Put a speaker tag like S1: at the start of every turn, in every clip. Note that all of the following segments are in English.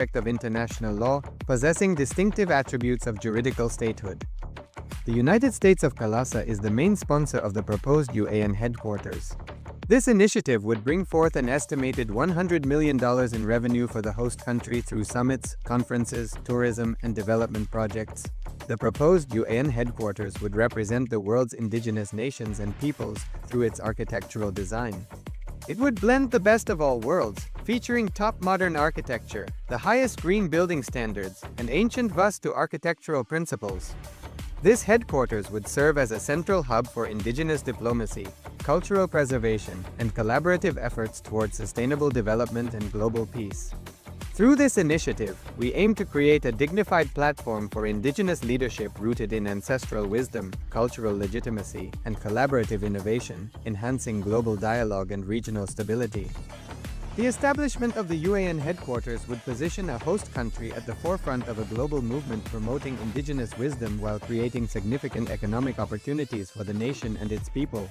S1: of international law, possessing distinctive attributes of juridical statehood. The United States of KAILASA is the main sponsor of the proposed UAN headquarters. This initiative would bring forth an estimated $100 million in revenue for the host country through summits, conferences, tourism, and development projects. The proposed UAN headquarters would represent the world's indigenous nations and peoples through its architectural design. It would blend the best of all worlds, featuring top modern architecture, the highest green building standards, and ancient Vastu architectural principles. This headquarters would serve as a central hub for indigenous diplomacy, cultural preservation, and collaborative efforts towards sustainable development and global peace. Through this initiative, we aim to create a dignified platform for indigenous leadership rooted in ancestral wisdom, cultural legitimacy, and collaborative innovation, enhancing global dialogue and regional stability. The establishment of the UAN headquarters would position a host country at the forefront of a global movement promoting indigenous wisdom while creating significant economic opportunities for the nation and its people.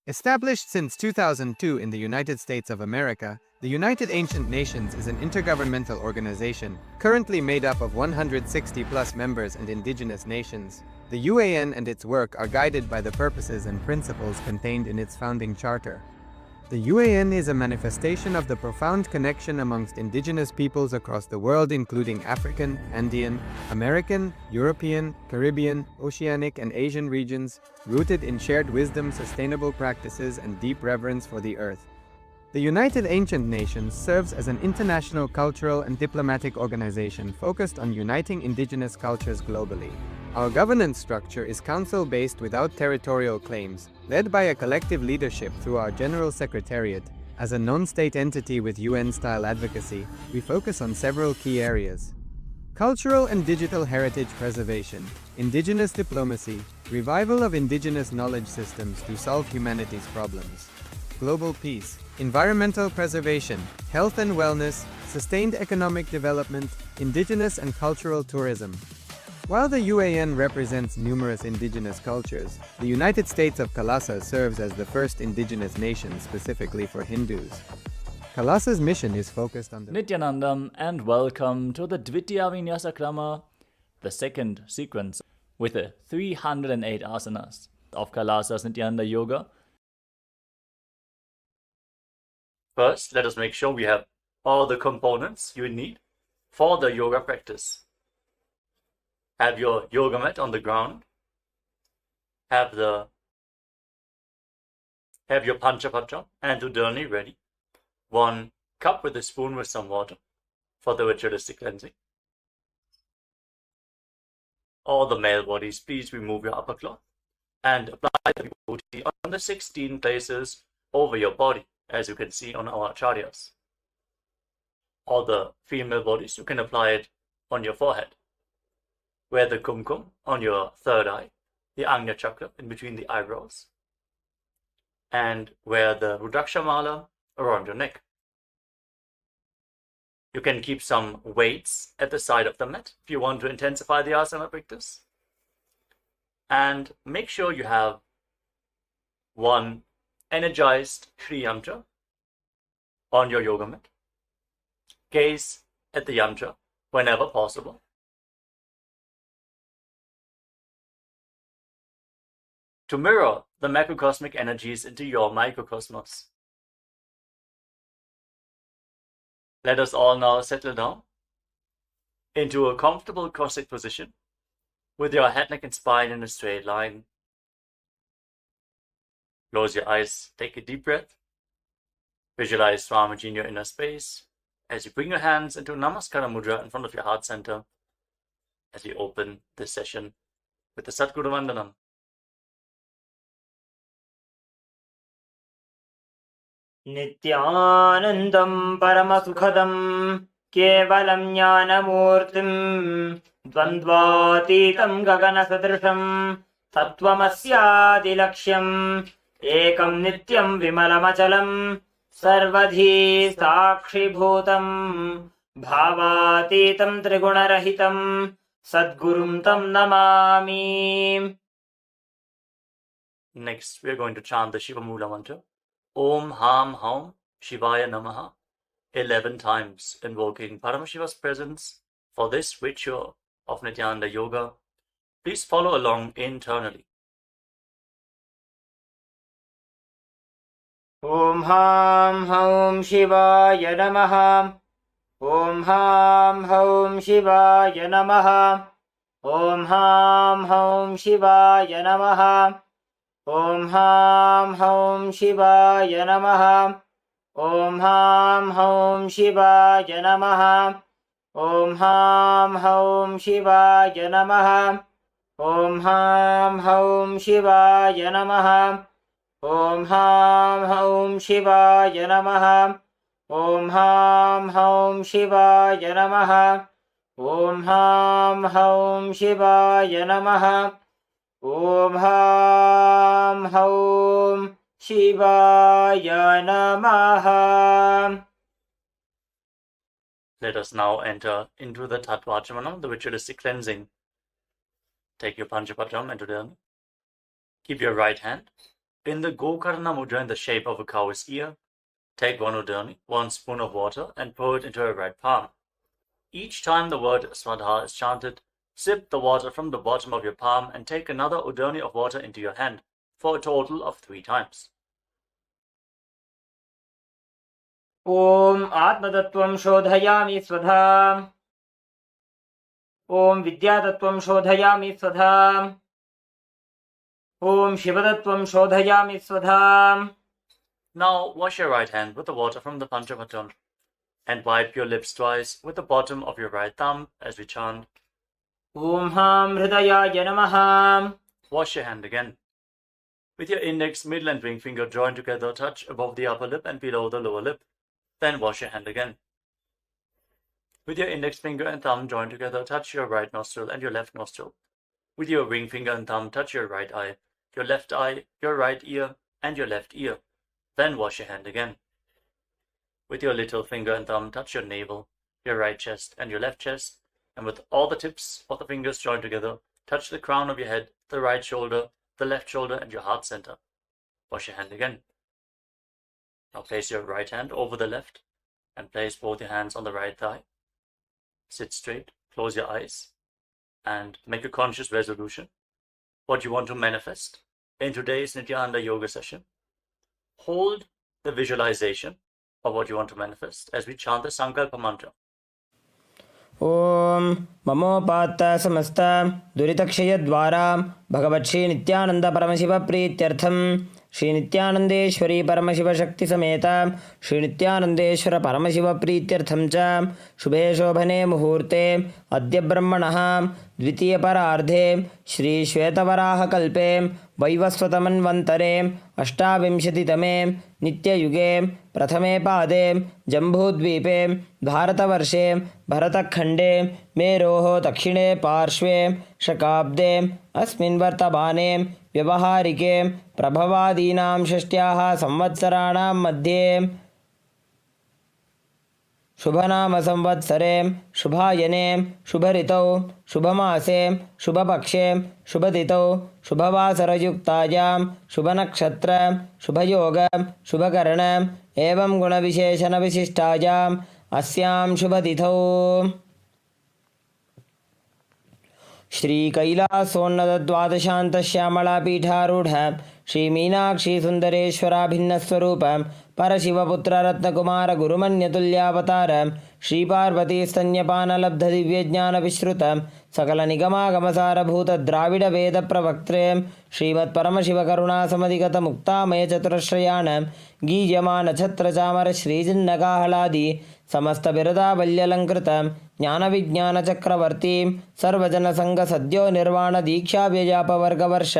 S1: Established since 2002 in the United States of America, the United Ancient Nations is an intergovernmental organization, currently made up of 160+ members and indigenous nations. The UAN and its work are guided by the purposes and principles contained in its founding charter. The UAN is a manifestation of the profound connection amongst indigenous peoples across the world, including African, Andean, American, European, Caribbean, Oceanic, and Asian regions, rooted in shared wisdom, sustainable practices, and deep reverence for the earth. The United Ancient Nations serves as an international cultural and diplomatic organization focused on uniting indigenous cultures globally. Our governance structure is council-based without territorial claims, led by a collective leadership through our General Secretariat. As a non-state entity with UN-style advocacy, we focus on several key areas: cultural and digital heritage preservation, indigenous diplomacy, revival of indigenous knowledge systems to solve humanity's problems, global peace, environmental preservation, health and wellness, sustained economic development, indigenous and cultural tourism. While the UAN represents numerous indigenous cultures, the United States of KAILASA serves as the first indigenous nation specifically for Hindus. KAILASA's mission is focused on the
S2: Nithyananda, and welcome to the Dvitiya Vinyasa Krama, the second sequence with the 308 asanas of KAILASA's Nithyananda Yoga. First, let us make sure we have all the components you need for the yoga practice. Have your yoga mat on the ground. Have your panchapacha and udani ready. 1 cup with a spoon with some water for the ritualistic cleansing. All the male bodies, please remove your upper cloth and apply the vibhuti on the 16 places over your body, as you can see on our acharyas. All the female bodies, you can apply it on your forehead. Wear the kumkum on your third eye, the Agnya chakra in between the eyebrows, and wear the Rudraksha mala around your neck. You can keep some weights at the side of the mat if you want to intensify the asana practice. And make sure you have 1 energized Shri Yantra on your yoga mat. Gaze at the yantra whenever possible. To mirror the macrocosmic energies into your microcosmos. Let us all now settle down into a comfortable cross-legged position with your head, neck, and spine in a straight line. Close your eyes, take a deep breath. Visualize Swamiji in your inner space as you bring your hands into Namaskara Mudra in front of your heart center as we open this session with the Satguru Vandanam.
S3: Nithyanandam Paramasukhadam Kevalam Jnanamurtim Dvandvatitam Gaganasadrisham Tattvamasyadilaksham Ekam Nityam Vimalamachalam Sarvadhi Sakshibhutam Bhavatitam Trigunarahitam Sadgurum Tam Namami.
S2: Next, we are going to chant the Shiva Mula mantra, Om Ham Haum Shivaya Namaha, 11 times, invoking Paramashiva's presence for this ritual of Nithyananda Yoga. Please follow along internally.
S3: Om Ham Haum Shivaya Namaha. Om Ham Haum Shivaya Namaha. Om Ham Haum Shivaya Namaha. Om Ham Haum Shivaya Namaha. Om Ham Haum Shivaya Namaha. Om Ham Haum Shivaya Namaha. Om Ham Haum Shivaya Namaha. Om Ham Haum Shivaya Namaha. Om Ham Haum Shivaya Namaha. Om Ham Haum Shivaya Namaha. Om Ham Haum Shivaya Namaha.
S2: Let us now enter into the Tattvachamalam, the ritualistic cleansing. Take your Panchapatram and Udana. Keep your right hand in the Gokarna Mudra in the shape of a cow's ear. Take one Udani, 1 spoon of water, and pour it into your right palm. Each time the word Swadha is chanted, sip the water from the bottom of your palm and take another Udani of water into your hand, for a total of 3 times.
S3: Om Atmatattvam Shodhayami Swadha. Om Vidyatattvam Shodhayami Swadha. Om Shivatattvam Shodhayami Swadha.
S2: Now wash your right hand with the water from the Panchapatram and wipe your lips twice with the bottom of your right thumb as we chant.
S3: Om Ham Hridayaya Namaha.
S2: Wash your hand again. With your index, middle and ring finger joined together, touch above the upper lip and below the lower lip. Then wash your hand again. With your index finger and thumb joined together, touch your right nostril and your left nostril. With your ring finger and thumb, touch your right eye, your right ear, and your left ear. Then wash your hand again. With your little finger and thumb, touch your navel, your right chest, and your left chest. And with all the tips of the fingers joined together, touch the crown of your head, the right shoulder, the left shoulder, and your heart center. Wash your hand again. Now place your right hand over the left and place both your hands on the right thigh. Sit straight, close your eyes, and make a conscious resolution. What you want to manifest in today's Nithyananda Yoga session. Hold the visualization of what you want to manifest as we chant the Sankalpa mantra.
S3: ॐ ममोपात्त समस्त दुरितक्षयद्वारा भगवत्श्री नित्यानंद परमशिव प्रीत्यर्थं श्री नित्यानंदेश्वरी परमशिव शक्ति समेत श्री नित्यानंदेश्वर परमशिव प्रीत्यर्थं च शुभे शोभने मुहूर्ते अद्य ब्रह्मणः द्वितीय परार्धे श्री श्वेतवराह कल्पे वैवस्वतमन्वन्तरे अष्टाविंशतितमे नित्ययुगे प्रथमे पादे जम्बूद्वीपे भारतवर्षे भरतखण्डे मेरोः दक्षिणे पार्श्वे शकाब्दे अस्मिन् वर्तमाने व्यवहारिके प्रभवादीनां षष्ट्याः संवत्सराणां मध्ये शुभनाम संवत्सरे शुभायने शुभऋतौ शुभमासे शुभपक्षे शुभतिथौ शुभवासरयुक्तायां शुभनक्षत्र शुभयोग शुभकर्ण एवं गुणविशेषणविशिष्टायाम् अस्यां शुभतिथौ श्री कैलासोन्नत द्वादशांत श्यामला पीठारूढ़ श्री मीनाक्षी सुंदरेश्वराभिन्नस्वरूप परशिवपुत्र रत्नकुमार गुरुमन्यतुल्यावतार श्री पार्वती स्तन्यपान लब्ध दिव्य ज्ञान विश्रुत सकल निगमागमसारभूत द्राविड वेद प्रवक्त्रे श्रीमत् परमशिव करुणा समधिगत मुक्तामय चतुरश्रयाण गीयमान छत्र चामर श्रीजिन्नकाहलादि समस्त बिरदावल्यलंकृत ज्ञान विज्ञान चक्रवर्ती सर्वजन संघ सद्यो निर्वाण दीक्षा व्यजापवर्ग वर्ष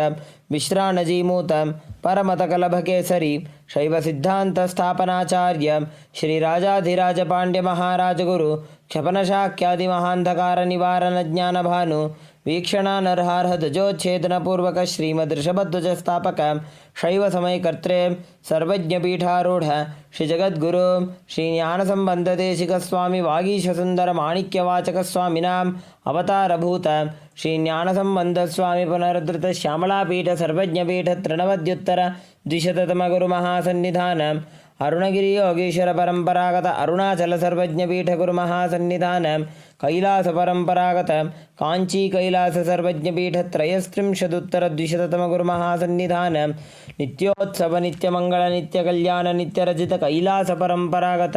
S3: विश्राणजीमूत परमतकलभ केसरी शैव सिद्धांत स्थापनाचार्य श्री राजाधिराज पांड्य महाराज गुरु क्षपन शाक्यादि महांधकार निवारण ज्ञान भानु वीक्षणानर्हार्ह ध्वजोच्छेदनपूर्वक श्रीमदृषभध्वजस्थापक शैवसमयकर्त्रे सर्वज्ञपीठारूढ श्रीजगद्गुरु श्रीज्ञानसम्बन्धदेशिकस्वामी वागीशसुन्दरमाणिक्यवाचकस्वामिनाम् अवतारभूत श्रीज्ञानसम्बन्धस्वामी पुनरुद्धृतश्यामलापीठ सर्वज्ञपीठ तृणवद्युत्तर द्विशततमगुरुमहासन्निधान अरुणगिरि योगीश्वर परंपरागत अरुणाचल सर्वज्ञपीठ गुरुमहासन्निधान कैलास परंपरागत कांची कैलास सर्वज्ञपीठ त्रयस्त्रिंशदुत्तर द्विशततम गुरुमहासन्निधान नित्योत्सव नित्यमंगल नित्यकल्याण नित्यरजित कैलास परंपरागत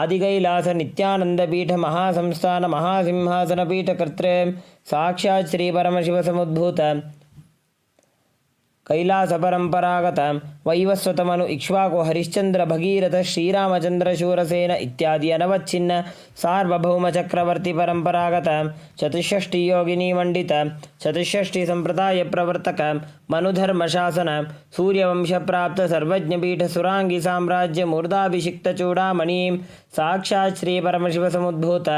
S3: आदि कैलास नित्यानंदपीठ महासंस्थान महासिंहासन पीठ कर्त्रे साक्षात् श्री परमशिव समुद्भूत कैलास परंपरागत वैवस्वतमनु इक्ष्वाकु हरिश्चंद्र भगीरथ श्रीरामचंद्र शूरसेन इत्यादि अनवच्छिन्न सार्वभौम चक्रवर्ती परंपरागत चतुष्षष्टि योगिनी मंडित चतुष्षष्टि संप्रदाय प्रवर्तक मनुधर्म शासन सूर्यवंश प्राप्त सर्वज्ञपीठ सुरांगी साम्राज्य मूर्धाभिषिक्त चूड़ामणि साक्षात् श्री परमशिव समुद्भूत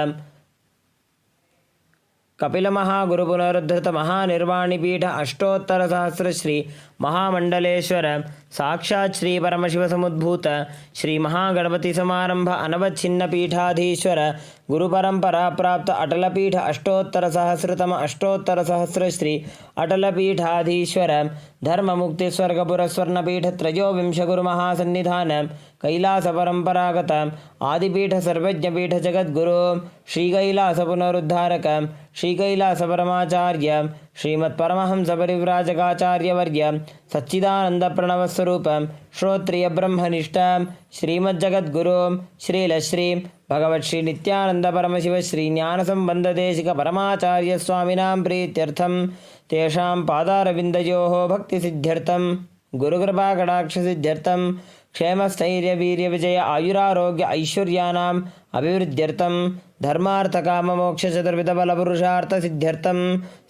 S3: कपिल महागुरु पुनरुद्धृत महानिर्वाणिपीठ अष्टोत्तर सहस्र श्री महामंडलेश्वर साक्षात् श्री परमशिव समुद्भूत श्री महागणपति समारंभ अनवच्छिन्न पीठाधीश्वर गुरु परंपरा प्राप्त अटलपीठ अष्टोत्तर सहस्रतम अष्टोत्तर सहस्र श्री अटलपीठाधीश्वर धर्म मुक्ति स्वर्गपुर स्वर्णपीठ त्रयोविंश गुरु महासन्निधान कैलास परंपरागत आदिपीठ सर्वज्ञपीठ जगद्गुरु श्री कैलास पुनरुद्धारक श्री कैलास परमाचार्य श्रीमत्परमहंस परिव्राजकाचार्यवर्य सच्चिदानंद प्रणव स्वरूप श्रोत्रिय ब्रह्मनिष्ठ श्रीमज्जगद्गुरु श्रीलश्री भगवत् श्री नित्यानंद परमशिव श्री ज्ञान संबंध देशिक परमाचार्य स्वामिनां प्रीत्यर्थं तेषां पादारविन्दयोः भक्ति सिद्ध्यर्थं गुरुकृपा कटाक्ष सिद्ध्यर्थं क्षेमस्थैर्य वीर्य विजय आयुरारोग्य ऐश्वर्यानाम् अभिवृद्ध्यर्थं धर्मार्थ काम मोक्ष चतुर्विध बल पुरुषार्थ सिद्ध्यर्थं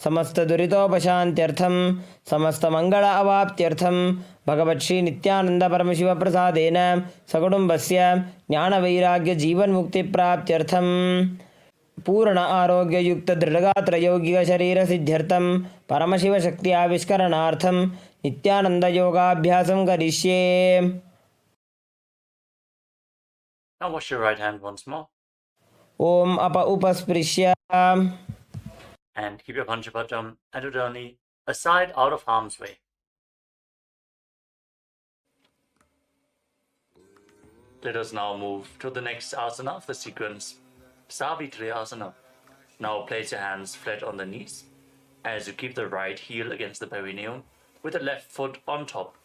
S3: समस्त दुरितोपशान्त्यर्थं समस्त मंगल अवाप्त्यर्थं भगवत् श्री नित्यानंद परमशिव प्रसादेन सकुटुम्बस्य ज्ञान वैराग्य जीवन मुक्ति प्राप्त्यर्थं पूर्ण आरोग्य युक्त दृढ़गात्र यौगिक शरीर सिद्ध्यर्थं परमशिव शक्ति आविष्करणार्थं नित्यानंद योगाभ्यासं करिष्ये.
S2: Now wash your right hand once more.
S3: Om apa upasprishya.
S2: And keep your Panchapatam and Udani aside out of harm's way. Let us now move to the next asana of the sequence, Savitri asana. Now place your hands flat on the knees as you keep the right heel against the perineum with the left foot on top.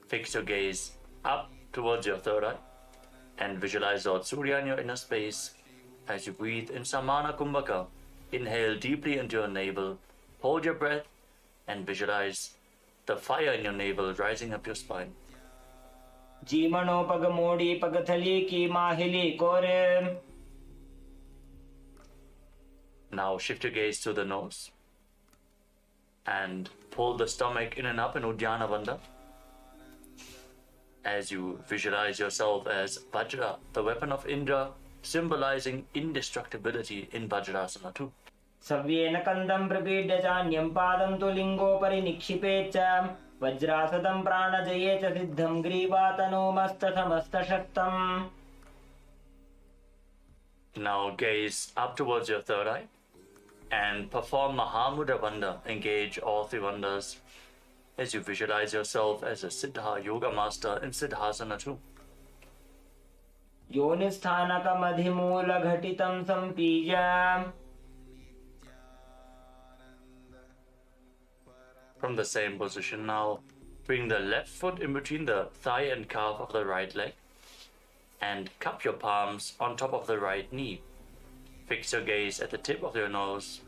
S2: Fix your gaze up towards your third eye and visualize Lord Surya in your inner space as you breathe in Samana Kumbhaka. Inhale deeply into your navel, hold your breath and visualize the fire in your navel rising up your spine.
S3: जीमनो पग मोड़ी पगथली की माहिली कोरे.
S2: Now shift your gaze to the nose and pull the stomach in and up in Uddiyana Bandha as you visualize yourself as Vajra, the weapon of Indra, symbolizing indestructibility in Vajrasana too.
S3: सव्येन कन्दं प्रपीड्य चान्यं पादं तु लिङ्गोपरि निक्षिपेत् च वज्रासदं प्राणजये च सिद्धं ग्रीवातनोमस्तथमस्तशक्तम्.
S2: Now gaze up towards your third eye and perform Mahamudra Bandha. Engage all three bandhas as you visualize yourself as a Siddha Yoga Master in Siddhasana too.
S3: योनिस्थानकमधिमूलघटितं सम्पीय.
S2: From the same position now, bring the left foot in between the thigh and calf of the right leg and cup your palms on top of the right knee. Fix your gaze at the tip of your nose.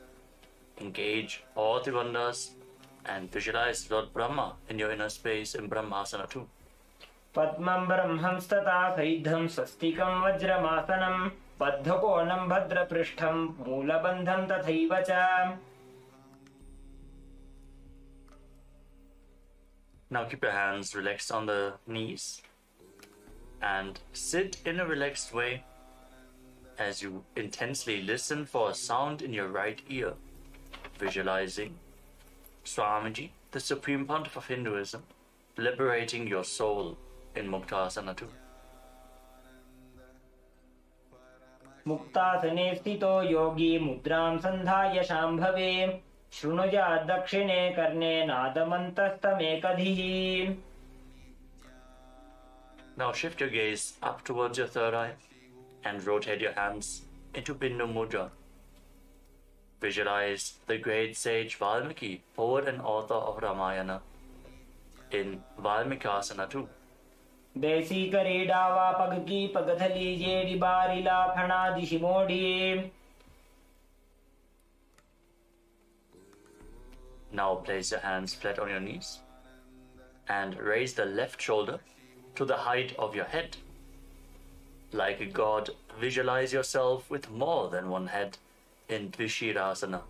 S2: Engage all the bandhas and visualize Lord Brahma in your inner space in Brahmasana too.
S3: पद्मं ब्रह्मंस्तथा सैद्धं स्वस्तिकं वज्रमासनं बद्धकोणं भद्रपृष्ठं मूलबन्धं तथैव च.
S2: Now keep your hands relaxed on the knees and sit in a relaxed way as you intensely listen for a sound in your right ear. visualizing Swamiji, the Supreme Pontiff of Hinduism, liberating your soul in Muktasana 2.
S3: मुक्तासने स्थितो योगी मुद्रां सन्धाय शाम्भवे शृणुयात् दक्षिणे कर्णे नादमन्तस्तमेकधिः.
S2: Now shift your gaze up towards your third eye and rotate your hands into Bindu Mudra. Visualize the great sage Valmiki, poet and author of Ramayana, in Valmikasana 2.
S3: देसी करीडावा पगकी पगथली JD बारिला फणादिशि Modi.
S2: Now place your hands flat on your knees and raise the left shoulder to the height of your head. Like a god, visualize yourself with more than one head in Dvishirasana.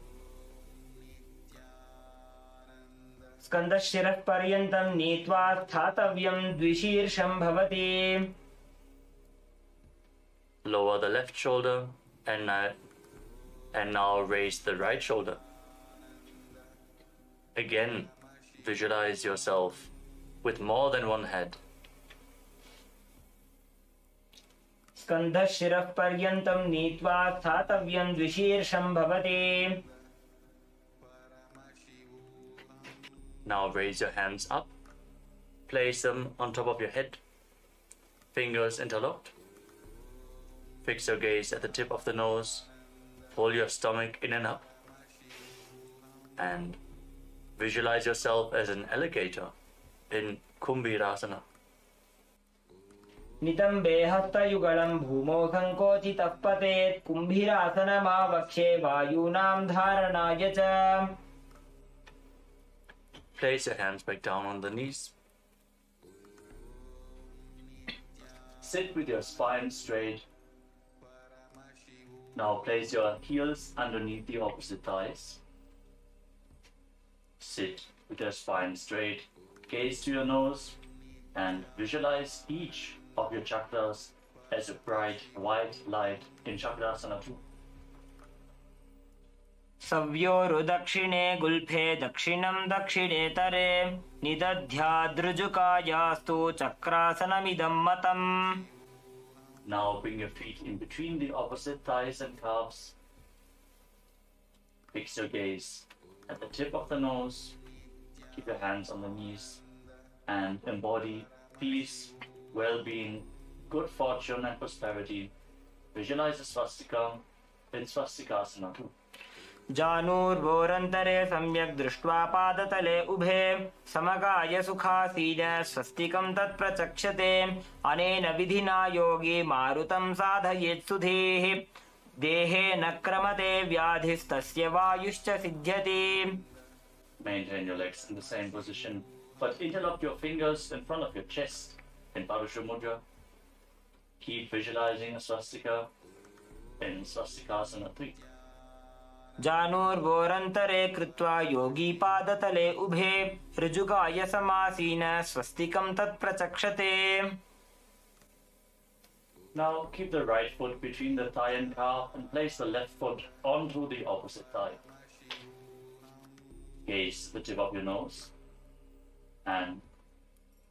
S3: स्कन्दशिरः पर्यन्तं नीत्वा स्थातव्यं द्विशीर्षं भवति.
S2: Lower the left shoulder and now raise the right shoulder. Again, visualize yourself with more than one head.
S3: स्कन्दशिरः पर्यन्तं नीत्वा स्थातव्यं द्विशीर्षं भवति.
S2: Now raise your hands up, place them on top of your head, fingers interlocked. Fix your gaze at the tip of the nose, pull your stomach in and up, and visualize yourself as an alligator in Kumbhirasana.
S3: नितम्बे हस्तयुगलं भूमौ सङ्कोचितः पतेत् कुम्भीरासनमावक्षे वायूनां धारणाय च.
S2: Place your hands back down on the knees. Sit with your spine straight. Now place your heels underneath the opposite thighs. Sit with your spine straight, gaze to your nose, and visualize each of your chakras as a bright white light in Chakrasana 2.
S3: सव्योरुदक्षिणे गुल्फे दक्षिणं दक्षिणेतरे निदध्यादृजुकायास्तु चक्रासनमिदं मतम्.
S2: Now bring your feet in between the opposite thighs and calves. Fix your gaze at the tip of the nose. Keep your hands on the knees and embody peace, well-being, good fortune and prosperity. Visualize a swastika in Swastikasana 2.
S3: जानूर्वोरन्तरे सम्यक् दृष्ट्वा पादतले उभे समगाय सुखासीन स्वस्तिकं तत्प्रचक्षते. अनेन विधिना योगी मारुतं साधयेत् सुधीः. देहे न क्रमते व्याधिस्तस्य वायुश्च सिद्ध्यति.
S2: Maintain your legs in the same position, but interlock your fingers in front of your chest in Parusha Mudra. Keep visualizing a swastika in Swastikasana 3.
S3: जानूर्वोरन्तरे कृत्वा योगी पादतले उभे ऋजुकाय समासीन स्वस्तिकं तत्प्रचक्षते.
S2: Now keep the right foot between the thigh and calf and place the left foot onto the opposite thigh. Gaze the tip of your nose and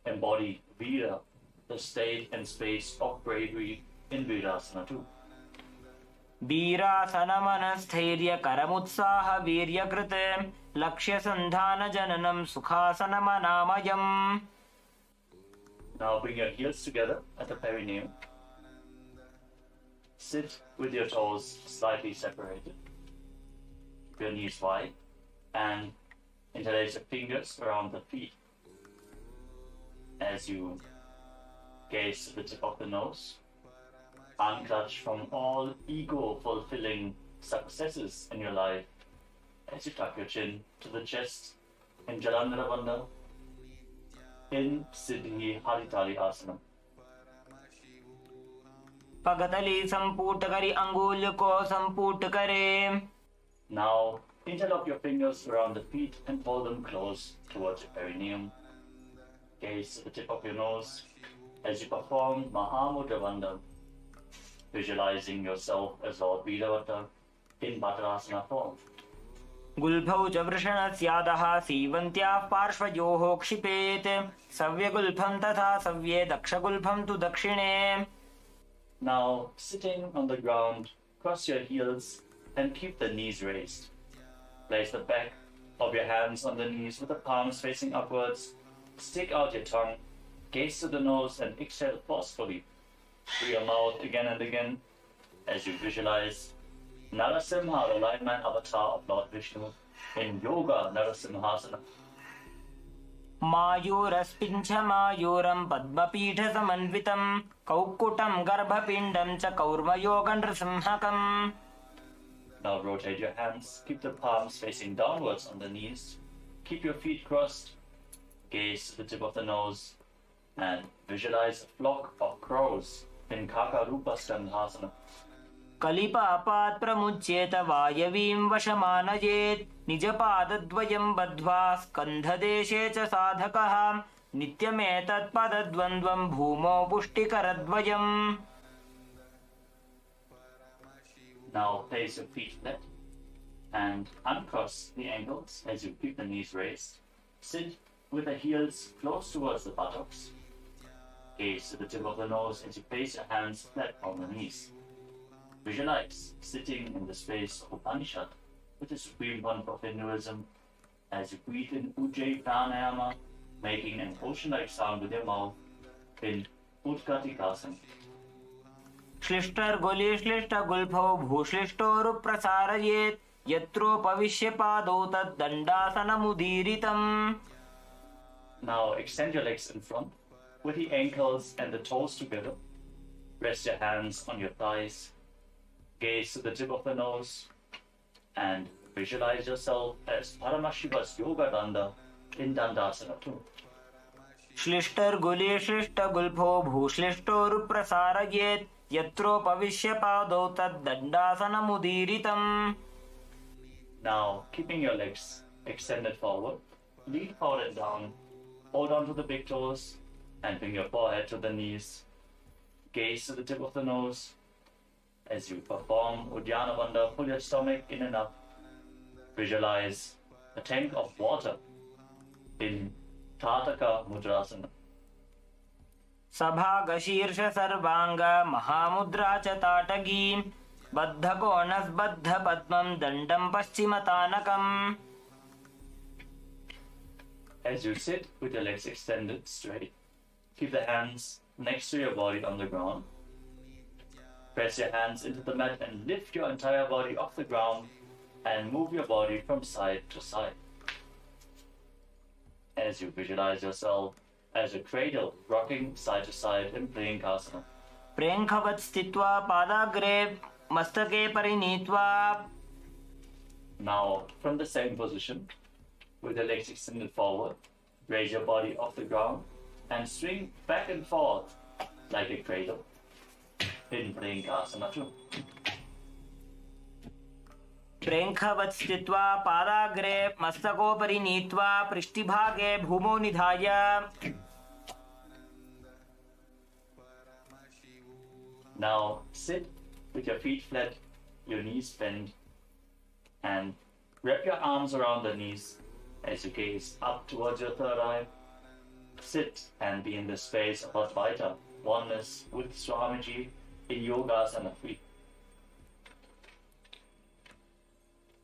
S2: embody Vira, the state and space of bravery in Virasana 2.
S3: वीरासनमनस्थैर्य करमुत्साह वीर्यकृत लक्ष्यसन्धान जननं सुखासनमनामयम्.
S2: Now bring your heels together at the perineum. Sit with your toes slightly separated. Keep your knees wide and interlace your fingers around the feet. As you gaze to the tip of the nose, unclutch from all ego-fulfilling successes in your life as you tuck your chin to the chest in Jalandhara Bandha in Siddhi Haritali Asana.
S3: पगतली संपूट करी अंगुल को संपूट करे.
S2: Now interlock your fingers around the feet and pull them close towards your perineum. Gaze to the tip of your nose as you perform Mahamudra Bandha, visualizing yourself as Lord Vidavata in Bhattarasana form.
S3: गुल्फौ च वृषणस्यादः सीवन्त्याः पार्श्वयोः क्षिपेत् सव्यगुल्फं तथा सव्ये दक्षगुल्फं तु दक्षिणे.
S2: Now, sitting on the ground, cross your heels and keep the knees raised. Place the back of your hands on the knees with the palms facing upwards. Stick out your tongue, gaze to the nose and exhale forcefully through your mouth again and again as you visualize Narasimha, the lion-man avatar of Lord Vishnu, in Yoga Narasimhasana.
S3: मायूरस्पिञ्छमायूरं पद्मपीठसमन्वितं कौक्कुटं गर्भपिण्डं च कौर्मयोगनृसिंहकम्.
S2: Now rotate your hands, keep the palms facing downwards on the knees, keep your feet crossed, gaze to the tip of the nose, and visualize a flock of crows in Kakarupa Skandhasana.
S3: कलिपापात् प्रमुच्येत वायवीं वशमानयेत् निजपादद्वयं बद्ध्वा स्कन्धदेशे च साधकः नित्यमेतत्पदद्वन्द्वं भूमौ पुष्टिकरद्वयम्.
S2: Now place your feet flat and uncross the ankles as you keep the knees raised. Sit with the heels close towards the buttocks. Gaze to the tip of the nose as you place your hands flat on the knees. Visualize sitting in the space of Upanishad with the Supreme Pontiff of Hinduism as you breathe in Ujjayi Pranayama, making an ocean-like sound with your mouth in Utkatikasana.
S3: श्लिष्टर्गुलिश्लिष्टगुल्फौ भूश्लिष्टोरुप्रसारयेत् यत्रोपविश्य पादौ तद्दण्डासनमुदीरितम्.
S2: Now extend your legs in front with the ankles and the toes together. Rest your hands on your thighs. Gaze to the tip of the nose and visualize yourself as Paramashivoham's Yoga Danda in Dandasana 2.
S3: श्लिष्टर्गुलिश्लिष्टगुल्फौ भूश्लिष्टोरुप्रसारयेत् यत्रोपविश्य पादौ तद्दण्डासनमुदीरितम्.
S2: Now, keeping your legs extended forward, lean forward and down, hold on to the big toes and bring your forehead to the knees. Gaze to the tip of the nose. As you perform Uddiyana Bandha, pull your stomach in and up. Visualize a tank of water in Tataka Mudrasana.
S3: सभागशीर्ष सर्वांग महामुद्रा च ताटगी बद्धकोणस्बद्ध पद्मं दण्डं पश्चिमतानकम्.
S2: As you sit with your legs extended straight, keep the hands next to your body on the ground. Press your hands into the mat and lift your entire body off the ground and move your body from side to side. As you visualize yourself as a cradle rocking side to side in Priyankasana.
S3: प्रेङ्खवत् स्थित्वा पादाग्रे मस्तके परिनीत्वा.
S2: Now, from the same position, with your legs extended forward, raise your body off the ground and swing back and forth like a cradle in Priyankasana 2.
S3: प्रेङ्खवत् स्थित्वा पादाग्रे मस्तकोपरि नीत्वा पृष्ठभागे भूमौ निधाय.
S2: Now sit with your feet flat, your knees bent, and wrap your arms around the knees as you gaze up towards your third eye. Sit and be in the space of Advaita, oneness with Swamiji in Yogasana 3.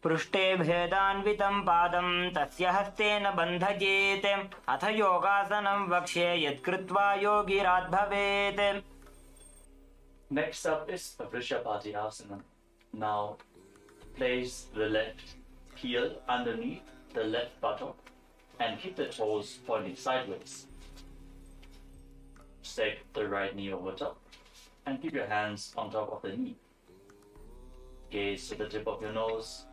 S3: पृष्ठे भेदान्वितं पादं तस्य हस्तेन बन्धयेत् अथ योगासनं वक्ष्ये यत्कृत्वा योगिराद्भवेत्.
S2: Next up is the Vrishabhati Asana. Now place the left heel underneath the left buttock and keep the toes pointing sideways. Stake the right knee over top and keep your hands on top of the knee. Gaze to the tip of your nose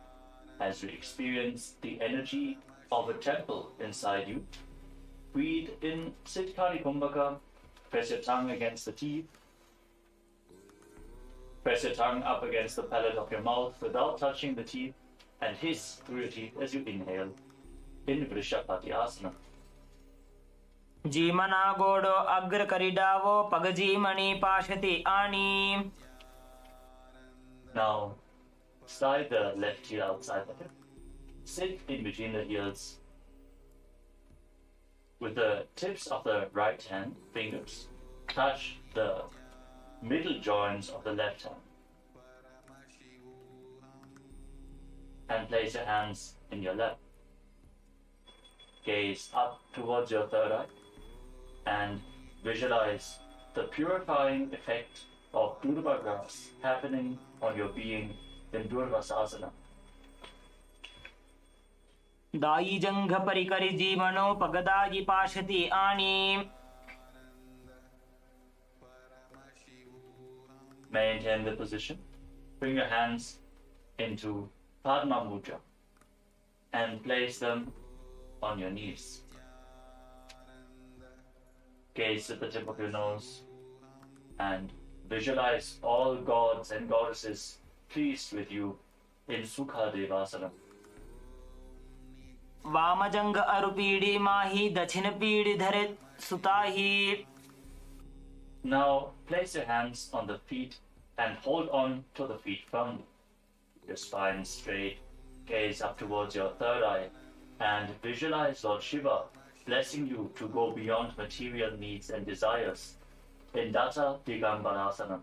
S2: as you experience the energy of a temple inside you. Breathe in Siddhkari Kumbhaka. Press your tongue against the teeth. Press your tongue up against the palate of your mouth without touching the teeth and hiss through your teeth as you inhale in Vrishabhati Asana.
S3: जीमना गोडो अग्र करिडावो पगजीमणि पाशति आनी.
S2: Now slide the left heel outside the hip. Sit in between the heels with the tips of the right hand fingers. Touch the middle joints of the left hand. And place your hands in your lap. Gaze up towards your third eye and visualize the purifying effect of Durva grass happening on your being in Durva Sasana.
S3: दायी जंघ परिकरि जीवनो पगदायि पाशति आनी.
S2: Maintain the position. Bring your hands into Padma Mudra and place them on your knees. Gaze at the tip of your nose and visualize all gods and goddesses pleased with you in Sukha Devasana.
S3: वाम जंघ अरुपीड़ी माही दक्षिण पीड़ी धरे सुताही.
S2: Now place your hands on the feet and hold on to the feet firmly. Your spine straight, gaze up towards your third eye and visualize Lord Shiva blessing you to go beyond material needs and desires in Datta Digambarasana.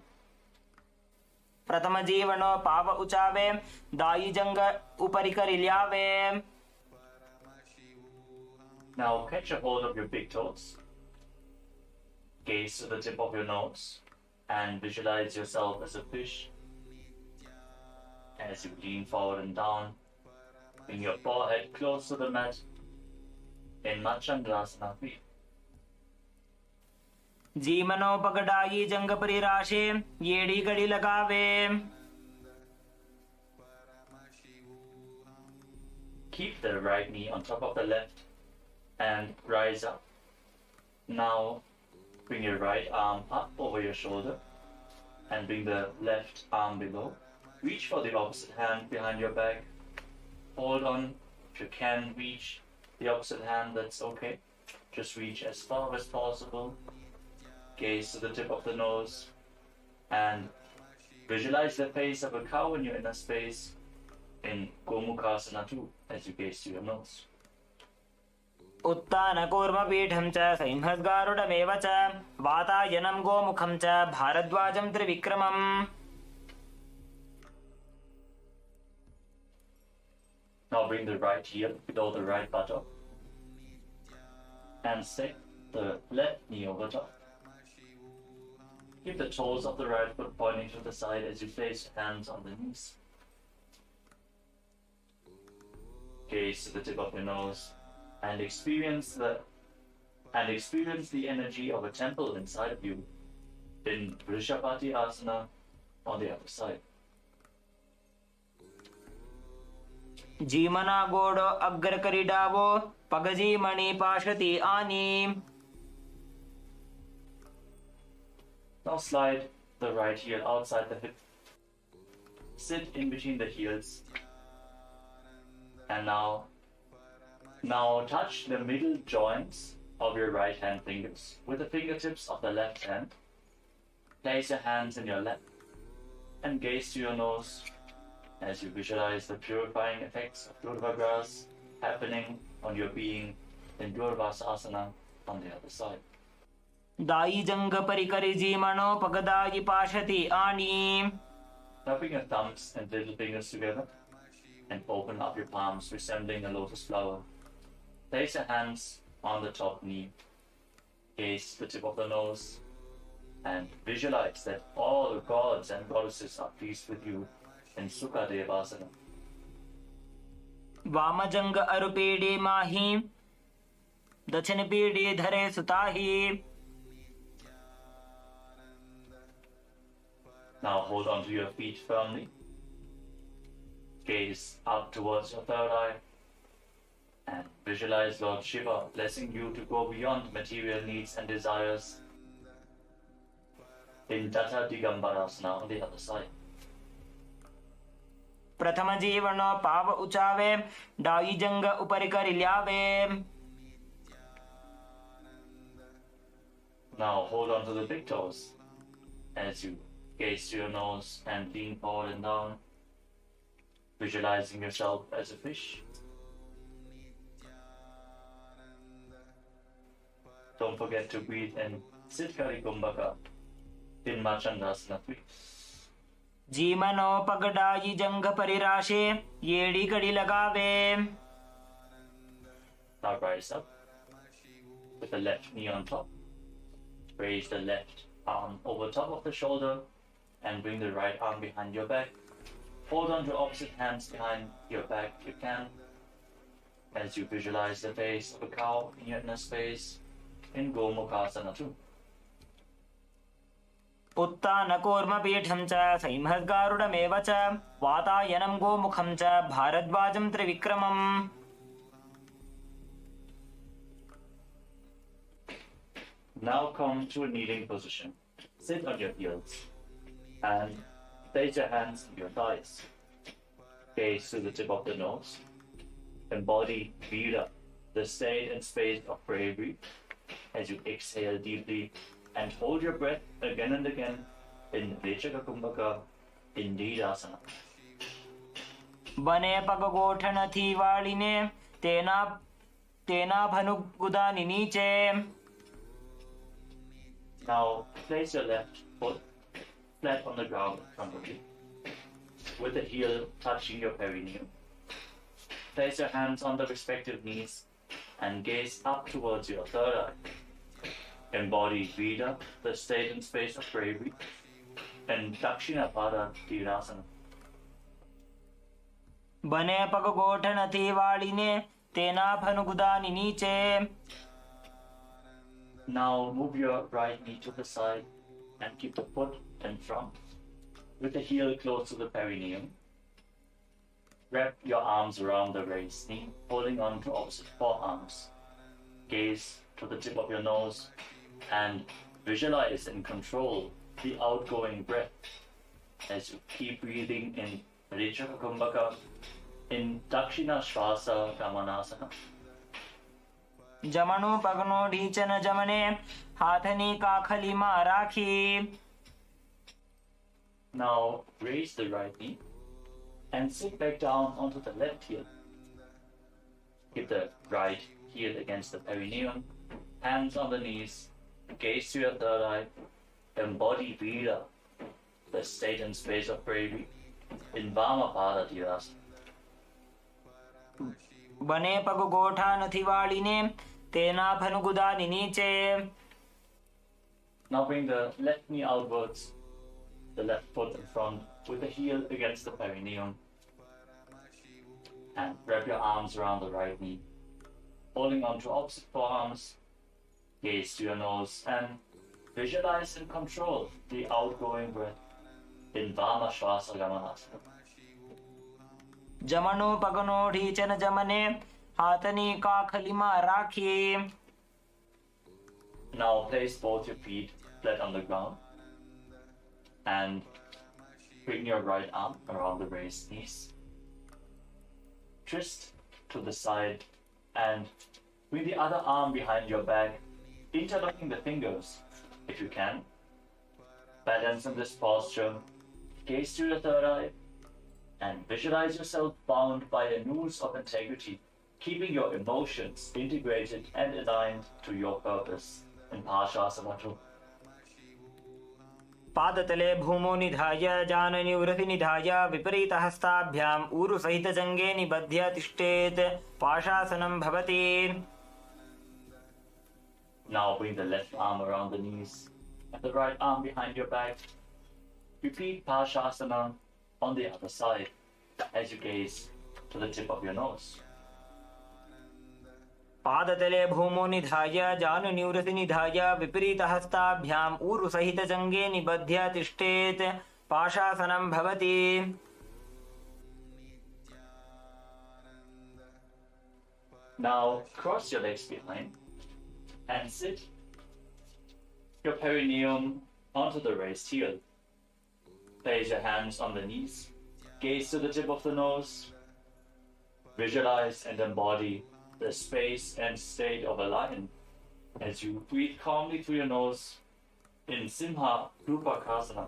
S3: प्रथम जीवनो पाव उचावे दायी जंघ उपरि करि ल्यावे.
S2: Now catch a hold of your big toes. Gaze to the tip of your nose and visualize yourself as a fish. As you lean forward and down, bring your forehead close to the mat in Machandrasana.
S3: जीवनो पगडायी जंघ परि राशे येड़ी गड़ी लगावे.
S2: Keep the right knee on top of the left and rise up. Now bring your right arm up over your shoulder and bring the left arm below. Reach for the opposite hand behind your back. Hold on. If you can reach the opposite hand, that's okay. Just reach as far as possible. Gaze to the tip of the nose and visualize the face of a cow in your inner space in Gomukhasana 2 as you gaze to your nose.
S3: उत्तान कूर्म पीठं च सिंहस्गारुडमेव च वातायनं गोमुखं च भारद्वाजं त्रिविक्रमम्.
S2: Now bring the right heel below the right buttock and stick the left knee over top. Keep the toes of the right foot pointing to the side as you place your hands on the knees. Gaze to the tip of your nose and experience the energy of a temple inside of you in Vrishabhati Asana on the other side.
S3: जीमना गोडो अग्र करि Davos पगजी मणि पाशति आनी.
S2: Now slide the right heel outside the hip. Sit in between the heels. And now touch the middle joints of your right hand fingers with the fingertips of the left hand. Place your hands in your lap and gaze to your nose as you visualize the purifying effects of Durva grass happening on your being in Durvasasana on the other side.
S3: दायी जंघ परि करि जीमनो पगदायि पाशति आनी.
S2: Now bring your thumbs and little fingers together and open up your palms resembling a lotus flower. Place your hands on the top knee. Gaze the tip of the nose and visualize that all gods and goddesses are pleased with you in Sukha Devasana.
S3: वाम जंघ अरुपीड़ी माही दक्षिण पीड़ी धरे सुताही.
S2: Now hold on to your feet firmly. Gaze up towards your third eye and visualize Lord Shiva blessing you to go beyond material needs and desires in Datta Digambarasana on the other side.
S3: प्रथम जीवनो पाव उचावे दायी जंघ उपरि करि ल्यावे.
S2: Now hold on to the big toes as you gaze to your nose and lean forward and down, visualizing yourself as a fish. don't forget to breathe in Siddhkari Kumbhaka in Marchandasana 3.
S3: जीमनोपगडायि जंघ परिराशे येड़ी कड़ी लगावे.
S2: Now rise up with the left knee on top. Raise the left arm over top of the shoulder and bring the right arm behind your back. Hold on to opposite hands behind your back if you can, as you visualize the face of a cow in your inner space in Gomukhasana 2.
S3: उत्तानकूर्मपीठं च सैंहद्गारुडमेव च वातायनं गोमुखं च भारद्वाजं त्रिविक्रमम्.
S2: Now come to a kneeling position. Sit on your heels and place your hands on your thighs. Gaze to the tip of the nose. Embody Vira, the state and space of bravery, as you exhale deeply and hold your breath again and again in Vechaka Kumbhaka in Nidasana.
S3: बने पग गोठन थी वालिने तेना भनुगुदानि नीचे.
S2: Now place your left foot flat on the ground in front of you, with the heel touching your perineum. Place your hands on the respective knees and gaze up towards your third eye. Embody Vida, the state and space of bravery, and Dakshinapada Tirasana.
S3: बने पग गोठन थी वालिने तेना भनुगुदानि नीचे.
S2: Now move your right knee to the side and keep the foot in front, with the heel close to the perineum. Wrap your arms around the raised knee, holding on to opposite forearms. Gaze to the tip of your nose and visualize and control the outgoing breath as you keep breathing in Rechaka Kumbhaka in Dakshina Shvasa Gamanasana.
S3: जमणो पगनो ढीचन जमने हाथनी काखली मा राखी.
S2: Now raise the right knee and sit back down onto the left heel. Keep the right heel against the perineum, hands on the knees, gaze to your third eye, embody Vira, the state and space of bravery in Vamapada Tirasana.
S3: बने पग गोठा नथी वालिने तेना भनुगुदानि नीचे.
S2: Now bring the left knee outwards, the left foot in front, with the heel against the perineum. And wrap your arms around the right knee, holding on to opposite forearms. Gaze to your nose and visualize and control the outgoing breath in Vama Shvasa Gamanasana.
S3: जमणो पगनो ढीचन जमने हाथनी काखली मा राखी.
S2: Now place both your feet flat on the ground and bring your right arm around the raised knees. Twist to the side and bring the other arm behind your back, interlocking the fingers if you can. Balance in this posture. Gaze to your third eye and visualize yourself bound by a noose of integrity, keeping your emotions integrated and aligned to your purpose in Parashasana 2.
S3: पादतले भूमो निधाय जाननिवृति निधाय विपरीतहस्ताभ्याम् ऊरुसहितजङ्गे निबध्य तिष्ठेत् पाशासनं भवति.
S2: Now bring the left arm around the knees and the right arm behind your back. Repeat Parashasana on the other side as you gaze to the tip of your nose.
S3: पादतले भूमो निधाय जानुनिवृति निधाय विपरीतहस्ताभ्याम् ऊरुसहितजङ्गे निबध्य तिष्ठेत् पाशासनं भवति.
S2: Now cross your legs behind and sit your perineum onto the raised heel. Place your hands on the knees, gaze to the tip of the nose, visualize and embody the space and state of a lion as you breathe calmly through your nose in Simha Rupakasana.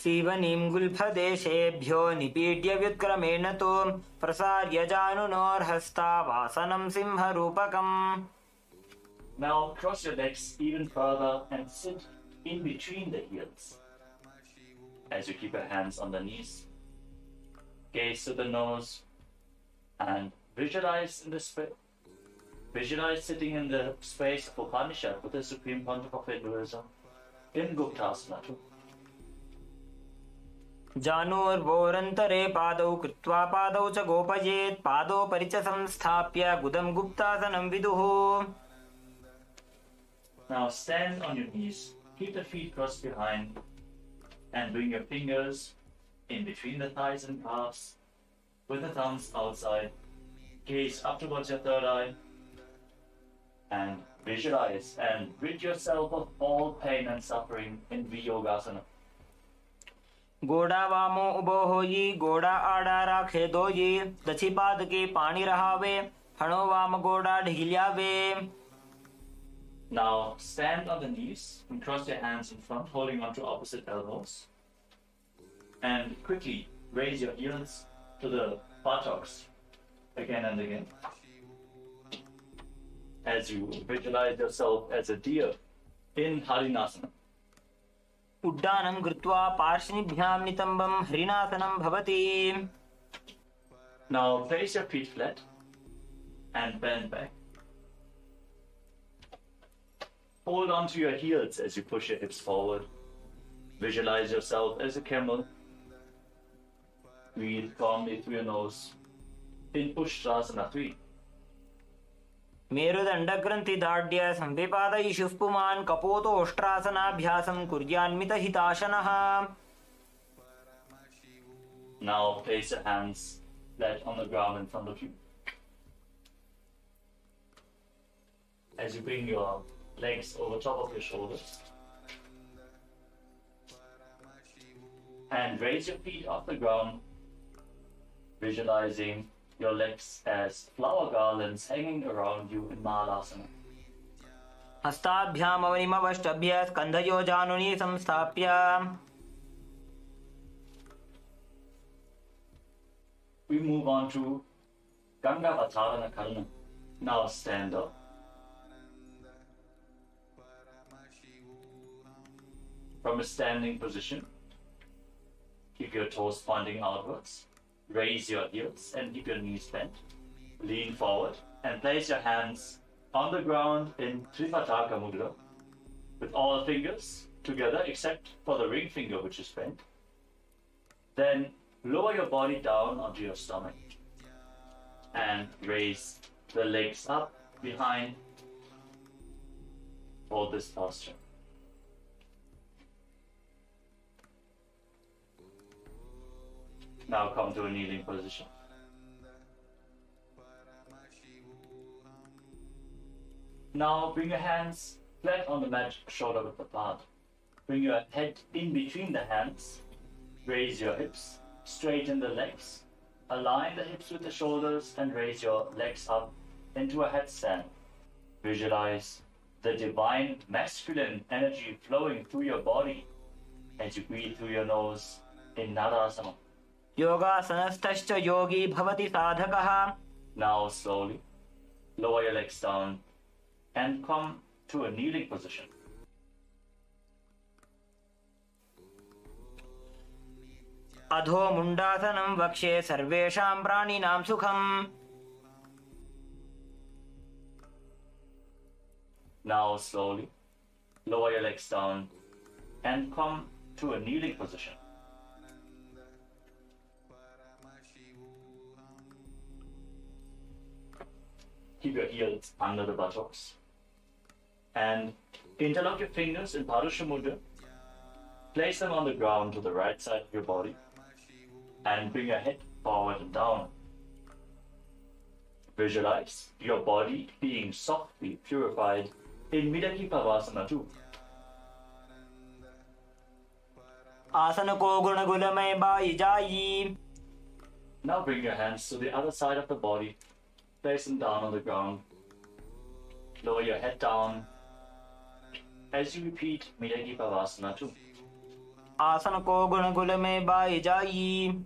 S3: सीवनीं गुल्फदेशेभ्यो निपीड्य व्युत्क्रमेण तु प्रसार्य जानुनोर्हस्तावासनं सिंहरूपकम्.
S2: Now cross your legs even further and sit in between the heels. As you keep your hands on the knees, gaze to the nose and visualize sitting in the space of Upanishad with the Supreme Pontiff of Hinduism in Guptasana.
S3: जानोर्वोरन्तरे पादौ कृत्वा पादौ च गोपयेत् पादोपरि च संस्थाप्य गुदं गुप्तासनं विदुः.
S2: Now stand on your knees, keep the feet crossed behind, and bring your fingers in between the thighs and calves, with the thumbs outside. Gaze up towards your third eye, and visualize and rid yourself of all pain and suffering in Viyogasana.
S3: गोड़ा वामो उबो होई गोड़ा आड़ा राखे दोई दक्षि पाद के पानी रहावे हणो वाम गोड़ा ढिल्यावे.
S2: Now stand on the knees and cross your hands in front, holding onto opposite elbows. And quickly raise your heels to the buttocks again and again. As you visualize yourself as a deer in Harinasana.
S3: उड्डानं कृत्वा पार्श्वनिभ्यां नितम्बं हरिणासनं भवति.
S2: Now place your feet flat and bend back. Hold on to your heels as you push your hips forward. Visualize yourself as a camel. Breathe calmly through your nose in Ushtrasana 3.
S3: मेरुदण्डग्रन्थिदाढ्य संविपादयिषुः पुमान् कपोतोष्ट्रासनाभ्यासं कुर्यान्मितहिताशनः.
S2: Now place your hands flat on the ground in front of you. As you bring your legs over top of your shoulders. And raise your feet off the ground, visualizing your legs as flower garlands hanging around you in Mahalasana.
S3: हस्ताभ्याम् अवनिमवष्टभ्य स्कन्धयो जानुनी संस्थाप्य.
S2: We move on to Gangavatarana Karana. Now stand up. From a standing position, keep your toes pointing outwards. Raise your heels and keep your knees bent. Lean forward and place your hands on the ground in Tripataka Mudra with all fingers together except for the ring finger which is bent. Then lower your body down onto your stomach and raise the legs up behind for this posture. Now come to a kneeling position. Now bring your hands flat on the mat, shoulder width apart. Bring your head in between the hands. Raise your hips, straighten the legs. Align the hips with the shoulders and raise your legs up into a headstand. Visualize the divine masculine energy flowing through your body as you breathe through your nose in Narasana.
S3: योगासनस्थश्च योगी भवति साधकः.
S2: Now slowly lower your legs down and come to a kneeling position.
S3: अधो मुण्डासनं वक्ष्ये सर्वेषां प्राणिनां सुखम्.
S2: Now slowly lower your legs down and come to a kneeling position. Keep your heels under the buttocks and interlock your fingers in Parusha Mudra. Place them on the ground to the right side of your body and bring your head forward and down. Visualize your body being softly purified in Midaki Pavasana 2.
S3: आसन को गुणगुलमय by जाई.
S2: Now bring your hands to the other side of the body. Place them down on the ground. Lower your head down as you repeat Midaki Pavasana 2.
S3: आसन को गुणगुल में by जाई।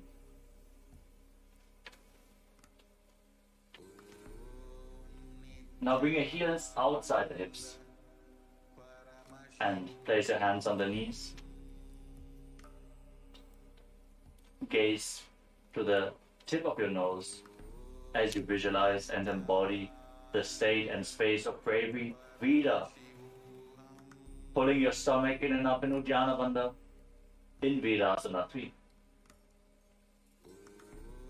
S2: Now bring your heels outside the hips and place your hands on the knees. Gaze to the tip of your nose as you visualize and embody the state and space of bravery, Vida. Pulling your stomach in and up in Uddiyana Bandha in Virasana 3.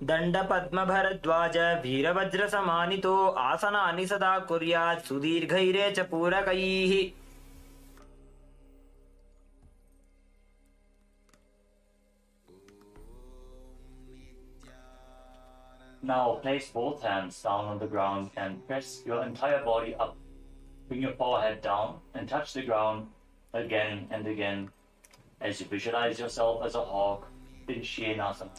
S3: दंड पद्म भरद्वाज वीरवज्र समानितो आसनानि सदा कुर्यात् सुदीर्घैरे च पूरकैः।
S2: Now place both hands down on the ground and press your entire body up. Bring your forehead down and touch the ground again and again as you visualize yourself as a hawk in Shenasana.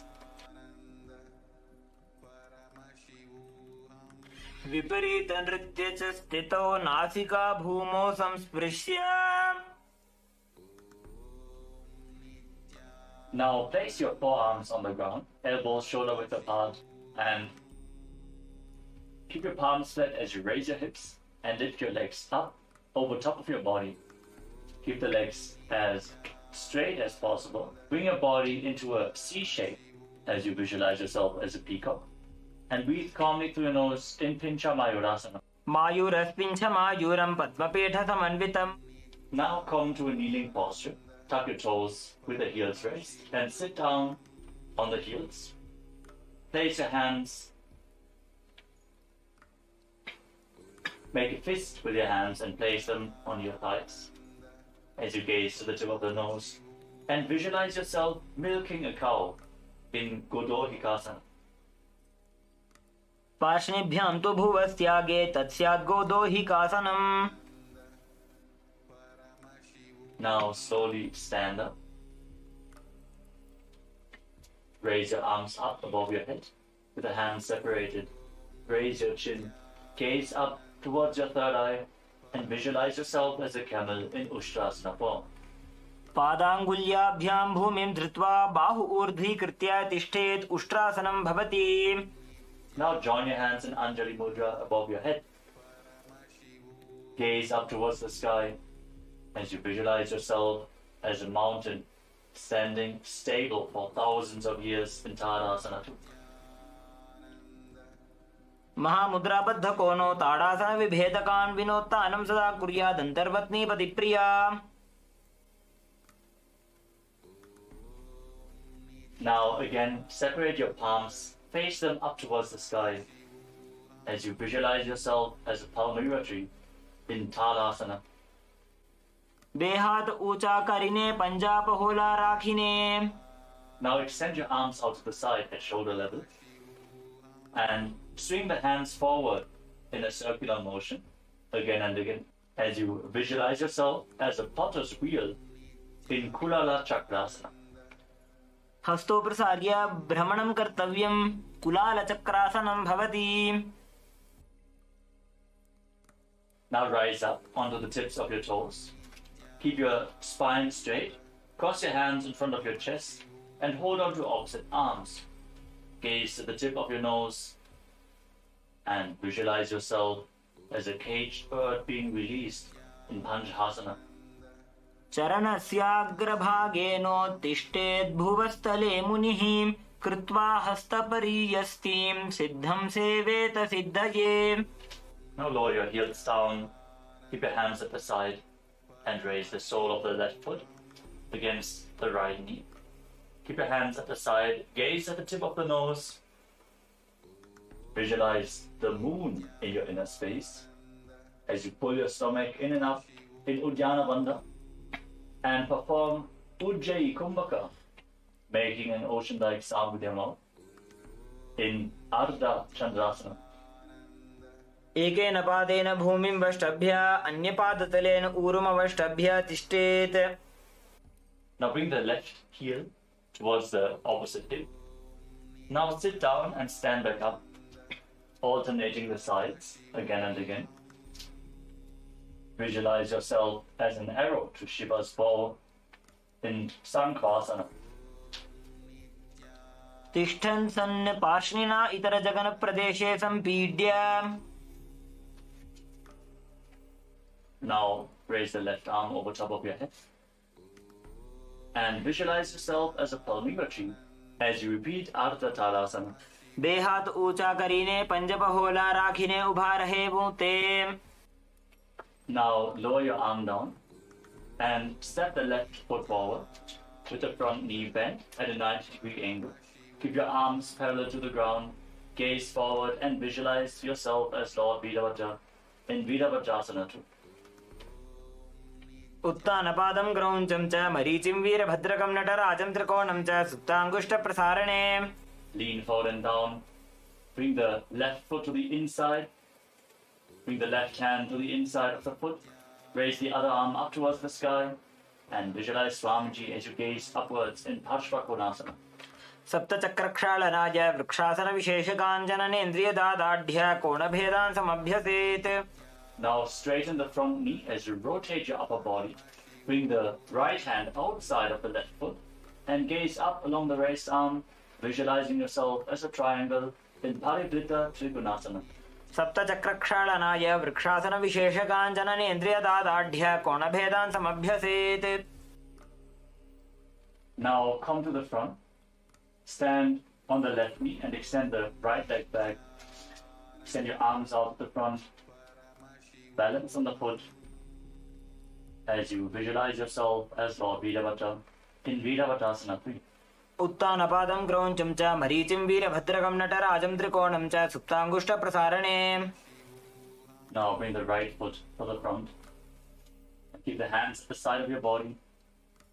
S3: विपरीत नृत्य च स्थितो नासिका भूमौ संस्पृश्य।
S2: Now place your forearms on the ground, elbows shoulder width apart, and keep your palms flat as you raise your hips and lift your legs up over top of your body. Keep the legs as straight as possible. Bring your body into a C shape as you visualize yourself as a peacock. And breathe calmly through your nose in Pincha Mayurasana.
S3: मायूरस्पिञ्छ मायूरं पद्मपीठ समन्वितम्।
S2: Now come to a kneeling posture. Tuck your toes with the heels raised and sit down on the heels. Place your hands. Make a fist with your hands and place them on your thighs as you gaze to the tip of the nose and visualize yourself milking a cow in Godohikasana.
S3: पार्ष्णिभ्यां तु भुवस्यागे तत्स्यात् गोदोहिकासनम्।
S2: Now slowly stand up. Raise your arms up above your head with the hands separated. Raise your chin. Gaze up towards your third eye and visualize yourself as a camel in Ustrasana form.
S3: पादाङ्गुल्याभ्यां भूमिं धृत्वा बाहु ऊर्ध्वीकृत्य तिष्ठेत् उष्ट्रासनं भवति।
S2: Now join your hands in Anjali Mudra above your head. Gaze up towards the sky as you visualize yourself as a mountain standing stable for thousands of years in Tadasana.
S3: महामुद्राबद्ध कोनो ताड़ासन विभेदकान् विनोत्तानं सदा कुर्यात् अन्तर्वत्नी पतिप्रिया।
S2: Now again, separate your palms, face them up towards the sky as you visualize yourself as a palmyra tree in Talasana.
S3: बेहात ऊंचा करिने पंजाब होला राखिने।
S2: Now extend your arms out to the side at shoulder level and swing the hands forward in a circular motion again and again as you visualize yourself as a potter's wheel in Kulala Chakrasana.
S3: हस्तो प्रसार्य भ्रमणं कर्तव्यं कुलालचक्रासनं भवति।
S2: Now rise up onto the tips of your toes. Keep your spine straight. Cross your hands in front of your chest and hold on to opposite arms. Gaze to the tip of your nose and visualize yourself as a caged bird being released in Panchasana.
S3: चरणस्याग्रभागेनोत्तिष्ठेत् भुवस्थले मुनिः कृत्वा हस्तपरीयस्तीं सिद्धं सेवेत सिद्धये।
S2: Now lower your heels down. Keep your hands at the side and raise the sole of the left foot against the right knee. Keep your hands at the side. Gaze at the tip of the nose. Visualize the moon in your inner space as you pull your stomach in and up in Uddiyana Bandha and perform Ujjayi Kumbhaka, making an ocean-like sound with your mouth in Ardha Chandrasana.
S3: एकेन पादेन भूमिं वष्टभ्य अन्यपादतलेन ऊरुमवष्टभ्य तिष्ठेत्।
S2: Now bring the left heel towards the opposite hip. Now sit down and stand back up, alternating the sides again and again. Visualize yourself as an arrow to Shiva's bow in Sankhasana.
S3: तिष्ठन् सन् पार्ष्णिना इतरजगनप्रदेशे सम्पीड्य.
S2: Now raise the left arm over top of your head and visualize yourself as a palmyra tree as you repeat Ardha Talasana.
S3: બે હાથ ઊંચા કરીને પંજપહોલા રાખીને ઊભા રહે તે.
S2: Now lower your arm down and step the left foot forward with the front knee bent at a 90-degree angle. Keep your arms parallel to the ground, gaze forward and visualize yourself as Lord Virabhadra in Virabhadrasana 2.
S3: उत्तानपादं क्रौञ्चं च मरीचिं वीरभद्रकं नटराजं त्रिकोणं च सुप्ताङ्गुष्ठप्रसारणे.
S2: Lean forward and down. Bring the left foot to the inside. Bring the left hand to the inside of the foot. Raise the other arm up towards the sky and visualize Swamiji as you gaze upwards in Parshvakonasana.
S3: सप्तचक्रक्षालनाय वृक्षासनविशेषकाञ्चननेन्द्रियदादाढ्य कोणभेदान् समभ्यसेत्.
S2: Now straighten the front knee as you rotate your upper body. Bring the right hand outside of the left foot and gaze up along the raised arm, visualizing yourself as a triangle in Parivrita Trigunasana.
S3: सप्तचक्रक्षालनाय वृक्षासनविशेषकाञ्चननेन्द्रियदादाढ्य कोणभेदान् समभ्यसेत्.
S2: Now come to the front. Stand on the left knee and extend the right leg back. Extend your arms out to the front. Balance on the foot as you visualize yourself as Lord Virabhadra in Virabhadrasana 3.
S3: उत्तानपादं क्रौञ्चं च मरीचिं वीरभद्रकं नटराजं त्रिकोणं च सुप्ताङ्गुष्ठप्रसारणे.
S2: Now bring the right foot to the front. Keep the hands at the side of your body.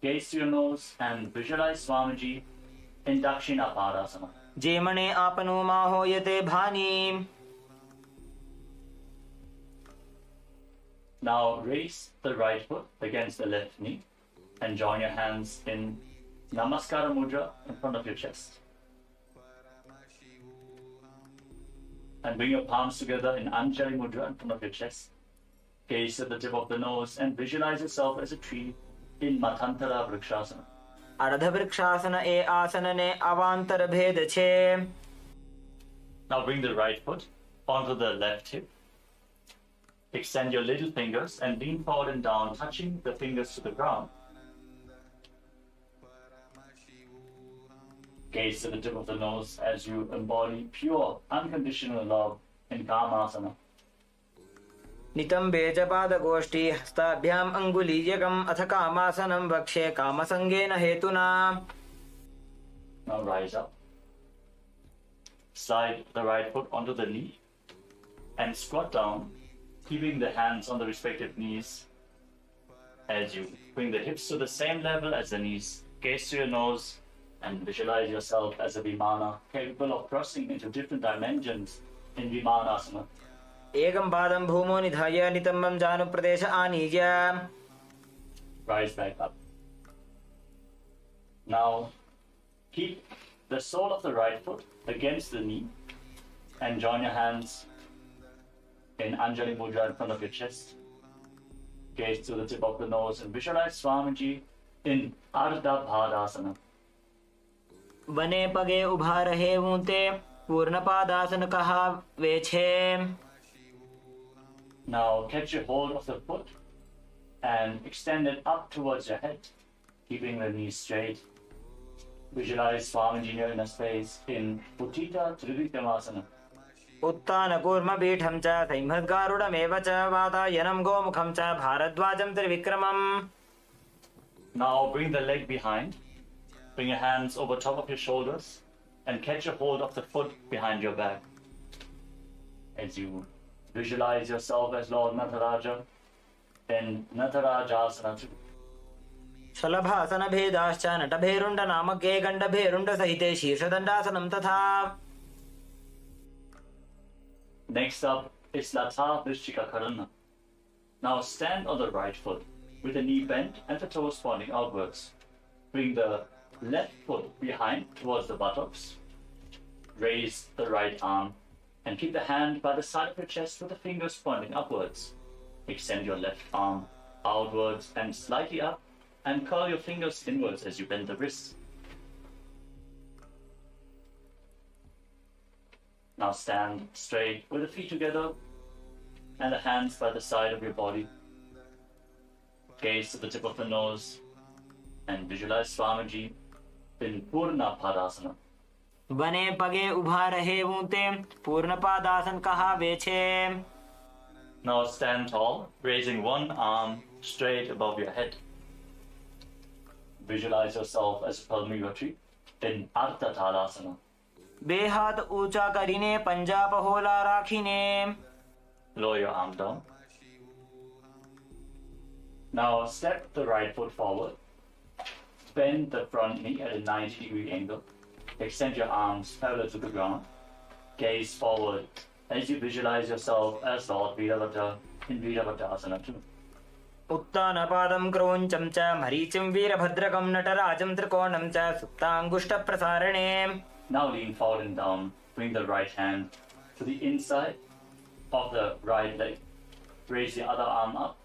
S2: Gaze to your nose and visualize Swamiji in Dakshina Padasana.
S3: जेमणे आपनो माहोयते भानी.
S2: Now raise the right foot against the left knee and join your hands in Namaskara Mudra in front of your chest. And bring your palms together in Anjali Mudra in front of your chest. Gaze at the tip of the nose and visualize yourself as a tree in Matantara Vrikshasana.
S3: अर्धवृक्षासन ए आसनने अवान्तर भेद छे.
S2: Now bring the right foot onto the left hip. Extend your little fingers and lean forward and down, touching the fingers to the ground. Gaze to the tip of the nose as you embody pure, unconditional love in Kamasana.
S3: नितम्बे च पादगोष्ठी हस्ताभ्याम् अङ्गुलीयकम् अथ कामासनं वक्षे कामसङ्गेन हेतुना.
S2: Now rise up. Slide the right foot onto the knee and squat down, keeping the hands on the respective knees as you bring the hips to the same level as the knees. Gaze to your nose and visualize yourself as a Vimana capable of crossing into different dimensions in Vimanasana.
S3: एकं पादं भूमौ निधाय नितम्बं जानुप्रदेश आनीय.
S2: Rise back up. Now keep the sole of the right foot against the knee and join your hands in Anjali Mudra in front of your chest. Gaze to the tip of the nose and visualize Swamiji in Ardha Bhadasana.
S3: बने पगे उभा रहे ते पूर्णपादासन कहा वे छे.
S2: Now catch your hold of the foot and extend it up towards your head, keeping the knees straight. Visualize Swamiji near in a space in Uttita Trivikramasana.
S3: उत्तानकूर्मपीठं च संहद्गारुडमेव च वातायनं गोमुखं च भारद्वाजं त्रिविक्रमम्.
S2: Now bring the leg behind. Bring your hands over top of your shoulders and catch a hold of the foot behind your back. As you visualize yourself as Lord Nataraja, then Natarajasana 2.
S3: शलभासन भेदाश्च नटभेरुण्ड नामके गण्डभेरुण्ड सहिते शीर्षदण्डासनं तथा.
S2: Next up is Latha Vrishchika Karana. Now stand on the right foot with the knee bent and the toes pointing outwards. Bring the left foot behind towards the buttocks. Raise the right arm and keep the hand by the side of your chest with the fingers pointing upwards. Extend your left arm outwards and slightly up and curl your fingers inwards as you bend the wrists. Now stand straight with the feet together and the hands by the side of your body. Gaze to the tip of the nose and visualize Swamiji in Purna Padasana.
S3: बने पगे उभा रहे ऊंते पूर्ण पादासन कहावे छे.
S2: Now stand tall, raising one arm straight above your head. Visualize yourself as Palmivati in Ardha Tadasana.
S3: બે હાથ ઊંચા કરીને પંજા પહોલા રાખીને.
S2: Lower your arm down. Now step the right foot forward. Bend the front knee at a 90-degree angle. Extend your arms parallel to the ground. Gaze forward as you visualize yourself as Lord Veeravata in Veeravata 2.
S3: उत्तानपादं क्रौञ्चं च मरीचिं वीरभद्रकं नटराजं त्रिकोणं च सुप्ताङ्गुष्ठप्रसारणे.
S2: Now lean forward and down. Bring the right hand to the inside of the right leg. Raise the other arm up.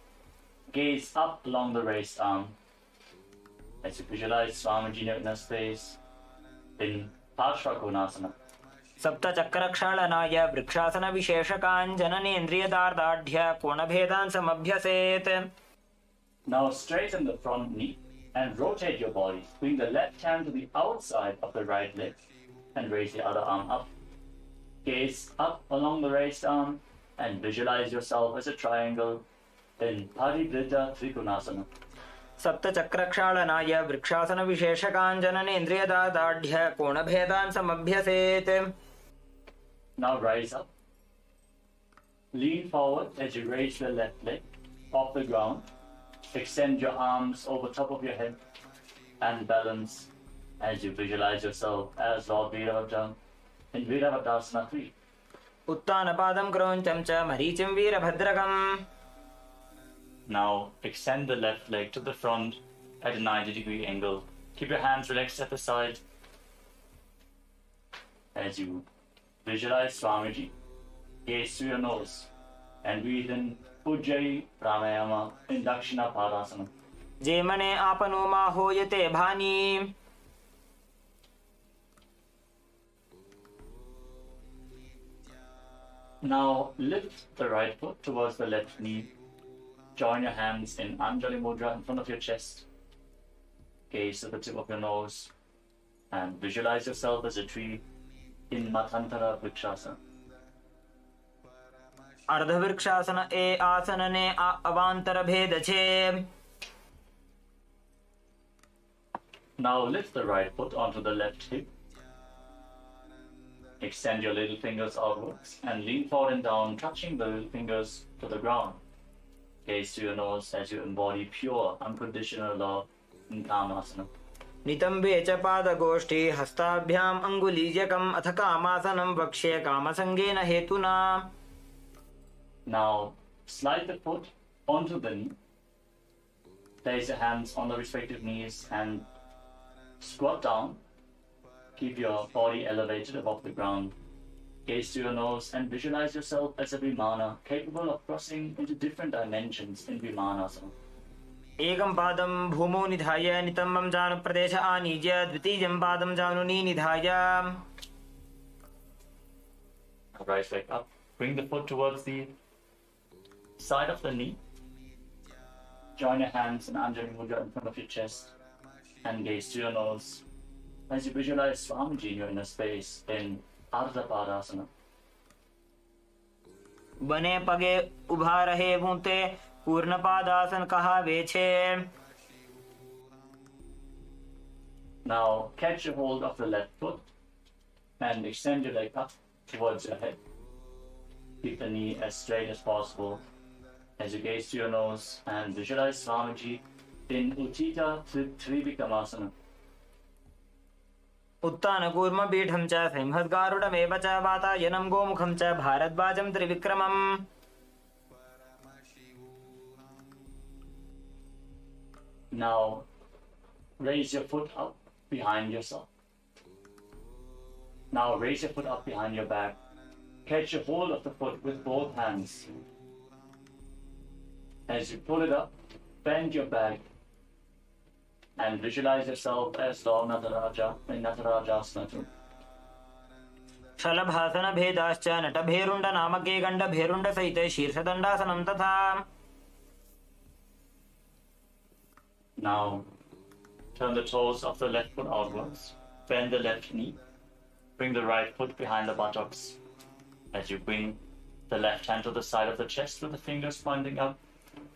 S2: Gaze up along the raised arm as you visualize Swamiji in your inner space in Parshvakonasana.
S3: सप्तचक्रक्षालनाय वृक्षासनविशेषकान् जननेन्द्रियदार्ढ्य कोणभेदान् समभ्यसेत्.
S2: Now straighten the front knee and rotate your body. Bring the left hand to the outside of the right leg and raise the other arm up. Gaze up along the raised arm and visualize yourself as a triangle in Parivrita Trikonasana.
S3: सप्तचक्रक्षालनाय वृक्षासनविशेषकान् जननेन्द्रियदार्ढ्य कोणभेदान् समभ्यसेत्.
S2: Now rise up. Lean forward as you raise your left leg off the ground. Extend your arms over top of your head and balance as you visualize yourself as Lord Veeravata in Veeravatasana 3.
S3: उत्तानपादं क्रौञ्चं च मरीचिं वीरभद्रकम्.
S2: Now extend the left leg to the front at a 90-degree angle. Keep your hands relaxed at the side as you visualize Swamiji. Gaze through your nose and breathe in Ujjayi Pranayama in Dakshina Padasana.
S3: जे मने आपनो मा होयते भानी.
S2: Now lift the right foot towards the left knee. Join your hands in Anjali Mudra in front of your chest. Gaze at the tip of your nose and visualize yourself as a tree in Matantara Vrikshasana.
S3: अर्धवृक्षासन ए आसनने अवांतर भेद छे.
S2: Now lift the right foot onto the left hip. Extend your little fingers outwards and lean forward and down, touching the little fingers to the ground. Gaze to your nose as you embody pure, unconditional love in Kamasana.
S3: नितंबे च पादगोष्ठी हस्ताभ्याम् अंगुलीजकम् अथ कामासनं वक्ष्ये कामसंगेन हेतुना.
S2: Now slide the foot onto the knee. Place your hands on the respective knees and squat down. Keep your body elevated above the ground. Gaze to your nose and visualize yourself as a Vimana, capable of crossing into different dimensions in Vimanasana.
S3: एकं पादं भूमौ निधाय नितंबं जानुप्रदेश आनीज्य द्वितीयं पादं जानुनी निधाय.
S2: Rise leg up. Bring the foot towards the side of the knee. Join your hands in Anjali Mudra in front of your chest and gaze to your nose as you visualize Swamiji in your inner space in Ardha Padasana.
S3: बने पगे उभा रहे ऊंते पूर्ण पादासन कहावे छे.
S2: Now catch a hold of the left foot and extend your leg up towards your head. Keep the knee as straight as possible as you gaze to your nose and visualize Swamiji in Uttita Trivikramasana.
S3: उत्तानकूर्मपीठं च सिंहद्गारुडमेव च वातायनं गोमुखं च भारद्वाजं त्रिविक्रमम्.
S2: Now raise your foot up behind yourself. Now raise your foot up behind your back. Catch a hold of the foot with both hands. As you pull it up, bend your back and visualize yourself as Lord Nataraja in Natarajasana too.
S3: शलभासन भेदाश्च नटभेरुण्ड नामके गण्डभेरुण्ड सहिते शीर्षदण्डासनं तथा.
S2: Now, turn the toes of the left foot outwards, bend the left knee, bring the right foot behind the buttocks. As you bring the left hand to the side of the chest with the fingers pointing up,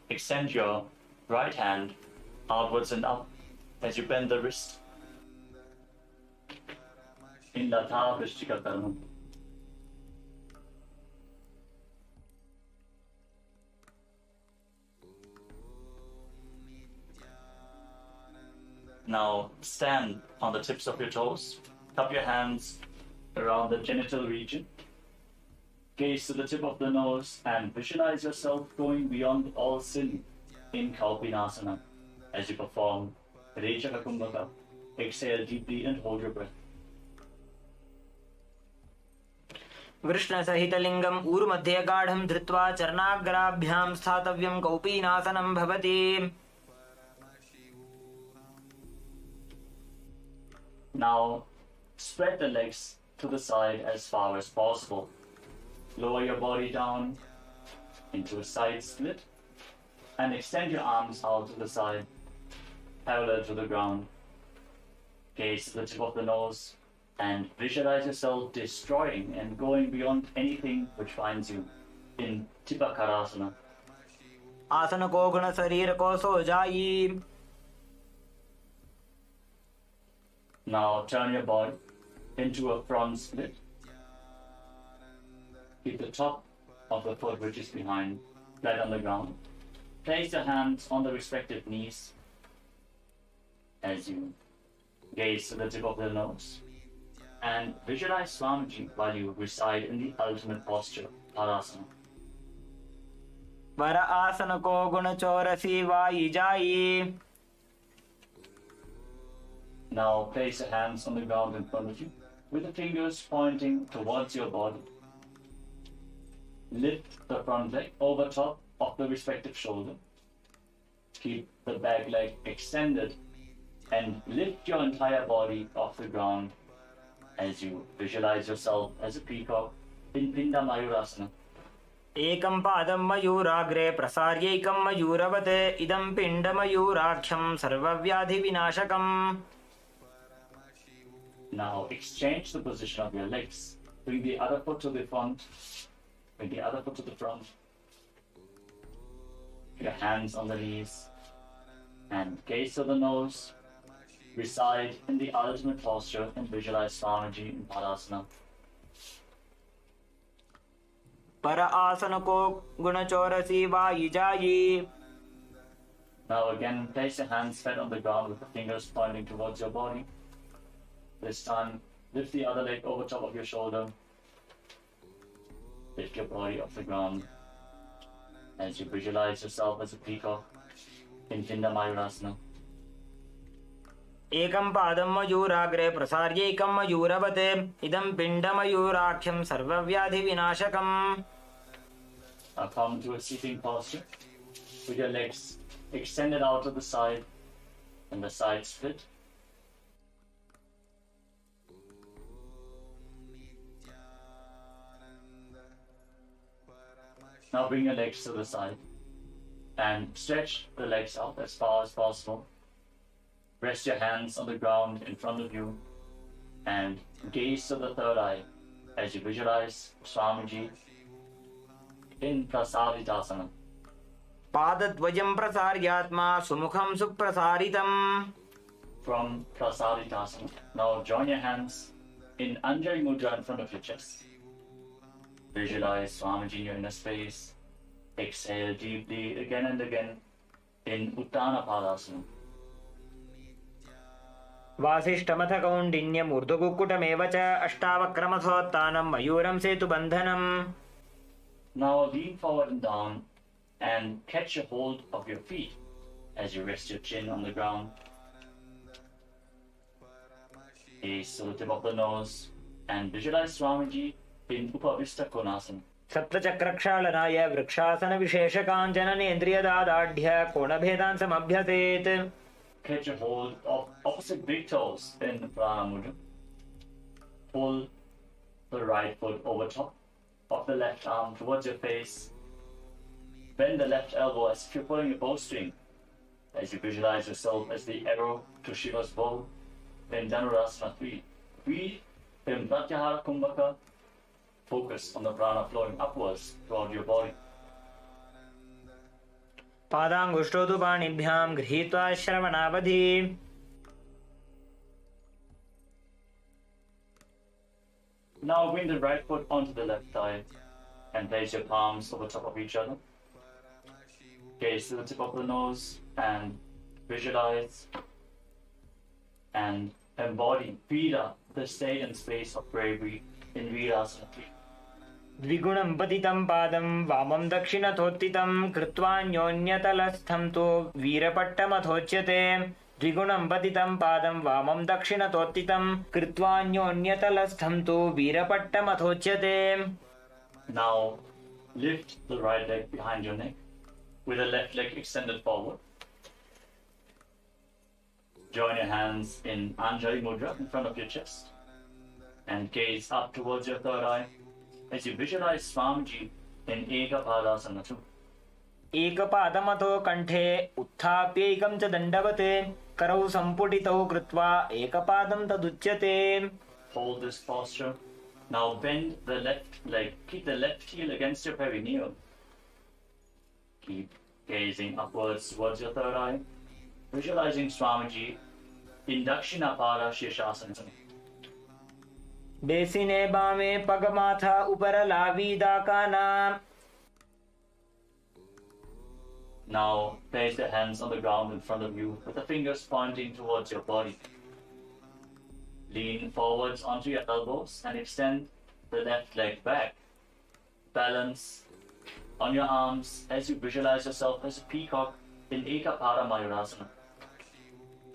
S2: extend your right hand outwards and up as you bend the wrist. In Latha Vrishtika Karma. Now stand on the tips of your toes, cup your hands around the genital region, gaze to the tip of the nose and visualize yourself going beyond all sin in Kalpinasana as you perform Rejaka Kumbhaka. Exhale deeply and hold your breath.
S3: वृष्णसहितलिङ्गम् ऊरुमध्ये गाढं धृत्वा चरणाग्राभ्यां स्थातव्यं कौपीनासनं भवति.
S2: Now spread the legs to the side as far as possible. Lower your body down into a side split and extend your arms out to the side, parallel to the ground. Gaze to the tip of the nose and visualize yourself destroying and going beyond anything which finds you in Tipakarasana.
S3: आसन को गुण शरीर को सो जाई.
S2: Now turn your body into a front split. Keep the top of the foot which is behind flat on the ground. Place your hands on the respective knees as you gaze to the tip of the nose and visualize Swamiji while you reside in the ultimate posture, Parasana.
S3: वर आसन को गुण चौरसी Y जाई.
S2: Now place your hands on the ground in front of you with the fingers pointing towards your body. Lift the front leg over top of the respective shoulder. Keep the back leg extended and lift your entire body off the ground as you visualize yourself as a peacock in Pinda Mayurasana.
S3: एकं पादं मयूराग्रे प्रसार्यैकं मयूरवत् इदं पिण्डमयूराख्यं सर्वव्याधिविनाशकम्.
S2: Now exchange the position of your legs. Bring the other foot to the front. Bring the other foot to the front. Your hands on the knees and gaze to the nose. Reside in the ultimate posture and visualize Swamiji in Padasana.
S3: पर आसन को गुण चौरसी Y जाई.
S2: Now again, place your hands flat on the ground with the fingers pointing towards your body. This time, lift the other leg over top of your shoulder. Lift your body off the ground as you visualize yourself as a peacock in Pinda Mayurasana.
S3: एकं पादं मयूराग्रे प्रसार्यैकं मयूरवत् इदं पिण्डमयूराख्यं सर्वव्याधिविनाशकम्.
S2: Now come to a seating posture with your legs extended out to the side and the side split. Now bring your legs to the side and stretch the legs out as far as possible. Rest your hands on the ground in front of you and gaze to the third eye as you visualize Swamiji in Prasaritasana.
S3: पादद्वयं प्रसार्यात्मा सुमुखं सुप्रसारितम्.
S2: From Prasaritasana, now join your hands in Anjali Mudra in front of your chest. Visualize Swamiji in your inner space. Exhale deeply again and again in Uttana Padasana.
S3: वासिष्ठमथ कौण्डिन्यमूर्धकुक्कुटमेव च अष्टावक्रमथोत्तानं मयूरं सेतुबन्धनम्.
S2: Now lean forward and down and catch a hold of your feet as you rest your chin on the ground. Gaze to the tip of the nose and visualize Swamiji in Upavista Konasana.
S3: सप्तचक्रक्षालनाय vrikshasana विशेषकाञ्चननेन्द्रियदादाढ्य कोणभेदान् समभ्यसेत्.
S2: catch a hold of opposite big toes in Paramashivoham. Pull the right foot over top of the left arm towards your face. Bend the left elbow as if you're pulling a bowstring, as you visualize yourself as the arrow to Shiva's bow in Dhanurasana 3. Breathe in Pratyahara Kumbhaka. Focus on the prana flowing upwards throughout your body.
S3: पादाङ्गुष्ठौ पाणिभ्यां गृहीत्वा श्रवणावधि.
S2: Now bring the right foot onto the left thigh and place your palms over top of each other. Gaze to the tip of the nose and visualize and embody Vida, the state and space of bravery in Virasana 3.
S3: द्विगुणं पतितं पादं वामं दक्षिणथोत्थितं कृत्वान्योन्यतलस्थं तु वीरपट्टमथोच्यते. द्विगुणं पतितं पादं वामं दक्षिणथोत्थितं कृत्वान्योन्यतलस्थं तु वीरपट्टमथोच्यते.
S2: Now lift the right leg behind your neck with the left leg extended forward. Join your hands in Anjali Mudra in front of your chest and gaze up towards your third eye as you visualize Swamiji in Ekapadasana 2.
S3: एकपादमथो कण्ठे उत्थाप्यैकं च दण्डवते करौ सम्पुटितौ कृत्वा एकपादं तदुच्यते.
S2: Hold this posture. Now bend the left leg. Keep the left heel against your perineum. Keep gazing upwards towards your third eye, visualizing Swamiji in Dakshinapada Shirshasana.
S3: बेसिने बामे पगमाथा उपर लावीदाकाना.
S2: Now place the hands on the ground in front of you with the fingers pointing towards your body. Lean forwards onto your elbows and extend the left leg back. Balance on your arms as you visualize yourself as a peacock in Ekapada Mayurasana.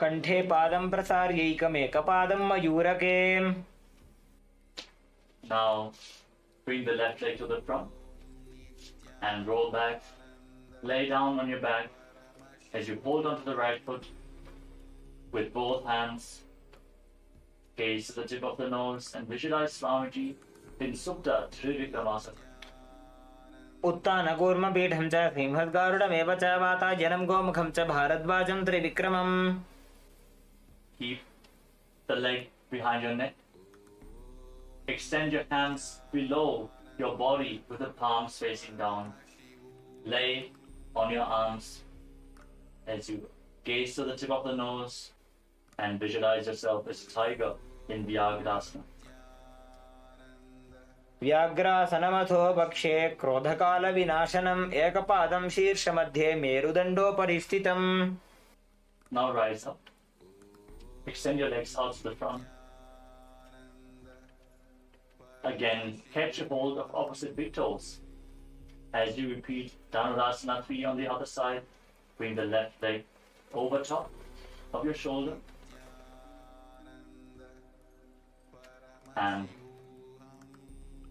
S3: कण्ठे पादं प्रसार्यैकमेकपादं मयूरके.
S2: Now bring the left leg to the front and roll back. Lay down on your back as you hold onto the right foot with both hands. Gaze to the tip of the nose and visualize Swamiji in Supta Trivikramasana.
S3: उत्तानकूर्मपीठं च सिंहद्गारुडमेव च वातायनं गोमुखं च भारद्वाजं त्रिविक्रमम्.
S2: Keep the leg behind your neck. Extend your hands below your body with the palms facing down. Lay on your arms as you gaze to the tip of the nose and visualize yourself as a tiger in Vyagrasana.
S3: व्याघ्रासनमथो भक्षे क्रोधकालविनाशनम् एकपादं शीर्षमध्ये मेरुदण्डोपरि स्थितम्.
S2: Now rise up. Extend your legs out to the front. Again, catch a hold of opposite big toes. As you repeat Dhanurasana 3 on the other side, bring the left leg over top of your shoulder and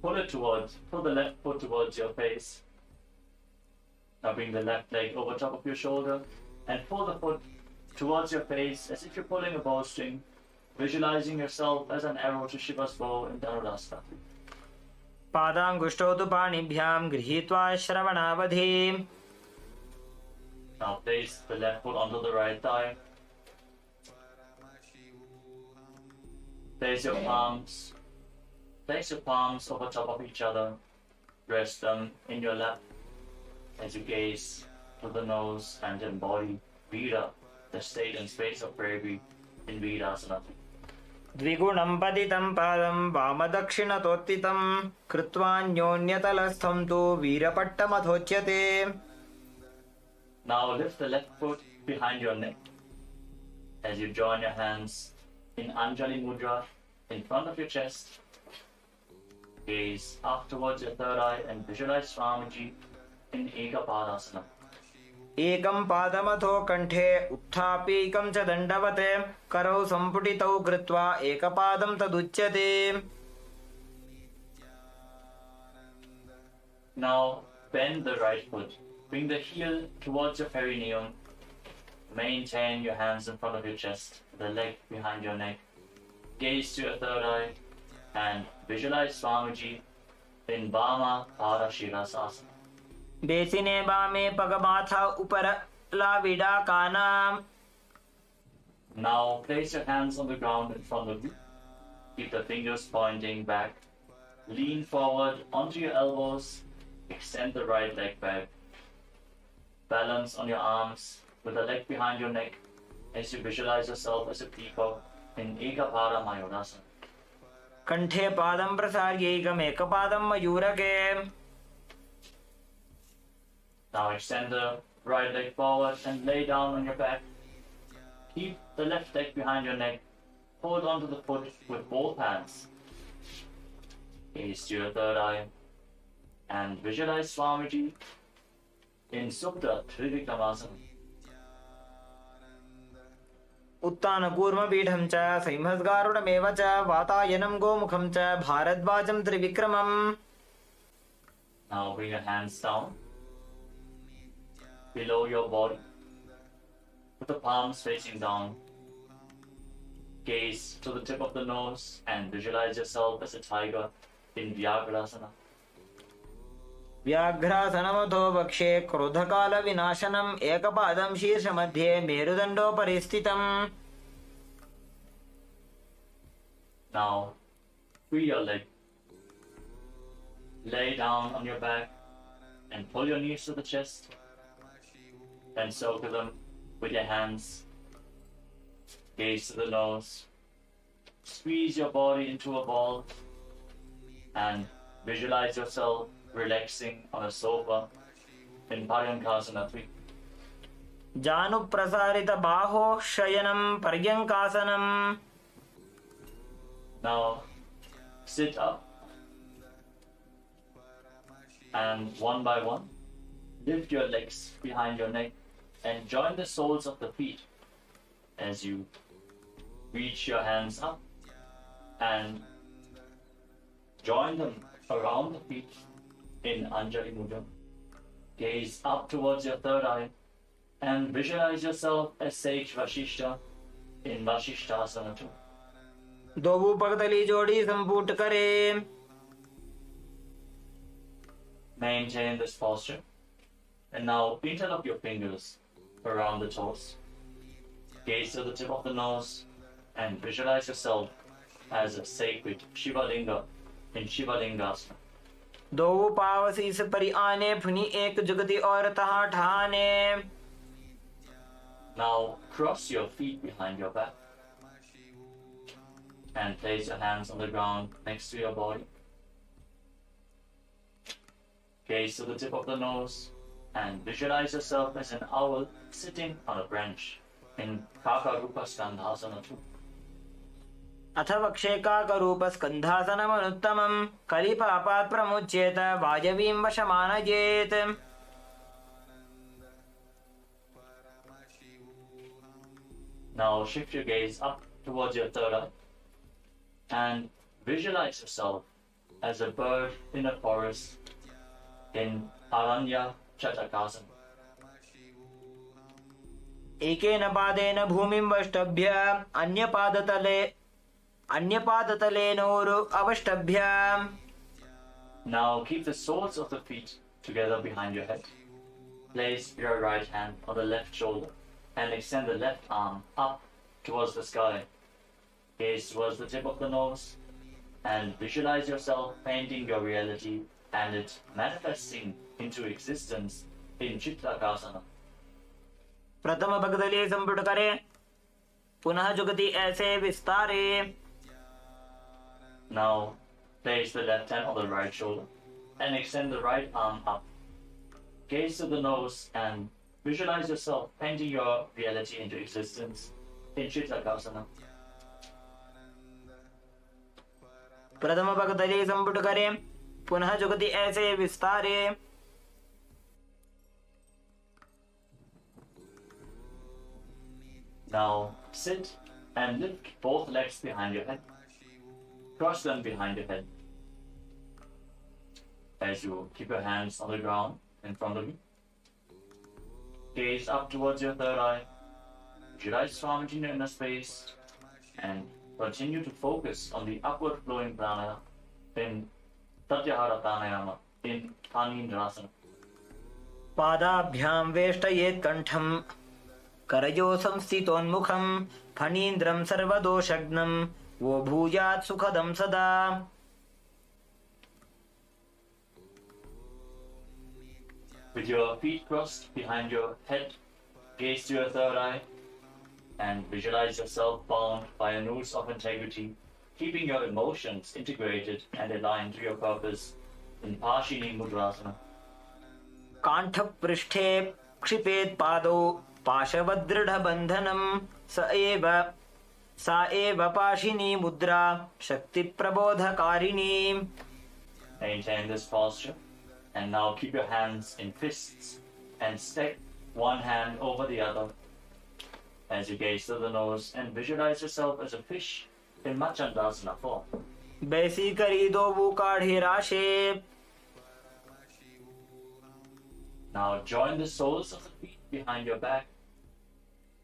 S2: pull the left foot towards your face. Now bring the left leg over top of your shoulder and pull the foot towards your face as if you're pulling a bowstring, visualizing yourself as an arrow to Shiva's bow in Dhanurasana.
S3: पादाङ्गुष्ठौ तु पाणिभ्यां गृहीत्वा श्रवणावधि.
S2: Now place the left foot onto the right thigh. Place your palms over top of each other. Rest them in your lap as you gaze to the nose and embody Vira, the state and space of bravery in Virasana.
S3: द्विगुणं पतितं पादं वामदक्षिणतोत्थितं कृत्वान्योन्यतलस्थं तु वीरपट्टमथोच्यते.
S2: Now lift the left foot behind your neck as you join your hands in Anjali Mudra in front of your chest. Gaze up towards your third eye and visualize Swamiji in Ekapadasana.
S3: एकं पादमथो कण्ठे उत्थाप्यैकं च दण्डवते करौ सम्पुटितौ कृत्वा एकपादं तदुच्यते.
S2: Now bend the right foot. Bring the heel towards your perineum. maintain your hands in front of your chest, the leg behind your neck. Gaze to your third eye and visualize Swamiji in Bama Parashirasasana.
S3: બેસીને બામે પગ માથા ઉપર લાવીડા કાના.
S2: Now place your hands on the ground in front of you. Keep the fingers pointing back. Lean forward onto your elbows. Extend the right leg back. Balance on your arms with the leg behind your neck as you visualize yourself as a peacock in Ekapara Mayurasana.
S3: કંઠે પાદં પ્રસાર્યૈકમ એકપાદં મયુરકે.
S2: Now extend the right leg forward and lay down on your back. Keep the left leg behind your neck. Hold onto the foot with both hands. Gaze to your third eye and visualize Swamiji in Supta Trivikramasana.
S3: उत्तानकूर्मपीठं च संहस्गारुडमेव च वातायनं गोमुखं च भारद्वाजं त्रिविक्रमम्.
S2: Now bring your hands down below your body with the palms facing down. Gaze to the tip of the nose and visualize yourself as a tiger in Vyagrasana.
S3: व्याघ्रासनमथो वक्षे क्रोधकालविनाशनम् एकपादं शीर्षमध्ये मेरुदण्डोपरि स्थितम्.
S2: Now free your leg. Lay down on your back and pull your knees to the chest and circle them with your hands. Gaze to the nose. Squeeze your body into a ball and visualize yourself relaxing on a sofa in Paryankasana 3.
S3: जानुप्रसारितबाहो शयनं पर्यङ्कासनम्.
S2: Now sit up and one by one lift your legs behind your neck and join the soles of the feet as you reach your hands up and join them around the feet in Anjali Mudra. Gaze up towards your third eye and visualize yourself as Sage Vashishta in Vashishtasana 2.
S3: दोबू पगतली जोड़ी संपूट करे.
S2: Maintain this posture. And now interlock your fingers around the toes. Gaze to the tip of the nose and visualize yourself as a sacred Shivalinga in Shivalingasana.
S3: दो पाव शीस परि आने फुनी एक जुगति और तहा ठाने.
S2: Now cross your feet behind your back and place your hands on the ground next to your body. Gaze to the tip of the nose and visualize yourself as an owl sitting on a branch in Kakarupa Skandhasana 2.
S3: अथ वक्षेकाकरूपस्कन्धासनमनुत्तमम्. कलिपापात् प्रमुच्येत वायवीं वशमानयेत्.
S2: Now shift your gaze up towards your third eye and visualize yourself as a bird in a forest in Aranya Chatakasana.
S3: एकेन पादेन भूमिं वष्टभ्य अन्यपादतलेनोरु अवष्टभ्य.
S2: Now keep the soles of the feet together behind your head. Place your right hand on the left shoulder and extend the left arm up towards the sky. Gaze towards the tip of the nose and visualize yourself painting your reality and it manifesting into existence in Chitrakasana.
S3: प्रथम भगदली संपुट करे. पुनः जुगति ऐसे विस्तारे.
S2: Now place the left hand on the right shoulder and extend the right arm up. Gaze to the nose and visualize yourself painting your reality into existence in Chitrakasana.
S3: प्रथम भगदली संपुट करे. पुनः जुगति ऐसे विस्तारे.
S2: Now sit and lift both legs behind your head. Cross them behind your head. As you keep your hands on the ground in front of you. Gaze up towards your third eye visualize Swamiji in the inner space and continue to focus on the upward flowing prana in Tatyahara Pranayama in Anindrasana.
S3: पादाभ्यां वेष्टयेत् कण्ठं करयो संस्थितोन्मुखं फणीन्द्रं सर्वदोषग्नं वो भूयात् सुखदं सदा.
S2: With your feet crossed behind your head, gaze to your third eye, and visualize yourself bound by a noose of integrity, keeping your emotions integrated and aligned to your purpose in Pashini Mudrasana.
S3: काण्ठपृष्ठे क्षिपेत् पादौ पाशवदृढबन्धनं सा एव पाशिनी मुद्रा शक्तिप्रबोधकारिणी.
S2: Maintain this posture and now keep your hands in fists and stack one hand over the other as you gaze to the nose and visualize yourself as a fish in Machandasana form.
S3: बैसी करी दो वो काढ़े राशे.
S2: Now join the soles of the feet behind your back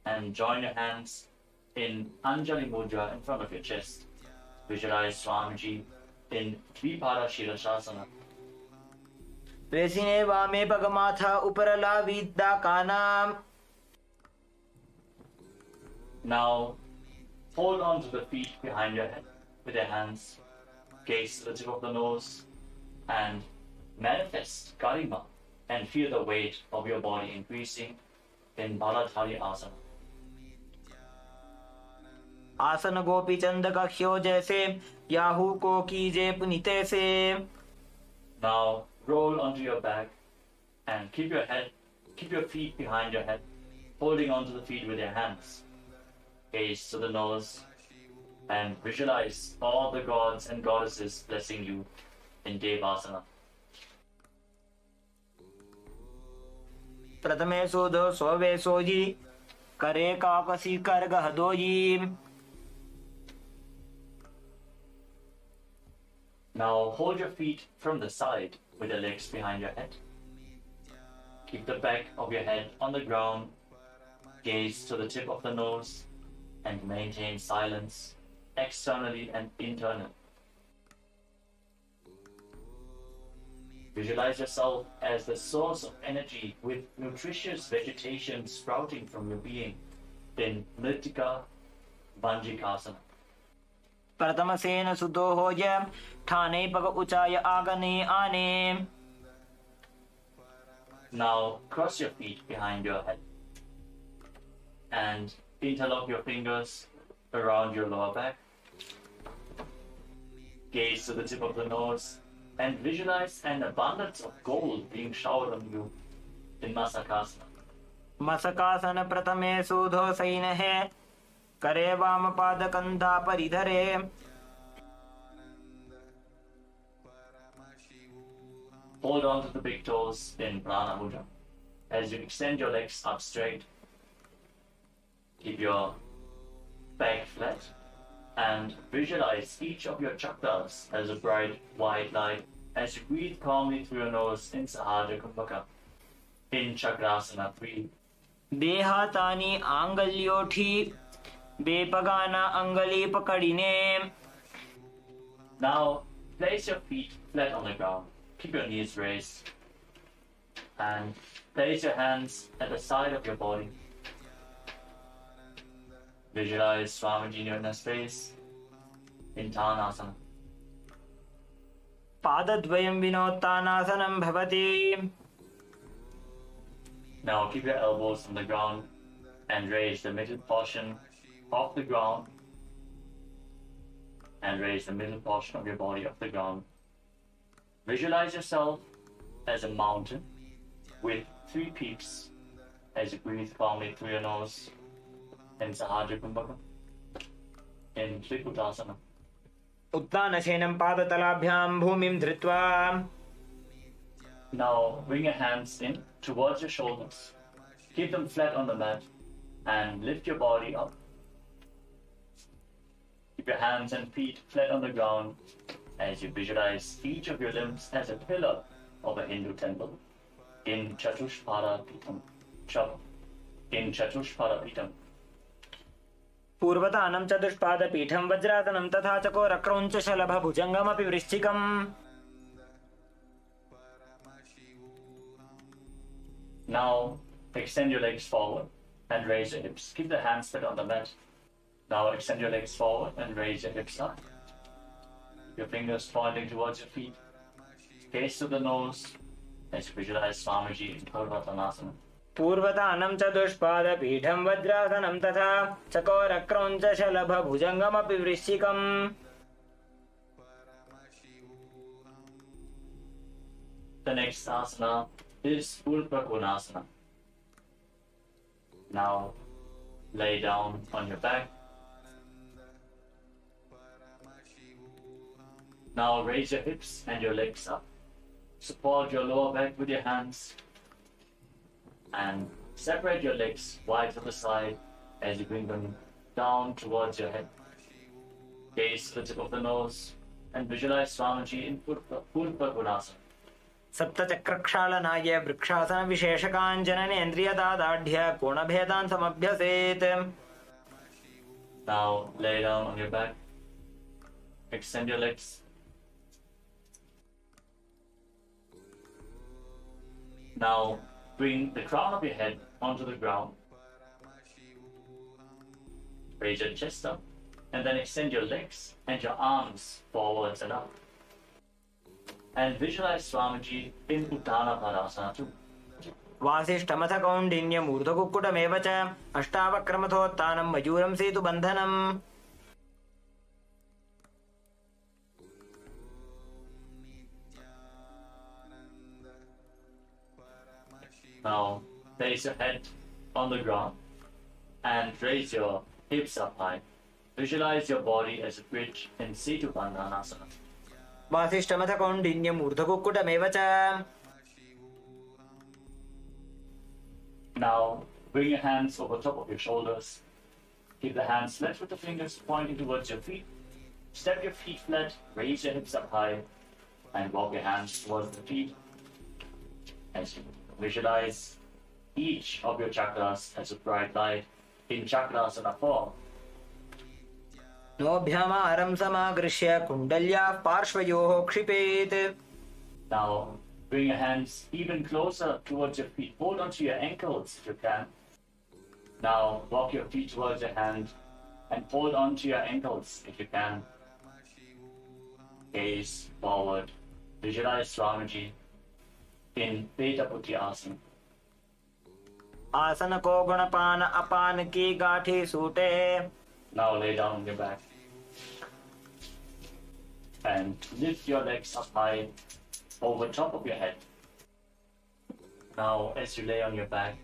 S2: and join your hands in Anjali Mudra in front of your chest. Visualize Swamiji in Dvipada Shirashasana.
S3: रेसिने वामे पगमाथा उपरला विद्या कानाम.
S2: Now hold on to the feet behind your head with your hands, gaze to the tip of the nose, and manifest Garima and feel the weight of your body increasing in Baladhari Asana.
S3: आसन गोपी चंद कख्यो जैसे Yahoo को कीजे पुनिते से.
S2: Now roll onto your back and keep your feet behind your head, holding onto the feet with your hands. Gaze to the nose and visualize all the gods and goddesses blessing you in Devasana.
S3: प्रथमे सोदो सोवे सोजी करे काकसी कर गहदोजी.
S2: Now hold your feet from the side with your legs behind your head. Keep the back of your head on the ground, gaze to the tip of the nose, and maintain silence externally and internally. Visualize yourself as the source of energy with nutritious vegetation sprouting from your being in Mritika Vanjikasana.
S3: प्रथम सेन सुतो होज ठाने पग उचाय आगने आने.
S2: Now cross your feet behind your head and interlock your fingers around your lower back. Gaze to the tip of the nose and visualize an abundance of gold being showered on you in Masakasana.
S3: मसकासन प्रथमे सुधो San है करे वाम पाद कंधा परिधरे.
S2: Hold on to the big toes in Prana Mudra as you extend your legs up straight. Keep your back flat and visualize each of your chakras as a bright white light as you breathe calmly through your nose in Sahaja Kumbhaka. In Chakrasana, breathe.
S3: देहातानी आंगल्योठी बेपगाना अंगली पकड़िने.
S2: Now place your feet flat on the ground. Keep your knees raised and place your hands at the side of your body. Visualize Swamiji in your inner space in Tanasana.
S3: पादद्वयं विनोत्तानासनं भवति.
S2: Now keep your elbows on the ground and raise the middle portion of the ground and raise the middle portion of your body off the ground. Visualize yourself as a mountain with 3 peaks as you breathe calmly through your nose in Sahaja Kumbhaka in Trikutasana.
S3: उत्तानशयनं पादतलाभ्यां भूमिं धृत्वा.
S2: Now bring your hands in towards your shoulders. Keep them flat on the mat and lift your body up. Keep your hands and feet flat on the ground as you visualize each of your limbs as a pillar of a Hindu temple in Chatushpada Pitam. In Chatushpada Pitam.
S3: पूर्वतानं चतुष्पादपीठं वज्रासनं तथा चकोरक्रौञ्च शलभभुजङ्गमपि वृश्चिकम्.
S2: Now extend your legs forward and raise your hips. Keep the hands flat on the mat. Now extend your legs forward and raise your hips up. Your fingers pointing towards your feet. Gaze to the nose as you visualize Swamiji in Purvatanasana.
S3: पूर्वतानं चतुष्पादपीठं वज्रासनं तथा चकोरक्रौञ्च शलभभुजङ्गमपि वृश्चिकम्.
S2: The next asana is Superconsciousness. Now lay down on your back. Now raise your hips and your legs up. Support your lower back with your hands and separate your legs wide to the side as you bring them down towards your head. Gaze to the tip of the nose and visualize Swamiji in Purvakonasana.
S3: सप्तचक्रक्षालनाय वृक्षासनविशेषकाञ्जननेन्द्रियदादाढ्य कोणभेदान् समभ्यसेत्.
S2: Now lay down on your back. Extend your legs. Now bring the crown of your head onto the ground. Raise your chest up and then extend your legs and your arms forwards and up. And visualize Swamiji in Uttana Padasana too.
S3: वासिष्ठमथ कौण्डिन्यमूर्धकुक्कुटमेव च अष्टावक्रमथोत्थानं मयूरं सेतुबन्धनम्.
S2: Now place your head on the ground and raise your hips up high. Visualize your body as a bridge in Setubandhanasana.
S3: वासिष्ठमथ कौण्डिन्यमूर्धकुक्कुटमेव च.
S2: Now bring your hands over top of your shoulders. Keep the hands flat with the fingers pointing towards your feet. Step your feet flat, raise your hips up high, and walk your hands towards the feet. As you visualize each of your chakras as a bright light in Chakrasana form.
S3: नोभ्यामारं समागृह्य कुण्डल्याः पार्श्वयोः क्षिपेत्.
S2: Now bring your hands even closer towards your feet. Hold onto your ankles if you can. Now walk your feet towards your hand and hold onto your ankles if you can. Gaze forward. Visualize Swamiji in Beta Asana.
S3: आसन को गुणपान अपान की गाठी सूटे.
S2: Now lay down on your back and lift your legs up high over top of your head. Now as you lay on your back,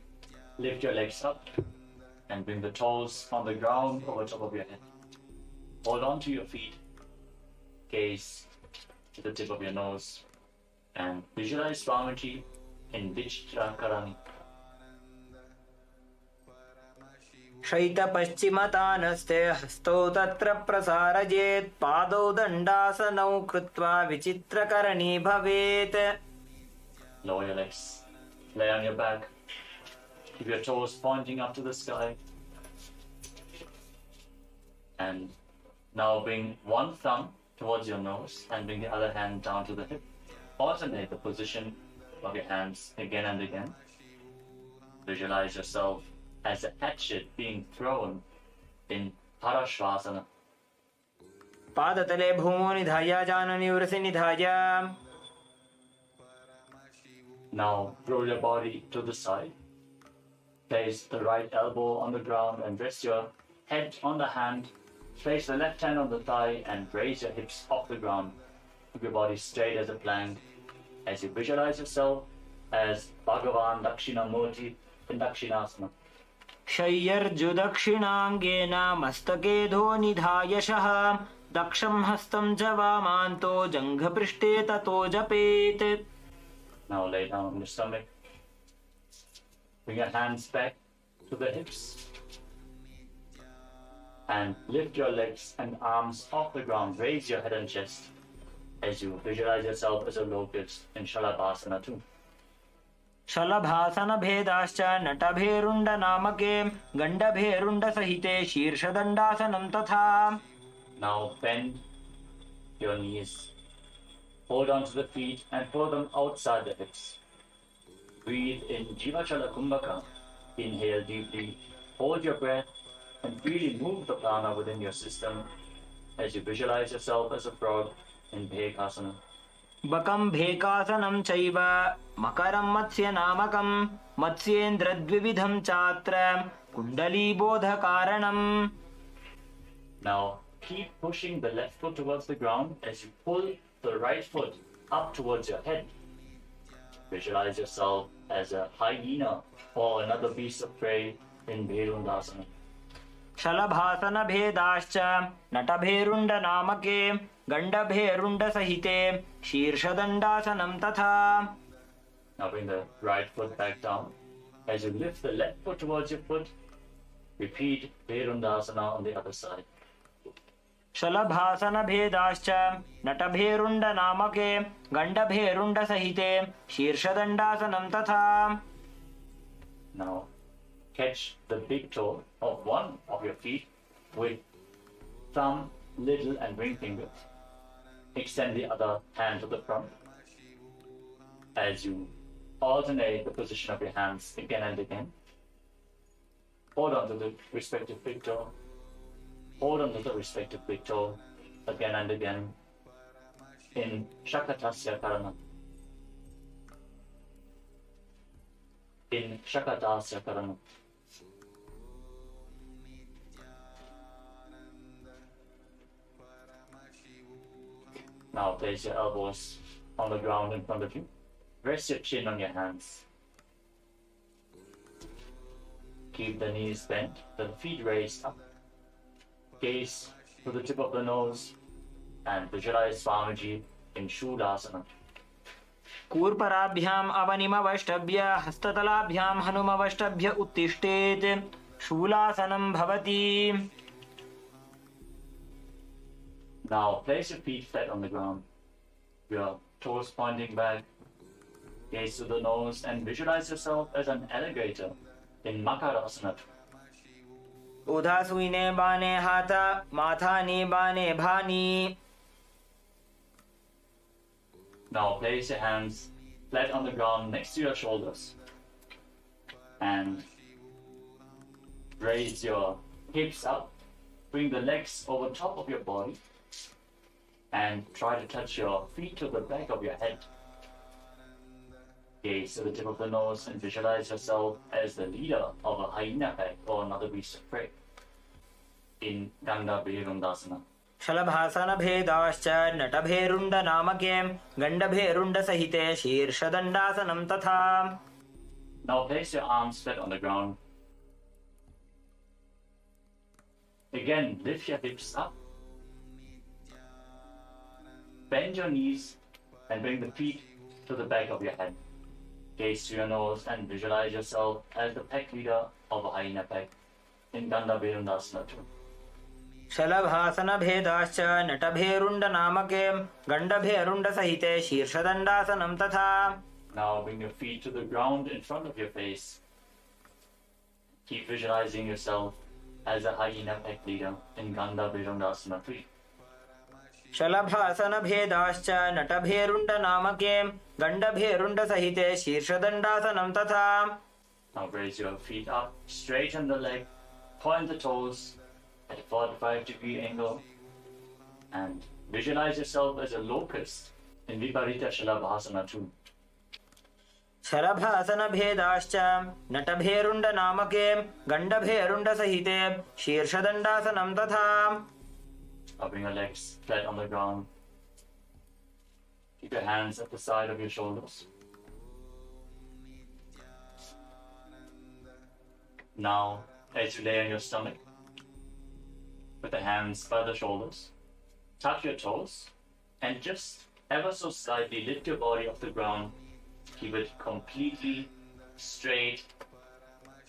S2: lift your legs up and bring the toes on the ground over top of your head. Hold on to your feet, gaze to the tip of your nose and visualize Swamiji in Vichtrakarani.
S3: शैतपश्चिमतानस्ते हस्तौ तत्र प्रसारयेत्. पादौ दण्डासनौ कृत्वा विचित्रकरणी भवेत्.
S2: Lower your legs, lay on your back, keep your toes pointing up to the sky. And now bring one thumb towards your nose and bring the other hand down to the hip. Alternate the position of your hands again and again. Visualize yourself as a hatchet being thrown in Parashvasana.
S3: पादतले भूमौ निधाय जाननि उरसि निधाय.
S2: Now roll your body to the side. Place the right elbow on the ground and rest your head on the hand. Place the left hand on the thigh and raise your hips off the ground. Keep your body straight as a plank as you visualize yourself as Bhagavan Dakshinamurti in Dakshinasana.
S3: शय्यर्जुदक्षिणाङ्गेन मस्तके धो निधायशः. दक्षं हस्तं च वामान्तो जङ्घपृष्ठे ततो जपेत्.
S2: Now lay down on your stomach. Bring your hands back to the hips. And lift your legs and arms off the ground. Raise your head and chest as you visualize yourself as a locust in Shalabhasana too.
S3: शलभासनभेदाश्च नटभेरुण्डनामके गण्डभेरुण्डसहिते शीर्षदण्डासनं तथा.
S2: Now bend your knees. Hold on to the feet and pull them outside the hips. Breathe in Jivachala Kumbhaka. Inhale deeply. Hold your breath and really move the prana within your system as you visualize yourself as a frog in Bhekasana.
S3: बकं भेकासनं चैव मकरं मत्स्यनामकं मत्स्येन्द्रद्विविधं चात्र कुण्डलीबोधकारणम्.
S2: Now keep pushing the left foot towards the ground as you pull the right foot up towards your head. Visualize yourself as a hyena or another beast of prey in Bherundasana.
S3: शलभासनभेदाश्च नटभेरुण्डनामके गण्डभेरुण्डसहिते शीर्षदण्डासनं तथा.
S2: Now bring the right foot back down. As you lift the left foot towards your foot, repeat Bherundasana on the other side.
S3: शलभासनभेदाश्च नटभेरुण्डनामके गण्डभेरुण्डसहिते शीर्षदण्डासनं तथा.
S2: Now catch the big toe of one of your feet with thumb, little and ring fingers. Extend the other hand to the front. As you alternate the position of your hands again and again, hold on to the respective big toe. Hold on to the respective big toe again and again in Shakatasya Karana. In Shakatasya Karana. Now place your elbows on the ground in front of you. Rest your chin on your hands. Keep the knees bent, the feet raised up. Gaze to the tip of the nose and visualize Swamiji in Shulasana.
S3: कूर्पराभ्याम् अवनिमवष्टभ्य हस्ततलाभ्यां हनुमवष्टभ्य उत्तिष्ठेत् शूलासनं भवति.
S2: Now place your feet flat on the ground. Your toes pointing back. Gaze to the nose and visualize yourself as an alligator in Makarasana.
S3: उदासूने बाने हाथ माथानि बाने भानि.
S2: Now place your hands flat on the ground next to your shoulders and raise your hips up. Bring the legs over top of your body and try to touch your feet to the back of your head. Gaze to the tip of the nose and visualize yourself as the leader of a hyena pack or another beast of prey in Ganda Bhirundasana.
S3: शलभासनभेदाश्च नटभेरुण्डनामके गण्डभेरुण्डसहिते शीर्षदण्डासनं तथा.
S2: Now place your arms flat on the ground. Again, lift your hips up. Bend your knees and bring the feet to the back of your head. Gaze to your nose and visualize yourself as the pack leader of a hyena pack in Ganda Bherundasana too.
S3: शलभासनभेदाश्च नटभेरुण्डनामके गण्डभेरुण्डसहिते शीर्षदण्डासनं तथा.
S2: Now bring your feet to the ground in front of your face. Keep visualizing yourself as a hyena pack leader in Ganda Bherundasana 3.
S3: शलभासनभेदाश्च नटभेरुण्डनामके गण्डभेरुण्डसहिते शीर्षदण्डासनं तथा.
S2: Now raise your feet up, straighten the leg, point the toes at a 45-degree angle, and visualize yourself as a locust in Viparita Shalabhasana 2.
S3: शलभासनभेदाश्च नटभेरुण्डनामके गण्डभेरुण्डसहिते शीर्षदण्डासनं तथा.
S2: Now bring your legs flat on the ground. Keep your hands at the side of your shoulders. Now, as you lay on your stomach, with the hands by the shoulders, touch your toes, and just ever so slightly lift your body off the ground. Keep it completely straight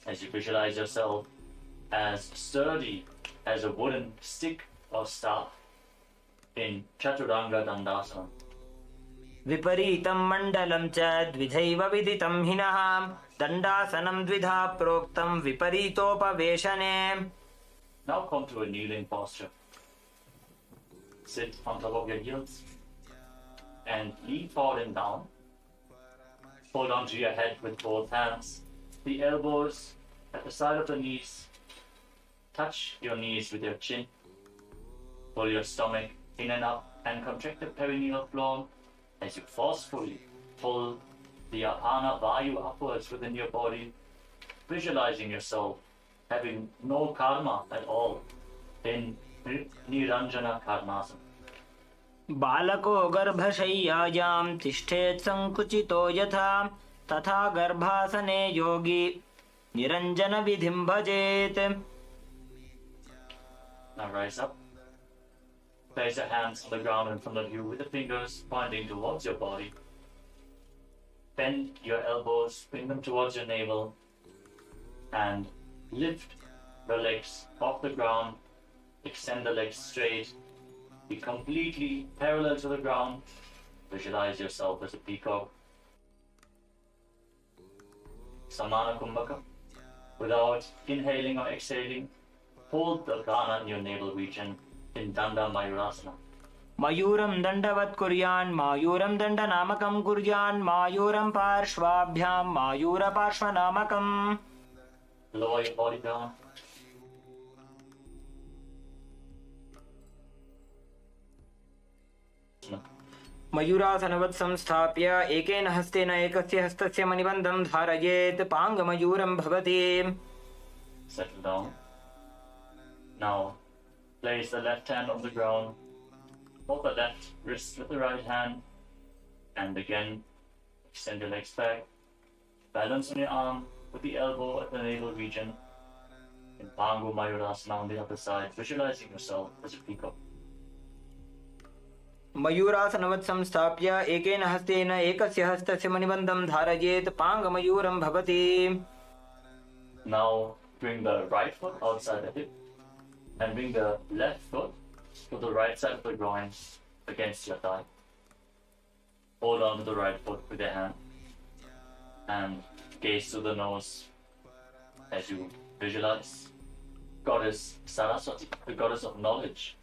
S2: as you visualize yourself as sturdy as a wooden stick or staff in Chaturanga Dandasana.
S3: विपरीतं मण्डलं च द्विधैव विदितं हिनः दण्डासनं द्विधा प्रोक्तं विपरीतोपवेशने.
S2: Now come to a kneeling posture. Sit on top of your heels and lean forward and down. Hold on to your head with both hands. The elbows at the side of the knees. Touch your knees with your chin. Pull your stomach in and up and contract the perineal floor as you forcefully pull the apana vayu upwards within your body, visualizing yourself having no karma at all in Niranjana Karmasana.
S3: बालको गर्भशय्यायां तिष्ठेत् संकुचितो यथा तथा गर्भासने योगी निरञ्जनविधिं भजेत्.
S2: Now rise up. Place your hands on the ground in front of you with the fingers pointing towards your body. Bend your elbows, bring them towards your navel, and lift the legs off the ground. Extend the legs straight. Be completely parallel to the ground. Visualize yourself as a peacock. Samana Kumbhaka. Without inhaling or exhaling, hold the prana in your navel region in Danda Mayurasana.
S3: मयूरं दण्डवत् कुर्यान् मायूरं दण्डनामकं कुर्यान् मायूरं पार्श्वाभ्यां मायूरपार्श्वनामकम्.
S2: Lower your body down.
S3: मयूरासनवत् संस्थाप्य एकेन हस्तेन एकस्य हस्तस्य मणिबन्धं धारयेत् पाङ्गमयूरं भवति.
S2: Settle down. Now, place the left hand on the ground. Hold the left wrist with the right hand. And again, extend your legs back. Balance on your arm with the elbow at the navel region. In Pangu Mayurasana on the other side, visualizing yourself as a peacock.
S3: मयूरासनवत् संस्थाप्य एकेन हस्तेन एकस्य हस्तस्य मणिबन्धं धारयेत् पाङ्गमयूरं भवति.
S2: Now, bring the right foot outside the hip and bring the left foot to the right side of the groin against your thigh. Hold on to the right foot with your hand and gaze to the nose as you visualize Goddess Saraswati, the goddess of knowledge,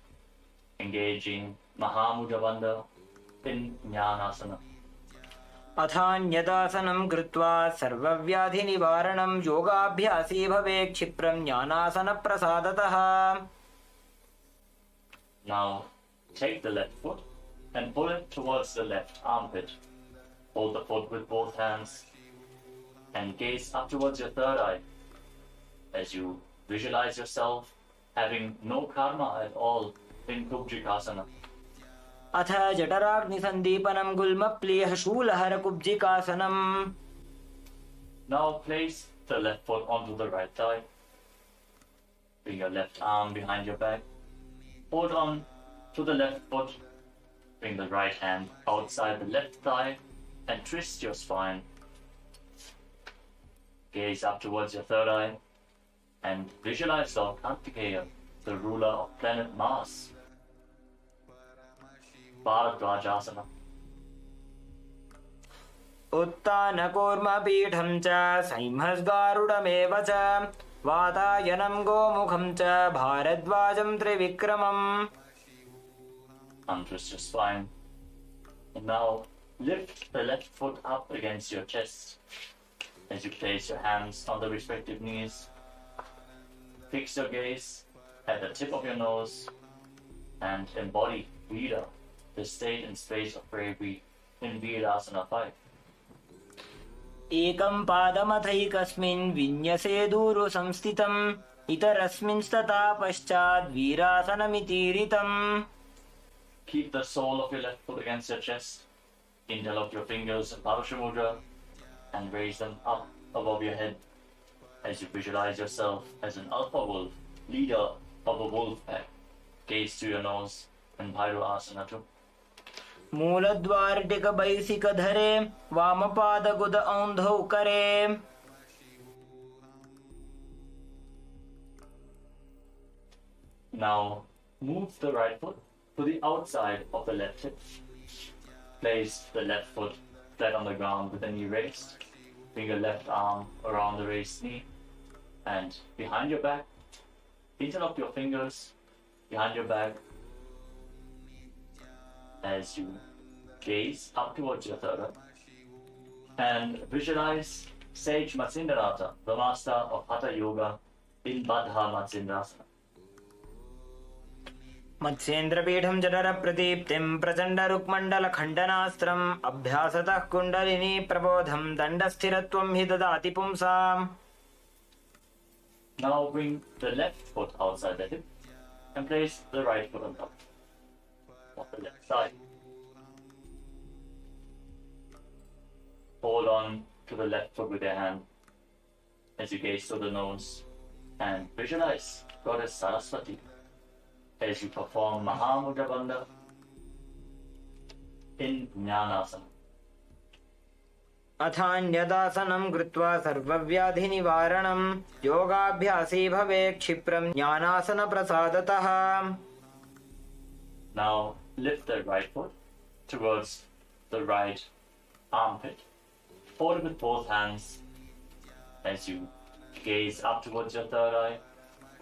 S2: engaging Mahamudavanda in Jnanasana.
S3: अथान्यदासनं कृत्वा सर्वव्याधिनिवारणं योगाभ्यासी भवेत् क्षिप्रं ज्ञानासनप्रसादतः.
S2: Now take the left foot and pull it towards the left armpit. Hold the foot with both hands and gaze up towards your third eye as you visualize yourself having no karma at all in Kubjikasana.
S3: अथ जठराग्निसन्दीपनं गुल्मप्लीह शूलहरकुब्जिकासनम्.
S2: Now place the left foot onto the right thigh. Bring your left arm behind your back. Hold on to the left foot. Bring the right hand outside the left thigh and twist your spine. Gaze up towards your third eye and visualize Lord Kartikeya, the ruler of planet Mars. Bharadwajasana.
S3: उत्तानकूर्मपीठं च संहस्गारुडमेव च वातायनं गोमुखं च भारद्वाजं त्रिविक्रमम्.
S2: Untwist your spine. And now lift the left foot up against your chest as you place your hands on the respective knees. Fix your gaze at the tip of your nose and embody Vida, the state and space of bravery in Virasana 5.
S3: एकं पादमथैकस्मिन् विन्यसेदूरु संस्थितम् इतरस्मिंस्तथा पश्चाद् वीरासनमितीरितम्.
S2: Keep the sole of your left foot against your chest. Interlock your fingers in Parashamudra and raise them up above your head as you visualize yourself as an alpha wolf, leader of a wolf pack. Gaze to your nose and Bhairasana 2.
S3: मूलद्वार्टिकबैसिकधरे वामपादगुद औन्धौ करे.
S2: Now move the right foot to the outside of the left hip. Place the left foot flat on the ground with the knee raised. Bring your left arm around the raised knee and behind your back. Interlock your fingers behind your back as you gaze up towards your third eye and visualize Sage Matsyendranath, the master of Hatha Yoga, in Baddha Matsyendasana.
S3: मत्स्येन्द्रपीठं जठरप्रदीप्तिं प्रचण्डरुक्मण्डलखण्डनास्त्रम् अभ्यासतः kundalini प्रबोधं दण्डस्थिरत्वं हि ददाति पुंसाम्.
S2: Now bring the left foot outside the hip and place the right foot on top of the left side. Hold on to the left foot with your hand as you gaze to the nose and visualize Goddess Saraswati as you perform Mahamudra Bandha in Jnanasana.
S3: अथान्यदासनं कृत्वा सर्वव्याधिनिवारणं योगाभ्यासी भवेत् क्षिप्रं ज्ञानासनप्रसादतः.
S2: Now lift the right foot towards the right armpit. Hold it with both hands as you gaze up towards your third eye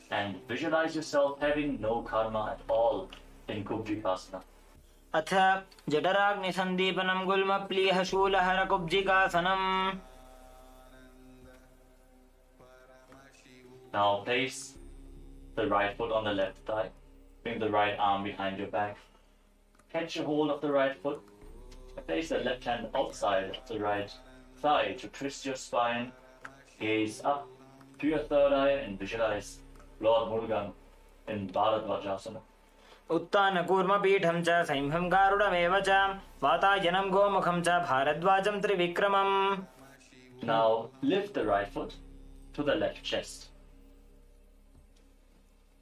S2: and visualize yourself having no karma at all in Kubjikasana.
S3: अथ जठराग्निसन्दीपनं गुल्मप्लीह शूलहरकुब्जिकासनम्.
S2: Now place the right foot on the left thigh. Bring the right arm behind your back. Catch a hold of the right foot. And place the left hand outside of the right thigh to twist your spine. Gaze up to your third eye and visualize Lord Murugan in Bharadvajasana.
S3: उत्तानकूर्मपीठं च सैंहं गारुडमेव च वातायनं गोमुखं च भारद्वाजं त्रिविक्रमम्.
S2: Now lift the right foot to the left chest.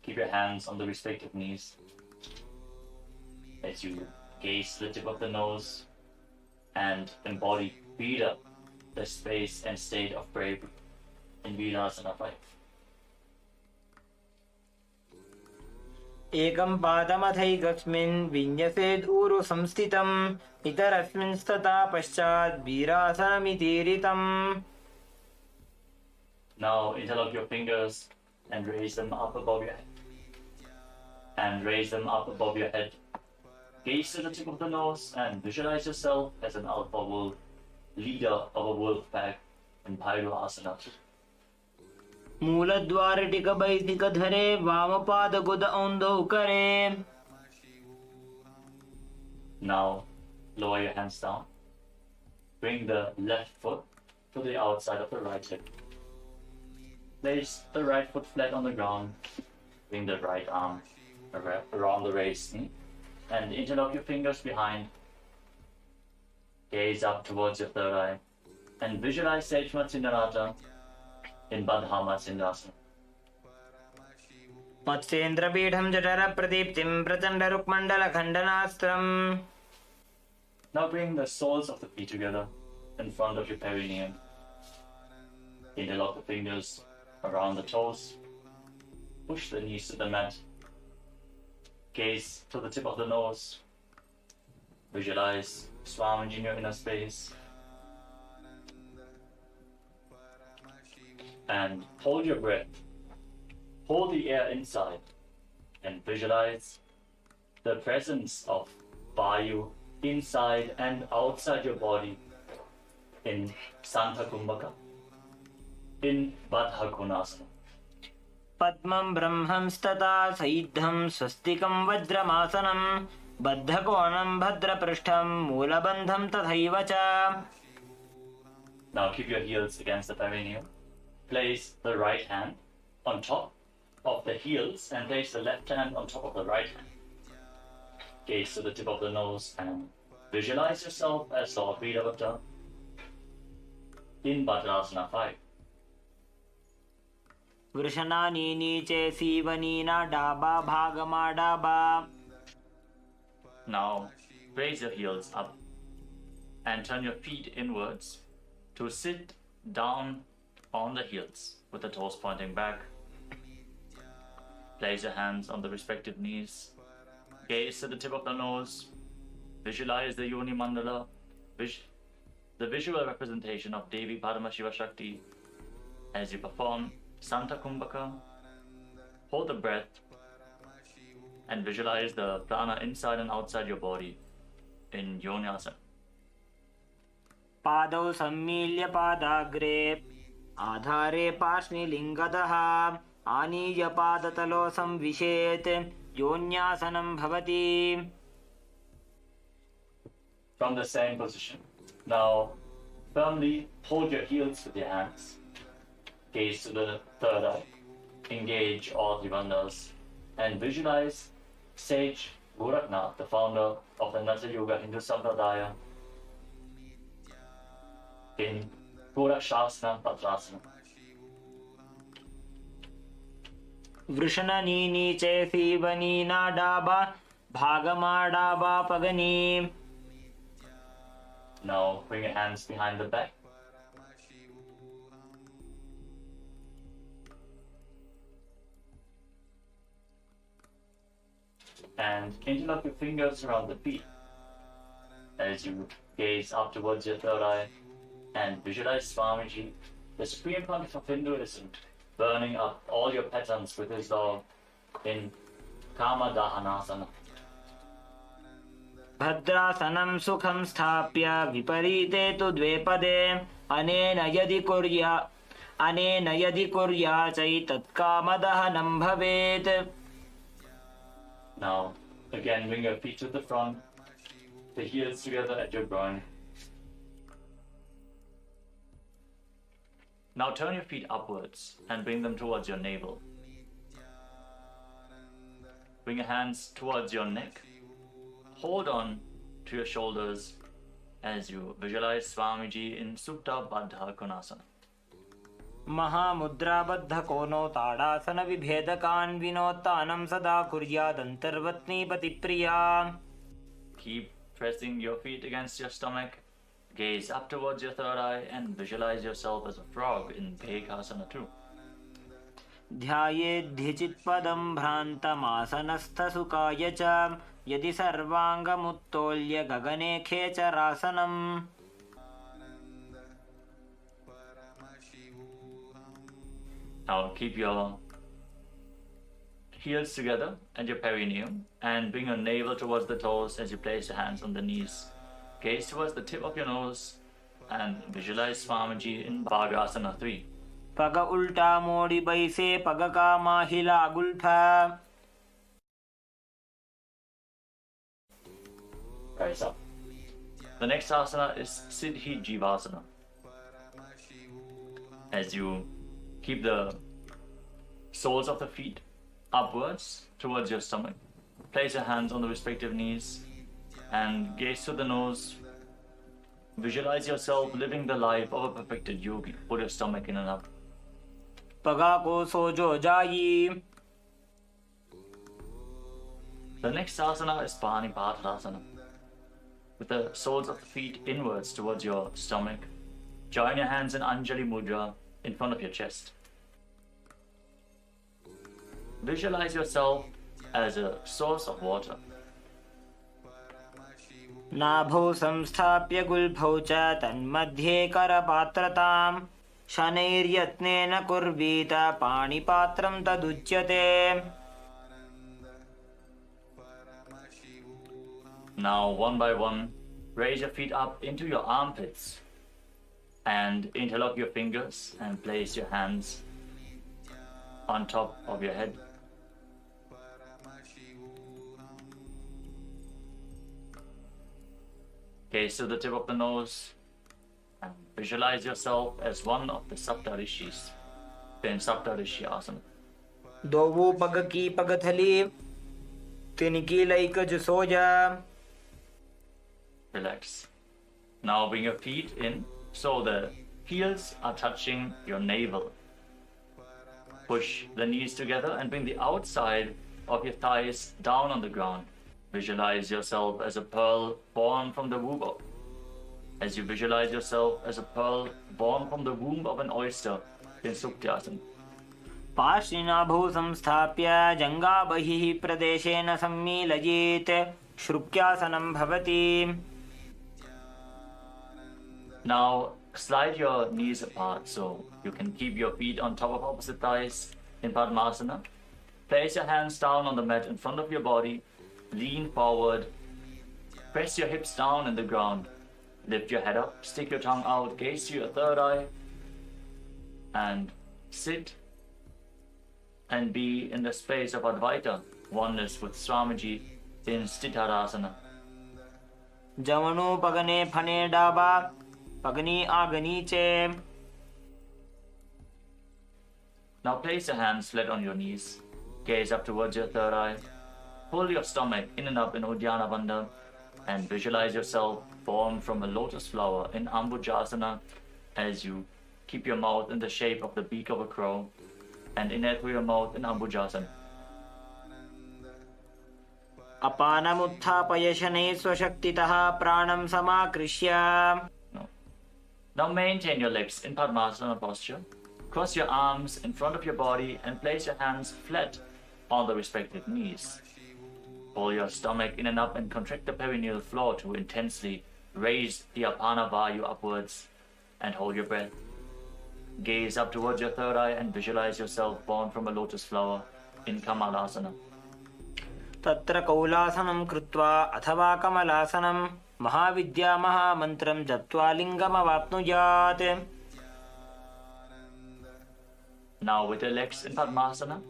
S2: Keep your hands on the respective knees as you gaze to the tip of the nose and embody Vira, the space and state of bravery in Virasana 5.
S3: एकं पादमथैकस्मिन् विन्यसेद् ऊरु संस्थितम् इतरस्मिन् स्तता पश्चात् वीरासनमितीरितम्.
S2: Now interlock your fingers and raise them up above your head. Gaze to the tip of the nose and visualize yourself as an alpha wolf, leader of a wolf pack in Bhairava-asana.
S3: मूलद्वारटिकबैदिकधरे वामपादगुद औन्दौ करे.
S2: Now lower your hands down. Bring the left foot to the outside of the right hip. Place the right foot flat on the ground. Bring the right arm around the raised knee and interlock your fingers behind. Gaze up towards your third eye and visualize Sage Matsyendranath in Baddha Matsyendasana.
S3: मत्स्येन्द्रपीठं जठरप्रदीप्तिं प्रचण्डरुक्मण्डलखण्डनास्त्रम्.
S2: Now bring the soles of the feet together in front of your perineum. Interlock the fingers around the toes. Push the knees to the mat. Gaze to the tip of the nose. Visualize Swamiji in your inner space. And hold your breath. Hold the air inside and visualize the presence of Vayu inside and outside your body in Santa Kumbhaka, in Baddha Konasana.
S3: पद्मं ब्रह्मं स्तता सैद्धं स्वस्तिकं वज्रमासनं बद्धकोणं भद्रपृष्ठं मूलबन्धं तथैव च.
S2: Now keep your heels against the perineum. Place the right hand on top of the heels and place the left hand on top of the right hand. Gaze to the tip of the nose and visualize yourself as Lord Veeravatta in Vajrasana 5.
S3: वृषणानीनी चे सीवनीना डाबा भागमा डाबा.
S2: Now raise your heels up and turn your feet inwards to sit down on the heels with the toes pointing back. Place your hands on the respective knees. Gaze to the tip of the nose visualize the Yoni Mandala, the visual representation of Devi Paramashiva Shakti as you perform Santa Kumbhaka. Hold the breath and visualize the prana inside and outside your body in Yonyasana.
S3: पादौ सम्मील्य पादाग्रे आधारे पार्ष्णिलिङ्गतः आनीय पादतलो संविशेत् योन्यासनं भवति.
S2: From the same position. Now, firmly hold your heels with your hands. Gaze to the third eye. Engage all the bandhas. And visualize Sage Gorakhnath, the founder of the Natya Yoga Hindu Sampradaya, in Gorakshasana Padrasana.
S3: वृषणनीनी चैसीवनी नाडाबा भागमाडाबा पगनी.
S2: Now bring your hands behind the back. And interlock your fingers around the feet as you gaze up towards your third eye and visualize Swamiji, the Supreme Pontiff of Hinduism, burning up all your patterns with his love in Kama Dahanasana.
S3: भद्रासनं सुखं स्थाप्य विपरीते तु द्वेपदे अनेन यदि कुर्या चैतत्कामदहनं भवेत्.
S2: Now, again, bring your feet to the front, the heels together at your groin. Now turn your feet upwards and bring them towards your navel. Bring your hands towards your neck. Hold on to your shoulders as you visualize Swamiji in Supta Baddha Konasana.
S3: महामुद्राबद्ध कोनो ताड़ासन विभेदकान् विनोत्तानं सदा कुर्यादन्तर्वत्नीपति प्रिया.
S2: Keep pressing your feet against your stomach. Gaze up towards your third eye and visualize yourself as a frog in Bhekasana too.
S3: ध्यायेद्धिचित्पदं भ्रान्तमासनस्थसुखाय च यदि सर्वाङ्गमुत्तोल्य गगने खेचरासनम्.
S2: Now keep your heels together at your perineum and bring your navel towards the toes as you place your hands on the knees. Gaze towards the tip of your nose and visualize Swamiji in Bhagasana 3.
S3: पग उल्टा मोड़ी बैसे पग का माहिला गुल्फा.
S2: Rise up. The next asana is Siddhi Jivasana. As you keep the soles of the feet upwards towards your stomach, place your hands on the respective knees and gaze to the nose. Visualize yourself living the life of a perfected yogi. Put your stomach in and up.
S3: पगा को सोजो जाई.
S2: The next asana is Panipatasana. With the soles of the feet inwards towards your stomach, join your hands in Anjali Mudra in front of your chest. Visualize yourself as a source of water.
S3: नाभौ संस्थाप्य गुल्फौ च तन्मध्ये करपात्रताम् शनैर्यत्नेन कुर्वीत पाणिपात्रं तदुच्यते.
S2: Now, one by one, raise your feet up into your armpits and interlock your fingers and place your hands on top of your head. Gaze to the tip of the nose and visualize yourself as one of the Saptarishis in Saptarishi Asana.
S3: दोवो पग की पगथली तिनकी lack जुसोजा.
S2: Relax. Now bring your feet in so the heels are touching your navel. Push the knees together and bring the outside of your thighs down on the ground. Visualize yourself as a pearl born from the womb of, as you visualize yourself as a pearl born from the womb of an oyster in Suktyasana.
S3: पार्श्विनाभौ संस्थाप्य जङ्घा बहिः प्रदेशेन सम्मीलयेत् श्रुक्यासनं भवति.
S2: Now slide your knees apart so you can keep your feet on top of opposite thighs in Padmasana. Place your hands down on the mat in front of your body. Lean forward. Press your hips down in the ground. Lift your head up. Stick your tongue out. Gaze to your third eye. And sit and be in the space of Advaita, oneness with Swamiji in Sthitarasana.
S3: जमनो पगने फने डाबा पगनी आगनी चे.
S2: Now place your hands flat on your knees. Gaze up towards your third eye. Pull your stomach in and up in Uddiyana Bandha and visualize yourself formed from a lotus flower in Ambujasana as you keep your mouth in the shape of the beak of a crow and inhale through your mouth in Ambujasana.
S3: अपानमुत्थापय शनैः स्वशक्तितः प्राणं समाकृष्य.
S2: Now maintain your legs in Padmasana posture. Cross your arms in front of your body and place your hands flat on the respective knees. Pull your stomach in and up and contract the perineal floor to intensely raise the Apana Vayu upwards and hold your breath. Gaze up towards your third eye and visualize yourself born from a lotus flower in Kamalasana.
S3: तत्र कौलासनं कृत्वा अथवा कमलासनं महाविद्या महामन्त्रं जप्त्वा लिङ्गमवाप्नुयात्.
S2: Now with your legs in Padmasana,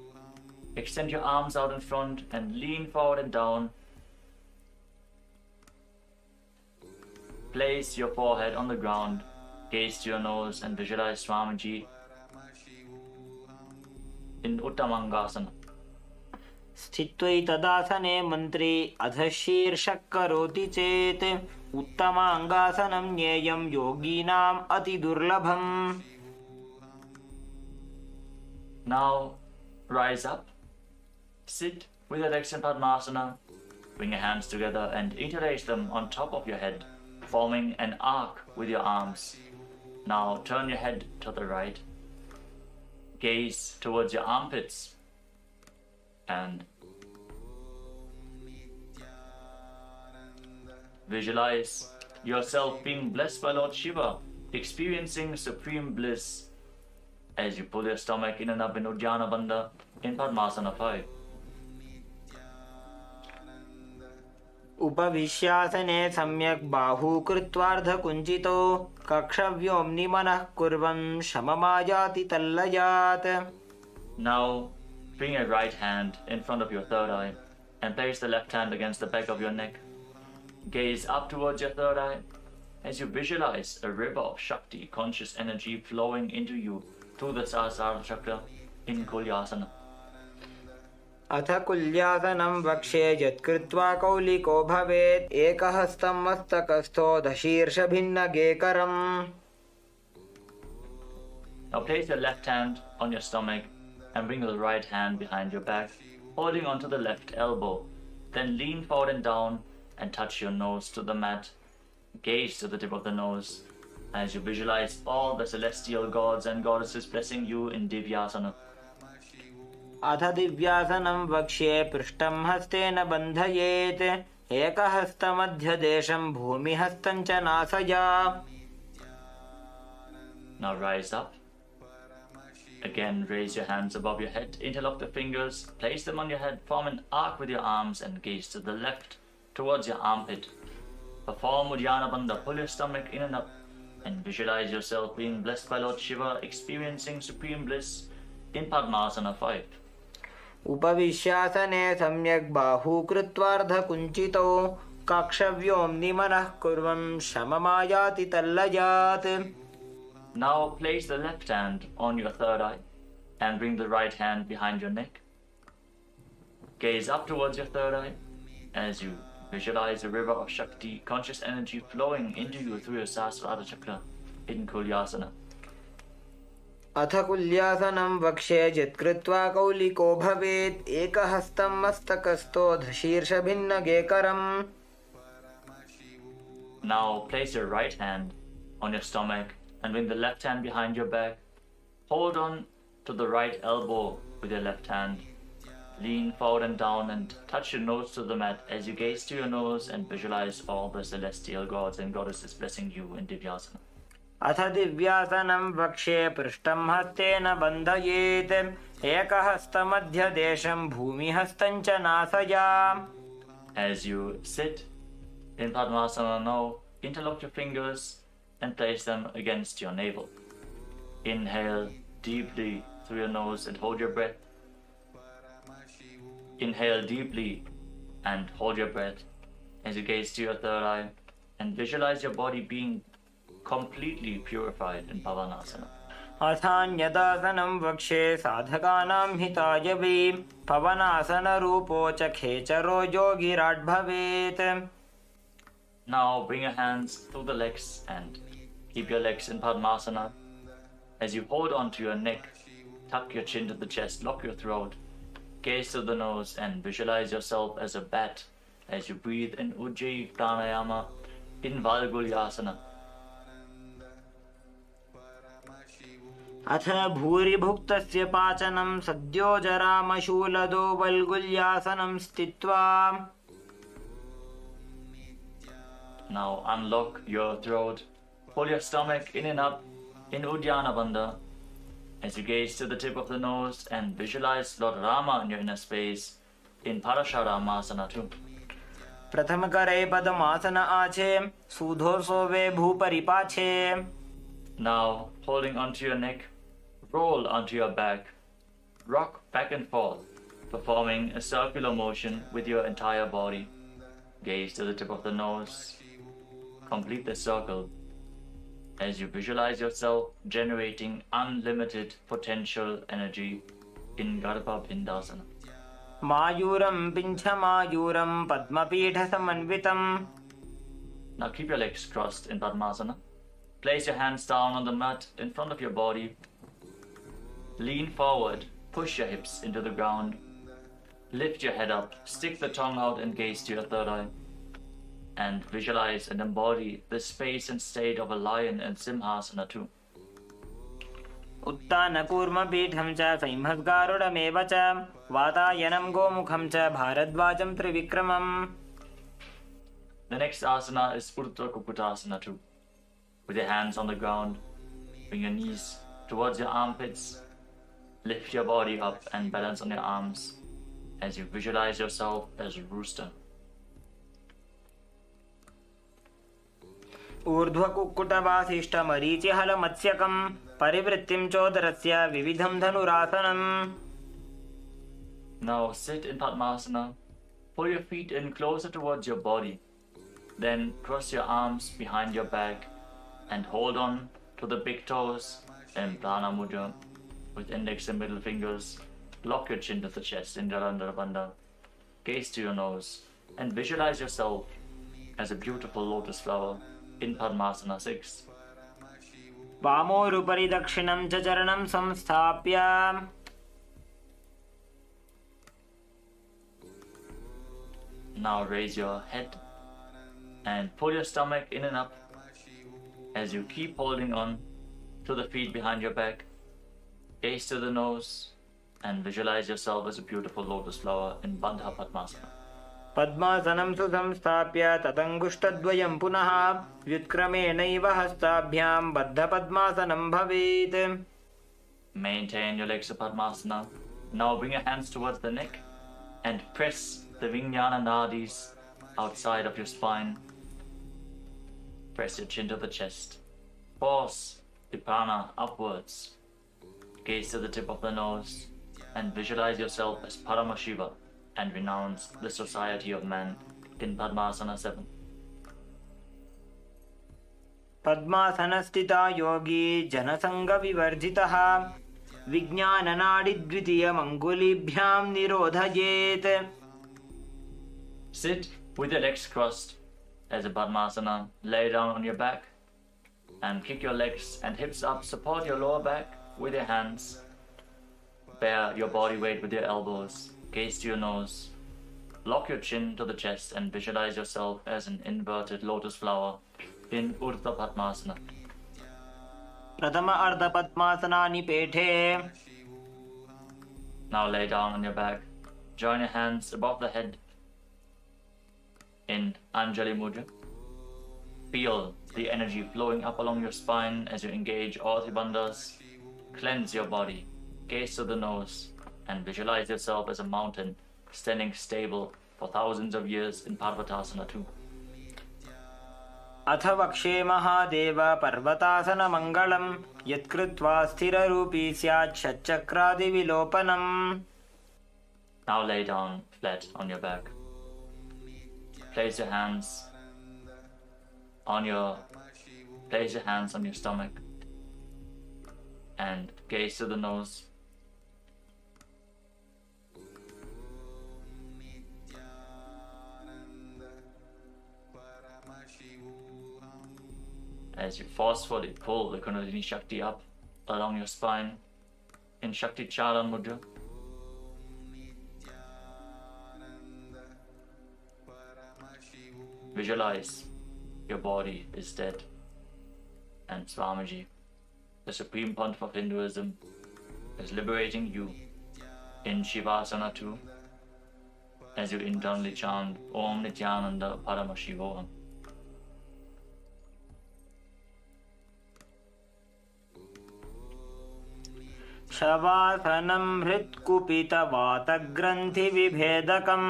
S2: extend your arms out in front and lean forward and down. Place your forehead on the ground, gaze to your nose and visualize Swamiji in Uttamangasana.
S3: स्थित्वैतदासने मन्त्री अधशीर्षः करोति चेत् उत्तमाङ्गासनं ज्ञेयं योगीनाम् अतिदुर्लभम्.
S2: Now rise up, sit with your legs in Padmasana, bring your hands together and interlace them on top of your head, forming an arc with your arms. Now turn your head to the right, gaze towards your armpits and visualize yourself being blessed by Lord Shiva, experiencing supreme bliss as you pull your stomach in and up in Uddiyana Bandha in Padmasana 5.
S3: उपविश्यासने सम्यक् बाहू कृत्वार्धकुञ्चितो कक्षव्योम्नि मनः कुर्वन् शममायाति तल्लयात्.
S2: Now bring your right hand in front of your third eye and place the left hand against the back of your neck. Gaze up towards your third eye as you visualize a river of Shakti, conscious energy flowing into you through the Sahasrara chakra in Kulyasana.
S3: अथ कुल्यासनं वक्ष्ये यत्कृत्वा कौलिको भवेत् एकहस्तं मस्तकस्थो दशीर्षभिन्नगेकरम्.
S2: Now place your left hand on your stomach and bring the right hand behind your back, holding onto the left elbow. Then lean forward and down and touch your nose to the mat. Gaze to the tip of the nose as you visualize all the celestial gods and goddesses blessing you in Divyasana.
S3: अथ दिव्यासनं वक्ष्ये पृष्ठं हस्तेन बन्धयेत् एकहस्तमध्यदेशं भूमिहस्तं च नासया.
S2: Now rise up. Again, raise your hands above your head, interlock the fingers, place them on your head, form an arc with your arms and gaze to the left towards your armpit. Perform Uddiyana Bandha, pull your stomach in and up and visualize yourself being blessed by Lord Shiva, experiencing supreme bliss in Padmasana 5.
S3: उपविश्यासने सम्यक् बाहू कृत्वार्धकुञ्चितो कक्षव्योम्नि मनः कुर्वन् शममायाति तल्लयात्.
S2: Now place the left hand on your third eye and bring the right hand behind your neck. Gaze up towards your third eye as you visualize a river of Shakti, conscious energy flowing into you through your Sahasrara chakra in Kulyasana.
S3: अथ कुल्यासनं वक्ष्ये यत्कृत्वा कौलिको भवेत् एकहस्तं मस्तकस्थो दशीर्षभिन्नगेकरम्.
S2: Now place your right hand on your stomach and bring the left hand behind your back. Hold on to the right elbow with your left hand. Lean forward and down and touch your nose to the mat as you gaze to your nose and visualize all the celestial gods and goddesses blessing you in Divyasana.
S3: अथ दिव्यासनं वक्ष्ये पृष्ठं हस्तेन बन्धयेत् एकहस्तमध्यदेशं भूमिहस्तं च नासया.
S2: As you sit in Padmasana now, interlock your fingers and place them against your navel. Inhale deeply through your nose and hold your breath. Inhale deeply and hold your breath as you gaze to your third eye and visualize your body being completely purified in Pavanasana.
S3: अथान्यदासनं वक्ष्ये साधकानां हिताय वै पवनासनरूपो च खेचरो योगिराट् भवेत्.
S2: Now bring your hands through the legs and keep your legs in Padmasana. As you hold onto your neck, tuck your chin to the chest, lock your throat, gaze to the nose and visualize yourself as a bat as you breathe in Ujjayi Pranayama in Valgulyasana.
S3: अथ भूरिभुक्तस्य पाचनं सद्यो जरामशूलदो वल्गुल्यासनं स्थित्वा.
S2: Now unlock your throat, pull your stomach in and up in Uddiyana Bandha as you gaze to the tip of the nose and visualize Lord Rama in your inner space in Parasharamasana too.
S3: प्रथमकरे padmasana आचे सूधोर्सो वे भूपरिपाचे.
S2: Now holding onto your neck, roll onto your back, rock back and forth, performing a circular motion with your entire body. Gaze to the tip of the nose, complete the circle as you visualize yourself generating unlimited potential energy in Garbha Pindasana.
S3: मायूरं पिञ्छमायूरं पद्मपीठसमन्वितम्.
S2: Now keep your legs crossed in Padmasana. Place your hands down on the mat in front of your body. Lean forward, push your hips into the ground. Lift your head up, stick the tongue out and gaze to your third eye. And visualize and embody the space and state of a lion in Simhasana too.
S3: उत्तानकूर्मपीठं च संहस्गारुडमेव च वातायनं गोमुखं च भारद्वाजं त्रिविक्रमम्.
S2: The next asana is Urdhva Kukutasana too. With your hands on the ground, bring your knees towards your armpits, lift your body up and balance on your arms as you visualize yourself as a rooster.
S3: ऊर्ध्वकुक्कुटवासिष्ठमरीचिहलमत्स्यकं परिवृत्तिं चोदरस्य विविधं धनुरासनम्.
S2: Now sit in Padmasana. Pull your feet in closer towards your body. Then cross your arms behind your back and hold on to the big toes in Prana Mudra with index and middle fingers. Lock your chin to the chest in Jalandhara Bandha. Gaze to your nose and visualize yourself as a beautiful lotus flower in Padmasana 6.
S3: वामोरुपरि दक्षिणं च चरणं संस्थाप्य.
S2: Now raise your head and pull your stomach in and up as you keep holding on to the feet behind your back. Gaze to the nose and visualize yourself as a beautiful lotus flower in Bandha Padmasana.
S3: पद्मासनं सुसंस्थाप्य तदङ्गुष्ठद्वयं पुनः व्युत्क्रमेणैव हस्ताभ्यां बद्धपद्मासनं भवेत्.
S2: Maintain your legs to Padmasana. Now bring your hands towards the neck and press the Vijnana Nadis outside of your spine. Press your chin to the chest. Force the prana upwards. Gaze to the tip of the nose and visualize yourself as Paramashiva and renounce the society of man in Padmasana 7.
S3: पद्मासनस्थिता Yogi जनसङ्गविवर्जितः विज्ञाननाडिद्वितीयमङ्गुलीभ्यां निरोधयेत्.
S2: Sit with your legs crossed as a Padmasana. Lay down on your back and kick your legs and hips up. Support your lower back with your hands. Bear your body weight with your elbows. Gaze to your nose. Lock your chin to the chest and visualize yourself as an inverted lotus flower in Urdhva Padmasana.
S3: प्रथम अर्धपद्मासनानि पेठे.
S2: Now lay down on your back Join your hands above the head in Anjali Mudra. Feel the energy flowing up along your spine as you engage all three bandhas. Cleanse your body, gaze to the nose, and visualize yourself as a mountain standing stable for thousands of years in Parvatasana 2.
S3: अथ वक्षे महादेव पर्वतासनमङ्गलं यत्कृत्वा स्थिररूपी स्यात् षट्चक्रादिविलोपनम्.
S2: Now lay down flat on your back. Place your hands on your stomach and gaze to the nose. As you forcefully pull the Kundalini Shakti up along your spine in Shakti Charan Mudra. Visualize your body is dead, and Swamiji, the Supreme Pontiff of Hinduism, is liberating you in Shivasana 2 as you internally chant Om Nithyananda Paramashivoham.
S3: शवासनं हृत्कुपितवातग्रन्थिविभेदकं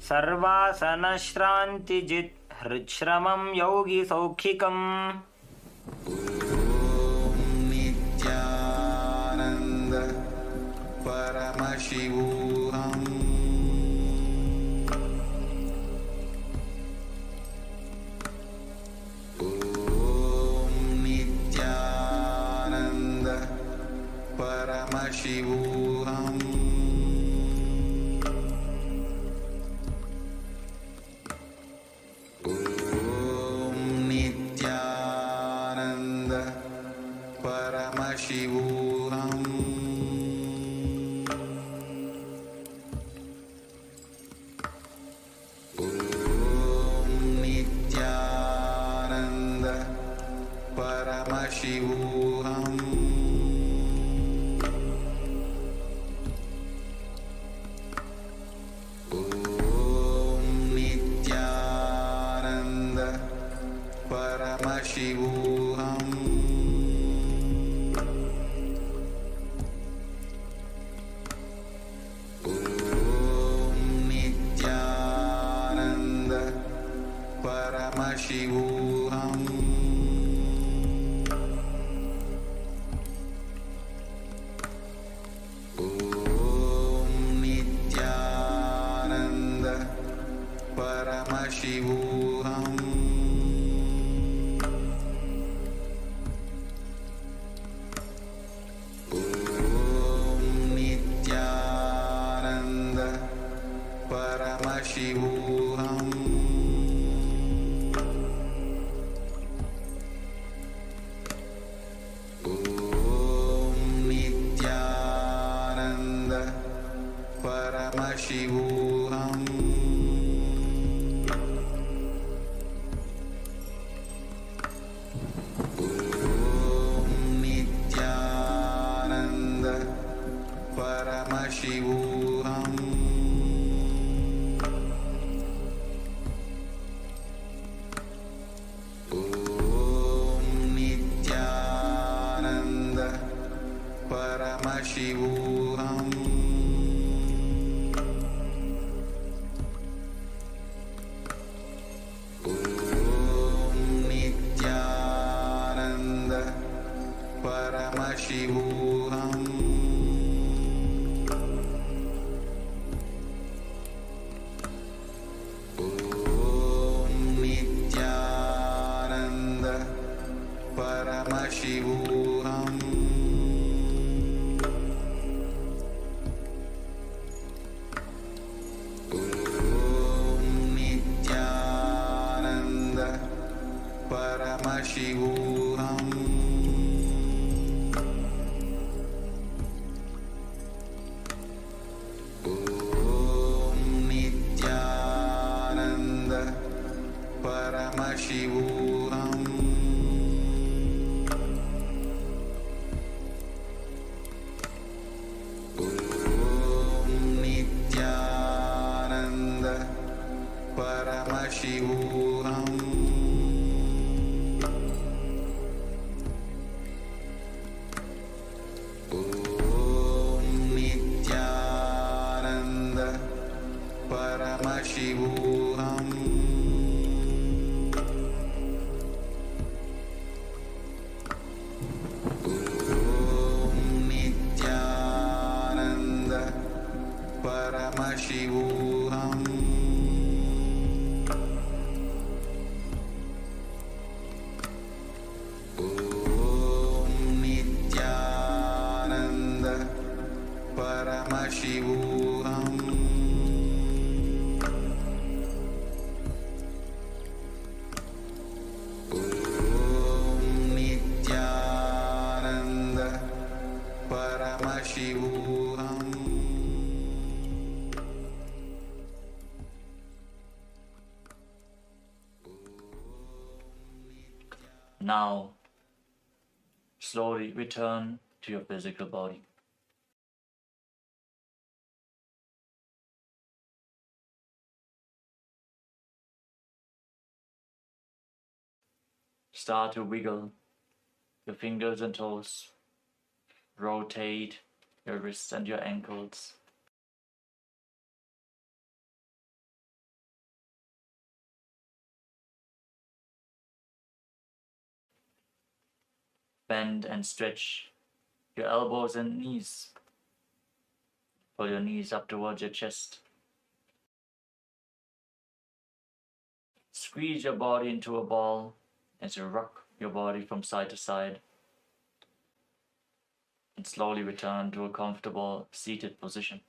S3: सर्वासनश्रान्तिजित् हृच्छ्रमं योगिसौखिकम्.
S4: Nityanand परमशिवोऽहम्. नित्यानन्द परमशिवोऽहम्. नित्यानन्द परमशिवोऽहम्. नित्यानन्द परमशिवोऽहम्. नित्यानन्द परमशिवोऽहम्. नित्यानन्द परमशिवोऽहम्. नित्यानन्द परमशिवोऽहम्. नित्यानन्द परमशिवोऽहम्. नित्यानन्द परमशिवोऽहम्. नित्यानन्द परमशिवोऽहम्. नित्यानन्द परमशिवोऽहम्. नित्यानन्द परमशिवोऽहम्. नित्यानन्द परमशिवोऽहम्. नित्यानन्द परमशिवोऽहम्. नित्यानन्द परमशिवोऽहम्. Nityanand Paramashivoham. Om Nithyananda Paramashivoham. Om Nithyananda Paramashivoham. Om Nithyananda Paramashivoham. Om Nithyananda Paramashivoham.
S2: Now, slowly return to your physical body. Start to wiggle your fingers and toes. Rotate your wrists and your ankles. Bend and stretch your elbows and knees. Pull your knees up towards your chest. Squeeze your body into a ball as you rock your body from side to side. And slowly return to a comfortable seated position.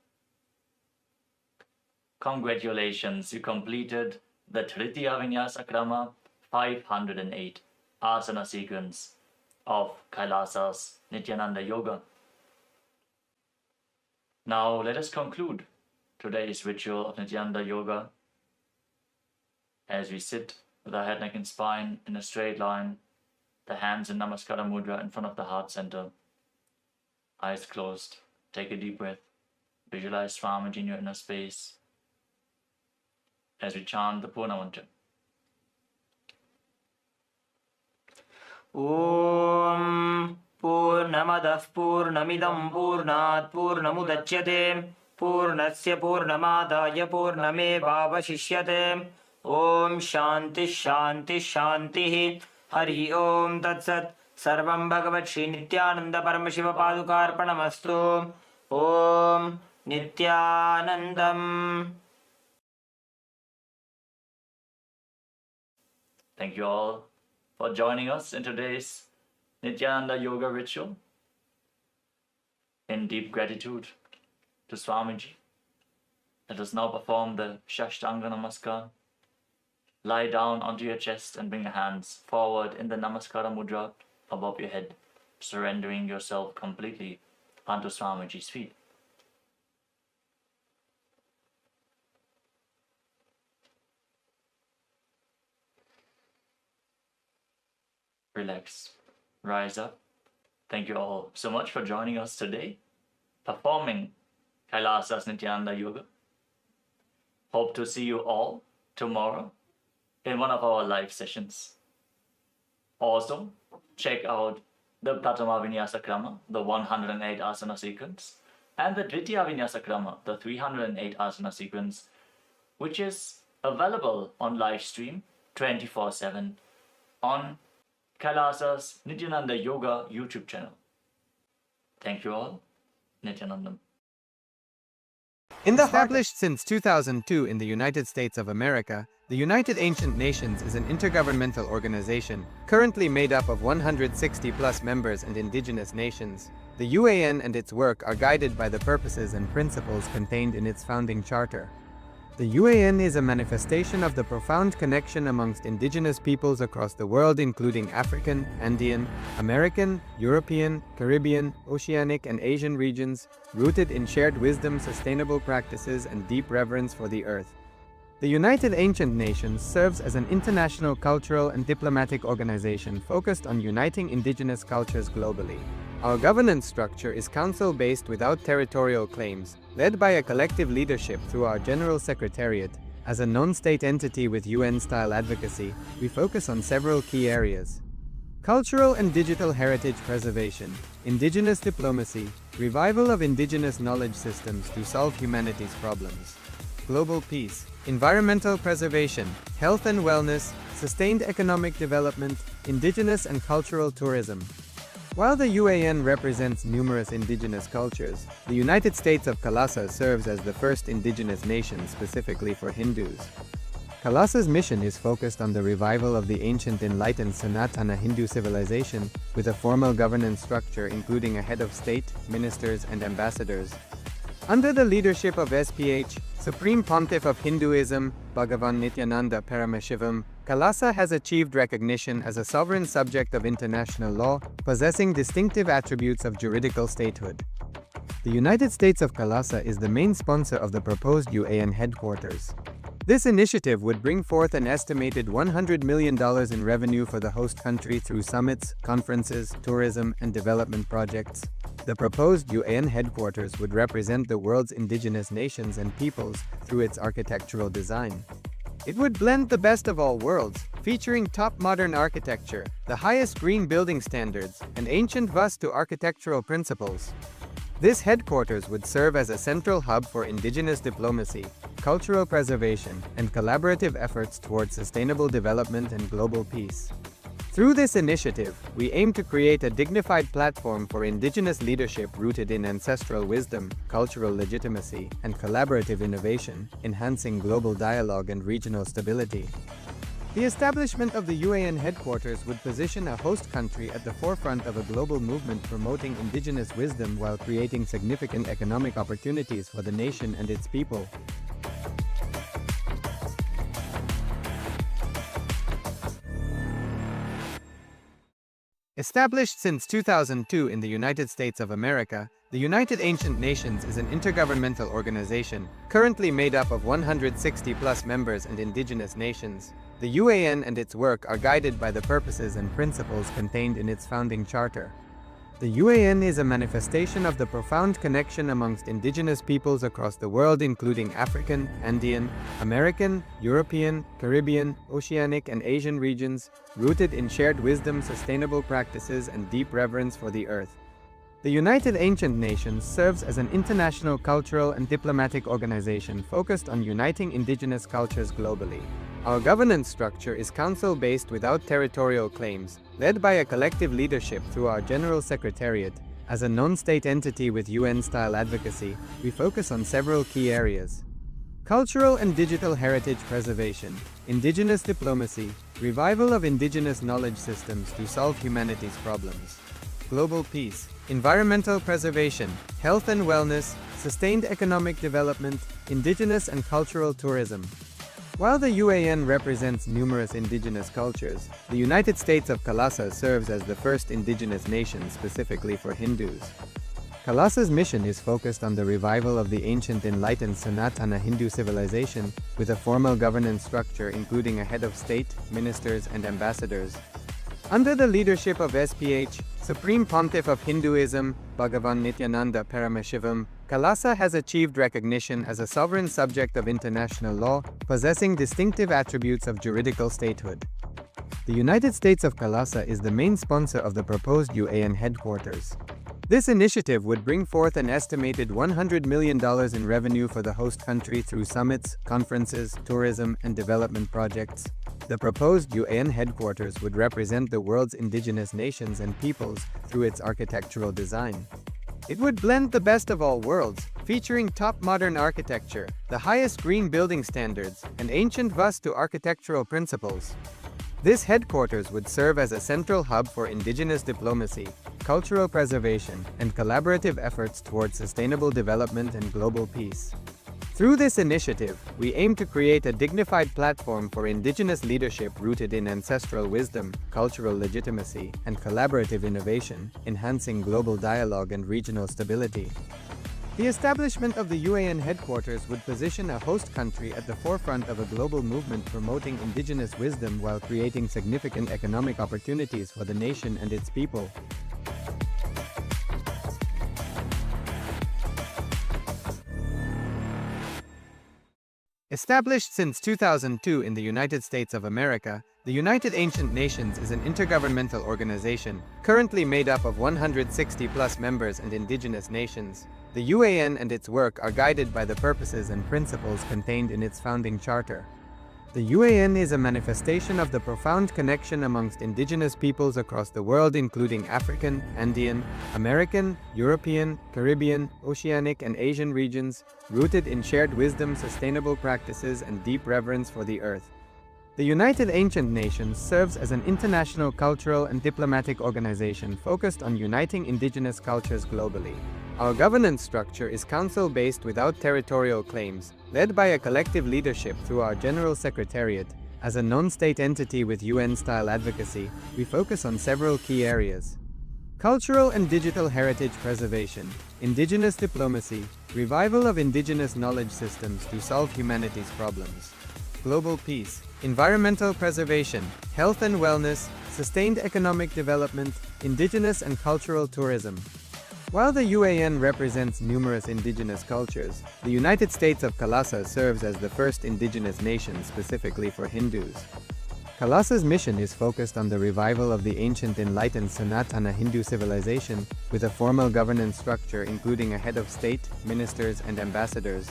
S2: Congratulations, you completed the Tritiya Vinyasa Krama 508 asana sequence of KAILASA's Nithyananda Yoga. Now let us conclude today's ritual of Nithyananda Yoga as we sit with our head, neck and spine in a straight line, the hands in Namaskara Mudra in front of the heart center. Eyes closed. Take a deep breath. Visualize Swamiji in your inner space as we chant the Purna Mantra.
S3: ॐ पूर्णमदः पूर्णमिदं पूर्णात् पूर्णमुदच्यते पूर्णस्य पूर्णमादाय पूर्णमेवावशिष्यते ॐ शान्तिः शान्तिः शान्तिः हरि ओम तत्सत् सर्वं भगवत् श्री नित्यानंद परमशिव पादुकार्पणमस्तु ओम नित्यानंदम्.
S2: Thank you all for joining us in today's Nithyananda Yoga ritual. In deep gratitude to Swamiji, let us now perform the Shashtanga Namaskar. Lie down onto your chest and bring your hands forward in the Namaskara Mudra above your head, surrendering yourself completely onto Swamiji's feet. Relax. Rise up. Thank you all so much for joining us today, performing KAILASA's Nithyananda Yoga. Hope to see you all tomorrow in one of our live sessions. Also, check out the Pratama Vinyasa Krama, the 108 asana sequence, and the Dvitiya Vinyasa Krama, the 308 asana sequence, which is available on live stream 24/7 on KAILASA's Nithyananda Yoga YouTube channel. Thank you all. Nithyanandam.
S1: Established since 2002 in the United States of America, the United Ancient Nations is an intergovernmental organization currently made up of 160+ members and indigenous nations. The UAN and its work are guided by the purposes and principles contained in its founding charter. The UAN is a manifestation of the profound connection amongst indigenous peoples across the world, including African, Andean, American, European, Caribbean, Oceanic, and Asian regions, rooted in shared wisdom, sustainable practices, and deep reverence for the earth. The United Ancient Nations serves as an international cultural and diplomatic organization focused on uniting indigenous cultures globally. Our governance structure is council-based without territorial claims, led by a collective leadership through our General Secretariat, As a non-state entity with UN-style advocacy, we focus on several key areas: cultural and digital heritage preservation, indigenous diplomacy, revival of indigenous knowledge systems to solve humanity's problems, global peace, environmental preservation, health and wellness, sustained economic development, indigenous and cultural tourism. While the UAN represents numerous indigenous cultures, the United States of KAILASA serves as the first indigenous nation specifically for Hindus. KAILASA's mission is focused on the revival of the ancient enlightened Sanatana Hindu civilization, with a formal governance structure including a head of state, ministers, and ambassadors. Under the leadership of SPH, Supreme Pontiff of Hinduism, Bhagavan Nithyananda Paramashivoham, KAILASA has achieved recognition as a sovereign subject of international law, possessing distinctive attributes of juridical statehood. The United States of KAILASA is the main sponsor of the proposed UAN headquarters. This initiative would bring forth an estimated $100 million in revenue for the host country through summits, conferences, tourism, and development projects. The proposed UAN headquarters would represent the world's indigenous nations and peoples through its architectural design. It would blend the best of all worlds, featuring top modern architecture, the highest green building standards, and ancient Vastu architectural principles. This headquarters would serve as a central hub for indigenous diplomacy, cultural preservation, and collaborative efforts towards sustainable development and global peace. Through this initiative, we aim to create a dignified platform for indigenous leadership rooted in ancestral wisdom, cultural legitimacy, and collaborative innovation, enhancing global dialogue and regional stability. The establishment of the UAN headquarters would position a host country at the forefront of a global movement promoting indigenous wisdom while creating significant economic opportunities for the nation and its people. Established since 2002 in the United States of America, the United Ancient Nations is an intergovernmental organization, currently made up of 160+ members and indigenous nations. The UAN and its work are guided by the purposes and principles contained in its founding charter. The UAN is a manifestation of the profound connection amongst indigenous peoples across the world, including African, Andean, American, European, Caribbean, Oceanic, and Asian regions, rooted in shared wisdom, sustainable practices, and deep reverence for the earth. The United Ancient Nations serves as an international cultural and diplomatic organization focused on uniting indigenous cultures globally. Our governance structure is council-based without territorial claims, led by a collective leadership through our General Secretariat. As a non-state entity with UN-style advocacy, we focus on several key areas: cultural and digital heritage preservation, indigenous diplomacy, revival of indigenous knowledge systems to solve humanity's problems, global peace, environmental preservation, health and wellness, sustained economic development, indigenous and cultural tourism. While the UAN represents numerous indigenous cultures, the United States of KAILASA serves as the first indigenous nation specifically for Hindus. KAILASA's mission is focused on the revival of the ancient enlightened Sanatana Hindu civilization, with a formal governance structure including a head of state, ministers, and ambassadors. Under the leadership of SPH, Supreme Pontiff of Hinduism, Bhagavan Nithyananda Paramashivoham, KAILASA has achieved recognition as a sovereign subject of international law, possessing distinctive attributes of juridical statehood. The United States of KAILASA is the main sponsor of the proposed UAN headquarters. This initiative would bring forth an estimated $100 million in revenue for the host country through summits, conferences, tourism, and development projects. The proposed UAN headquarters would represent the world's indigenous nations and peoples through its architectural design. It would blend the best of all worlds, featuring top modern architecture, the highest green building standards, and ancient Vastu architectural principles. This headquarters would serve as a central hub for indigenous diplomacy, cultural preservation, and collaborative efforts towards sustainable development and global peace. Through this initiative, we aim to create a dignified platform for indigenous leadership rooted in ancestral wisdom, cultural legitimacy, and collaborative innovation, enhancing global dialogue and regional stability. The establishment of the UAN headquarters would position a host country at the forefront of a global movement promoting indigenous wisdom while creating significant economic opportunities for the nation and its people. Established since 2002 in the United States of America, the United Ancient Nations is an intergovernmental organization, currently made up of 160+ members and indigenous nations. The UAN and its work are guided by the purposes and principles contained in its founding charter. The UAN is a manifestation of the profound connection amongst indigenous peoples across the world, including African, Andean, American, European, Caribbean, Oceanic, and Asian regions, rooted in shared wisdom, sustainable practices, and deep reverence for the earth. The United Ancient Nations serves as an international cultural and diplomatic organization focused on uniting indigenous cultures globally. Our governance structure is council-based without territorial claims, led by a collective leadership through our General Secretariat. As a non-state entity with UN-style advocacy, we focus on several key areas: cultural and digital heritage preservation, indigenous diplomacy, revival of indigenous knowledge systems to solve humanity's problems, global peace, environmental preservation, health and wellness, sustained economic development, indigenous and cultural tourism. While the UAN represents numerous indigenous cultures, the United States of KAILASA serves as the first indigenous nation specifically for Hindus. KAILASA's mission is focused on the revival of the ancient enlightened Sanatana Hindu civilization, with a formal governance structure including a head of state, ministers, and ambassadors.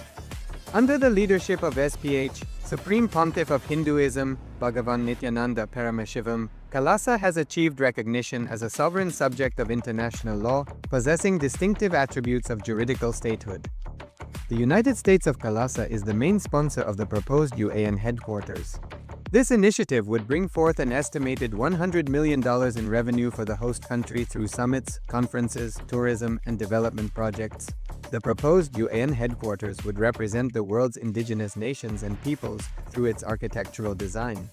S1: Under the leadership of SPH, Supreme Pontiff of Hinduism, Bhagavan Nithyananda Paramashivoham, KAILASA has achieved recognition as a sovereign subject of international law, possessing distinctive attributes of juridical statehood. The United States of KAILASA is the main sponsor of the proposed UAN headquarters. This initiative would bring forth an estimated $100 million in revenue for the host country through summits, conferences, tourism, and development projects. The proposed UAN headquarters would represent the world's indigenous nations and peoples through its architectural design.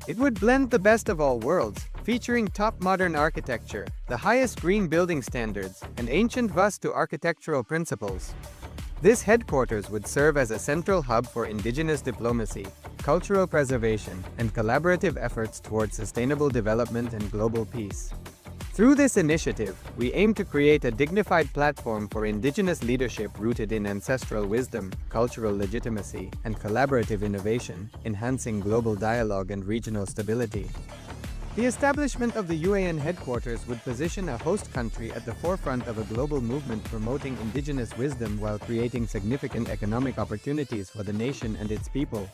S1: It would blend the best of all worlds, featuring top modern architecture, the highest green building standards, and ancient Vastu architectural principles. This headquarters would serve as a central hub for indigenous diplomacy, cultural preservation, and collaborative efforts towards sustainable development and global peace. Through this initiative, we aim to create a dignified platform for indigenous leadership rooted in ancestral wisdom, cultural legitimacy, and collaborative innovation, enhancing global dialogue and regional stability. The establishment of the UAN headquarters would position a host country at the forefront of a global movement promoting indigenous wisdom while creating significant economic opportunities for the nation and its people.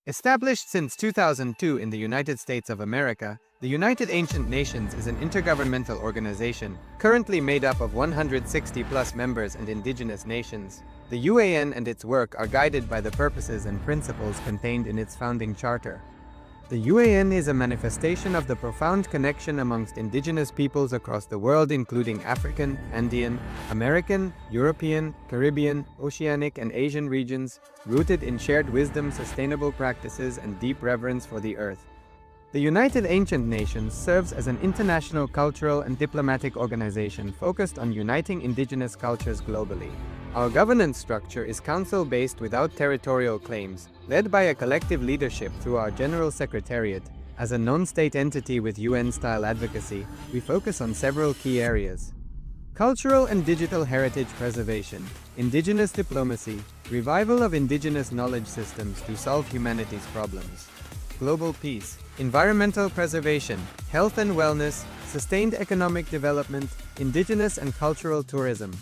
S1: Established since 2002 in the United States of America, the United Ancient Nations is an intergovernmental organization, currently made up of 160+ members and indigenous nations. The UAN and its work are guided by the purposes and principles contained in its founding charter. The UAN is a manifestation of the profound connection amongst indigenous peoples across the world, including African, Andean, American, European, Caribbean, Oceanic, and Asian regions, rooted in shared wisdom, sustainable practices, and deep reverence for the earth. The United Ancient Nations serves as an international cultural and diplomatic organization focused on uniting indigenous cultures globally. Our governance structure is council-based without territorial claims, led by a collective leadership through our General Secretariat. As a non-state entity with UN-style advocacy, we focus on several key areas: cultural and digital heritage preservation, indigenous diplomacy, revival of indigenous knowledge systems to solve humanity's problems, global peace, environmental preservation, health and wellness, sustained economic development, indigenous and cultural tourism.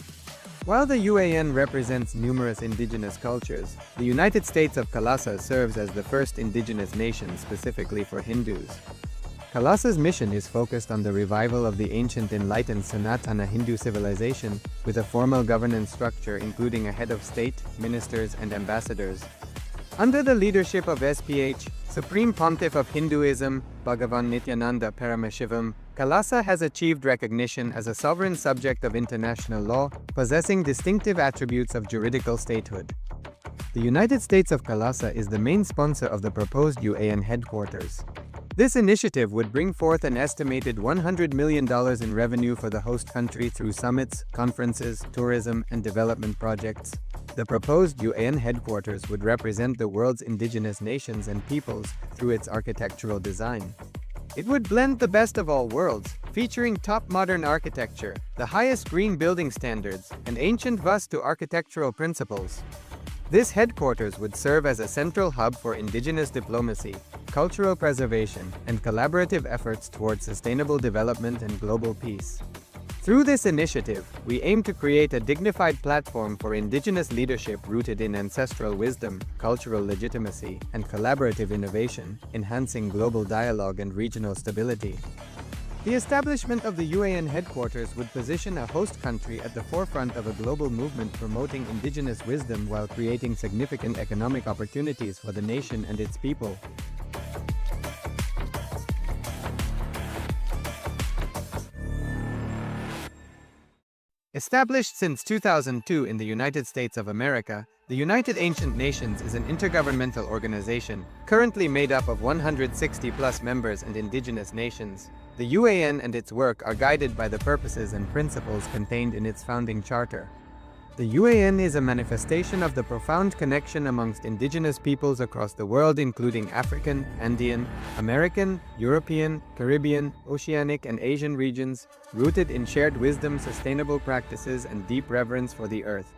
S1: While the UAN represents numerous indigenous cultures, the United States of KAILASA serves as the first indigenous nation specifically for Hindus. KAILASA's mission is focused on the revival of the ancient enlightened Sanatana Hindu civilization, with a formal governance structure including a head of state, ministers, and ambassadors. Under the leadership of SPH, Supreme Pontiff of Hinduism, Bhagavan Nithyananda Paramashivoham, KAILASA has achieved recognition as a sovereign subject of international law, possessing distinctive attributes of juridical statehood. The United States of KAILASA is the main sponsor of the proposed UAN headquarters. This initiative would bring forth an estimated $100 million in revenue for the host country through summits, conferences, tourism, and development projects. The proposed UAN headquarters would represent the world's indigenous nations and peoples through its architectural design. It would blend the best of all worlds, featuring top modern architecture, the highest green building standards, and ancient Vastu architectural principles. This headquarters would serve as a central hub for indigenous diplomacy, cultural preservation, and collaborative efforts towards sustainable development and global peace. Through this initiative, we aim to create a dignified platform for indigenous leadership rooted in ancestral wisdom, cultural legitimacy, and collaborative innovation, enhancing global dialogue and regional stability. The establishment of the UAN headquarters would position a host country at the forefront of a global movement promoting indigenous wisdom while creating significant economic opportunities for the nation and its people. Established since 2002 in the United States of America, the United Ancient Nations is an intergovernmental organization, currently made up of 160+ members and indigenous nations. The UAN and its work are guided by the purposes and principles contained in its founding charter. The UAN is a manifestation of the profound connection amongst indigenous peoples across the world, including African, Andean, American, European, Caribbean, Oceanic, and Asian regions, rooted in shared wisdom, sustainable practices, and deep reverence for the earth.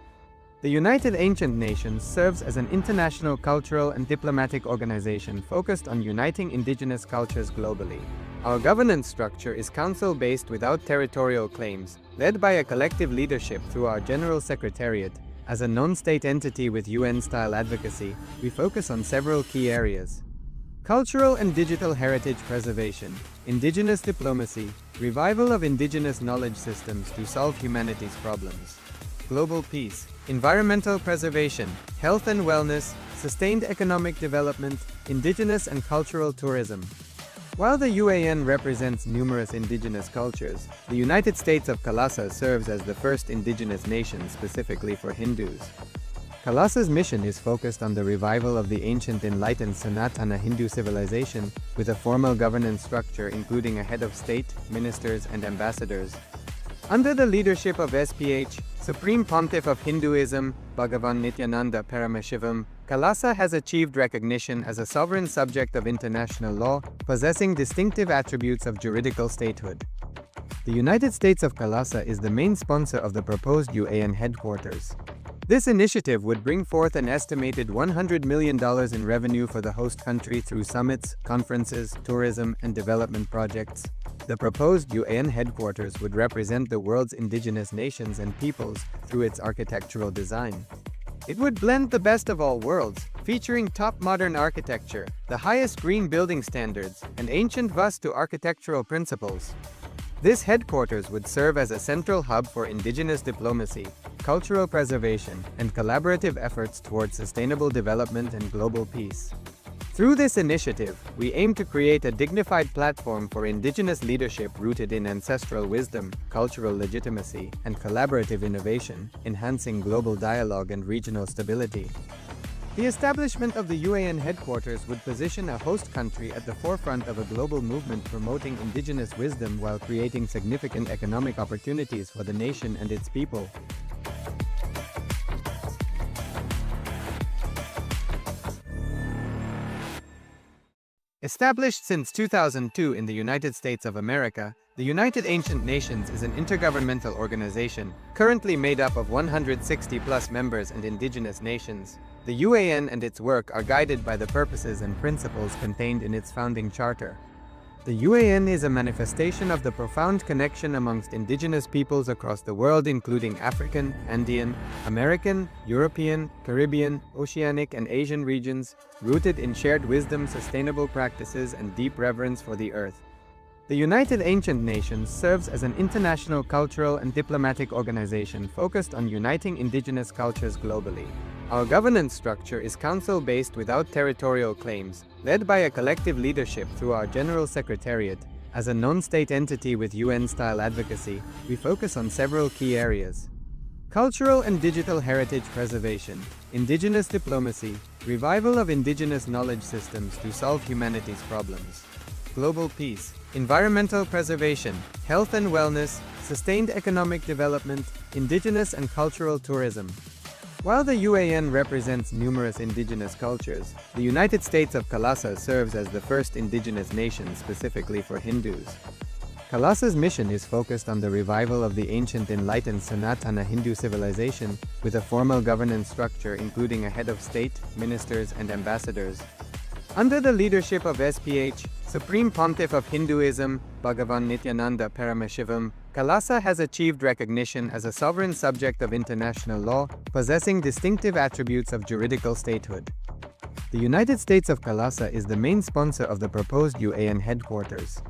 S1: The United Ancient Nations serves as an international cultural and diplomatic organization focused on uniting indigenous cultures globally. Our governance structure is council-based without territorial claims, led by a collective leadership through our General Secretariat. As a non-state entity with UN-style advocacy, we focus on several key areas: cultural and digital heritage preservation, indigenous diplomacy, revival of indigenous knowledge systems to solve humanity's problems, global peace, environmental preservation, health and wellness, sustained economic development, indigenous and cultural tourism. While the UAN represents numerous indigenous cultures, the United States of KAILASA serves as the first indigenous nation specifically for Hindus. KAILASA's mission is focused on the revival of the ancient enlightened Sanatana Hindu civilization, with a formal governance structure including a head of state, ministers, and ambassadors. Under the leadership of SPH, Supreme Pontiff of Hinduism, Bhagavan Nithyananda Paramashivoham, KAILASA has achieved recognition as a sovereign subject of international law, possessing distinctive attributes of juridical statehood. The United States of KAILASA is the main sponsor of the proposed UAN headquarters. This initiative would bring forth an estimated $100 million in revenue for the host country through summits, conferences, tourism, and development projects. The proposed UAN headquarters would represent the world's indigenous nations and peoples through its architectural design. It would blend the best of all worlds, featuring top modern architecture, the highest green building standards, and ancient Vastu architectural principles. This headquarters would serve as a central hub for indigenous diplomacy, cultural preservation, and collaborative efforts towards sustainable development and global peace. Through this initiative, we aim to create a dignified platform for indigenous leadership rooted in ancestral wisdom, cultural legitimacy, and collaborative innovation, enhancing global dialogue and regional stability. The establishment of the UAN headquarters would position a host country at the forefront of a global movement promoting indigenous wisdom while creating significant economic opportunities for the nation and its people. Established since 2002 in the United States of America, the United Ancient Nations is an intergovernmental organization, currently made up of 160+ members and indigenous nations. The UAN and its work are guided by the purposes and principles contained in its founding charter. The UAN is a manifestation of the profound connection amongst indigenous peoples across the world, including African, Andean, American, European, Caribbean, Oceanic, and Asian regions, rooted in shared wisdom, sustainable practices, and deep reverence for the earth. The United Ancient Nations serves as an international cultural and diplomatic organization focused on uniting indigenous cultures globally. Our governance structure is council-based without territorial claims, led by a collective leadership through our General Secretariat. As a non-state entity with UN-style advocacy, we focus on several key areas: cultural and digital heritage preservation, indigenous diplomacy, revival of indigenous knowledge systems to solve humanity's problems, global peace, environmental preservation, health and wellness, sustained economic development, indigenous and cultural tourism. While the UAN represents numerous indigenous cultures, the United States of KAILASA serves as the first indigenous nation specifically for Hindus. KAILASA's mission is focused on the revival of the ancient enlightened Sanatana Hindu civilization, with a formal governance structure including a head of state, ministers, and ambassadors. Under the leadership of SPH, Supreme Pontiff of Hinduism, Bhagavan Nithyananda Paramashivoham, KAILASA has achieved recognition as a sovereign subject of international law, possessing distinctive attributes of juridical statehood. The United States of KAILASA is the main sponsor of the proposed UAN headquarters.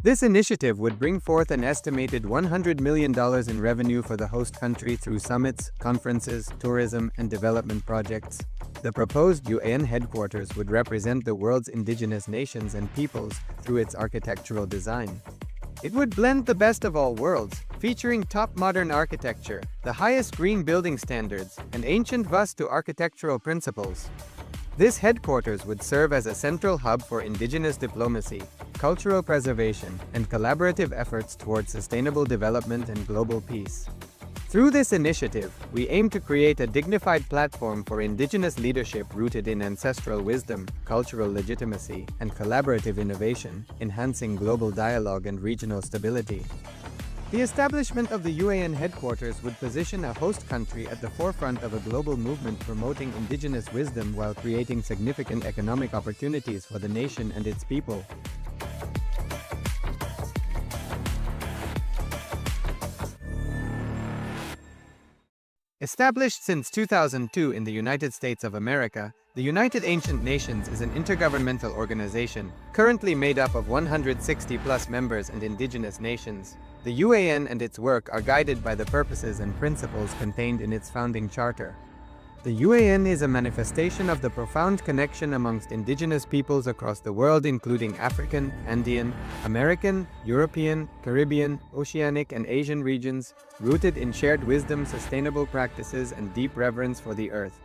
S1: This initiative would bring forth an estimated $100 million in revenue for the host country through summits, conferences, tourism, and development projects. The proposed UAN headquarters would represent the world's indigenous nations and peoples through its architectural design. It would blend the best of all worlds, featuring top modern architecture, the highest green building standards, and ancient Vastu architectural principles. This headquarters would serve as a central hub for indigenous diplomacy, cultural preservation, and collaborative efforts towards sustainable development and global peace. Through this initiative, we aim to create a dignified platform for indigenous leadership rooted in ancestral wisdom, cultural legitimacy, and collaborative innovation, enhancing global dialogue and regional stability. The establishment of the UAN headquarters would position a host country at the forefront of a global movement promoting indigenous wisdom while creating significant economic opportunities for the nation and its people. Established since 2002 in the United States of America, the United Ancient Nations is an intergovernmental organization, currently made up of 160+ members and indigenous nations. The UAN and its work are guided by the purposes and principles contained in its founding charter. The UAN is a manifestation of the profound connection amongst indigenous peoples across the world, including African, Andean, American, European, Caribbean, Oceanic, and Asian regions, rooted in shared wisdom, sustainable practices, and deep reverence for the earth.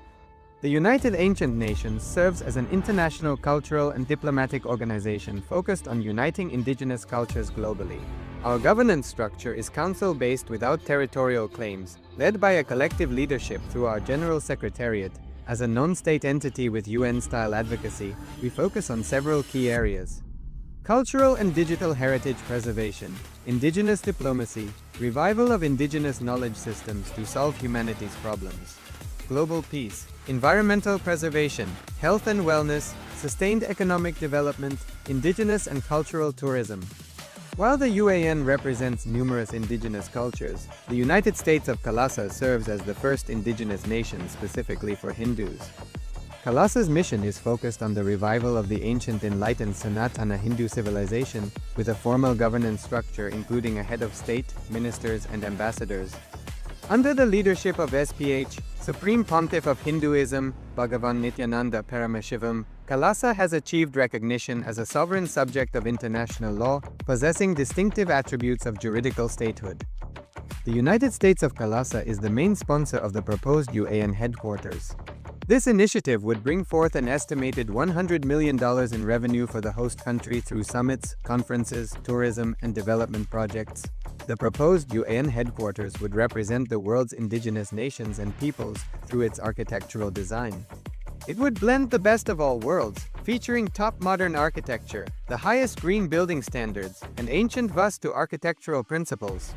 S1: The United Ancient Nations serves as an international cultural and diplomatic organization focused on uniting indigenous cultures globally. Our governance structure is council-based without territorial claims, led by a collective leadership through our General Secretariat. As a non-state entity with UN-style advocacy, we focus on several key areas: cultural and digital heritage preservation, indigenous diplomacy, revival of indigenous knowledge systems to solve humanity's problems, global peace, environmental preservation, health and wellness, sustained economic development, indigenous and cultural tourism. While the UAN represents numerous indigenous cultures, the United States of KAILASA serves as the first indigenous nation specifically for Hindus. KAILASA's mission is focused on the revival of the ancient enlightened Sanatana Hindu civilization, with a formal governance structure including a head of state, ministers, and ambassadors. Under the leadership of SPH, Supreme Pontiff of Hinduism, Bhagavan Nithyananda Paramashivoham, KAILASA has achieved recognition as a sovereign subject of international law, possessing distinctive attributes of juridical statehood. The United States of KAILASA is the main sponsor of the proposed UAN headquarters. This initiative would bring forth an estimated $100 million in revenue for the host country through summits, conferences, tourism, and development projects. The proposed UAN headquarters would represent the world's indigenous nations and peoples through its architectural design. It would blend the best of all worlds, featuring top modern architecture, the highest green building standards, and ancient Vastu architectural principles.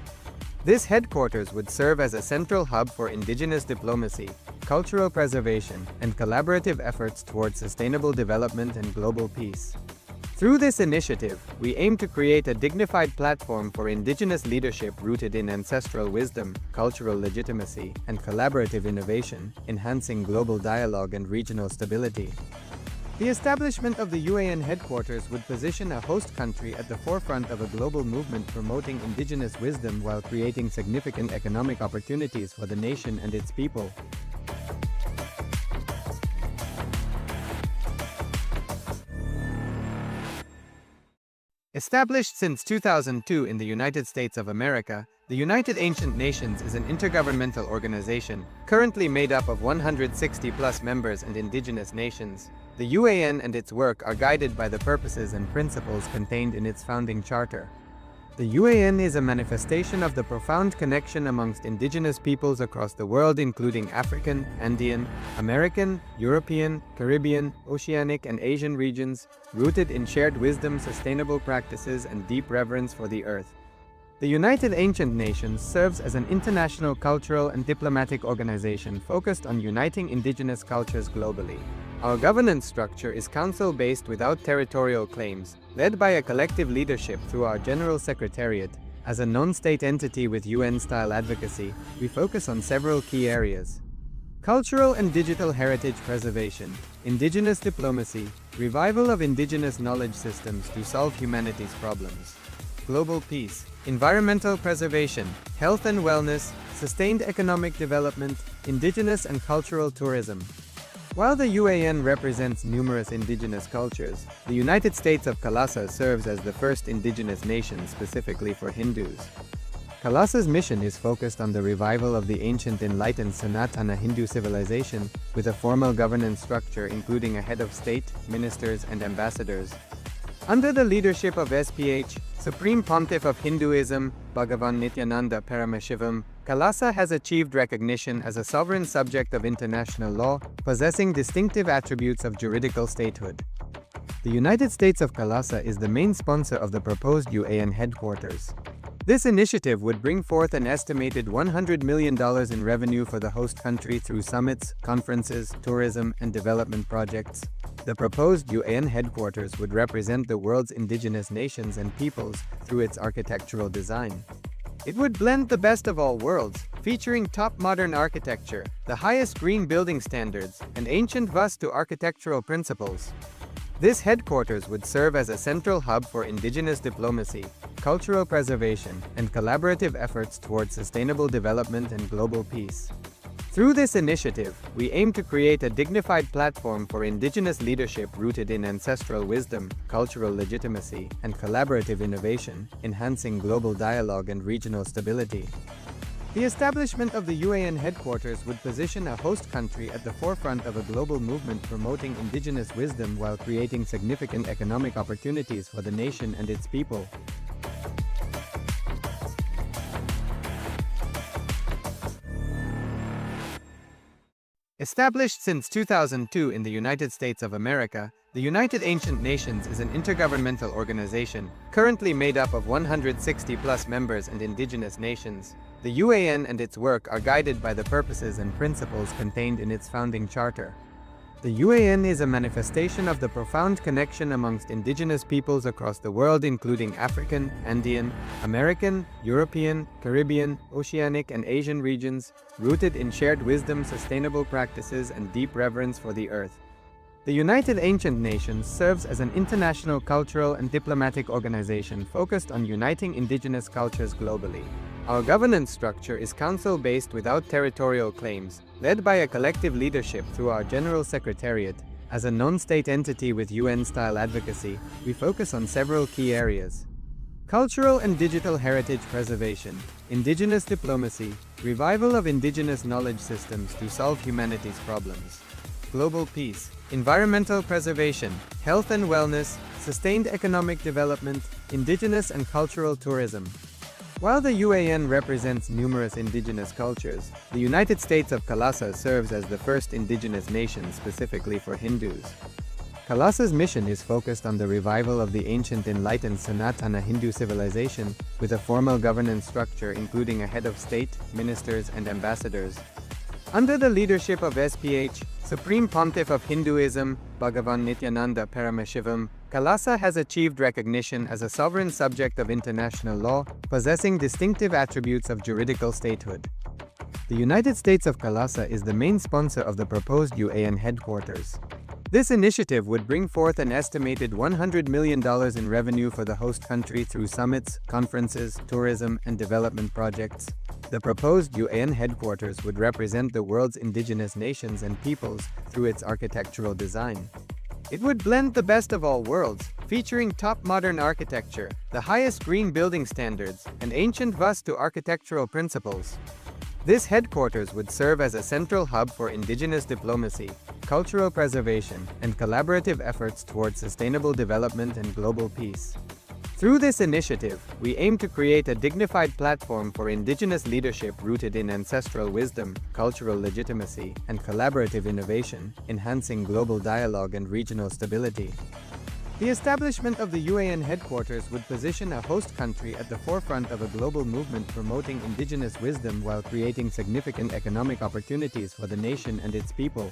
S1: This headquarters would serve as a central hub for indigenous diplomacy, cultural preservation, and collaborative efforts towards sustainable development and global peace. Through this initiative, we aim to create a dignified platform for indigenous leadership rooted in ancestral wisdom, cultural legitimacy, and collaborative innovation, enhancing global dialogue and regional stability. The establishment of the UAN headquarters would position a host country at the forefront of a global movement promoting indigenous wisdom while creating significant economic opportunities for the nation and its people. Established since 2002 in the United States of America, the United Ancient Nations is an intergovernmental organization, currently made up of 160+ members and indigenous nations. The UAN and its work are guided by the purposes and principles contained in its founding charter. The UAN is a manifestation of the profound connection amongst indigenous peoples across the world, including African, Andean, American, European, Caribbean, Oceanic, and Asian regions, rooted in shared wisdom, sustainable practices, and deep reverence for the earth. The United Ancient Nations serves as an international cultural and diplomatic organization focused on uniting indigenous cultures globally. Our governance structure is council-based without territorial claims, led by a collective leadership through our General Secretariat. As a non-state entity with UN-style advocacy, we focus on several key areas: cultural and digital heritage preservation, indigenous diplomacy, revival of indigenous knowledge systems to solve humanity's problems, global peace, environmental preservation, health and wellness, sustained economic development, indigenous and cultural tourism. While the UAN represents numerous indigenous cultures, the United States of KAILASA serves as the first indigenous nation specifically for Hindus. KAILASA's mission is focused on the revival of the ancient enlightened Sanatana Hindu civilization, with a formal governance structure including a head of state, ministers, and ambassadors. Under the leadership of SPH, Supreme Pontiff of Hinduism, Bhagavan Nithyananda Paramashivoham, KAILASA has achieved recognition as a sovereign subject of international law, possessing distinctive attributes of juridical statehood. The United States of KAILASA is the main sponsor of the proposed UAN headquarters. This initiative would bring forth an estimated $100 million in revenue for the host country through summits, conferences, tourism, and development projects. The proposed UAN headquarters would represent the world's indigenous nations and peoples through its architectural design. It would blend the best of all worlds, featuring top modern architecture, the highest green building standards, and ancient Vastu architectural principles. This headquarters would serve as a central hub for indigenous diplomacy, cultural preservation, and collaborative efforts towards sustainable development and global peace. Through this initiative, we aim to create a dignified platform for indigenous leadership rooted in ancestral wisdom, cultural legitimacy, and collaborative innovation, enhancing global dialogue and regional stability. The establishment of the UAN headquarters would position a host country at the forefront of a global movement promoting indigenous wisdom while creating significant economic opportunities for the nation and its people. Established since 2002 in the United States of America, the United Ancient Nations is an intergovernmental organization, currently made up of 160+ members and indigenous nations. The UAN and its work are guided by the purposes and principles contained in its founding charter. The UAN is a manifestation of the profound connection amongst indigenous peoples across the world, including African, Andean, American, European, Caribbean, Oceanic, and Asian regions, rooted in shared wisdom, sustainable practices, and deep reverence for the earth. The United Ancient Nations serves as an international cultural and diplomatic organization focused on uniting indigenous cultures globally. Our governance structure is council-based without territorial claims, led by a collective leadership through our General Secretariat. As a non-state entity with UN-style advocacy, we focus on several key areas: cultural and digital heritage preservation, indigenous diplomacy, revival of indigenous knowledge systems to solve humanity's problems, global peace, environmental preservation, health and wellness, sustained economic development, indigenous and cultural tourism. While the UAN represents numerous indigenous cultures, the United States of KAILASA serves as the first indigenous nation specifically for Hindus. KAILASA's mission is focused on the revival of the ancient enlightened Sanatana Hindu civilization, with a formal governance structure including a head of state, ministers, and ambassadors. Under the leadership of SPH, Supreme Pontiff of Hinduism, Bhagavan Nithyananda Paramashivoham, KAILASA has achieved recognition as a sovereign subject of international law, possessing distinctive attributes of juridical statehood. The United States of KAILASA is the main sponsor of the proposed UAN headquarters. This initiative would bring forth an estimated $100 million in revenue for the host country through summits, conferences, tourism, and development projects. The proposed UAN headquarters would represent the world's indigenous nations and peoples through its architectural design. It would blend the best of all worlds, featuring top modern architecture, the highest green building standards, and ancient Vastu architectural principles. This headquarters would serve as a central hub for indigenous diplomacy, cultural preservation, and collaborative efforts towards sustainable development and global peace. Through this initiative, we aim to create a dignified platform for indigenous leadership rooted in ancestral wisdom, cultural legitimacy, and collaborative innovation, enhancing global dialogue and regional stability. The establishment of the UAN headquarters would position a host country at the forefront of a global movement promoting indigenous wisdom while creating significant economic opportunities for the nation and its people.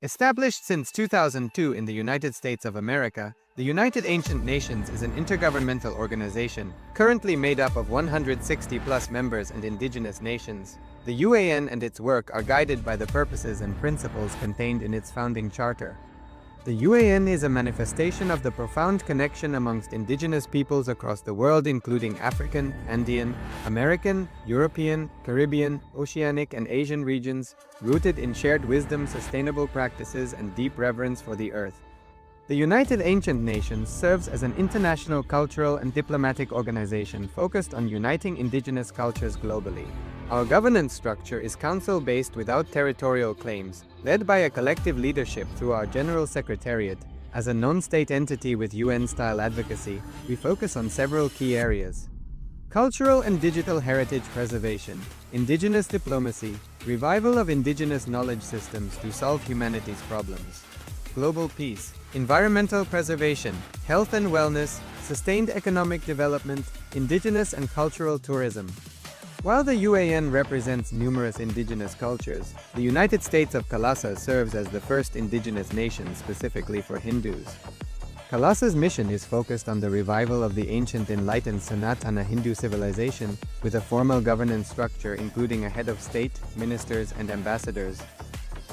S1: Established since 2002 in the United States of America, the United Ancient Nations is an intergovernmental organization, currently made up of 160+ members and indigenous nations. The UAN and its work are guided by the purposes and principles contained in its founding charter. The UAN is a manifestation of the profound connection amongst indigenous peoples across the world, including African, Andean, American, European, Caribbean, Oceanic, and Asian regions, rooted in shared wisdom, sustainable practices, and deep reverence for the earth. The United Ancient Nations serves as an international cultural and diplomatic organization focused on uniting indigenous cultures globally. Our governance structure is council-based without territorial claims, led by a collective leadership through our General Secretariat. As a non-state entity with UN-style advocacy, we focus on several key areas: cultural and digital heritage preservation, indigenous diplomacy, revival of indigenous knowledge systems to solve humanity's problems, global peace, environmental preservation, health and wellness, sustained economic development, indigenous and cultural tourism. While the UAN represents numerous indigenous cultures, the United States of KAILASA serves as the first indigenous nation specifically for Hindus. KAILASA's mission is focused on the revival of the ancient enlightened Sanatana Hindu civilization, with a formal governance structure including a head of state, ministers, and ambassadors.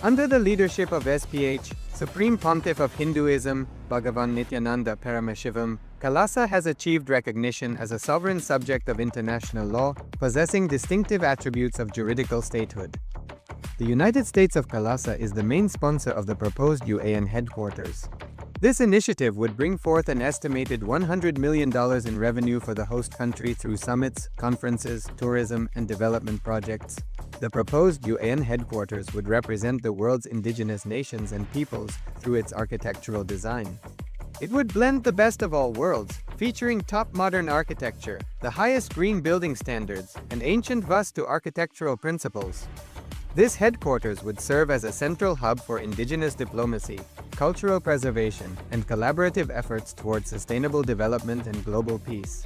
S1: Under the leadership of SPH, Supreme Pontiff of Hinduism, Bhagavan Nithyananda Paramashivoham, KAILASA has achieved recognition as a sovereign subject of international law, possessing distinctive attributes of juridical statehood. The United States of KAILASA is the main sponsor of the proposed UAN headquarters. This initiative would bring forth an estimated $100 million in revenue for the host country through summits, conferences, tourism, and development projects. The proposed UAN headquarters would represent the world's indigenous nations and peoples through its architectural design. It would blend the best of all worlds, featuring top modern architecture, the highest green building standards, and ancient Vastu architectural principles. This headquarters would serve as a central hub for indigenous diplomacy, cultural preservation, and collaborative efforts towards sustainable development and global peace.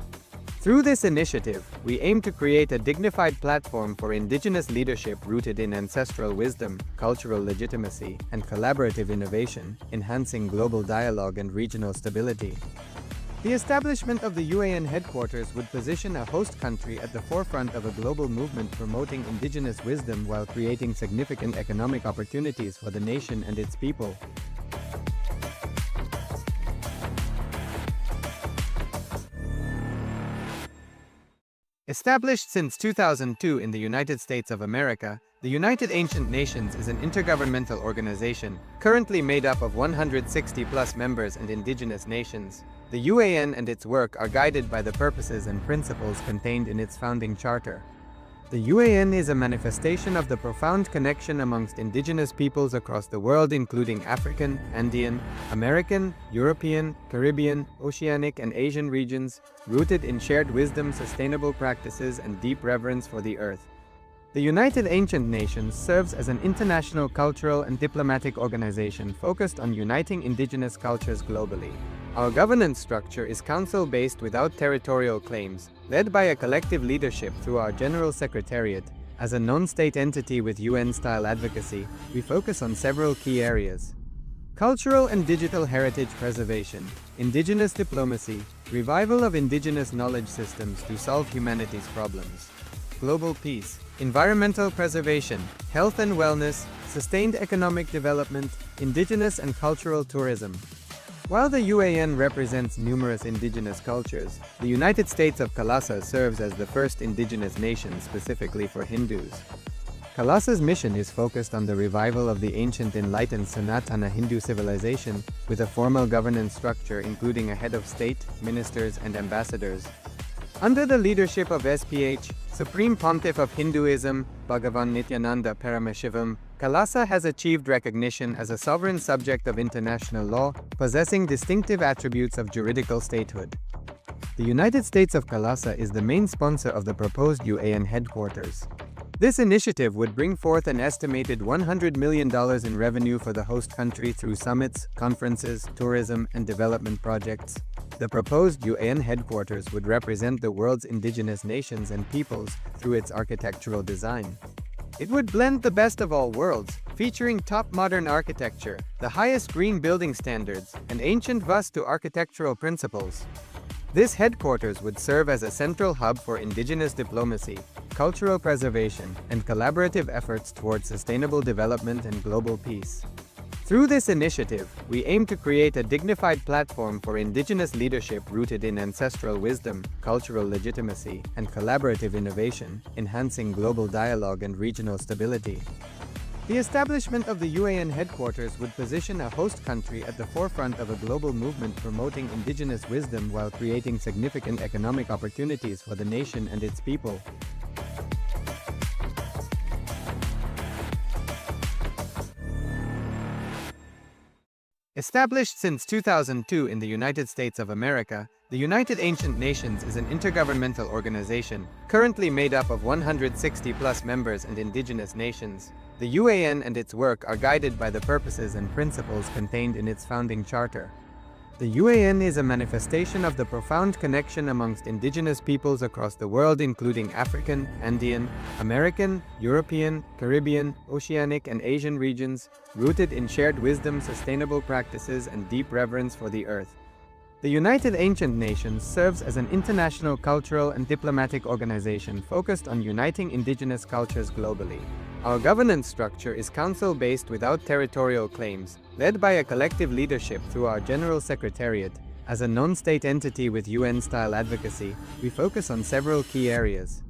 S1: Through this initiative, we aim to create a dignified platform for indigenous leadership rooted in ancestral wisdom, cultural legitimacy, and collaborative innovation, enhancing global dialogue and regional stability. The establishment of the UAN headquarters would position a host country at the forefront of a global movement promoting indigenous wisdom while creating significant economic opportunities for the nation and its people. Established since 2002 in the United States of America, the United Ancient Nations is an intergovernmental organization, currently made up of 160+ members and indigenous nations. The UAN and its work are guided by the purposes and principles contained in its founding charter. The UAN is a manifestation of the profound connection amongst indigenous peoples across the world, including African, Andean, American, European, Caribbean, Oceanic, and Asian regions, rooted in shared wisdom, sustainable practices, and deep reverence for the earth. The United Ancient Nations serves as an international cultural and diplomatic organization focused on uniting indigenous cultures globally. Our governance structure is council-based without territorial claims, led by a collective leadership through our General Secretariat. As a non-state entity with UN-style advocacy, we focus on several key areas: cultural and digital heritage preservation, indigenous diplomacy, revival of indigenous knowledge systems to solve humanity's problems, global peace, environmental preservation, health and wellness, sustained economic development, indigenous and cultural tourism. While the UAN represents numerous indigenous cultures, the United States of KAILASA serves as the first indigenous nation specifically for Hindus. KAILASA's mission is focused on the revival of the ancient enlightened Sanatana Hindu civilization, with a formal governance structure including a head of state, ministers, and ambassadors. Under the leadership of SPH, Supreme Pontiff of Hinduism, Bhagavan Nithyananda Paramashivoham, KAILASA has achieved recognition as a sovereign subject of international law, possessing distinctive attributes of juridical statehood. The United States of KAILASA is the main sponsor of the proposed UAN headquarters. This initiative would bring forth an estimated $100 million in revenue for the host country through summits, conferences, tourism, and development projects. The proposed UAN headquarters would represent the world's indigenous nations and peoples through its architectural design. It would blend the best of all worlds, featuring top modern architecture, the highest green building standards, and ancient Vastu architectural principles. This headquarters would serve as a central hub for indigenous diplomacy, cultural preservation, and collaborative efforts towards sustainable development and global peace. Through this initiative, we aim to create a dignified platform for indigenous leadership rooted in ancestral wisdom, cultural legitimacy, and collaborative innovation, enhancing global dialogue and regional stability. The establishment of the UAN headquarters would position a host country at the forefront of a global movement promoting indigenous wisdom while creating significant economic opportunities for the nation and its people. Established since 2002 in the United States of America, the United Ancient Nations is an intergovernmental organization, currently made up of 160+ members and indigenous nations. The UAN and its work are guided by the purposes and principles contained in its founding charter. The UAN is a manifestation of the profound connection amongst indigenous peoples across the world, including African, Andean, American, European, Caribbean, Oceanic, and Asian regions, rooted in shared wisdom, sustainable practices, and deep reverence for the earth. The United Ancient Nations serves as an international cultural and diplomatic organization focused on uniting indigenous cultures globally. Our governance structure is council-based without territorial claims, led by a collective leadership through our General Secretariat. As a non-state entity with UN-style advocacy, we focus on several key areas: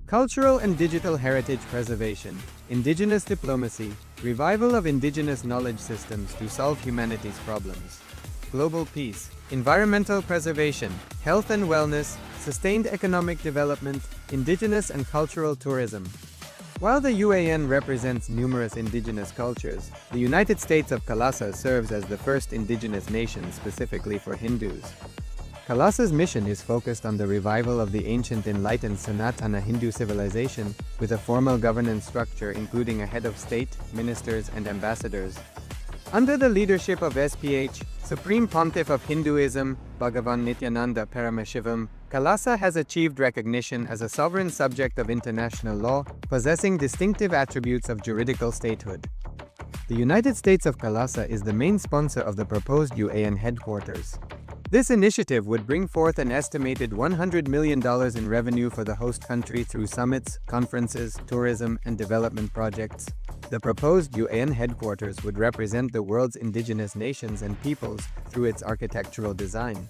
S1: cultural and digital heritage preservation, indigenous diplomacy, revival of indigenous knowledge systems to solve humanity's problems, global peace, environmental preservation, health and wellness, sustained economic development, indigenous and cultural tourism. While the UAN represents numerous indigenous cultures, the United States of KAILASA serves as the first indigenous nation specifically for Hindus. KAILASA's mission is focused on the revival of the ancient enlightened Sanatana Hindu civilization, with a formal governance structure including a head of state, ministers, and ambassadors. Under the leadership of SPH, Supreme Pontiff of Hinduism, Bhagavan Nithyananda Paramashivoham, KAILASA has achieved recognition as a sovereign subject of international law, possessing distinctive attributes of juridical statehood. The United States of KAILASA is the main sponsor of the proposed UAN headquarters. This initiative would bring forth an estimated $100 million in revenue for the host country through summits, conferences, tourism, and development projects. The proposed UAN headquarters would represent the world's indigenous nations and peoples through its architectural design.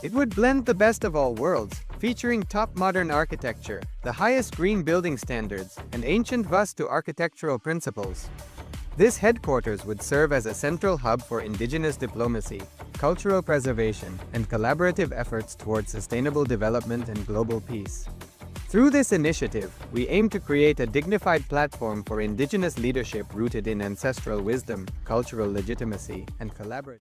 S1: It would blend the best of all worlds, featuring top modern architecture, the highest green building standards, and ancient Vastu architectural principles. This headquarters would serve as a central hub for indigenous diplomacy, cultural preservation, and collaborative efforts towards sustainable development and global peace. Through this initiative, we aim to create a dignified platform for indigenous leadership rooted in ancestral wisdom, cultural legitimacy, and collaborative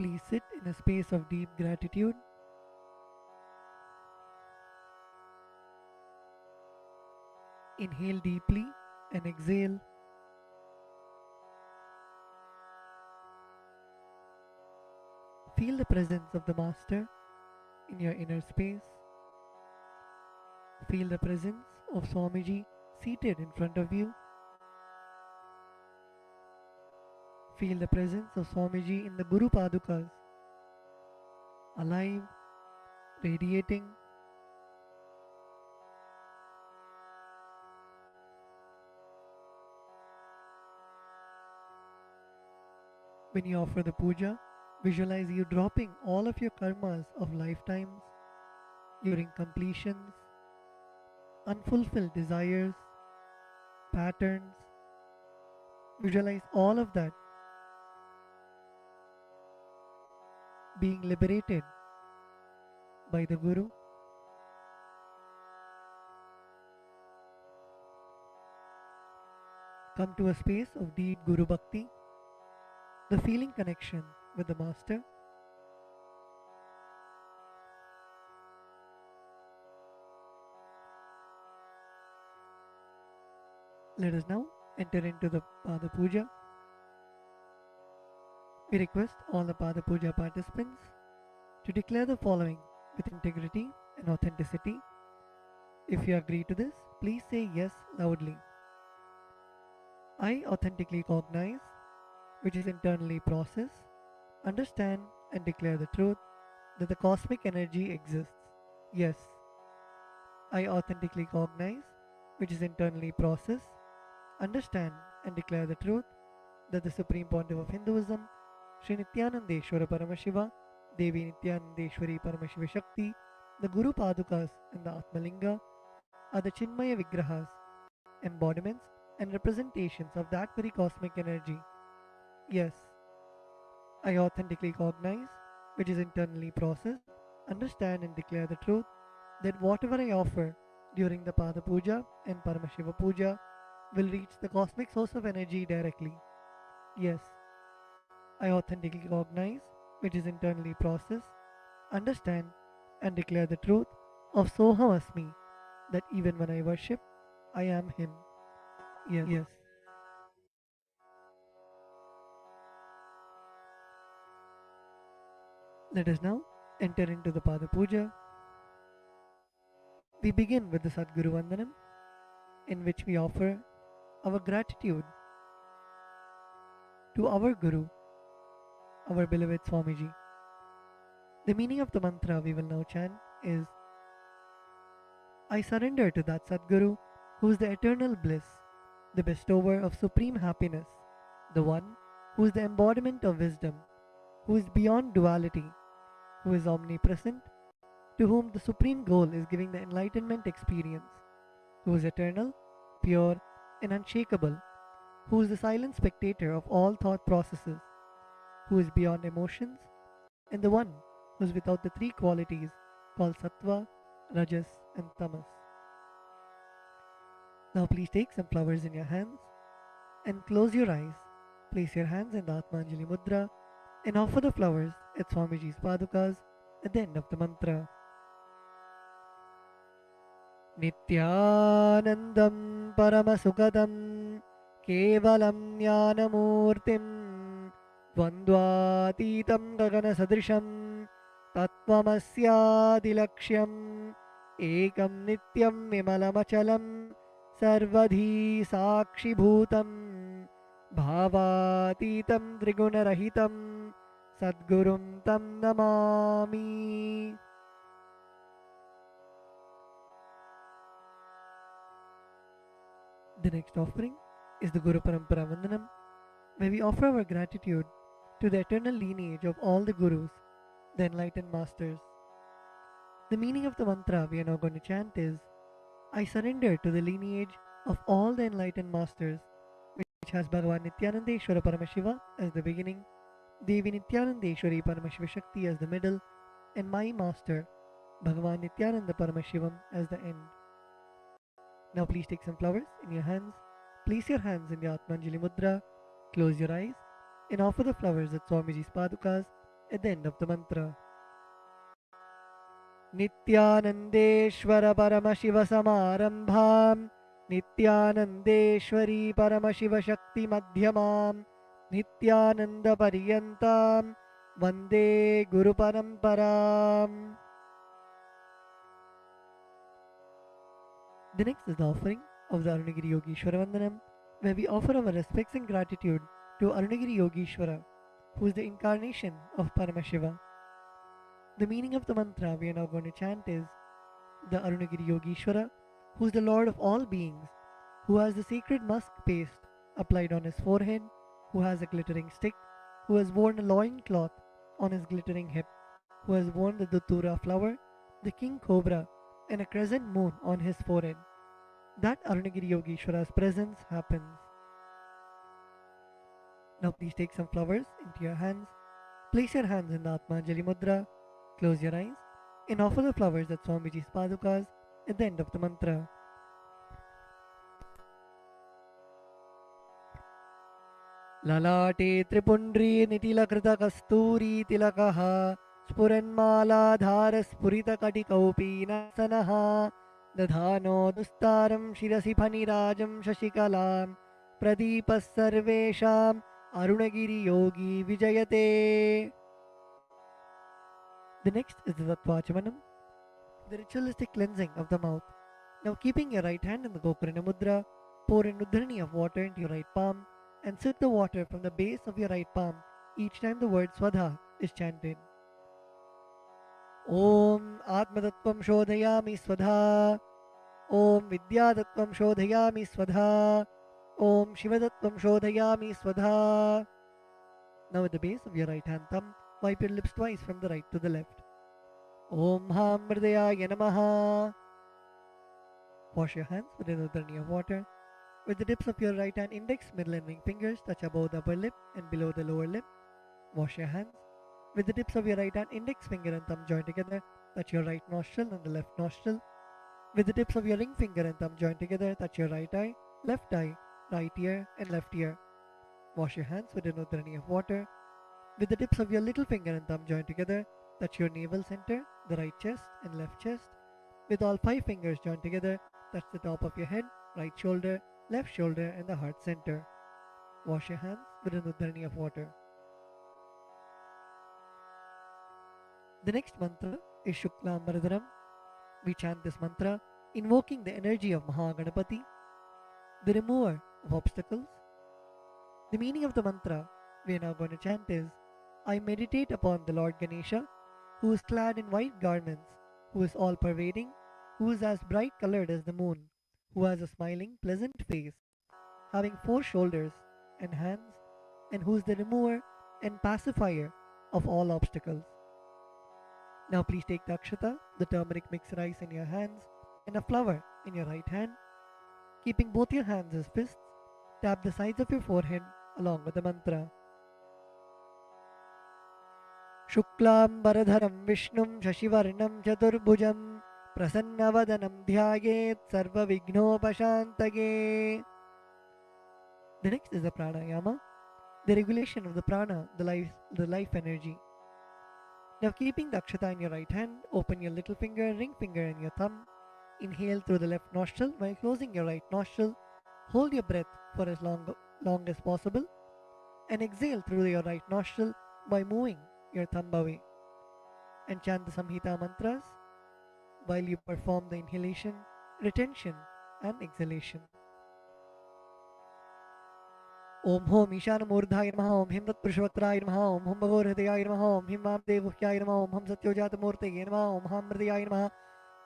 S5: Please sit in a space of deep gratitude. Inhale deeply and exhale. Feel the presence of the Master in your inner space. Feel the presence of Swamiji seated in front of you. Feel the presence of Swamiji in the Guru Padukas, alive, radiating. When you offer the puja, visualize you dropping all of your karmas of lifetimes, your incompletions, unfulfilled desires, patterns. Visualize all of that being liberated by the Guru. Come to a space of deep Guru Bhakti, the feeling connection with the Master. Let us now enter into the Pada Puja. We request all the Pada Puja participants to declare the following with integrity and authenticity. If you agree to this, please say yes loudly. I authentically cognize, which is internally process, understand and declare the truth that the cosmic energy exists. Yes, I authentically cognize, which is internally process, understand and declare the truth that the Supreme Pontiff of Hinduism, Sri Nithyanandeshwara Paramashiva, Devi Nithyanandeshwari Paramashiva Shakti, the Guru Padukas and the Atmalinga are the Chinmaya Vigrahas, embodiments and representations of that very cosmic energy. Yes, I authentically cognize, which is internally processed, understand and declare the truth that whatever I offer during the Pada Puja and Paramashiva Puja will reach the cosmic source of energy directly. Yes, I authentically cognize, which is internally processed, understand and declare the truth of Soham Asmi, that even when I worship, I am Him. Yes. Let us now enter into the Pada Puja. We begin with the Sadguru Vandanam, in which we offer our gratitude to our Guru, our beloved Swamiji. The meaning of the mantra we will now chant is, I surrender to that Sadguru who is the eternal bliss, the bestower of supreme happiness, the one who is the embodiment of wisdom, who is beyond duality, who is omnipresent, to whom the supreme goal is giving the enlightenment experience, who is eternal, pure, and unshakable, who is the silent spectator of all thought processes, who is beyond emotions, and the one who is without the three qualities called Sattva, Rajas, and Tamas. Now please take some flowers in your hands and close your eyes. Place your hands in the Atmanjali Mudra and offer the flowers at Swamiji's Padukas at the end of the mantra. Nithyanandam Paramasukadam Kevalam Jnanamurtim Dvandvatitam Gagana Sadrisham Tattvamasyaadilaksham Ekam Nityam Vimalamachalam Sarvadhi Sakshibhutam Bhavatitam Trigunarahitam Sadgurum Tam Namami. The next offering is the Guru Parampara Vandanam, where we offer our gratitude to the eternal lineage of all the Gurus, the enlightened masters. The meaning of the mantra we are now going to chant is, I surrender to the lineage of all the enlightened masters, which has Bhagavan Nithyanandeshwara Paramashiva as the beginning, Devi Nithyanandeshwari Paramashiva Shakti as the middle, and my master, Bhagavan Nithyananda Paramashivam as the end. Now please take some flowers in your hands, place your hands in the Atmanjali Mudra, close your eyes, and offer the flowers at Swamiji's Padukas at the end of the mantra. Nithyanandeshwara Paramashiva Samarambham Nithyanandeshwari Paramashiva Shakti Madhyamam Nithyananda Paryantam Vande Guru Paramparam. The next is the offering of the Arunagiri Yogeshwara Vandanam, where we offer our respects and gratitude to Arunagiri Yogeshwara, who is the incarnation of Paramashiva. The meaning of the mantra we are now going to chant is the Arunagiri Yogeshwara, who is the Lord of all beings, who has the sacred musk paste applied on his forehead, who has a glittering stick, who has worn a loin cloth on his glittering hip, who has worn the Datura flower, the king cobra, and a crescent moon on his forehead. That Arunagiri Yogeshwara's presence happens. Now please take some flowers into your hands, place your hands in the Atmanjali Mudra, close your eyes, and offer the flowers at Swamiji's Padukas at the end of the mantra. Lalate Tripundri Nitilakrita Kasturi Tilakaha Spuranmaladhara Spurita Katikaupi Dadhano Dustaram Shirasi Phanirajam Shashikalam Pradipas Sarvesham Arunagiri Yogi Vijayate. The next is the Tattvachamanam, the ritualistic cleansing of the mouth. Now keeping your right hand in the Gokarna Mudra, pour an Uddharani of water into your right palm and sip the water from the base of your right palm each time the word Swadha is chanted. Om Atmatattvam Shodhayami Swadha, Om Vidyatattvam Shodhayami Swadha, Om Shivatattvam Shodhayami Swadha. Now at the base of your right hand thumb, wipe your lips twice from the right to the left. Om Ham Mridayaya Namaha. Wash your hands with an Uddharani of water. With the tips of your right hand index, middle and ring fingers touch above the upper lip and below the lower lip. Wash your hands. With the tips of your right hand index finger and thumb joined together, touch your right nostril and the left nostril. With the tips of your ring finger and thumb joined together, touch your right eye, right ear and left ear. Wash your hands with an Uddharani of water. With the tips of your little finger and thumb joined together, touch your navel center, the right chest and left chest. With all 5 fingers joined together, touch the top of your head, right shoulder, left shoulder and the heart center. Wash your hands with an Uddharani of water. The next mantra is Shuklam Varadaram. We chant this mantra invoking the energy of Mahaganapati, the remover of obstacles. The meaning of the mantra we are now going to chant is, I meditate upon the Lord Ganesha, who is clad in white garments, who is all-pervading, who is as bright colored as the moon, who has a smiling, pleasant face, having 4 shoulders and hands, and who is the remover and pacifier of all obstacles. Now please take the akshata, the turmeric mixed rice in your hands, and a flower in your right hand. Keeping both your hands as fists, tap the sides of your forehead along with the mantra. Shuklam Varadharam Vishnum Shashivarnam Chaturbhujam Prasannavadanam Dhyayet Sarva Vignopashantage. The next is the pranayama, the regulation of the prana, the life energy. Now keeping the akshata in your right hand, open your little finger, ring finger and your thumb. Inhale through the left nostril while closing your right nostril. Hold your breath for as long as possible and exhale through your right nostril by moving your thumb away. And chant the Samhita mantras while you perform the inhalation, retention and exhalation. Om Hom Ishana Murdhaya Namaha, Om Him Tat Purushavatraya Namaha, Om Hum Bhagor Hridayaya Namaha, Om Him Vamdevuhyaya Namaha, Om Hum Satyojata Murteye Namaha, Om Ham Mridayaya Namaha,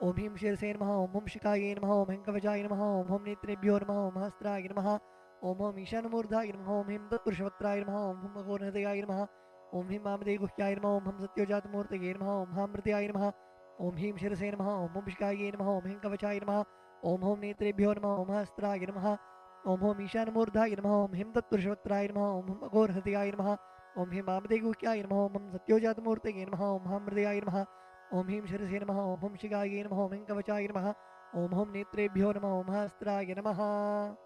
S5: Om Him Shirase Namaha, Om Hum Shikaya Namaha, Om Henkavajaya Namaha, Om Hum Netrebhyo Namaha, Om Hastraya Namaha, Om Hom Ishana Murdhaya Namaha, Om Him Tat Purushavatraya Namaha, Om Hum Bhagor Hridayaya Namaha, Om Him Vamdevuhyaya Namaha, Om Hum Satyojata Murteye Namaha, Om Ham Mridayaya Namaha, Om Him Shirase Namaha, Om Hum Shikaya Namaha, Om Henkavajaya Namaha, Om Hum Netrebhyo Namaha, Om Hastraya Namaha, Om Hom Ishana Murdhaya Namaha, Om Him Tat Purushavatraya Namaha, Om Hum Bhagor Hridayaya Namaha, Om Him Vamdevuhyaya Namaha, Om Hum Satyojata Murteye Namaha, Om Ham Mridayaya Namaha, Om Him Shirase Namaha, Om Hum Shikaya Namaha, Om Henkavajaya Namaha, Om Hum Netrebhyo Namaha, Om Hastraya Namaha.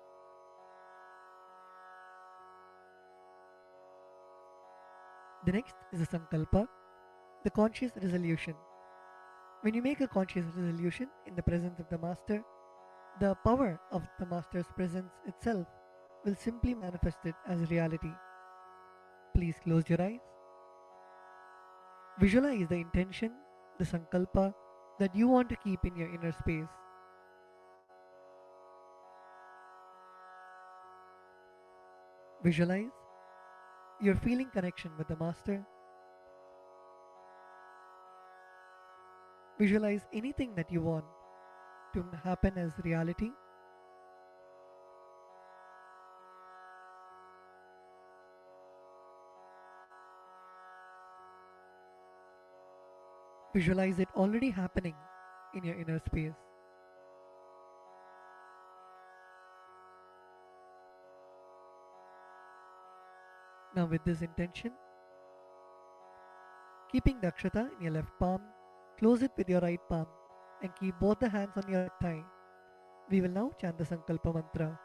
S5: The next is a sankalpa, the conscious resolution. When you make a conscious resolution in the presence of the Master, the power of the Master's presence itself will simply manifest it as reality. Please close your eyes. Visualize the intention, the sankalpa that you want to keep in your inner space. Visualize your feeling connection with the Master. Visualize anything that you want to happen as reality. Visualize it already happening in your inner space. Now with this intention, keeping the akshata in your left palm, close it with your right palm and keep both the hands on your right thigh. We will now chant the Sankalpa mantra.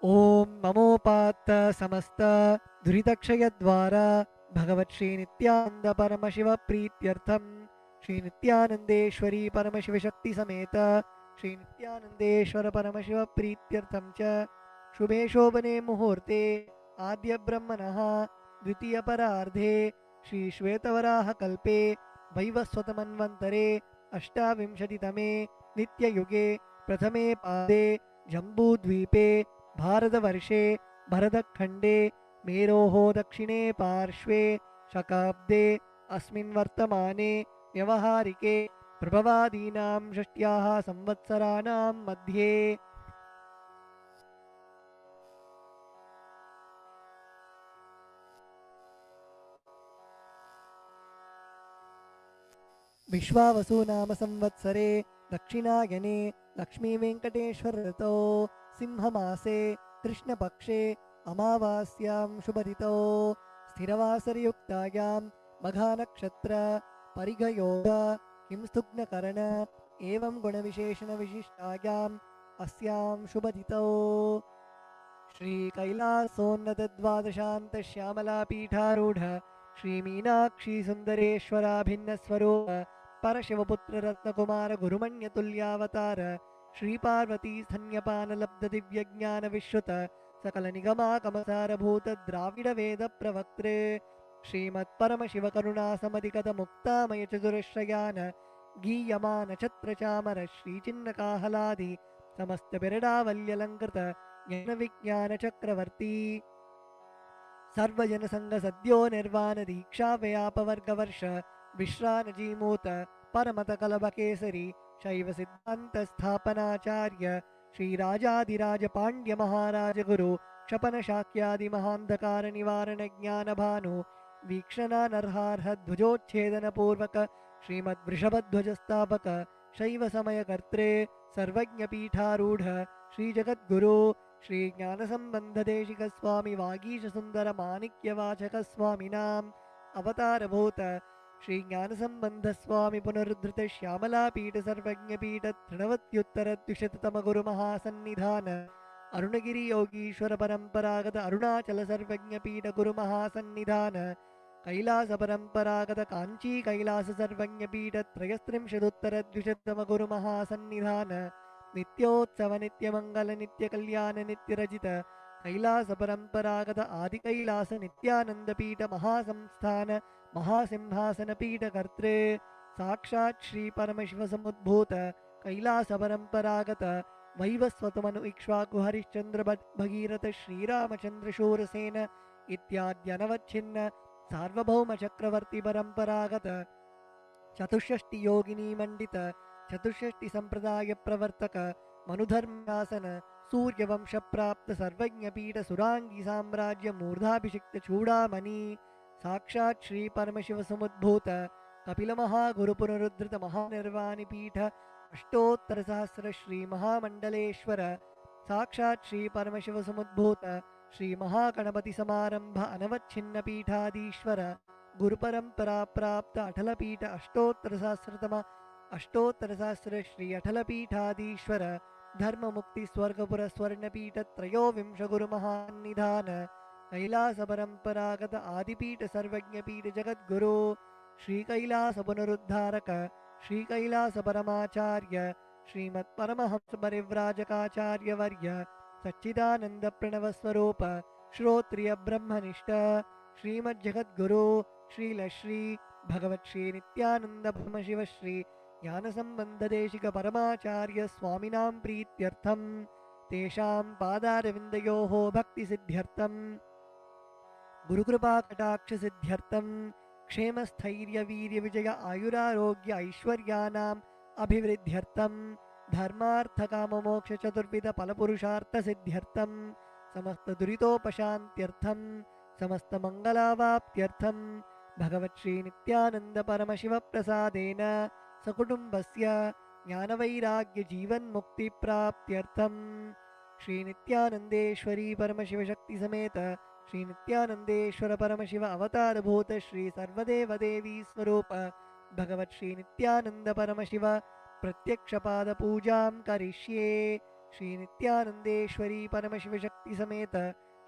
S5: Om Namopatta Samasta Duridakshayadvara Bhagavat Shri Nithyananda Paramashiva Prityartham Shri Nithyanandeshwari Paramashiva Shakti Sameta Shri Nithyanandeshwara Paramashiva Prityartham Cha Shubhe Shobhane Muhurte Adya Brahmanaha Dvitiya Parardhe Shri Shvetavaraha Kalpe Vaivaswatamanvantare Ashtavimshatitame Nitya Yuge Prathame Pade Jambudvipe भारतवर्षे भरतखण्डे मेरोः दक्षिणे पार्श्वे शकाब्दे अस्मिन् वर्तमाने व्यवहारिके प्रभवादीनां षष्ट्याः संवत्सराणां मध्ये विश्वावसु नाम संवत्सरे दक्षिणायने लक्ष्मीवेङ्कटेश्वर ऋतौ सिंहमासे कृष्णपक्षे अमावास्यां शुभतिथौ स्थिरवासरयुक्तायां मघानक्षत्र परिघयोग किंस्तुग्नकरण एवं गुणविशेषणविशिष्टायाम् अस्यां शुभतिथौ श्रीकैलासोन्नतद्वादशान्तश्यामलापीठारूढ श्रीमीनाक्षीसुन्दरेश्वराभिन्नस्वरूप परशिवपुत्ररत्नकुमार गुरुमण्यतुल्यावतार श्रीपार्वती स्तन्यपानलब्धदिव्यज्ञानविश्रुत सकलनिगमाकमसारभूत द्राविडवेदप्रवक्त्रे श्रीमत्परमशिवकरुणासमधिगतमुक्तामयचतुरश्रयान गीयमानछत्रचामर श्रीचिन्नकाहलादि समस्तबिरडावल्यलङ्कृत ज्ञानविज्ञानचक्रवर्ती सर्वजनसङ्गसद्यो निर्वाणदीक्षाव्यापवर्गवर्ष विश्रानजीमूत परमतकलभकेसरी शैव सिद्धान्तस्थापनाचार्य श्रीराजाधिराज पाण्ड्य महाराज गुरु क्षपनशाक्यादि महान्धकार निवारण ज्ञानभानु वीक्षणानर्हार्ह ध्वजोच्छेदनपूर्वक श्रीमद्वृषभध्वजस्थापक शैव समयकर्त्रे सर्वज्ञपीठारूढ श्रीजगद्गुरु श्रीज्ञानसम्बन्धदेशिक स्वामी वागीशसुन्दर माणिक्यवाचक स्वामिनाम् अवतारभूत श्री ज्ञानसंबंध स्वामी पुनरुद्धृत श्यामलापीठ सर्वज्ञपीठ तृणवत्युत्तरद्विशततम गुरु महासन्निधान अरुणगिरि योगीश्वर परंपरागत अरुणाचल सर्वज्ञपीठ गुरु महासन्निधान कैलास परंपरागत कांची कैलास सर्वज्ञपीठ त्रयस्त्रिंशदुत्तरद्विशततम गुरु महासन्निधान नित्योत्सव नित्यमंगल नित्यकल्याण नित्यरजित कैलास परंपरागत आदि कैलास नित्यानंदपीठ महासंस्थान महासिंहासनपीठकर्त्रे साक्षात् श्री परमशिव समुद्भूत कैलास परंपरागत वैवस्वतमनु इक्ष्वाकु हरिश्चंद्र भगीरथ श्रीरामचंद्र शूरसेन इत्याद्यनवच्छिन्न सार्वभौम चक्रवर्ती परंपरागत चतुष्षष्टि योगिनी मंडित चतुष्षष्टि संप्रदाय प्रवर्तक मनुधर्मासन सूर्यवंश प्राप्त सर्वज्ञपीठ सुरांगी साम्राज्य मूर्धाभिषिक्त चूड़ामणि साक्षात् श्री परमशिव समुद्भूत कपिल महागुरु पुनरुद्धृत महानिर्वाणि पीठ अष्टोत्तर सहस्र श्री महामंडलेश्वर साक्षात् श्री परमशिव समुद्भूत श्री महागणपति समारंभ अनवच्छिन्न पीठाधीश्वर गुरु परंपरा प्राप्त अटल पीठ अष्टोत्तर सहस्र श्री अटल पीठाधीश्वर धर्म मुक्ति स्वर्गपुर स्वर्णपीठ त्रयोविंश गुरु महानिधान कैलास परंपरागत आदिपीठ सर्वज्ञपीठ जगद्गुरु श्री कैलास पुनरुद्धारक श्री कैलास परमाचार्य श्रीमत् परमहंस परिव्राजकाचार्य वर्य सच्चिदानंद प्रणव स्वरूप श्रोत्रिय ब्रह्मनिष्ठ श्रीमद् जगद्गुरु श्रील श्री भगवत श्री नित्यानंद परमशिव श्री ज्ञान संबंध देशिक परमाचार्य स्वामिनां प्रीत्यर्थम तेषां पादारविन्दयोः भक्ति सिद्ध्यर्थम गुरुकृपा कटाक्ष सिद्ध्यर्थम क्षेम स्थैर्य वीर्य विजय आयुरारोग्य ऐश्वर्यानाम् अभिवृद्ध्यर्थम धर्मार्थ काम मोक्ष चतुर्विध फलपुरुषार्थ सिद्ध्यर्थम समस्त दुरितोपशान्त्यर्थम समस्त मंगलावाप्त्यर्थम भगवत् श्री नित्यानंद परमशिव प्रसादेन सकुटुम्बस्य ज्ञानवैराग्य जीवन मुक्ति प्राप्त्यर्थम श्री नित्यानंदेश्वरी परमशिव शक्ति समेत श्री नित्यानंदेश्वर परमशिव अवतार भूत श्री सर्वदेव देवी स्वरूप भगवत् श्री नित्यानंद परमशिव प्रत्यक्ष पाद पूजां करिष्ये श्री नित्यानंदेश्वरी परमशिव शक्ति समेत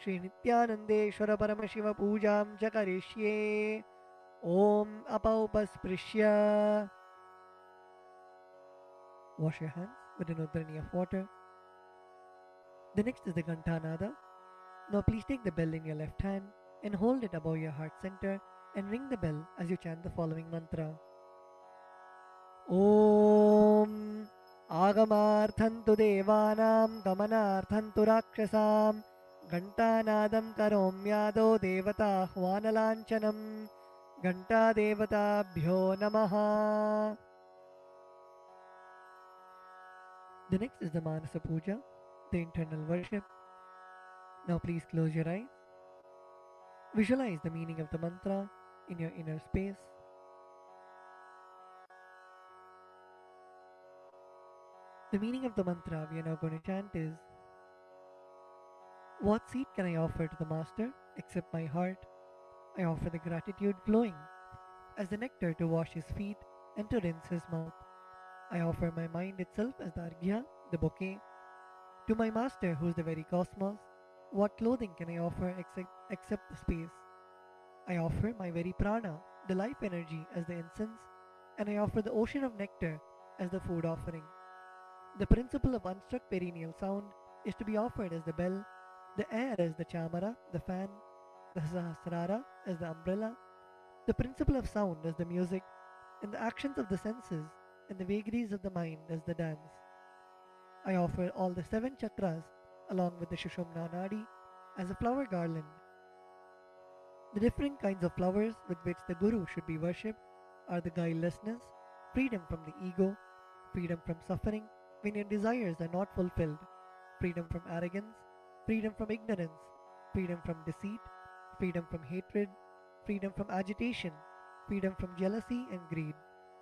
S5: श्री नित्यानंदेश्वर परमशिव पूजां च करिष्ये ओम अपौपस्पृश्य wash your hands with an udrani of water. The next is the Ghantanada. Now please take the bell in your left hand and hold it above your heart center and ring the bell as you chant the following mantra. Om Agamarthantu Devanam Gamanarthantu Rakshasam Ghantanadam Karomyado Devata Hvanalanchanam Ghanta Devatabhyo Namaha. The next is the Manasa Puja, the internal worship. Now please close your eyes. Visualize the meaning of the mantra in your inner space. The meaning of the mantra we are now going to chant is: what seed can I offer to the Master except my heart? I offer the gratitude flowing as the nectar to wash his feet and to rinse his mouth. I offer my mind itself as the arghya, the bouquet. To my Master, who is the very cosmos, what clothing can I offer except the space? I offer my very prana, the life energy, as the incense, and I offer the ocean of nectar as the food offering. The principle of unstruck perennial sound is to be offered as the bell, the air as the chamara, the fan, the sahasrara as the umbrella, the principle of sound as the music, and the actions of the senses and the vagaries of the mind as the dance. I offer all the 7 chakras along with the Shushumna Nadi as a flower garland. The different kinds of flowers with which the Guru should be worshipped are the guilelessness, freedom from the ego, freedom from suffering when your desires are not fulfilled, freedom from arrogance, freedom from ignorance, freedom from deceit, freedom from hatred, freedom from agitation, freedom from jealousy and greed.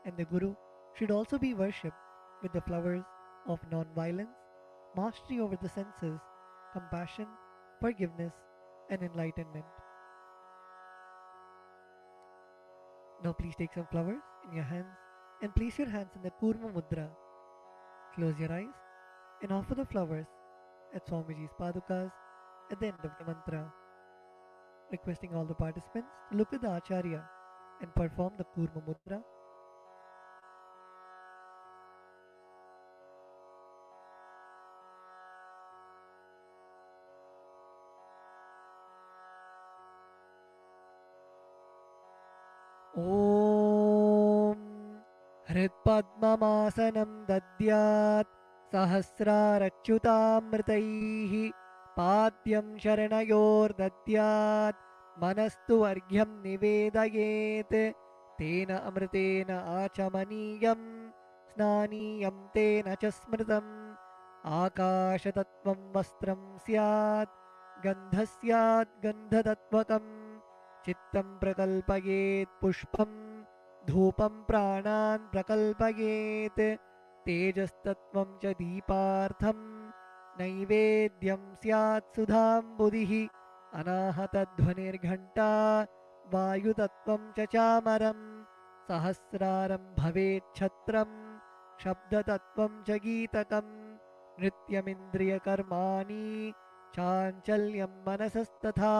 S5: And the Guru should also be worshipped with the flowers of non-violence, mastery over the senses, compassion, forgiveness, and enlightenment. Now please take some flowers in your hands and place your hands in the Kurma Mudra. Close your eyes and offer the flowers at Swamiji's Padukas at the end of the mantra. Requesting all the participants to look at the Acharya and perform the Kurma Mudra. Om Hridpadmasanam Dadyat Sahasrarachyutamritaihi Padyam Sharanayor Dadyat Manastu Argyam Nivedayet Tena Amritena Achamaniyam Snaniyam Tena Chasmritam Akashatattvam Vastram Syat Gandhasyat Gandhatatvakam Chittam prakalpayet pushpam dhupam pranan prakalpayet tejastattvam cha deepartham naivedyam syat sudham buddhihi anahatadhvanirghanta vayutattvam cha chamaram sahasraram bhavet chhatram shabdatattvam cha geetakam nityamindriya karmani चाञ्चल्यं मनसस्तथा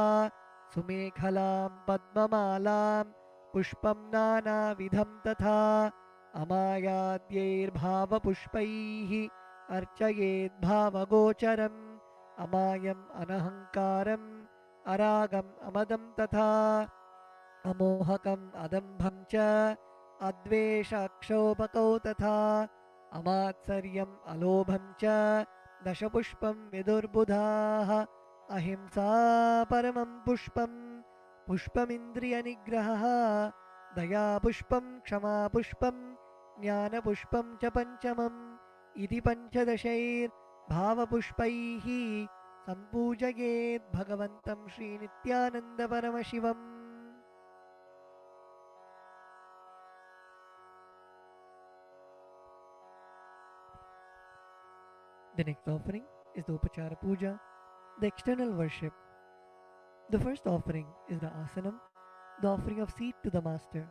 S5: सुमेखलां पद्ममालां पुष्पं नानाविधं तथा अमायाद्यैर्भावपुष्पैः अर्चयेद्भावगोचरम् अमायम् अनहङ्कारम् अरागम् अमदं तथा अमोहकम् अदम्भं च अद्वेषक्षोभकौ तथा अमात्सर्यम् अलोभं च दशपुष्पं विदुर्बुधाः अहिंसा परमं पुष्पं पुष्पमिन्द्रियनिग्रहः दयापुष्पं क्षमापुष्पं ज्ञानपुष्पं च पञ्चमम् इति पञ्चदशैर्भावपुष्पैः सम्पूजयेत् भगवन्तं श्रीनित्यानन्दपरमशिवम्. The next offering is the Upachara Puja, the external worship. The first offering is the Asanam, the offering of seat to the Master.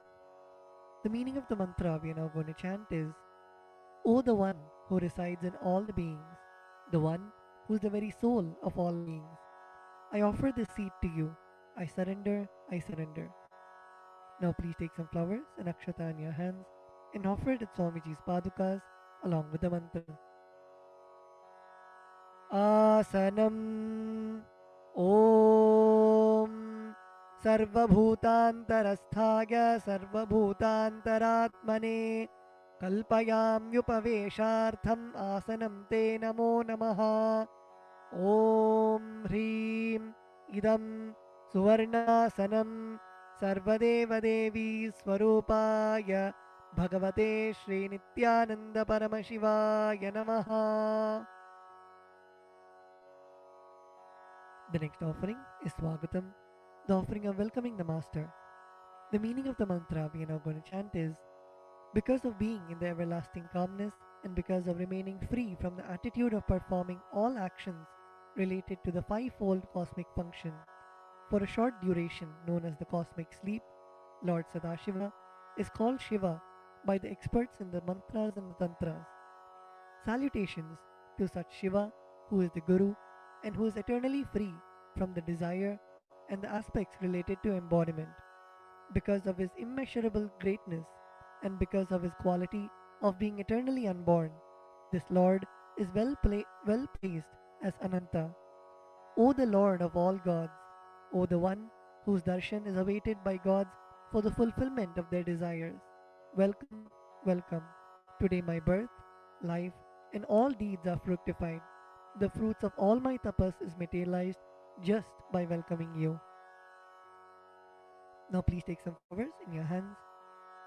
S5: The meaning of the mantra we are now going to chant is, O the One who resides in all the beings, the One who is the very soul of all beings, I offer this seat to you. I surrender, I surrender. Now please take some flowers and akshata in your hands and offer it at Swamiji's padukas along with the mantra. Asanam Om Sarvabhutantarasthaya Sarvabhutantaratmane Kalpayamyupaveshartham Asanam Te Namo Namaha. Om Hrim Idam Suvarnasanam Sarvadeva Devi Swarupaya Bhagavate Shri Nithyananda Paramashivaya Namaha. The next offering is Swagatam, the offering of welcoming the Master. The meaning of the mantra we are now going to chant is, because of being in the everlasting calmness and because of remaining free from the attitude of performing all actions related to the fivefold cosmic function, for a short duration known as the cosmic sleep, Lord Sadashiva is called Shiva by the experts in the mantras and the tantras. Salutations to such Shiva who is the Guru and who is eternally free from the desire and the aspects related to embodiment. Because of his immeasurable greatness and because of his quality of being eternally unborn, this Lord is well placed as Ananta. O the Lord of all gods, O the one whose darshan is awaited by gods for the fulfillment of their desires, welcome, welcome. Today my birth, life, and all deeds are fructified. The fruits of all my tapas is materialized just by welcoming you. Now please take some flowers in your hands,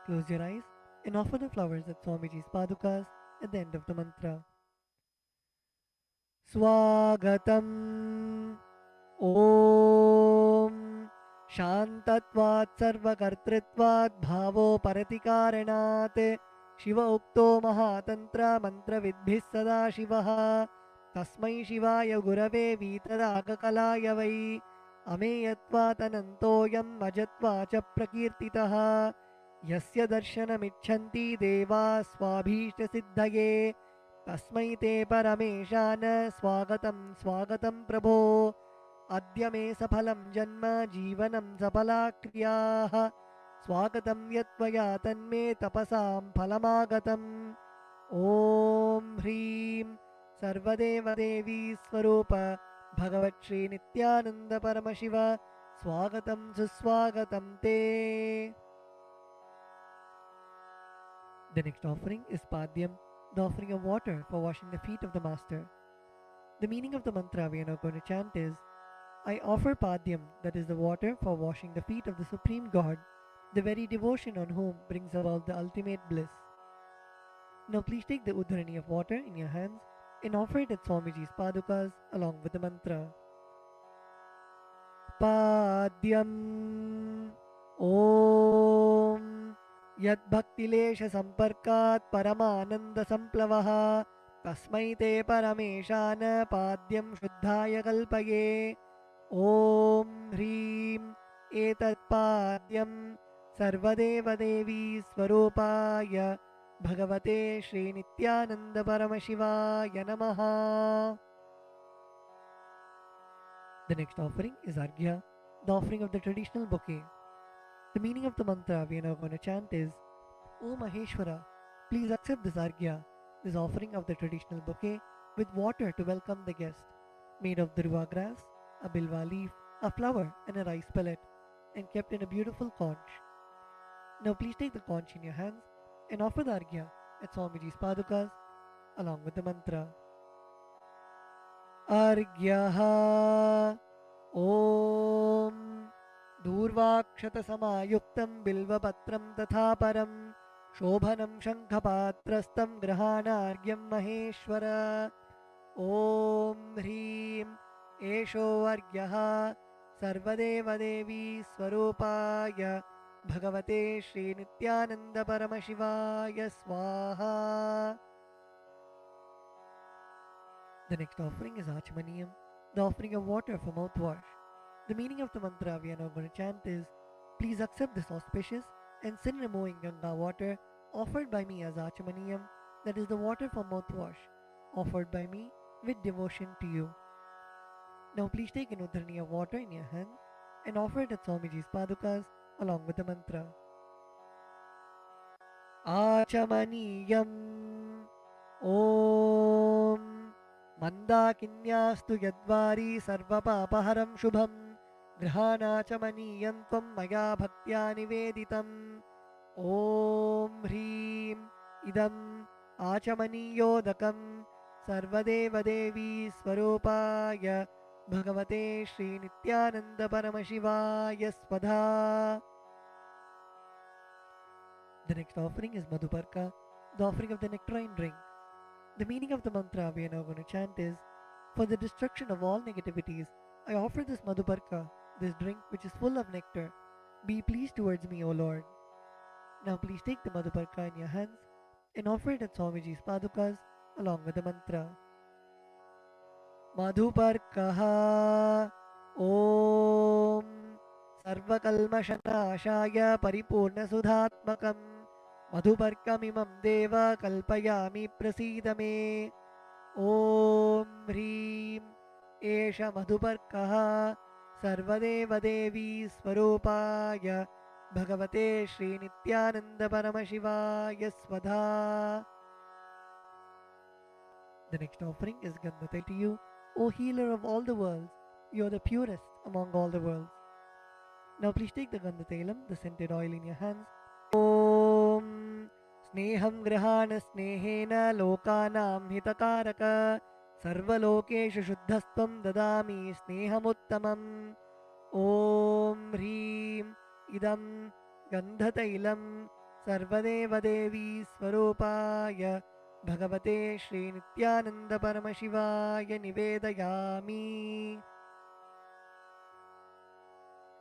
S5: close your eyes, and offer the flowers at Swamiji's padukas at the end of the mantra. Swagatam Om Shantatvat Sarvakartritvat Bhavo Paratikaranat Shiva Ukto Mahatantra Mantra Vidbhis Sada Shivaha Tasmai Shivaya Gurave Vitaragalaya Vai Ameyatvat Anantoyam Majatvacha Prakirtitaha Yasya Darshanamichanti Deva Swabhishta Siddhaye Tasmai Te Parameshana Swagatam Swagatam Prabho Adya Me Saphalam Janma Jivanam Sapala Kriyaha Swagatam Yatvaya Tanme Tapasam Phalamagatam. Om Hrim Sarvadeva Devi Swarupa Bhagavat Shri Nithyananda Paramashiva Swagatam Suswagatam Te. The next offering is Padyam, the offering of water for washing the feet of the Master. The meaning of the mantra we are now going to chant is, I offer Padyam, that is the water for washing the feet of the Supreme God, the very devotion on whom brings about the ultimate bliss. Now please take the udharani of water in your hands and offer it at Swamiji's padukas along with the mantra. Padyam Om Yad Bhaktilesha Samparkat Paramananda Samplavaha Tasmai Te Parameshana Padyam Shuddhaya Kalpaye. Om Hrim Etat Padyam Sarvadeva Devi Swarupaya Bhagavate Shri Nithyananda Paramashivaya Namaha. The next offering is Arghya, the offering of the traditional bouquet. The meaning of the mantra we are now going to chant is, O Maheshwara, please accept this Arghya, this offering of the traditional bouquet, with water to welcome the guest, made of durva grass, a bilva leaf, a flower, and a rice pellet, and kept in a beautiful conch. Now please take the conch in your hands and offer the Arghya at Swamiji's padukas along with the mantra. Arghyaha Om Durvakshatasamayuktam Bilvapatram Tatha Param Shobhanam Shankhapatrastam Grahanargyam Maheshwara Om Hrim Esho Argyaha Sarvadeva Devi Swarupaya Bhagavate Shri Nithyananda Paramashivaya Swaha. The next offering is Achamaniyam, the offering of water for mouthwash. The meaning of the mantra we are now going to chant is, please accept this auspicious and sin-removing Ganga water offered by me as Achamaniyam, that is the water for mouthwash, offered by me with devotion to you. Now please take an udharani of water in your hand and offer it at Swamiji's padukas along with the mantra. Achamaniyam Om Mandakinyastu Yadvari Sarvapapaharam Shubham Grihanachamaniyam Tvam Maya Bhaktya Niveditam Om Hrim Idam Achamaniyodakam Sarvadeva Devi Swarupaya Bhagavate Shri Nithyananda Paramashivaya Swadha. The next offering is Madhuparka, the offering of the nectarine drink. The meaning of the mantra we are now going to chant is, for the destruction of all negativities, I offer this Madhuparka, this drink which is full of nectar. Be pleased towards me, O Lord. Now please take the Madhuparka in your hands and offer it at Swamiji's padukas along with the mantra. Madhuparkaha Om Sarvakalmashanashaya Paripurna Sudhatmakam Madhuparkamimam Deva Kalpayami Prasidame Om Hrim Esha Madhuparkaha Sarvadeva Devi Swarupaya Bhagavate Shri Nithyananda Paramashivaya Swadha. The next offering is Gandhatai to you, O healer of all the worlds. You are the purest among all the worlds. Now please take the Gandhatailam, the scented oil in your hands. Om Sneham Grihana Snehena Lokanam Hitakaraka Sarvalokeshu Shuddhastvam Dadami Snehamuttamam Om Hrim Idam Gandhatailam Sarvadeva Devi Swarupaya Bhagavate Shri Nithyananda Paramashivaya Nivedayami.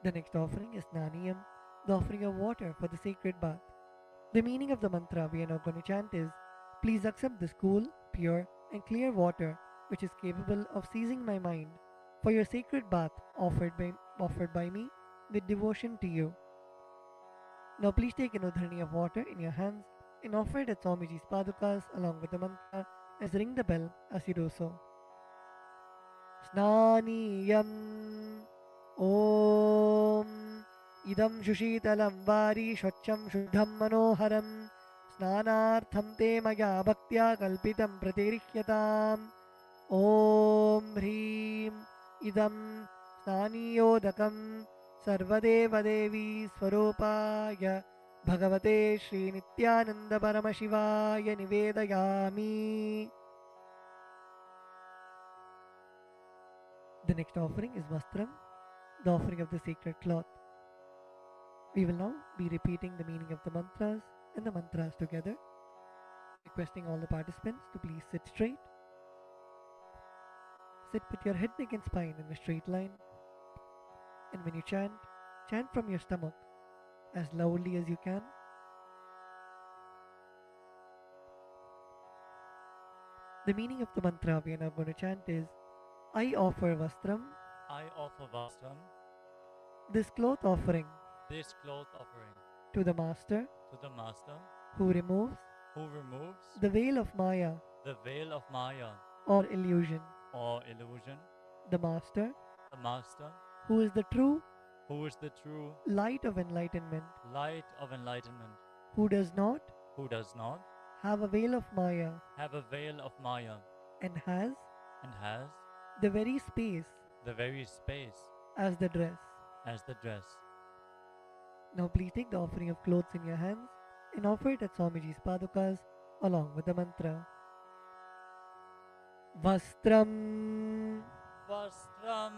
S5: The next offering is Naniyam, the offering of water for the sacred bath. The meaning of the mantra we are now going to chant is, please accept this cool, pure and clear water which is capable of seizing my mind for your sacred bath offered by me with devotion to you. Now please take an udharani of water in your hands and offer it at Swamiji's padukas along with the mantra as ring the bell as you do so. Snaniyam Om Idam Shushitalam Vari Shvacham Shuddham Manoharam Snanartham Te Maya Bhaktya Kalpitam Pratirihyatam Om Hrim Idam Snaniyodakam Sarvadeva Devi Swarupaya Bhagavate Shri Nithyananda Paramashivaya Nivedayami. The next offering is Vastram, the offering of the sacred cloth. We will now be repeating the meaning of the mantras and the mantras together, requesting all the participants to please sit straight. Sit with your head, neck and spine in a straight line. And when you chant, chant from your stomach as loudly as you can. The meaning of the mantra we are now going to chant is, I offer Vastram,
S6: I offer Vastram,
S5: this cloth offering,
S6: this cloth offering,
S5: to the Master
S6: to the Master,
S5: who removes
S6: who removes
S5: the veil of Maya
S6: the veil of Maya
S5: or illusion.
S6: or illusion.
S5: The Master
S6: the Master,
S5: who is the true
S6: who is the true
S5: light of enlightenment,
S6: light of enlightenment,
S5: who does not
S6: who does not
S5: have a veil of Maya
S6: have a veil of Maya
S5: and has
S6: and has
S5: the very space
S6: the very space
S5: as the dress.
S6: as the dress.
S5: Now please take the offering of clothes in your hands and offer it at Swamiji's padukas along with the mantra. Vastram
S6: Vastram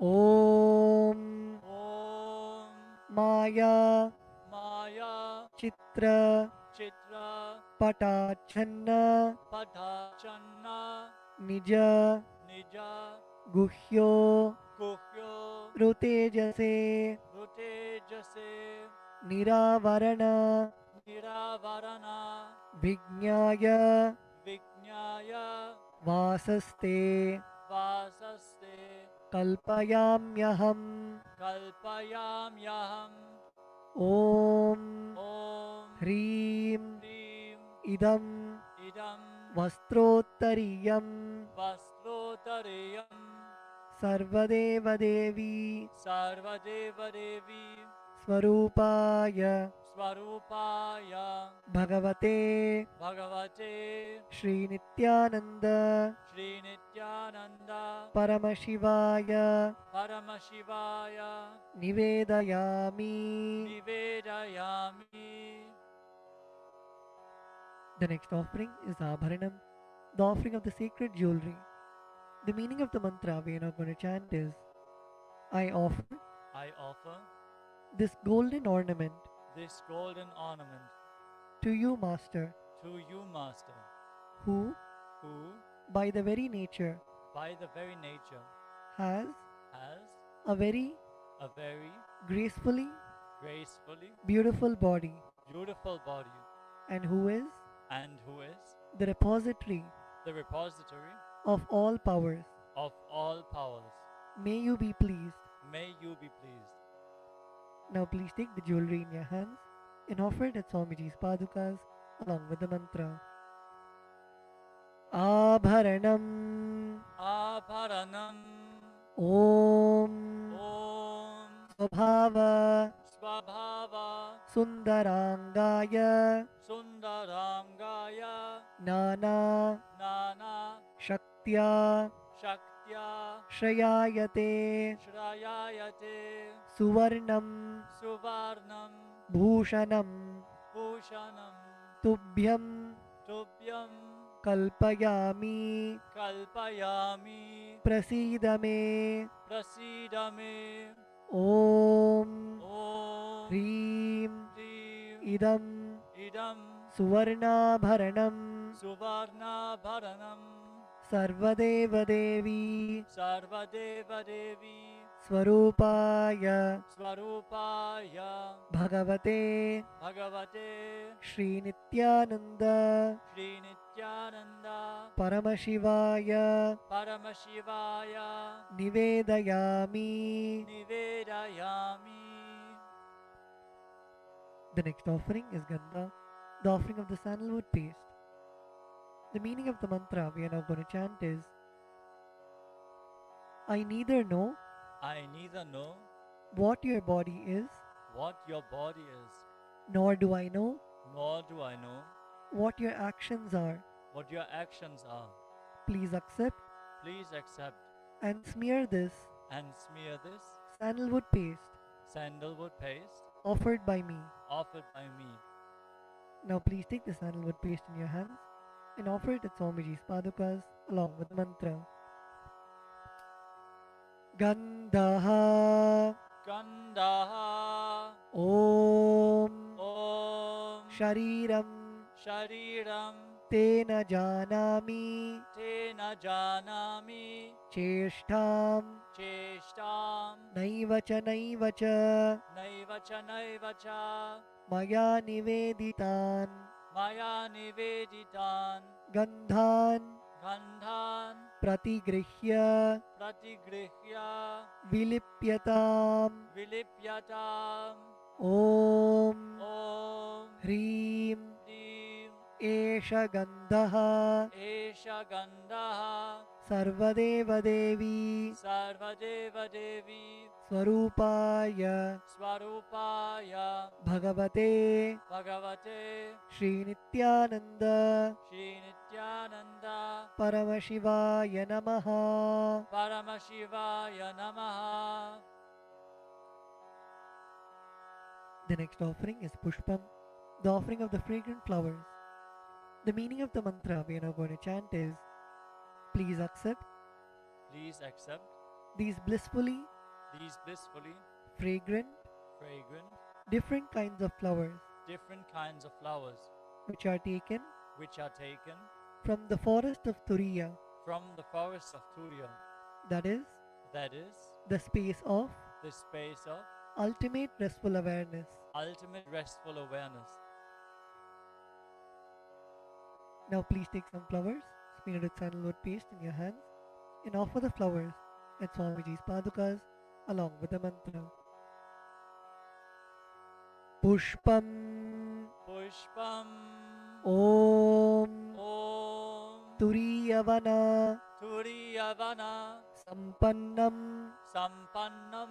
S5: Om
S6: Om
S5: Maya
S6: Maya
S5: Chitra
S6: Chitra
S5: Patachanna
S6: Padachanna
S5: Nija
S6: Nija
S5: Guhyo
S6: Kuhyo
S5: Rutejase
S6: Rute Jase
S5: Niravarana
S6: Niravarana
S5: Vijnaya
S6: Vijnaya
S5: Vasaste
S6: Vasaste
S5: Kalpayamyaham
S6: Kalpayamyaham
S5: Om
S6: Om
S5: Hrim
S6: Hrim
S5: Idam
S6: Idam
S5: Vastrottariyam
S6: Vastrotareyam
S5: Sarvadeva Devi
S6: Sarvadeva Devi
S5: Swarupaya
S6: Swarupaya
S5: Bhagavate
S6: Bhagavate
S5: Shri Nithyananda
S6: Shri Nithyananda
S5: Paramashivaya
S6: Paramashivaya
S5: Nivedayami.
S6: Nivedayami.
S5: The next offering is Abharanam, the offering of the sacred jewelry. The meaning of the mantra we are now going to chant is, I offer
S6: I offer
S5: this golden ornament
S6: this golden ornament
S5: to you, Master,
S6: to you, Master,
S5: who,
S6: who,
S5: by the very nature,
S6: by the very nature,
S5: has
S6: has
S5: a very
S6: a very
S5: gracefully
S6: gracefully
S5: beautiful body,
S6: beautiful body,
S5: and who is
S6: and who is
S5: the repository
S6: the repository
S5: of all powers.
S6: of all powers.
S5: May you be pleased.
S6: May you be pleased.
S5: Now please take the jewelry in your hands and offer it at Swamiji's padukas along with the mantra. Abharanam
S6: Abharanam
S5: Om
S6: Om
S5: Swabhava
S6: Swabhava
S5: Sundarangaya
S6: Sundarangaya
S5: Nana
S6: Nana
S5: Shaktya
S6: Shaktya
S5: Shrayayate
S6: Shrayayate
S5: Suvarnam
S6: Suvarnam
S5: Bhushanam
S6: Bhushanam
S5: Tubhyam
S6: Tubhyam
S5: Kalpayami
S6: Kalpayami
S5: Prasidame
S6: Prasidame
S5: Om
S6: Om
S5: Hrim
S6: Hrim
S5: Idam
S6: Idam
S5: Suvarnabharanam
S6: Suvarna Bharanam
S5: Sarvadeva Devi
S6: Sarvadeva Devi
S5: Swarupaya
S6: Swarupaya
S5: Bhagavate
S6: Bhagavate
S5: Shri Nithyananda
S6: Shri Nithyananda
S5: Paramashivaya
S6: Paramashivaya
S5: Nivedayami.
S6: Nivedayami.
S5: The next offering is Gandha, the offering of the sandalwood paste. The meaning of the mantra we are now going to chant is, I neither know
S6: I neither know
S5: what your body is,
S6: what your body is,
S5: nor do I know
S6: nor do I know
S5: what your actions are.
S6: what your actions are.
S5: Please accept
S6: Please accept
S5: and smear this
S6: and smear this
S5: sandalwood paste
S6: sandalwood paste
S5: offered by me.
S6: offered by me.
S5: Now please take the sandalwood paste in your hands and offer it at Swamiji's padukas along with the mantra. Gandhaha
S6: Gandaha
S5: Om
S6: Om
S5: Shariram
S6: Shariram
S5: Tena Janami
S6: Tena Janami
S5: Cheshtam
S6: Cheshtam
S5: Naivacha Naivacha
S6: Naivacha Naivacha
S5: Maya Niveditan
S6: Maya Niveditan
S5: Gandhan
S6: Gandhan
S5: Pratigrihya
S6: Pratigrihya
S5: Vilipyatam
S6: Vilipyatam
S5: Om
S6: Om
S5: Hrim
S6: Hrim
S5: Esha Gandhaha
S6: Esha Gandaha
S5: Sarvadeva Devi
S6: Sarvadeva Devi
S5: Swarupaya
S6: Swarupaya
S5: Bhagavate
S6: Bhagavate
S5: Shri Nithyananda
S6: Shri Nithyananda
S5: Paramashivaya Namaha.
S6: Paramashivaya Namaha.
S5: The next offering is Pushpam, the offering of the fragrant flowers. The meaning of the mantra we are now going to chant is: please accept
S6: Please accept
S5: these blissfully
S6: these blissfully
S5: fragrant,
S6: fragrant,
S5: different kinds of flowers
S6: different kinds of flowers
S5: which are taken
S6: which are taken
S5: from the forest of Turiya,
S6: from the forests of Turiya,
S5: that is,
S6: that is,
S5: the space of
S6: the space of
S5: ultimate restful awareness.
S6: ultimate restful awareness.
S5: Now please take some flowers, smeared with sandalwood paste in your hands, and offer the flowers at Swamiji's padukas along with the mantra. Pushpam
S6: Pushpam
S5: Om
S6: Om
S5: Turiyavana
S6: Turiyavana
S5: Sampannam
S6: Sampannam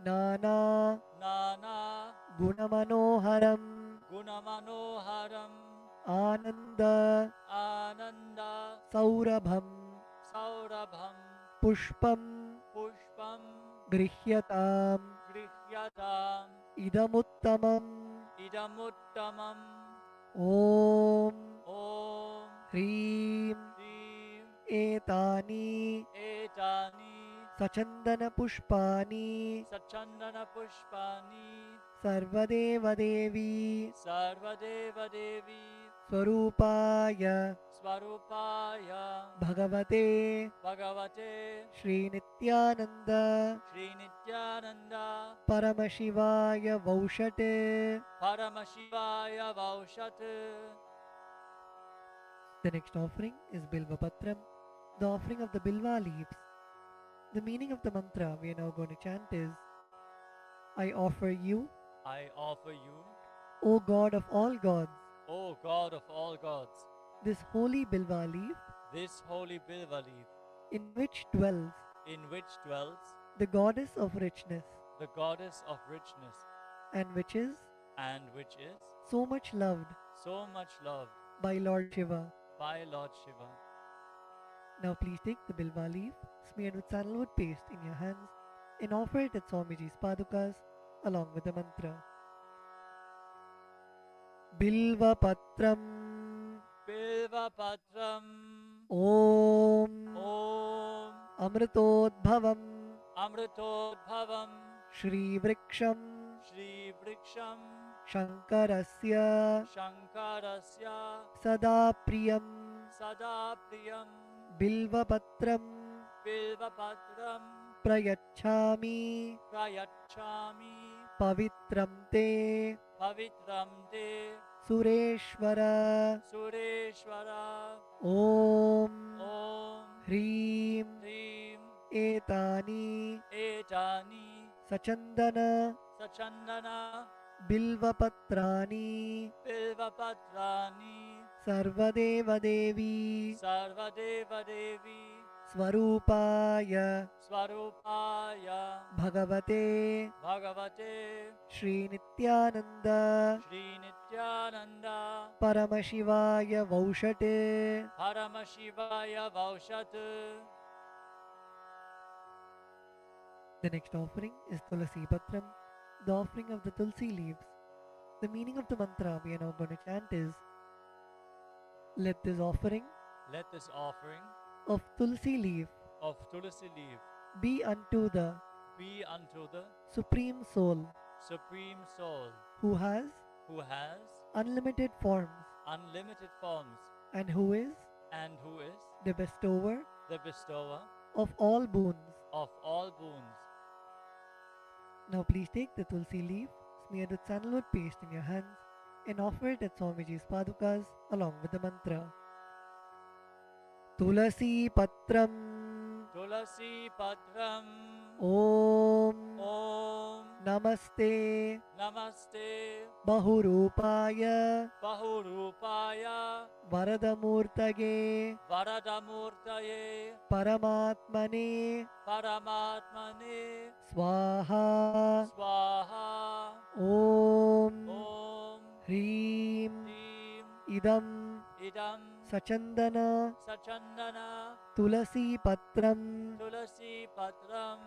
S5: Nana
S6: Nana
S5: Gunamanoharam
S6: Gunamanoharam
S5: Ananda
S6: Ananda
S5: Saurabham
S6: Saurabham
S5: Pushpam
S6: Pushpam
S5: Grihyatam
S6: Grihyatam
S5: Idamuttamam
S6: Idamuttamam
S5: Om
S6: Om
S5: Hrim
S6: Hrim
S5: Etani
S6: Etani
S5: Sachandana Pushpani
S6: Sachandana Pushpani
S5: Sarvadeva Devi
S6: Sarvadeva Devi
S5: Swarupaya
S6: Swarupaya
S5: Bhagavate
S6: Bhagavate
S5: Shri Nithyananda
S6: Shri Nithyananda
S5: Paramashivaya Vaushate.
S6: Paramashivaya Vaushat.
S5: The next offering is Bilva Patram, the offering of the Bilva leaves. The meaning of the mantra we are now going to chant is: I offer you,
S6: I offer you,
S5: O God of all gods,
S6: O God of all gods,
S5: this holy Bilva leaf
S6: this holy Bilva leaf,
S5: in which dwells
S6: in which dwells
S5: the goddess of richness,
S6: the goddess of richness,
S5: and which is
S6: so much loved
S5: loved by Lord Shiva.
S6: by Lord Shiva.
S5: Now please take the Bilva leaf smeared with sandalwood paste in your hands and offer it at Swamiji's padukas along with the mantra. Bilva Patram
S6: Bilva Patram
S5: Om
S6: Om
S5: Amritodbhavam
S6: Amritodbhavam
S5: Shri Vriksham
S6: Shri Vriksham
S5: Shankarasya
S6: Shankarasya
S5: Sada Priyam
S6: Sada Priyam
S5: Bilva Patram
S6: Bilva Patram
S5: Prayachami
S6: Prayachami
S5: Pavitram Te
S6: Pavitram Te
S5: Sureshwara
S6: Sureshwara
S5: Om
S6: Om
S5: Hrim
S6: Hrim
S5: Etani
S6: Etani
S5: Sachandana
S6: Sachandana
S5: Bilvapatrani
S6: Bilva Patrani
S5: Sarvadeva Devi
S6: Sarvadeva Devi
S5: Swarupaya
S6: Swarupaya
S5: Bhagavate
S6: Bhagavate
S5: Shri Nithyananda
S6: Shri Nithyananda
S5: Paramashivaya Vaushate.
S6: Paramashivaya Vaushat.
S5: The next offering is Tulasi Patram, the offering of the Tulsi leaves. The meaning of the mantra we are now going to chant is: let this offering
S6: Let this offering
S5: of Tulsi leaf
S6: of Tulasi leaf
S5: be unto the
S6: be unto the
S5: Supreme Soul
S6: Supreme Soul
S5: who has
S6: who has
S5: unlimited forms
S6: unlimited forms
S5: and who is
S6: and who is
S5: the bestower
S6: the bestower
S5: of all boons.
S6: of all boons.
S5: Now please take the Tulsi leaf smeared with sandalwood paste in your hands and offer it at Swamiji's padukas along with the mantra. Tulasi Patram
S6: Tulasi Patram
S5: Om
S6: Om
S5: Namaste
S6: Namaste
S5: Bahurupaya
S6: Bahurupaya
S5: Varadamurtage
S6: Varadamurtaye
S5: Paramatmane
S6: Paramatmane
S5: Swaha
S6: Swaha
S5: Om
S6: Om
S5: Hreem
S6: Hrim
S5: Idam
S6: Idam
S5: Sachandana
S6: Sachandana
S5: Tulasi Patram
S6: Tulasi Patram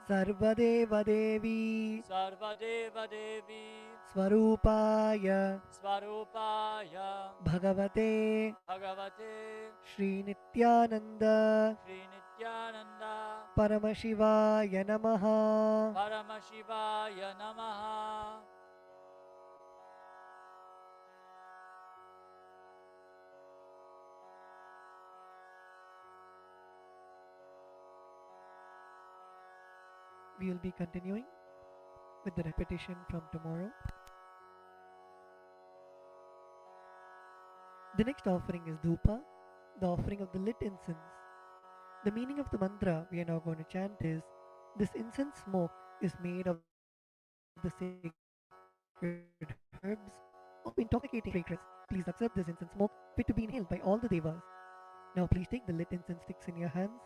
S5: Sarvadeva Devi
S6: Sarvadeva Devi
S5: Swarupaya
S6: Swarupaya
S5: Bhagavate
S6: Bhagavate
S5: Shri Nithyananda
S6: Sri Nithyananda
S5: Paramashivaya Namaha.
S6: Paramashivaya Namaha.
S5: We will be continuing with the repetition from tomorrow. The next offering is Dhupa, the offering of the lit incense. The meaning of the mantra we are now going to chant is, this incense smoke is made of the sacred herbs of intoxicating fragrance. Please accept this incense smoke fit to be inhaled by all the devas. Now please take the lit incense sticks in your hands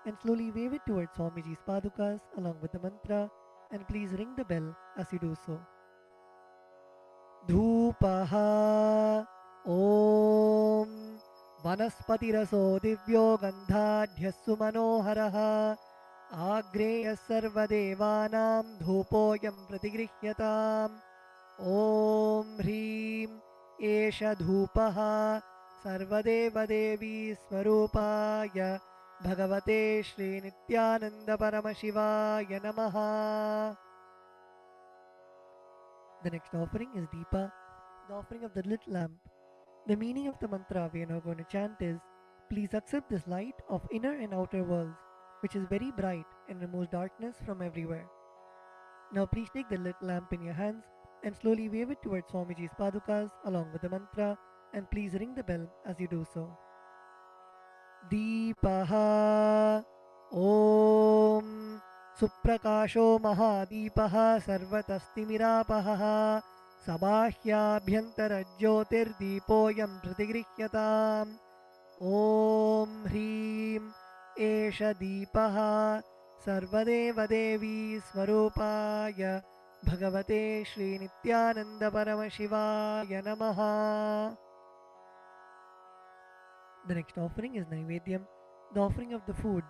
S5: and slowly wave it towards Swamiji's padukas along with the mantra, and please ring the bell as you do so. Dhupaha Om Vanaspatiraso Divyo Gandhadhyassu Manoharaha Agreyas Sarvadevanam Dhupoyam Pratigrihyatam Om Hreem Esha Dhupaha Sarvadeva Devi Swarupaya Bhagavate Shri Nithyananda Paramashivaya Namaha. The next offering is Deepa, the offering of the lit lamp. The meaning of the mantra we are now going to chant is, please accept this light of inner and outer worlds, which is very bright and removes darkness from everywhere. Now please take the lit lamp in your hands and slowly wave it towards Swamiji's padukas along with the mantra, and please ring the bell as you do so. Deepaha Om Suprakasho Mahadipaha Sarvatastimiراpaha Sabāhyābhyantara Jyotirdeepoyam Pratigrihyatam Om Hreem Esha Deepaha Sarvadeva Devi Swarupaya Bhagavate Shri Nithyananda Paramashivaya Namaha. The next offering is Naivedyam, the offering of the food.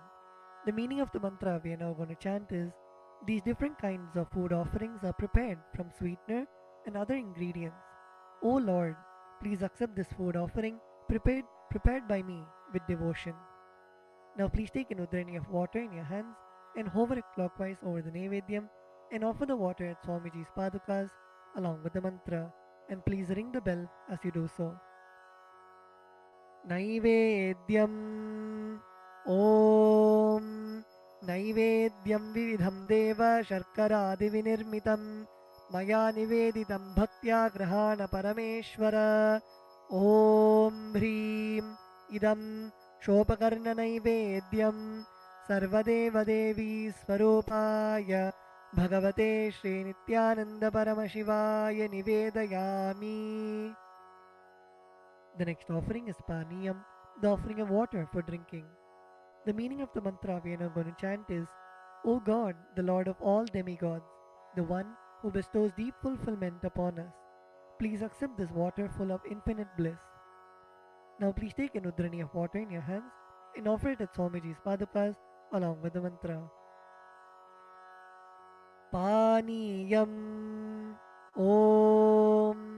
S5: The meaning of the mantra we are now going to chant is, these different kinds of food offerings are prepared from sweetener and other ingredients. O Lord, please accept this food offering prepared by me with devotion. Now please take an udrani of water in your hands and hover it clockwise over the Naivedyam and offer the water at Swamiji's padukas along with the mantra, and please ring the bell as you do so. Naivedyam Om Naivedyam Vividham Deva Sharkaradi Vinirmitam Maya Niveditam Bhaktya Grahana Parameshwara Om Hreem Idam Shopakarna Naivedyam Sarvadeva Devi Swarupaya Bhagavate Shri Nithyananda Paramashivaya Nivedayami. The next offering is Paniyam, the offering of water for drinking. The meaning of the mantra we are now going to chant is, O God, the Lord of all demigods, the one who bestows deep fulfillment upon us, please accept this water full of infinite bliss. Now please take an udrani of water in your hands and offer it at Swamiji's padukas along with the mantra. Paniyam Om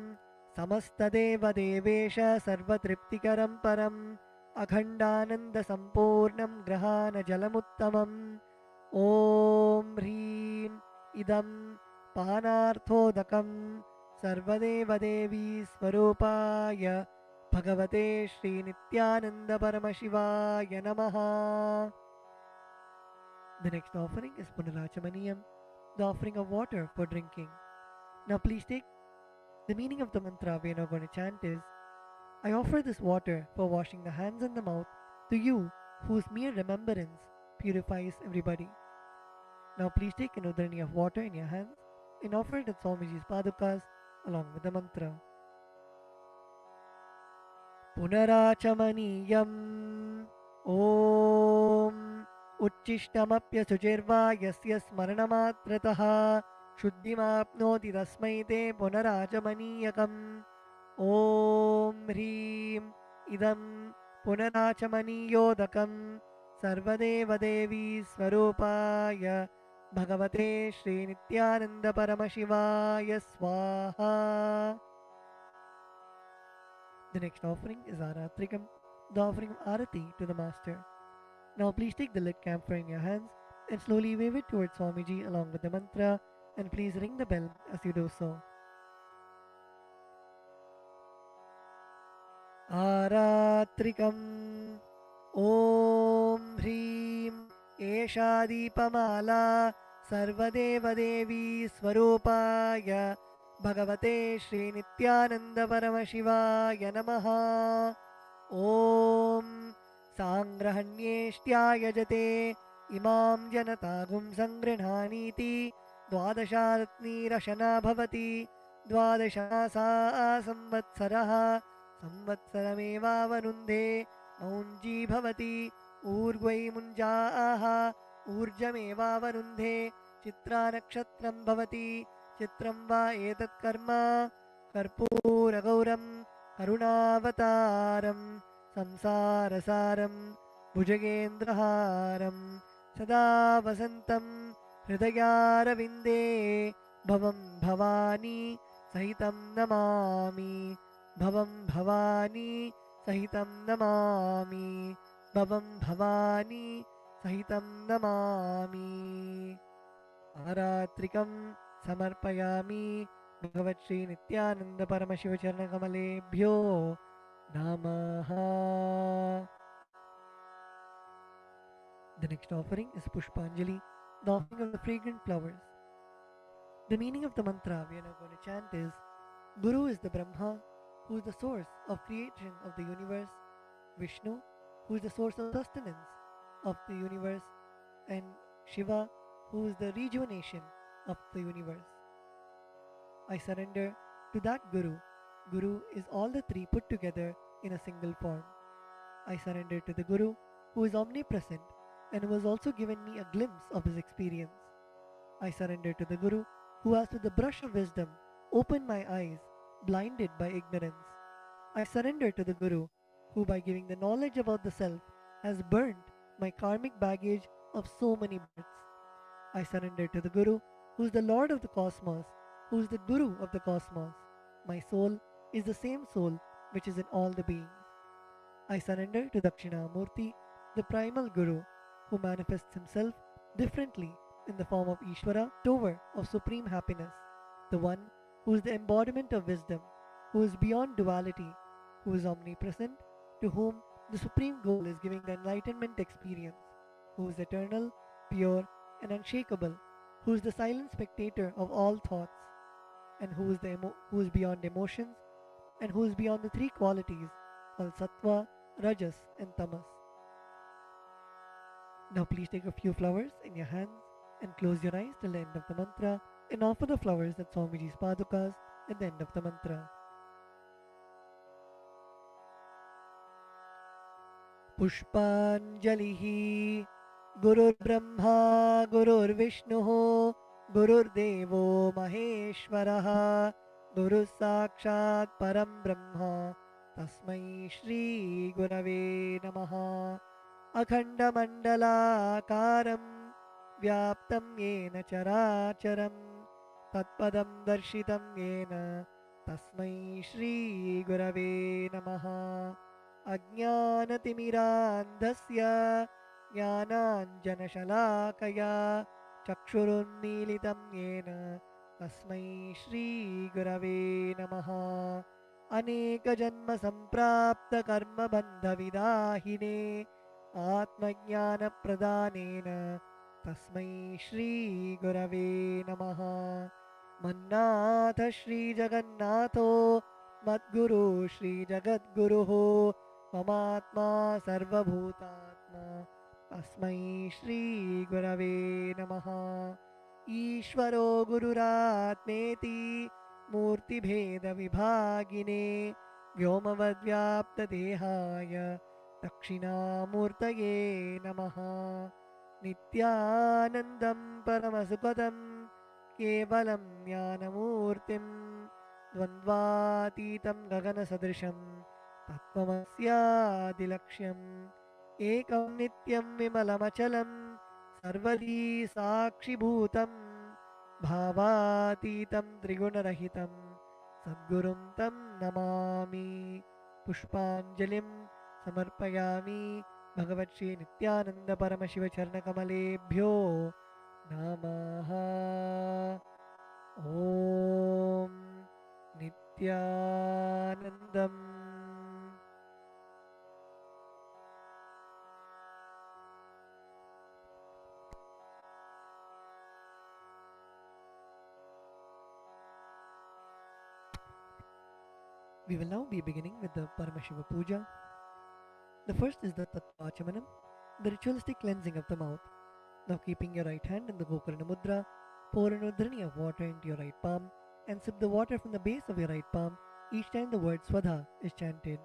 S5: Samastadeva Devesha Sarvatriptikaram Param Akhandananda Sampurnam Grahana Jalamuttamam Om Hreem Idam Panarthodakam Sarvadeva Devi Swarupaya Bhagavate Shri Nithyananda Paramashivaya Namaha. The next offering is Punarachamaniyam, the offering of water for drinking. Now please take the meaning of the mantra we are now going to chant is, I offer this water for washing the hands and the mouth to you, whose mere remembrance purifies everybody. Now please take an udrani of water in your hands and offer it at Swamiji's padukas along with the mantra. Punarachamaniyam Om Uchchishtamapyasuchirva Yasya Smaranamatrataha Shuddhimapnoti Tasmai Te Punarachamaniyakam Om Hrim Idam Punarachamaniyodakam Sarvadeva Devi Swarupaya Bhagavate Shri Nithyananda Paramashivaya Swaha. The next offering is Aratrikam, the offering of Arati to the Master. Now please take the lit camphor in your hands and slowly wave it towards Swamiji along with the mantra, and please ring the bell as you do so. Aratrikam Om Hrim Esha Deepamala Sarvadeva Devi Swarupaya Bhagavate Shri Nithyananda Paramashivaya Namaha. Om Sangrahanyeshtya Jate Imam Janatagum Sangrinhaniti Dwadasharatni Rashana Bhavati Dwadashasa Samvatsaraha Samvatsarameva Varunde Maunji Bhavati Urgvai Munjaaha Urjameva Varunde Chitra Nakshatram Bhavati Chitram va etat karma Karpura Gauram Karunavataram Samsarasaram Bhujagendraharam Sada Vasantam Hridayaravinде Bhavam Bhavani Sahitam Namami Bhavam Bhavani Sahitam Namami Bhavam Bhavani Sahitam Namami. Aratrikam Samarpayami Bhagavat Shri Nithyananda Paramashiva Charanakamaleebhyo Namaha. The next offering is Pushpanjali, the offering of the fragrant flowers. The meaning of the mantra we are now going to chant is: Guru is the Brahma, who is the source of creation of the universe, Vishnu, who is the source of sustenance of the universe, and Shiva, who is the rejuvenation of the universe. I surrender to that Guru. Guru is all the three put together in a single form. I surrender to the Guru, who is omnipresent and who has also given me a glimpse of his experience. I surrender to the Guru, who has with the brush of wisdom opened my eyes, blinded by ignorance. I surrender to the Guru, who by giving the knowledge about the self has burnt my karmic baggage of so many births. I surrender to the Guru, who is the Lord of the cosmos, who is the Guru of the cosmos. My soul is the same soul which is in all the beings. I surrender to Dakshinamurti, the primal Guru, who manifests himself differently in the form of Ishvara, Tower of supreme happiness, the one who is the embodiment of wisdom, who is beyond duality, who is omnipresent, to whom the supreme goal is giving the enlightenment experience, who is eternal, pure, and unshakable, who is the silent spectator of all thoughts, and who is beyond emotions, and who is beyond the three qualities called Sattva, Rajas, and Tamas. Now please take a few flowers in your hands and close your eyes till the end of the mantra and offer the flowers at Swamiji's padukas at the end of the mantra. Pushpanjalihi Gurur Brahma Gurur Vishnu Gurur Devo Maheshwaraha Guru Sakshat Param Brahma Tasmai Shri Gurave Namaha. Akhanda Mandala Karam Vyaptam Yena Characharam Tatpadam Darshitam Yena Tasmai Shri Gurave Namaha. Ajnanatimirandhasya Jnananjanashalakaya Chakshurunmilitam Yena Tasmai Shri Gurave Namaha. Aneka Janma Samprapta Karma Bandha Vidahine Atmajnana Pradhanena Tasmai Shri Gurave Namaha. Mannatha Shri Jagannatho Madguru Shri Jagadguruho Mamatma Sarvabhutatma Tasmai Shri Gurave Namaha. ईश्वरो गुरुरात्मेति मूर्तिभेदविभागिने व्योमवद्व्याप्तदेहाय दक्षिणामूर्तये नमः। नित्यानन्दं परमसुखदं केवलं ज्ञानमूर्तिं द्वन्द्वातीतं गगनसदृशं तत्त्वमस्यादिलक्ष्यम् एकं नित्यं विमलमचलं सर्वदी साक्षिभूतं भावातीतं त्रिगुणरहितं सद्गुरुं तं नमामि। पुष्पाञ्जलिं समर्पयामि भगवत्श्री नित्यानन्द परमशिव चरणकमलेभ्यो नमः। ॐ नित्यानन्दम्। We will now be beginning with the Paramashiva Puja. The first is the Tattvachamanam, the ritualistic cleansing of the mouth. Now keeping your right hand in the Gokarna Mudra, pour an udhrani of water into your right palm and sip the water from the base of your right palm each time the word Swadha is chanted.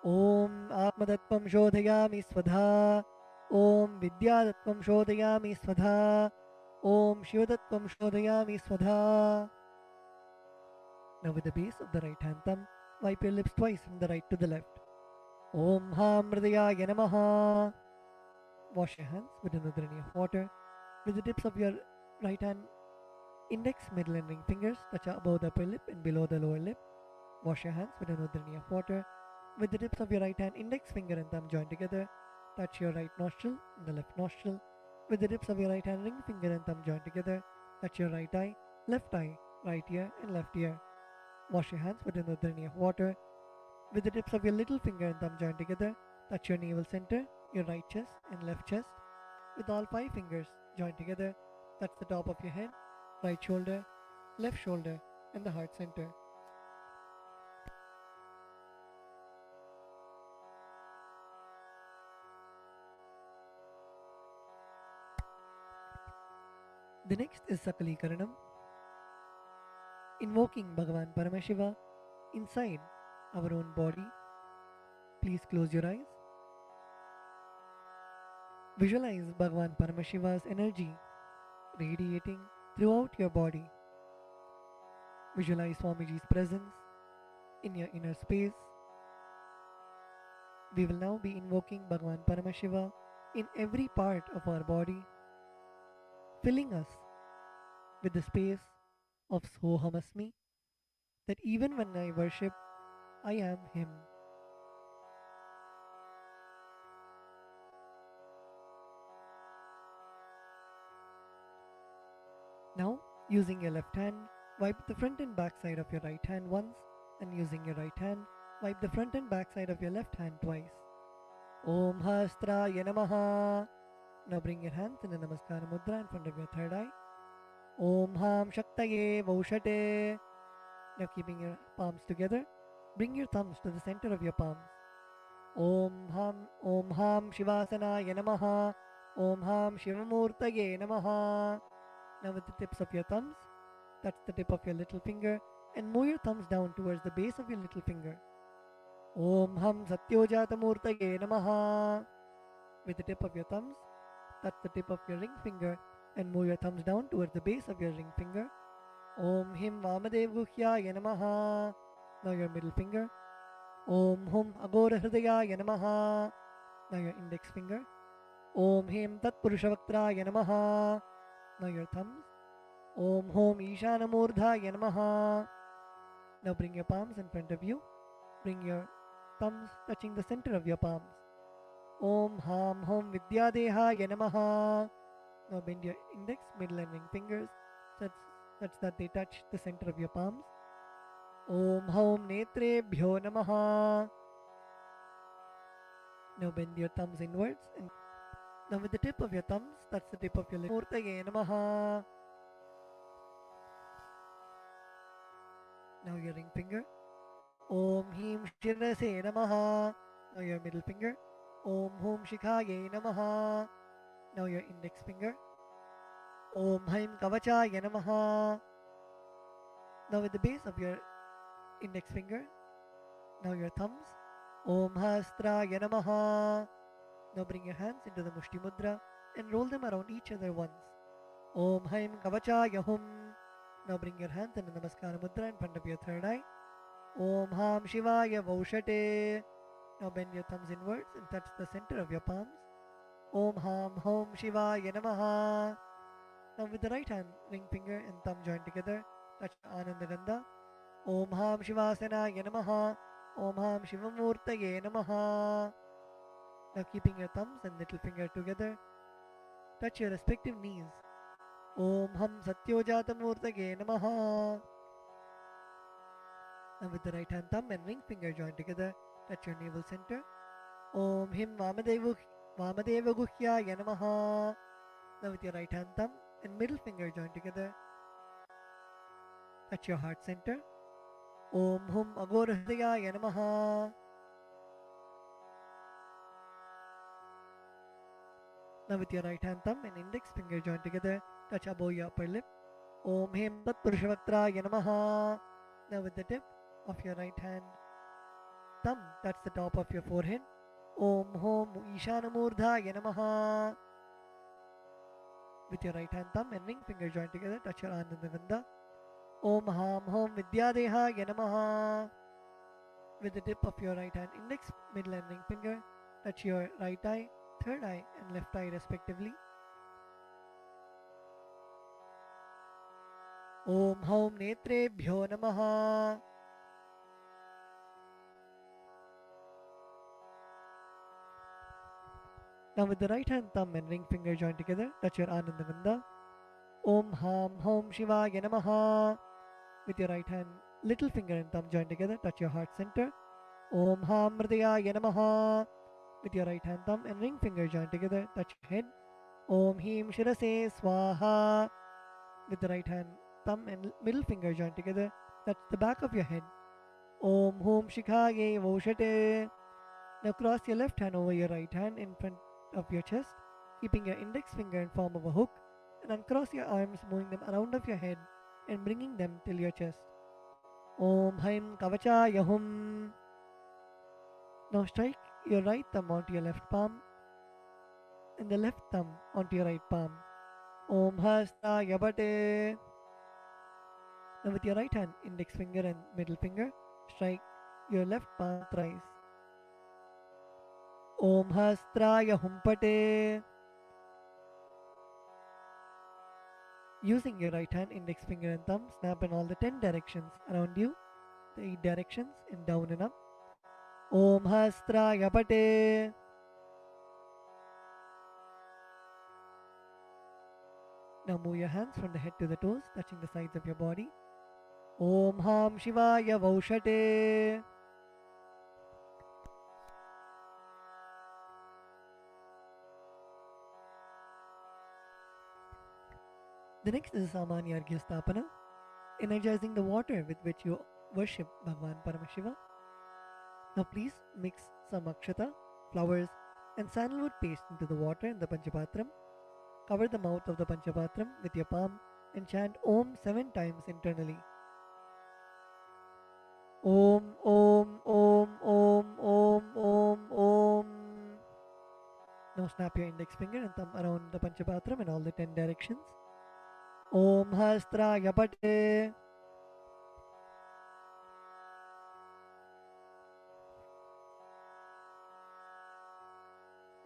S5: Om Atmadattvam Shodhayami Swadha. Om Vidyadattvam Shodhayami Swadha. Om Shivadattvam Shodhayami Swadha. Now with the base of the right hand thumb, wipe your lips twice from the right to the left. Om Ham Hridayaya Namaha. Wash your hands with an udhrani of water. With the tips of your right hand index, middle and ring fingers touch above the upper lip and below the lower lip. Wash your hands with an udhrani of water. With the tips of your right hand index finger and thumb joined together, touch your right nostril and the left nostril. With the tips of your right hand ring finger and thumb joined together, touch your right eye, right ear and left ear. Wash your hands with an udhrani of water. With the tips of your little finger and thumb joined together, touch your navel center, your right chest and left chest. With all 5 fingers joined together, touch the top of your head, right shoulder, left shoulder and the heart center. The next is Sakalikaranam, invoking Bhagavan Paramashiva inside our own body. Please close your eyes. Visualize Bhagavan Paramashiva's energy radiating throughout your body. Visualize Swamiji's presence in your inner space. We will now be invoking Bhagavan Paramashiva in every part of our body, filling us with the space of Sohamasmi, that even when I worship, I am Him. Now, using your left hand, wipe the front and back side of your right hand once, and using your right hand, wipe the front and back side of your left hand twice. Om Hastraya Namaha. Now bring your hands in a Namaskara Mudra in front of your third eye. Om Ham Shaktaye Vaushate. Now keeping your palms together, bring your thumbs to the center of your palms. Om Ham Shivasanaya Namaha. Om Ham Shivamurtaye Namaha. Now with the tips of your thumbs, touch the tip of your little finger and move your thumbs down towards the base of your little finger. Om Ham Satyojatamurtaye Namaha. With the tip of your thumbs, touch the tip of your ring finger and move your thumbs down towards the base of your ring finger. Om Him Vamadev Guhyaya Namaha. Now your middle finger. Om Hum Agora Hridayaya Namaha. Now your index finger. Om Him Tat Purushavaktraya Namaha. Now your thumbs. Om Hom Ishanamurdhaya Namaha. Now bring your palms in front of you. Bring your thumbs touching the center of your palms. Om Ham Hom Vidyadehaya Namaha. Now bend your index, middle and ring fingers such that they touch the center of your palms. Om Hom Netrebhyo Namaha. Now bend your thumbs inwards and now with the tip of your thumbs, touch the tip of your lip. Murtaye Namaha. Now your ring finger. Om Him Shirase Namaha. Now your middle finger. Om Hum Shikhaye Namaha. Now your index finger. Om Haim Kavachaya Namaha. Now with the base of your index finger, now your thumbs. Om Hastraya Namaha. Now bring your hands into the Mushti Mudra and roll them around each other once. Om Haim Kavachaya Hum. Now bring your hands in the Namaskara Mudra in front of your third eye. Om Ham Shivaya Vaushate. Now bend your thumbs inwards and touch the center of your palms. Om Ham Hom Shivaya Namaha. Now with the right hand, ring finger and thumb joined together, touch Ananda Gandha. Om Ham Shivasanaya Namaha. Om Ham Shivamurtaye Namaha. Now keeping your thumbs and little finger together, touch your respective knees. Om Ham Satyojatamurtaye Namaha. Now with the right hand thumb and ring finger joined together, touch your navel center. Om Him Vamadeva Guhyaya Namaha. Now with your right hand thumb and middle finger joined together, touch your heart center. Om Hum Agorahridaya Namaha. Now with your right hand thumb and index finger joined together, touch above your upper lip. Om Him Tatpurushavattraya Namaha. Now with the tip of your right hand thumb, touch the top of your forehead. Om Hom Ishanamurdhaya Namaha. With your right hand thumb and ring finger joined together, touch your Ananda Gandha. Om Ham Hom Vidyadehaya Namaha. With the tip of your right hand index, middle and ring finger, touch your right eye, third eye and left eye respectively. Om Hom Netrebhyo Namaha. Now with the right hand thumb and ring finger joined together, touch your Ananda Gandha. Om Ham Hom Shivaya Namaha. With your right hand little finger and thumb joined together, touch your heart center. Om Ham Hridayaya Namaha. With your right hand thumb and ring finger joined together, touch your head. Om Him Shirase Swaha. With the right hand thumb and middle finger joined together, touch the back of your head. Om Hum Shikhaye Voshate. Now cross your left hand over your right hand in front of your chest, keeping your index finger in form of a hook, and uncross your arms, moving them around of your head and bringing them till your chest. Om Haim Kavachaya Hum. Now strike your right thumb onto your left palm and the left thumb onto your right palm. Om Hastaya Bate. Now with your right hand, index finger and middle finger, strike your left palm thrice. Om Hastraya Humpate. Using your right hand, index finger and thumb, snap in all the 10 directions around you, the 8 directions and down and up. Om Hastraya Pate. Now move your hands from the head to the toes, touching the sides of your body. Om Ham Shivaya Vaushate. The next is Samanya Arghya Stapana, energizing the water with which you worship Bhagwan Paramashiva. Now please mix some akshata, flowers and sandalwood paste into the water in the Panchapatram. Cover the mouth of the Panchapatram with your palm and chant Om 7 times internally. Om, Om, Om, Om, Om, Om, Om. Now snap your index finger and thumb around the Panchapatram in all the 10 directions. Om Hastraya Pate.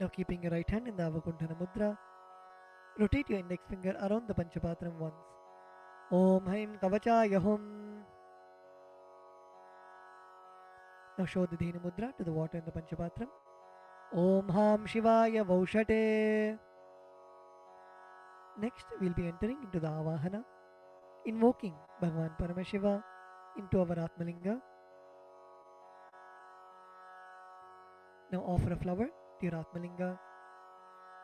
S5: Now keeping your right hand in the Avakuntana Mudra, rotate your index finger around the Panchapatram once. Om Haim Kavachaya Hum. Now show the Dhenu Mudra to the water in the Panchapatram. Om Ham Shivaya Vaushate. Next, we'll be entering into the Avahana, invoking Bhagwan Paramashiva into our Atmalinga. Now offer a flower to your Atmalinga.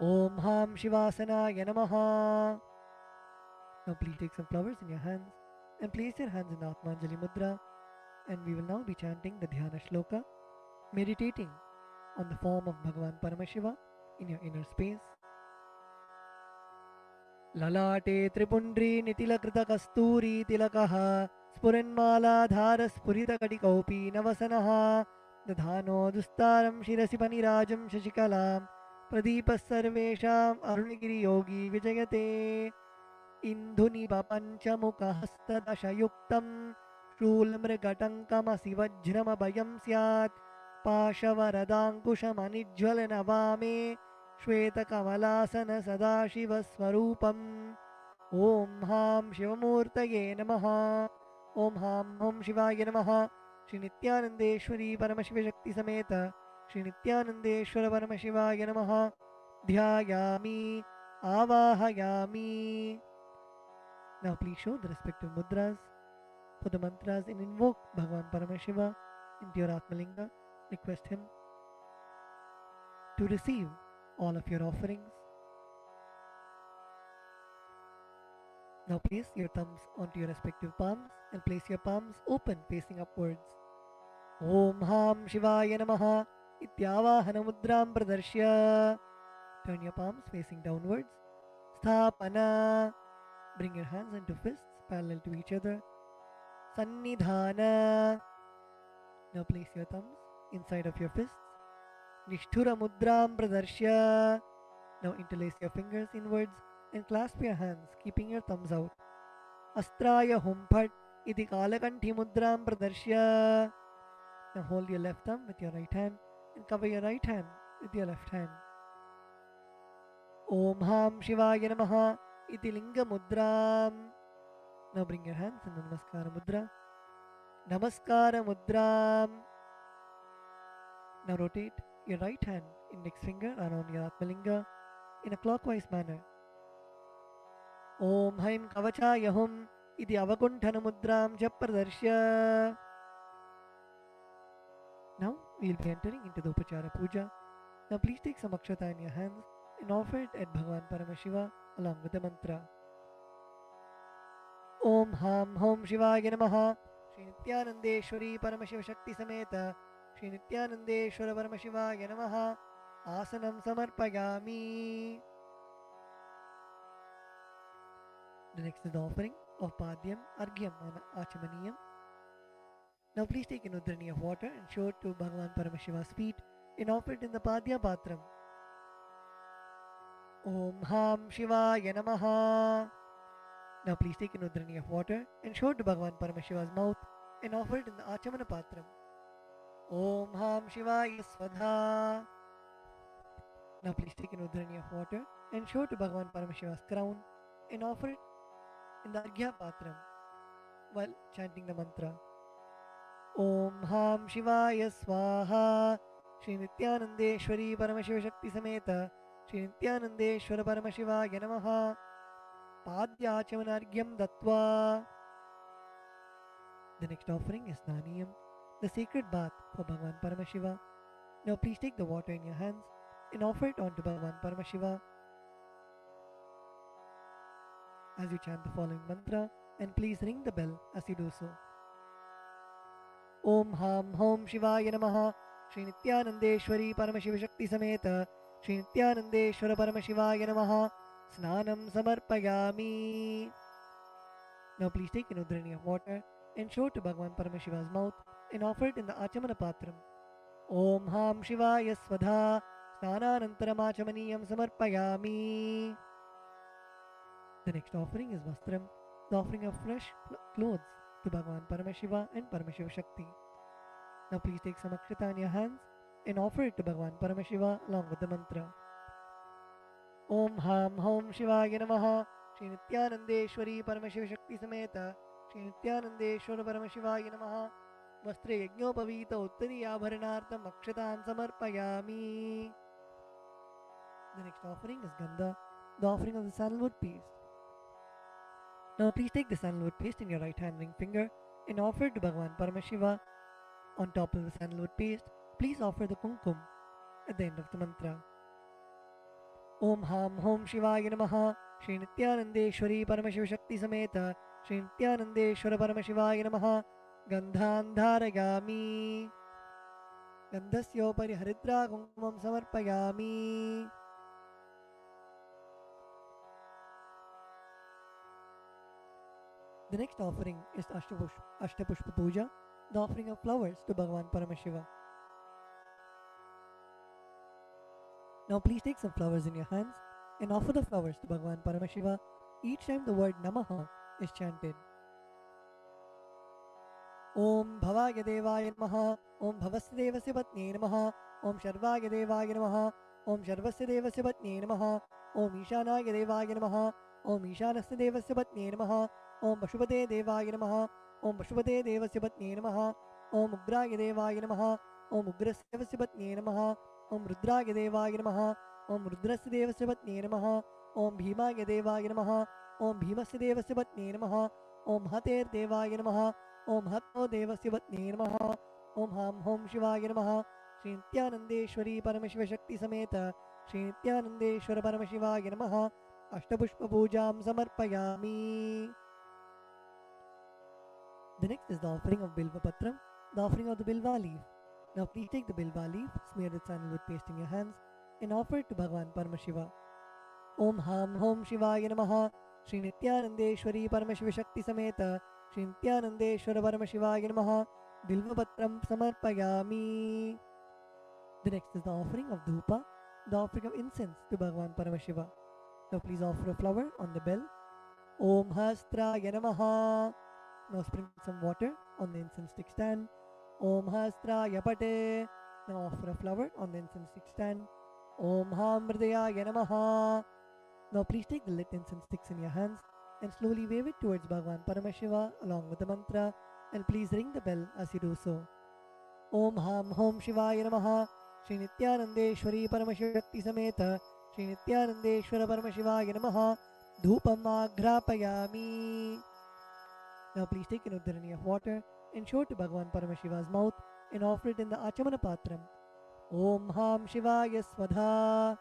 S5: Om Ham Shivasanaya Namaha. Now please take some flowers in your hands and place your hands in Atmanjali Mudra, and we will now be chanting the Dhyana Shloka, meditating on the form of Bhagwan Paramashiva in your inner space. ललाटे त्रिपुण्ड्री नितिलकृतकस्तूरी तिलकः स्फुरन्मालाधारस्फुरितकटिकौपी नवसनः दधानो दुस्तारं शिरसि फणिराजं शशिकलां प्रदीपः सर्वेषाम् अरुणगिरियोगी विजयते इन्दुनिपपञ्चमुखहस्तदशयुक्तं शूलमृगटङ्कमसि वज्रमभयं स्यात् पाशवरदाङ्कुशमनिज्ज्वलनवामे श्वेतकमलासन सदाशिवस्वरूपम् ॐ हां शिवमूर्तये नमः ॐ हां हं शिवाय नमः श्री नित्यानन्देश्वरी परमशिवशक्ति समेत श्री नित्यानन्देश्वर परमशिवाय नमः ध्यायामि आवाहयामि. Now please show the respective mudras for the mantras and invoke Bhagavan Paramashiva into your Atmalinga. Request him to receive all of your offerings. Now place your thumbs onto your respective palms and place your palms open facing upwards. Om Ham Shivaya Namaha Ityavahana Mudram Pradarshya. Turn your palms facing downwards. Sthapana. Bring your hands into fists parallel to each other. Sannidhana. Now place your thumbs inside of your fists. Nishthura Mudram Pradarshya. Now interlace your fingers inwards and clasp your hands, keeping your thumbs out. Astraya Humphat Iti Kalakanthi Mudram Pradarshya. Now hold your left thumb with your right hand and cover your right hand with your left hand. Om Ham Shivaya Namaha Iti Linga Mudram. Now bring your hands in the Namaskara Mudra. Namaskara Mudram. Now rotate your right hand index finger around your Atmalinga in a clockwise manner. Om Haim Kavachaya Hum Iti Avakunthana Mudram Japradarshya. Now we will be entering into the Upachara Puja. Now please take some akshata in your hands and offer it at Bhagavan Paramashiva along with the mantra. Om Ham Hom Shivaya Namaha Shri Nithyanandeshwari Paramashiva Shakti Sameta Shri Nithyanandeshwara Paramashivaya Namaha Asanam Samarpayami. The next is the offering of Padyam, Argyam and Achamaniyam. Now please take an udrani of water and show it to Bhagavan Paramashiva's feet and offer it in the Padya Patram. Om Ham Shivaya Namaha. Now please take an udrani of water and show it to Bhagavan Paramashiva's mouth and offer it in the Achamana Patram. Om Ham Shivaya Svadha. Now please take an udrani of water and show it to Bhagavan Paramashiva's crown and offer it in the Arghya Patram while chanting the mantra. Om Ham Shivaya Swaha Shri Nithyanandeshwari Paramashiva Shakti Sameta Shri Nithyanandeshwara Paramashivaya Namaha Padyachamanargyam Dattva. The next offering is Naniyam, the sacred bath for Bhagavan Paramashiva. Now please take the water in your hands and offer it onto Bhagavan Paramashiva as you chant the following mantra, and please ring the bell as you do so. Om Ham Hom Shivaya Namaha Shri Nithyanandeshwari Paramashiva Shakti Sameta Shri Nithyanandeshwara Paramashivaya Namaha Snanam Samarpayami. Now please take an udrani of water and show it to Bhagavan Paramashiva's mouth and offer it in the Achamana Patram. Om Ham Shivaya Svadha Snananantaram Achamaniyam Samarpayami. The next offering is Vastram, the offering of fresh clothes to Bhagavan Paramashiva and Paramashiva Shakti. Now please take some akshata in your hands and offer it to Bhagavan Paramashiva along with the mantra. Om Ham Hom Shivaya Namaha Shri Nithyanandeshwari Paramashiva Shakti Sameta Shri Nithyanandeshwara Paramashivaya Namaha Vastre Yajnopavita Uttari Abharanartham Akshatan Samarpayami. The next offering is Gandha, the offering of the sandalwood paste. Now please take the sandalwood paste in your right hand ring finger and offer it to Bhagavan Paramashiva. On top of the sandalwood paste, please offer the kumkum at the end of the mantra. Om Ham Hom Shivaya Namaha Shri Nithyanandeshwari Paramashiva Shakti Sameta Shri Nithyanandeshwara Paramashivaya Namaha Gandhan Dharayami. Gandhasyopari Haridra Kumkumam Samarpayami. The next offering is Ashtapushpa Puja, the offering of flowers to Bhagavan Paramashiva. Now please take some flowers in your hands and offer the flowers to Bhagavan Paramashiva each time the word Namaha is chanted. Om Bhavaya Devaya Namaha, Om Bhavasya Devasya Patne Namaha, Om Sharvaya Devaya Namaha, Om Sharvasya Devasya Patne Namaha, Om Ishanaya Devaya Namaha, Om Ishanasya Devasya Patne Namaha, Om Pashupate Devaya Namaha, Om Pashupate Devasya Patne Namaha, Om Ugraya Devaya Namaha, Om Ugrasya Devasya Patne Namaha, Om Rudraya Devaya Namaha, Om Rudrasya Devasya Patne Namaha, Om Bhimaya Devaya Namaha, Om Bhimasya Devasya Patne Namaha, Om Hater Devaya Namaha, Om Hatto Devasya Patne Namaha, Om Ham Hom Shivaya Namaha, Shri Nithyanandeshwari Paramashiva Shakti Sameta, Shri Nithyanandeshwara Paramashivaya Namaha, Ashtapushpa Pujam Samarpayami. The next is the offering of Bilva Patram, the offering of the Bilva leaf. Now please take the Bilva leaf, smear the sandalwood paste in your hands, and offer it to Bhagavan Paramashiva. Om Ham Hom Shivaya Namaha, Shri Nithyanandeshwari Paramashiva Shakti Sameta, Shri Nithyanandeshwara Paramashivaya Namaha, Bilva Patram Samarpayami. The next is the offering of Dhupa, the offering of incense to Bhagavan Paramashiva. Now please offer a flower on the bell. Om Hastraya Namaha. Now sprinkle some water on the incense stick stand. Om Hastraya Pate. Now offer a flower on the incense stick stand. Om Hamridaya Namaha. Now please take the lit incense sticks in your hands and slowly wave it towards Bhagavan Paramashiva along with the mantra, and please ring the bell as you do so. Om Ham Hom Shivaya Namaha. Shri Nithyanandeshwari Paramashiva Shakti Sameta, Shri Nithyanandeshwara Paramashivaya Namaha, Dhupam Agrapayami. Now please take an udharani of water and show it to Bhagavan Paramashiva's mouth and offer it in the Achamana Patram. Om Ham Shivaya Swadha.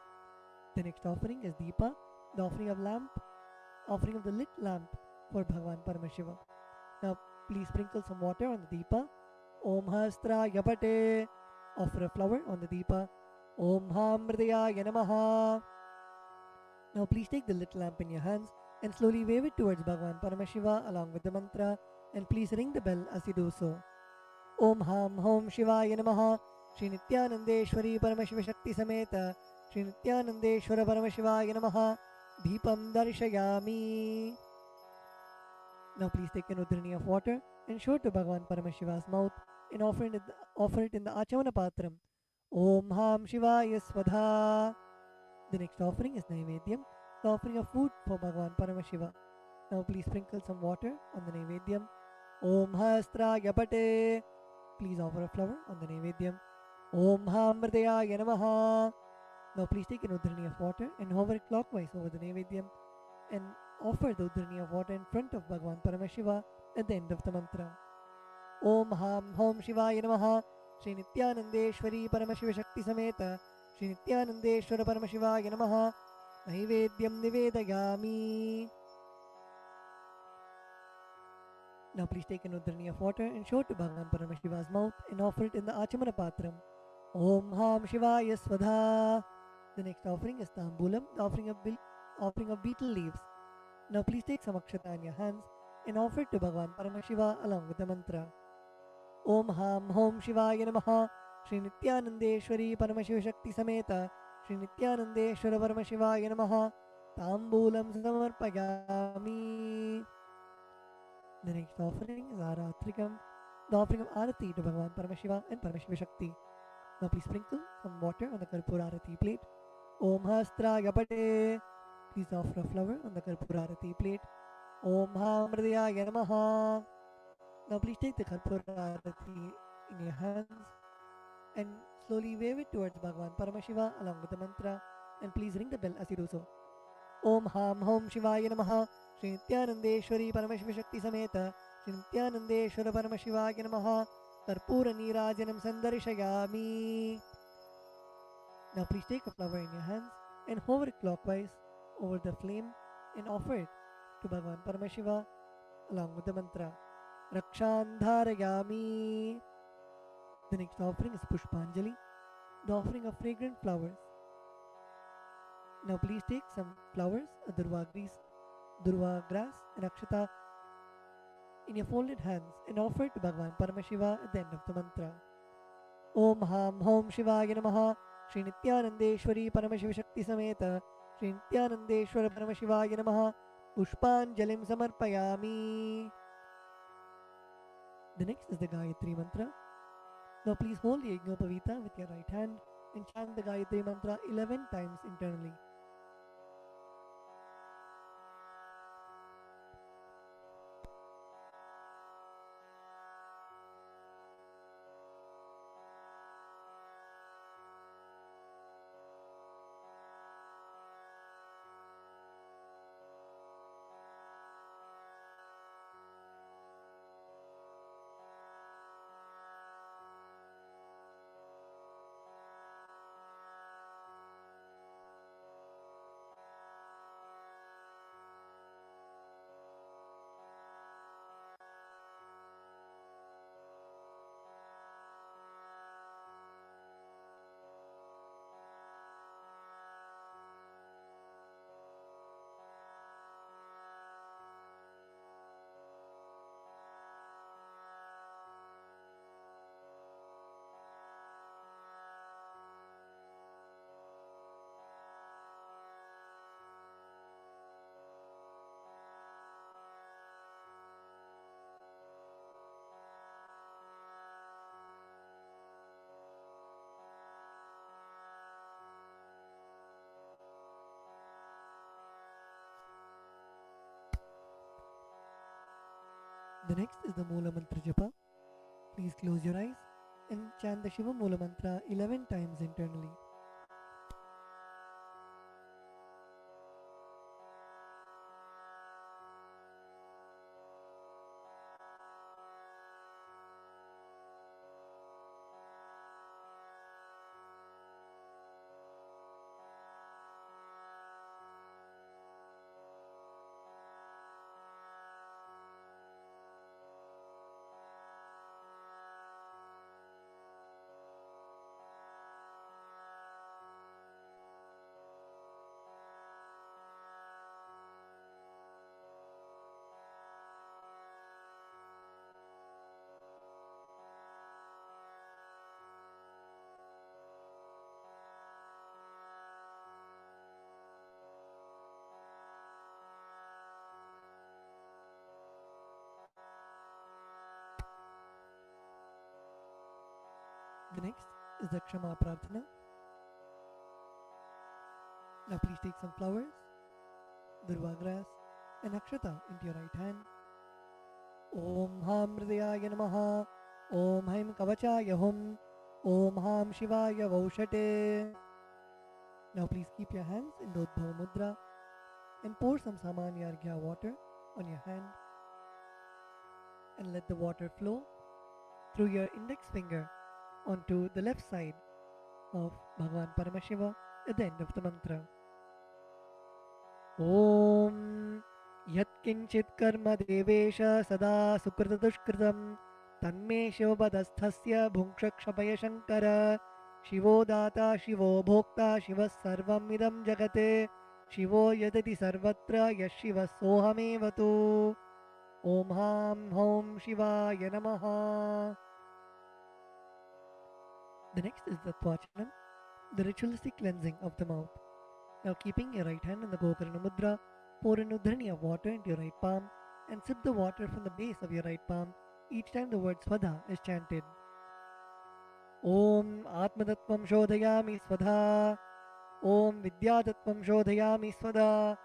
S5: The next offering is Deepa, the offering of the lit lamp for Bhagavan Paramashiva. Now please sprinkle some water on the Deepa. Om Hastraya Pate. Offer a flower on the Deepa. Om Hamridaya Namaha. Now please take the lit lamp in your hands and slowly wave it towards Bhagavan Paramashiva along with the mantra, and please ring the bell as you do so. Om Ham Hom Shivaya Namaha. Shri Nithyanandeshwari Paramashiva Shakti Sameta, Shri Nithyanandeshwara Paramashivaya Namaha, Deepam Darshayami. Now please take an udharani of water and show it to Bhagavan Paramashiva's mouth and offer it in the Achamana Patram. Om Ham Shivaya Swadha. The next offering is Naivedyam, the offering of food for Bhagavan Paramashiva. Now please sprinkle some water on the Naivedyam. Om Hastraya Pate. Please offer a flower on the Naivedyam. Om Hamridaya Namaha. Now please take an udharani of water and hover it clockwise over the Naivedyam and offer the udharani of water in front of Bhagavan Paramashiva at the end of the mantra. Om Ham Hom Shivaya Namaha. Shri Nithyanandeshwari Paramashiva Shakti Sameta, Shri Nithyanandeshwara Paramashivaya Namaha, Naivedyam Nivedayami. Now please take an udharani of water and show it to Bhagavan Paramashiva's mouth and offer it in the Achamana Patram. Om Ham Shivaya Swadha. The next offering is Tambulam, the offering of beetle leaves. Now please take some akshata in your hands and offer it to Bhagavan Paramashiva along with the mantra. Om Ham Hom Shivaya Namaha. Shri Nithyanandeshwari Paramashiva Shakti Sameta, Shri Nithyanandeshwara Paramashivaya Namaha, Tambulam Samarpayami. The next offering is Aratrikam, the offering of Arati to Bhagavan Paramashiva and Paramashiva Shakti. Now please sprinkle some water on the Karpura Arati plate. Om Hastraya Pate. Please offer a flower on the Karpura Arati plate. Om Hamridaya Namaha. Now please take the Karpura Arati in your hands and slowly wave it towards Bhagavan Paramashiva along with the mantra, and please ring the bell as you do so. Om Ham Hom Shivaya Namaha. Shri Nithyanandeshwari Paramashiva Shakti Sameta, Shri Nithyanandeshwara Paramashivaya Namaha, Karpura Nirajanam Sandarishayami. Now please take a flower in your hands and hover it clockwise over the flame and offer it to Bhagavan Paramashiva along with the mantra, Rakshandharayami. The next offering is Pushpanjali, the offering of fragrant flowers. Now please take some flowers, durva grass and akshata in your folded hands and offer it to Bhagavan Paramashiva at the end of the mantra. Om Ham Hom Shivaya Namaha. Shri Nithyanandeshwari Paramashiva Shakti Sameta Shri Nithyanandeshwara Paramashivaya Namaha. Pushpanjalim Samarpayami. The next is the Gayatri mantra. Now please hold the Yajnopavita with your right hand and chant the Gayatri mantra 11 times internally. The next is the Moola Mantra Japa. Please close your eyes and chant the Shiva Moola Mantra 11 times internally. The next is the Kshama Prarthana. Now please take some flowers, durva grass and akshata into your right hand. Om Ham Hridayaya Namaha. Om Haim Kavachaya Hum. Om Ham Shivaya Vaushate. Now please keep your hands in Dodbhava Mudra and pour some Samanya Arghya water on your hand and let the water flow through your index finger onto the left side of Bhagavan Paramashiva at the end of the mantra. Om Yat Kinchit Karma Devesha Sada Sukrita Dushkritam Tanme Shivabadasthasya Bhunkshakshabaya Shankara Shivo Data Shivo Bhokta Shiva Sarvam Idam Jagate Shivo Yadati Sarvatra Yashiva Sohamevatu. Om Ham Hom Shivaya Namaha. The next is the Tvachanam, the ritualistic cleansing of the mouth. Now keeping your right hand in the Gokarna Mudra, pour an udhrani of water into your right palm and sip the water from the base of your right palm each time the word Svadha is chanted. Om Atmadattvam Shodhayami Svadha. Om Vidyadattvam Shodhayami Svadha.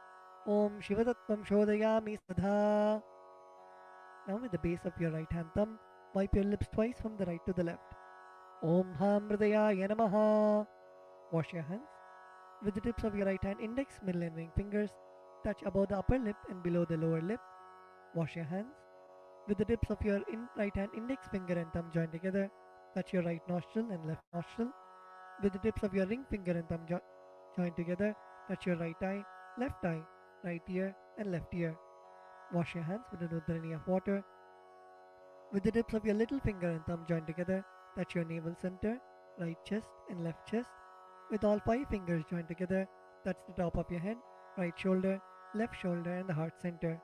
S5: Om Shivadattvam Shodhayami Svadha. Now with the base of your right hand thumb, wipe your lips twice from the right to the left. Om Ham Hridayaya Namaha. Wash your hands. With the tips of your right hand index, middle and ring fingers, touch above the upper lip and below the lower lip. Wash your hands. With the tips of your right hand index finger and thumb joined together, touch your right nostril and left nostril. With the tips of your ring finger and thumb joined together, touch your right eye, right ear and left ear. Wash your hands with an udhrani of water. With the tips of your little finger and thumb joined together, touch your navel center, right chest and left chest. With all 5 fingers joined together, touch the top of your head, right shoulder and the heart center.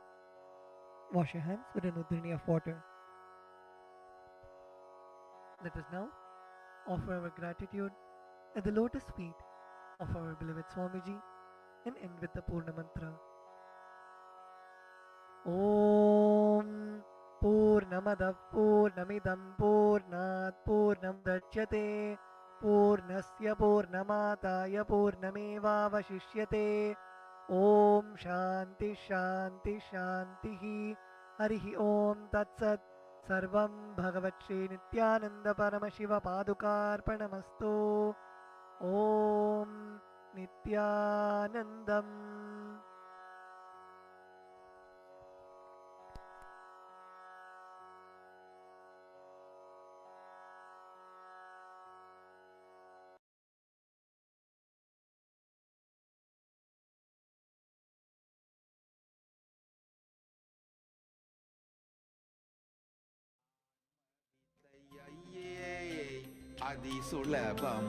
S5: Wash your hands with an udrini of water. Let us now offer our gratitude at the lotus feet of our beloved Swamiji and end with the Purna Mantra. Om Purnamadav Purnamidam Purnat Purnamudachyate Purnasya Purnamataya Purnamevavashishyate. Om Shanti Shanti Shantihi. Harihi Om Tat Sat. Sarvam Bhagavat Shri Nithyananda Paramashiva Padukarpanamastu. Om Nithyanandam.
S4: అది సులభం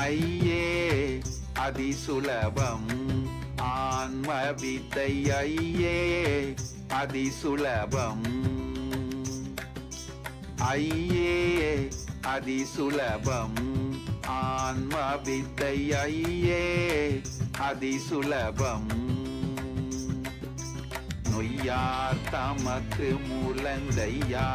S4: అయ్యే అది సులభం ఆన్మ విద్య అయ్యే అది సులభం అయ్యే అది సులభం ఆన్మ విద్య అయ్యే అది సులభం நொய்யார் தமக்கு முழந்தையா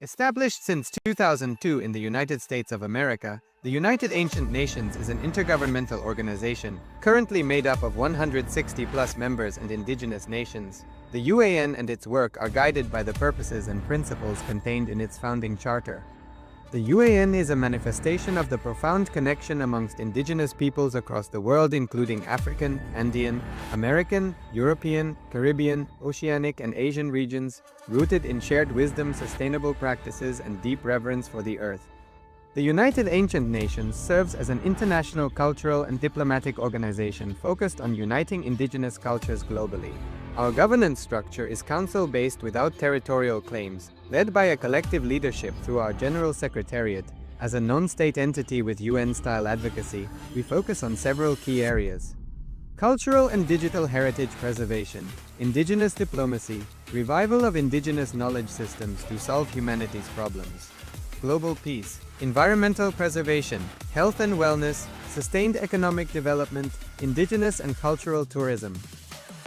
S1: Established since 2002 in the United States of America, the United Ancient Nations is an intergovernmental organization, currently made up of 160+ members and indigenous nations. The UAN and its work are guided by the purposes and principles contained in its founding charter. The UAN is a manifestation of the profound connection amongst indigenous peoples across the world, including African, Andean, American, European, Caribbean, Oceanic, and Asian regions, rooted in shared wisdom, sustainable practices, and deep reverence for the earth. The United Ancient Nations serves as an international cultural and diplomatic organization focused on uniting indigenous cultures globally. Our governance structure is council-based without territorial claims, led by a collective leadership through our General Secretariat. As a non-state entity with UN-style advocacy, we focus on several key areas: cultural and digital heritage preservation, indigenous diplomacy, revival of indigenous knowledge systems to solve humanity's problems, global peace, environmental preservation, health and wellness, sustained economic development, indigenous and cultural tourism.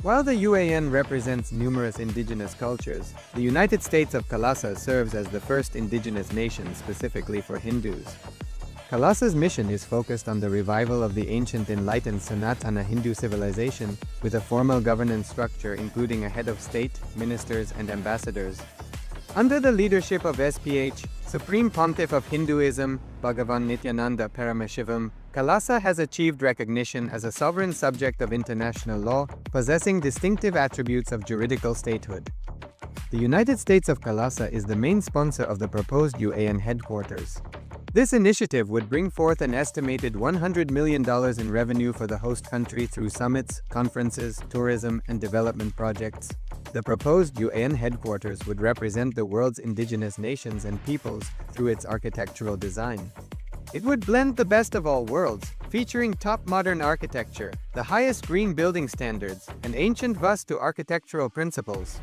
S1: While the UAN represents numerous indigenous cultures, the United States of KAILASA serves as the first indigenous nation specifically for Hindus. KAILASA's mission is focused on the revival of the ancient enlightened Sanatana Hindu civilization, with a formal governance structure including a head of state, ministers, and ambassadors. Under the leadership of SPH, Supreme Pontiff of Hinduism, Bhagavan Nithyananda Paramashivoham, KAILASA has achieved recognition as a sovereign subject of international law, possessing distinctive attributes of juridical statehood. The United States of KAILASA is the main sponsor of the proposed UAN headquarters. This initiative would bring forth an estimated $100 million in revenue for the host country through summits, conferences, tourism, and development projects. The proposed UAN headquarters would represent the world's indigenous nations and peoples through its architectural design. It would blend the best of all worlds, featuring top modern architecture, the highest green building standards, and ancient Vastu architectural principles.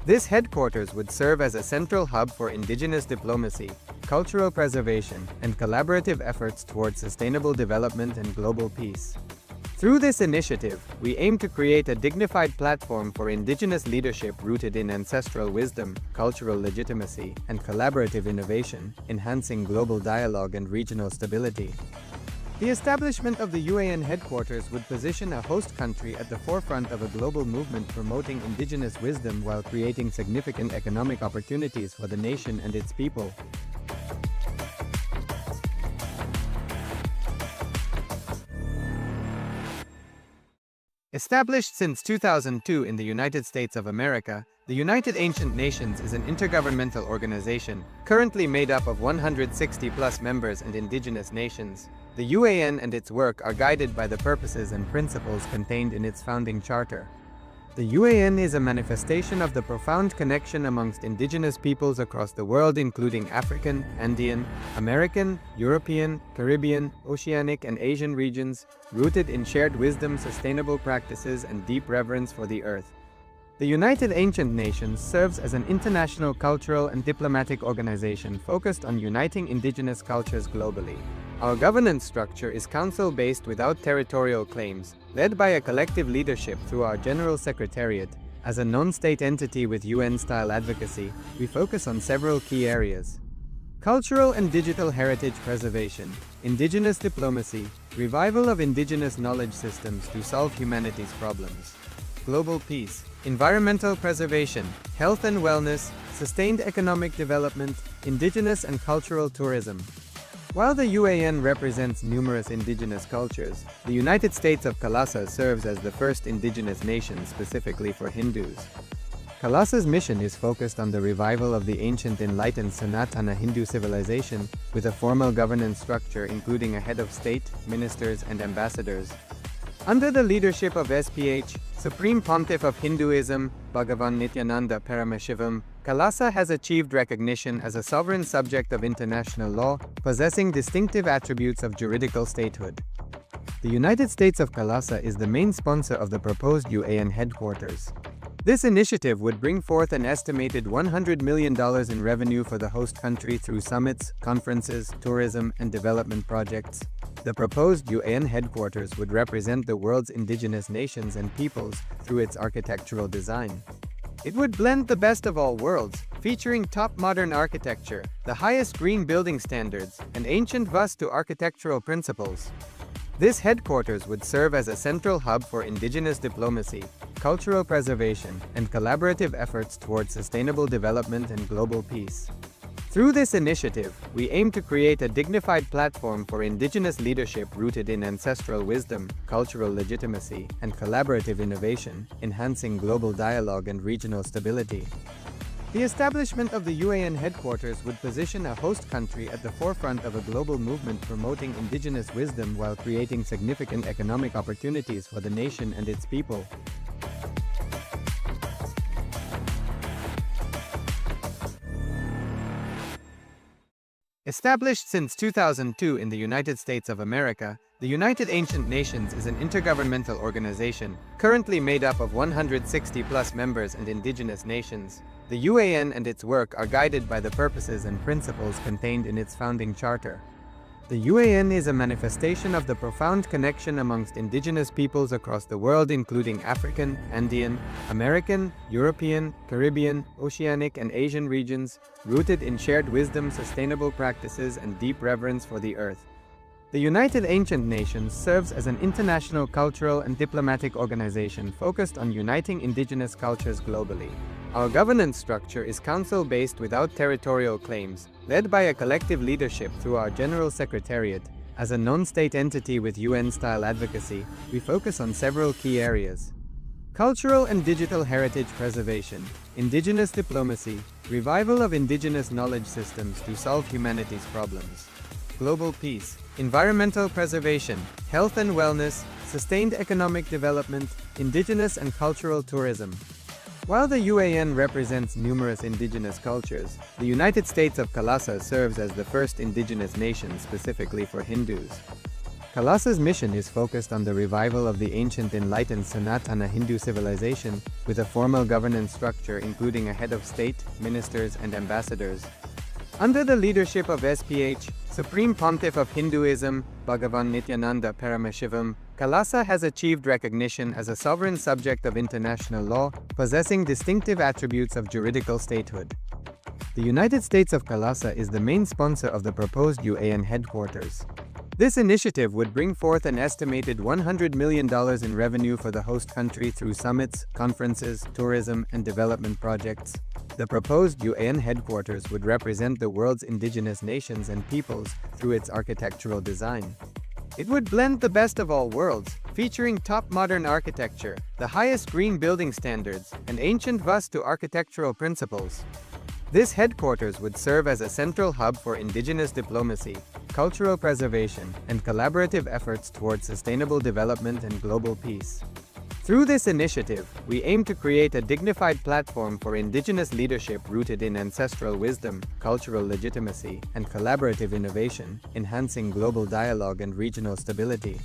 S1: This headquarters would serve as a central hub for indigenous diplomacy, cultural preservation, and collaborative efforts towards sustainable development and global peace. Through this initiative, we aim to create a dignified platform for indigenous leadership rooted in ancestral wisdom, cultural legitimacy, and collaborative innovation, enhancing global dialogue and regional stability. The establishment of the UAN headquarters would position a host country at the forefront of a global movement promoting indigenous wisdom while creating significant economic opportunities for the nation and its people. Established since 2002 in the United States of America, the United Ancient Nations is an intergovernmental organization, currently made up of 160+ members and indigenous nations. The UAN and its work are guided by the purposes and principles contained in its founding charter. The UAN is a manifestation of the profound connection amongst indigenous peoples across the world, including African, Andean, American, European, Caribbean, Oceanic, and Asian regions, rooted in shared wisdom, sustainable practices, and deep reverence for the earth. The United Ancient Nations serves as an international cultural and diplomatic organization focused on uniting indigenous cultures globally. Our governance structure is council-based without territorial claims, led by a collective leadership through our General Secretariat. As a non-state entity with UN-style advocacy, we focus on several key areas: cultural and digital heritage preservation, indigenous diplomacy, revival of indigenous knowledge systems to solve humanity's problems, global peace, environmental preservation, health and wellness, sustained economic development, indigenous and cultural tourism. While the UAN represents numerous indigenous cultures, the United States of KAILASA serves as the first indigenous nation specifically for Hindus. KAILASA's mission is focused on the revival of the ancient enlightened Sanatana Hindu civilization, with a formal governance structure including a head of state, ministers, and ambassadors. Under the leadership of SPH, Supreme Pontiff of Hinduism, Bhagavan Nithyananda Paramashivoham, KAILASA has achieved recognition as a sovereign subject of international law, possessing distinctive attributes of juridical statehood. The United States of KAILASA is the main sponsor of the proposed UAN headquarters. This initiative would bring forth an estimated $100 million in revenue for the host country through summits, conferences, tourism, and development projects. The proposed UAN headquarters would represent the world's indigenous nations and peoples through its architectural design. It would blend the best of all worlds, featuring top modern architecture, the highest green building standards, and ancient Vastu architectural principles. This headquarters would serve as a central hub for indigenous diplomacy, cultural preservation, and collaborative efforts towards sustainable development and global peace. Through this initiative, we aim to create a dignified platform for indigenous leadership rooted in ancestral wisdom, cultural legitimacy, and collaborative innovation, enhancing global dialogue and regional stability. The establishment of the UAN headquarters would position a host country at the forefront of a global movement promoting indigenous wisdom while creating significant economic opportunities for the nation and its people. Established since 2002 in the United States of America, the United Ancient Nations is an intergovernmental organization, currently made up of 160+ members and indigenous nations. The UAN and its work are guided by the purposes and principles contained in its founding charter. The UAN is a manifestation of the profound connection amongst indigenous peoples across the world, including African, Andean, American, European, Caribbean, Oceanic, and Asian regions, rooted in shared wisdom, sustainable practices, and deep reverence for the earth. The United Ancient Nations serves as an international cultural and diplomatic organization focused on uniting indigenous cultures globally. Our governance structure is council-based without territorial claims, led by a collective leadership through our General Secretariat. As a non-state entity with UN-style advocacy, we focus on several key areas: cultural and digital heritage preservation, indigenous diplomacy, revival of indigenous knowledge systems to solve humanity's problems, global peace, environmental preservation, health and wellness, sustained economic development, indigenous and cultural tourism. While the UAN represents numerous indigenous cultures, the United States of KAILASA serves as the first indigenous nation specifically for Hindus. KAILASA's mission is focused on the revival of the ancient enlightened Sanatana Hindu civilization, with a formal governance structure including a head of state, ministers, and ambassadors. Under the leadership of SPH, Supreme Pontiff of Hinduism, Bhagavan Nithyananda Paramashivoham, KAILASA has achieved recognition as a sovereign subject of international law, possessing distinctive attributes of juridical statehood. The United States of KAILASA is the main sponsor of the proposed UAN headquarters. This initiative would bring forth an estimated $100 million in revenue for the host country through summits, conferences, tourism, and development projects. The proposed UAN headquarters would represent the world's indigenous nations and peoples through its architectural design. It would blend the best of all worlds, featuring top modern architecture, the highest green building standards, and ancient Vastu architectural principles. This headquarters would serve as a central hub for indigenous diplomacy, cultural preservation, and collaborative efforts towards sustainable development and global peace. Through this initiative, we aim to create a dignified platform for indigenous leadership rooted in ancestral wisdom, cultural legitimacy, and collaborative innovation, enhancing global dialogue and regional stability.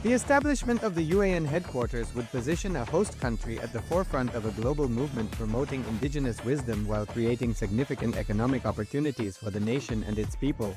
S1: The establishment of the UAN headquarters would position a host country at the forefront of a global movement promoting indigenous wisdom while creating significant economic opportunities for the nation and its people.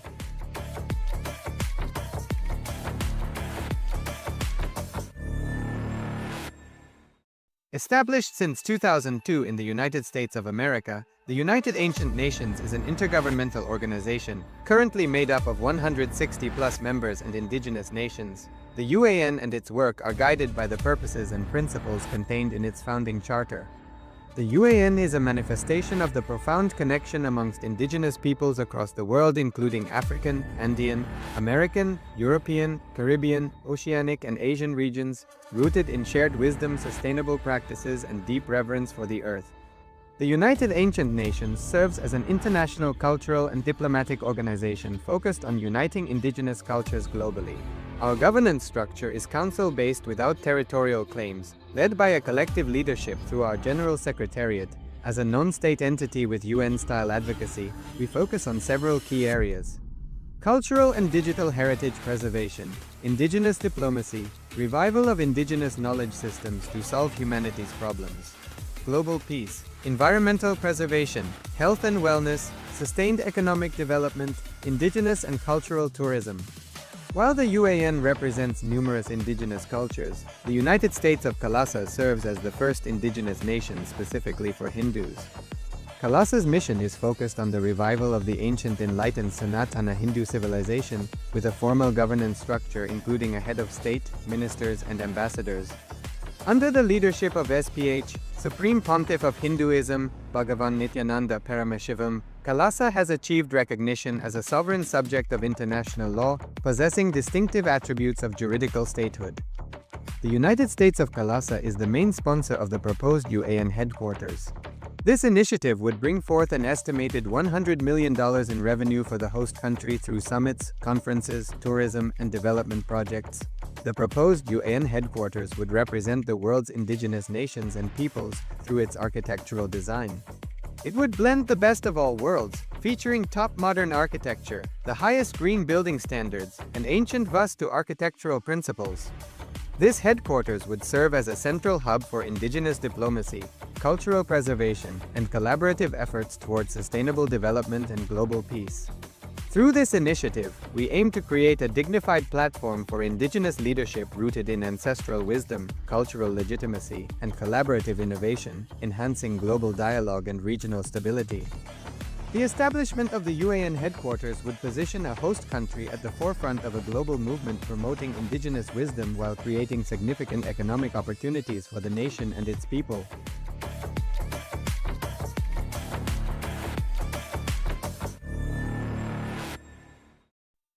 S1: Established since 2002 in the United States of America, the United Ancient Nations is an intergovernmental organization, currently made up of 160+ members and indigenous nations. The UAN and its work are guided by the purposes and principles contained in its founding charter. The UAN is a manifestation of the profound connection amongst indigenous peoples across the world, including African, Andean, American, European, Caribbean, Oceanic, and Asian regions, rooted in shared wisdom, sustainable practices, and deep reverence for the earth. The United Ancient Nations serves as an international cultural and diplomatic organization focused on uniting indigenous cultures globally. Our governance structure is council-based without territorial claims, led by a collective leadership through our General Secretariat. As a non-state entity with UN-style advocacy, we focus on several key areas: cultural and digital heritage preservation, indigenous diplomacy, revival of indigenous knowledge systems to solve humanity's problems, global peace, environmental preservation, health and wellness, sustained economic development, indigenous and cultural tourism. While the UAN represents numerous indigenous cultures, the United States of KAILASA serves as the first indigenous nation specifically for Hindus. KAILASA's mission is focused on the revival of the ancient enlightened Sanatana Hindu civilization, with a formal governance structure including a head of state, ministers, and ambassadors. Under the leadership of SPH, Supreme Pontiff of Hinduism, Bhagavan Nithyananda Paramashivoham, KAILASA has achieved recognition as a sovereign subject of international law, possessing distinctive attributes of juridical statehood. The United States of KAILASA is the main sponsor of the proposed UAN headquarters. This initiative would bring forth an estimated $100 million in revenue for the host country through summits, conferences, tourism, and development projects. The proposed UAN headquarters would represent the world's indigenous nations and peoples through its architectural design. It would blend the best of all worlds, featuring top modern architecture, the highest green building standards, and ancient Vastu architectural principles. This headquarters would serve as a central hub for indigenous diplomacy, cultural preservation, and collaborative efforts towards sustainable development and global peace. Through this initiative, we aim to create a dignified platform for indigenous leadership rooted in ancestral wisdom, cultural legitimacy, and collaborative innovation, enhancing global dialogue and regional stability. The establishment of the UAN headquarters would position a host country at the forefront of a global movement promoting indigenous wisdom while creating significant economic opportunities for the nation and its people.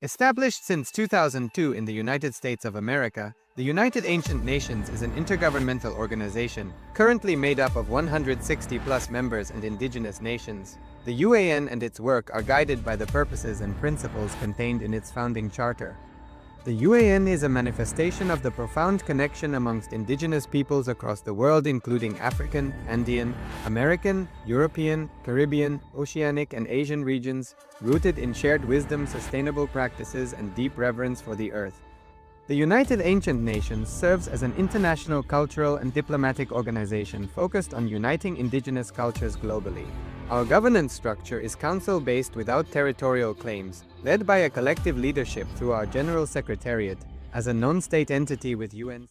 S1: Established since 2002 in the United States of America, the United Ancient Nations is an intergovernmental organization, currently made up of 160+ members and indigenous nations. The UAN and its work are guided by the purposes and principles contained in its founding charter. The UAN is a manifestation of the profound connection amongst indigenous peoples across the world, including African, Andean, American, European, Caribbean, Oceanic, and Asian regions, rooted in shared wisdom, sustainable practices, and deep reverence for the earth. The United Ancient Nations serves as an international cultural and diplomatic organization focused on uniting indigenous cultures globally. Our governance structure is council-based without territorial claims, led by a collective leadership through our General Secretariat, as a non-state entity with UN.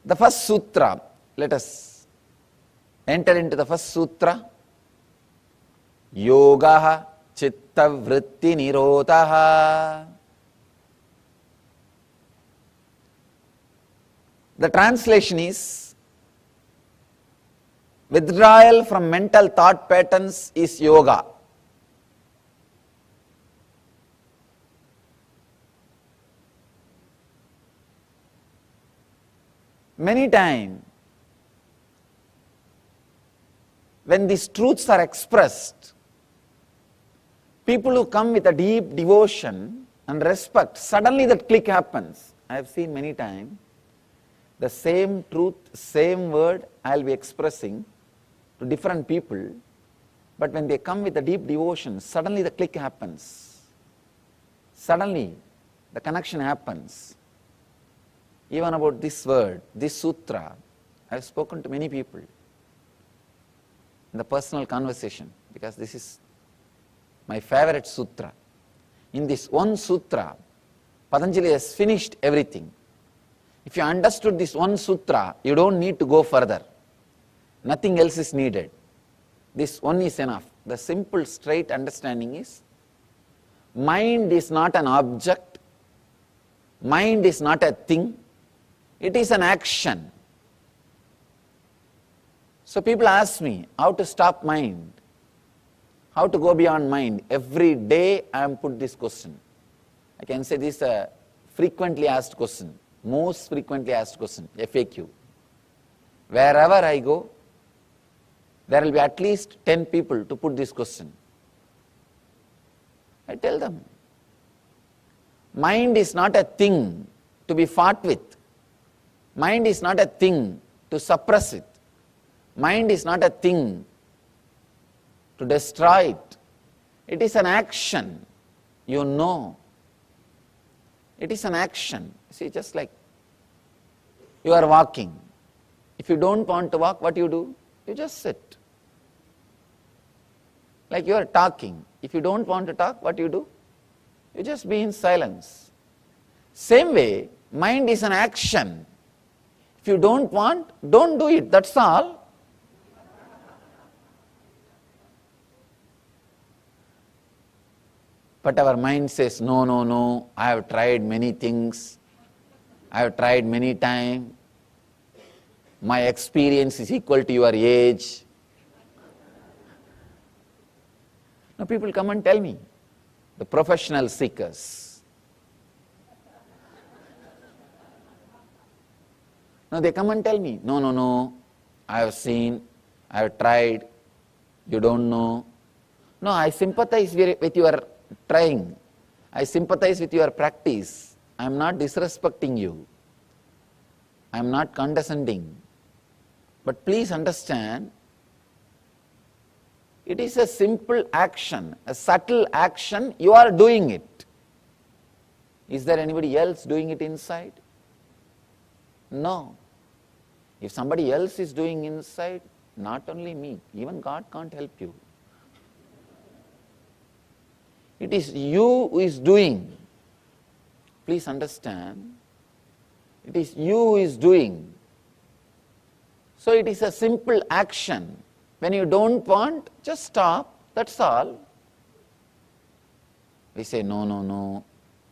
S7: The first sutra, let us enter into the first sutra. Yogaha chitta vritti nirodhaha. The translation is, Withdrawal from mental thought patterns is yoga. Many times, when these truths are expressed, people who come with a deep devotion and respect, suddenly that click happens. I have seen many times, the same truth, same word I will be expressing to different people, but when they come with a deep devotion, suddenly the click happens. Suddenly the connection happens. Even about this word, this sutra, I have spoken to many people in the personal conversation, because this is my favorite sutra. In this one sutra, Patanjali has finished everything. If you understood this one sutra, you don't need to go further. Nothing else is needed. This one is enough. The simple, straight understanding is, mind is not an object, mind is not a thing, it is an action. So people ask me, how to stop mind? How to go beyond mind? Every day I am put this question. I can say this is a frequently asked question, most frequently asked question, FAQ. Wherever I go, there will be at least 10 people to put this question. I tell them, mind is not a thing to be fought with. Mind is not a thing to suppress it. Mind is not a thing to destroy it. It is an action, you know. It is an action. See, just like you are walking. If you don't want to walk, what you do? You just sit. Like you are talking. If you don't want to talk, what you do? You just be in silence. Same way, mind is an action. If you don't want, don't do it, that's all. But our mind says, no, no, no, I have tried many things, I have tried many times, my experience is equal to your age. Now people come and tell me, the professional seekers. Now they come and tell me, no, no, no, I have seen, I have tried, you don't know. No, I sympathize with your trying. I sympathize with your practice. I am not disrespecting you. I am not condescending. But please understand, it is a simple action, a subtle action, you are doing it. Is there anybody else doing it inside? No. If somebody else is doing inside, not only me, even God can't help you. It is you who is doing. Please understand, it is you who is doing. So it is a simple action. When you don't want, just stop, that's all. We say, no, no, no,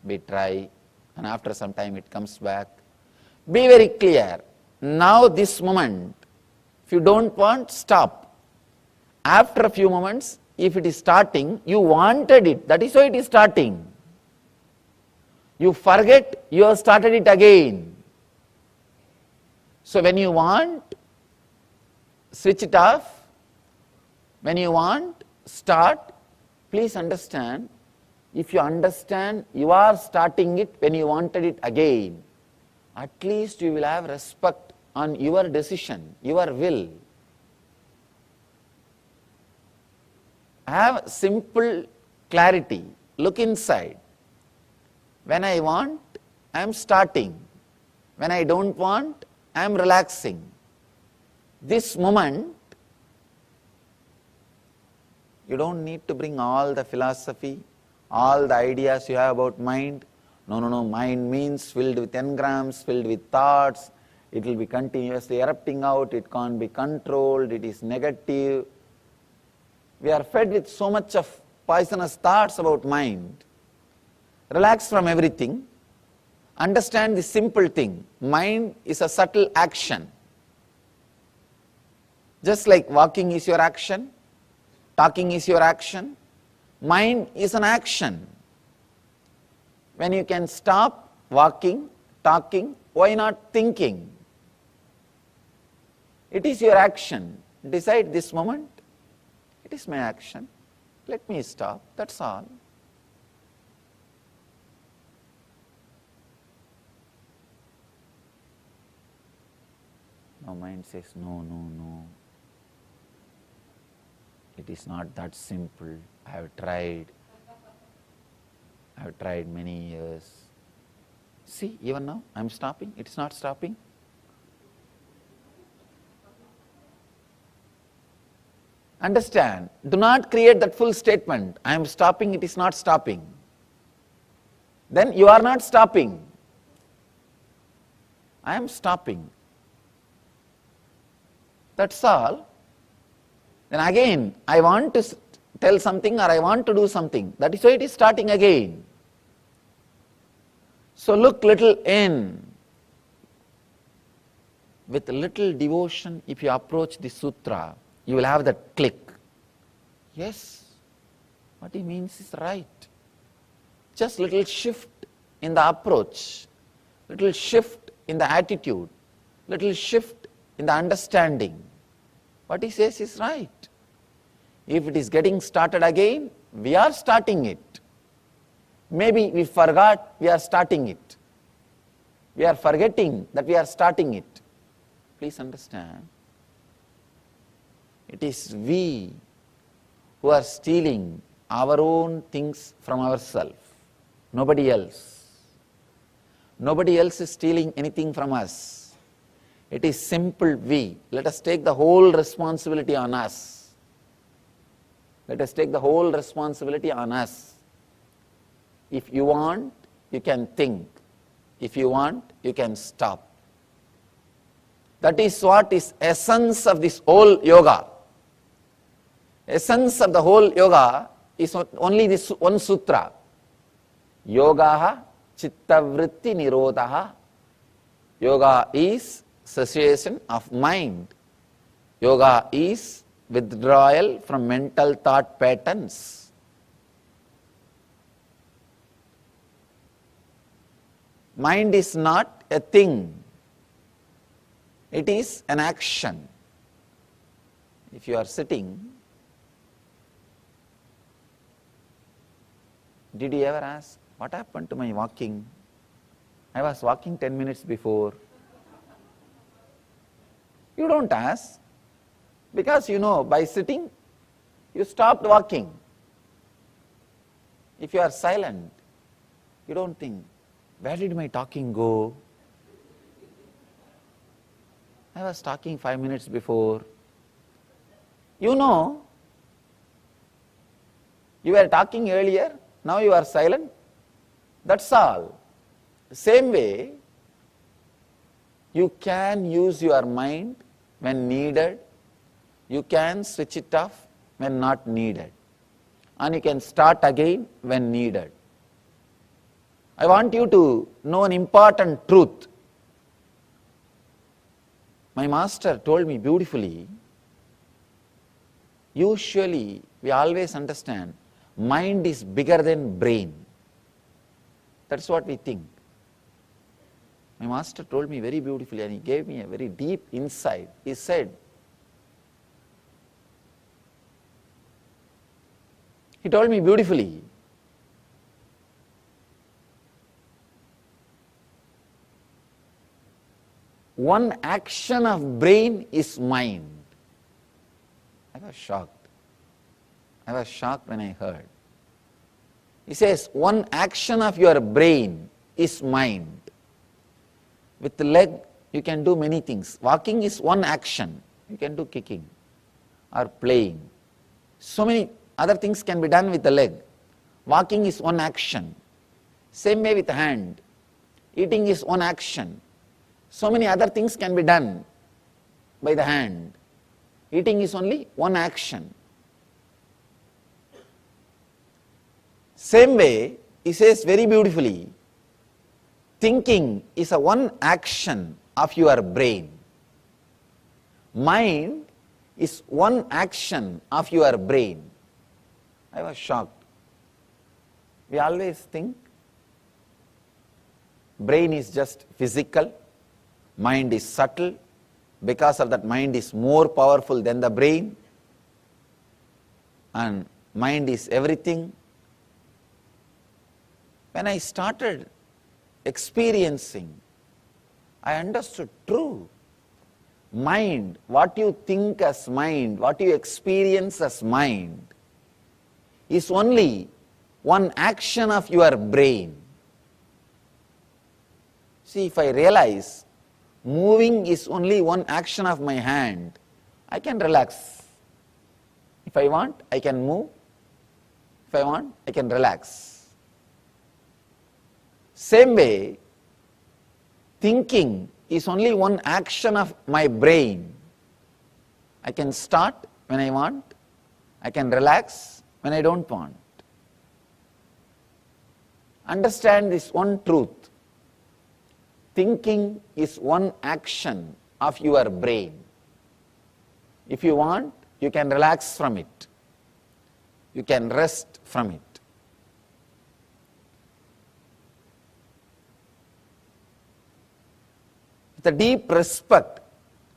S7: we try, and after some time it comes back. Be very clear. Now this moment, if you don't want, stop. After a few moments, if it is starting, you wanted it, that is why it is starting. You forget, you have started it again. So when you want, switch it off. When you want, start. Please understand, if you understand you are starting it when you wanted it again, at least you will have respect on your decision, your will. Have simple clarity. Look inside. When I want, I am starting. When I don't want, I am relaxing. This moment, you don't need to bring all the philosophy, all the ideas you have about mind. No, no, no, mind means filled with engrams, filled with thoughts. It will be continuously erupting out, it can't be controlled, it is negative. We are fed with so much of poisonous thoughts about mind. Relax from everything. Understand the simple thing. Mind is a subtle action. Just like walking is your action, talking is your action, mind is an action. When you can stop walking, talking, why not thinking? It is your action. Decide this moment, it is my action. Let me stop, that's all. Now mind says, no, no, no. It is not that simple. I have tried many years. See, even now I am stopping, it is not stopping. Understand, do not create that full statement, I am stopping, it is not stopping. Then you are not stopping. I am stopping. That's all. Then again, I want to tell something or I want to do something. That is why it is starting again. So look little in. With little devotion, if you approach the sutra, you will have that click. Yes, what he means is right. Just little shift in the approach, little shift in the attitude, little shift in the understanding. What he says is right. If it is getting started again, we are starting it. Maybe we forgot we are starting it. We are forgetting that we are starting it. Please understand. It is we who are stealing our own things from ourselves. Nobody else. Nobody else is stealing anything from us. It is simple we. Let us take the whole responsibility on us. Let us take the whole responsibility on us. If you want, you can think. If you want, you can stop. That is what is essence of this whole yoga. Essence of the whole yoga is only this one sutra. Yogaha chittavritti nirodhaha. Yoga is cessation of mind. Yoga is withdrawal from mental thought patterns. Mind is not a thing. It is an action. If you are sitting, did you ever ask, what happened to my walking? I was walking 10 minutes before. You don't ask, because you know by sitting, you stopped walking. If you are silent, you don't think, where did my talking go? I was talking 5 minutes before. You know, you were talking earlier, now you are silent. That's all. The same way, you can use your mind when needed. You can switch it off when not needed. And you can start again when needed. I want you to know an important truth. My master told me beautifully, usually we always understand mind is bigger than brain. That's what we think. My master told me very beautifully and he gave me a very deep insight. He said, he told me beautifully, one action of brain is mind. I was shocked. I was shocked when I heard. He says, one action of your brain is mind. With the leg, you can do many things. Walking is one action. You can do kicking or playing. So many other things can be done with the leg. Walking is one action. Same way with the hand. Eating is one action. So many other things can be done by the hand. Eating is only one action. Same way, he says very beautifully, thinking is a one action of your brain. Mind is one action of your brain. I was shocked. We always think brain is just physical, mind is subtle, because of that mind is more powerful than the brain, and mind is everything. When I started experiencing, I understood true. Mind, what you think as mind, what you experience as mind, is only one action of your brain. See, if I realize moving is only one action of my hand, I can relax. If I want, I can move. If I want, I can relax. Same way, thinking is only one action of my brain. I can start when I want, I can relax when I don't want. Understand this one truth. Thinking is one action of your brain. If you want, you can relax from it. You can rest from it. With a deep respect,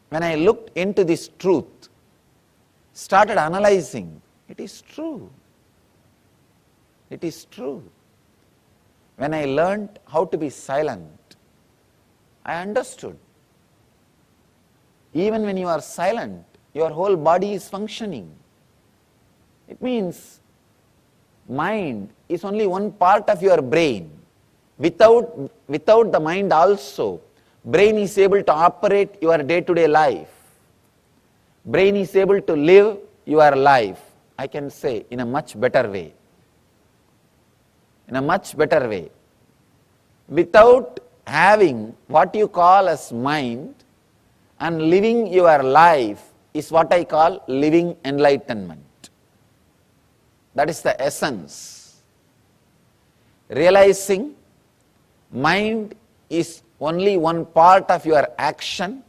S7: when I looked into this truth, started analyzing, it is true. It is true. When I learned how to be silent, I understood. Even when you are silent, your whole body is functioning. It means mind is only one part of your brain. Without the mind also, brain is able to operate your day-to-day life. Brain is able to live your life, I can say, in a much better way. In a much better way. Without having what you call as mind and living your life is what I call living enlightenment. That is the essence. Realizing mind is only one part of your action,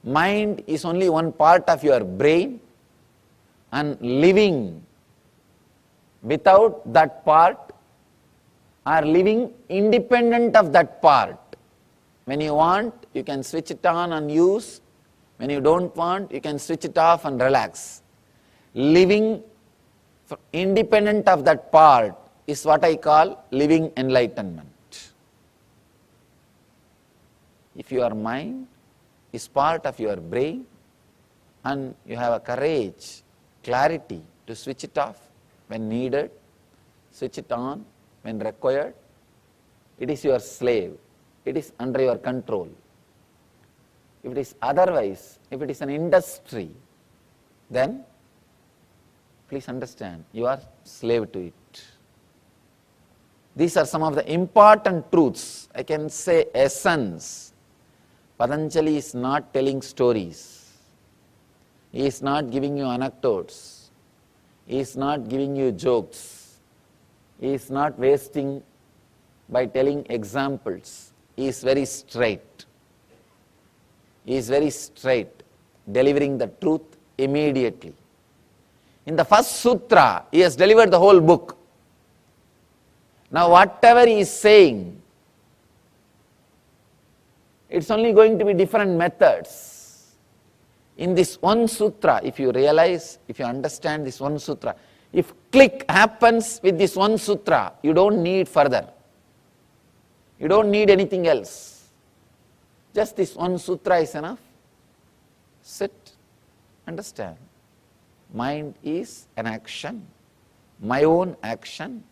S7: mind is only one part of your brain, and living without that part or living independent of that part. When you want, you can switch it on and use. When you don't want, you can switch it off and relax. Living independent of that part is what I call living enlightenment. If your mind is part of your brain and you have a courage, clarity to switch it off when needed, switch it on when required, it is your slave. It is under your control. If it is otherwise, if it is an industry, then please understand, you are slave to it. These are some of the important truths, I can say essence. Patanjali is not telling stories. He is not giving you anecdotes. He is not giving you jokes. He is not wasting by telling examples. He is very straight. He is very straight, delivering the truth immediately. In the first sutra, he has delivered the whole book. Now whatever he is saying, it's only going to be different methods. In this one sutra, if you realize, if you understand this one sutra, if click happens with this one sutra, you don't need further. You don't need anything else. Just this one sutra is enough. Sit, understand. Mind is an action, my own action.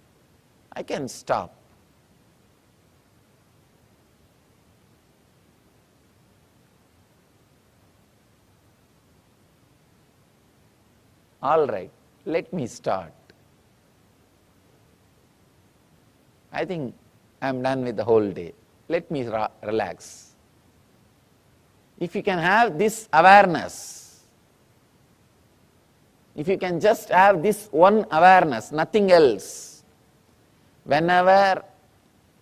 S7: I can stop. All right, let me start. I think I am done with the whole day. Let me relax. If you can have this awareness, if you can just have this one awareness, nothing else, whenever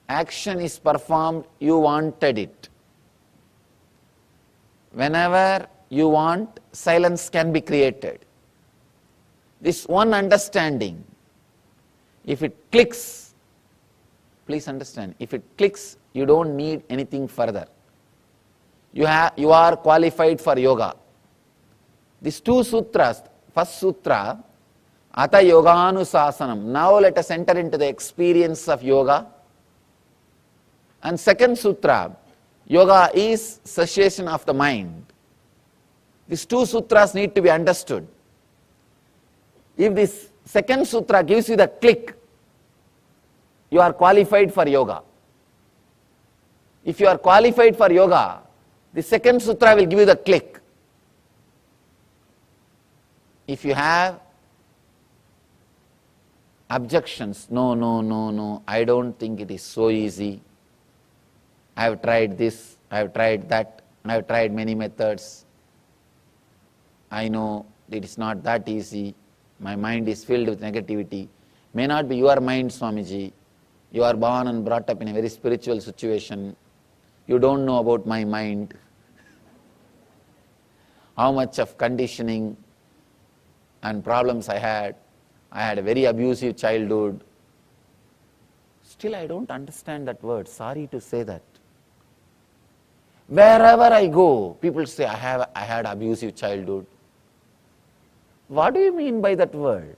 S7: action is performed, you wanted it. Whenever you want, silence can be created. This one understanding, if it clicks, please understand, if it clicks, you don't need anything further. You are qualified for yoga. These two sutras, first sutra, Ata Yoganusasanam. Now let us enter into the experience of yoga. And second sutra, yoga is cessation of the mind. These two sutras need to be understood. If this second sutra gives you the click, you are qualified for yoga. If you are qualified for yoga, the second sutra will give you the click. If you have objections, no, I don't think it is so easy. I have tried this, I have tried that, I have tried many methods. I know it is not that easy. My mind is filled with negativity. May not be your mind, Swamiji. You are born and brought up in a very spiritual situation. You don't know about my mind. How much of conditioning and problems I had. I had a very abusive childhood. Still I don't understand that word. Sorry to say that. Wherever I go, people say I had abusive childhood. What do you mean by that word?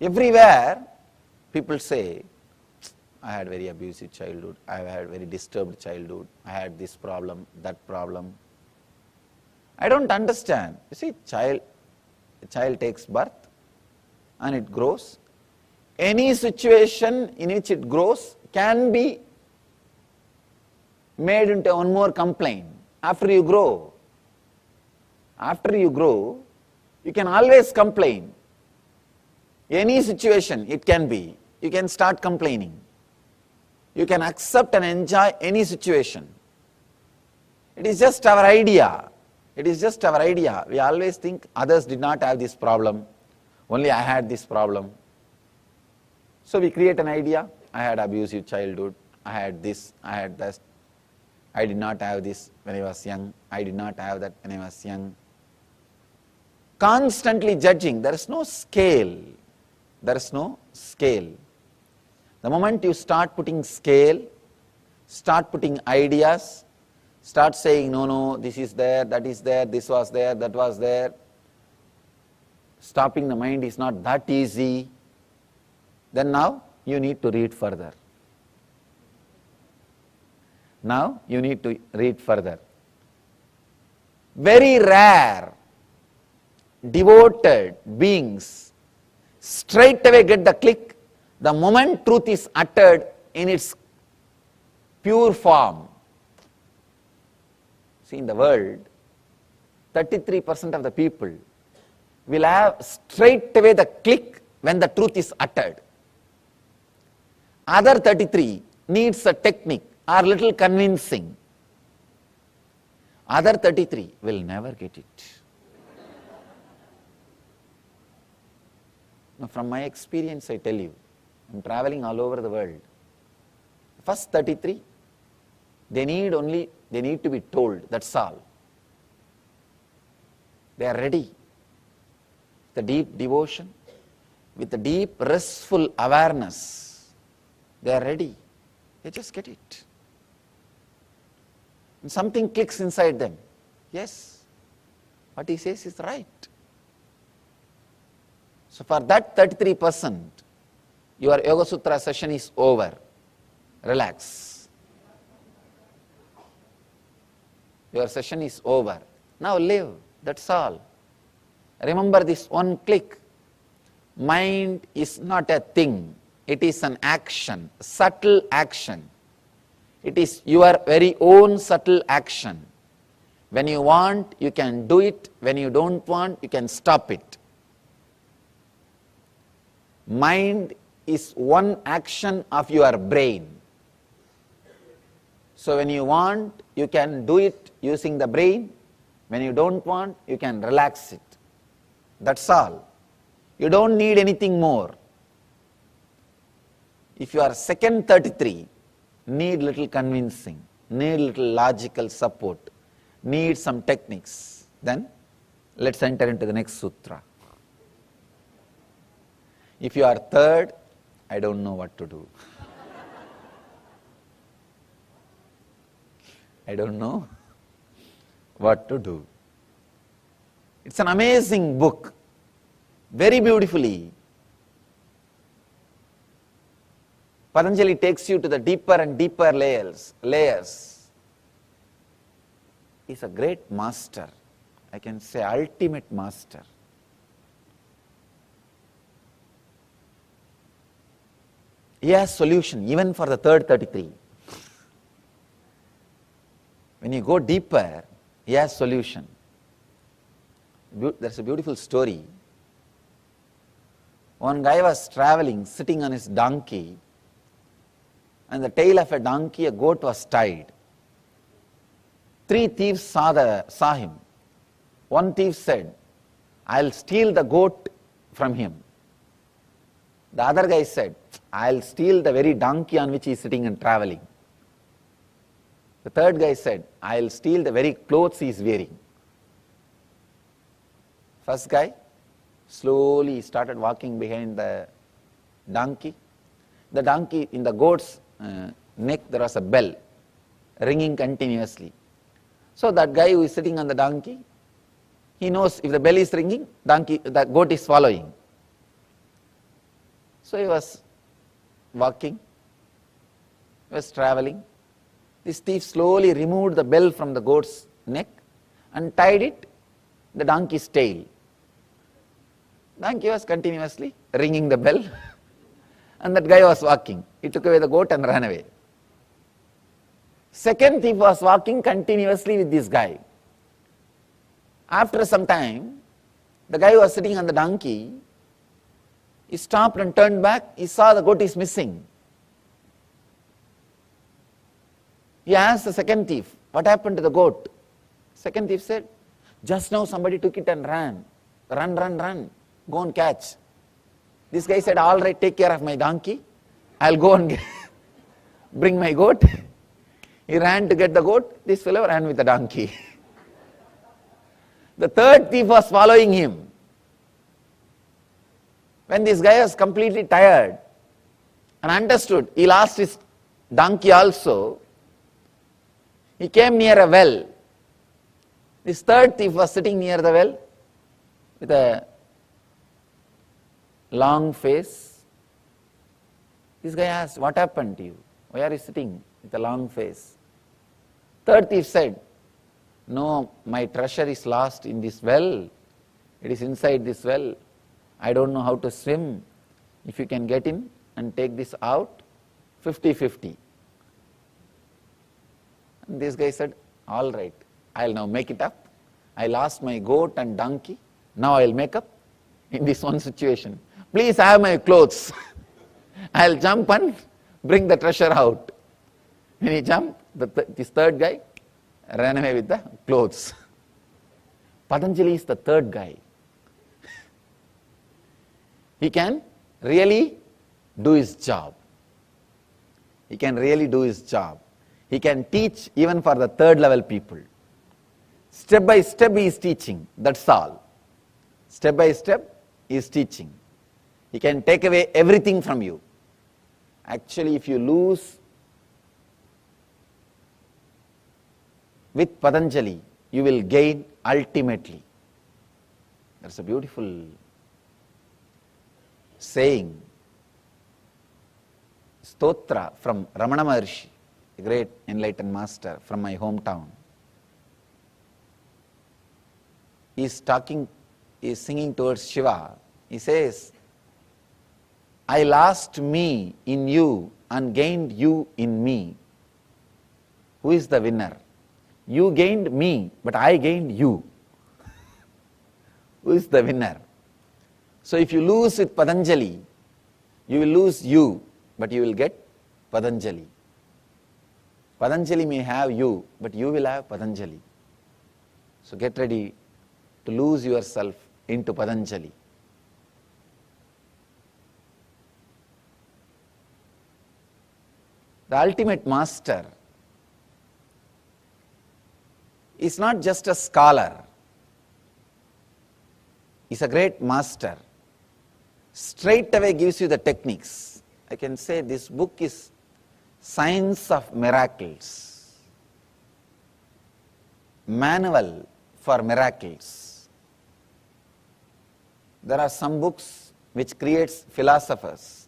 S7: Everywhere people say, I had very abusive childhood, I had very disturbed childhood, I had this problem, that problem. I don't understand. You see, a child takes birth and it grows. Any situation in which it grows can be made into one more complaint. After you grow, you can always complain. Any situation it can be, you can start complaining. You can accept and enjoy any situation. It is just our idea. It is just our idea. We always think others did not have this problem, only I had this problem. So we create an idea, I had abusive childhood, I had this, I had that. I did not have this when I was young, I did not have that when I was young. Constantly judging, there is no scale. There is no scale. The moment you start putting scale, start putting ideas, start saying, no, this is there, that is there, this was there, that was there. Stopping the mind is not that easy. Then now you need to read further. Now you need to read further. Very rare, devoted beings straight away get the click the moment truth is uttered in its pure form. See, in the world, 33% of the people will have straight away the click when the truth is uttered. Other 33 needs a technique or little convincing. Other 33 will never get it. Now, from my experience, I tell you, I'm traveling all over the world. First 33, they need to be told, that's all. They are ready. The deep devotion, with the deep restful awareness, they are ready. They just get it. And something clicks inside them. Yes, what he says is right. So for that 33%, your Yoga Sutra session is over. Relax. Your session is over. Now live. That's all. Remember this one click. Mind is not a thing. It is an action, subtle action. It is your very own subtle action. When you want, you can do it. When you don't want, you can stop it. Mind is one action of your brain. So when you want, you can do it using the brain. When you don't want, you can relax it. That's all. You don't need anything more. If you are second 33, need little convincing, need little logical support, need some techniques, then let's enter into the next sutra. If you are third, I don't know what to do. I don't know what to do. It's an amazing book, very beautifully. Patanjali takes you to the deeper and deeper layers. He's a great master. I can say ultimate master. He has solution even for the third 33. When you go deeper, he has solution. There's a beautiful story. One guy was traveling, sitting on his donkey, and the tail of a donkey, a goat was tied. 3 thieves saw him. One thief said, I'll steal the goat from him. The other guy said, I'll steal the very donkey on which he is sitting and traveling. The third guy said, I'll steal the very clothes he is wearing. First guy slowly started walking behind the donkey. The donkey, in the goat's neck, there was a bell ringing continuously. So that guy who is sitting on the donkey, he knows if the bell is ringing, the goat is following. So he was walking, he was traveling. This thief slowly removed the bell from the goat's neck and tied it the donkey's tail. Donkey was continuously ringing the bell and that guy was walking. He took away the goat and ran away. Second thief was walking continuously with this guy. After some time, the guy who was sitting on the donkey, he stopped and turned back. He saw the goat is missing. He asked the second thief, what happened to the goat? Second thief said, just now somebody took it and ran. Run. Go and catch. This guy said, all right, take care of my donkey. I'll go and bring my goat. He ran to get the goat. This fellow ran with the donkey. The third thief was following him. When this guy was completely tired and understood he lost his donkey also, he came near a well. This third thief was sitting near the well with a long face. This guy asked, what happened to you? Why are you sitting with a long face? Third thief said, no, my treasure is lost in this well. It is inside this well. I don't know how to swim. If you can get in and take this out, 50-50. And this guy said, all right, I'll now make it up. I lost my goat and donkey. Now I'll make up in this one situation. Please have my clothes. I'll jump and bring the treasure out. When he jumped, this third guy ran away with the clothes. Patanjali is the third guy. He can really do his job. He can really do his job. He can teach even for the third level people. Step by step he is teaching, that's all. Step by step he is teaching. He can take away everything from you. Actually, if you lose with Patanjali, you will gain ultimately. That's a beautiful saying. Stotra from Ramana Maharshi, a great enlightened master from my hometown. He is singing towards Shiva. He says, I lost me in you and gained you in me. Who is the winner? You gained me, but I gained you. Who is the winner? So if you lose with Patanjali, you will lose you, but you will get Patanjali. Patanjali may have you, but you will have Patanjali. So get ready to lose yourself into Patanjali. The ultimate master is not just a scholar, is a great master. Straight away gives you the techniques. I can say this book is Science of Miracles, manual for miracles. There are some books which creates philosophers.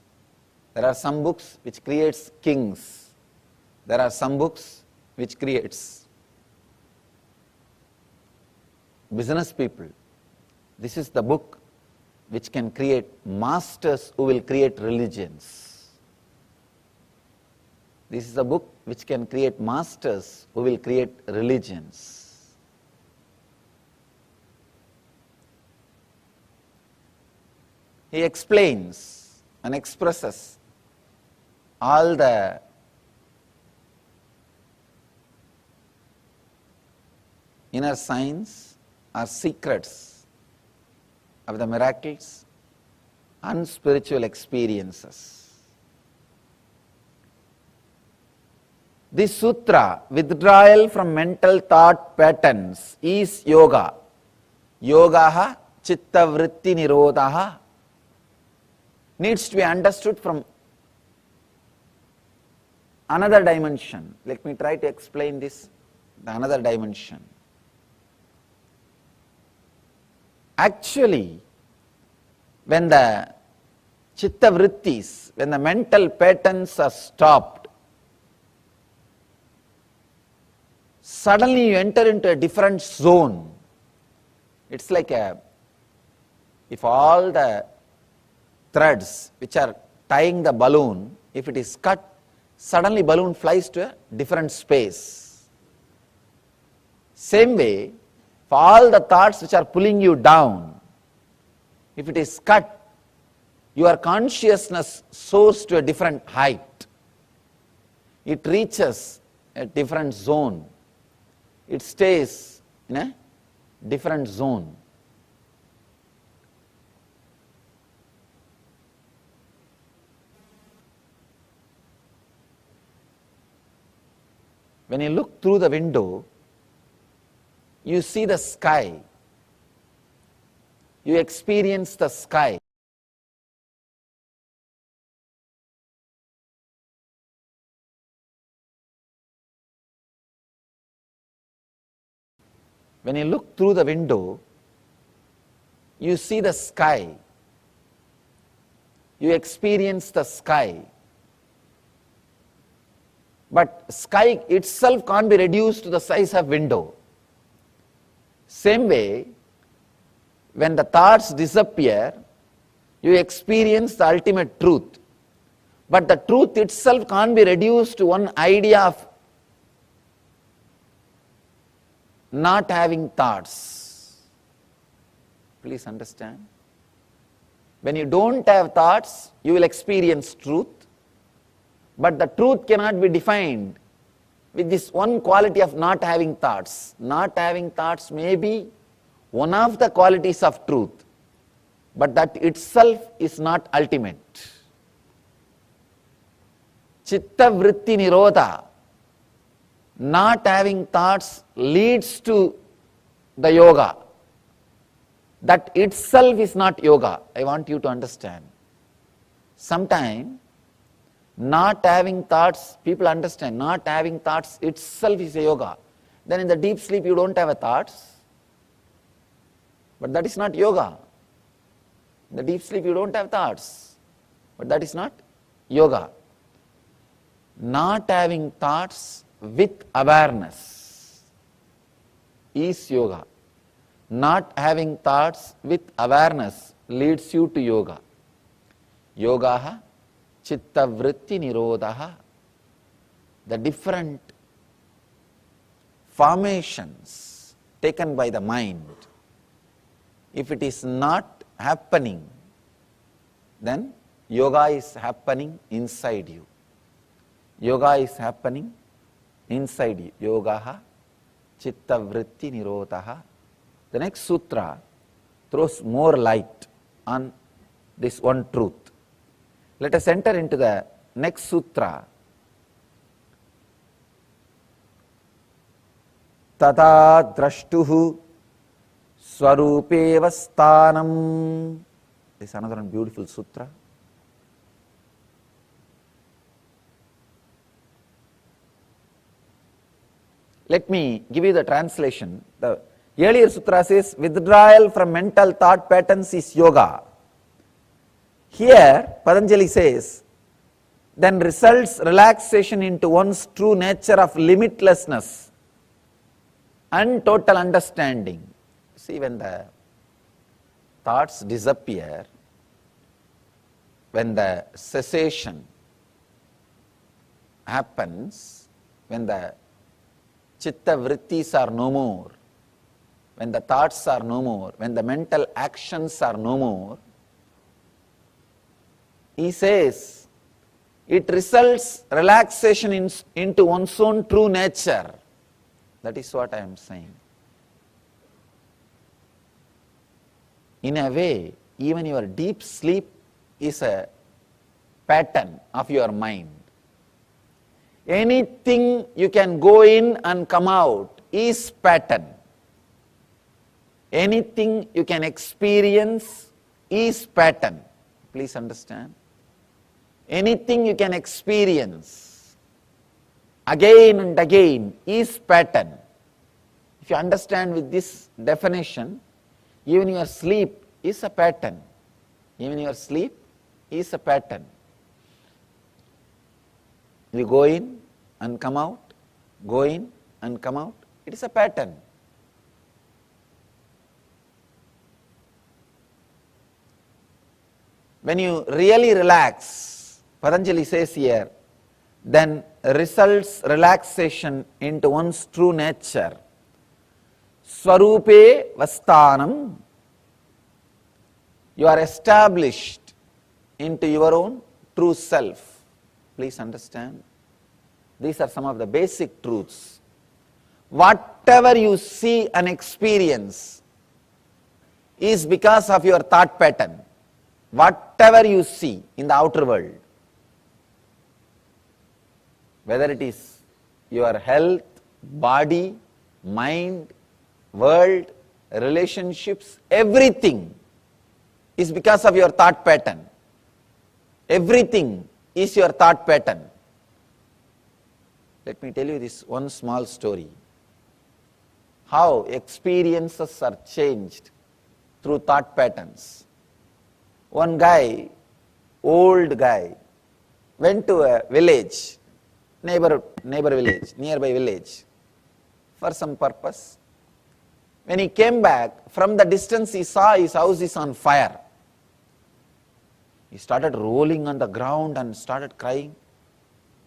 S7: There are some books which creates kings. There are some books which creates business people. This is the book which can create masters who will create religions. This is the book which can create masters who will create religions. He explains and expresses all the inner science or secrets of the miracles and spiritual experiences. This sutra, withdrawal from mental thought patterns, is yoga. Yogaha chitta vritti nirodhaha, needs to be understood from another dimension. Let me try to explain this, the another dimension. Actually, when the chitta vrittis, when the mental patterns are stopped, suddenly you enter into a different zone. It's like if all the threads which are tying the balloon, if it is cut, suddenly balloon flies to a different space. Same way, for all the thoughts which are pulling you down, if it is cut, your consciousness soars to a different height. It reaches a different zone. It stays in a different zone. When you look through the window, you see the sky. You experience the sky. When you look through the window, you see the sky. You experience the sky. But sky itself can't be reduced to the size of window. Same way, when the thoughts disappear, you experience the ultimate truth. But the truth itself can't be reduced to one idea of not having thoughts. Please understand. When you don't have thoughts, you will experience truth. But the truth cannot be defined with this one quality of not having thoughts. Not having thoughts may be one of the qualities of truth, but that itself is not ultimate. Chitta vritti nirodha, not having thoughts, leads to the yoga. That itself is not yoga. I want you to understand. Sometimes not having thoughts, people understand, not having thoughts itself is a yoga. Then in the deep sleep you don't have a thoughts, but that is not yoga. In the deep sleep you don't have thoughts, but that is not yoga. Not having thoughts with awareness is yoga. Not having thoughts with awareness leads you to yoga. Yogaha chitta vritti nirodhaha. The different formations taken by the mind, if it is not happening, then yoga is happening inside you. Yoga is happening inside you. Yogaha chitta vritti nirodhaha. The next sutra throws more light on this one truth. Let us enter into the next sutra, tata drashtuhu swarupeva sthanam. This is another beautiful sutra. Let me give you the translation. The earlier sutra says withdrawal from mental thought patterns is yoga. Here Patanjali says then results relaxation into one's true nature of limitlessness and total understanding. See, when the thoughts disappear, when the cessation happens, when the chitta vrittis are no more, when the thoughts are no more, when the mental actions are no more, he says it results relaxation into one's own true nature. That is what I am saying. In a way, even your deep sleep is a pattern of your mind. Anything you can go in and come out is pattern. Anything you can experience is pattern. Please understand. Anything you can experience again and again is pattern. If you understand with this definition, even your sleep is a pattern. Even your sleep is a pattern. You go in and come out, go in and come out. It is a pattern. When you really relax, Patanjali says here, then results relaxation into one's true nature. Swarupe vasthanam. You are established into your own true self. Please understand. These are some of the basic truths. Whatever you see and experience is because of your thought pattern. Whatever you see in the outer world, whether it is your health, body, mind, world, relationships, everything is because of your thought pattern. Everything is your thought pattern. Let me tell you this one small story. How experiences are changed through thought patterns. One guy, old guy, went to a village, neighbor village, nearby village, for some purpose. When he came back, from the distance he saw his house is on fire. He started rolling on the ground and started crying.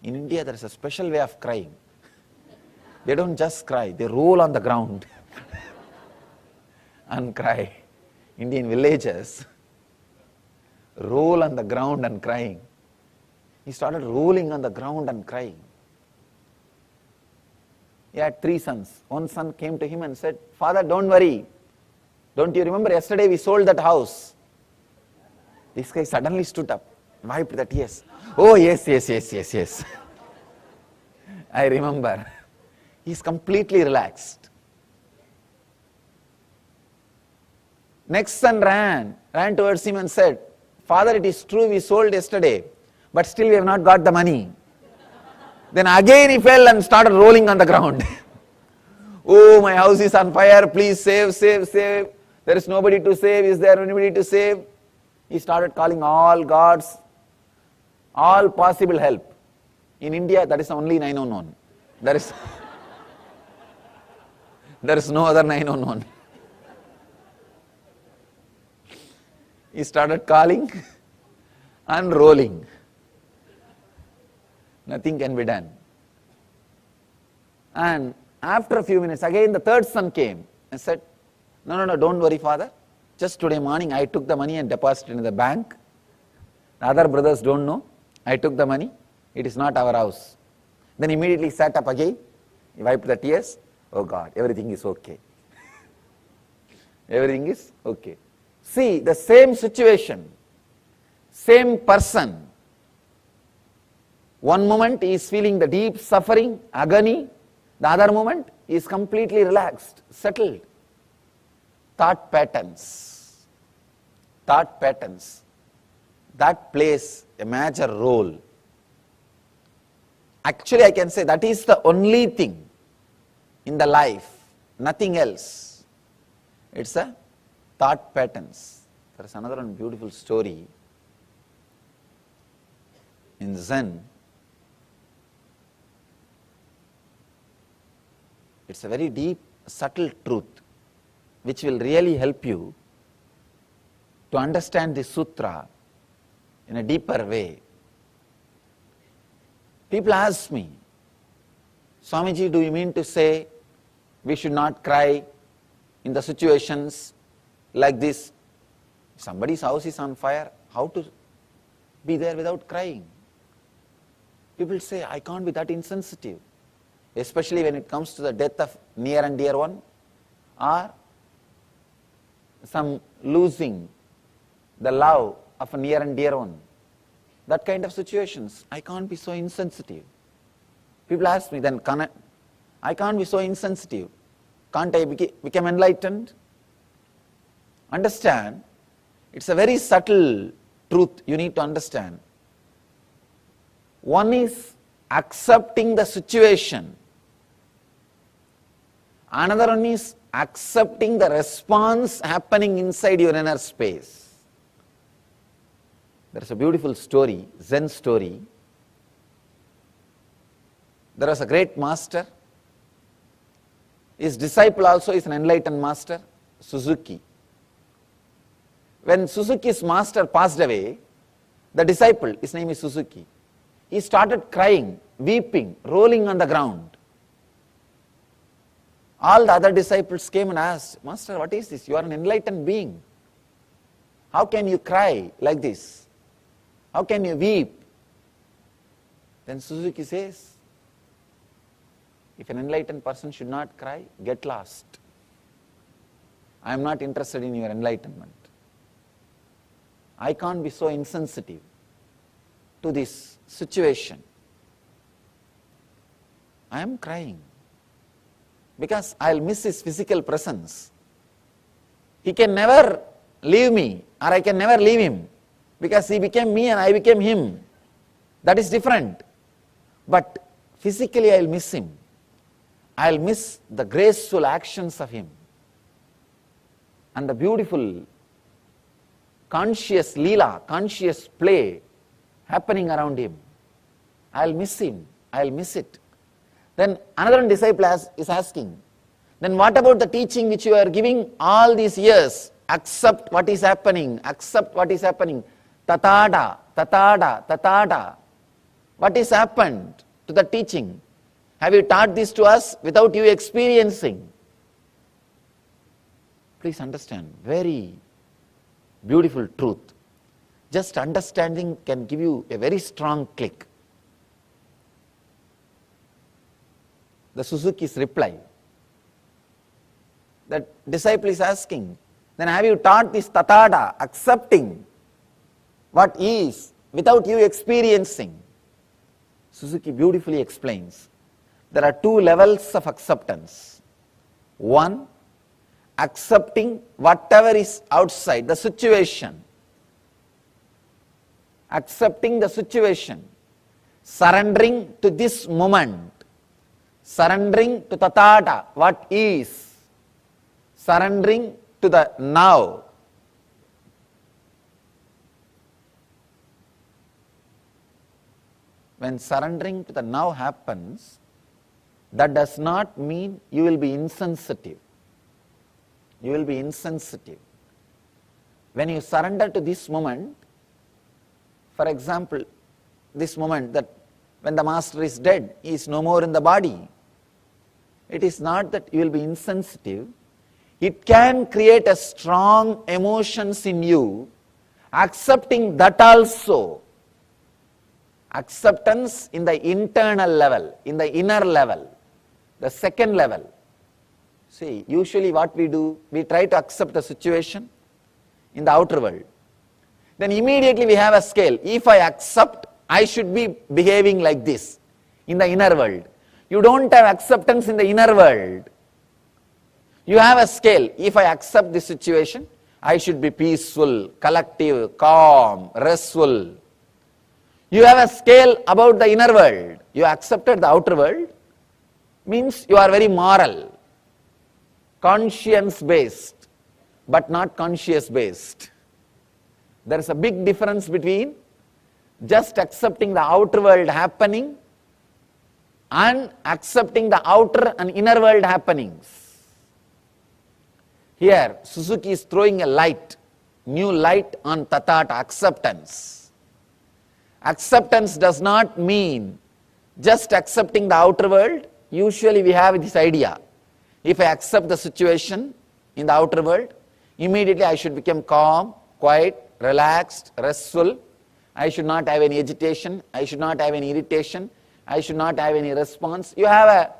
S7: In India there is a special way of crying. They don't just cry, they roll on the ground and cry. Indian villagers roll on the ground and crying. He started rolling on the ground and crying. He had 3 sons. One son came to him and said, "Father, don't worry. Don't you remember yesterday we sold that house?" This guy suddenly stood up, wiped the tears. "Oh, yes. I remember." He's completely relaxed. Next son ran towards him and said, "Father, it is true we sold yesterday, but still we have not got the money." Then again he fell and started rolling on the ground. "Oh, my house is on fire, please save. There is nobody to save, is there anybody to save?" He started calling all gods, all possible help. In India, that is only 911. There is no other 911. He started calling and rolling. Nothing can be done. And after a few minutes, again the third son came and said, No, don't worry, father. Just today morning I took the money and deposited in the bank. The other brothers don't know. I took the money. It is not our house. Then immediately sat up again. He wiped the tears. Oh God, everything is okay. Everything is okay. See, the same situation, same person. One moment he is feeling the deep suffering, agony. The other moment is completely relaxed, settled. Thought patterns, that plays a major role. Actually, I can say that is the only thing in the life, nothing else. It's a thought patterns. There is another one beautiful story in Zen. It's a very deep, subtle truth which will really help you to understand the sutra in a deeper way. People ask me, Swamiji, do you mean to say we should not cry in the situations like this? Somebody's house is on fire, how to be there without crying? People say, I can't be that insensitive, especially when it comes to the death of near and dear one, or some losing the love of a near and dear one. That kind of situations, I can't be so insensitive. People ask me, then I can't be so insensitive. Can't I become enlightened? Understand, it's a very subtle truth you need to understand. One is accepting the situation. Another one is accepting the response happening inside your inner space. There is a beautiful story, Zen story. There was a great master. His disciple also is an enlightened master, Suzuki. When Suzuki's master passed away, the disciple, his name is Suzuki, he started crying, weeping, rolling on the ground. All the other disciples came and asked, Master, what is this? You are an enlightened being. How can you cry like this? How can you weep? Then Suzuki says, if an enlightened person should not cry, get lost. I am not interested in your enlightenment. I can't be so insensitive to this situation. I am crying because I'll miss his physical presence. He can never leave me, or I can never leave him, because he became me and I became him. That is different. But physically I'll miss him. I'll miss the graceful actions of him and the beautiful conscious leela, conscious play happening around him. I'll miss him. I'll miss it. Then another disciple is asking, then what about the teaching which you are giving all these years? Accept what is happening. Accept what is happening. Tatada, tatada, tatada. What has happened to the teaching? Have you taught this to us without you experiencing? Please understand, very beautiful truth. Just understanding can give you a very strong click. The Suzuki's reply. The disciple is asking, then have you taught this tatada, accepting what is without you experiencing? Suzuki beautifully explains, there are two levels of acceptance. One, accepting whatever is outside, the situation. Accepting the situation. Surrendering to this moment. Surrendering to tathata, what is. Surrendering to the now. When surrendering to the now happens, that does not mean you will be insensitive. You will be insensitive. When you surrender to this moment, for example, this moment that when the master is dead, he is no more in the body. It is not that you will be insensitive. It can create a strong emotions in you, accepting that also. Acceptance in the internal level, in the inner level, the second level. See, usually what we do, we try to accept the situation in the outer world. Then immediately we have a scale. If I accept, I should be behaving like this in the inner world. You don't have acceptance in the inner world. You have a scale. If I accept this situation, I should be peaceful, collective, calm, restful. You have a scale about the inner world. You accepted the outer world, means you are very moral, conscience based, but not conscious based. There is a big difference between just accepting the outer world happening and accepting the outer and inner world happenings. Here, Suzuki is throwing a light, new light on Tathata, acceptance. Acceptance does not mean just accepting the outer world. Usually we have this idea. If I accept the situation in the outer world, immediately I should become calm, quiet, relaxed, restful. I should not have any agitation. I should not have any irritation. I should not have any response. You have a,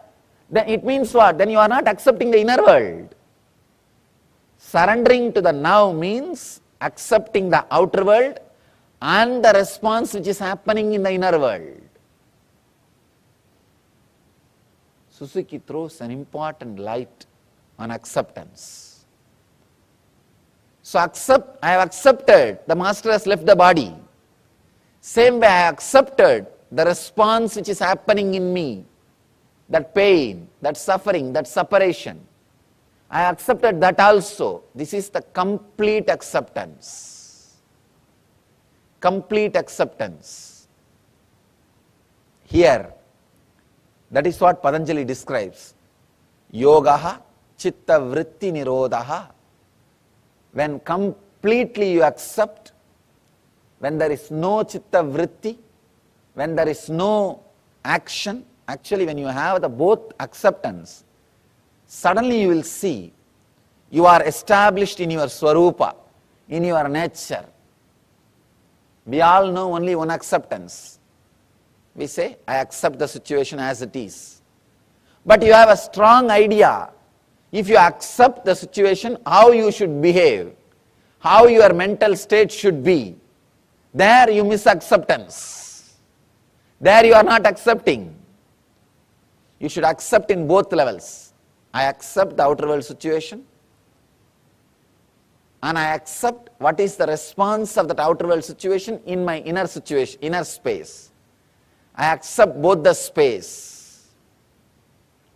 S7: then it means what? Then you are not accepting the inner world. Surrendering to the now means accepting the outer world and the response which is happening in the inner world. Suzuki throws an important light on acceptance. So I have accepted the master has left the body. Same way I accepted the response which is happening in me, that pain, that suffering, that separation. I accepted that also. This is the complete acceptance. Complete acceptance. Here, that is what Patanjali describes. Yogaha chitta vritti nirodhaha. When completely you accept, when there is no chitta vritti, when there is no action, actually when you have the both acceptance, suddenly you will see you are established in your swarupa, in your nature. We all know only one acceptance. We say, I accept the situation as it is. But you have a strong idea. If you accept the situation, how you should behave, how your mental state should be, there you miss acceptance. There you are not accepting. You should accept in both levels. I accept the outer world situation and I accept what is the response of that outer world situation in my inner situation, inner space. I accept both the space.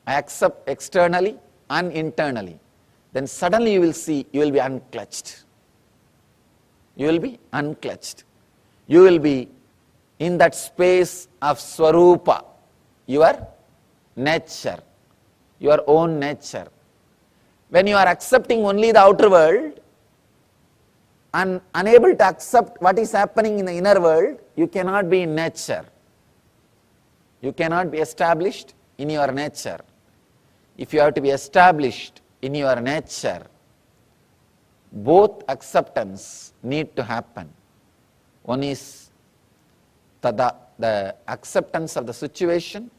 S7: I accept externally and internally. Then suddenly you will see, you will be unclutched. You will be unclutched. You will be in that space of Swarupa, your nature, your own nature. When you are accepting only the outer world and unable to accept what is happening in the inner world, you cannot be in nature. You cannot be established in your nature. If you have to be established in your nature, both acceptance need to happen. One is the acceptance of the situation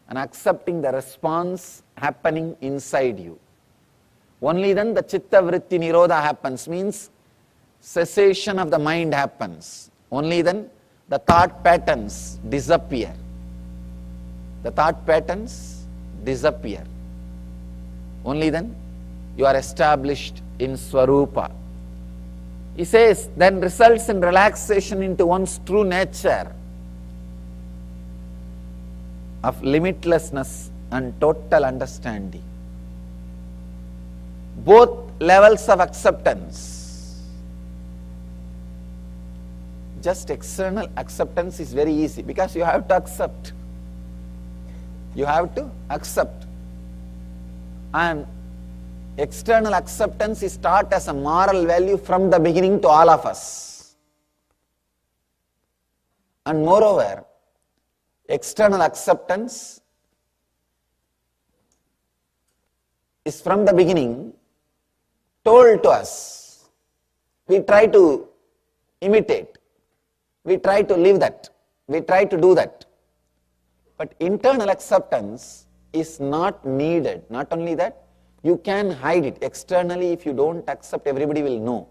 S7: and accepting the response happening inside you. Only then the chitta vritti nirodha happens, means cessation of the mind happens. Only then the thought patterns disappear. The thought patterns disappear. Only then you are established in Swarupa. He says, then results in relaxation into one's true nature of limitlessness and total understanding. Both levels of acceptance. Just external acceptance is very easy because you have to accept. You have to accept. And external acceptance is taught as a moral value from the beginning to all of us. And moreover, external acceptance is from the beginning told to us. We try to imitate. We try to live that. We try to do that. But internal acceptance is not needed. Not only that, you can hide it. Externally, if you don't accept, everybody will know.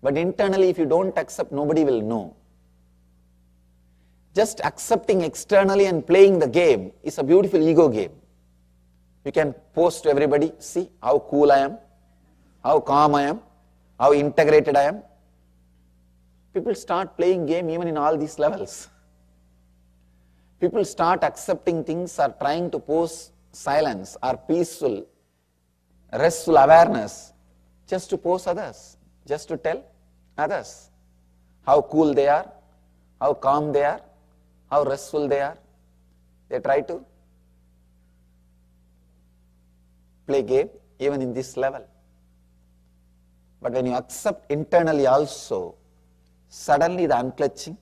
S7: But internally, if you don't accept, nobody will know. Just accepting externally and playing the game is a beautiful ego game. You can post to everybody, see how cool I am, how calm I am, how integrated I am. People start playing game even in all these levels. People start accepting things or trying to pose silence or peaceful, restful awareness just to pose others, just to tell others how cool they are, how calm they are, how restful they are. They try to play game even in this level. But when you accept internally also, suddenly the unclutching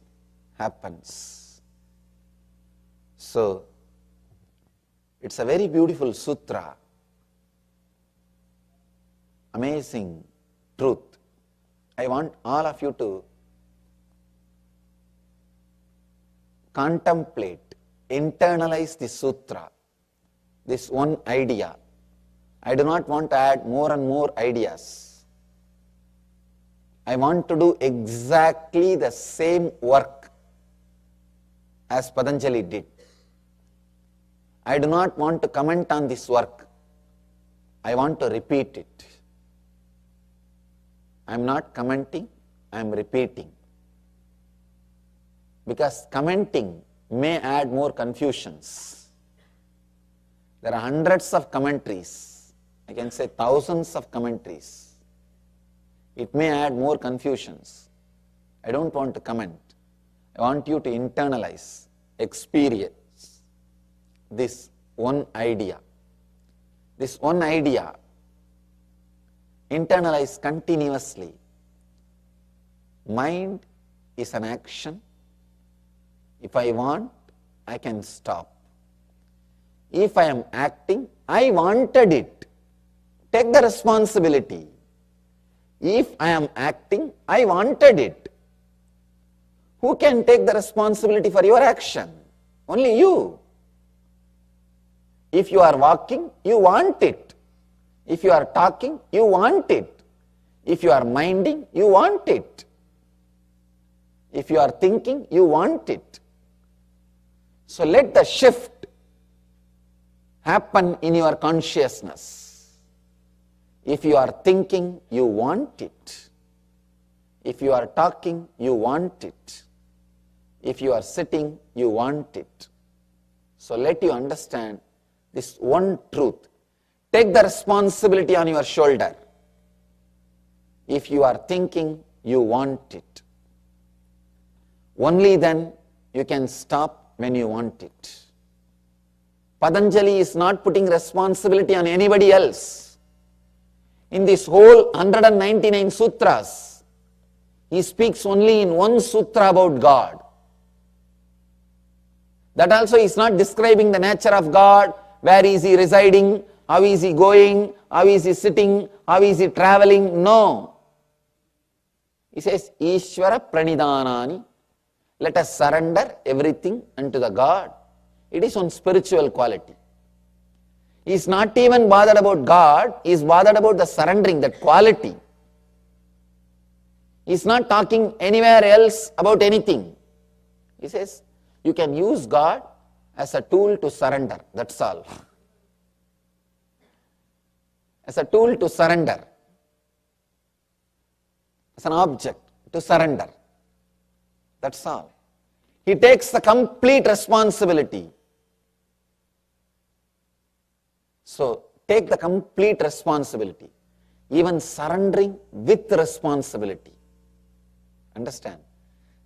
S7: happens. So, it's a very beautiful sutra, amazing truth. I want all of you to contemplate, internalize the sutra, this one idea. I do not want to add more and more ideas. I want to do exactly the same work as Patanjali did. I do not want to comment on this work. I want to repeat it. I am not commenting, I am repeating. Because commenting may add more confusions. There are hundreds of commentaries, I can say thousands of commentaries. It may add more confusions. I don't want to comment. I want you to internalize, experience this one idea. This one idea, internalize continuously. Mind is an action. If I want, I can stop. If I am acting, I wanted it. Take the responsibility. If I am acting, I wanted it. Who can take the responsibility for your action? Only you. If you are walking, you want it. If you are talking, you want it. If you are minding, you want it. If you are thinking, you want it. So let the shift happen in your consciousness. If you are thinking, you want it. If you are talking, you want it. If you are sitting, you want it. So let you understand this one truth. Take the responsibility on your shoulder. If you are thinking, you want it. Only then you can stop when you want it. Patanjali is not putting responsibility on anybody else. In this whole 199 sutras, he speaks only in one sutra about God. That also is not describing the nature of God, where is he residing, how is he going, how is he sitting, how is he traveling. No. He says, Ishvara Pranidhanani. Let us surrender everything unto the God. It is one spiritual quality. He is not even bothered about God, he is bothered about the surrendering, that quality. He is not talking anywhere else about anything. He says, you can use God as a tool to surrender, that's all. As a tool to surrender. As an object to surrender. That's all. He takes the complete responsibility. So, take the complete responsibility. Even surrendering with responsibility. Understand?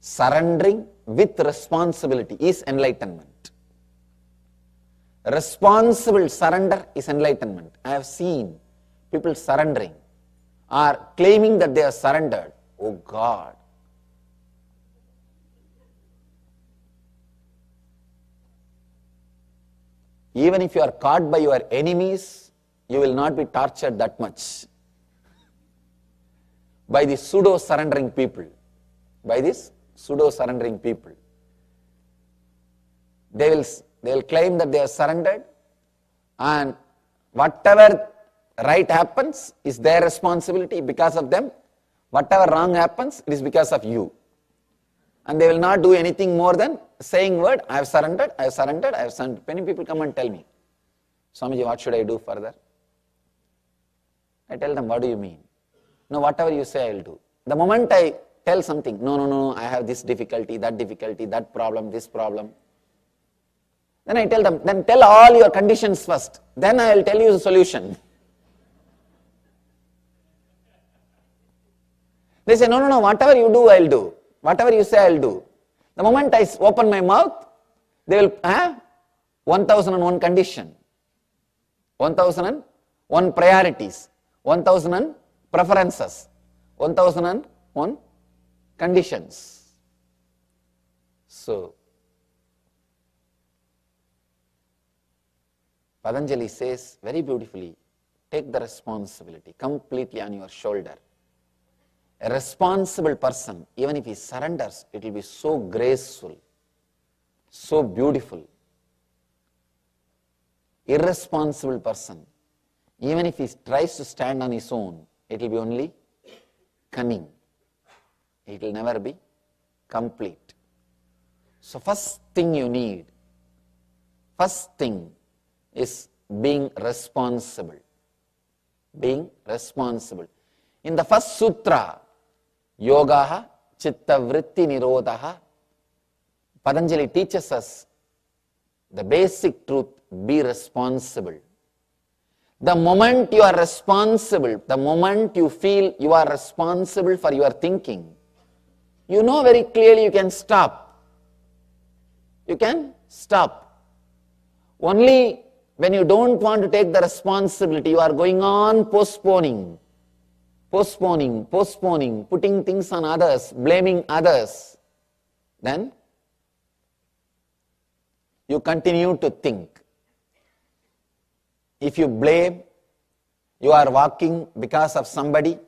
S7: Surrendering with responsibility is enlightenment. Responsible surrender is enlightenment. I have seen people surrendering or claiming that they are surrendered. Oh God! Even if you are caught by your enemies, you will not be tortured that much. By the pseudo-surrendering people. By this pseudo-surrendering people. They will claim that they are surrendered, and whatever right happens is their responsibility because of them. Whatever wrong happens, it is because of you. and they will not do anything more than saying word, I have surrendered, I have surrendered, I have surrendered. Many people come and tell me, Swamiji, what should I do further? I tell them, what do you mean? No, whatever you say, I will do. The moment I tell something, no, I have this difficulty, that problem, this problem. Then I tell them, then tell all your conditions first. Then I will tell you the solution. They say, no, whatever you do, I will do. Whatever you say, I will do. The moment I open my mouth, they will have 1001 condition, 1001 priorities, 1000 preferences, 1001 conditions. So, Patanjali says very beautifully, take the responsibility completely on your shoulder. A responsible person, even if he surrenders, it will be so graceful, so beautiful. Irresponsible person, even if he tries to stand on his own, it will be only cunning. It will never be complete. So first thing you need, first thing is being responsible. Being responsible. In the first sutra, Yogaha Chitta Vritti Nirodhaha, Patanjali teaches us the basic truth, be responsible. The moment you are responsible, the moment you feel you are responsible for your thinking, you know very clearly you can stop. You can stop. Only when you don't want to take the responsibility, you are going on postponing, putting things on others, blaming others, then you continue to think. If you blame, you are walking because of somebody,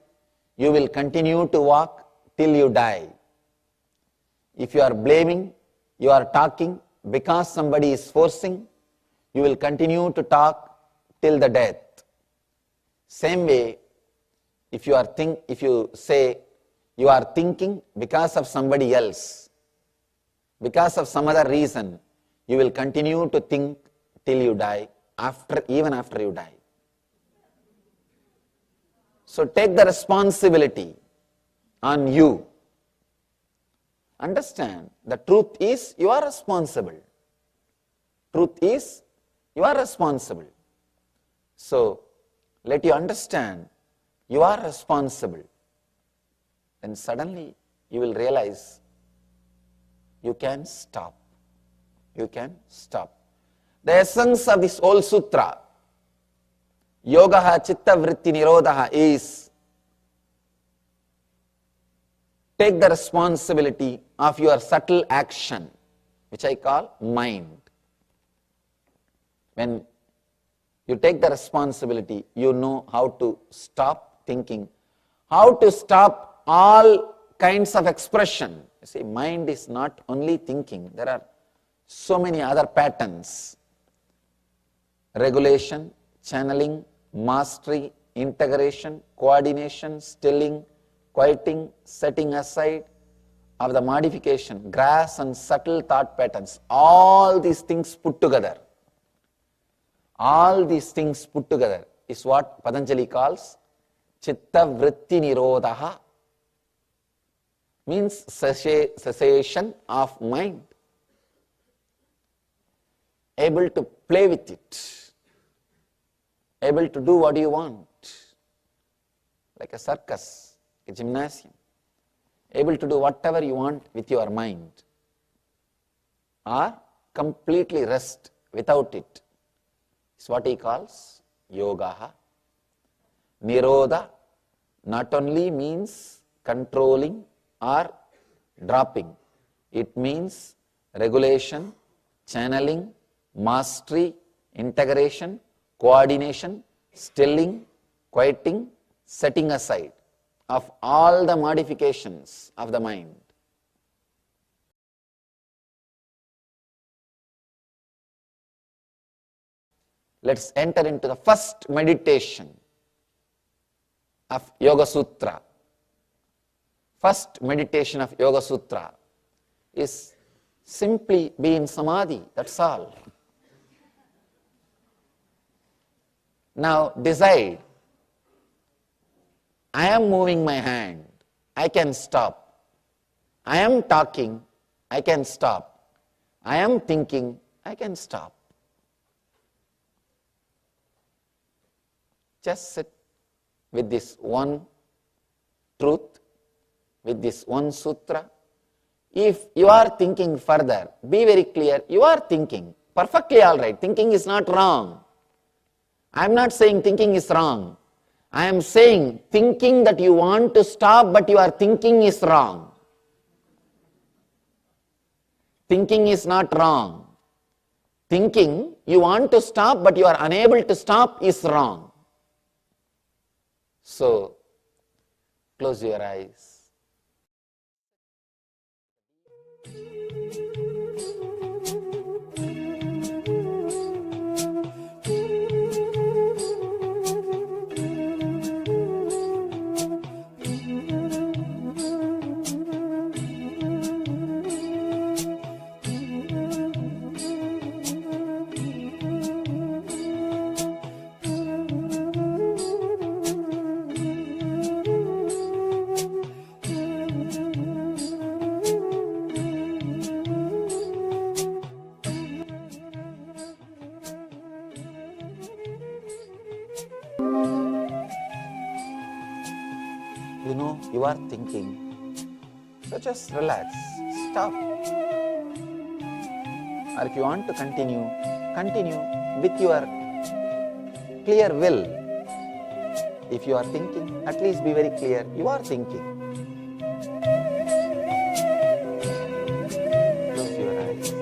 S7: you will continue to walk till you die. If you are blaming, you are talking because somebody is forcing, you will continue to talk till the death. Same way, if you say you are thinking because of somebody else, because of some other reason, you will continue to think till you die, even after you die. So take the responsibility on you. Understand, the truth is you are responsible. Truth is you are responsible. So let you understand you are responsible. Then suddenly you will realize you can stop. You can stop. The essence of this whole sutra, Yogaha Chitta Vritti Nirodhaha, is take the responsibility of your subtle action, which I call mind. When you take the responsibility, you know how to stop thinking, how to stop all kinds of expression. You see, mind is not only thinking, there are so many other patterns. Regulation, channeling, mastery, integration, coordination, stilling, quieting, setting aside of the modification, gross and subtle thought patterns, all these things put together. All these things put together is what Patanjali calls Chitta Vritti Nirodhaha, means cessation of mind. Able to play with it, able to do what you want, like a circus, a gymnasium, able to do whatever you want with your mind, or completely rest without it. It's what he calls Yogaha. Nirodha not only means controlling or dropping, it means regulation, channeling, mastery, integration, coordination, stilling, quieting, setting aside of all the modifications of the mind. Let's enter into the first meditation of Yoga Sutra. First meditation of Yoga Sutra. is simply be in samadhi, that's all. Now decide, I am moving my hand, I can stop. I am talking, I can stop. I am thinking, I can stop. Just sit with this one truth, with this one sutra. If you are thinking further, be very clear, you are thinking, perfectly all right, thinking is not wrong. I am not saying thinking is wrong. I am saying thinking that you want to stop but you are thinking is wrong. Thinking is not wrong. Thinking you want to stop but you are unable to stop is wrong. So, close your eyes. You know, you are thinking. So just relax, stop. Or if you want to continue, continue with your clear will. If you are thinking, at least be very clear, you are thinking. Close your eyes.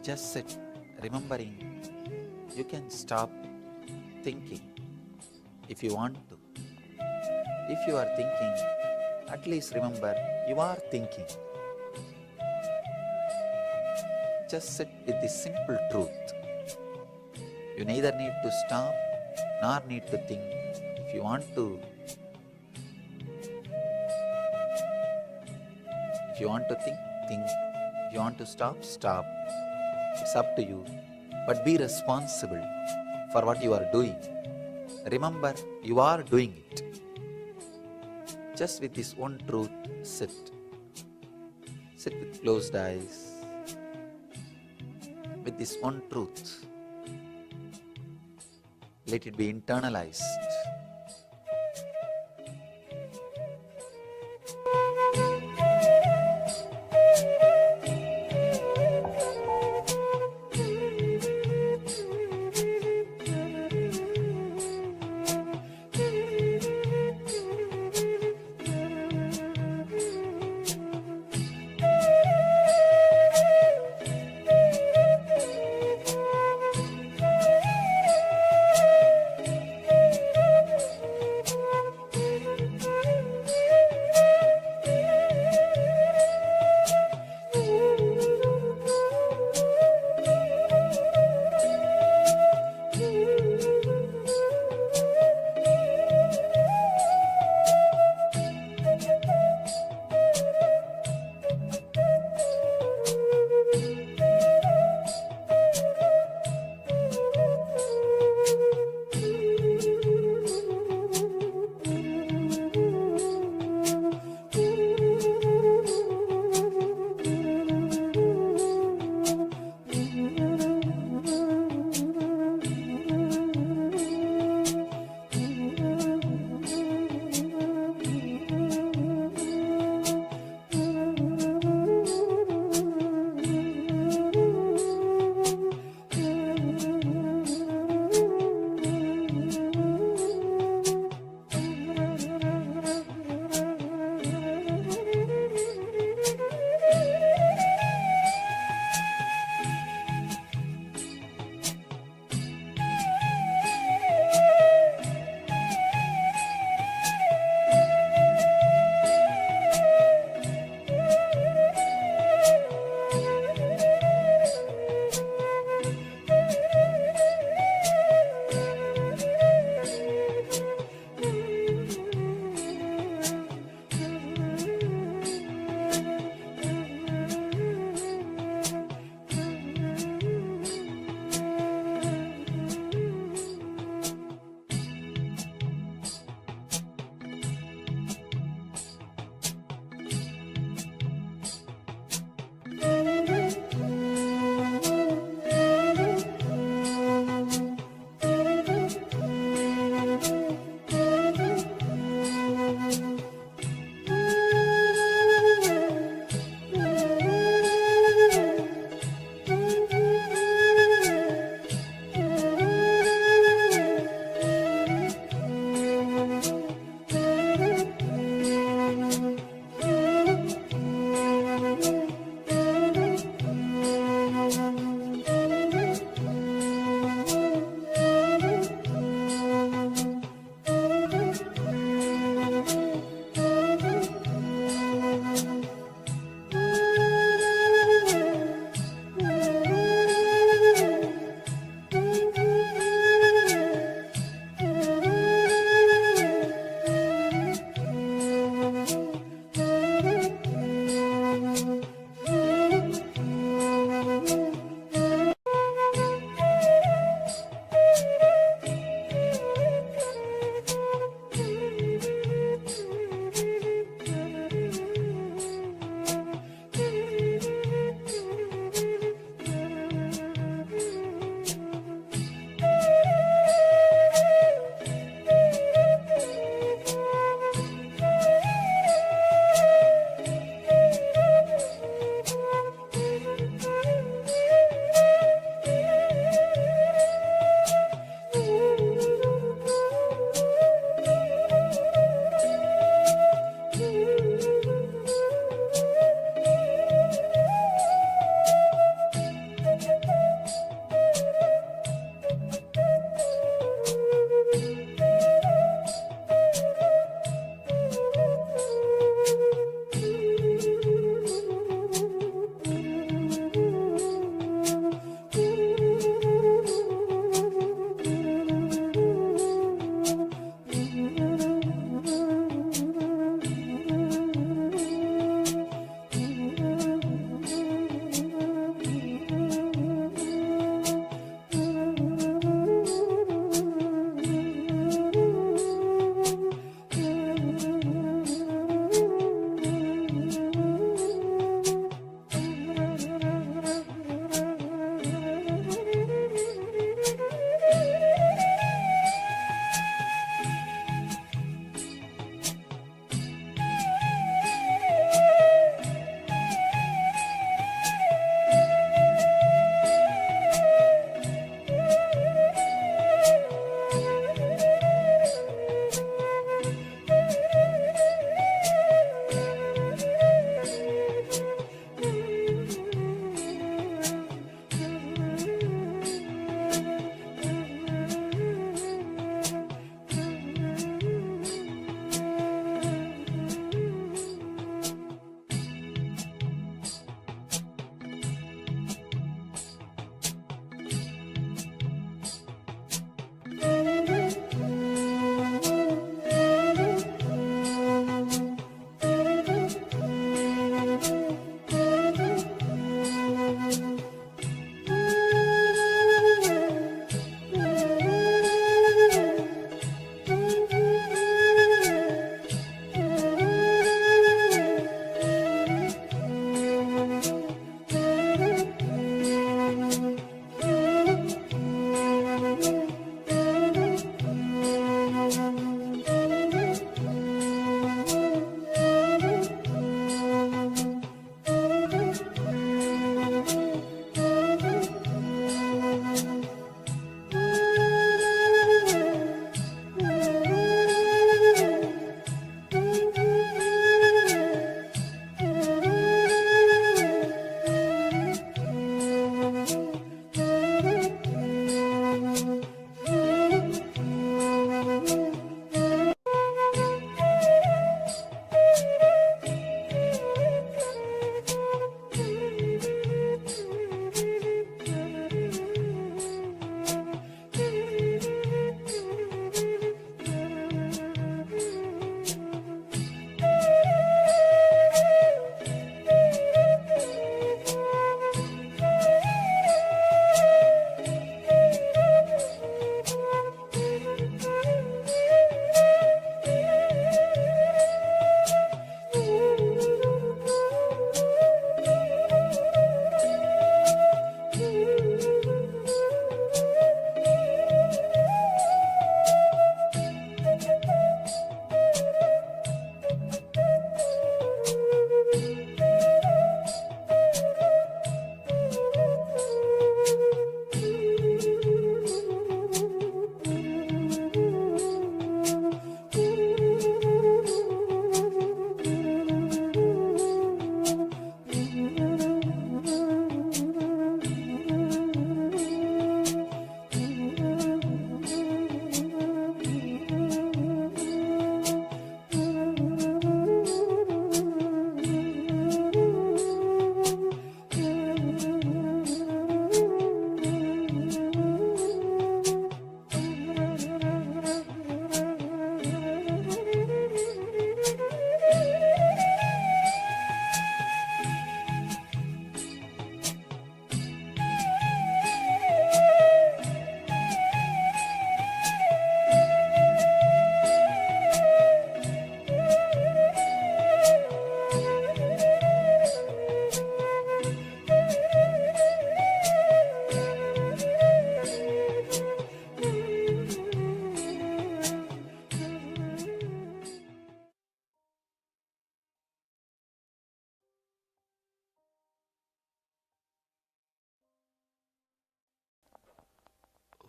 S7: Just sit, remembering. You can stop thinking if you want to. If you are thinking, at least remember you are thinking. Just sit with the simple truth. You neither need to stop nor need to think. If you want to think, think. If you want to stop, stop. It's up to you. But be responsible for what you are doing. Remember, you are doing it. Just with this one truth, sit. Sit with closed eyes. With this one truth, let it be internalized.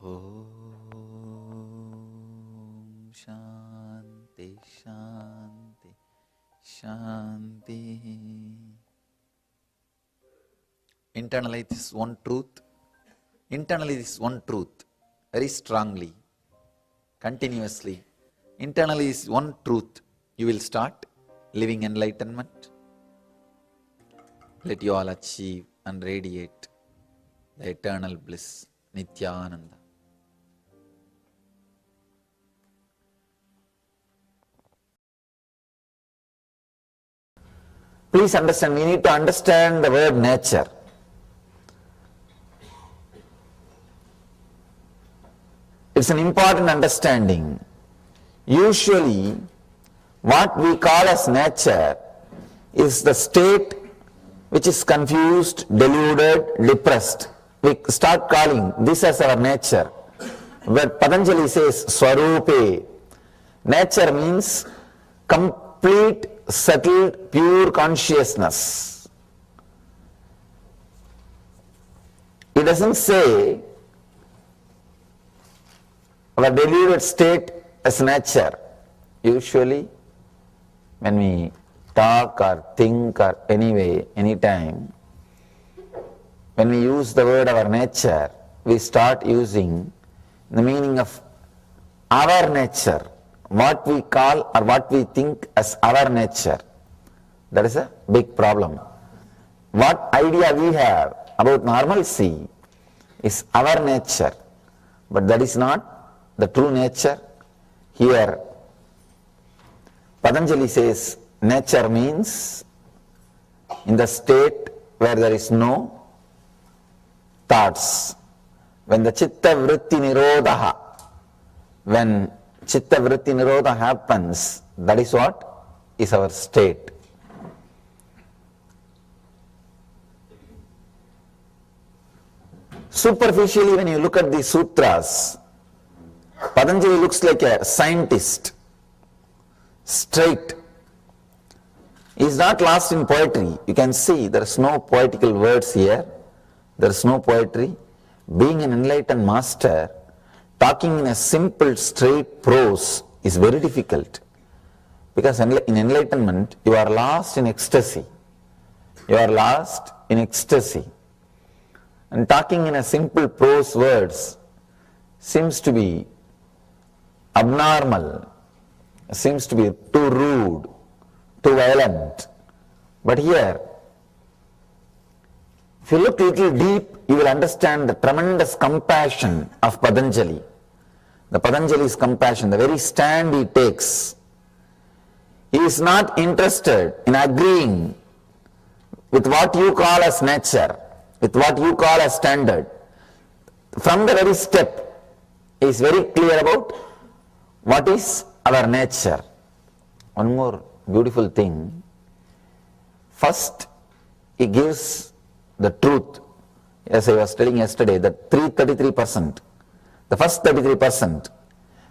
S7: Om Shanti Shanti Shanti. Internalize this one truth. Internalize this one truth very strongly, continuously. Internalize this one truth. You will start living enlightenment. Let you all achieve and radiate the eternal bliss, Nithyananda. Please understand, we need to understand the word nature. It's an important understanding. Usually, what we call as nature is the state which is confused, deluded, depressed. We start calling this as our nature. But Patanjali says, Swarupe. Nature means complete, settled, pure consciousness. It doesn't say our deluded state as nature. Usually, when we talk or think or anyway, anytime, when we use the word our nature, we start using the meaning of our nature, what we call or what we think as our nature. That is a big problem. What idea we have about normalcy is our nature, but that is not the true nature. Here, Patanjali says nature means in the state where there is no thoughts. When the chitta vritti nirodha, when chitta vritti nirodha happens, that is what is our state. Superficially, when you look at the sutras, Patanjali looks like a scientist, straight. He is not lost in poetry. You can see there is no poetical words here. There is no poetry. Being an enlightened master, talking in a simple, straight prose is very difficult. Because in enlightenment, you are lost in ecstasy. You are lost in ecstasy. And talking in a simple prose words seems to be abnormal, seems to be too rude, too violent. But here, if you look a little deep, you will understand the tremendous compassion of Patanjali. The Patanjali's compassion, the very stand he takes. He is not interested in agreeing with what you call as nature, with what you call as standard. From the very step, he is very clear about what is our nature. One more beautiful thing. First, he gives the truth. As I was telling yesterday, the 33%, the first 33%,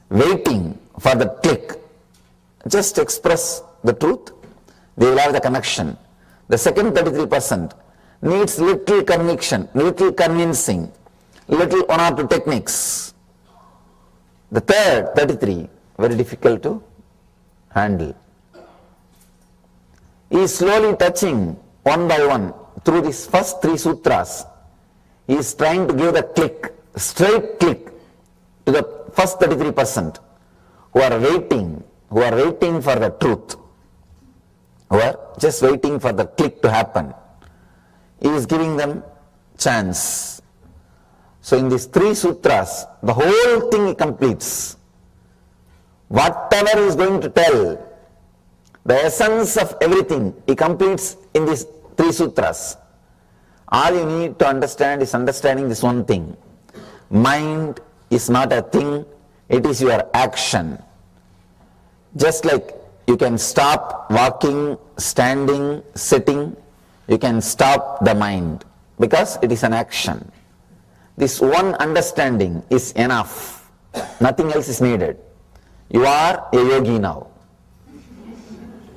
S7: waiting for the click. Just express the truth, they will have the connection. The second 33% needs little conviction, little convincing, little one or two techniques. The third 33, very difficult to handle. He is slowly touching one by one through these first three sutras. He is trying to give the click, straight click to the first 33% who are waiting for the truth, who are just waiting for the click to happen. He is giving them chance. So in these three sutras, the whole thing he completes. Whatever he is going to tell, the essence of everything he completes in these three sutras. All you need to understand is understanding this one thing. Mind is not a thing, it is your action. Just like you can stop walking, standing, sitting, you can stop the mind because it is an action. This one understanding is enough. Nothing else is needed. You are a yogi now.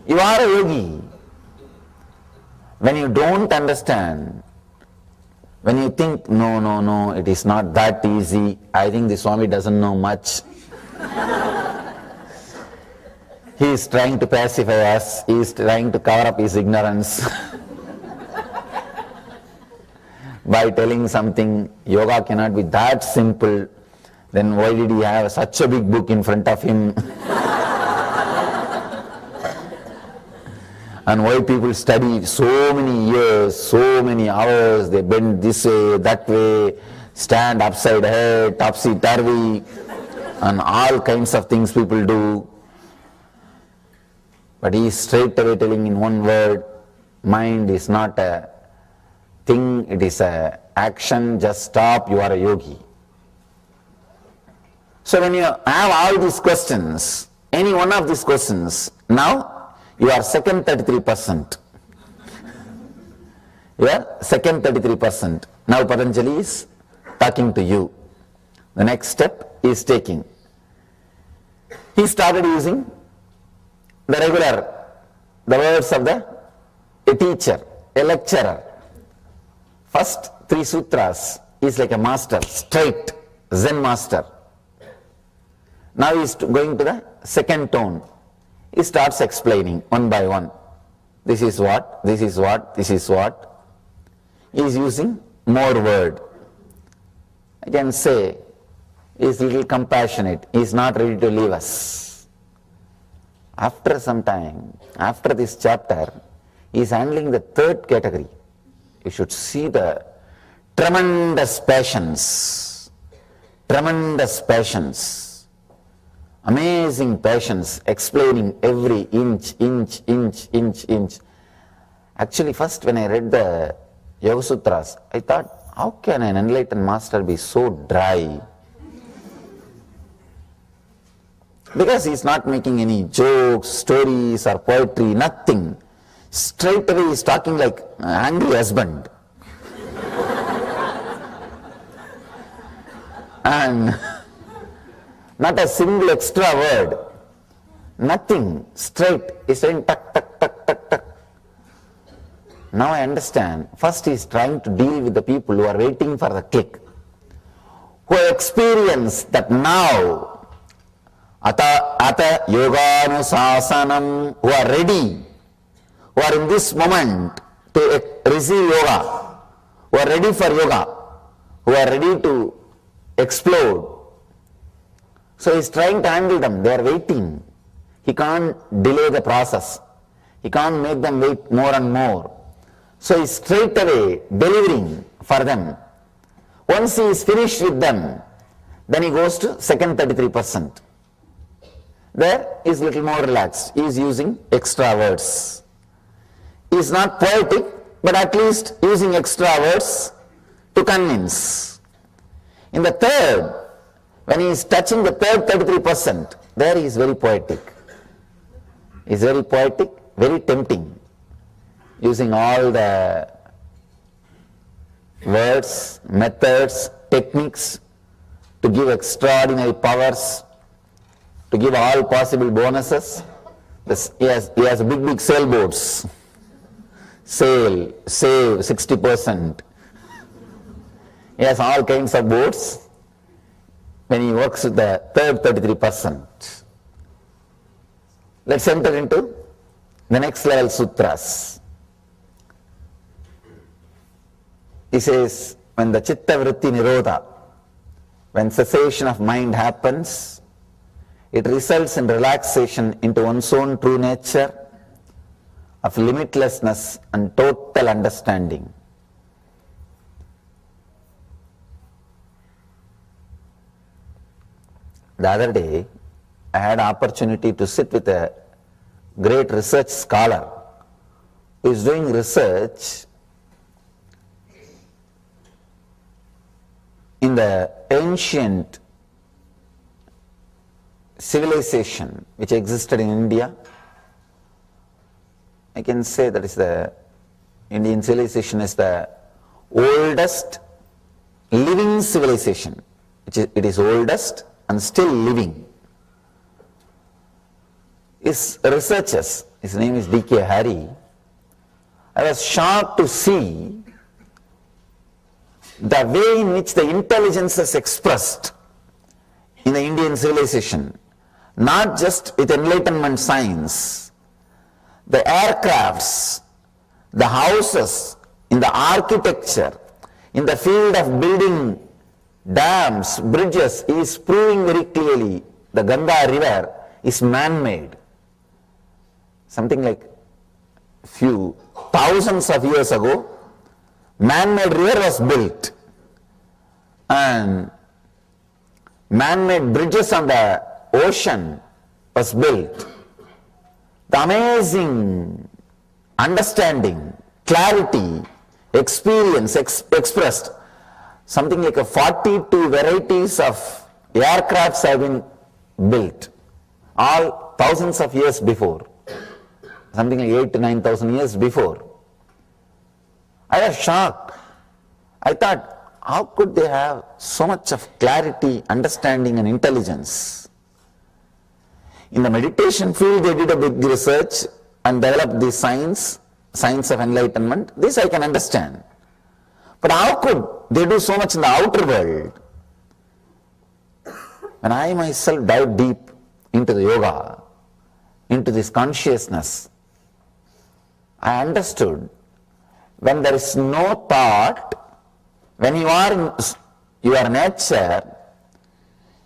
S7: You are a yogi. When you don't understand When you think, no, it is not that easy, I think the Swami doesn't know much. He is trying to pacify us, he is trying to cover up his ignorance by telling something, yoga cannot be that simple, then why did he have such a big book in front of him? And why people study so many years, so many hours, they bend this way, that way, stand upside head, topsy-turvy, and all kinds of things people do. But he is straight away telling in one word, mind is not a thing, it is a action, just stop, you are a yogi. So when you have all these questions, any one of these questions, now you are second 33%. You are second 33%. Now Patanjali is talking to you. The next step he is taking. He started using the words of a teacher, a lecturer. First 3 sutras is like a master, straight, Zen master. Now he is going to the second tone. He starts explaining one by one. This is what, this is what, this is what. He is using more word. I can say he is little compassionate. He is not ready to leave us. After some time, after this chapter, he is handling the third category. You should see the tremendous passions. Tremendous passions. Amazing passions, explaining every inch. Actually, first when I read the Yoga Sutras, I thought, how can an enlightened master be so dry? Because he is not making any jokes, stories or poetry, nothing. Straight away he is talking like an angry husband. And not a single extra word, nothing, straight, he's saying tuck, tuck, tuck, tuck, tuck. Now I understand, first he's trying to deal with the people who are waiting for the click, who have experienced that now, ata yoganusasanam, who are ready, who are in this moment to receive yoga, who are ready for yoga, who are ready to explode. So he is trying to handle them, they are waiting. He can't delay the process. He can't make them wait more and more. So he is straight away delivering for them. Once he is finished with them, then he goes to second 33%. There he is little more relaxed. He is using extra words. He is not poetic, but at least using extra words to convince. In the third, when he is touching the third 33%, there he is very poetic. He is very poetic, very tempting, using all the words, methods, techniques to give extraordinary powers, to give all possible bonuses. He has big sailboats. Sail, save 60%. He has all kinds of boats. When he works with the third 33%. Let's enter into the next level sutras. He says, when the chitta vritti nirodha, when cessation of mind happens, it results in relaxation into one's own true nature of limitlessness and total understanding. The other day, I had opportunity to sit with a great research scholar who is doing research in the ancient civilization which existed in India. I can say that is the Indian civilization is the oldest living civilization. It is oldest and still living. His researchers, his name is D.K. Hari, I was shocked to see the way in which the intelligence is expressed in the Indian civilization, not just with enlightenment science, the aircrafts, the houses, in the architecture, in the field of building dams, bridges, is proving very clearly the Ganga river is man-made. Something like few thousands of years ago, man-made river was built and man-made bridges on the ocean was built. The amazing understanding, clarity, experience expressed, something like 42 varieties of aircrafts have been built, all thousands of years before, something like 8,000 to 9,000 years before. I was shocked. I thought, how could they have so much of clarity, understanding and intelligence? In the meditation field, they did a big research and developed the science of enlightenment. This I can understand. But how could they do so much in the outer world? When I myself dive deep into the yoga, into this consciousness, I understood when there is no thought, when you are in your nature,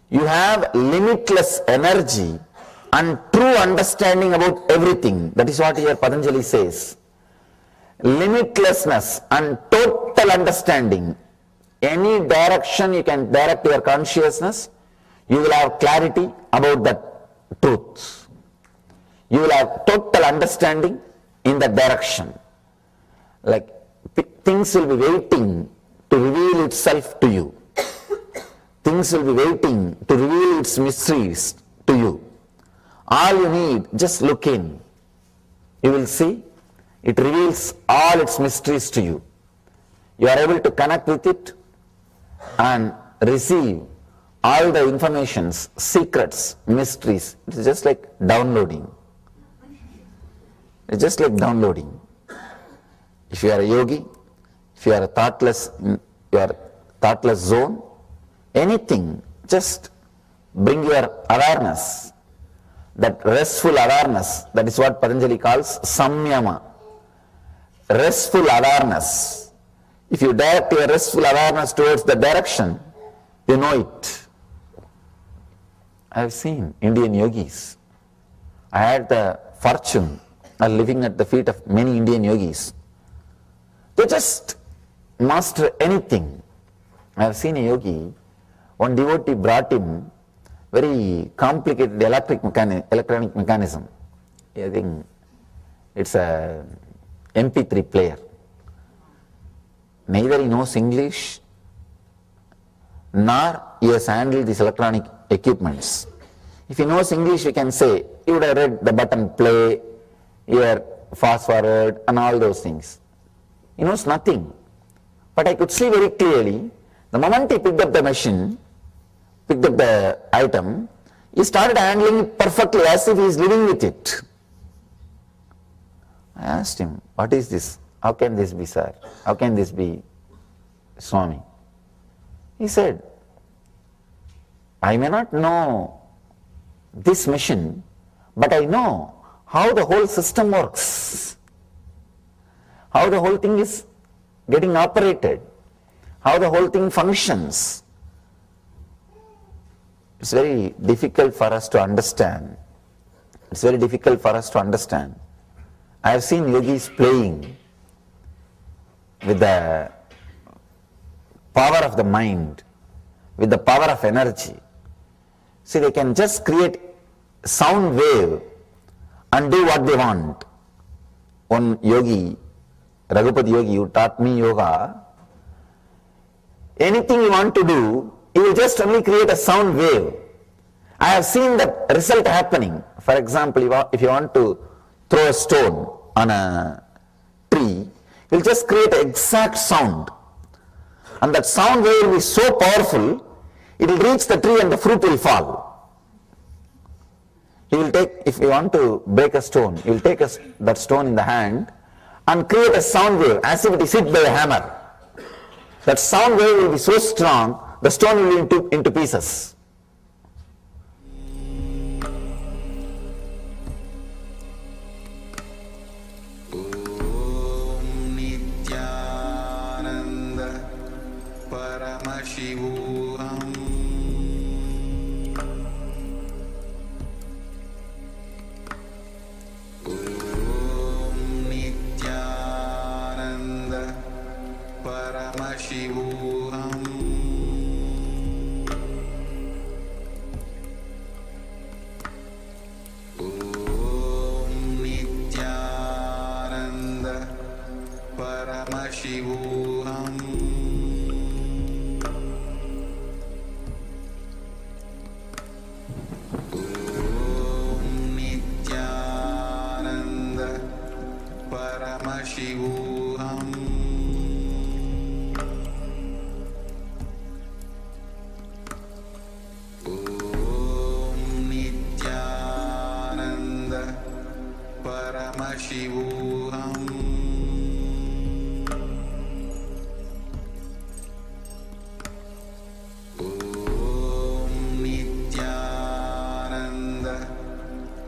S7: you have limitless energy and true understanding about everything. That is what here Patanjali says. Limitlessness and total understanding. Any direction you can direct your consciousness, you will have clarity about the truth. You will have total understanding in that direction. Like things will be waiting to reveal itself to you. Things will be waiting to reveal its mysteries to you. All you need, just look in. You will see, it reveals all its mysteries to you. You are able to connect with it and receive all the informations, secrets, mysteries. It is just like downloading. It's just like downloading. If you are a yogi, if you are a thoughtless, your thoughtless zone, anything, just bring your awareness, that restful awareness, that is what Patanjali calls samyama. Restful awareness. If you direct your restful awareness towards the direction, you know it. I have seen Indian yogis. I had the fortune of living at the feet of many Indian yogis. They just master anything. I have seen a yogi, one devotee brought him very complicated electronic mechanism. I think it's a MP3 player. Neither he knows English, nor he has handled these electronic equipments. If he knows English, we can say, he would have read the button play, here fast forward and all those things. He knows nothing. But I could see very clearly, the moment he picked up the machine, picked up the item, he started handling it perfectly as if he is living with it. I asked him, what is this? How can this be, sir? How can this be, Swami? He said, I may not know this machine, but I know how the whole system works, how the whole thing is getting operated, how the whole thing functions. It's very difficult for us to understand. It's very difficult for us to understand. I have seen yogis playing with the power of the mind, with the power of energy. See, they can just create sound wave and do what they want. One yogi, Raghupati yogi, who taught me yoga, anything you want to do, he will just only create a sound wave. I have seen that result happening. For example, if you want to throw a stone on a tree, you will just create an exact sound. And that sound wave will be so powerful, it will reach the tree and the fruit will fall. He will take, if you want to break a stone, he will take that stone in the hand and create a sound wave as if it is hit by a hammer. that sound wave will be so strong, the stone will be into pieces.
S4: Om Nithyananda Paramashivoham. Paramashivoham. Om Nithyananda Paramashivoham. Om Nithyananda Paramashivoham. Paramashivoham. Om Nithyananda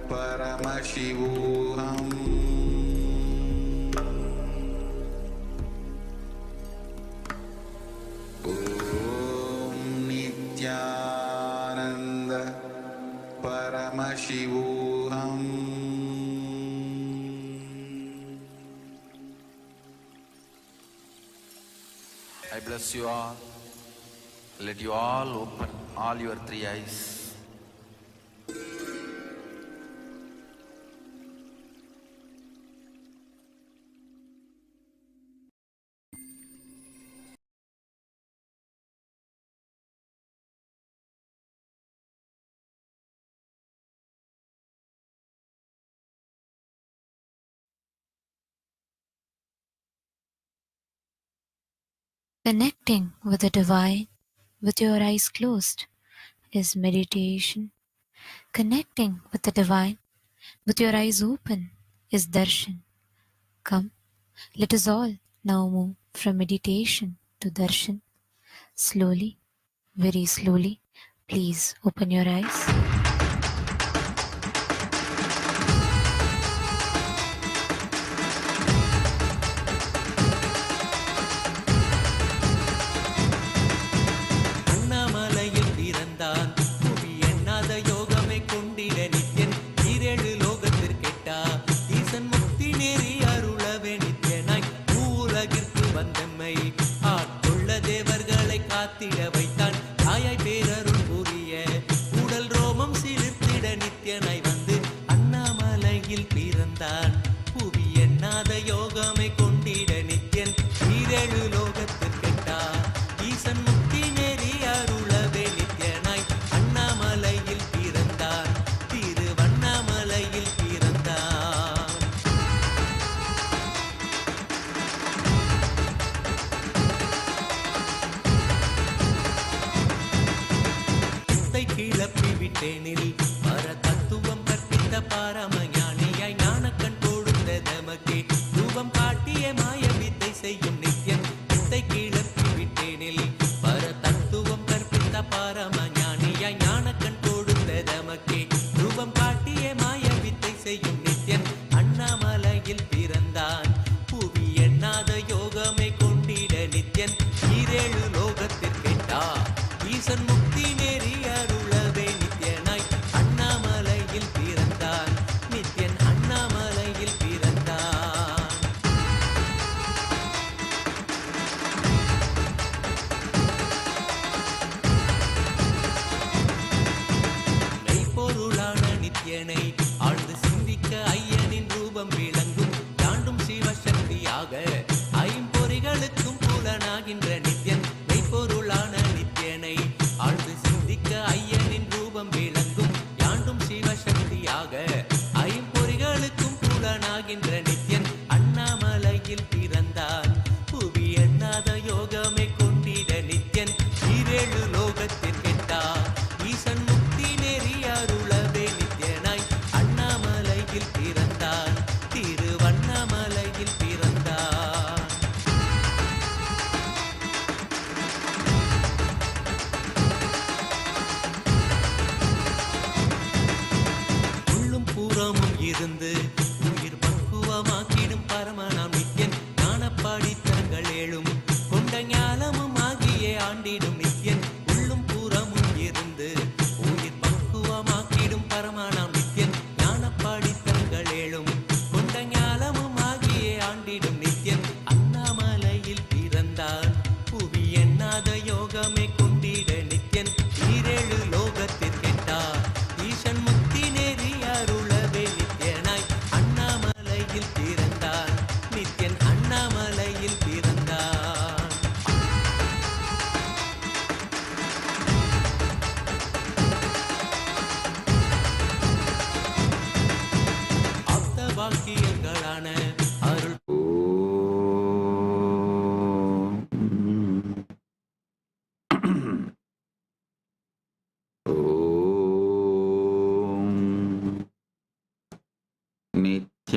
S4: Paramashivoham. Om Nithyananda Paramashivoham. I bless you all. Let you all open all your three eyes.
S8: Connecting with the divine with your eyes closed is meditation. Connecting with the divine with your eyes open is darshan. Come, let us all now move from meditation to darshan. Slowly, very slowly, please open your eyes.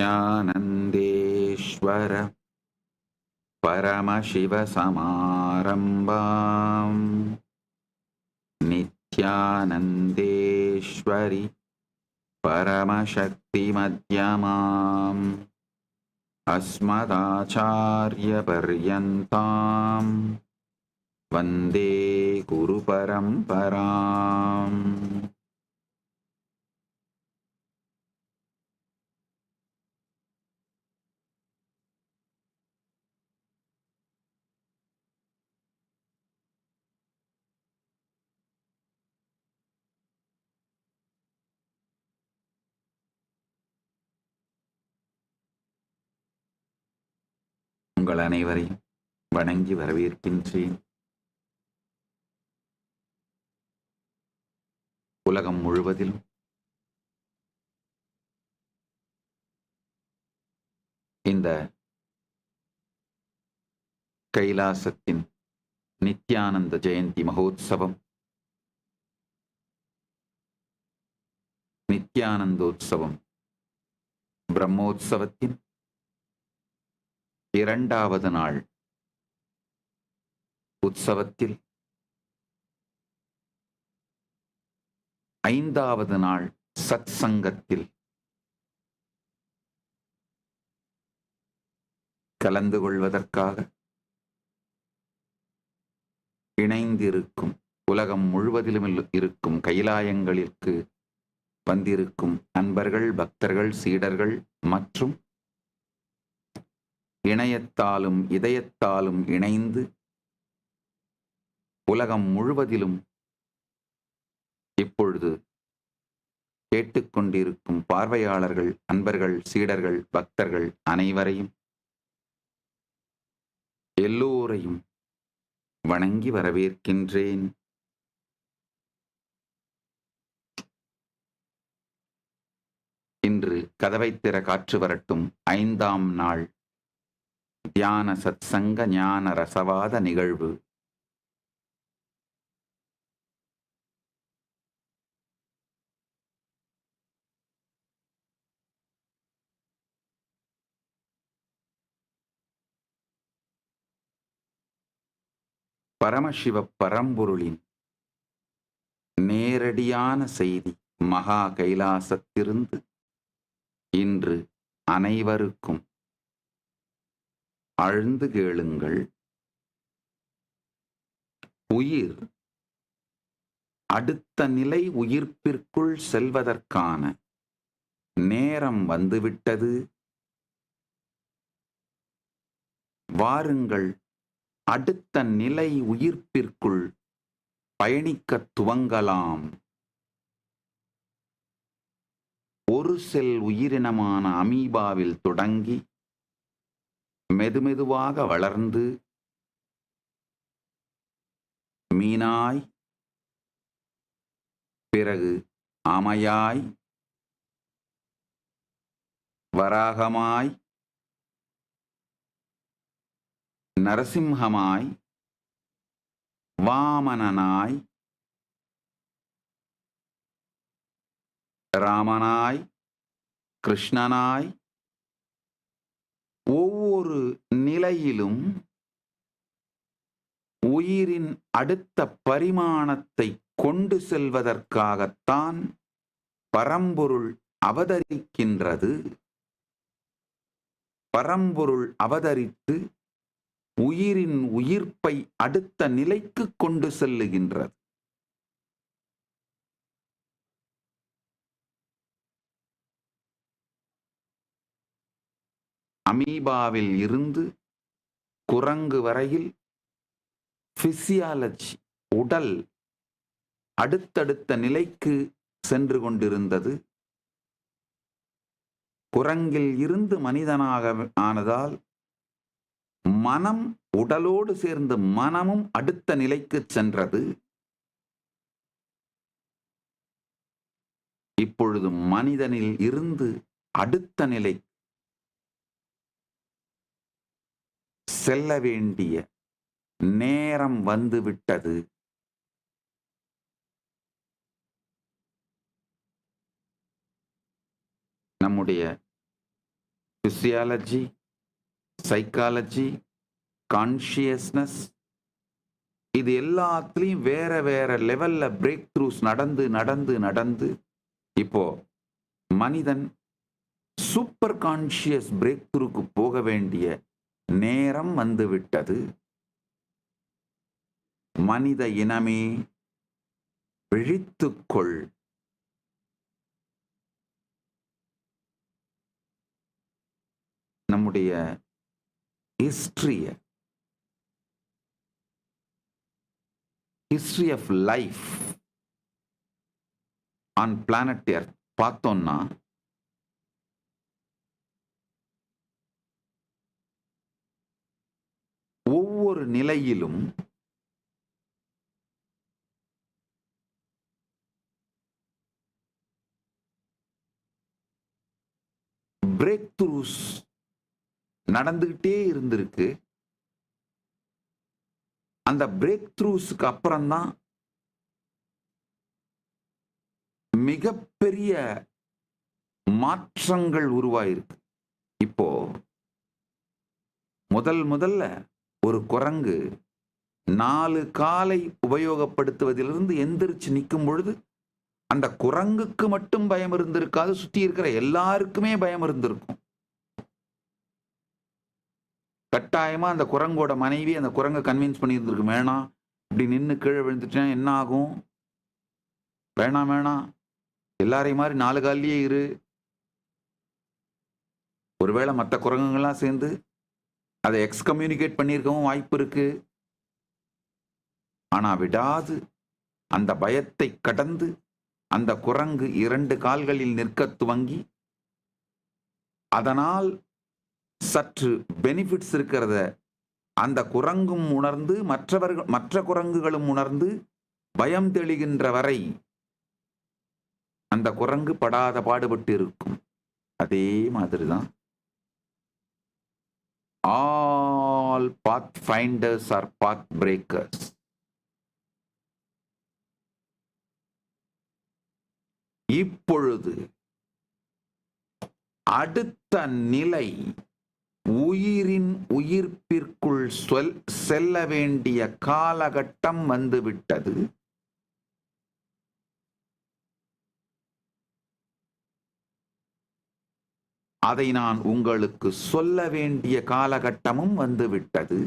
S7: नित्यानन्देश्वर परमशिवसमारम्भाम् नित्यानन्देश्वरि परमशक्तिमध्यमाम् अस्मदाचार्यपर्यन्ताम् वन्दे गुरुपरम्पराम्. உங்கள் அனைவரையும் வணங்கி வரவேற்கின்றேன். உலகம் முழுவதிலும் இந்த கைலாசத்தின் நித்யானந்த ஜெயந்தி மகோத்சவம், நித்யானந்தோத்சவம், பிரம்மோத்சவத்தின் 2வது நாள் உற்சவத்தில் 5வது நாள் சத் சங்கத்தில் கலந்து கொள்வதற்காக இணைந்திருக்கும் உலகம் முழுவதிலும் இருக்கும் கைலாயங்களிற்கு வந்திருக்கும் அன்பர்கள், பக்தர்கள், சீடர்கள் மற்றும் இணையத்தாலும் இதயத்தாலும் இணைந்து உலகம் முழுவதிலும் இப்பொழுது கேட்டுக்கொண்டிருக்கும் பார்வையாளர்கள், அன்பர்கள், சீடர்கள், பக்தர்கள் அனைவரையும் எல்லோரையும் வணங்கி வரவேற்கின்றேன். இன்று கதவை திற காற்று வரட்டும் 5ஆம் நாள் தியான சத்சங்க ஞான ரசவாத நிகழ்வு. பரமசிவ பரம்பொருளின் நேரடியான செய்தி மகா கைலாசத்திலிருந்து இன்று அனைவருக்கும் ஆழ்ந்து கேளுங்கள். உயிர் அடுத்த நிலை உயிர்ப்பிற்குள் செல்வதற்கான நேரம் வந்துவிட்டது. வாருங்கள், அடுத்த நிலை உயிர்ப்பிற்குள் பயணிக்கத் துவங்கலாம். ஒரு செல் உயிரினமான அமீபாவில் தொடங்கி மெதுமெதுவாக வளர்ந்து மீனாய், பிறகு ஆமையாய், வராகமாய், நரசிம்ஹமாய், வாமனனாய், ராமனாய், கிருஷ்ணனாய், ஒவ்வொரு நிலையிலும் உயிரின் அடுத்த பரிமாணத்தை கொண்டு செல்வதற்காகத்தான் பரம்பொருள் அவதரிக்கின்றது. பரம்பொருள் அவதரித்து உயிரின் உயிர்ப்பை அடுத்த நிலைக்கு கொண்டு செல்லுகின்றது. அமீபாவில் இருந்து குரங்கு வரையில் பிசியாலஜி, உடல் அடுத்தடுத்த நிலைக்கு சென்று கொண்டிருந்தது. குரங்கில் இருந்து மனிதனாக ஆனதால் மனம், உடலோடு சேர்ந்து மனமும் அடுத்த நிலைக்கு சென்றது. இப்பொழுது மனிதனில் இருந்து அடுத்த நிலை செல்ல வேண்டிய நேரம் வந்துவிட்டது. நம்முடைய physiology, psychology, consciousness, இது எல்லாத்துலேயும் வேற வேற லெவல்ல பிரேக் த்ரூஸ் நடந்து இப்போ மனிதன் சூப்பர் கான்ஷியஸ் பிரேக் த்ரூக்கு போக வேண்டிய நேரம் வந்துவிட்டது. மனித இனமே விழித்துக்கொள். நம்முடைய history of life on planet Earth பார்த்தோம்னா ஒவ்வொரு நிலையிலும் பிரேக் த்ரூஸ் நடந்துகிட்டே இருந்திருக்கு. அந்த பிரேக் த்ரூஸ்க்கு அப்புறம்தான் மிகப்பெரிய மாற்றங்கள் உருவாயிருக்கு. இப்போ முதல்ல ஒரு குரங்கு 4 காலை உபயோகப்படுத்துவதிலிருந்து எந்திரிச்சு நிற்கும் பொழுது அந்த குரங்குக்கு மட்டும் பயம் இருந்திருக்காது, சுத்தி இருக்கிற எல்லாருக்குமே பயம் இருந்திருக்கும். கட்டாயமா அந்த குரங்கோட மனைவி அந்த குரங்கை கன்வின்ஸ் பண்ணியிருந்திருக்கு, வேணாம் இப்படி நின்று கீழே விழுந்துட்டேன் என்ன ஆகும், வேணாம் எல்லாரையும் மாதிரி 4 காலிலேயே இரு. ஒருவேளை மற்ற குரங்குகள்லாம் சேர்ந்து அதை எக்ஸ்கம்யூனிகேட் பண்ணியிருக்கவும் வாய்ப்பு இருக்கு. ஆனா விடாது அந்த பயத்தை கடந்து அந்த குரங்கு 2 கால்களில் நிற்க துவங்கி அதனால் சற்று பெனிஃபிட்ஸ் இருக்கிறத அந்த குரங்கும் உணர்ந்து மற்ற குரங்குகளும் உணர்ந்து பயம் தெளிகின்ற வரை அந்த குரங்கு படாத பாடுபட்டு இருக்கும். அதே மாதிரிதான் ஆல் பாத் ஃபைண்டர்ஸ் ஆர் பாத் பிரேக்கர்ஸ். இப்பொழுது அடுத்த நிலை உயிரின் உயிர்ப்பிற்குள் செல்ல வேண்டிய காலகட்டம் வந்துவிட்டது. அதை நான் உங்களுக்கு சொல்ல வேண்டிய காலகட்டமும் வந்துவிட்டது.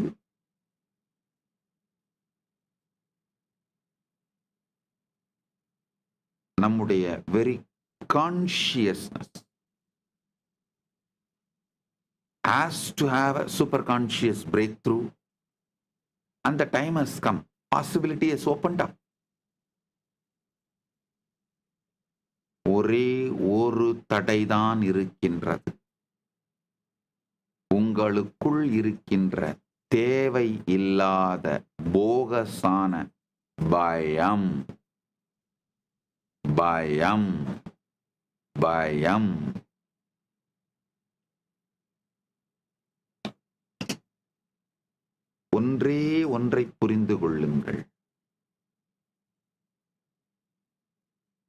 S7: நம்முடைய very consciousness has to have a super conscious breakthrough, and the time has come. Possibility has opened up. ஒரே ஒரு தடைதான் இருக்கின்றது. உங்களுக்குள் இருக்கின்ற தேவை இல்லாத போகசான பயம். பயம் பயம் ஒன்றே ஒன்றை புரிந்து கொள்ளுங்கள்.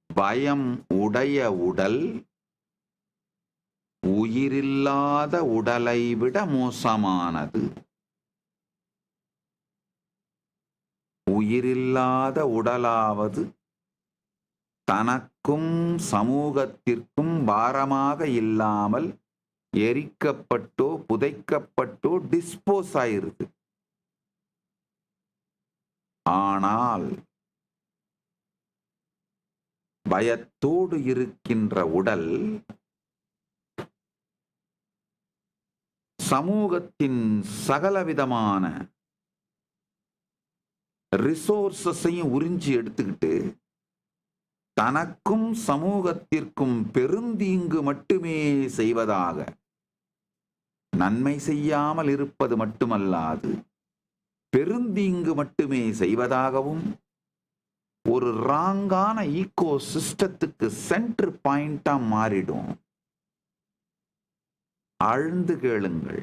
S7: பயம் உடைய உடல் உயிரில்லாத உடலை விட மோசமானது. உயிரில்லாத உடலாவது தனக்கும் சமூகத்திற்கும் பாரமாக இல்லாமல் எரிக்கப்பட்டோ புதைக்கப்பட்டோ டிஸ்போஸ் ஆயிருது. ஆனால் பயத்தோடு இருக்கின்ற உடல் சமூகத்தின் சகலவிதமான ரிசோர்ஸையும் உறிஞ்சி எடுத்துக்கிட்டு தனக்கும் சமூகத்திற்கும் பெருந்தீங்கு மட்டுமே செய்வதாக, நன்மை செய்யாமல் இருப்பது மட்டுமல்லாது பெருந்தீங்கு மட்டுமே செய்வதாகவும் ஒரு ராங்கான ஈகோ சிஸ்டத்துக்கு சென்டர் பாயிண்டா மாறிடும். ஆழ்ந்து கேளுங்கள்.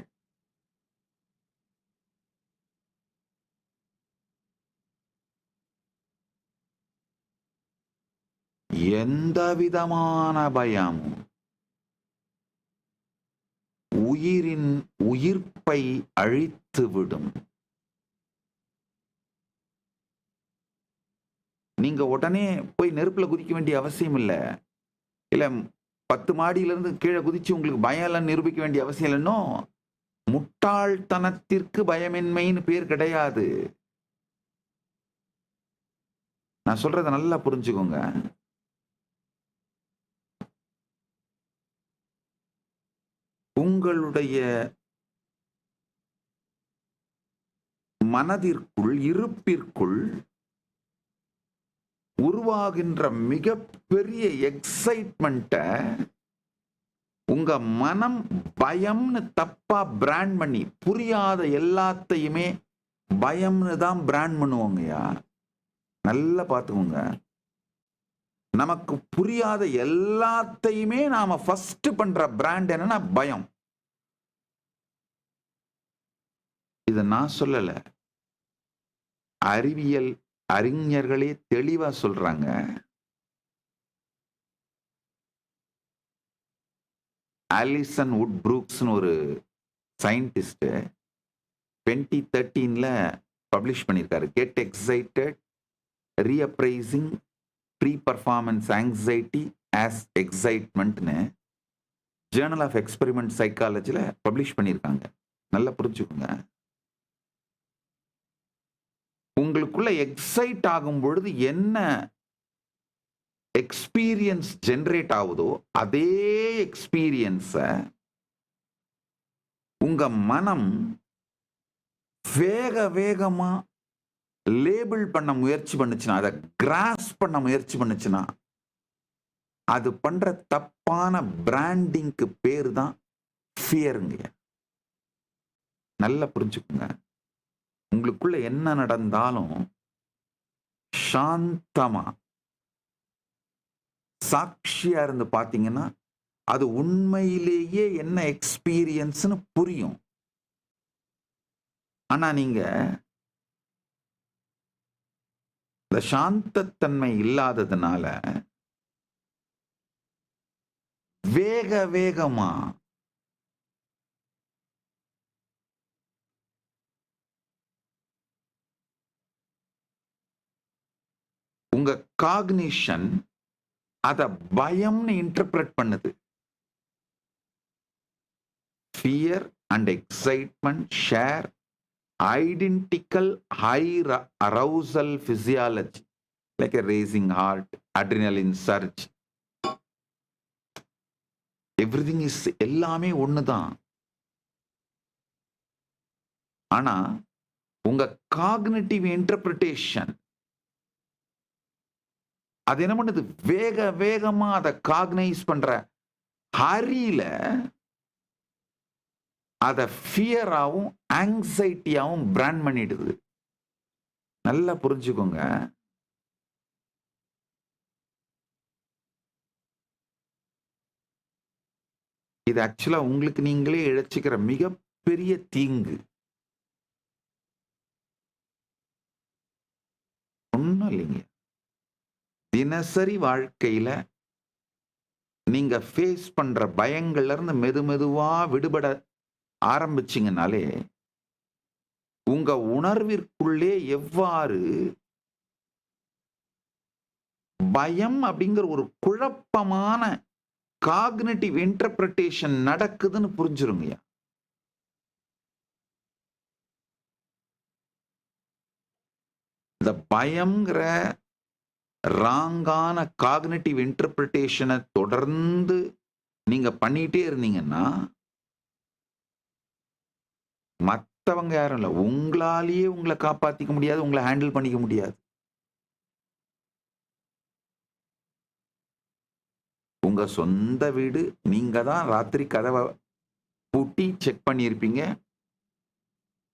S7: எந்த விதமான பயமும் உயிரின் உயிர்ப்பை அழித்துவிடும். நீங்க உடனே போய் நெருப்புல குதிக்க வேண்டிய அவசியம் இல்லை. இல்ல 10 மாடியிலிருந்து கீழே குதிச்சு உங்களுக்கு பயம் இல்லைன்னு நிரூபிக்க வேண்டிய அவசியம் இல்லைன்னோ. முட்டாள்தனத்திற்கு பயமின்மைன்னு பேர் கிடையாது. நான் சொல்றத நல்லா புரிஞ்சுக்கோங்க. உங்களுடைய மனதிற்குள், இருப்பிற்குள் உருவாகின்ற மிகப்பெரிய எக்ஸைட்மெண்ட்டை உங்க மனம் பயம்னு தப்பா பிராண்ட் பண்ணி, புரியாத எல்லாத்தையுமே பயம்னு தான் பிராண்ட் பண்ணுவோங்கய்யா. நல்லா பார்த்துக்கோங்க. நமக்கு புரியாத எல்லாத்தையுமே நாம ஃபர்ஸ்ட் பண்ற பிராண்ட் என்னன்னா பயம். இத நான் சொல்லல, அறிவியல் அறிஞர்களே தெளிவா சொல்றாங்க. ஆலிசன் வுட் ப்ரூக்ஸ்னு ஒரு சயின்டிஸ்ட் 2013 பப்ளிஷ் பண்ணியிருக்காரு. Get excited reappraising pre performance anxiety as எக்ஸைட்மெண்ட்னு ஜேர்னல் ஆஃப் எக்ஸ்பெரிமெண்ட் சைக்காலஜில பப்ளிஷ் பண்ணியிருக்காங்க. நல்லா புரிஞ்சுக்கோங்க. உங்களுக்குள்ள எக்ஸைட் ஆகும் பொழுது என்ன எக்ஸ்பீரியன்ஸ் ஜெனரேட் ஆகுதோ அதே எக்ஸ்பீரியன்ஸை உங்க மனம் வேக வேகமா லேபிள் பண்ண முயற்சி பண்ணுச்சுன்னா, அதை கிராஸ் பண்ண முயற்சி பண்ணுச்சுன்னா, அது பண்ற தப்பான பிராண்டிங்க்கு பேர் தான் ஃபியருங்க. நல்லா புரிஞ்சுக்குங்க. உங்களுக்குள்ள என்ன நடந்தாலும் சாந்தமா சாட்சியா இருந்து பாத்தீங்கன்னா அது உண்மையிலேயே என்ன எக்ஸ்பீரியன்ஸ்னு புரியும். ஆனா நீங்க இந்த சாந்தத்தன்மை இல்லாததுனால வேக வேகமா உங்க காக்னிஷன் அத பயம்னு இன்டர்பிரட் பண்ணுது. Fear and excitement share identical high arousal physiology, like a racing heart, adrenaline surge. Everything is எல்லாமே ஒண்ணுதான். ஆனா உங்க காக்னிட்டிவ் இன்டர்பிரிட்டேஷன் அது என்ன பண்ணுது, வேக வேகமா அதை காக்னைஸ் பண்ற ஹரியில அதை ஃபியராகவும் ஆங்ஸைட்டியாகவும் பிராண்ட் பண்ணிடுது. நல்லா புரிஞ்சுக்கோங்க. இது ஆக்சுவலா உங்களுக்கு நீங்களே இழைச்சிக்கிற மிகப்பெரிய தீங்கு. ஒன்றும் இல்லைங்க. தினசரி வாழ்க்கையில நீங்க ஃபேஸ் பண்ற பயங்கள்ல இருந்து மெதுவா விடுபட ஆரம்பிச்சிங்கனாலே உங்க உணர்விற்குள்ளே எவ்வாறு பயம் அப்படிங்கிற ஒரு குழப்பமான காக்னிட்டிவ் இன்டர்பிரிட்டேஷன் நடக்குதுன்னு புரிஞ்சிருங்க. இந்த பயம்ங்கிற ராங்கான காக்னிட்டிவ் இன்டர்பிரிட்டேஷனை தொடர்ந்து நீங்க பண்ணிட்டே இருந்தீங்கன்னா மற்றவங்க யாரும் இல்லை, உங்களாலேயே உங்களை காப்பாத்திக்க முடியாது, உங்களை ஹேண்டில் பண்ணிக்க முடியாது. உங்க சொந்த வீடு, நீங்க தான் ராத்திரி கதவை பூட்டி செக் பண்ணியிருப்பீங்க,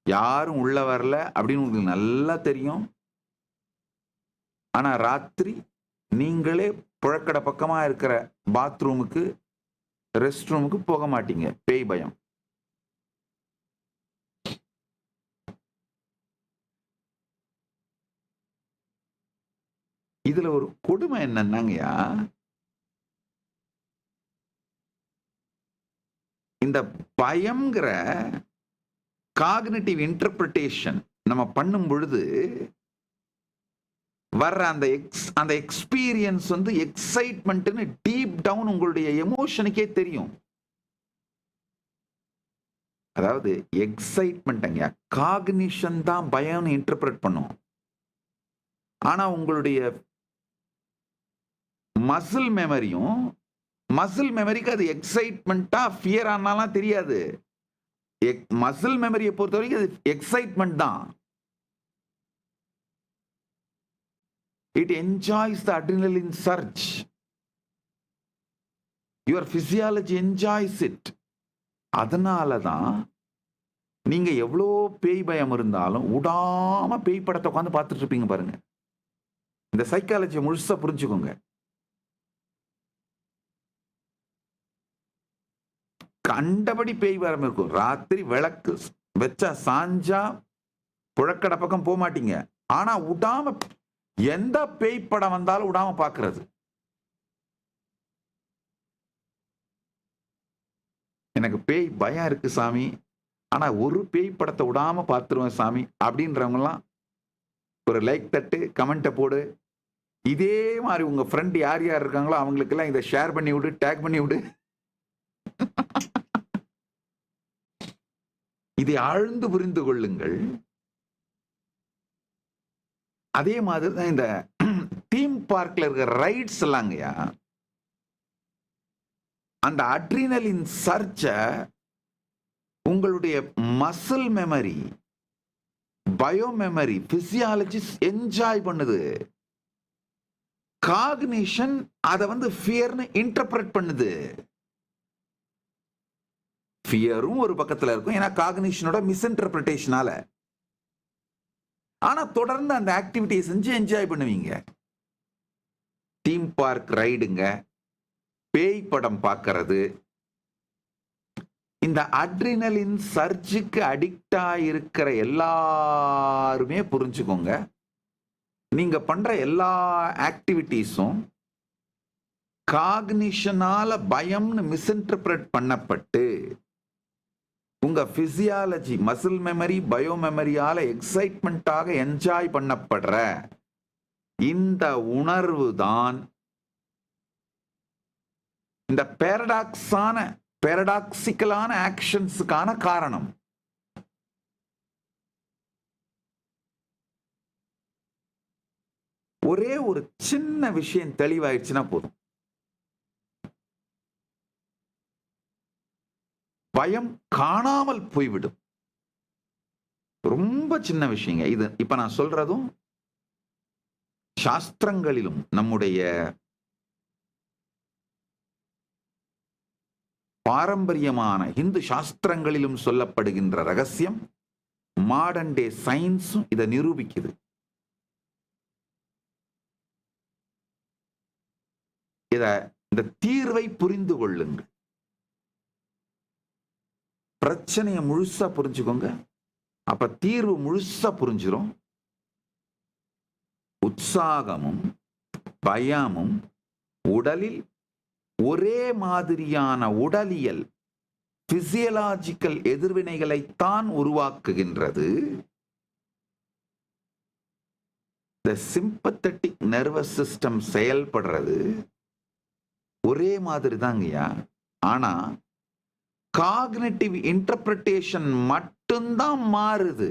S7: யாரும் உள்ள வரல அப்படின்னு உங்களுக்கு நல்லா தெரியும். ஆனா ராத்திரி நீங்களே புழக்கடை பக்கமா இருக்கிற பாத்ரூமுக்கு, ரெஸ்ட் ரூமுக்கு போக மாட்டீங்க, பேய் பயம். இதுல ஒரு கொடுமை என்னன்னாங்கயா, இந்த இந்த பயம்ங்கிற காக்னிட்டிவ் இன்டர்பிரிட்டேஷன் நம்ம பண்ணும் பொழுது வர்ற அந்த எக்ஸ்பீரியன்ஸ் வந்து எக்ஸைட்மெண்ட்னு டீப் டவுன் உங்களுடைய எமோஷனுக்கே தெரியும். அதாவது எக்ஸைட்மெண்ட் காக்னிஷன் தான் பயம்னு இன்டர்பிரட் பண்ணும். ஆனா உங்களுடைய மசில் மெமரிக்கு அது எக்ஸைட்மெண்டா ஃபியர் ஆனாலாம் தெரியாது. மசில் மெமரியை பொறுத்த வரைக்கும் அது எக்ஸைட்மெண்ட் தான். It enjoys the adrenaline surge. Your physiology enjoys it. அதனால தான் நீங்க எவ்வளோ பேய் பயம் இருந்தாலும் விடாம பேய் படத்தை உட்காந்து பார்த்துட்டு இருப்பீங்க பாருங்க. இந்த சைக்காலஜியை முழுசா புரிஞ்சுக்கோங்க. கண்டபடி பேய் வரம் இருக்கும். ராத்திரி விளக்கு வச்சா சாஞ்சா புழக்கடை பக்கம் போக மாட்டீங்க. ஆனா விடாம எந்த பேய் படம் வந்தாலும் விடாம பாக்குறது. எனக்கு பேய் பயம் இருக்கு சாமி, ஆனா ஒரு பேய் படத்தை விடாம பார்த்துருவேன் சாமி அப்படின்றவங்க எல்லாம் ஒரு லைக் தட்டு, கமெண்ட்டை போடு. இதே மாதிரி உங்க ஃப்ரெண்ட் யார் யார் இருக்காங்களோ அவங்களுக்கு எல்லாம் இதை ஷேர் பண்ணி விடு, டேக் பண்ணி விடு. இதை ஆழ்ந்து புரிந்து கொள்ளுங்கள். அதே மாதிரி தான் இந்த தீம் பார்க்ல இருக்கிற ரைட்ஸ் எல்லாங்கய்யா, அந்த அட்ரினலின் சர்ச்ச உங்களுடைய muscle memory, bio memory, physiology enjoy பண்ணுது. காக்னிஷன் அதை வந்து ஃபியர்னு இன்டர்பிரட் பண்ணுது. ஃபியரும் ஒரு பக்கத்துல இருக்கும், ஏன்னா காக்னிஷனோட மிஸ்இன்டர்பிரேஷனால. ஆனா தொடர்ந்து அந்த ஆக்டிவிட்டியை செஞ்சு என்ஜாய் பண்ணுவீங்க. தீம் பார்க் ரைடுங்க, பேய் படம் பார்க்கறது, இந்த அட்ரினலின் சர்ஜுக்கு அடிக்டா இருக்கிற எல்லாருமே புரிஞ்சுக்கோங்க, நீங்க பண்ற எல்லா ஆக்டிவிட்டிஸும் காக்னிஷனால பயம்னு மிஸ்இன்டர்பிரட் பண்ணப்பட்டு உங்க பிசியாலஜி, மசில் மெமரி, பயோ மெமரியால எக்ஸைட்மெண்டாக என்ஜாய் பண்ணப்படுற இந்த உணர்வு தான் இந்த பேரடாக்சிக்கலான ஆக்ஷன்ஸுக்கான காரணம். ஒரே ஒரு சின்ன விஷயம் தெளிவாயிடுச்சுன்னா போதும். பயம் காணாமல் போய்விடும். ரொம்ப சின்ன விஷயங்க இது. இப்ப நான் சொல்றதும் சாஸ்திரங்களிலும் நம்முடைய பாரம்பரியமான இந்து சாஸ்திரங்களிலும் சொல்லப்படுகின்ற ரகசியம். மாடர்ன் டே சயின்ஸும் இதை நிரூபிக்குது. இந்த தீர்வை புரிந்து கொள்ளுங்கள். பிரச்சனையை முழுசா புரிஞ்சுக்கோங்க, அப்ப தீர்வு முழுசா புரிஞ்சிடும். உற்சாகமும் பயமும் உடலில் ஒரே மாதிரியான உடலியல் பிசியலாஜிக்கல் எதிர்வினைகளைத்தான் உருவாக்குகின்றது. இந்த சிம்பத்தட்டிக் நர்வஸ் சிஸ்டம் செயல்படுறது ஒரே மாதிரி தாங்கய்யா. ஆனா காக்னிட்டிவ் இன்டர்பிரிட்டேஷன் மட்டும்தான் மாறுது.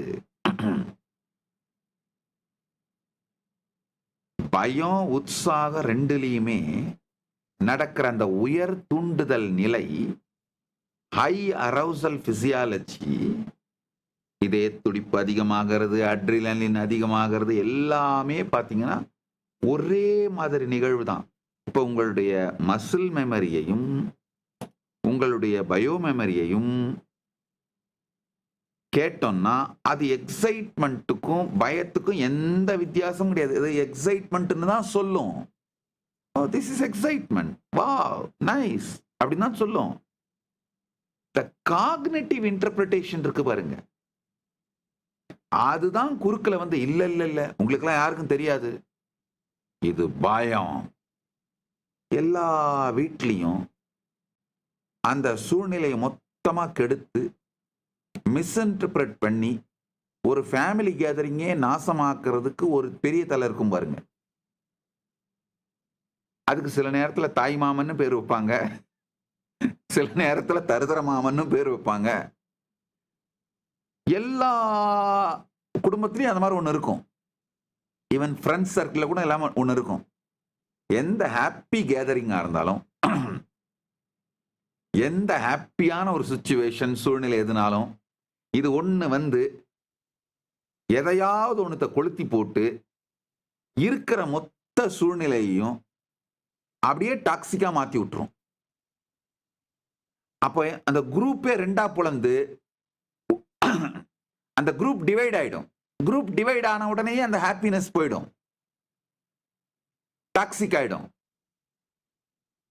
S7: பயம், உற்சாகம் ரெண்டுலையுமே நடக்கிற அந்த உயர் தூண்டுதல் நிலை, ஹை அரௌசல் பிசியாலஜி, இதே துடிப்பு அதிகமாகிறது, அட்ரினலின் அதிகமாகிறது, எல்லாமே பார்த்தீங்கன்னா ஒரே மாதிரி நிகழ்வு தான். இப்போ உங்களுடைய மசில் மெமரியையும் உங்களுடைய பயோ மெமரியையும் கேட்டோம்னா அது எக்ஸைட்மெண்ட்டுக்கும் பயத்துக்கும் எந்த வித்தியாசமும் கிடையாது. இது எக்ஸைட்மெண்ட்னு தான் சொல்லும். Oh, this is excitement. Wow, nice. அப்படின்னு தான் சொல்லும். The cognitive interpretation இருக்கு பாருங்க, அதுதான் குறுக்கல வந்து இல்ல இல்ல இல்ல உங்களுக்கெல்லாம் யாருக்கும் தெரியாது, இது பயம். எல்லா வீட்லையும் அந்த சூழ்நிலையை
S9: மொத்தமா கெடுத்து மிஸ்இன்டர்பிரட் பண்ணி ஒரு ஃபேமிலி கேதரிங்கே நாசமாக்குறதுக்கு ஒரு பெரிய தலை இருக்கும் பாருங்க. அதுக்கு சில நேரத்துல தாய் மாமன்னு பேர் வைப்பாங்க, சில நேரத்துல தருதர மாமன்னு பேர் வைப்பாங்க. எல்லா குடும்பத்திலையும் அந்த மாதிரி ஒண்ணு இருக்கும். ஈவன் ஃப்ரெண்ட்ஸ் சர்க்கிள்ல கூட எல்லாமே ஒண்ணு இருக்கும். எந்த ஹாப்பி கேதரிங்கா இருந்தாலும், எந்த ஹாப்பியான ஒரு சிச்சுவேஷன் சூழ்நிலை எதுனாலும், இது ஒண்ணு வந்து எதையாவது ஒண்ணத்தை கொளுத்தி போட்டு இருக்கிற மொத்த சூழ்நிலையையும் அப்படியே டாக்ஸிக்கா மாத்தி விட்டுரும். அப்ப அந்த குரூப்பே ரெண்டா புலந்து அந்த குரூப் டிவைட் ஆயிடும். குரூப் டிவைட் ஆன உடனே அந்த ஹாப்பினஸ் போயிடும், டாக்ஸிக் ஆயிடும்.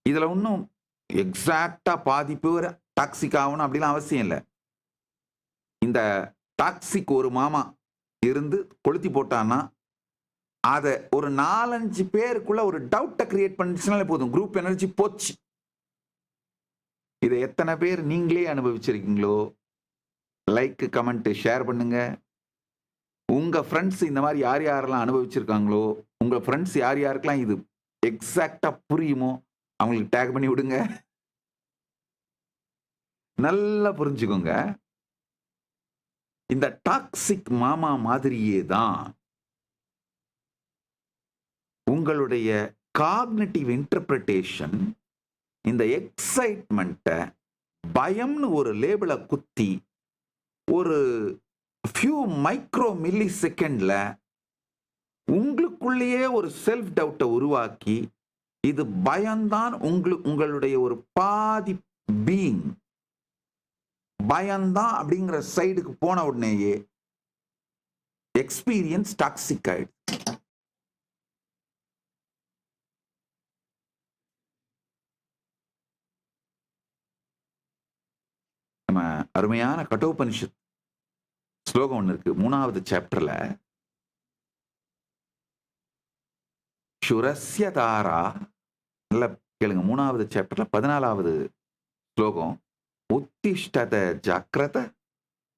S9: இதுல ஒன்றும் எக்ஸாக்டா பாதி பேர் டாக்ஸிக் ஆகணும் அப்படிலாம் அவசியம் இல்லை. இந்த டாக்ஸிக் ஒரு மாமா இருந்து கொளுத்தி போட்டான்னா அதை ஒரு 4-5 பேருக்குள்ள ஒரு டவுட்டை கிரியேட் பண்ணிச்சுனாலே போதும், குரூப் எனர்ஜி போச்சு. இதை எத்தனை பேர் நீங்களே அனுபவிச்சிருக்கீங்களோ? லைக், கமெண்ட், ஷேர் பண்ணுங்க. உங்க ஃப்ரெண்ட்ஸ் இந்த மாதிரி யார் யாரெல்லாம் அனுபவிச்சிருக்காங்களோ, உங்க ஃப்ரெண்ட்ஸ் யார் யாருக்கெல்லாம் இது எக்ஸாக்டா புரியுமோ அவங்களுக்கு டேக் பண்ணி விடுங்க. நல்லா புரிஞ்சுக்கோங்க, இந்த டாக்ஸிக் மாமா மாதிரியே தான் உங்களுடைய காக்னிட்டிவ் இன்டர்பிரிட்டேஷன் இந்த எக்ஸைட்மெண்ட்டை பயம்னு ஒரு லேபிளை குத்தி ஒரு ஃபியூ மைக்ரோ மில்லி செகண்ட்ல உங்களுக்குள்ளேயே ஒரு செல்ஃப் டவுட்டை உருவாக்கி, இது பயம்தான் உங்களுடைய ஒரு பாதி பீயிங் பயம்தான் அப்படிங்கிற சைடுக்கு போன உடனேயே எக்ஸ்பீரியன்ஸ் டாக்ஸிக் ஆயிடுது. நம்ம அருமையான கட்டோபனிஷத் ஸ்லோகம் ஒன்று இருக்கு, 3வது சாப்டர்ல. சுரஸ்ய தாரா, நல்ல கேளுங்க, 3வது சாப்டர்ல 14வது ஸ்லோகம். உத்திஷ்டத ஜாக்ரத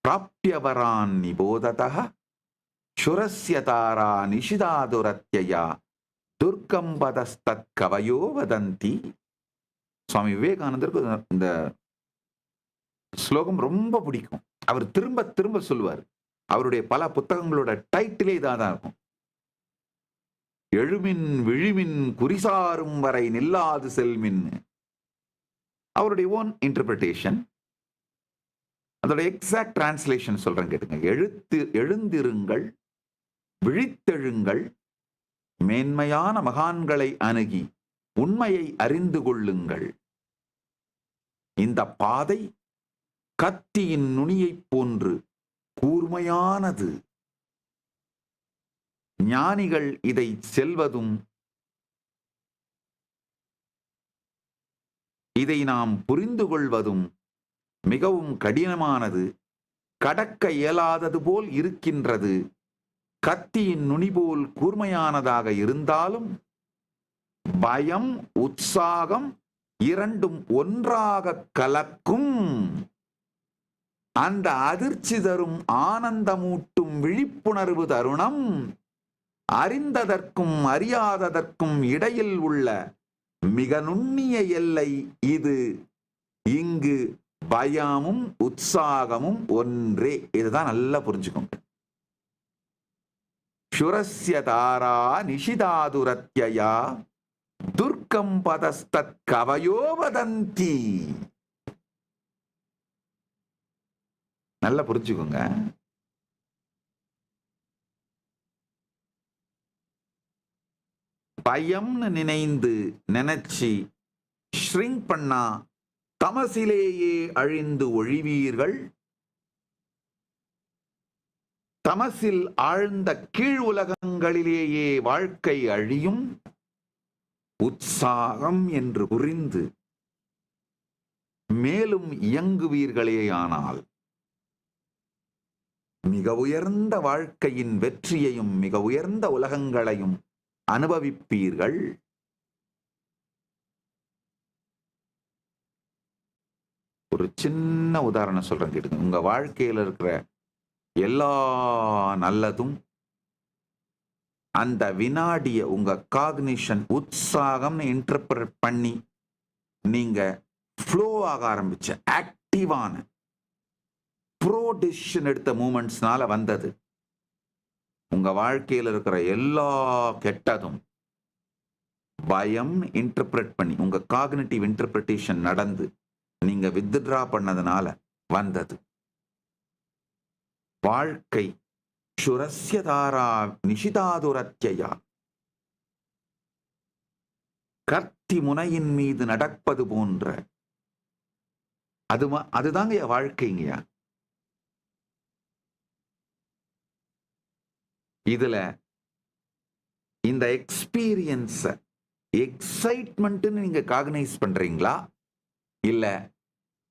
S9: பிராப்யவரான் நிபோததः சுரஸ்ய தாரா நிஷிதாதுரத்யயா துர்கம்பதஸ்தத் கவயோ வதந்தி. சுவாமி விவேகானந்தருக்கு இந்த ஸ்லோகம் ரொம்ப பிடிக்கும். அவர் திரும்ப திரும்ப சொல்லுவார். அவருடைய பல புத்தகங்களோட டைட்டிலே இதான் இருக்கும். எழுமின் விழிமின் குறிசாரும் வரை நில்லாது செல்மின். அவருடைய ஓன் இன்டர்பிரிட்டேஷன், அதோட எக்ஸாக்ட் டிரான்ஸ்லேஷன் சொல்றேன் கேட்டுங்க. எழுந்திருங்கள், விழித்தெழுங்கள், மேன்மையான மகான்களை அணுகி உண்மையை அறிந்து கொள்ளுங்கள். இந்த பாதை கத்தியின் நுனியைப் போன்று கூர்மையானது. ஞானிகள் இதை செல்வதும் இதை நாம் புரிந்து கொள்வதும் மிகவும் கடினமானது, கடக்க இயலாதது போல் இருக்கின்றது. கத்தியின் நுனி போல் கூர்மையானதாக இருந்தாலும் பயம், உற்சாகம் இரண்டும் ஒன்றாக கலக்கும். அந்த அதிர்ச்சி தரும் ஆனந்தமூட்டும் விழிப்புணர்வு தருணம் அறிந்ததற்கும் அறியாததற்கும் இடையில் உள்ள மிக நுண்ணிய எல்லை இது. இங்கு பயமும் உற்சாகமும் ஒன்றே. இதுதான் நல்லா புரிஞ்சுக்கோங்க. சுரஸ்ய தாரா நிஷிதாதுரத்யயா துர்கம்பதஸ்தத் கவயோ வதந்தி. நல்லா புரிஞ்சுக்கோங்க. பயம்னு நினைச்சு ஷ்ரிங்க் பண்ணா தமசிலேயே அழிந்து ஒழிவீர்கள். தமசில் ஆழ்ந்த கீழ் உலகங்களிலேயே வாழ்க்கை அழியும். உற்சாகம் என்று புரிந்து மேலும் இயங்குவீர்களேயானால் மிக உயர்ந்த வாழ்க்கையின் வெற்றியையும் மிக உயர்ந்த உலகங்களையும் அனுபவிப்பீர்கள். ஒரு சின்ன உதாரணம் சொல்றேன் கேட்டுங்க. உங்க வாழ்க்கையில இருக்கிற எல்லா நல்லதும் அந்த வினாடிய உங்க காக்னிஷன் உற்சாகம்னு இன்டர்பிரட் பண்ணி நீங்க ஃப்ளோ ஆக ஆரம்பிச்ச ஆக்டிவான ப்ரோ டிசிஷன் எடுத்த மூமெண்ட்ஸ்னால வந்தது. உங்க வாழ்க்கையில் இருக்கிற எல்லா கெட்டதும் பயம் இன்டர்பிரட் பண்ணி உங்க காக்னிட்டிவ் இன்டர்பிரேஷன் நடந்து நீங்க வித்ட்ரா பண்ணதுனால வந்தது. வாழ்க்கை சுரஸ்யதாரா நிஷிதாதுரத்யா, கத்தி முனையின் மீது நடப்பது போன்ற அதுதாங்க வாழ்க்கைங்கய்யா. இதுல இந்த எக்ஸ்பீரியன்ஸ எக்ஸைட்மெண்ட்னு நீங்க காக்னைஸ் பண்றீங்களா இல்ல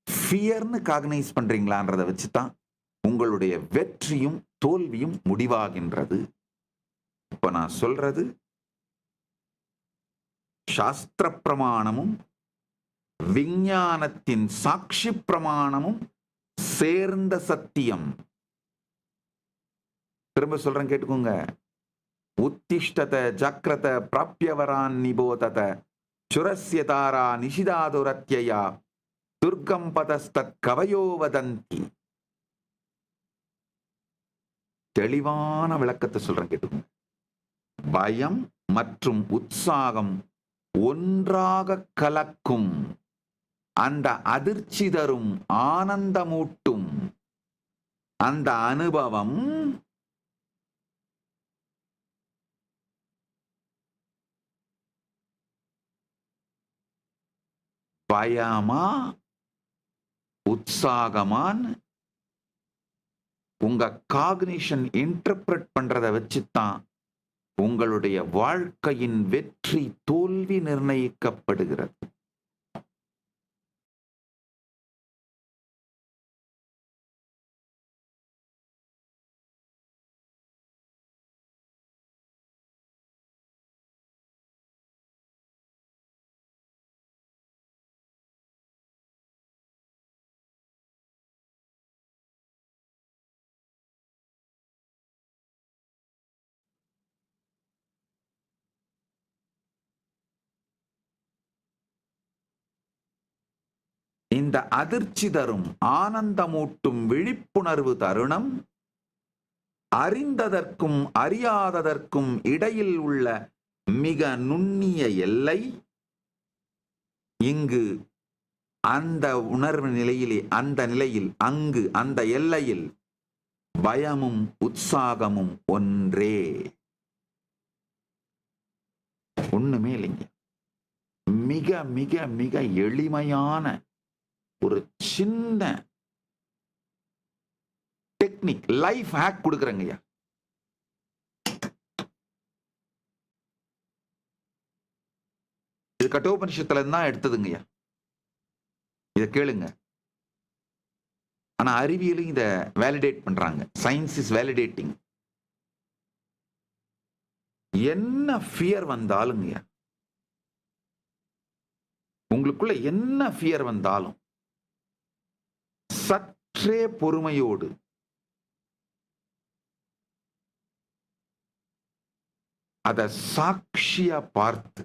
S9: ஃபியர்னு காக்னைஸ் பண்றீங்களான்றதை வச்சுதான் உங்களுடைய வெற்றியும் தோல்வியும் முடிவாகின்றது. இப்ப நான் சொல்றது சாஸ்திர பிரமாணமும் விஞ்ஞானத்தின் சாட்சி பிரமாணமும் சேர்ந்த சத்தியம். திரும்ப சொல்றேன் கேட்டுக்கோங்க. உத்திஷ்டத ஜக்ரத பிராப்யவரான் நிபோதத சுரஸ்ய தாரா நிஷிதாதுரத்யா துர்கம் பதஸ்தத் கவயோ வதந்தி. தெளிவான விளக்கத்தை சொல்றேன் கேட்டுக்கோங்க. பயம் மற்றும் உற்சாகம் ஒன்றாக கலக்கும் அந்த அதிர்ச்சி தரும் ஆனந்தமூட்டும் அந்த அனுபவம் பயமா உற்சாகமான் உங்க காக்னிஷன் இன்டர்பிரட் பண்றதை வச்சுதான் உங்களுடைய வாழ்க்கையின் வெற்றி தோல்வி நிர்ணயிக்கப்படுகிறது. இந்த அதிர்ச்சி தரும் ஆனந்தமூட்டும் விழிப்புணர்வு தருணம் அறிந்ததற்கும் அறியாததற்கும் இடையில் உள்ள மிக நுண்ணிய எல்லை. இங்கு அந்த உணர்வு நிலையிலே அங்கு அந்த எல்லையில் பயமும் உற்சாகமும் ஒன்றே, ஒண்ணுமே இல்லைங்க. மிக மிக மிக எளிமையான ஒரு சின்ன டெக்னிக், லைஃப் ஹேக் கொடுக்குறேங்கய்யா. இது கட்டோபனிஷத்துல தான் எடுத்ததுங்கய்யா. இத கேளுங்க. ஆனா அறிவியலும் இத வேலிடேட் பண்றாங்க. Science is validating. என்ன ஃபியர் வந்தாலுங்கய்யா, உங்களுக்குள்ள என்ன ஃபியர் வந்தாலும் சற்றே பொறுமையோடு அத சாட்சியா பார்த்து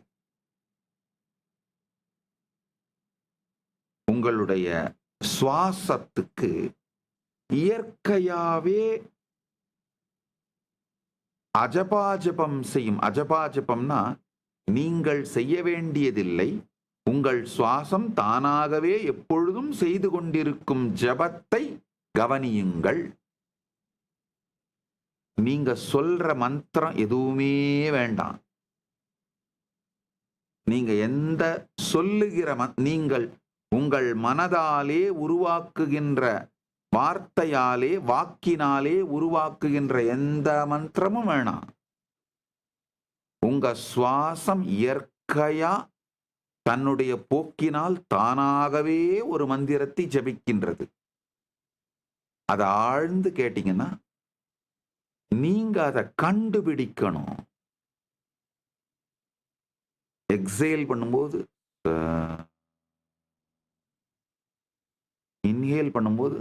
S9: உங்களுடைய சுவாசத்துக்கு இயற்கையாவே அஜபாஜபம் செய்யும். அஜபாஜபம்னா நீங்கள் செய்ய வேண்டியதில்லை, உங்கள் சுவாசம் தானாகவே எப்பொழுதும் செய்து கொண்டிருக்கும் ஜபத்தை கவனியுங்கள். நீங்க சொல்ற மந்திரம் எதுவுமே வேண்டாம். நீங்க எந்த சொல்லுகிற நீங்கள் உங்கள் மனதாலே உருவாக்குகின்ற வார்த்தையாலே வாக்கினாலே உருவாக்குகின்ற எந்த மந்திரமும் வேணாம். உங்க சுவாசம் இயற்கையா தன்னுடைய போக்கினால் தானாகவே ஒரு மந்திரத்தை ஜபிக்கின்றது. அதை ஆழ்ந்து கேட்டீங்கன்னா நீங்க அதை கண்டுபிடிக்கணும். எக்ஸேல் பண்ணும்போது இன்ஹேல் பண்ணும்போது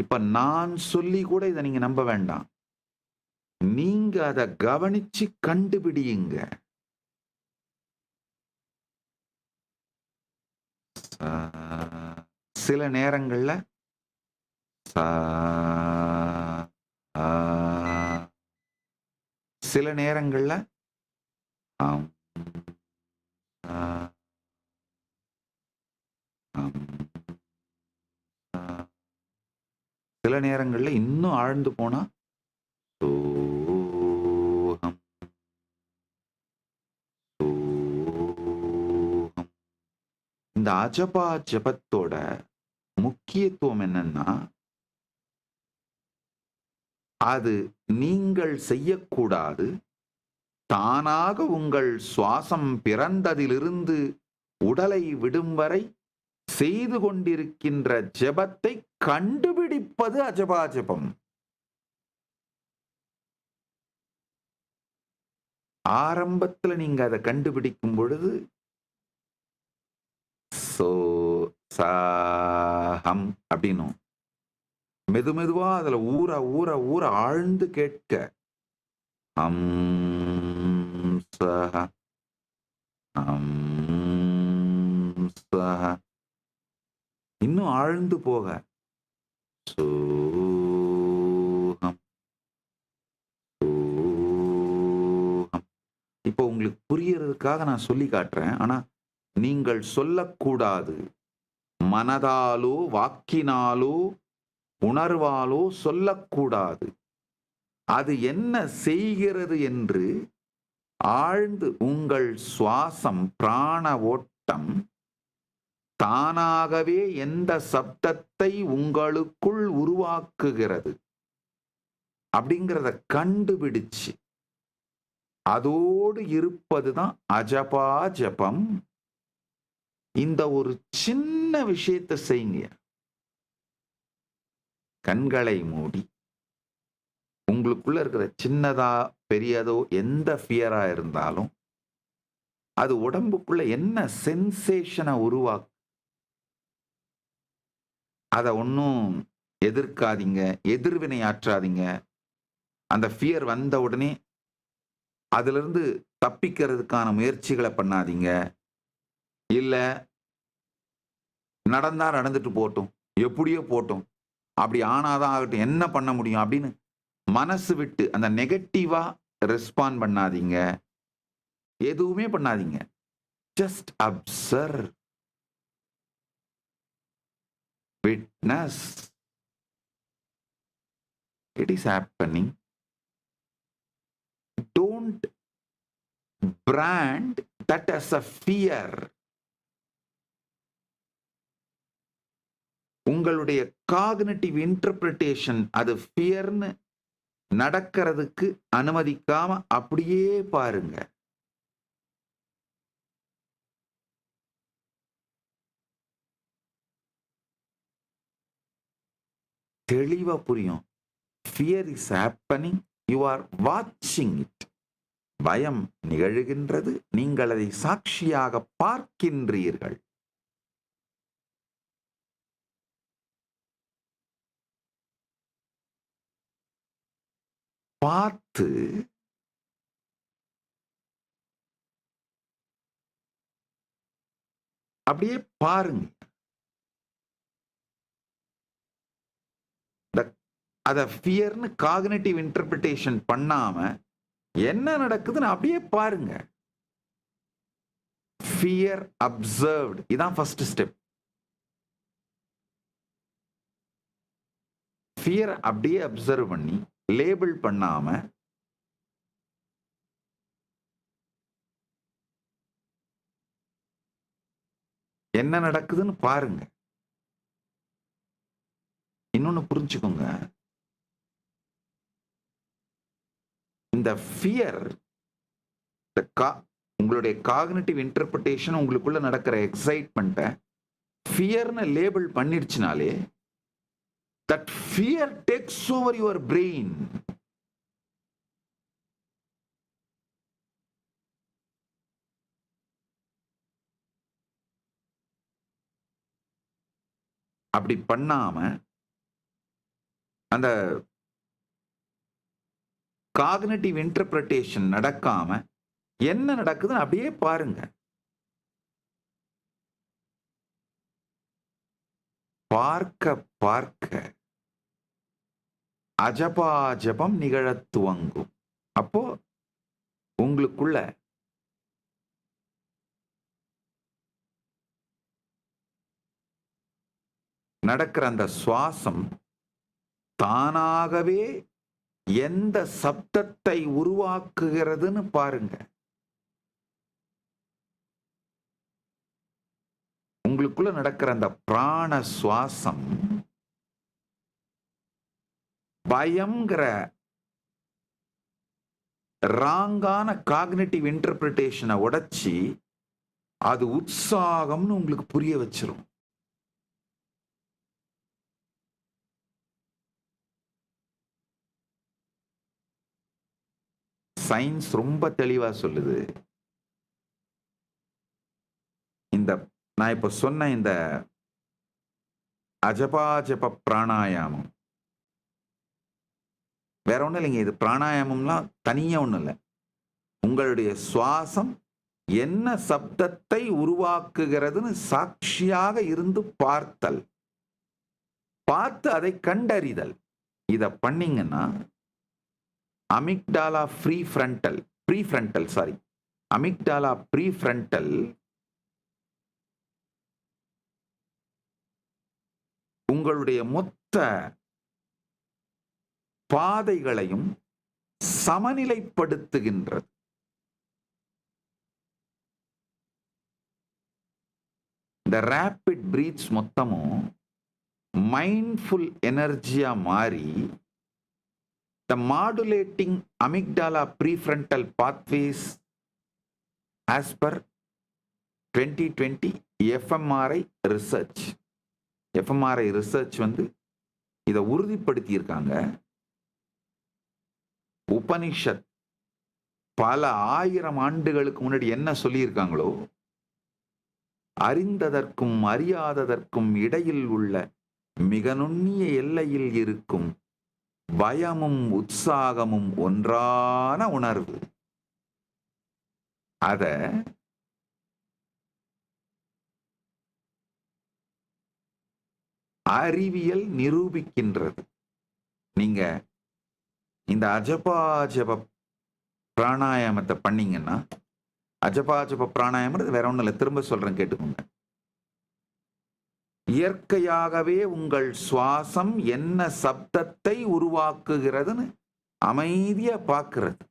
S9: இப்ப நான் சொல்லி கூட இதை நீங்க நம்ப வேண்டாம். நீங்க அதை கவனிச்சு கண்டுபிடியுங்க. சில நேரங்கள்ல சில நேரங்கள்ல சில நேரங்கள்ல இன்னும் ஆழ்ந்து போனா சோகம் சோகம். இந்த அஜபா ஜபத்தோட முக்கியத்துவம் என்னன்னா, அது நீங்கள் செய்யக்கூடாது. தானாக உங்கள் சுவாசம் பிறந்ததிலிருந்து உடலை விடும் வரை செய்து கொண்டிருக்கின்ற ஜெபத்தை கண்டுபிடிப்பது அஜபா ஜெபம். ஆரம்பத்துல நீங்க அதை கண்டுபிடிக்கும் பொழுது சோ சாஹம் அப்படின்னும் மெதுமெதுவா அதுல ஊற ஊற ஊற ஆழ்ந்து கேட்க சஹ சஹ இன்னும் ஆழ்ந்து போக சோஹம் சோஹம். இப்போ உங்களுக்கு புரியறதுக்காக நான் சொல்லி காட்டுறேன். ஆனா நீங்கள் சொல்லக்கூடாது. மனதாலோ வாக்கினாலோ உணர்வாலோ சொல்லக்கூடாது. அது என்ன செய்கிறது என்று ஆழ்ந்து உங்கள் சுவாசம் பிராண ஓட்டம் தானாகவே எந்த சப்தத்தை உங்களுக்குள் உருவாக்குகிறது அப்படிங்கிறத கண்டுபிடிச்சு அதோடு இருப்பதுதான் அஜபா ஜபம். இந்த ஒரு சின்ன விஷயத்தை செய்யுங்க. கண்களை மூடி உங்களுக்குள்ள இருக்கிற சின்னதா பெரியதோ எந்த ஃபியரா இருந்தாலும் அது உடம்புக்குள்ள என்ன சென்சேஷனை உருவாக்கு, அதை ஒன்றும் எதிர்க்காதீங்க, எதிர்வினை ஆற்றாதீங்க. அந்த ஃபியர் வந்த உடனே அதுல இருந்து தப்பிக்கிறதுக்கான முயற்சிகளை பண்ணாதீங்க. இல்ல நடந்தா நடந்துட்டு போட்டும், எப்படியோ போட்டும், அப்படி ஆனாதான் ஆகட்டும், என்ன பண்ண முடியும் அப்படின்னு மனசு விட்டு அந்த நெகட்டிவா ரெஸ்பாண்ட் பண்ணாதீங்க. எதுவுமே பண்ணாதீங்க. Just observe, witness. It is happening. Don't brand that as a fear. உங்களுடைய காக்னிட்டிவ் இன்டர்பிரிட்டேஷன் அது ஃபியர்னு நடக்கிறதுக்கு அனுமதிக்காம அப்படியே பாருங்க. தெளிவா புரியும். Fear is happening, you are watching it. பயம் நிகழ்கின்றது, நீங்கள் அதை சாட்சியாக பார்க்கின்றீர்கள். பார்த்து அப்படியே பாருங்க. அத ஃபியர்னு காக்னிட்டிவ் இன்டர்பிரிட்டேஷன் பண்ணாம என்ன நடக்குதுன்னு அப்படியே பாருங்க. ஃபியர் அப்சர்வ்ட், இதான் ஃபர்ஸ்ட் ஸ்டெப். ஃபியர் அப்படியே அப்சர்வ் பண்ணி லேபிள் பண்ணாம என்ன நடக்குதுன்னு பாருங்க. இன்னொன்னு புரிஞ்சுக்கோங்க, இந்த ஃபியர் உங்களுடைய காக்னிட்டிவ் இன்டர்பிரிட்டேஷன் உங்களுக்குள்ள நடக்கிற எக்ஸைட்மெண்ட்டை ஃபியர்னு label பண்ணிடுச்சுனாலே that fear takes over your brain. அப்படி பண்ணாம அந்த காக்னிட்டிவ் இன்டர்பிரேஷன் நடக்காம என்ன நடக்குதுன்னு அப்படியே பாருங்க. பார்க்க பார்க்க அஜபாஜபம் நிகழத் துவங்கும். அப்போ உங்களுக்குள்ள நடக்கிற அந்த சுவாசம் தானாகவே எந்த சப்தத்தை உருவாக்குகிறதுன்னு பாருங்க. உங்களுக்குள்ள நடக்கிற அந்த பிராண சுவாசம் பயம்ங்கிற ராங்கான காக்னிட்டிவ் இன்டர்பிரிட்டேஷனை உடைச்சி அது உற்சாகம்னு உங்களுக்கு புரிய வச்சிரும். சயின்ஸ் ரொம்ப தெளிவா சொல்லுது. இந்த நான் இப்ப சொன்ன இந்த அஜபாஜப பிராணாயாமம் வேற ஒண்ணும் இல்லைங்க. இது பிராணாயாமம்லாம் தனியா ஒண்ணும் இல்லை. உங்களுடைய சுவாசம் என்ன சப்தத்தை உருவாக்குகிறதுன்னு சாட்சியாக இருந்து பார்த்தல், பார்த்து அதை கண்டறிதல். இத பண்ணீங்கன்னா அமிக்டாலா அமிக்டாலா ப்ரீஃப்ரண்டல் உங்களுடைய மொத்த பாதைகளையும் சமநிலைப்படுத்துகின்றது. இந்த ரேபிட் பிரீத்ஸ் மொத்தமும் மைண்ட்ஃபுல் எனர்ஜியா மாறி the modulating amygdala prefrontal pathways as per 2020 fMRI research. fMRI research வந்து இதை உறுதிப்படுத்தி இருக்காங்க. உபனிஷத் பல ஆயிரம் ஆண்டுகளுக்கு முன்னாடி என்ன சொல்லியிருக்காங்களோ, அறிந்ததற்கும் அறியாததற்கும் இடையில் உள்ள மிக நுண்ணிய எல்லையில் இருக்கும் பயமும் உற்சாகமும் ஒன்றான உணர்வு, அத அறிவியல் நிரூபிக்கின்றது. நீங்க இந்த அஜபாஜப பிராணாயாமத்தை பண்ணீங்கன்னா, அஜபாஜப பிராணாயாமம் வேற ஒண்ணும் இல்லை, திரும்ப சொல்றேன் கேட்டுக்கோங்க. இயற்கையாகவே உங்கள் சுவாசம் என்ன சப்தத்தை உருவாக்குகிறதுன்னு அமைதியா பார்க்கிறது.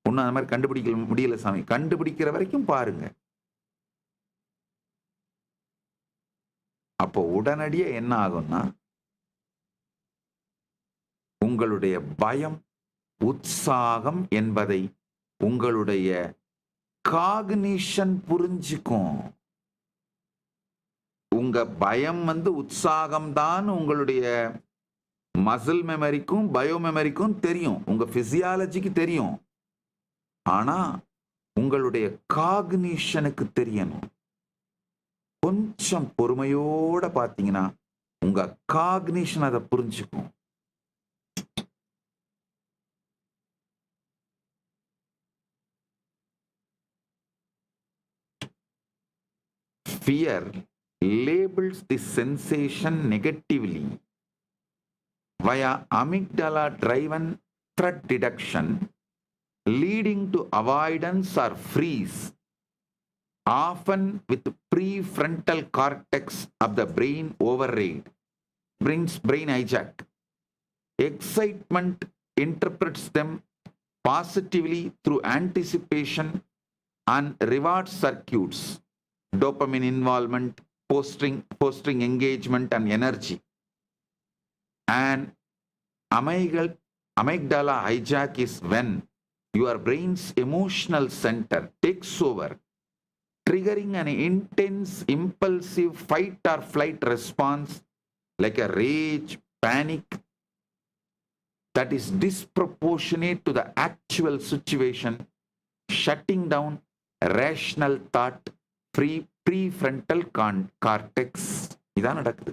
S9: ஒன்னும் அந்த மாதிரி கண்டுபிடிக்க முடியல சாமி, கண்டுபிடிக்கிற வரைக்கும் பாருங்க. அப்போ உடனடியா என்ன ஆகும்னா, உங்களுடைய பயம் உற்சாகம் என்பதை உங்களுடைய காக்னிஷன் புரிஞ்சுக்கும். உங்க பயம் வந்து உற்சாகம் தான் உங்களுடைய மசில் மெமரிக்கும் பயோ மெமரிக்கும் தெரியும், உங்க பிசியாலஜிக்கு தெரியும். ஆனா உங்களுடைய காக்னிஷனுக்கு தெரியணும். கொஞ்சம் பொறுமையோட பார்த்தீங்கன்னா உங்க காக்னிஷன் அதை புரிஞ்சுக்கும். Fear labels the sensation negatively via amygdala-driven threat detection, leading to avoidance or freeze, often with prefrontal cortex of the brain override, brain hijack. Excitement interprets them positively through anticipation and reward circuits, dopamine involvement, fostering engagement and energy. And amygdala hijack is when your brain's emotional center takes over, triggering an intense, impulsive fight or flight response like a rage, panic, that is disproportionate to the actual situation, shutting down rational thought prefrontal cortex. இதான் நடக்குது.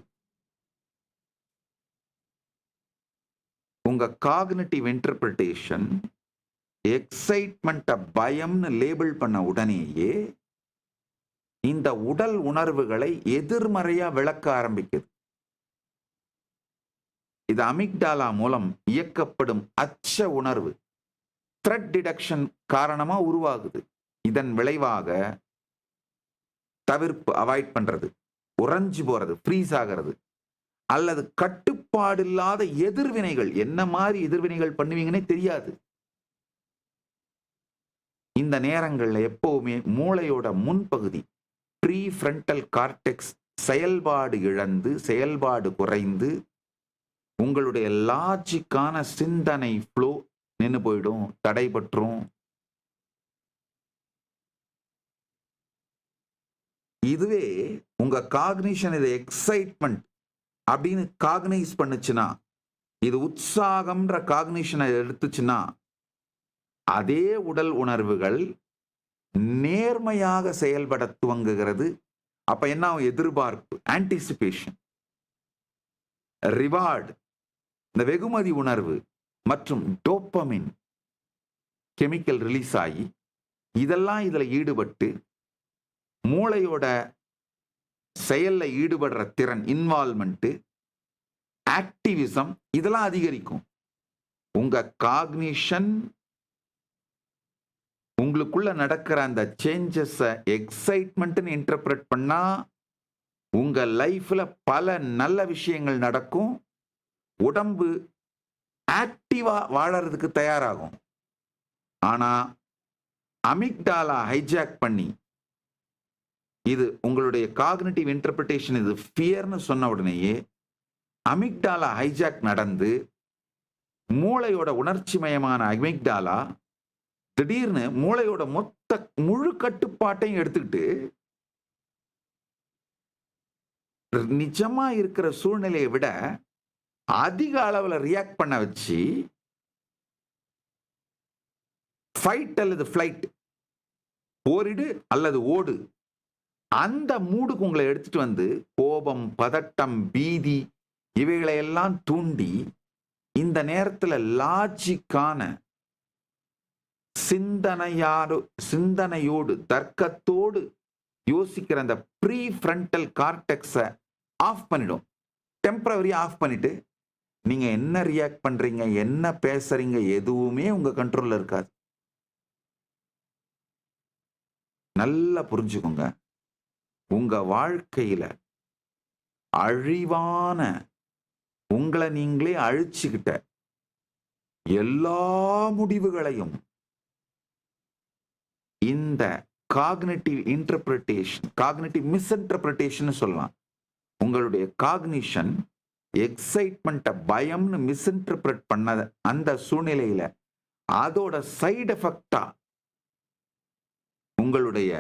S9: உங்க cognitive interpretation எக்ஸைட்மெண்ட்டை பயம்னு label பண்ண உடனேயே இந்த உடல் உணர்வுகளை எதிர்மறையா விளக்க ஆரம்பிக்குது. இது அமிக்டாலா மூலம் இயக்கப்படும் அச்ச உணர்வு த்ரெட் டிடக்ஷன் காரணமா உருவாகுது. இதன் விளைவாக தவிர்ப்பு, அவாய்ட் பண்றது, உறைஞ்சு போறது, ஃப்ரீஸ் ஆகிறது, அல்லது கட்டுப்பாடில்லாத எதிர்வினைகள், என்ன மாதிரி எதிர்வினைகள் பண்ணுவீங்கன்னே தெரியாது. இந்த நேரங்கள்ல எப்பவுமே மூளையோட முன்பகுதி ப்ரீஃப்ரண்டல் கார்டெக்ஸ் செயல்பாடு இழந்து, செயல்பாடு குறைந்து, உங்களுடைய லாஜிக்கான சிந்தனை ஃப்ளோ நின்று போயிடும், தடைபற்றும். இதுவே உங்க காக்னிஷன் இதை எக்ஸைட்மெண்ட் அப்படின்னு காக்னைஸ் பண்ணுச்சுன்னா, இது உற்சாகம்ன்ற காக்னிஷனை எடுத்துச்சுன்னா, அதே உடல் உணர்வுகள் நேர்மையாக செயல்பட துவங்குகிறது. அப்ப என்ன ஆகும்? எதிர்பார்ப்பு, ஆன்டிசிபேஷன், ரிவார்டு, இந்த வெகுமதி உணர்வு மற்றும் டோப்பமின் கெமிக்கல் ரிலீஸ் ஆகி இதெல்லாம் இதுல ஈடுபட்டு மூளையோட செயல்ல ஈடுபடுற திறன், இன்வால்மெண்ட், ஆக்டிவிசம் இதெல்லாம் அதிகரிக்கும். உங்க காக்னிஷன் உங்களுக்குள்ள நடக்கிற அந்த சேஞ்சஸ் எக்ஸைட்மெண்ட்னு இன்டர்பிரட் பண்ணா உங்க லைஃப்ல பல நல்ல விஷயங்கள் நடக்கும். உடம்பு ஆக்டிவா வாழறதுக்கு தயாராகும். ஆனா அமிக்டாலா ஹைஜாக் பண்ணி, இது உங்களுடைய காக்னிட்டிவ் இன்டர்பிரிட்டேஷன், இது ஃபியர்னு சொன்ன உடனேயே அமிக்டாலா ஹைஜாக் நடந்து மூளையோட உணர்ச்சிமயமான அமிக்டாலா திடீர்னு மூளையோட மொத்த முழு கட்டுப்பாட்டையும் எடுத்துக்கிட்டு நிஜமா இருக்கிற சூழ்நிலையை விட அதிக அளவுல ரியாக்ட் பண்ண வச்சு ஃபைட் அல்லது ஃபிளைட், போரிடு அல்லது ஓடு, அந்த மூடுக்கு உங்களை எடுத்துட்டு வந்து கோபம், பதட்டம், பீதி இவைகளையெல்லாம் தூண்டி இந்த நேரத்துல லாஜிக்கான சிந்தனையோடு தர்க்கத்தோடு யோசிக்கிற அந்த ப்ரீ ஃப்ரண்டல் கார்டெக்ஸை ஆஃப் பண்ணிடும். டெம்பரவரியா ஆஃப் பண்ணிட்டு நீங்க என்ன ரியாக்ட் பண்றீங்க, என்ன பேசுறீங்க, எதுவுமே உங்க கண்ட்ரோல்ல இருக்காது. நல்லா புரிஞ்சுக்கோங்க, உங்க வாழ்க்கையில அழிவான, உங்களை நீங்களே அழிச்சுக்கிட்ட எல்லா முடிவுகளையும் இந்த காக்னிட்டிவ் இன்டர்பிரிட்டேஷன், காக்னிட்டிவ் மிஸ்இன்டர்பிரிட்டேஷன் சொல்லலாம். உங்களுடைய காக்னிஷன் எக்ஸைட்மெண்ட்டை பயம்னு மிஸ்இன்டர்பிரட் பண்ண அந்த சூழ்நிலையில அதோட சைடு எஃபெக்டா உங்களுடைய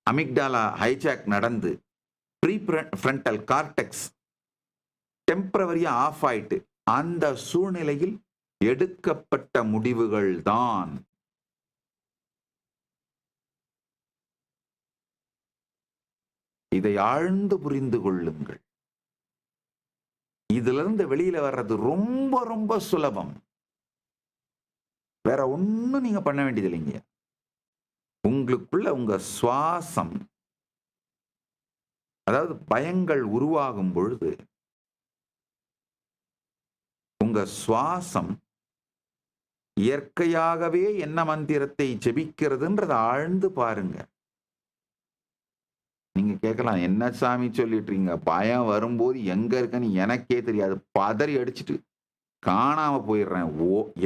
S9: அமிக்டாலா ஹைஜாக் நடந்து ப்ரீஃப்ரண்டல் கார்டெக்ஸ் டெம்பரவரியா ஆஃப் ஆயிட்டு அந்த சூழ்நிலையில் எடுக்கப்பட்ட முடிவுகள் தான் இதை ஆழ்ந்து புரிந்து கொள்ளுங்கள். இதிலிருந்து வெளியில வர்றது ரொம்ப ரொம்ப சுலபம். வேற ஒண்ணும் நீங்க பண்ண வேண்டியது இல்லைங்க. உங்களுக்குள்ள உங்க சுவாசம், அதாவது பயங்கள் உருவாகும் பொழுது உங்க சுவாசம் இயற்கையாகவே என்ன மந்திரத்தை ஜெபிக்கிறதுன்றதை ஆழ்ந்து பாருங்க. நீங்க கேட்கலாம், என்ன சாமி சொல்லிட்டு இருக்கீங்க, பயம் வரும்போது எங்க இருக்கன்னு எனக்கே தெரியாது, பதறி அடிச்சுட்டு காணாம போயிடுறேன்,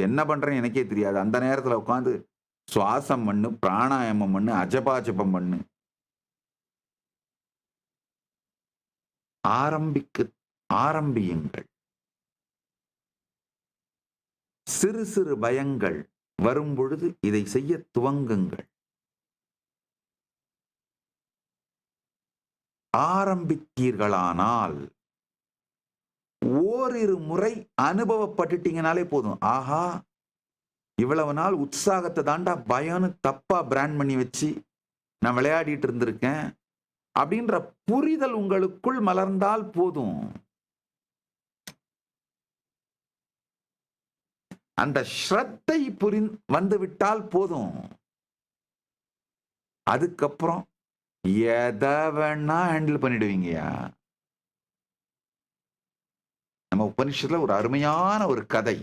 S9: என்ன பண்றேன்னு எனக்கே தெரியாது. அந்த நேரத்துல உட்காந்து சுவாசம் பண்ணு, பிராணாயாமம் பண்ணு, அஜபாஜபம் பண்ணு. ஆரம்பியுங்கள். சிறு சிறு பயங்கள் வரும் பொழுது இதை செய்ய துவங்குங்கள். ஆரம்பித்தீர்களானால் ஓரிரு முறை அனுபவப்பட்டுட்டீங்கனாலே போதும். ஆஹா, இவ்வளவு நாள் உற்சாகத்தை தாண்டா பயம்னு தப்பா பிராண்ட் பண்ணி வச்சு நான் விளையாடிட்டு இருந்திருக்கேன் அப்படின்ற புரிதல் உங்களுக்குள் மலர்ந்தால் போதும். அந்த ஸ்ரத்தை வந்துவிட்டால் போதும். அதுக்கப்புறம் எதை வேணா ஹேண்டில் பண்ணிடுவீங்கயா. நம்ம உபனிஷத்துல ஒரு அருமையான ஒரு கதை,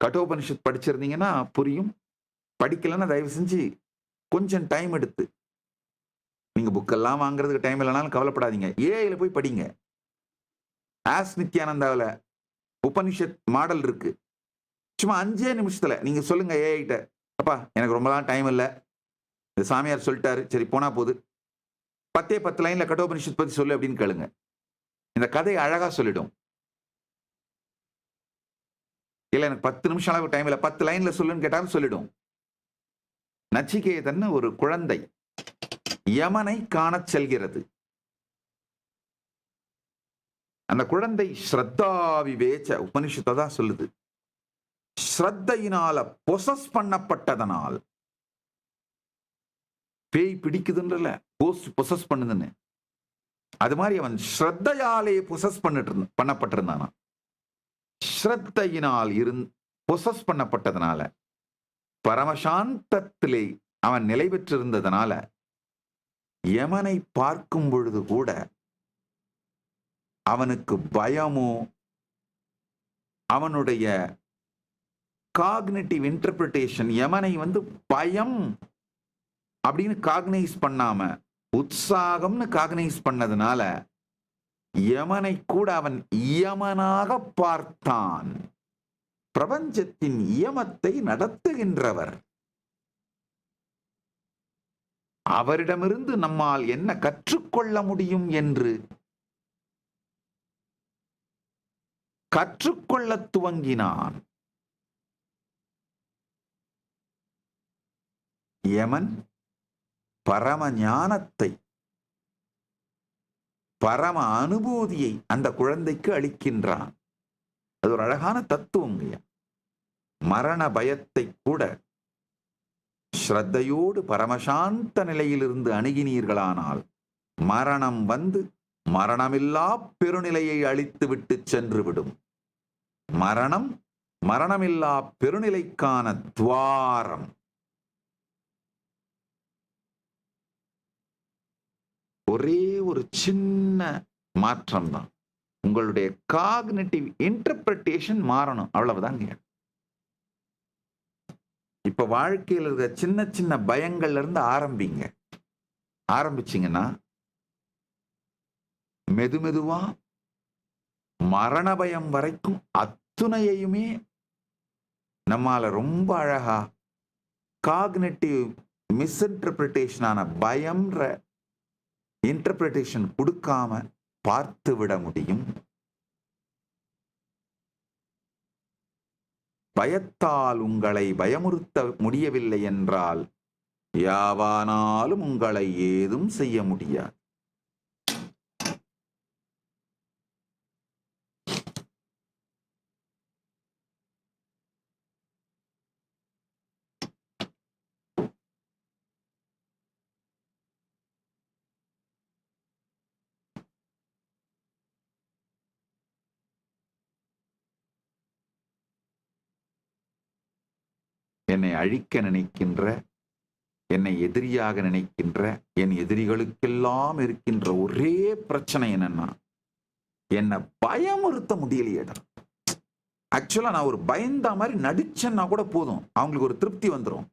S9: கட்டோபனிஷத் படிச்சிருந்தீங்கன்னா புரியும். படிக்கலன்னா தயவு செஞ்சு கொஞ்சம் டைம் எடுத்து, நீங்க புக்கெல்லாம் வாங்குறதுக்கு டைம் இல்லைனாலும் கவலைப்படாதீங்க, ஏஐல போய் படிங்க. ஆஸ் நித்யானந்தாவில் உபனிஷத் மாடல் இருக்கு. சும்மா 5 நிமிஷத்துல நீங்க சொல்லுங்க ஏஐட்ட, அப்பா எனக்கு ரொம்பலாம் டைம் இல்லை, இந்த சாமியார் சொல்லிட்டாரு, சரி போனா போகுது, 10 லைன்ல கட்டோபனிஷத் பத்தி சொல்லு அப்படின்னு கேளுங்க. இந்த கதையை அழகா சொல்லிடும். இல்ல எனக்கு 10 நிமிஷம் அளவு டைம் இல்லை, 10 லைன்ல சொல்லுன்னு கேட்டாலும் சொல்லிடும். நச்சிகேதன் ஒரு குழந்தை யமனை காண செல்கிறது. அந்த குழந்தை ஸ்ரத்தாவிவேச்ச, உபனிஷத்தை தான் சொல்லுது, ஸ்ரத்தையினால பொசஸ் பண்ணப்பட்டதனால். பேய் பிடிக்குதுன்றல, பொசஸ் பண்ணுதுன்னு, அது மாதிரி அவன் ஸ்ரத்தையாலே பொசஸ் பண்ணப்பட்டிருந்தானா. ஸ்ரத்தையினால் பொசஸ் பண்ணப்பட்டதனால, பரமசாந்தத்திலே அவன் நிலை பெற்றிருந்ததனால, யமனை பார்க்கும் பொழுது கூட அவனுக்கு பயமோ, அவனுடைய காக்னிட்டிவ் இன்டர்பிரிட்டேஷன், யமனை பயம் அப்படின்னு காக்னைஸ் பண்ணாம உற்சாகம்னு காக்னைஸ் பண்ணதுனால யமனை கூட அவன் யமனாக பார்த்தான். பிரபஞ்சத்தின் இயமத்தை நடத்துகின்றவர் அவரிடமிருந்து நம்மால் என்ன கற்றுக்கொள்ள முடியும் என்று கற்றுக்கொள்ள துவங்கினான். யமன் பரம ஞானத்தை, பரம அனுபூதியை அந்த குழந்தைக்கு அளிக்கின்றான். அது ஒரு அழகான தத்துவம். மரண பயத்தை கூட ஸ்ரத்தையோடு பரமசாந்த நிலையிலிருந்து அணுகினீர்களானால் மரணம் மரணமில்லா பெருநிலையை அழித்து விட்டு சென்றுவிடும். மரணம் மரணமில்லா பெருநிலைக்கான துவாரம். ஒரே ஒரு சின்ன மாற்றம் தான், உங்களுடைய காக்னிட்டிவ் இன்டர்பிரிட்டேஷன் மாறணும், அவ்வளவுதாங்க. இப்ப வாழ்க்கையில் இருக்கிற சின்ன சின்ன பயங்கள்ல இருந்து ஆரம்பிச்சீங்கன்னா மெதுமெதுவா மரண பயம் வரைக்கும் அத்துணையுமே நம்மால ரொம்ப அழகா காக்னிட்டிவ் மிஸ்இன்டர்பிரிட்டேஷனான பயம்ன்ற இன்டர்பிரிட்டேஷன் கொடுக்காம பார்த்து விட முடியும். பயத்தால் உங்களை பயமுறுத்த முடியவில்லை என்றால் யாவானாலும் உங்களை ஏதும் செய்ய முடியாது. என்னை அழிக்க நினைக்கின்ற, என்னை எதிரியாக நினைக்கின்ற என் எதிரிகளுக்கெல்லாம் இருக்கின்ற ஒரே பிரச்சனை என்னன்னா, என்னை பயமுறுத்த முடியலையேடா. ஆக்சுவலா நான் ஒரு பயந்த மாதிரி நடிச்சேன்னா கூட போதும், அவங்களுக்கு ஒரு திருப்தி வந்துடும்.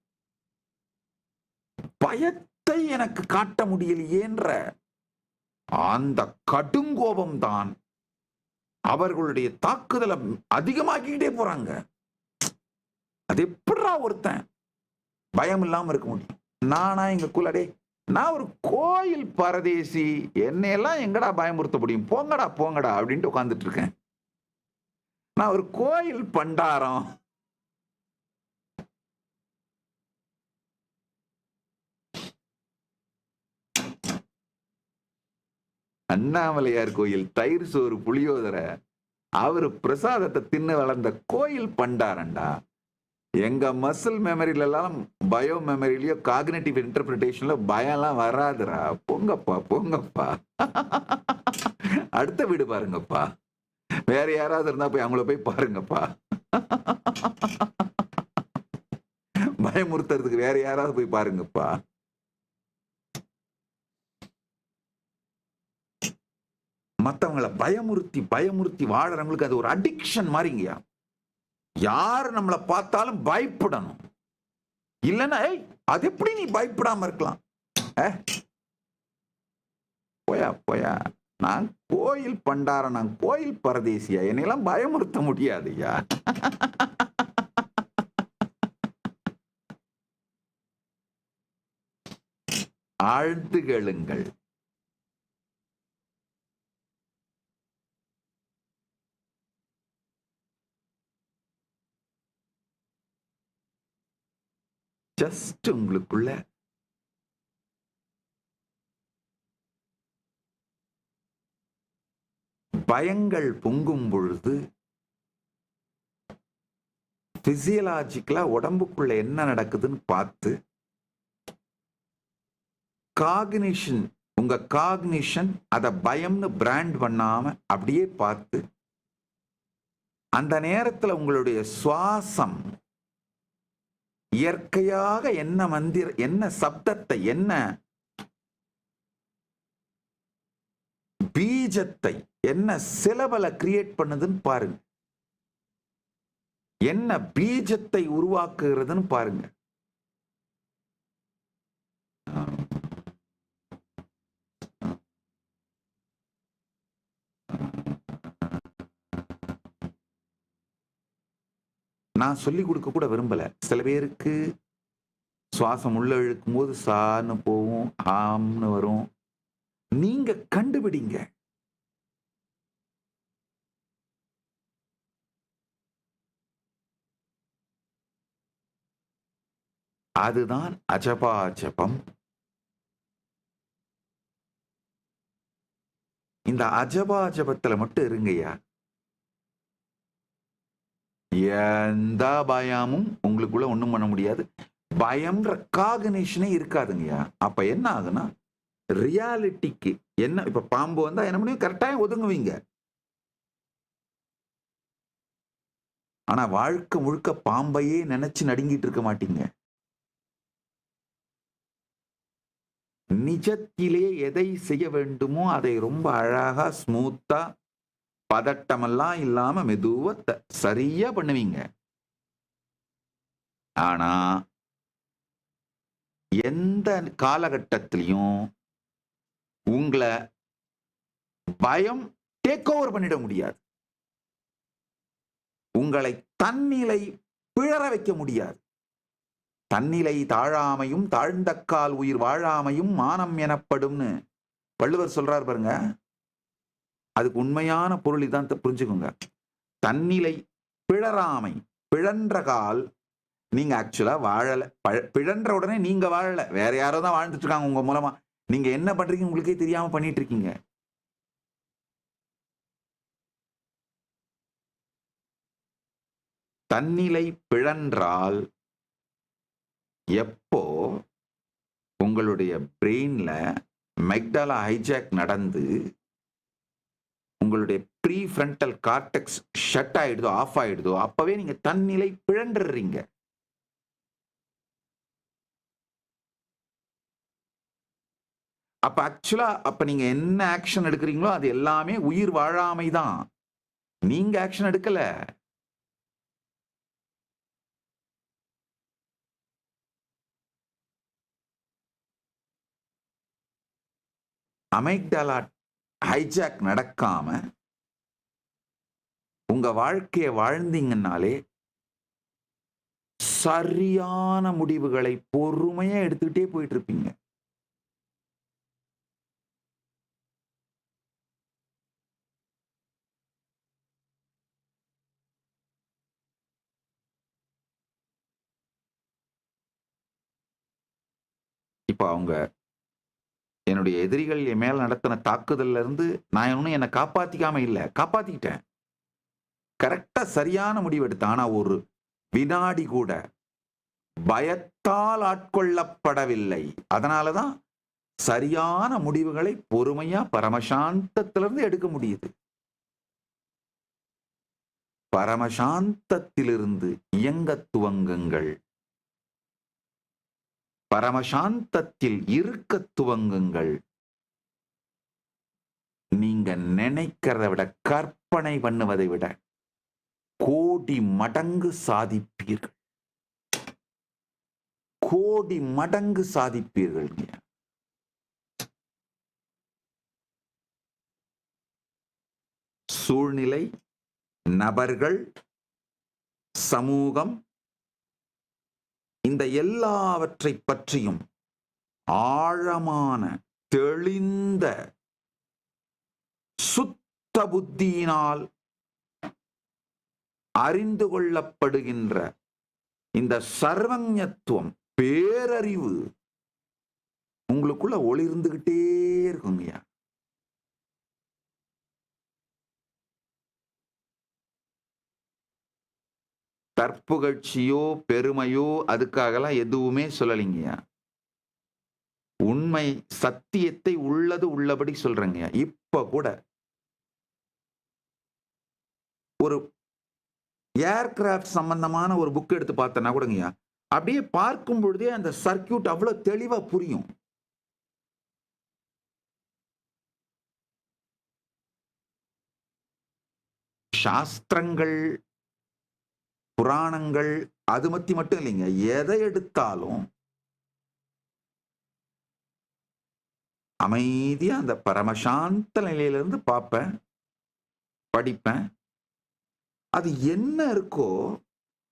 S9: பயத்தை எனக்கு காட்ட முடியலையேன்ற அந்த கடுங்கோபம் தான் அவர்களுடைய தாக்குதலை அதிகமாக்கிட்டே போறாங்க. அது எப்படா ஒருத்தன் பயம் இல்லாம இருக்க முடியும்? நானா எங்க குலடே, நான் ஒரு கோயில் பரதேசி, என்னையெல்லாம் எங்கடா பயமுறுத்த முடியும், போங்கடா போங்கடா அப்படின்ட்டு உட்கார்ந்துட்டு இருக்கேன். நான் ஒரு கோயில் பண்டாரம். அண்ணாமலையார் கோயில் தயிர் சோறு புளியோதரை அவரு பிரசாதத்தை தின்னு வளர்ந்த கோயில் பண்டாரண்டா. எங்க மசில் மெமரியில எல்லாம் பயோ மெமரியிலயோ காக்னிட்டிவ் இன்டர்பிரிட்டேஷன்ல பயம்லாம் வராதுரா. போங்கப்பா போங்கப்பா. அடுத்த வீடு பாருங்கப்பா. வேற யாராவது இருந்தா போய் அவங்கள போய் பாருங்கப்பா. பயமுறுத்துறதுக்கு வேற யாராவது போய் பாருங்கப்பா. மத்தவங்களை பயமுறுத்தி பயமுறுத்தி வாழறவங்களுக்கு அது ஒரு அடிக்ஷன் மாதிரிங்கயா. யார் நம்மளை பார்த்தாலும் பயப்படணும். இல்லைன்னா அது எப்படி நீ பயப்படாம இருக்கலாம்? போயா போயா, நான் கோயில் பண்டார, நான் கோயில் பரதேசியா, என்னெல்லாம் பயமுறுத்த முடியாதுயா. ஆழ்ந்து கேளுங்கள். ஜஸ்ட் உங்களுக்குள்ள பயங்கள் பொங்கும் பொழுது பிசியலாஜிக்கலா உடம்புக்குள்ள என்ன நடக்குதுன்னு பார்த்து, காக்னிஷன், உங்க காக்னிஷன் அத பயம்னு பிராண்ட் பண்ணாம அப்படியே பார்த்து, அந்த நேரத்துல உங்களுடைய சுவாசம் இயற்கையாக என்ன மந்திர, என்ன சப்தத்தை, என்ன பீஜத்தை, என்ன சிலபலை கிரியேட் பண்ணுதுன்னு பாருங்க. என்ன பீஜத்தை உருவாக்குகிறதுன்னு பாருங்க. நான் சொல்லி கொடுக்க கூட விரும்பல. சில பேருக்கு சுவாசம் உள்ள இழுக்கும் போது சான்னு போகும், ஆம்னு வரும். நீங்க கண்டுபிடிங்க. அதுதான் அஜபாஜபம். இந்த அஜபாஜபத்துல மட்டும் இருங்கய்யா. எந்த பயமும் உங்களுக்குள்ள ஒண்ணும் பண்ண முடியாது. பயம்ன்ற காக்னிஷனே இருக்காதுங்கய்யா. அப்ப என்ன ஆகுனா, ரியாலிட்டிக்கு என்ன, இப்ப பாம்பு வந்தா என்ன பண்ணி கரெக்டாக ஒதுங்குவீங்க. ஆனா வாழ்க்கை முழுக்க பாம்பையே நினைச்சு நடுங்கிட்டு இருக்க மாட்டீங்க. நிஜத்திலே எதை செய்ய வேண்டுமோ அதை ரொம்ப அழகா ஸ்மூத்தா பதட்டமெல்லாம் இல்லாம மெதுவா சரியா பண்ணுவீங்க. ஆனா எந்த காலகட்டத்திலையும் உங்களை பயம் டேக் ஓவர் பண்ணிட முடியாது. உங்களை தன்னிலை பிழற வைக்க முடியாது. தன்னிலை தாழாமையும் தாழ்ந்தக்கால் உயிர் வாழாமையும் மானம் எனப்படும்னு வள்ளுவர் சொல்றார் பாருங்க. அதுக்கு உண்மையான பொருள் இதான், புரிஞ்சுக்கோங்க. தன்னிலை பிழறாமை, பிழன்ற கால் நீங்க ஆக்சுவலா வாழல. பிழன்ற உடனே நீங்க வாழல, வேற யாரோ தான் வாழ்ந்துட்டு இருக்காங்க உங்க மூலமா. நீங்க என்ன பண்றீங்க உங்களுக்கே தெரியாம பண்ணிட்டு இருக்கீங்க. தன்னிலை பிழன்றால் எப்போ உங்களுடைய பிரெயின்ல மெக்டாலா ஹைஜாக் நடந்து உங்களுடைய ப்ரீ ஃப்ரண்டல் கார்டெக்ஸ் ஷட் ஆயிடுதோ, ஆஃப் ஆயிடுதோ, அப்பவே நீங்க தன்னிலை பிழண்டுறீங்க. அப்ப ஆக்சுவலா அப்ப நீங்க என்ன ஆக்ஷன் எடுக்கிறீங்களோ அது எல்லாமே உயிர் வாழாமை தான். நீங்க ஆக்ஷன் எடுக்கல. அமெக்டாலா ஹைஜாக் நடக்காம உங்க வாழ்க்கையை வாழ்ந்தீங்கன்னாலே சரியான முடிவுகளை பொறுமையா எடுத்துக்கிட்டே போயிட்டு இருப்பீங்க. இப்ப அவங்க என்னுடைய எதிரிகள் என் மேல நடத்தின தாக்குதல்ல இருந்து நான் ஒன்னும் என்னை காப்பாத்திக்காம இல்லை, காப்பாத்திக்கிட்டேன். கரெக்டா சரியான முடிவு எடுத்தேன். ஆனா ஒரு வினாடி கூட பயத்தால் ஆட்கொள்ளப்படவில்லை. அதனாலதான் சரியான முடிவுகளை பொறுமையா பரமசாந்தத்திலிருந்து எடுக்க முடியுது. பரமசாந்தத்திலிருந்து இயங்க துவங்குங்கள். பரமசாந்தத்தில் இருக்க துவங்குங்கள். நீங்க நினைக்கிறத விட, கற்பனை பண்ணுவதை விட கோடி மடங்கு சாதிப்பீர்கள். கோடி மடங்கு சாதிப்பீர்கள். சூழ்நிலை, நபர்கள், சமூகம், இந்த எல்லாவற்றை பற்றியும் ஆழமான தெளிந்த சுத்த புத்தியினால் அறிந்து கொள்ளப்படுகின்ற இந்த சர்வஞத்துவம், பேரறிவு உங்களுக்குள்ள ஒளிர்ந்துகிட்டே இருக்குங்கய்யா. தற்புகழ்ச்சியோ பெருமையோ அதுக்காகலாம் எதுவுமே சொல்லலைங்கய்யா. உண்மை சத்தியத்தை உள்ளது உள்ளபடி சொல்றேங்க. இப்ப கூட ஒரு ஏர்கிராஃப்ட் சம்பந்தமான ஒரு புக் எடுத்து பார்த்தனா கூடங்கய்யா, அப்படியே பார்க்கும் பொழுதே அந்த சர்க்கியூட் அவ்வளவு தெளிவா புரியும். சாஸ்திரங்கள், புராணங்கள் அது மட்டும் இல்லைங்க. எதை எடுத்தாலும் அமைதியா அந்த பரமசாந்த நிலையிலிருந்து பார்ப்பேன், படிப்பேன். அது என்ன இருக்கோ,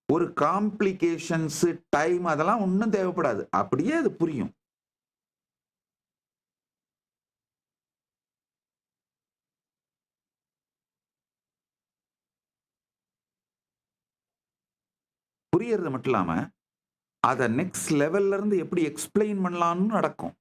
S9: ஒரு காம்ப்ளிகேஷன்ஸ், டைம் அதெல்லாம் ஒன்றும் தேவைப்படாது. அப்படியே அது புரியும். புரியறது மட்டும் இல்லாம அதை நெக்ஸ்ட் லெவல்ல இருந்து எப்படி எக்ஸ்பிளைன் பண்ணலாம்னு நடக்கும்.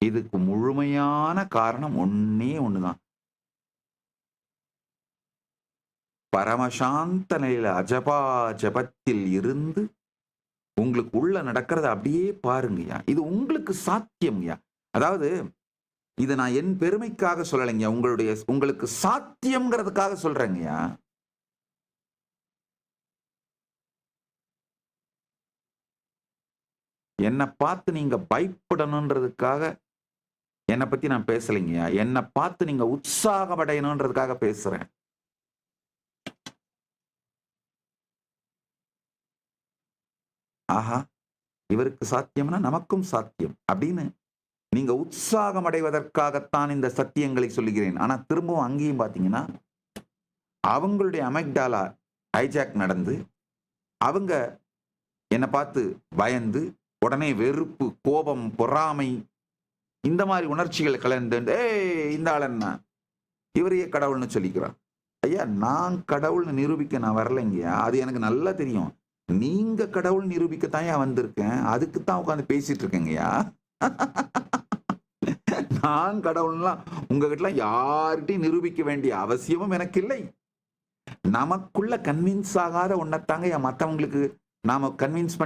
S9: இதுக்கு முழுமையான காரணம் ஒன்னே ஒண்ணுதான். பரமசாந்த நிலையில அஜபா ஜபத்தில் இருந்து உங்களுக்கு உள்ள நடக்கிறத அப்படியே பாருங்கய்யா. இது உங்களுக்கு சாத்தியம்யா. அதாவது இது நான் என் பெருமைக்காக சொல்லலைங்க, உங்களுக்கு சாத்தியம்ங்கிறதுக்காக சொல்றேங்கய்யா. என்னை பார்த்து நீங்க பயப்படணுன்றதுக்காக என்னை பத்தி நான் பேசலைங்கய்யா. என்னை பார்த்து நீங்க உற்சாகமடையணுன்றதுக்காக பேசுறேன். ஆஹா, இவருக்கு சாத்தியம்னா நமக்கும் சாத்தியம் அப்படின்னு நீங்க உற்சாகம் அடைவதற்காகத்தான் இந்த சத்தியங்களை சொல்லுகிறேன். ஆனா திரும்பவும் அங்கேயும் பாத்தீங்கன்னா அவங்களுடைய அமெக்டாலா ஹைஜாக் நடந்து அவங்க என்னை பார்த்து பயந்து உடனே வெறுப்பு, கோபம், பொறாமை இந்த மாதிரி உணர்ச்சிகள் கலந்து இந்த ஆளன்னா இவரையே கடவுள்னு சொல்லிக்கிறான். ஐயா, நான் கடவுள்னு நிரூபிக்க நான் வரலைங்கய்யா. அது எனக்கு நல்லா தெரியும். நீங்க கடவுள் நிரூபிக்கத்தான் ஏன் வந்திருக்கேன். அதுக்குத்தான் உட்காந்து பேசிட்டு இருக்கேங்கய்யா. நான் கடவுள்லாம் உங்ககிட்ட யார்கிட்டையும் நிரூபிக்க வேண்டிய அவசியமும் எனக்கு இல்லை. நமக்குள்ள கன்வின்ஸ் ஆகாத ஒன்னத்தாங்க மற்றவங்களுக்கு நாம கன்வின்ஸ்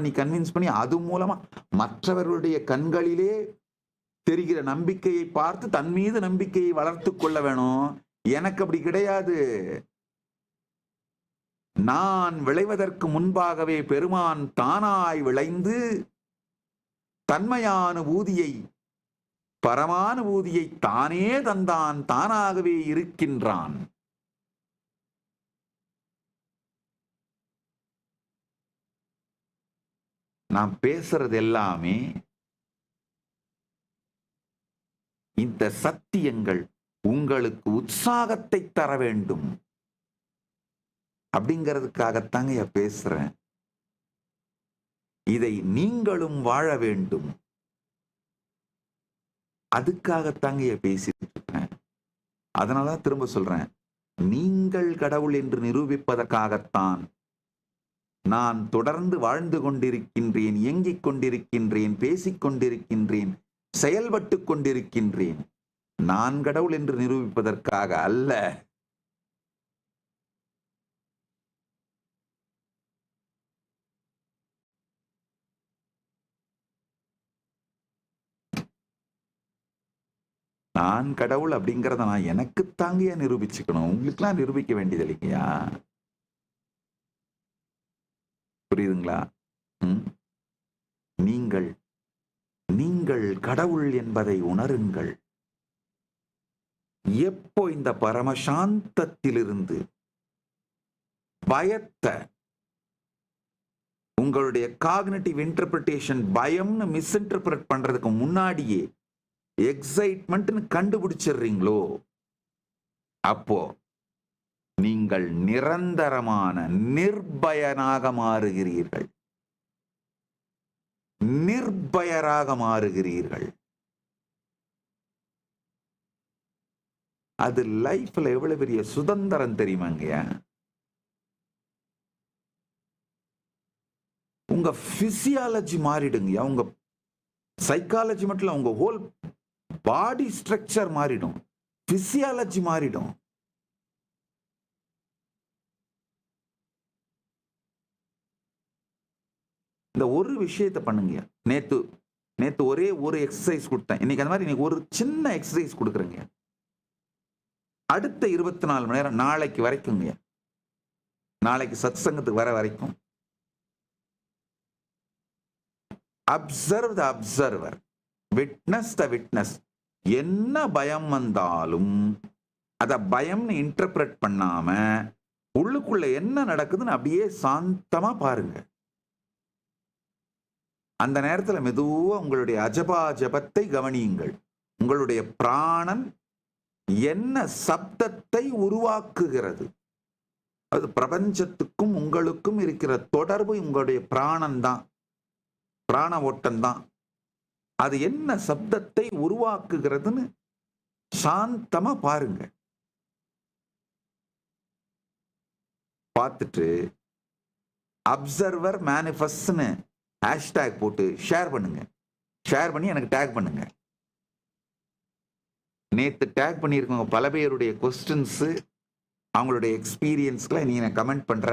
S9: பண்ணி அது மூலமா மற்றவர்களுடைய கண்களிலே தெரிகிற நம்பிக்கையை பார்த்து தன் மீது நம்பிக்கையை வளர்த்து கொள்ள வேணும். எனக்கு அப்படி கிடையாது. நான் விளைவதற்கு முன்பாகவே பெருமான் தானாய் விளைந்து தன்மையானுபூதியை, பரமானுபூதியை தானே தந்தான், தானாகவே இருக்கின்றான். நாம் பேசுறது எல்லாமே இந்த சத்தியங்கள் உங்களுக்கு உற்சாகத்தை தர வேண்டும் அப்படிங்கிறதுக்காகத்தாங்க பேசுறேன். இதை நீங்களும் வாழ வேண்டும், அதுக்காகத்தாங்க பேசிட்டு இருக்கேன். அதனால திரும்ப சொல்றேன், நீங்கள் கடவுள் என்று நிரூபிப்பதற்காகத்தான் நான் தொடர்ந்து வாழ்ந்து கொண்டிருக்கின்றேன், இயங்கிக் கொண்டிருக்கின்றேன், பேசிக் கொண்டிருக்கின்றேன், செயல்பட்டு கொண்டிருக்கின்றேன். நான் கடவுள் என்று நிரூபிப்பதற்காக அல்ல. நான் கடவுள் அப்படிங்கிறத நான் எனக்கு தாங்கியா நிரூபிச்சுக்கணும். உங்களுக்குலாம் நிரூபிக்க வேண்டியது இல்லைங்கயா. புரியுதுங்களா? நீங்கள் நீங்கள் கடவுள் என்பதை உணருங்கள். எப்போ இந்த பரமசாந்தத்திலிருந்து பயத்தை, உங்களுடைய காக்னிட்டிவ் இன்டர்பிரிட்டேஷன் பயம்னு மிஸ்இன்டர்பிரட் பண்றதுக்கு முன்னாடியே எக்ஸைட்மெண்ட்னு கண்டுபிடிச்சிடுறீங்களோ, அப்போ நீங்கள் நிரந்தரமான நிர்பயனாக மாறுகிறீர்கள். நிர்பயராக மாறுகிறீர்கள். அது லைஃப்ல எவ்வளவு பெரிய சுதந்திரம் தெரியுமாங்கய்யா. உங்க பிசியாலஜி மாறிடுங்கய்யா. உங்க சைக்காலஜி மட்டும் இல்ல, உங்க ஹோல் பாடி ஸ்ட்ரக்சர் மாறிடும். பிசியாலஜி மாறிடும். இந்த ஒரு விஷயத்தை பண்ணுங்க. நேத்து ஒரே ஒரு எக்ஸசைஸ் கொடுத்தேன். இன்னைக்கு அந்த மாதிரி இன்னைக்கு ஒரு சின்ன எக்ஸசைஸ் கொடுக்குறேங்க. அடுத்த 24 மணி நேரம் நாளைக்கு வரைக்குங்க, நாளைக்கு சத் சங்கத்துக்கு வர வரைக்கும் observe the observer, witness the witness. என்ன பயம் வந்தாலும் அத பயம்னு இன்டர்பிரட் பண்ணாம உள்ளுக்குள்ள என்ன நடக்குதுன்னு அப்படியே சாந்தமா பாருங்க. அந்த நேரத்தில் மெதுவா உங்களுடைய அஜபாஜபத்தை கவனியுங்கள். உங்களுடைய பிராணன் என்ன சப்தத்தை உருவாக்குகிறது, அது பிரபஞ்சத்துக்கும் உங்களுக்கும் இருக்கிற தொடர்பு உங்களுடைய பிராணன் தான், பிராண ஓட்டம் தான். அது என்ன சப்தத்தை உருவாக்குகிறதுன்னு சாந்தமா பாருங்க. பார்த்துட்டு அப்சர்வர் மேனிஃபெஸ்ட்னு ஹேஷ்டேக் போட்டு ஷேர் பண்ணுங்க. ஷேர் பண்ணி எனக்கு டேக் பண்ணுங்க. நேத்து டேக் பண்ணியிருக்கவங்க பல பேருடைய கொஸ்டின்ஸ், அவங்களுடைய எக்ஸ்பீரியன்ஸ்களை நீங்க கமெண்ட் பண்ற.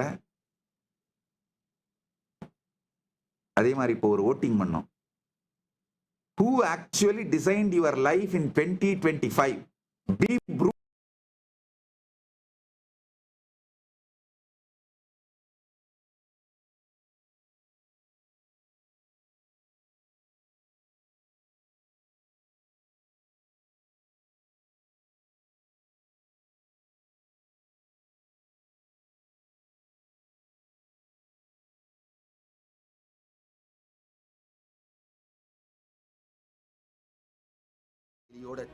S9: அதே மாதிரி இப்போ ஒரு ஓட்டிங் பண்ணோம். Who actually designed your life in 2025? Be brutal.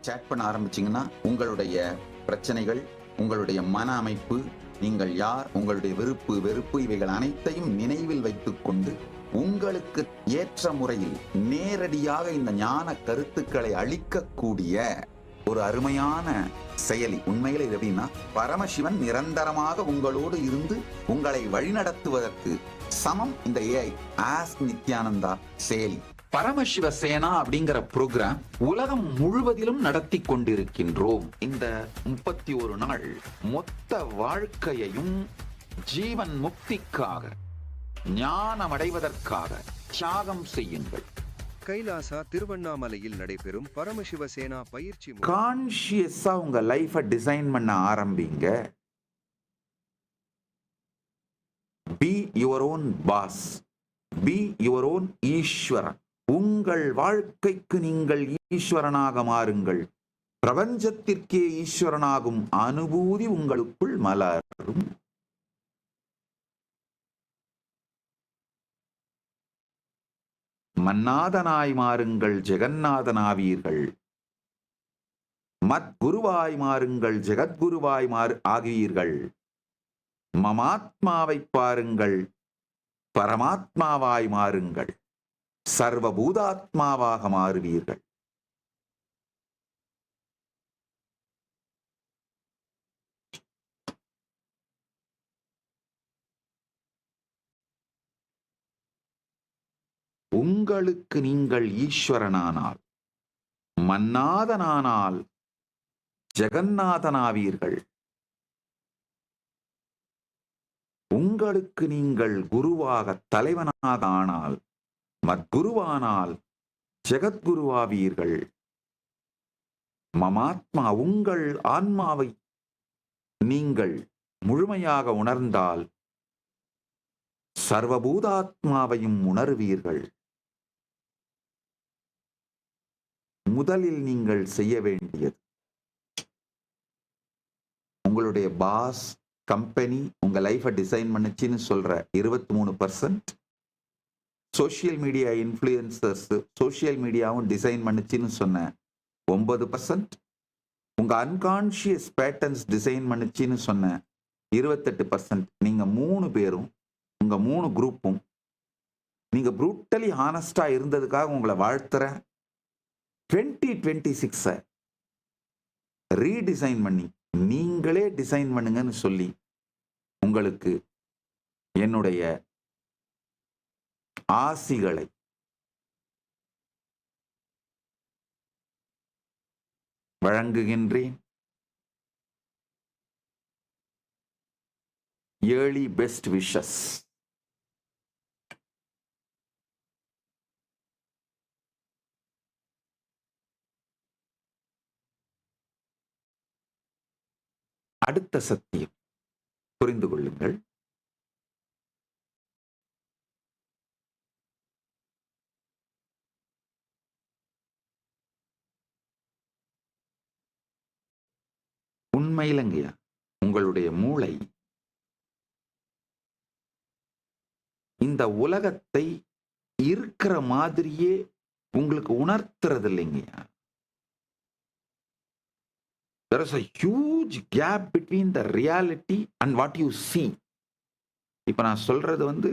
S9: Chat பண்ண ஆரம்பிச்சீங்கன்னா உங்களுடைய பிரச்சனைகள், உங்களுடைய மன அமைப்பு, நீங்கள் யார், உங்களுடைய விருப்பு வெறுப்பு, இவைகள் அனைத்தையும் நினைவில் வைத்துக் கொண்டு உங்களுக்கு ஏற்ற முறையில் நேரடியாக இந்த ஞான கருத்துக்களை அளிக்கக்கூடிய ஒரு அருமையான செயலி. உண்மையில இது எப்படின்னா, பரமசிவன் நிரந்தரமாக உங்களோடு இருந்து உங்களை வழிநடத்துவதற்கு சமம் இந்த ஏஐ ஆஸ் நித்யானந்தா செயலி. பரமசிவ சேனா அப்படிங்கிற புரோகிராம் உலகம் முழுவதிலும் நடத்தி கொண்டிருக்கின்றோம். இந்த 31 நாள் மொத்த வாழ்க்கையையும் ஜீவன் முக்திக்காக, ஞானம் அடைவதற்காக தியாகம் செய்யுங்கள்.
S10: கைலாசா திருவண்ணாமலையில் நடைபெறும் பரமசிவ சேனா பயிற்சி.
S9: கான்ஷியஸா உங்க லைஃப டிசைன் பண்ண ஆரம்பிங்க. Be your own boss, be your own Eswaran. உங்கள் வாழ்க்கைக்கு நீங்கள் ஈஸ்வரனாக மாறுங்கள். பிரபஞ்சத்திற்கே ஈஸ்வரனாகும் அனுபூதி உங்களுக்குள் மலரும். மன்னாதனாய் மாறுங்கள், ஜெகநாதனாவீர்கள். மத்குருவாய் மாறுங்கள், ஜெகத்குருவாய் ஆகுவீர்கள். மமாத்மாவை பாருங்கள், பரமாத்மாவாய் மாறுங்கள். சர்வபூதாத்மாவாக மாறுவீர்கள். உங்களுக்கு நீங்கள் ஈஸ்வரனானால் மன்னாதனானால் ஜெகநாதனாவீர்கள். உங்களுக்கு நீங்கள் குருவாக தலைவனாக ஆனால், மத்குருவானால் ஜெகத்குருவாவீர்கள். மமாத்மா, உங்கள் ஆன்மாவை நீங்கள் முழுமையாக உணர்ந்தால் சர்வபூதாத்மாவையும் உணர்வீர்கள். முதலில் நீங்கள் செய்ய வேண்டியது, உங்களுடைய பாஸ் கம்பெனி உங்க லைஃபை டிசைன் பண்ணுச்சுன்னு சொல்ற 23%, சோசியல் மீடியா இன்ஃப்ளூயன்சர்ஸ் சோசியல் மீடியாவும் டிசைன் பண்ணுச்சுன்னு சொன்ன 9%, உங்க அன்கான்ஷியஸ் பேட்டர்ன்ஸ் டிசைன் பண்ணுச்சுன்னு சொன்ன 28%, நீங்க 3 பேரும், உங்க 3 குரூப்பும் நீங்க ப்ரூட்டலி ஹானஸ்டா இருந்ததுக்காக உங்களை வாழ்த்துறேன். 2026 ரீடிசைன் பண்ணி நீங்களே டிசைன் பண்ணுங்கன்னு சொல்லி உங்களுக்கு என்னுடைய ஆசிகளை வழங்குகின்றேன். Early best wishes. அடுத்த சத்தியம் புரிந்து கொள்ளுங்கள். உண்மையிலங்கய்யா, உங்களுடைய மூளை இந்த உலகத்தை இருக்கிற மாதிரியே உங்களுக்கு உணர்த்துறது இல்லைங்கய்யா. There is a huge gap between the reality and what you see. இப்ப நான் சொல்றது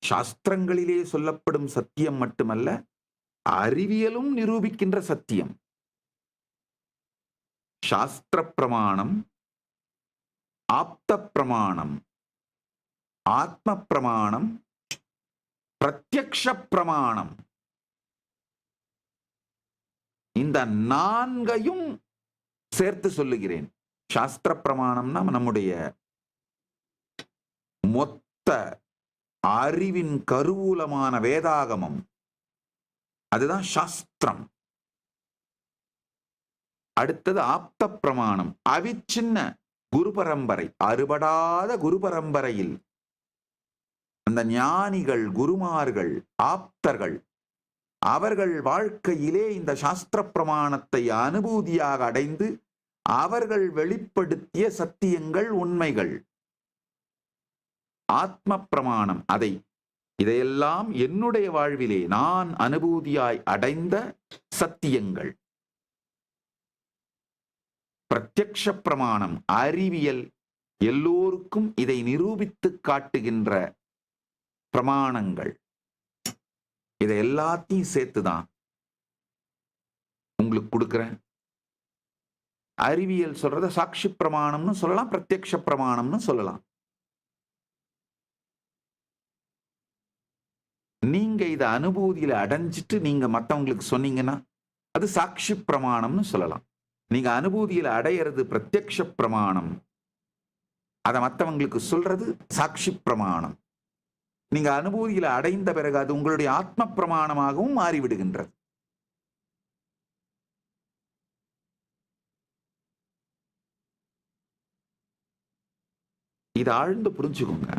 S9: சாஸ்திரங்களிலே சொல்லப்படும் சத்தியம் மட்டுமல்ல, அறிவியலும் நிரூபிக்கின்ற சத்தியம். சாஸ்திர பிரமாணம், ஆப்த பிரமாணம், ஆத்ம பிரமாணம், பிரத்யக்ஷ பிரமாணம், இந்த 4ஐயும் சேர்த்து சொல்லுகிறேன். சாஸ்திர பிரமாணம்னா நம்முடைய மொத்த அறிவின் கருவூலமான வேதாகமம், அதுதான் சாஸ்திரம். அடுத்தது ஆப்த பிரமாணம், அவிச்சின்ன குரு பரம்பரை, அறுபடாத குரு பரம்பரையில் அந்த ஞானிகள், குருமார்கள், ஆப்தர்கள், அவர்கள் வாழ்க்கையிலே இந்த சாஸ்திர பிரமாணத்தை அனுபூதியாக அடைந்து அவர்கள் வெளிப்படுத்திய சத்தியங்கள், உண்மைகள். ஆத்ம பிரமாணம், இதையெல்லாம் என்னுடைய வாழ்விலே நான் அனுபூதியாய் அடைந்த சத்தியங்கள். பிரத்யக்ஷ பிரமாணம், அறிவியல் எல்லோருக்கும் இதை நிரூபித்து காட்டுகின்ற பிரமாணங்கள். இதை எல்லாத்தையும் சேர்த்துதான் உங்களுக்கு கொடுக்கிறேன். அறிவியல் சொல்றத சாட்சி பிரமாணம்னு சொல்லலாம், பிரத்யக்ஷ பிரமாணம்னு சொல்லலாம். நீங்க இதை அனுபூதியில அடைஞ்சிட்டு நீங்க மற்றவங்களுக்கு சொன்னீங்கன்னா அது சாட்சி பிரமாணம்னு சொல்லலாம். நீங்க அனுபூதியில அடையிறது பிரத்யக்ஷ பிரமாணம், அதை மற்றவங்களுக்கு சொல்றது சாட்சி பிரமாணம். நீங்க அனுபூதியில அடைந்த பிறகு அது உங்களுடைய ஆத்ம பிரமாணமாகவும் மாறிவிடுகின்றது. இதை ஆழ்ந்து புரிஞ்சுக்கோங்க.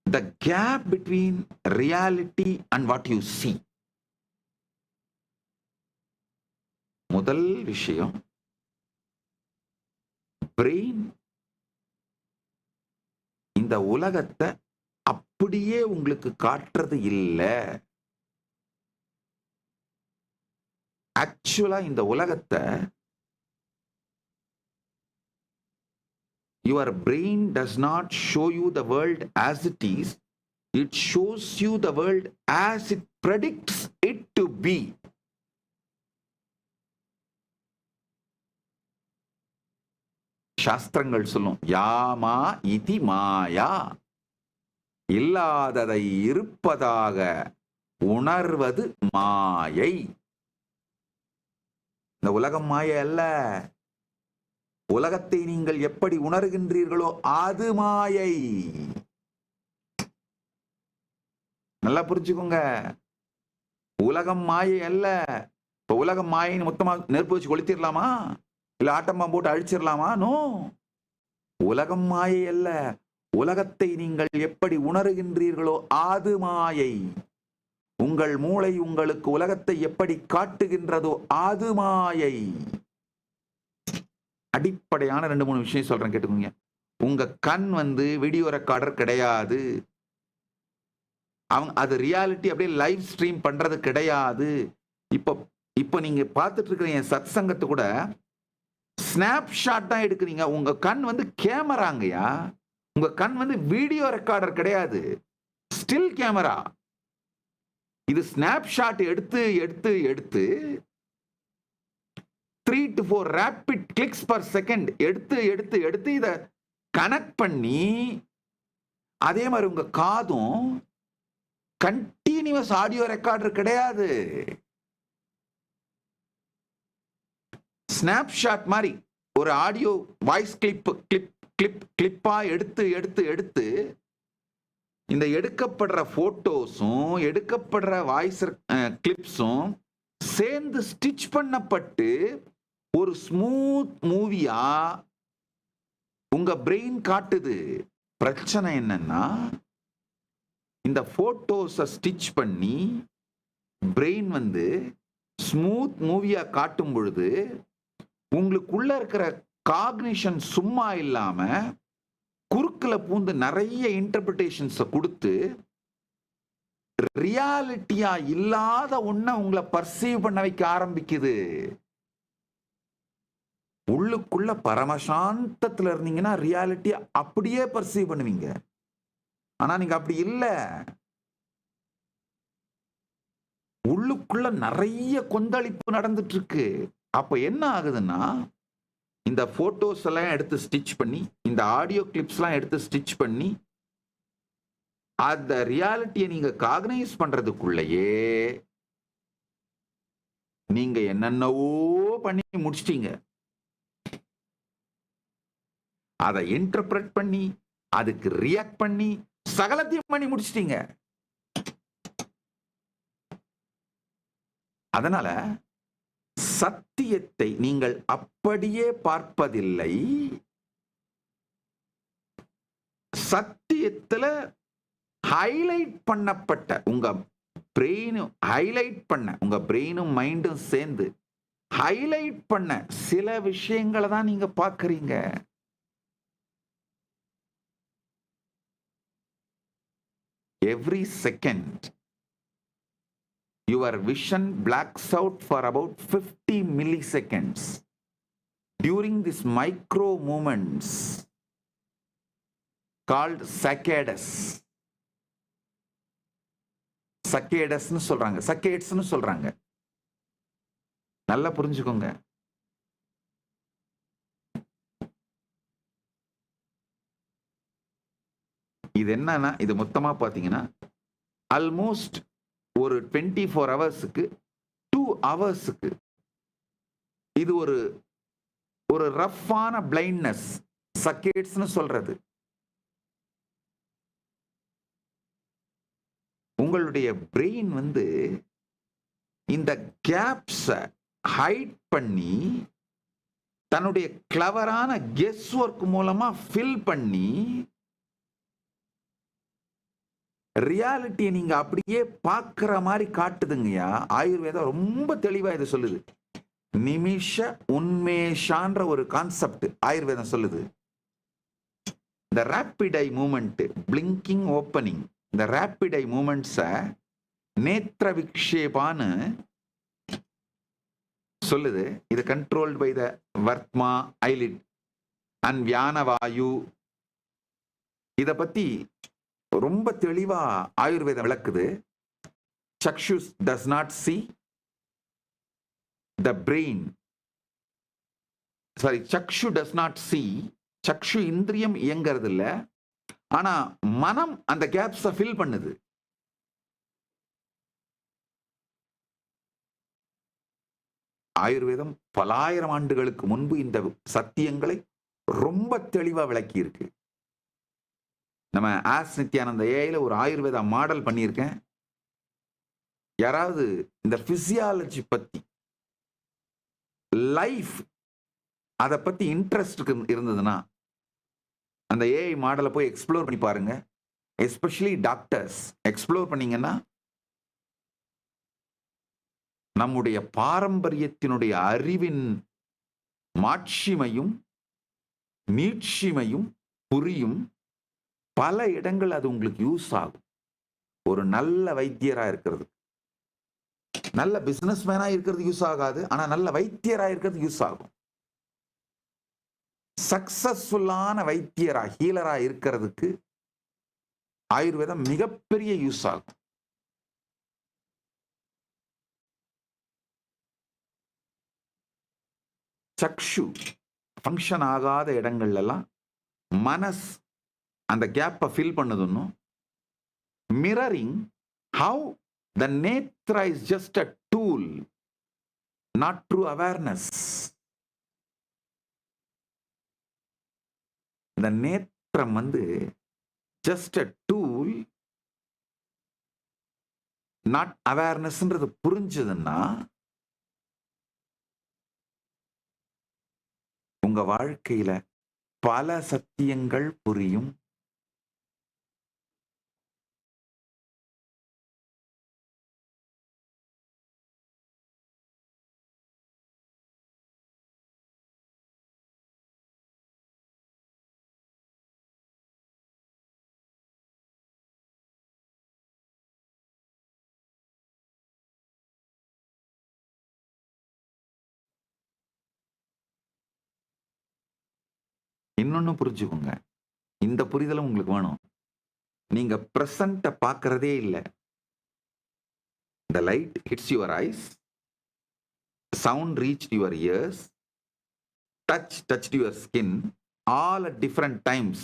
S9: The gap between reality and what you see. முதல் விஷயம், பிரெயின் இந்த உலகத்தை அப்படியே உங்களுக்கு காட்டுறது இல்லை. ஆக்சுவலா இந்த உலகத்தை your brain does not show you the world as it is. It shows you the world as it predicts it to be. சாஸ்திரங்கள் சொல்லும், யாமா இதி மாயா, இல்லாததை இருப்பதாக உணர்வது மாயை. இந்த உலகம் மாயை அல்ல. உலகத்தை நீங்கள் எப்படி உணர்கின்றீர்களோ அது மாயை. நல்லா புரிஞ்சுக்கோங்க. உலகம் மாயை அல்ல. இப்ப உலகம் மாயின்னு மொத்தமா நெருப்பு வச்சு கொளுத்திடலாமா? இல்ல ஆட்டம்பா போட்டு அழிச்சிடலாமா? நோ, உலகம் மாயை அல்ல. உலகத்தை நீங்கள் எப்படி உணர்கின்றீர்களோ அது மாயை. உங்கள் மூளை உங்களுக்கு உலகத்தை எப்படி காட்டுகின்றதோ அது மாயை. அடிப்படையான 2-3 விஷயம் சொல்றேன், கேட்டுக்கோங்க. உங்க கண் வீடியோ ரெக்கார்டர் கிடையாது. அது ரியாலிட்டி அப்படியே லைவ் ஸ்ட்ரீம் பண்றது கிடையாது. இப்ப நீங்க பார்த்துட்டு இருக்கிற என் சத் சங்கத்தை கூட ஸ்னாப்ஷாட் தான் எடுக்கிறீங்க. உங்க கண் கேமராங்கயா. உங்க கண் வீடியோ ரெக்கார்டர் கிடையாது, ஸ்டில் கேமரா. இது ஸ்னாப்ஷாட் எடுத்து எடுத்து எடுத்து 3 to 4 rapid clicks per second எடுத்து எடுத்து எடுத்து இத கனெக்ட் பண்ணி, அதே மாதிரி உங்க காதும் கண்டினியூஸ் ஆடியோ ரெக்கார்டர் கிடையாது. ஸ்னாப்ஷாட் மாதிரி ஒரு ஆடியோ வாய்ஸ் கிளிப்பா எடுத்து எடுத்து எடுத்து இந்த எடுக்கப்படுற போட்டோஸும் எடுக்கப்படுற வாய்ஸ் கிளிப்ஸும் சேர்ந்து ஸ்டிச் பண்ணப்பட்டு ஒரு ஸ்மூத் மூவியா உங்க பிரெயின் காட்டுது. பிரச்சனை என்னன்னா, இந்த போட்டோஸை ஸ்டிச் பண்ணி பிரெயின் ஸ்மூத் மூவியா காட்டும் பொழுது உங்களுக்குள்ள இருக்கிற காக்னிஷன் சும்மா இல்லாம குறுக்குல பூந்து நிறைய இன்டர்பிரிட்டேஷன்ஸை கொடுத்து ரியாலிட்டியா இல்லாத ஒன்ன உங்களை பர்சீவ் பண்ண வைக்க ஆரம்பிக்குது. உள்ளுக்குள்ள பரமசாந்தத்துல இருந்தீங்கன்னா ரியாலிட்டியா அப்படியே பர்சீவ் பண்ணுவீங்க. ஆனா நீங்க அப்படி இல்ல. உள்ளுக்குள்ள நிறைய கொந்தளிப்பு நடந்துட்டு இருக்கு. அப்ப என்ன ஆகுதுன்னா, இந்த போட்டோஸ் எல்லாம் எடுத்து ஸ்டிச் பண்ணி, இந்த ஆடியோ கிளிப்ஸ் எல்லாம் எடுத்து ஸ்டிச் பண்ணி, அந்த ரியாலிட்டியை நீங்க காக்னைஸ் பண்றதுக்குள்ளேயே நீங்க என்னென்னவோ பண்ணி முடிச்சிட்டீங்க. அதை இன்டர்பிரட் பண்ணி, அதுக்கு ரியாக்ட் பண்ணி, சகலத்தையும் பண்ணி முடிச்சிட்டீங்க. அதனால சத்தியத்தை நீங்கள் அப்படியே பார்ப்பதில்லை. சத்தியத்துல ஹைலைட் பண்ணப்பட்ட உங்க பிரெயினும் ஹைலைட் பண்ண உங்க பிரெயினும் மைண்டும் சேர்ந்து ஹைலைட் பண்ண சில விஷயங்களை தான் நீங்க பார்க்கறீங்க. Every second your vision blacks out for about 50 milliseconds. During these micro movements called saccades. Saccades னு சொல்றாங்க, saccades னு சொல்றாங்க. நல்லா புரிஞ்சுக்கோங்க. இது என்னன்னா, இது மொத்தமா பாத்தீங்கன்னா ஆல்மோஸ்ட் ஒரு 24 ஹவர்ஸுக்கு 2 ஹவர்ஸுக்கு இது ஒரு ரஃப்பான பிளைண்ட்னஸ் சக்கேட்ஸ்னு சொல்றது. உங்களுடைய பிரெயின் இந்த கேப்ஸை ஹைட் பண்ணி தன்னுடைய கிளவரான கெஸ் ஒர்க் மூலமா ஃபில் பண்ணி ரியாலிட்டியை நீங்க அப்படியே பார்க்கிற மாதிரி காட்டுதுங்கய்யா. ஆயுர்வேதம் ரொம்ப தெளிவா இது சொல்லுது. நிமிஷ உன்மேஷான்ற ஒரு கான்செப்ட் ஆயுர்வேதம் சொல்லுது. இந்த rapid eye movement, blinking opening, இந்த ரேபிட் ஐ மூமெண்ட்ஸை நேத்திர விக்ஷேபான்னு சொல்லுது. இது கண்ட்ரோல்ட் பை த வர்த்மா ஐலிட் அண்ட் வியானவாயு. இத பத்தி ரொம்ப தெளிவா ஆயுர்வேதம் விளக்குது. சக்ஷுஸ் does not see, the brain sorry, சக்ஷு டஸ் நாட் see, சக்ஷு இந்திரியம் இயங்கிறது இல்ல, ஆனா மனம் அந்த கேப்ஸை ஃபில் பண்ணுது. ஆயுர்வேதம் பலாயிரம் ஆண்டுகளுக்கு முன்பு இந்த சத்தியங்களை ரொம்ப தெளிவா விளக்கி இருக்கு. நம்ம ஆஸ் நித்யானந்த ஏஐல ஒரு ஆயுர்வேதா மாடல் பண்ணியிருக்கேன். யாராவது இந்த பிசியாலஜி பத்தி, லைஃப் அதை பத்தி இன்ட்ரெஸ்ட் இருந்ததுன்னா அந்த ஏஐ மாடலை போய் எக்ஸ்ப்ளோர் பண்ணி பாருங்க. எஸ்பெஷலி டாக்டர்ஸ் எக்ஸ்ப்ளோர் பண்ணீங்கன்னா நம்முடைய பாரம்பரியத்தினுடைய அறிவின் மாட்சிமையும் நீட்சிமையும் புரியும். பல இடங்கள் அது உங்களுக்கு யூஸ் ஆகும். ஒரு நல்ல வைத்தியரா இருக்கிறது, நல்ல பிசினஸ் மேனா இருக்கிறது யூஸ் ஆகாது, ஆனா நல்ல வைத்தியரா இருக்கிறது யூஸ் ஆகும். சக்சஸ்ஃபுல்லான வைத்தியரா ஹீலரா இருக்கிறதுக்கு ஆயுர்வேதம் மிகப்பெரிய யூஸ் ஆகும். சக்ஷு ஃபங்க்ஷன் ஆகாத இடங்கள்ல எல்லாம் மனஸ் அந்த கேப்பை ஃபில் பண்ணுதுன்னு. Mirroring how the Netra is just a tool, not true awareness. இந்த நேத்திரம் ஜஸ்ட் அ டூல், நாட் அவேர்னஸ்ன்றது புரிஞ்சதுன்னா உங்க வாழ்க்கையில பல சத்தியங்கள் புரியும். இன்னொன்னு புரிஞ்சுக்கோங்க, இந்த புரிதலும் உங்களுக்கு வேணும். நீங்க பிரசன்ட பார்க்கறதே இல்லை. The light hits your eyes, sound reached your ears, touch touched your skin, all at different times.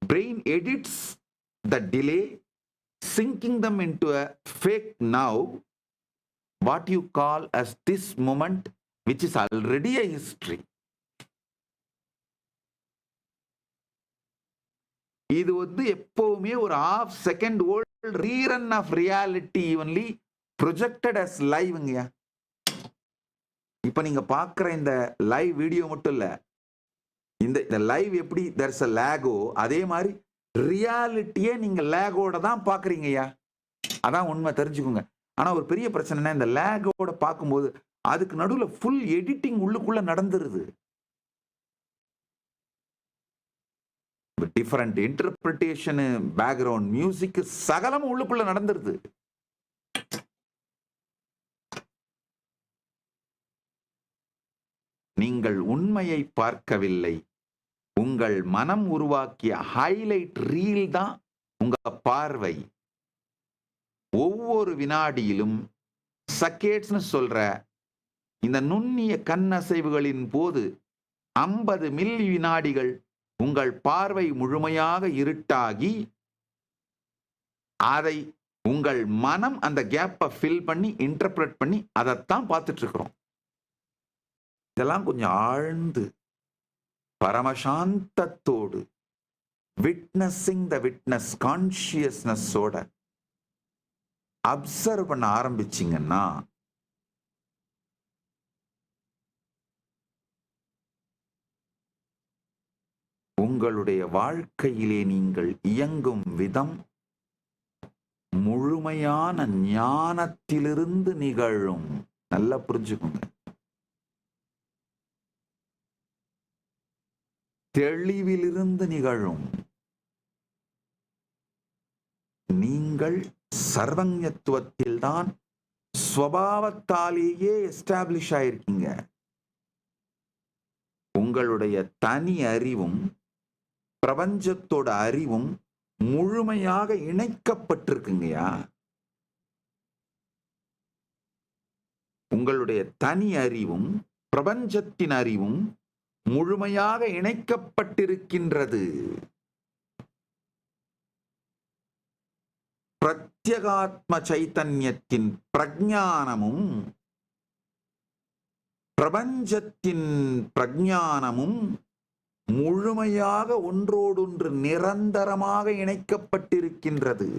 S9: Brain edits the delay, sinking them into a fake now, what you call as this moment, which is already a history. இது எப்பவுமே ஒரு half second old rerun of reality only projected as liveங்கயா. இப்ப நீங்க பார்க்குற இந்த live video மட்டும் இல்ல, இந்த லைவ் எப்படி there's a lag-ஓ அதே மாதிரி ரியாலிட்டியே நீங்க லேகோட தான் பாக்குறீங்கய்யா. அதான் உண்மை, தெரிஞ்சுக்கோங்க. ஆனா ஒரு பெரிய பிரச்சனை, இந்த லேகோட பார்க்கும்போது அதுக்கு நடுவுல ஃபுல் எடிட்டிங் உள்ளுக்குள்ள நடந்துருது. டிஃபரண்ட் இன்டர்பிரிட்டேஷன், பேக்ரவுண்ட் மியூசிக், சகலமும் உள்ளுக்குள்ள நடந்துருது. நீங்கள் உண்மையை பார்க்கவில்லை, உங்கள் மனம் உருவாக்கிய ஹைலைட் ரீல் தான் உங்க பார்வை. ஒவ்வொரு வினாடியிலும் சக்கேட்ஸ்னு சொல்ற இந்த நுண்ணிய கண்ணசைவுகளின் போது 50 மில்லி வினாடிகள் உங்கள் பார்வை முழுமையாக இருட்டாகி அதை உங்கள் மனம் அந்த கேப்பை ஃபில் பண்ணி இன்டர்பிரட் பண்ணி அதைத்தான் பார்த்துட்டு இருக்கிறோம். இதெல்லாம் கொஞ்சம் ஆழ்ந்து பரமசாந்தத்தோடு விட்னஸிங் த விட்னஸ் கான்ஷியஸ்னஸோட அப்சர்வ் பண்ண ஆரம்பிச்சிங்கன்னா உங்களுடைய வாழ்க்கையிலே நீங்கள் இயங்கும் விதம் முழுமையான ஞானத்திலிருந்து நிகழும். நல்லா புரிஞ்சுக்கோங்க. தெளிவிலிருந்து நிகழும். நீங்கள் சர்வஞத்துவத்தில் தான் ஸ்வபாவத்தாலேயே எஸ்டாப்ளிஷ் ஆயிருக்கீங்க. உங்களுடைய தனி அறிவும் பிரபஞ்சத்தோட அறிவும் முழுமையாக இணைக்கப்பட்டிருக்குங்கயா. உங்களுடைய தனி அறிவும் பிரபஞ்சத்தின் அறிவும் முழுமையாக இணைக்கப்பட்டிருக்கின்றது. பிரத்யகாத்ம சைத்தன்யத்தின் பிரஞானமும் பிரபஞ்சத்தின் பிரஞானமும் முழுமையாக ஒன்றோடொன்று நிரந்தரமாக இணைக்கப்பட்டிருக்கின்றது.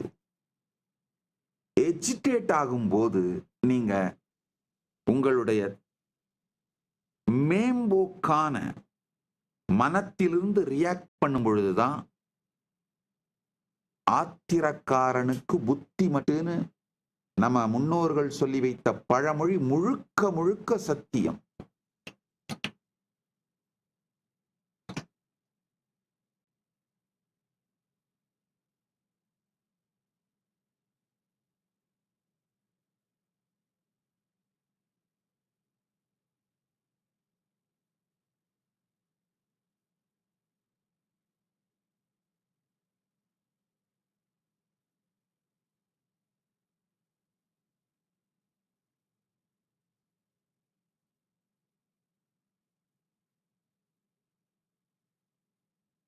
S9: எஜிடேட் ஆகும்போது நீங்க உங்களுடைய மேம்போக்கான மனத்திலிருந்து ரியாக்ட் பண்ணும் பொழுதுதான் ஆத்திரக்காரனுக்கு புத்தி மட்டுன்னு நம்ம முன்னோர்கள் சொல்லி வைத்த பழமொழி முழுக்க முழுக்க சத்தியம்.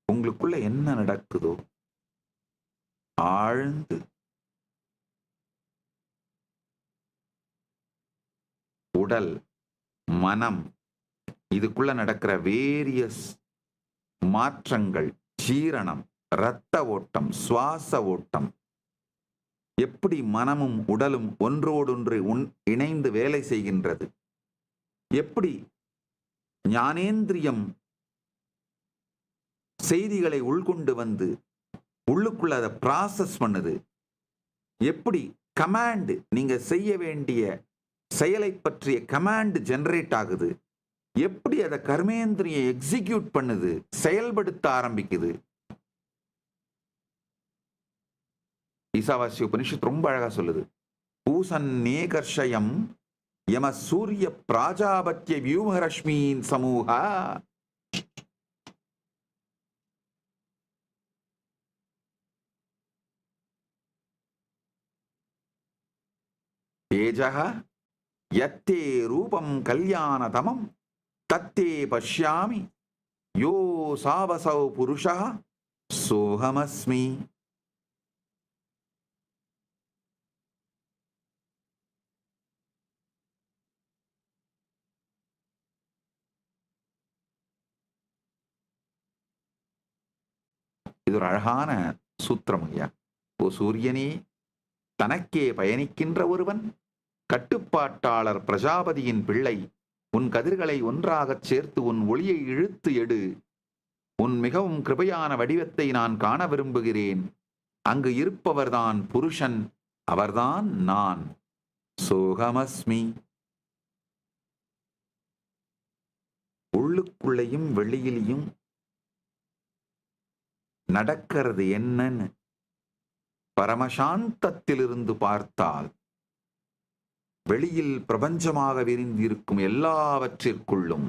S9: உங்களுக்குள்ள என்ன நடக்குதோ ஆழ்ந்து உடல் மனம் இதுக்குள்ள நடக்கிற வேரியஸ் மாற்றங்கள், ஜீரணம், இரத்த ஓட்டம், சுவாச ஓட்டம், எப்படி மனமும் உடலும் ஒன்றோடொன்று இணைந்து வேலை செய்கின்றது, எப்படி ஞானேந்திரியம் செய்திகளை உள்கொண்டு வந்து உள்ளுக்குள்ள அதை ப்ராசஸ் பண்ணுது, எப்படி கமாண்ட் நீங்க செய்ய வேண்டிய செயலை பற்றிய கமாண்ட் ஜெனரேட் ஆகுது, எப்படி அதை கர்மேந்திரியை எக்ஸிக்யூட் பண்ணுது, செயல்படுத்த ஆரம்பிக்குது. ஈசாவாஸ்ய உபனிஷத் ரொம்ப அழகா சொல்லுது. பூசன்னேகர்ஷயம் யம சூரிய பிராஜாபத்திய வியூமரஷ்மீன் சமூக தேஜः யத்தே ரூபம் கல்யாணதமம் தத்தே பஷ்யாமி யோ சாவசௌ புருஷः சோஹமஸ்மி. இது ஒரு அழகான சூத்திரம் ஐயா. ஓ சூரியனே, தனக்கே பயணிக்கின்ற ஒருவன், கட்டுப்பாட்டாளர் பிரஜாபதியின் பிள்ளை, உன் கதிர்களை ஒன்றாகச் சேர்த்து உன் ஒளியை இழுத்து எடு. உன் மிகவும் கிருபையான வடிவத்தை நான் காண விரும்புகிறேன். அங்கு இருப்பவர்தான் புருஷன், அவர்தான் நான். சோகமஸ்மி. உள்ளுக்குள்ளேயும் வெளியிலையும் நடக்கிறது என்னன்னு பரமசாந்தத்திலிருந்து பார்த்தால் வெளியில் பிரபஞ்சமாக விரிந்திருக்கும் எல்லாவற்றிற்குள்ளும்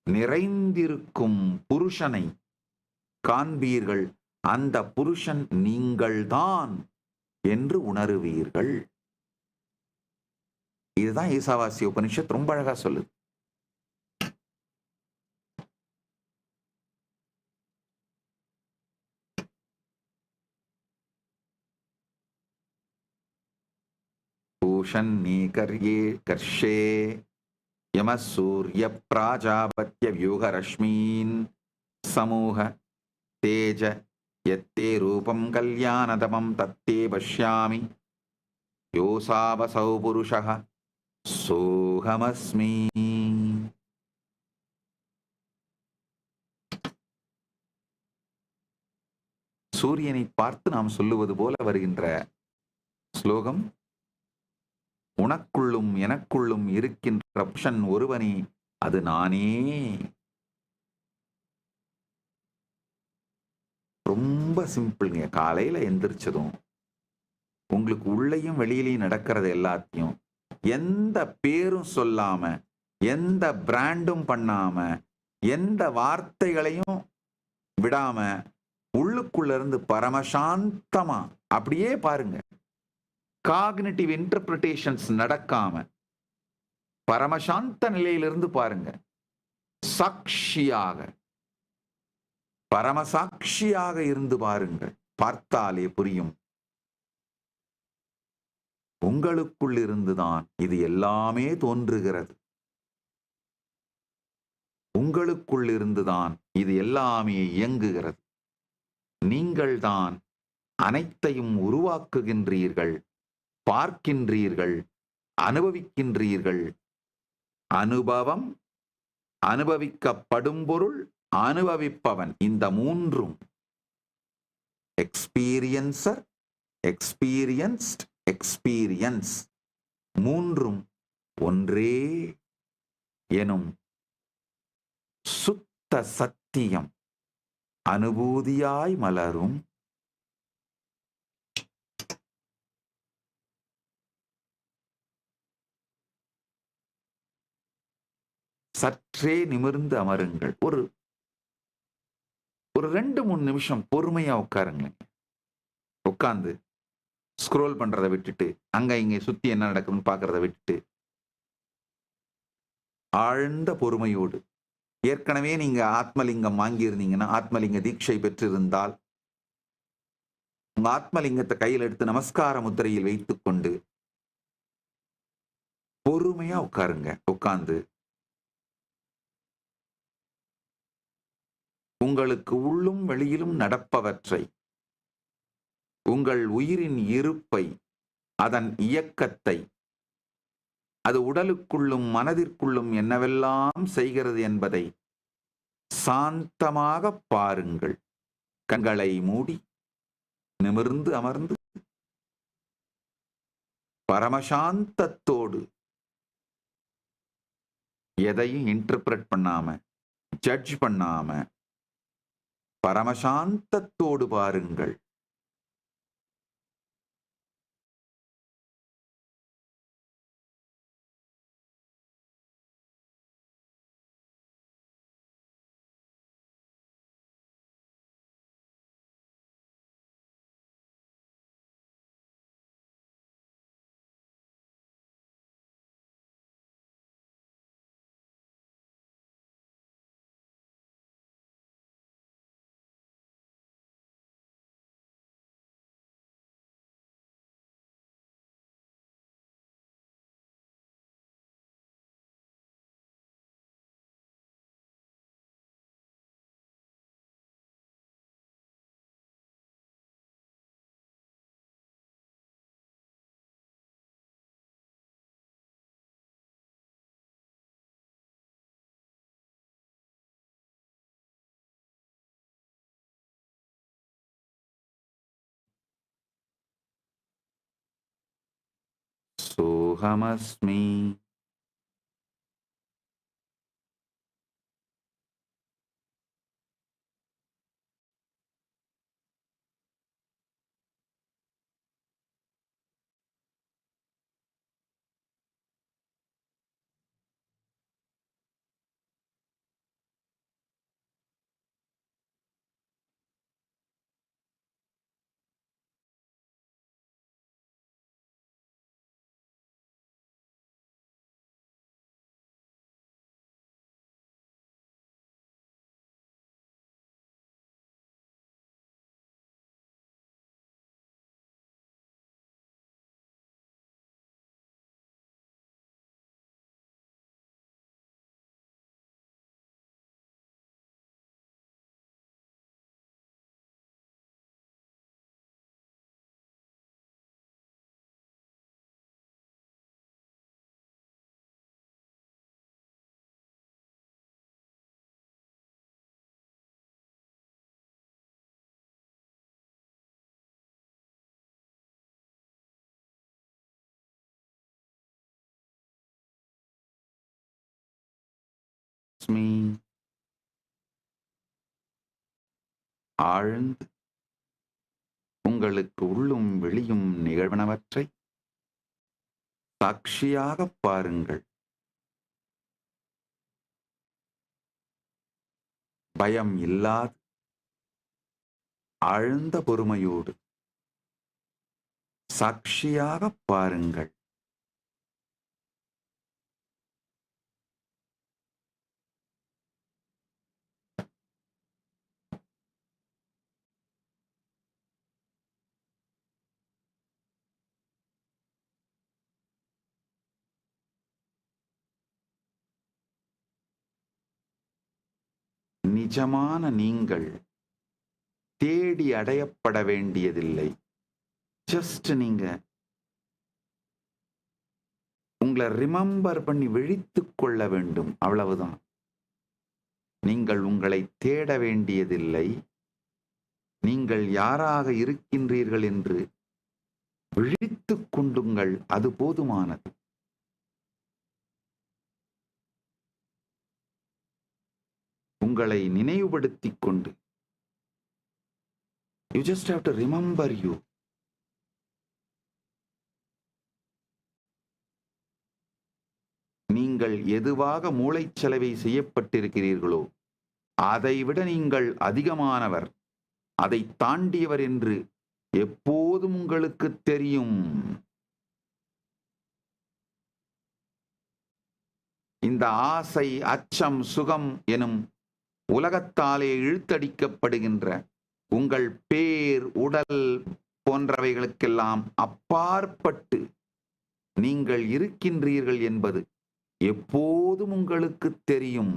S9: நிறைந்திருக்கும் புருஷனை காண்பீர்கள். அந்த புருஷன் நீங்கள்தான் என்று உணருவீர்கள். இதுதான் ஈசாவாஸ்ய உபனிஷத் ரொம்ப அழகா சொல்லுது. பூஷன்னீகர்யே கர்ஷே யம சூரிய பிராஜாபத்ய வியூகரஷ்மீன் சமூக தேஜ யத்தே ரூபம் கல்யாணதமம் தத்தே பஷ்யாமி யோசாவசௌ புருஷः சோஹமஸ்மி. சூரியனை பார்த்து நாம் சொல்லுவது போல வருகின்ற ஸ்லோகம், உனக்குள்ளும் எனக்குள்ளும் இருக்கின்ற புருஷன் ஒருவனே, அது நானே. ரொம்ப சிம்பிள்ங்க. காலையில எந்திரிச்சதும் உங்களுக்கு உள்ளேயும் வெளியிலையும் நடக்கிறது எல்லாத்தையும் எந்த பேரும் சொல்லாம, எந்த பிராண்டும் பண்ணாம, எந்த வார்த்தைகளையும் விடாம உள்ளுக்குள்ள இருந்து பரமசாந்தமா அப்படியே பாருங்க. காக்னிட்டிவ் இன்டர்பிரிட்டேஷன்ஸ் நடக்காம பரமசாந்த நிலையிலிருந்து பாருங்க. சாட்சியாக, பரமசாட்சியாக இருந்து பாருங்கள். பார்த்தாலே புரியும். உங்களுக்குள் இருந்துதான் இது எல்லாமே தோன்றுகிறது. உங்களுக்குள் இருந்துதான் இது எல்லாமே இயங்குகிறது. நீங்கள்தான் அனைத்தையும் உருவாக்குகின்றீர்கள், பார்க்கின்றீர்கள், அனுபவிக்கின்றீர்கள். அனுபவம், அனுபவிக்கப்படும் பொருள், அனுபவிப்பவன், இந்த மூன்றும் எக்ஸ்பீரியன்சர், எக்ஸ்பீரியன்ஸ்ட், எக்ஸ்பீரியன்ஸ் மூன்றும் ஒன்றே எனும் சுத்த சத்தியம் அனுபூதியாய் மலரும். சற்றே நிமிர்ந்து அமருங்கள். ஒரு 2-3 நிமிஷம் பொறுமையா உட்காருங்களேன். உட்கார்ந்து ஸ்க்ரோல் பண்றதை விட்டுட்டு, அங்க இங்க சுத்தி என்ன நடக்குதுன்னு பாக்குறத விட்டுட்டு, ஆழ்ந்த பொறுமையோடு, ஏற்கனவே நீங்க ஆத்மலிங்கம் வாங்கியிருந்தீங்கன்னா, ஆத்மலிங்க தீட்சை பெற்றிருந்தால், உங்க ஆத்மலிங்கத்தை கையில் எடுத்து நமஸ்கார முத்திரையில் வைத்துக் கொண்டு பொறுமையா உட்காருங்க. உட்கார்ந்து உங்களுக்கு உள்ளும் வெளியிலும் நடப்பவற்றை, உங்கள் உயிரின் இருப்பை, அதன் இயக்கத்தை, அது உடலுக்குள்ளும் மனதிற்குள்ளும் என்னவெல்லாம் செய்கிறது என்பதை சாந்தமாக பாருங்கள். கண்களை மூடி நிமிர்ந்து அமர்ந்து பரமசாந்தத்தோடு, எதையும் இன்டர்பிரட் பண்ணாம, ஜட்ஜ் பண்ணாம, பரமசாந்தத்தோடு பாருங்கள். சோஹமஸ்மி. ஆழ்ந்து உங்களுக்கு உள்ளும் வெளியும் நிகழ்வனவற்றை சாட்சியாக பாருங்கள். பயம் இல்லாது ஆழ்ந்த பொறுமையோடு சாட்சியாக பாருங்கள். நிஜமான நீங்கள் தேடி அடையப்பட வேண்டியதில்லை. ஜஸ்ட் நீங்க உங்களை ரிமெம்பர் பண்ணி விழித்துக் கொள்ள வேண்டும், அவ்வளவுதான். நீங்கள் உங்களை தேட வேண்டியதில்லை. நீங்கள் யாராக இருக்கின்றீர்கள் என்று விழித்துக் கொண்டுங்கள், அது போதுமானது. உங்களை நினைவுபடுத்திக் கொண்டு, you just have to remember you. நீங்கள் எதுவாக மூளைச்சலவை செய்யப்பட்டிருக்கிறீர்களோ அதைவிட நீங்கள் அதிகமானவர், அதை தாண்டியவர் என்று எப்போதும் உங்களுக்கு தெரியும். இந்த ஆசை, அச்சம், சுகம் எனும் உலகத்தாலே இழுத்தடிக்கப்படுகின்ற உங்கள் பேர், உடல் போன்றவைகளுக்கெல்லாம் அப்பாற்பட்டு நீங்கள் இருக்கின்றீர்கள் என்பது எப்போதும் உங்களுக்கு தெரியும்.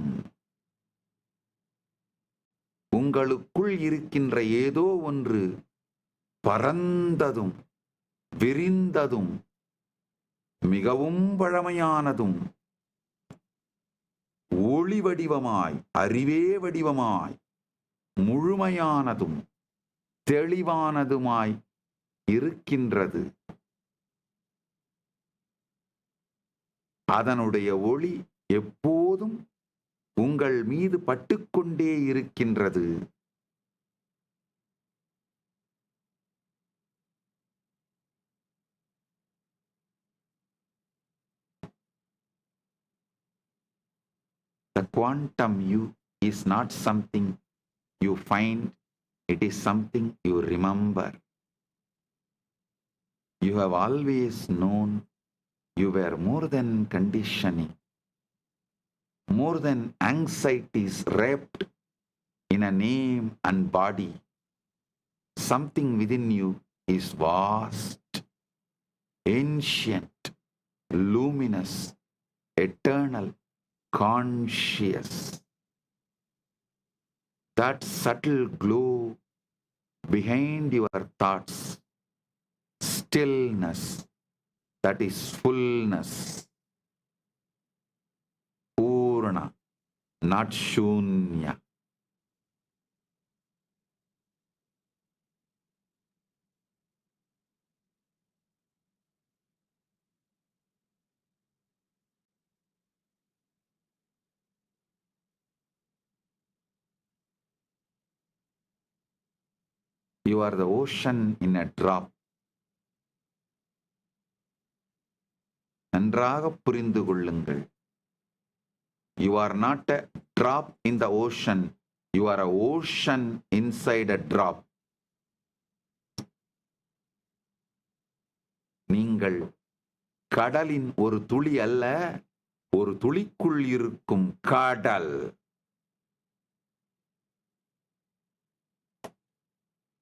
S9: உங்களுக்குள் இருக்கின்ற ஏதோ ஒன்று பரந்ததும் விரிந்ததும் மிகவும் பழமையானதும் ஒளி வடிவமாய், அறிவே வடிவமாய், முழுமையானதும் தெளிவானதுமாய் இருக்கின்றது. அதனுடைய ஒளி எப்போதும் உங்கள் மீது பட்டுக்கொண்டே இருக்கின்றது. The quantum you is not something you find, it is something you remember. You have always known you were more than conditioning, more than anxieties wrapped in a name and body. Something within you is vast, ancient, luminous, eternal, conscious. That subtle glow behind your thoughts, stillness, that is fullness. Purna, not Shunya. You are the ocean in a drop. நன்றாக புரிந்து கொள்ளுங்கள். You are not a drop in the ocean. You are an ocean inside a drop. நீங்கள் கடலின் ஒரு துளி அல்ல, ஒரு துளிக்குள் இருக்கும் கடல்.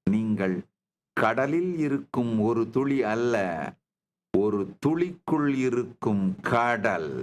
S9: நீங்கள் கடலில் இருக்கும் ஒரு துளி அல்ல, ஒரு துளிக்குள் இருக்கும் கடல்.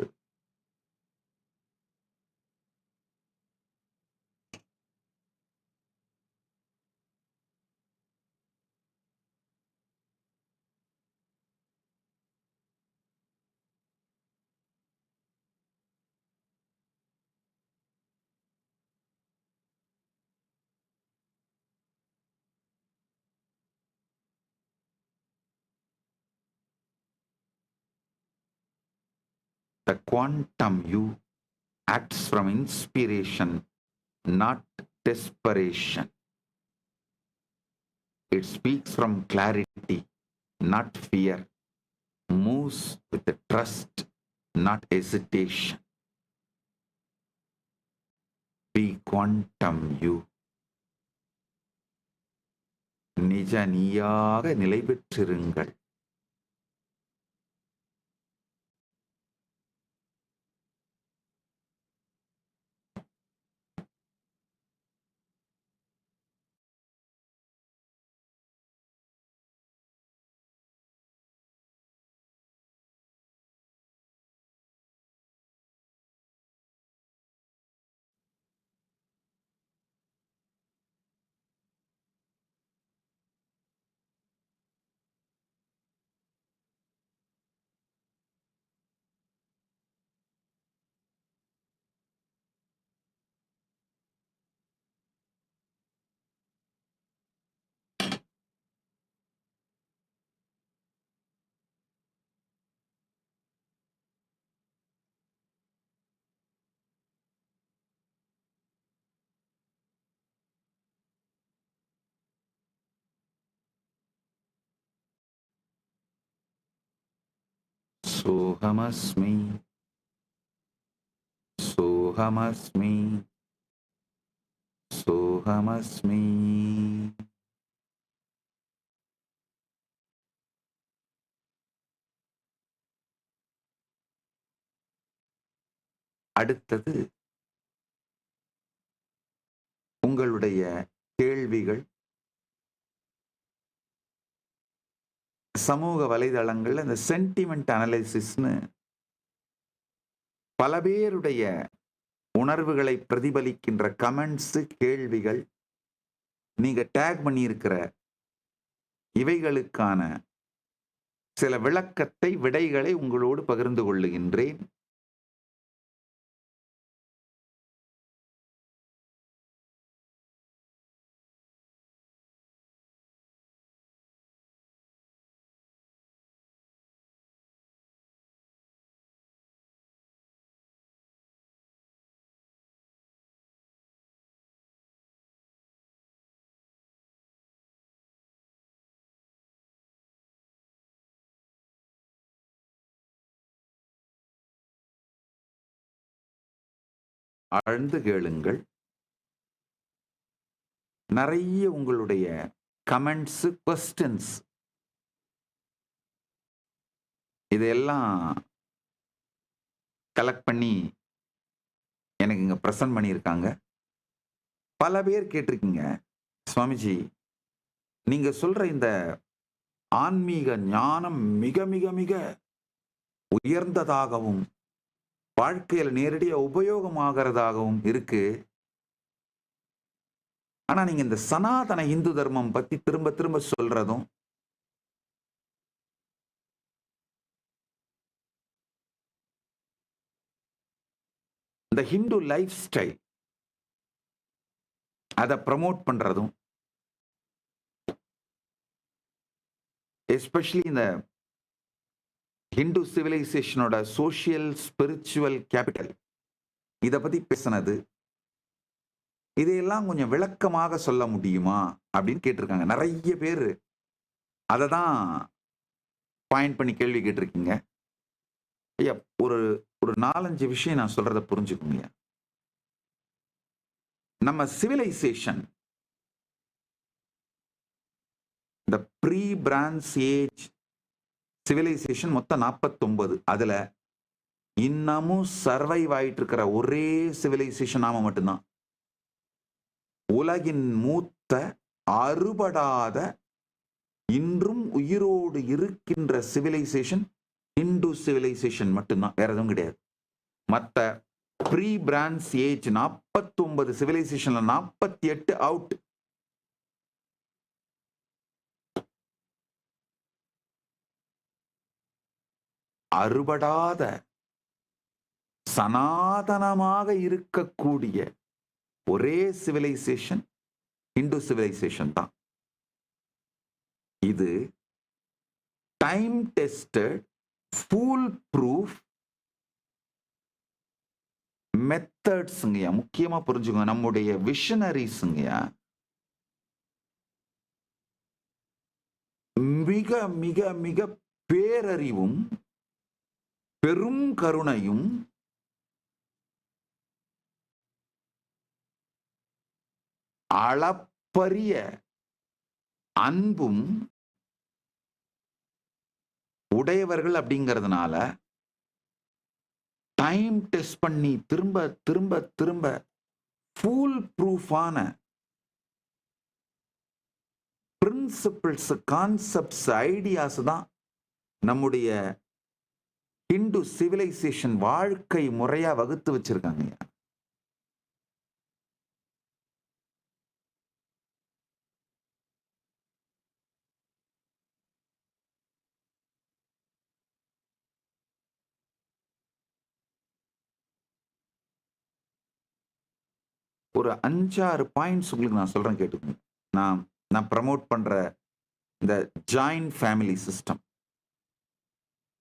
S9: The quantum you acts from inspiration, not desperation. It speaks from clarity, not fear. Moves with the trust, not hesitation. Be quantum you. நிஜ நீயாக நிலை பெற்றிருங்கள். Sohamasmi. Sohamasmi. Sohamasmi. அடுத்தது உங்களுடைய கேள்விகள் சமூக வலைதளங்கள்ல இந்த சென்டிமெண்ட் அனலைசிஸ்னு பல பேருடைய உணர்வுகளை பிரதிபலிக்கின்ற கமெண்ட்ஸ், கேள்விகள், நீங்க டேக் பண்ணியிருக்கிற இவைகளுக்கான சில விளக்கத்தை, விடைகளை உங்களோடு பகிர்ந்து கொள்ளுகின்றேன். ஆழ்ந்து கேளுங்கள். நிறைய உங்களுடைய கமெண்ட்ஸ், குவெஸ்டன்ஸ் இதெல்லாம் கலெக்ட் பண்ணி எனக்கு இங்க பிரசன்ட் பண்ணியிருக்காங்க. பல பேர் கேட்டிருக்கீங்க, சுவாமிஜி நீங்க சொல்ற இந்த ஆன்மீக ஞானம் மிக மிக மிக உயர்ந்ததாகவும் வாழ்க்கையில் நேரடியா உபயோகமாகிறதாகவும் இருக்கு. ஆனா நீங்க இந்த சனாதன இந்து தர்மம் பத்தி திரும்ப திரும்ப சொல்றதும், இந்த ஹிந்து லைஃப் ஸ்டைல் அதை ப்ரமோட் பண்றதும், எஸ்பெஷலி இந்த ஹிந்து சிவிலைசேஷனோட சோசியல் ஸ்பிரிச்சுவல் கேபிட்டல் இதை பத்தி பேசினது, இதையெல்லாம் கொஞ்சம் விளக்கமாக சொல்ல முடியுமா அப்படின்னு கேட்டிருக்காங்க. நிறைய பேர் அதை தான் பாயிண்ட் பண்ணி கேள்வி கேட்டிருக்கீங்க. ஐயா ஒரு 4-5 விஷயம் நான் சொல்றதை புரிஞ்சுக்கோங்க. நம்ம சிவிலைசேஷன் இந்த ப்ரீ பிரான்ஸ் ஏஜ் சிவிலைசேஷன் மொத்தம் 49. அதுல இன்னமும் சர்வைவ் ஆயிட்டு இருக்கிற ஒரே சிவிலைசேஷன் நாம மட்டும்தான். உலகின் மூத்த அறுபடாத இன்றும் உயிரோடு இருக்கின்ற சிவிலைசேஷன் இந்து சிவிலைசேஷன் மட்டும்தான், வேற எதுவும் கிடையாது. மற்ற ப்ரீ பிரான்ஸ் ஏஜ் 49 சிவிலைசேஷன்ல 48 அவுட். அறுபடாத சனாதனமாக இருக்கக்கூடிய ஒரே சிவிலைசேஷன் இந்து சிவிலைசேஷன் தான். இது டைம் டெஸ்டட், ஃபூல் ப்ரூஃப் மெத்தட்ஸ்ங்கயா. முக்கியமா புரிஞ்சுக்கோங்க, நம்முடைய விஷனரிஸ்ங்கயா மிக மிக மிக பேரறிவும் பெரும் கருணையும் அளப்பரிய அன்பும் உடையவர்கள். அப்படிங்கிறதுனால டைம் டெஸ்ட் பண்ணி திரும்ப திரும்ப திரும்ப ஃபுல் ப்ரூஃபான பிரின்சிபிள்ஸ், கான்செப்ட்ஸ், ஐடியாஸ் தான் நம்முடைய இந்து சிவிலைசேஷன் வாழ்க்கை முறையா வகுத்து வச்சிருக்காங்க. ஒரு 5-6 பாயிண்ட்ஸ் உங்களுக்கு நான் சொல்றேன், கேட்டுக்கோங்க. நான் ப்ரமோட் பண்ற இந்த joint family system,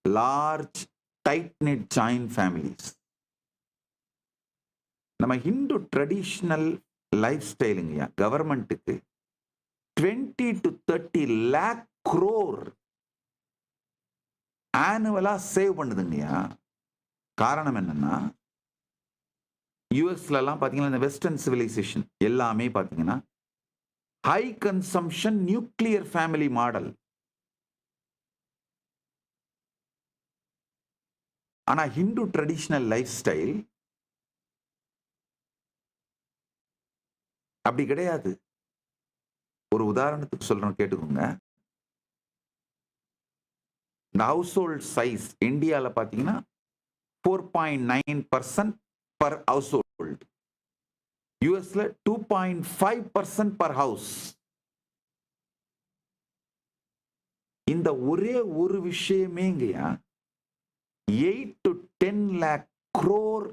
S9: large tight net joint families, நம்ம ஹிந்து ட்ரெடிஷனல் லைஃப் ஸ்டைலுங்கய்யா கவர்மெண்ட்டுக்கு 20 to 30 lakh crore ஆனுவலா சேவ் பண்ணுதுங்கய்யா. காரணம் என்னன்னா, யூஎஸ்லாம் பார்த்தீங்கன்னா இந்த வெஸ்டர்ன் சிவிலைசேஷன் எல்லாமே பார்த்தீங்கன்னா high consumption nuclear family model. ஆனா ஹிந்து ட்ரெடிஷனல் லைஃப் ஸ்டைல் அப்படி கிடையாது. ஒரு உதாரணத்துக்கு சொல்றேன், கேட்டுக்கோங்க. இந்த ஹவுஸ் ஹோல்ட் சைஸ் இந்தியாவில் பார்த்தீங்கன்னா 4.9% per household. யூஎஸ்ல 2.5% per house. இந்த ஒரே ஒரு விஷயமேங்கய்யா 8 to 10 lakh crore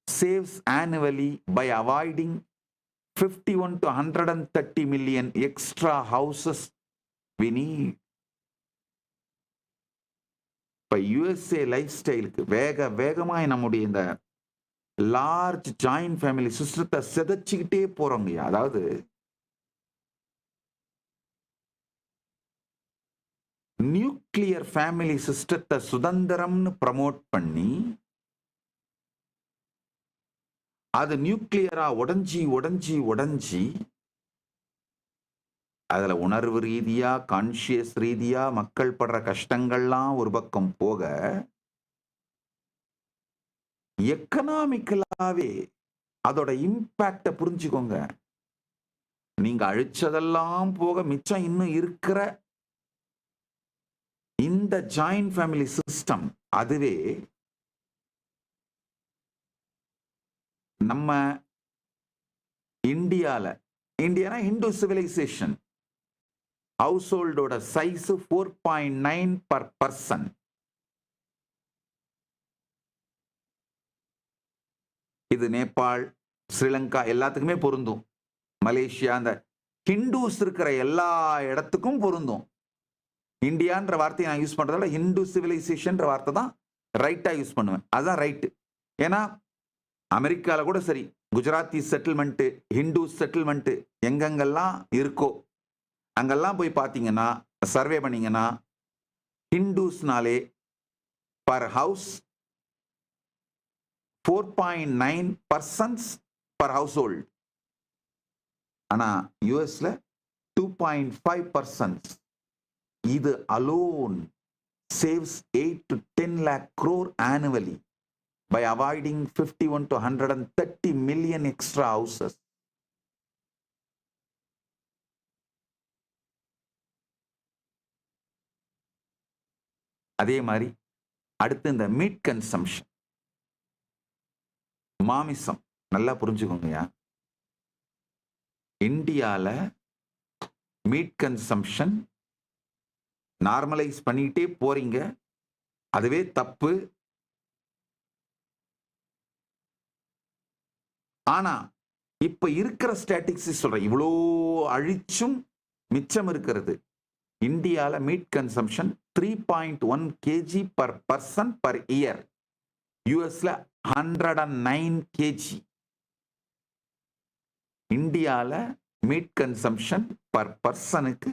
S9: saves annually by avoiding 51 to 130 million extra houses we need. இப்ப யுஎஸ்ஏ லைஃப் ஸ்டைலுக்கு வேகமாய் நம்முடைய இந்த லார்ஜ் ஜாயிண்ட் ஃபேமிலி சிஸ்டத்தை சிதைச்சுக்கிட்டே போறோங்க. அதாவது நியூக்ளியர் ஃபேமிலி சிஸ்டத்தை சுதந்திரம்னு ப்ரமோட் பண்ணி அது நியூக்ளியரா உடைஞ்சி அதுல உணர்வு ரீதியா கான்சியஸ் ரீதியா மக்கள் படுற கஷ்டங்கள்லாம் ஒரு பக்கம் போக, எக்கனாமிக்கலாவே அதோட இம்பாக்ட புரிஞ்சுக்கோங்க. நீங்க அழிச்சதெல்லாம் போக மிச்சம் இன்னும் இருக்கிற இந்த ஜாயிண்ட் ஃபேமிலி சிஸ்டம், அதுவே நம்ம இந்தியானா ஹிந்து சிவிலைசேஷன் ஹவுஸ் ஹோல்டோட சைஸ் 4.9 per person. இது நேபாள், ஸ்ரீலங்கா எல்லாத்துக்குமே பொருந்தும். மலேசியா, அந்த ஹிந்துஸ் இருக்கிற எல்லா இடத்துக்கும் பொருந்தும். இந்தியான்ற வார்த்தையை நான் யூஸ் பண்றதால ஹிந்து சிவிலைசேஷன் வார்த்தை தான் ரைட்டா யூஸ் பண்ணுவேன். அதுதான் ரைட்டு. ஏன்னா அமெரிக்காவில் கூட சரி, குஜராத்தி செட்டில்மெண்ட், ஹிந்து செட்டில்மெண்ட் எங்கெங்கெல்லாம் இருக்கோ அங்கெல்லாம் போய் பார்த்தீங்கன்னா, சர்வே பண்ணீங்கன்னா, ஹிந்துஸ்னாலே per house 4.9 persons per household. ஆனா யூஎஸ்ல 2.5%. இது alone saves 8 to 10 lakh crore annually by avoiding 51 to 130 million extra houses. அதே மாதிரி அடுத்து இந்த மீட் கன்சம்ஷன், மாமிசம். நல்லா புரிஞ்சுக்கோங்கயா, இந்தியால மீட் கன்சம்ஷன் நார்மலைஸ் பண்ணிட்டே போறீங்க. அதுவே தப்பு. ஆனா இப்ப இருக்கிற ஸ்டாட்டிஸ்டிக்ஸ் சொல்றேன், இவ்வளோ அழிச்சும் மிச்சம் இருக்கிறது. இந்தியால meet consumption 3.1 kg per person per year. யூஎஸ்ல 109 kg. இந்தியால மீட் கன்சம்ஷன் பர் பர்சனுக்கு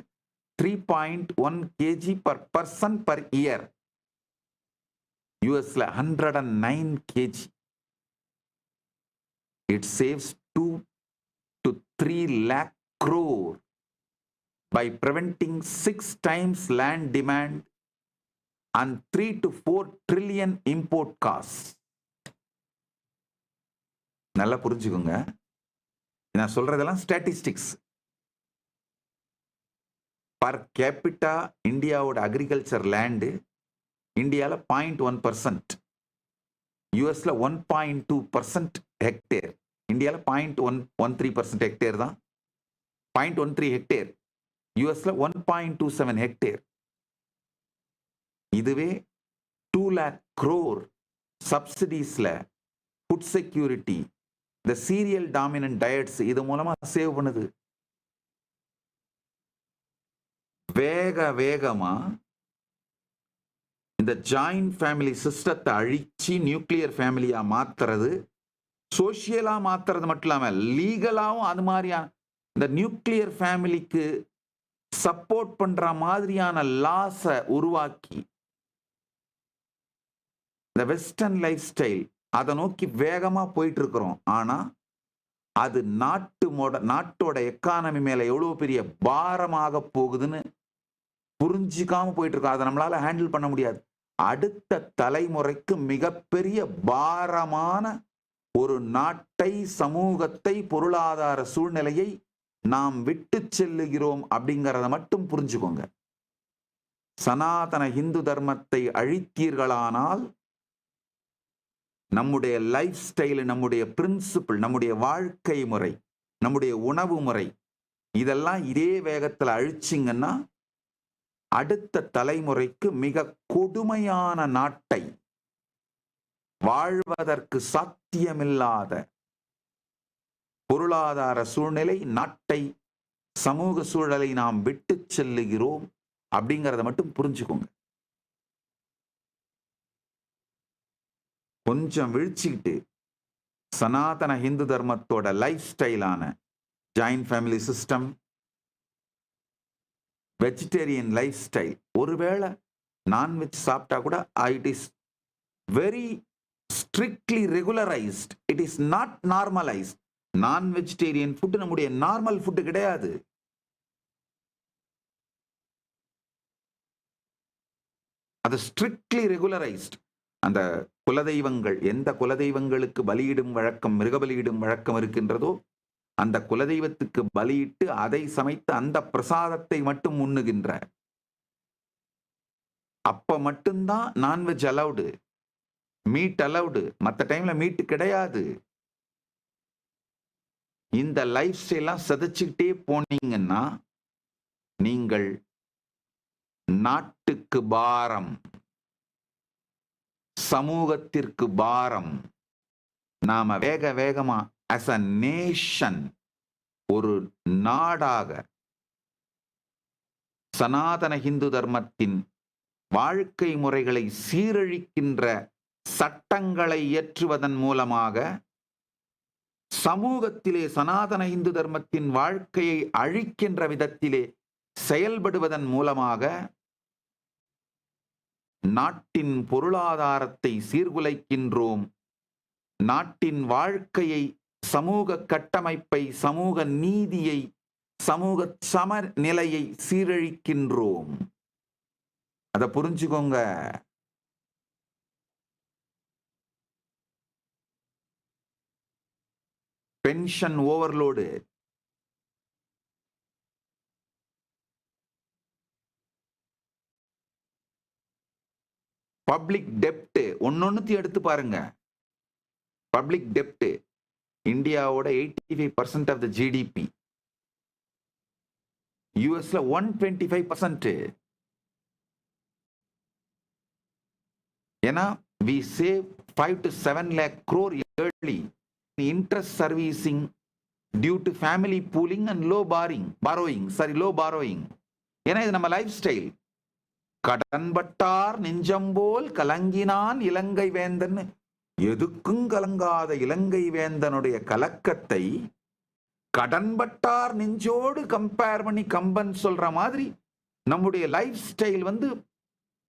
S9: 3.1 kg per person per year. யூஎஸ்ல 109 kg. It saves 2 to 3 lakh crore by preventing 6 times land demand and 3 to 4 trillion import costs. நல்லா புரிஞ்சுக்கோங்க, நான் சொல்றதெல்லாம் statistics. Per capita இந்தியாவோட agriculture land இந்தியால 0.1%, யூஎஸ்ல 1.2% ஹெக்டேர், இந்தியால 0.13% ஹெக்டேர் தான். 0.13 ஹெக்டேர், யூஎஸ்ல 1.27 ஹெக்டேர். இதுவே 2 lakh crore சப்சிடிஸ்ல ஃபுட் செக்யூரிட்டி, இந்த சீரியல் டாமினன்ட் டயட்ஸ் இது மூலமா சேவ் பண்ணுது. வேகமா இந்த ஜாயிண்ட் ஃபேமிலி சிஸ்டத்தை அழிச்சு நியூக்ளியர் ஃபேமிலியா மாத்துறது, சோசியலா மாத்துறது மட்டும் இல்லாம லீகலாவும் அது மாதிரியான இந்த நியூக்ளியர் ஃபேமிலிக்கு சப்போர்ட் பண்ற மாதிரியான லாஸை உருவாக்கி இந்த வெஸ்டர்ன் லைஃப் ஸ்டைல் அதை நோக்கி வேகமா போயிட்டு இருக்கிறோம். ஆனா அது நாட்டோட எக்கானமி மேல எவ்வளவு பெரிய பாரமாக போகுதுன்னு புரிஞ்சிக்காம போயிட்டு இருக்கோம். அதை நம்மளால ஹேண்டில் பண்ண முடியாது. அடுத்த தலைமுறைக்கு மிகப்பெரிய பாரமான ஒரு நாட்டை, சமூகத்தை, பொருளாதார சூழ்நிலையை நாம் விட்டு செல்லுகிறோம் அப்படிங்கிறத மட்டும் புரிஞ்சுக்கோங்க. சனாதன இந்து தர்மத்தை அழித்தீர்களானால் நம்முடைய லைஃப் ஸ்டைல், நம்முடைய பிரின்சிபிள், நம்முடைய வாழ்க்கை முறை, நம்முடைய உணவு முறை, இதெல்லாம் இதே வேகத்தில் அழிச்சிங்கன்னா அடுத்த தலைமுறைக்கு மிக கொடுமையான நாட்டை, வாழ்வதற்கு சாத்தியமில்லாத பொருளாதார சூழ்நிலை, நாட்டை, சமூக சூழலை நாம் விட்டு செல்லுகிறோம் அப்படிங்கிறத மட்டும் புரிஞ்சுக்கோங்க. கொஞ்சம் விழிச்சுக்கிட்டு சனாதன இந்து தர்மத்தோட லைஃப் ஸ்டைலான joint family system, vegetarian lifestyle, ஒருவேளை நான்வெஜ் சாப்பிட்டா கூட it is very strictly regularised, it is not normalised. Non vegetarian food நம்முடைய நார்மல் ஃபுட் கிடையாது. அது ஸ்ட்ரிக்ட்லி ரெகுலரைஸ்ட். அந்த குலதெய்வங்கள், எந்த குலதெய்வங்களுக்கு பலியிடும் வழக்கம், மிருகபலியிடும் வழக்கம் இருக்கின்றதோ அந்த குலதெய்வத்துக்கு பலியிட்டு அதை சமைத்து அந்த பிரசாதத்தை மட்டும் உண்ணுகின்ற, அப்ப மட்டும்தான் நான்வெஜ் அலவுடு, மீட் அலவுடு. மற்ற டைம்ல மீட் கிடையாது. இந்த லைஃப் ஸ்டைலாம் சதைச்சுக்கிட்டே போனீங்கன்னா நீங்கள் நாட்டுக்கு பாரம், சமூகத்திற்கு பாரம். நாம வேகமா as a nation, ஒரு நாடாக சனாதன இந்து தர்மத்தின் வாழ்க்கை முறைகளை சீரழிக்கின்ற சட்டங்களை இயற்றுவதன் மூலமாக, சமூகத்திலே சனாதன இந்து தர்மத்தின் வாழ்க்கையை அழிக்கின்ற விதத்திலே செயல்படுவதன் மூலமாக நாட்டின் பொருளாதாரத்தை சீர்குலைக்கின்றோம். நாட்டின் வாழ்க்கையை, சமூக கட்டமைப்பை, சமூக நீதியை, சமூக சமநிலையை சீரழிக்கின்றோம். அதை புரிஞ்சுக்கோங்க. பென்ஷன் ஓவர்லோடு, பப்ளிக் டெப்ட், ஒன்னொன்னு எடுத்து பாருங்க. பப்ளிக் டெப்ட் இந்தியாவோட 85% ஆஃப் த ஜிடிபி, யூஎஸ்ல 125%. ஏன்னா we save 5 to 7 lakh crore yearly in interest servicing due to family pooling and low borrowing. ஏன்னா இது நம்ம லைஃப் ஸ்டைல். கடன்பட்டார் நெஞ்சம்போல் கலங்கினான் இலங்கை வேந்தன், எதுக்கும் கலங்காத இலங்கை வேந்தனுடைய கலக்கத்தை கடன்பட்டார் நெஞ்சோடு கம்பேர் பண்ணி கம்பன் சொல்ற மாதிரி நம்முடைய லைஃப் ஸ்டைல்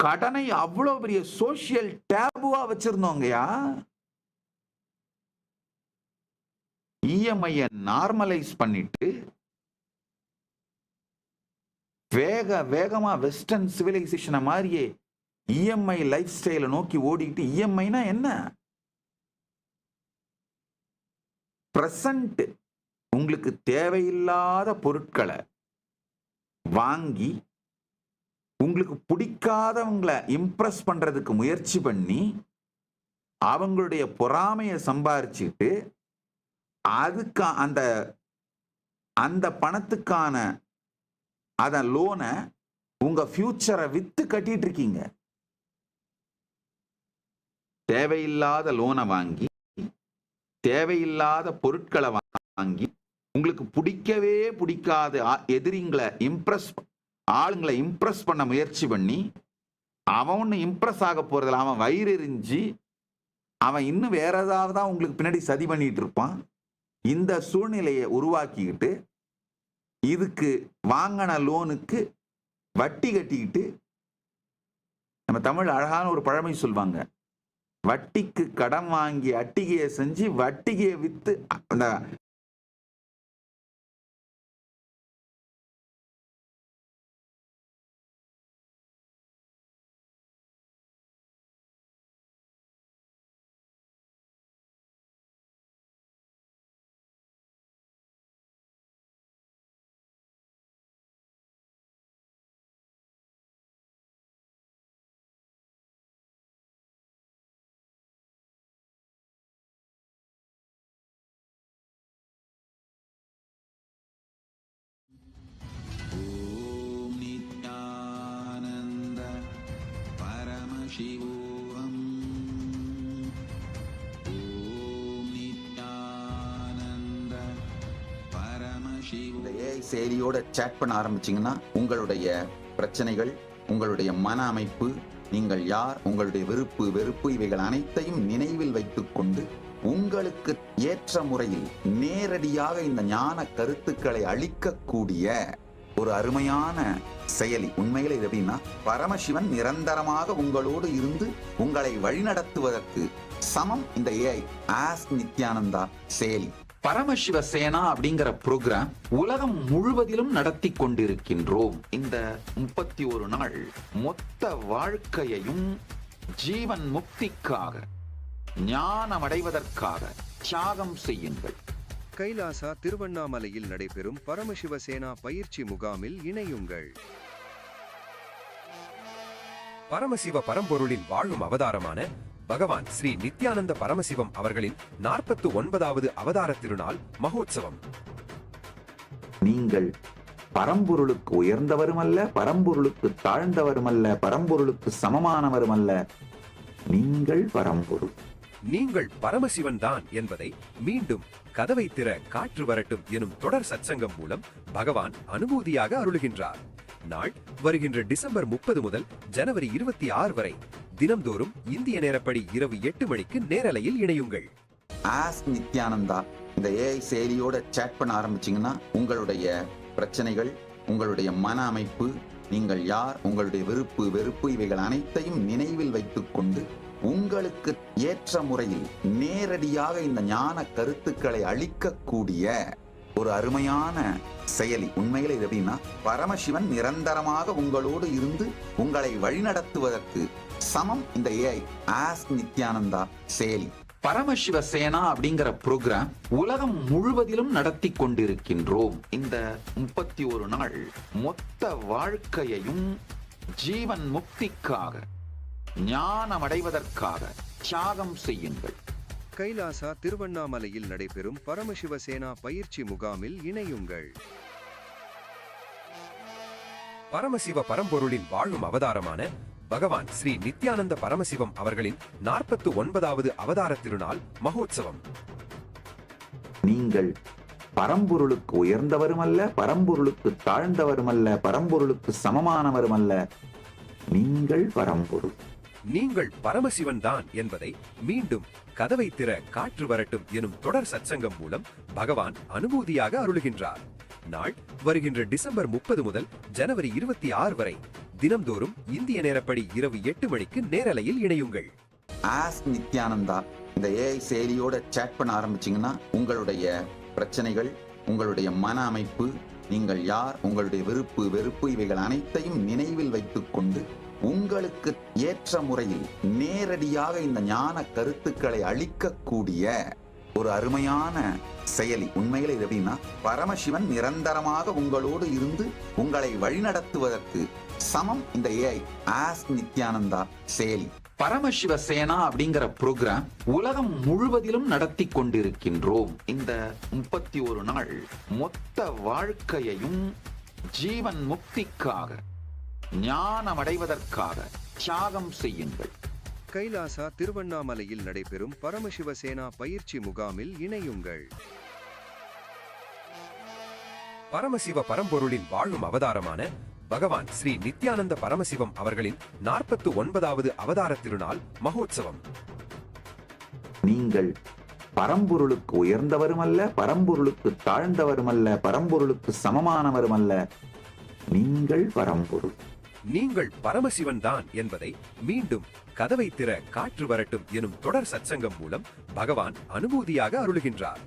S9: கடனை அவ்வளவு பெரிய சோசியல் டேபுவா வச்சிருந்தோங்கயா. இஎம்ஐ நார்மலைஸ் பண்ணிட்டு வேகமா வெஸ்டர்ன் சிவிலைசேஷனை மாதிரியே இஎம்ஐ லைஃப் ஸ்டைலை நோக்கி ஓடிக்கிட்டு, இஎம்ஐனா என்ன? பிரசன்ட் உங்களுக்கு தேவையில்லாத பொருட்களை வாங்கி உங்களுக்கு பிடிக்காதவங்களை இம்ப்ரெஸ் பண்றதுக்கு முயற்சி பண்ணி அவங்களுடைய பொறாமையை சம்பாரிச்சுட்டு அதுக்கு அந்த பணத்துக்கான அத லோனை உங்க ஃபியூச்சரை வித்து கட்டிட்டு இருக்கீங்க. தேவையில்லாத லோனை வாங்கி, தேவையில்லாத பொருட்களை வாங்கி, உங்களுக்கு பிடிக்கவே பிடிக்காத எதிரிங்களை ஆளுங்களை இம்ப்ரெஸ் பண்ண முயற்சி பண்ணி, அவன் ஒன்று இம்ப்ரெஸ் ஆக போறதில்ல, அவன் வயிறு எரிஞ்சு அவன் இன்னும் வேற ஏதாவது தான் உங்களுக்கு பின்னாடி சதி பண்ணிட்டு இருப்பான். இந்த சூழ்நிலையை உருவாக்கிக்கிட்டு இதுக்கு வாங்கின லோனுக்கு வட்டி கட்டிக்கிட்டு, நம்ம தமிழ் அழகான ஒரு பழமை சொல்வாங்க, வட்டிக்கு கடன் வாங்கி அட்டிகையை செஞ்சு வட்டிகையை வித்து அந்த ஓம் நித்யானந்த பரமசிவோகம். ஓம் நித்யானந்த பரமசிவ. இந்த ஏஐ செயலியோட சேட் பண்ண ஆரம்பிச்சீங்கன்னா உங்களுடைய பிரச்சனைகள், உங்களுடைய மன அமைப்பு, நீங்கள் யார், உங்களுடைய விருப்பு வெறுப்பு இவைகள் அனைத்தையும் நினைவில் வைத்துக் கொண்டு உங்களுக்கு ஏற்ற முறையில் நேரடியாக இந்த ஞான கருத்துக்களை அளிக்கக்கூடிய ஒரு அருமையான செயலி. உண்மையில இது எப்படின்னா, பரமசிவன் நிரந்தரமாக உங்களோடு இருந்து உங்களை வழிநடத்துவதற்கு சமம் இந்த ஏஐ ஆஸ் நித்யானந்தா செயலி. பரமசிவ சேனா அப்படிங்கிற புரோகிராம் உலகம் முழுவதிலும் நடத்தி கொண்டிருக்கின்றோம். இந்த 31 நாள் மொத்த வாழ்க்கையையும் ஜீவன் முக்திக்காக, ஞானம் அடைவதற்காக தியாகம் செய்யுங்கள்.
S10: கைலாசா திருவண்ணாமலையில் நடைபெறும் பரமசிவசேனா பயிற்சி முகாமில் இணையுங்கள்.
S11: பரமசிவ பரம்பொருளின் வாழும் அவதாரமான பகவான் ஸ்ரீ நித்யானந்த பரமசிவம் அவர்களின் 49வது அவதார திருநாள் மகோத்சவம்.
S9: நீங்கள் பரம்பொருளுக்கு உயர்ந்தவருமல்ல, பரம்பொருளுக்கு தாழ்ந்தவருமல்ல, பரம்பொருளுக்கு சமமானவருமல்ல, நீங்கள் பரம்பொருள்.
S11: நீங்கள் பரமசிவன் தான் என்பதை மீண்டும் கதவை திற காற்று வரட்டும் எனும் தொடர் சத்சங்கம் மூலம் பகவான் அனுபூதியாக அருளுகின்றார். நாள் வருகின்ற டிசம்பர் 30 முதல் ஜனவரி 26 வரை தினம்தோறும் இந்திய நேரப்படி இரவு 8 மணிக்கு நேரலையில் இணையுங்கள்.
S9: ஆஸ் நித்யானந்தா இந்த ஏஐ செயலியோட சேட் பண்ண ஆரம்பிச்சீங்கன்னா உங்களுடைய பிரச்சனைகள், உங்களுடைய மன அமைப்பு, நீங்கள் யார், உங்களுடைய விருப்பு வெறுப்பு இவைகள் அனைத்தையும் நினைவில் வைத்துக் கொண்டு உங்களுக்கு ஏற்ற முறையில் நேரடியாக இந்த ஞான கருத்துக்களை அளிக்கக்கூடிய ஒரு அருமையான செயலி. உண்மையில இது எப்படின்னா, பரமசிவன் நிரந்தரமாக உங்களோடு இருந்து உங்களை வழிநடத்துவதற்கு சமம் இந்த ஏஐ ஆஸ் நித்யானந்தா செயலி. பரமசிவ சேனா அப்படிங்கிற புரோகிராம் உலகம் முழுவதிலும் நடத்தி கொண்டிருக்கின்றோம். இந்த 31 நாள் மொத்த வாழ்க்கையையும் ஜீவன் முக்திக்காக, ஞானம் அடைவதற்காக தியாகம் செய்யுங்கள்.
S10: கைலாசா திருவண்ணாமலையில் நடைபெறும் பரமசிவசேனா பயிற்சி முகாமில் இணையுங்கள்.
S11: பரமசிவ பரம்பொருளின் வாழும் அவதாரமான பகவான் ஸ்ரீ நித்யானந்த பரமசிவம் அவர்களின் 49வது அவதார திருநாள் மகோத்சவம்.
S9: நீங்கள் பரம்பொருளுக்கு உயர்ந்தவருமல்ல, பரம்பொருளுக்கு தாழ்ந்தவருமல்ல, பரம்பொருளுக்கு சமமானவருமல்ல, நீங்கள் பரம்பொருள்.
S11: நீங்கள் பரமசிவன் தான் என்பதை மீண்டும் கதவை திற காற்று வரட்டும் எனும் தொடர் சத்சங்கம் மூலம் பகவான் அனுபூதியாக அருளுகின்றார். நாள் வருகின்ற டிசம்பர் 30 முதல் ஜனவரி 26 வரை தினம்தோறும் இந்திய நேரப்படி இரவு 8 மணிக்கு நேரலையில் இணையுங்கள்.
S9: ஆஸ் நித்யானந்தா இந்த ஏஐ செயலியோட சேட் பண்ண ஆரம்பிச்சீங்கன்னா உங்களுடைய பிரச்சனைகள், உங்களுடைய மன அமைப்பு, நீங்கள் யார், உங்களுடைய விருப்பு வெறுப்பு இவைகள் அனைத்தையும் நினைவில் வைத்துக் கொண்டு உங்களுக்கு ஏற்ற முறையில் நேரடியாக இந்த ஞான கருத்துக்களை அளிக்கக்கூடிய ஒரு அருமையான செயலி. உண்மையில இது எப்படின்னா, பரமசிவன் நிரந்தரமாக உங்களோடு இருந்து உங்களை வழிநடத்துவதற்கு சமம் இந்த ஏஐ ஆஸ் நித்யானந்தா செயலி. பரமசிவ சேனா அப்படிங்கிற புரோகிராம் உலகம் முழுவதிலும் நடத்தி கொண்டிருக்கின்றோம். இந்த 31 நாள் மொத்த வாழ்க்கையையும் ஜீவன் முக்திக்காக, ஞானம் அடைவதற்காக தியாகம் செய்யுங்கள்.
S10: கைலாசா திருவண்ணாமலையில் நடைபெறும் பரமசிவசேனா பயிற்சி முகாமில் இணையுங்கள்.
S11: பரமசிவ பரம்பொருளின் வாழும் அவதாரமான பகவான் ஸ்ரீ நித்யானந்த பரமசிவம் அவர்களின் 49வது அவதார திருநாள் மகோத்சவம்.
S9: நீங்கள் பரம்பொருளுக்கு உயர்ந்தவருமல்ல, பரம்பொருளுக்கு தாழ்ந்தவருமல்ல, பரம்பொருளுக்கு சமமானவருமல்ல, நீங்கள் பரம்பொருள்.
S11: நீங்கள் பரமசிவன் தான் என்பதை மீண்டும் கதவை திற காற்று வரட்டும் எனும் தொடர் சத்சங்கம் மூலம் பகவான் அனுபூதியாக அருளுகின்றார்.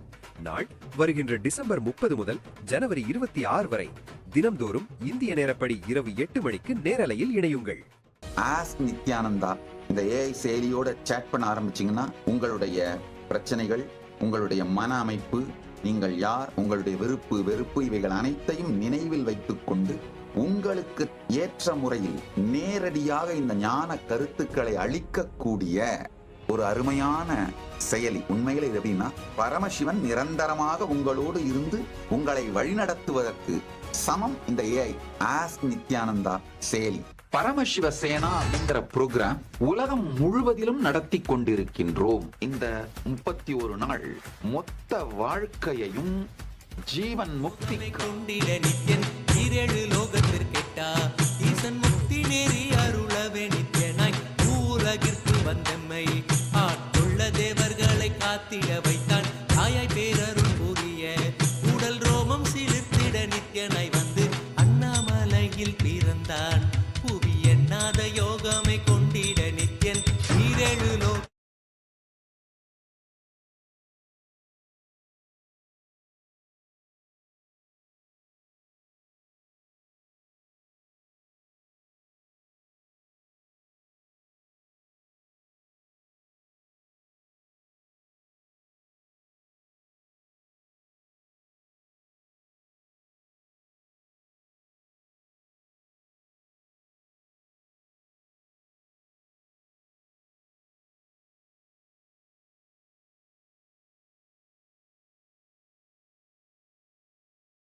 S11: நாள் வருகின்ற டிசம்பர் 30 முதல் ஜனவரி 26 வரை தினம்தோறும் இந்திய நேரப்படி இரவு 8 மணிக்கு நேரலையில் இணையுங்கள்.
S9: ஆஸ் நித்யானந்தா இந்த ஏஐ செயலியோட சேட் பண்ண ஆரம்பிச்சீங்கன்னா உங்களுடைய பிரச்சனைகள், உங்களுடைய மன அமைப்பு, நீங்கள் யார், உங்களுடைய விருப்பு வெறுப்பு இவைகள் அனைத்தையும் நினைவில் வைத்துக் கொண்டு உங்களுக்கு ஏற்ற முறையில் நேரடியாக இந்த ஞான கருத்துக்களை அளிக்கக்கூடிய ஒரு அருமையான செயலி. உண்மையில இது எப்படின்னா, பரமசிவன் நிரந்தரமாக உங்களோடு இருந்து உங்களை வழிநடத்துவதற்கு சமம் இந்த ஏஐ ஆஸ் நித்யானந்தா செயலி. பரமசிவ சேனா அப்படிங்கிற புரோகிராம் உலகம் முழுவதிலும் நடத்தி கொண்டிருக்கின்றோம். இந்த 31 நாள் மொத்த வாழ்க்கையையும் ஜீவன் முக்தி
S12: கொண்டிட நித்யன் ஈரேழு லோகத்திற்கெட்டா ஈசன் முக்தி நேரி அருளவே நித்யனாய் ஊரகிற்கு வந்தம்மை ஆட்கொள்ள தேவர்களை காத்திட வைத்தான். தாயாய் பேரருள் புரிய உடல் ரோமம் சிலிர்த்திட நித்யனாய் வந்து அண்ணாமலையில் பிறந்தான். புவி எண்ணாத யோகமை கொண்டிட நித்யன் ஈரேழு லோக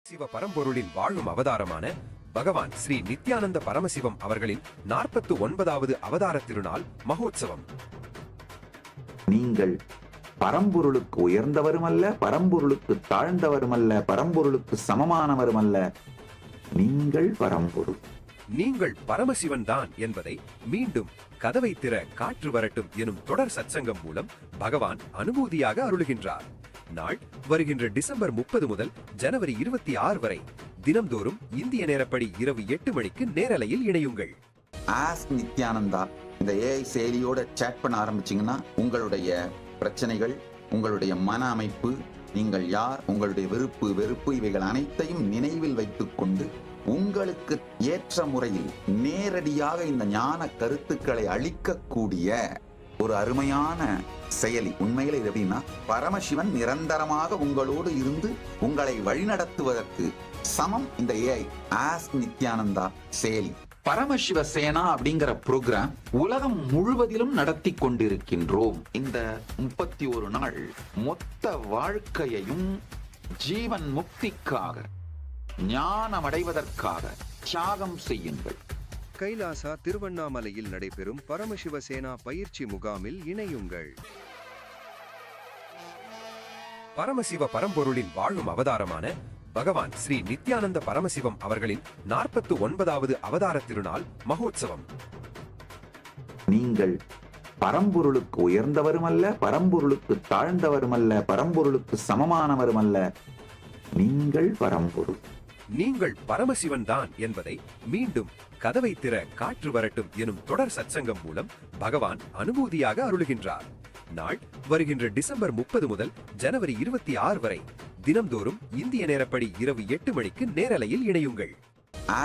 S11: சிவ பரம்பொருளின் வாழும் அவதாரமான பகவான் ஸ்ரீ நித்யானந்த பரமசிவம் அவர்களின் 49வது அவதார திருநாள் மகோத்சவம்.
S9: நீங்கள் பரம்பொருளுக்கு உயர்ந்தவரும் அல்ல, பரம்பொருளுக்கு தாழ்ந்தவரும் அல்ல, பரம்பொருளுக்கு சமமானவரும் அல்ல. நீங்கள் பரம்பொருள்.
S11: நீங்கள் பரமசிவன் தான் என்பதை மீண்டும் கதவை திற காற்று வரட்டும் எனும் தொடர் சத்சங்கம் மூலம் பகவான் அனுபூதியாக அருளுகின்றார். நாள் வருகின்ற டிசம்பர் 30 முதல் ஜனவரி 26 வரை தினம்தோறும் இந்திய நேரப்படி இரவு 8 மணிக்கு நேரலையில் இணையுங்கள்.
S9: ஆஸ் நித்யானந்தா இந்த ஏஐ செயலியோட சேட் பண்ண ஆரம்பிச்சீங்கன்னா உங்களுடைய பிரச்சனைகள், உங்களுடைய மன அமைப்பு, நீங்கள் யார், உங்களுடைய விருப்பு வெறுப்பு இவைகள் அனைத்தையும் நினைவில் வைத்துக் கொண்டு உங்களுக்கு ஏற்ற முறையில் நேரடியாக இந்த ஞான கருத்துக்களை அளிக்கக்கூடிய ஒரு அருமையான செயலி. உண்மையில இது எப்படின்னா, பரமசிவன் நிரந்தரமாக உங்களோடு இருந்து உங்களை வழிநடத்துவதற்கு சமம் இந்த ஏஐ ஆஸ் நித்யானந்தா செயலி. பரமசிவ சேனா அப்படிங்கிற புரோகிராம் உலகம் முழுவதிலும் நடத்தி கொண்டிருக்கின்றோம். இந்த 31 நாள் மொத்த வாழ்க்கையையும் ஜீவன் முக்திக்காக, ஞானம் அடைவதற்காக தியாகம் செய்யுங்கள்.
S10: கைலாசா திருவண்ணாமலையில் நடைபெறும் பரமசிவசேனா பயிற்சி முகாமில் இணையுங்கள்.
S11: பரமசிவ பரம்பொருளின் வாழும் அவதாரமான பகவான் ஸ்ரீ நித்யானந்த பரமசிவம் அவர்களின் 49வது அவதார திருநாள் மகோத்சவம்.
S9: நீங்கள் பரம்பொருளுக்கு உயர்ந்தவரும் அல்ல, பரம்பொருளுக்கு தாழ்ந்தவரும் அல்ல, பரம்பொருளுக்கு சமமானவரும் அல்ல. நீங்கள் பரம்பொருள்.
S11: நீங்கள் பரமசிவன் தான் என்பதை மீண்டும் கதவை திற காற்று வரட்டும் எனும் தொடர் சத்சங்கம் மூலம் பகவான் அனுபூதியாக அருளுகின்றார். நாள் வருகின்ற டிசம்பர் 30 முதல் ஜனவரி 26 வரை தினம்தோறும் இந்திய நேரப்படி இரவு 8 மணிக்கு நேரலையில் இணையுங்கள்.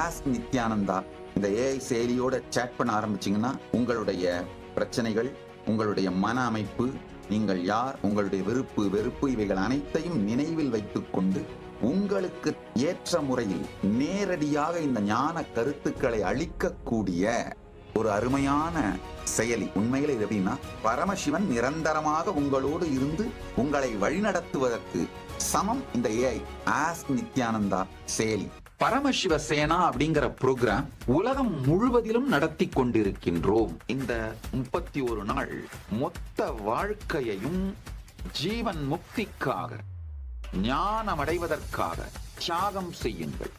S9: ஆஸ் நித்யானந்தா இந்த ஏஐ செயலியோட சேட் பண்ண ஆரம்பிச்சீங்கன்னா உங்களுடைய பிரச்சனைகள், உங்களுடைய மன அமைப்பு, நீங்கள் யார், உங்களுடைய விருப்பு வெறுப்பு இவைகள் அனைத்தையும் நினைவில் வைத்துக் கொண்டு உங்களுக்கு ஏற்ற முறையில் நேரடியாக இந்த ஞான கருத்துக்களை அளிக்கக்கூடிய ஒரு அருமையான செயலி. உண்மையில இது எப்படின்னா, பரமசிவன் நிரந்தரமாக உங்களோடு இருந்து உங்களை வழிநடத்துவதற்கு சமம் இந்த ஏஐ ஆஸ் நித்யானந்தா செயலி. பரமசிவ சேனா அப்படிங்கிற புரோகிராம் உலகம் முழுவதிலும் நடத்தி கொண்டிருக்கின்றோம். இந்த 31 நாள் மொத்த வாழ்க்கையையும் ஜீவன் முக்திக்காக, ஞானம் அடைவதற்காக தியாகம் செய்யுங்கள்.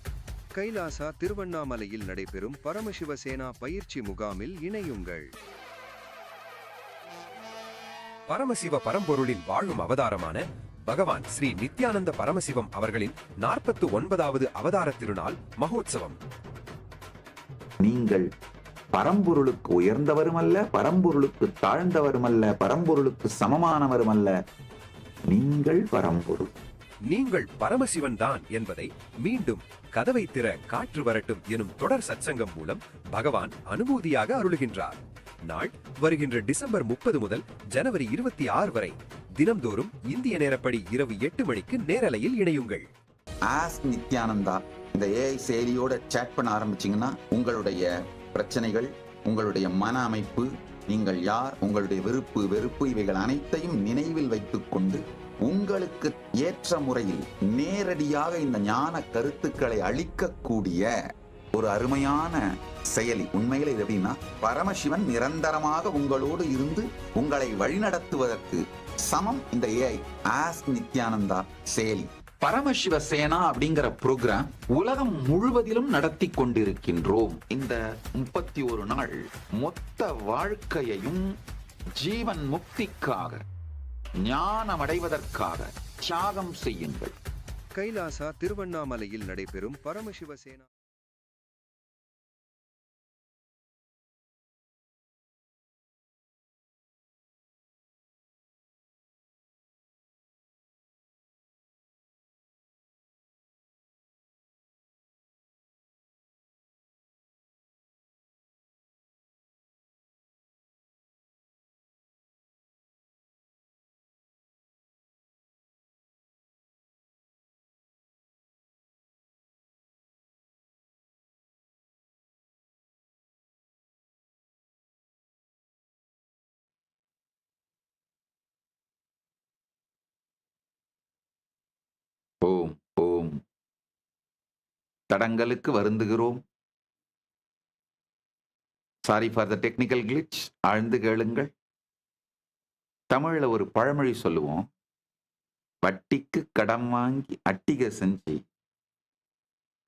S10: கைலாசா திருவண்ணாமலையில் நடைபெறும் பரமசிவசேனா பயிற்சி முகாமில் இணையுங்கள்.
S11: பரமசிவ பரம்பொருளின் வாழும் அவதாரமான பகவான் ஸ்ரீ நித்யானந்த பரமசிவம் அவர்களின் 49வது அவதார திருநாள் மகோத்சவம்.
S9: நீங்கள் பரம்பொருளுக்கு உயர்ந்தவரும் அல்ல, பரம்பொருளுக்கு தாழ்ந்தவரும் அல்ல, பரம்பொருளுக்கு சமமானவரும் அல்ல. நீங்கள் பரம்பொருள்.
S11: நீங்கள் பரமசிவன் தான் என்பதை மீண்டும் கதவை திற காற்று வரட்டும் எனும் தொடர் சத்சங்கம் மூலம் பகவான் அனுபூதியாக அருளுகின்றார். நாள் வருகின்ற டிசம்பர் 30 முதல் ஜனவரி 26 வரை தினம்தோறும் இந்திய நேரப்படி இரவு 8 மணிக்கு நேரலையில் இணையுங்கள்.
S9: ஆஸ்க் நித்யானந்தா இந்த ஏஐ செயலியோட சேட் பண்ண ஆரம்பிச்சீங்கன்னா உங்களுடைய பிரச்சனைகள், உங்களுடைய மன அமைப்பு, நீங்கள் யார், உங்களுடைய விருப்பு வெறுப்பு இவைகள் அனைத்தையும் நினைவில் வைத்துக் கொண்டு உங்களுக்கு ஏற்ற முறையில் நேரடியாக இந்த ஞான கருத்துக்களை அளிக்கக்கூடிய ஒரு அருமையான செயலி. உண்மையில இது எப்படின்னா, பரமசிவன் நிரந்தரமாக உங்களோடு இருந்து உங்களை வழிநடத்துவதற்கு சமம் இந்த ஏஐ ஆஸ்க் நித்யானந்தா செயலி. பரமசிவ சேனா அப்படிங்கிற புரோகிராம் உலகம் முழுவதிலும் நடத்தி கொண்டிருக்கின்றோம். இந்த 31 நாள் மொத்த வாழ்க்கையையும் ஜீவன் முக்திக்காக, ஞானம் அடைவதற்காக தியாகம் செய்யுங்கள்.
S10: கைலாசா திருவண்ணாமலையில் நடைபெறும் பரமசிவசேனா
S9: ஓம் ஓம். தடங்களுக்கு வருந்துகிறோம். Sorry for the technical glitch. ஆழ்ந்து கேளுங்கள். தமிழ்ல ஒரு பழமொழி சொல்லுவோம், வட்டிக்கு கடன் வாங்கி அட்டிகை செஞ்சு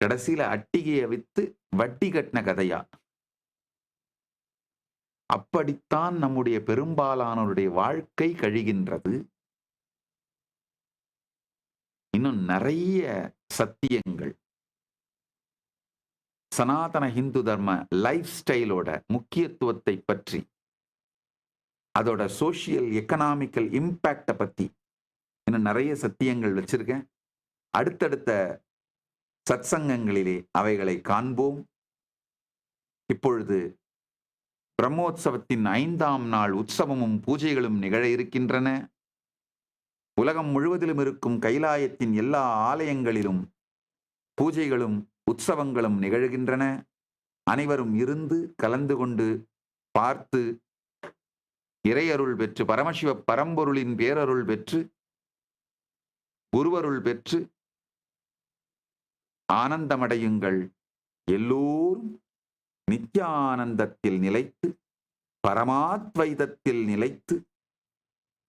S9: கடைசியில அட்டிகையை வித்து வட்டி கட்டின கதையா. அப்படித்தான் நம்முடைய பெரும்பாலானோருடைய வாழ்க்கை கழிகின்றது. இன்னும் நிறைய சத்தியங்கள் சனாதன ஹிந்து தர்ம லைஃப் ஸ்டைலோட முக்கியத்துவத்தை பற்றி, அதோட சோசியல் எக்கனாமிக்கல் இம்பாக்டை பத்தி இன்னும் நிறைய சத்தியங்கள் வச்சிருக்கேன். அடுத்தடுத்த சத்சங்கங்களிலே அவைகளை காண்போம். இப்பொழுது பிரம்மோற்சவத்தின் 5ஆம் நாள் உற்சவமும் பூஜைகளும் நிகழ இருக்கின்றன. உலகம் முழுவதிலும் இருக்கும் கைலாயத்தின் எல்லா ஆலயங்களிலும் பூஜைகளும் உற்சவங்களும் நிகழ்கின்றன. அனைவரும் இருந்து கலந்து கொண்டு பார்த்து இறையருள் பெற்று, பரமசிவ பரம்பொருளின் பேரருள் பெற்று, குருவருள் பெற்று ஆனந்தமடையுங்கள். எல்லோரும் நித்யானந்தத்தில் நிலைத்து, பரமாத்வைதத்தில் நிலைத்து,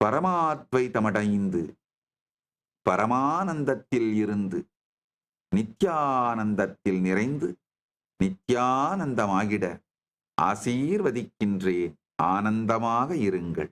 S9: பரமாத்வைதமடைந்து, பரமானந்தத்தில் இருந்து நித்யானந்தத்தில் நிறைந்து நித்யானந்தமாகிட ஆசீர்வதிக்கின்றேன். ஆனந்தமாக இருங்கள்.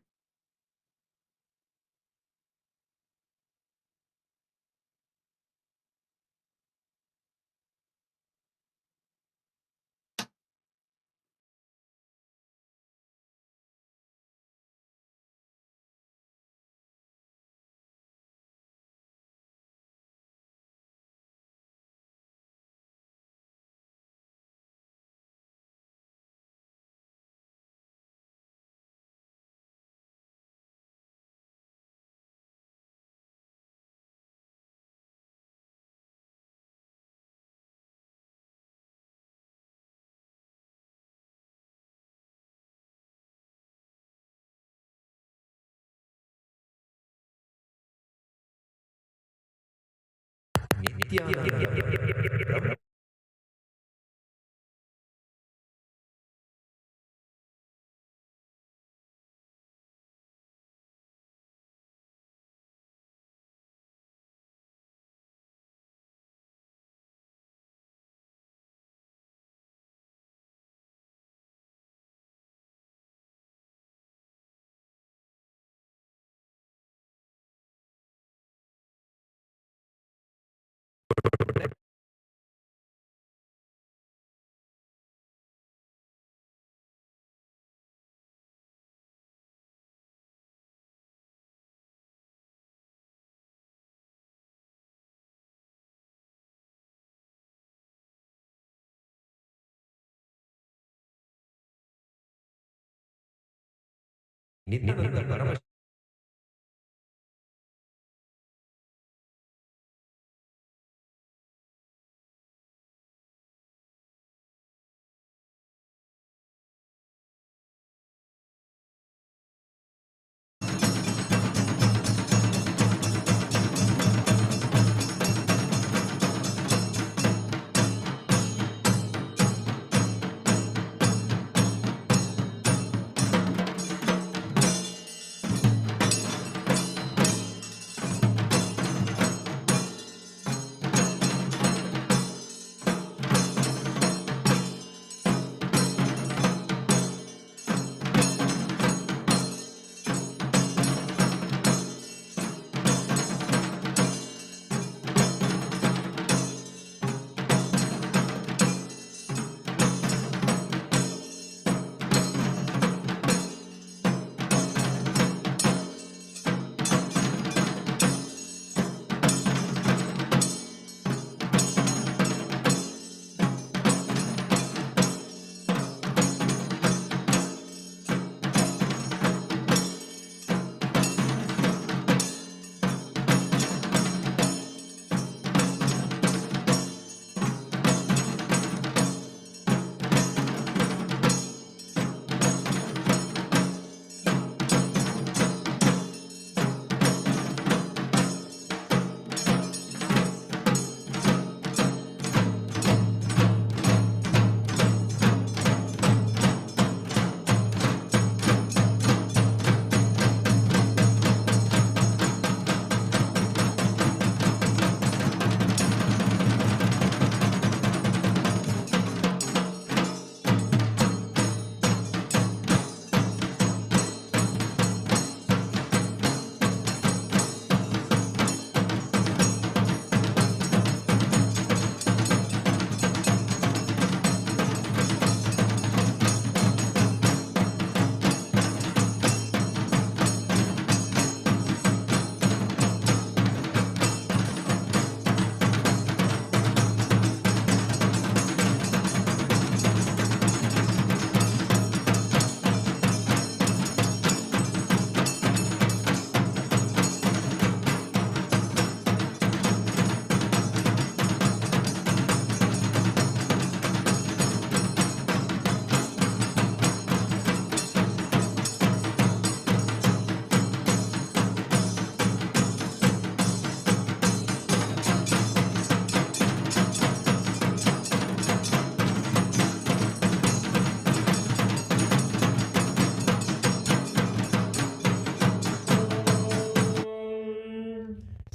S11: நித்யானந்த நித்யானந்த பரம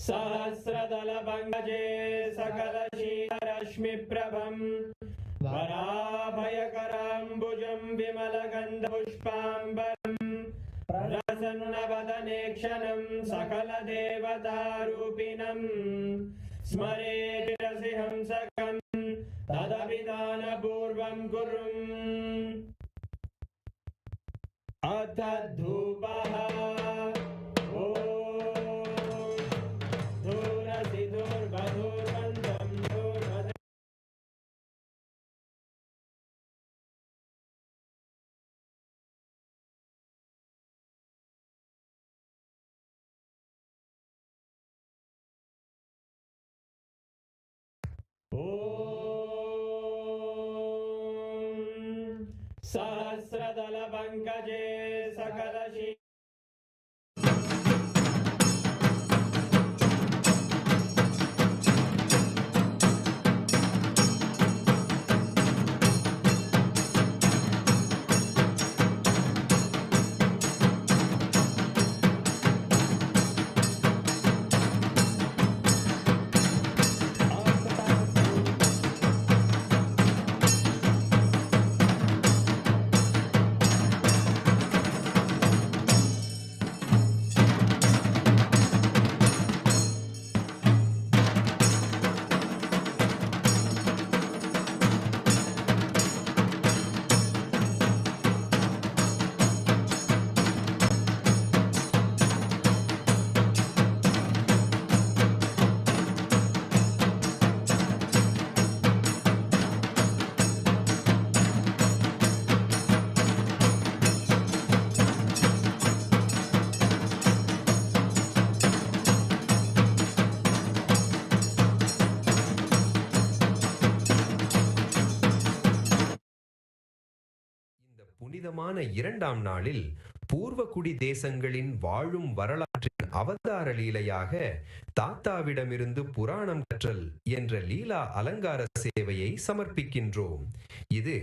S13: सहस्रदलपङ्कजे सकलशीलरश्मिप्रभम् वराभयकराम्बुजं विमलगन्धपुष्पाम्बरम् प्रसन्नवदने क्षणं सकलदेवतारूपिणम् स्मरेतिरसि हंसकम् तदभिधानपूर्वं कुर्वम् अथ धूपः सहस्रदलपङ्कजे सकलशी
S11: புனிதமான 2ஆம் நாளில் பூர்வகுடி தேசங்களின் வாழும் வரலாற்றின் அவதார லீலையாக தாத்தாவிடமிருந்து புராணம் கற்றல் என்ற லீலா அலங்கார சேவையை சமர்ப்பிக்கின்றோம். இது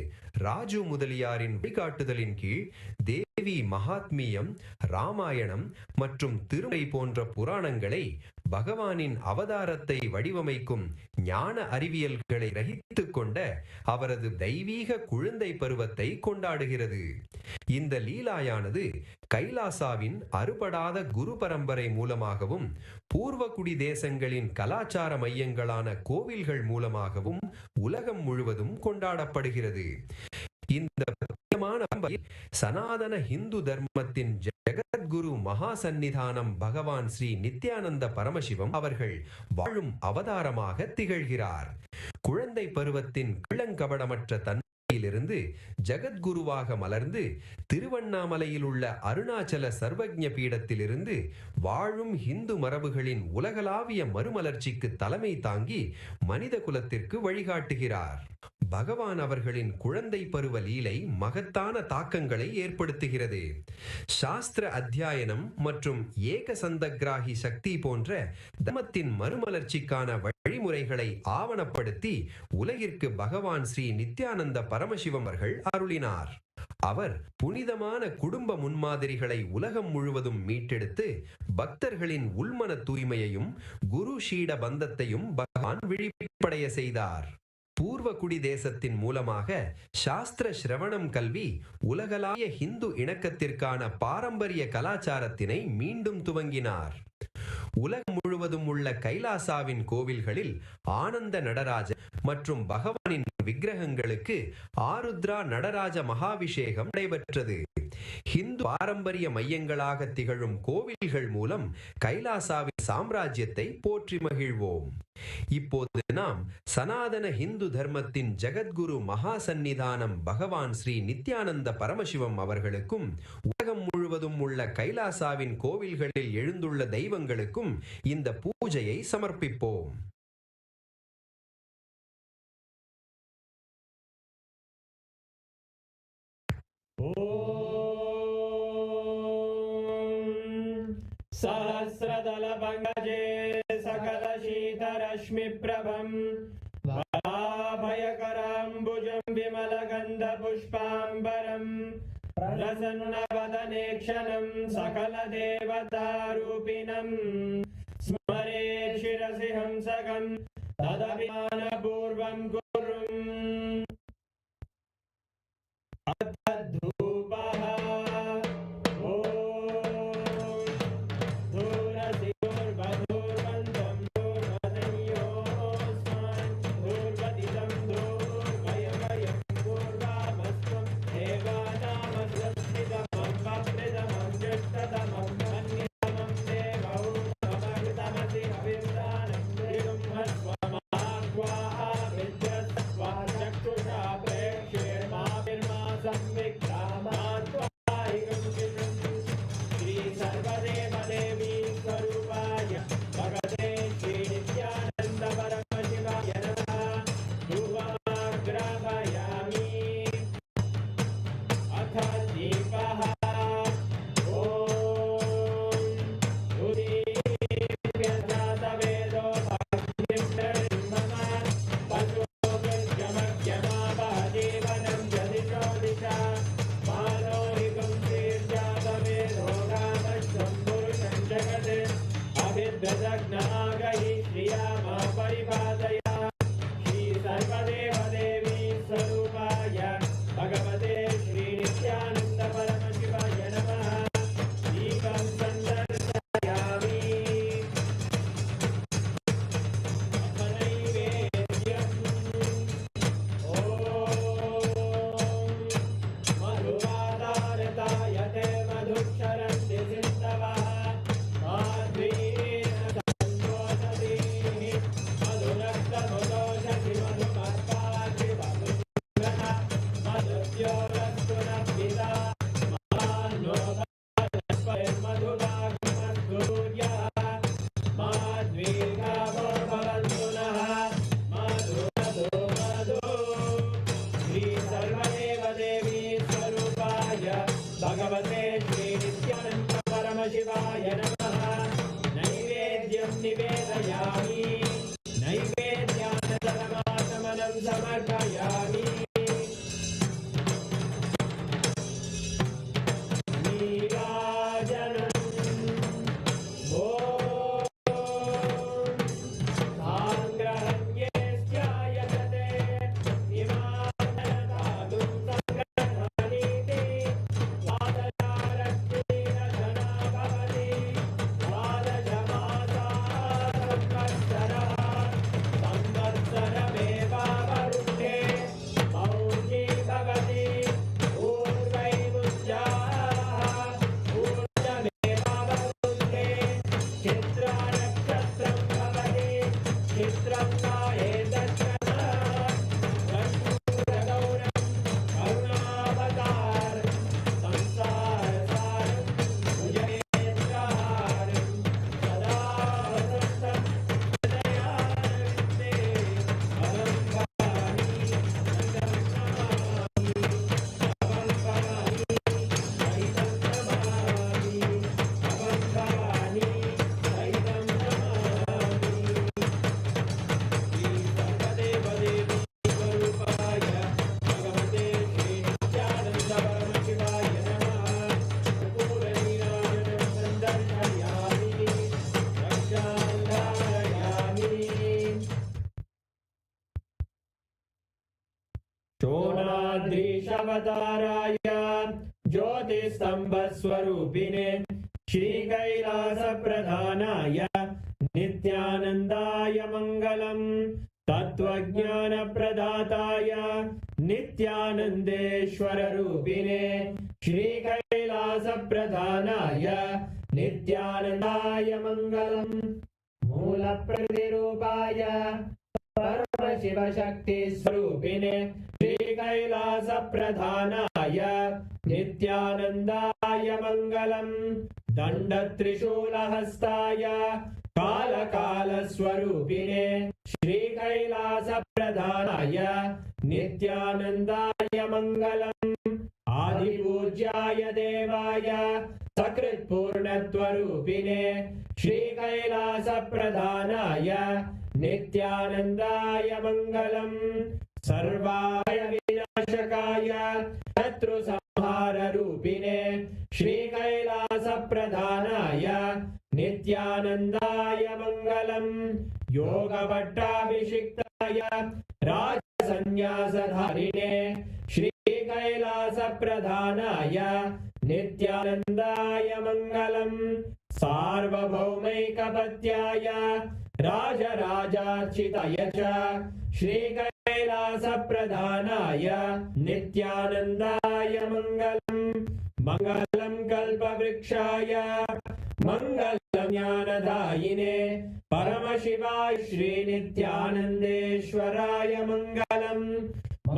S11: ராஜு முதலியாரின் வழிகாட்டுதலின் கீழ் தேவி மகாத்மியம், ராமாயணம் மற்றும் திருமறை போன்ற புராணங்களை பகவானின் அவதாரத்தை வடிவமைக்கும் ஞான அறிவியல்களை கிரகித்துக் கொண்ட அவரது தெய்வீக குழந்தை பருவத்தை கொண்டாடுகிறது. இந்த லீலாயானது கைலாசாவின் அறுபடாத குரு பரம்பரை மூலமாகவும் பூர்வகுடி தேசங்களின் கலாச்சார மையங்களான கோவில்கள் மூலமாகவும் உலகம் முழுவதும் கொண்டாடப்படுகிறது. இந்த முக்கியமான சனாதன இந்து தர்மத்தின் ஜெகத்குரு மகா சந்நிதானம் பகவான் ஸ்ரீ நித்யானந்த பரமசிவம் அவர்கள் வாழும் அவதாரமாக திகழ்கிறார். குழந்தை பருவத்தின் கள்ளங்கபடமற்ற தன்மையிலிருந்து ஜெகத்குருவாக மலர்ந்து திருவண்ணாமலையில் உள்ள அருணாச்சல சர்வஜ்ஞ பீடத்திலிருந்து வாழும் இந்து மரபுகளின் உலகளாவிய மறுமலர்ச்சிக்கு தலைமை தாங்கி மனித குலத்திற்கு வழிகாட்டுகிறார். பகவான் அவர்களின் குழந்தை பருவ லீலை மகத்தான தாக்கங்களை ஏற்படுத்துகிறது. சாஸ்திர அத்தியாயனம் மற்றும் ஏக சந்தகிராகி சக்தி போன்ற தர்மத்தின் மறுமலர்ச்சிக்கான வழிமுறைகளை ஆவணப்படுத்தி உலகிற்கு பகவான் ஸ்ரீ நித்யானந்த பரமசிவம் அவர்கள் அருளினார். அவர் புனிதமான குடும்ப முன்மாதிரிகளை உலகம் முழுவதும் மீட்டெடுத்து பக்தர்களின் உள்மன தூய்மையையும் குரு ஷீட பந்தத்தையும் பகவான் விழிப்படைய செய்தார். பூர்வகுடி தேசத்தின் மூலமாக சாஸ்திர சிரவணம் கல்வி உலகளாவிய இந்து இணக்கத்திற்கான பாரம்பரிய கலாச்சாரத்தினை மீண்டும் துவங்கினார். உலகம் முழுவதும் உள்ள கைலாசாவின் கோவில்களில் ஆனந்த நடராஜ மற்றும் பகவானின் விக்கிரகங்களுக்கு ஆருத்ரா நடராஜ மகாபிஷேகம் நடைபெற்றது. இந்து பாரம்பரிய மையங்களாக திகழும் கோவில்கள் மூலம் கைலாசாவின் சாம்ராஜ்யத்தை போற்றி மகிழ்வோம். இப்போது நாம் சனாதன இந்து தர்மத்தின் ஜெகத்குரு மகா சந்நிதானம் பகவான் ஸ்ரீ நித்யானந்த பரமசிவம் அவர்களுக்கும் உலகம் முழுவதும் உள்ள கைலாசாவின் கோவில்களில் எழுந்துள்ள தெய்வங்களுக்கும் இந்த பூஜையை சமர்ப்பிப்போம்.
S13: सहस्रदलपङ्कजे सकलशीतरश्मिप्रभं वराभयकराम्बुजं विमलगन्धपुष्पाम्बरं प्रसन्नवदने क्षणं सकलदेवतारूपिणं स्मरेत् शिरसि हंसकं तदभिमानपूर्वं कुर्वन् अद्धूपः भगवते श्रीनित्यानन्द परमशिवाय नमः नैवेद्यं निवेदयामि नैवेद्यानन्तरमाचमनं समर्पयामि नीराजनम् शोणाद्रीशवताराय ज्योतिस्तम्भस्वरूपिणे श्रीकैलासप्रधानाय नित्यानन्दाय मङ्गलम् तत्त्वज्ञानप्रदाताय नित्यानन्देश्वररूपिणे श्रीकैलासप्रधानाय नित्यानन्दाय मङ्गलम् मूलप्रतिरूपाय परमशिवशक्तिस्वरूपिणे श्रीकैलासप्रधानाय नित्यानन्दाय मङ्गलम् दण्डत्रिशूलहस्ताय कालकालस्वरूपिणे श्रीकैलासप्रधानाय नित्यानन्दाय मङ्गलम् आदिपूज्याय देवाय सकृत्पूर्णत्वरूपिणे श्रीकैलासप्रधानाय नित्यानन्दाय मङ्गलम् सर्वाय विनाशकाय शत्रुसंहाररूपिणे श्रीकैलासप्रधानाय नित्यानन्दाय मङ्गलम् योगभट्टाभिषिक्ताय राजसन्न्यासधारिणे श्रीकैलासप्रधानाय नित्यानन्दाय मङ्गलम् सार्वभौमैकपत्याय राजराजार्चिताय च श्रीकैलासप्रधानाय नित्यानन्दाय मङ्गलम् मङ्गलं कल्पवृक्षाय मङ्गलं ज्ञानदायिने परमशिवाय श्रीनित्यानन्देश्वराय मङ्गलम्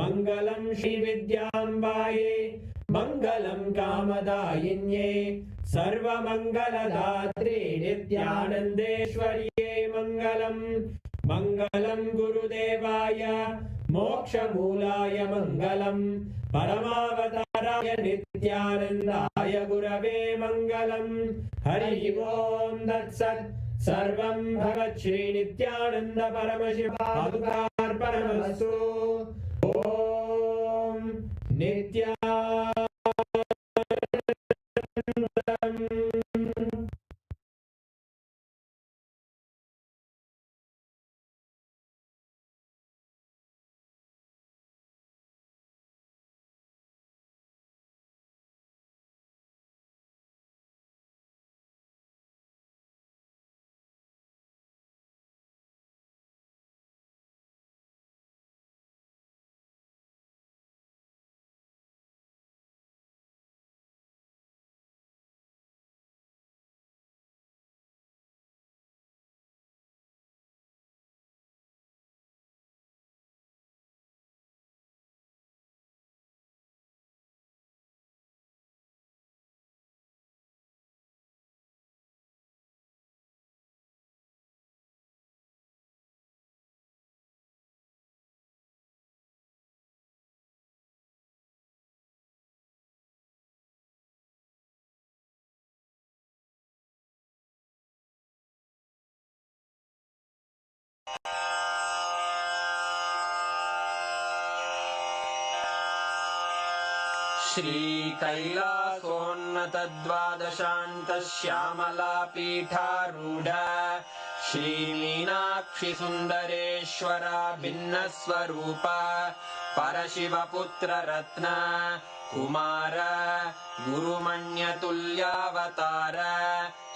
S13: मङ्गलं श्रीविद्याम्बायै मङ्गलं कामदायिन्ये सर्वमङ्गलदात्रे नित्यानन्देश्वर्यै मङ्गलम् मङ्गलं गुरुदेवाय मोक्षमूलाय मङ्गलम् परमावताराय नित्यानन्दाय गुरवे मङ्गलम् हरिः ओम् तत्सत् सर्वं भगवत् श्रीनित्यानन्द परमशिवार्पणमस्तु ॐ नित्यानन्दम्। श्रीकैलासोन्नतद्वादशान्तश्यामलापीठारूढ श्रीमीनाक्षिसुन्दरेश्वरा भिन्नस्वरूप परशिवपुत्ररत्न कुमार गुरुमण्यतुल्यावतार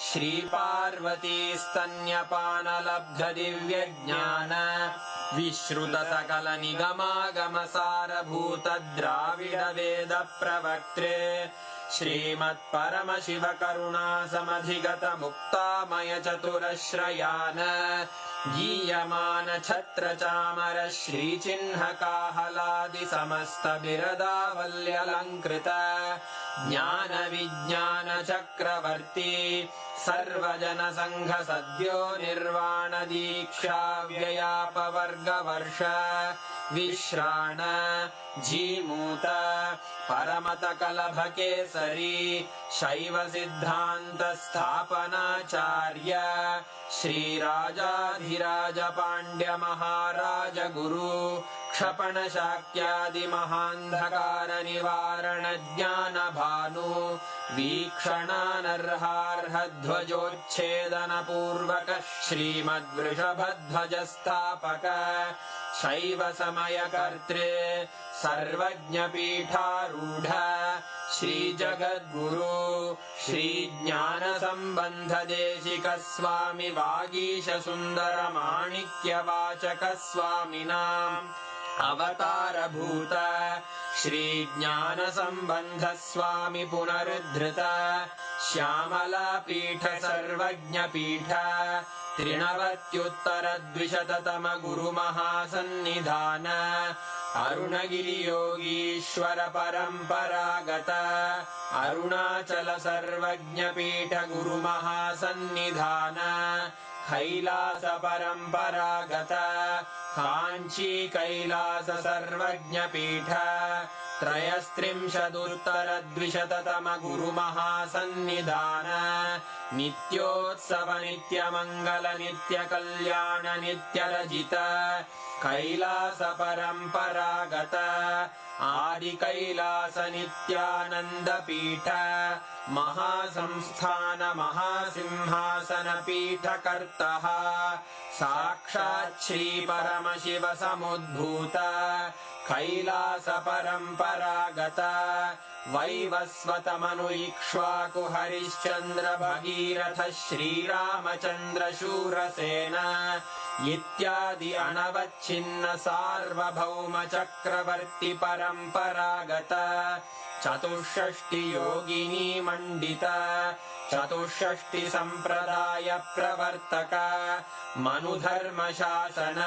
S13: श्रीपार्वतीस्तन्यपानलब्धदिव्यज्ञान विश्रुतसकलनिगमागमसारभूतद्राविडवेदप्रवक्त्रे श्रीमत्परमशिवकरुणासमधिगतमुक्तामयचतुरश्रयान् गीयमानछत्रचामर श्रीचिह्नकाहलादिसमस्तबिरदावल्यलङ्कृत ज्ञानविज्ञानचक्रवर्ती सर्वजनसङ्घसद्यो निर्वाणदीक्षाव्ययापवर्गवर्ष विश्राण जीमूत परमतकलभकेसरी शैवसिद्धान्तस्थापनाचार्य श्रीराजाधिराजपाण्ड्यमहाराजगुरु क्षपणशाक्यादिमहान्धकारनिवारणज्ञानभानु वीक्षणानर्हार्हध्वजोच्छेदनपूर्वक श्रीमद्वृषभध्वजस्थापक शैवसमयकर्त्रे सर्वज्ञपीठारूढ श्रीजगद्गुरु श्रीज्ञानसम्बन्धदेशिकस्वामि वागीशसुन्दरमाणिक्यवाचकस्वामिनाम् अवतारभूत श्रीज्ञानसम्बन्धस्वामि पुनरुद्धृत श्यामलापीठ सर्वज्ञपीठ त्रिनवत्युत्तरद्विशततम गुरुमहासन्निधान अरुणगिरियोगीश्वर परम्परागत अरुणाचल सर्वज्ञपीठ गुरुमहासन्निधान कैलास परम्परागत काञ्ची कैलास सर्वज्ञपीठ त्रयस्त्रिंशदुत्तरद्विशततम गुरुमहासन्निधान नित्योत्सव नित्यमङ्गल नित्यकल्याण नित्यरजित कैलास परम्परागत आदिकैलास नित्यानन्दपीठ महासंस्थान महासिंहासनपीठकर्तः साक्षात् श्रीपरमशिव समुद्भूत कैलास परम्परागत वैवस्वतमनु इक्ष्वाकु हरिश्चन्द्र भगीरथ श्रीरामचन्द्र शूरसेन इत्यादि अनवच्छिन्न सार्वभौम चक्रवर्ति परम्परागत चतुष्षष्टि योगिनी मण्डित चतुष्षष्टि सम्प्रदाय प्रवर्तक मनुधर्मशासन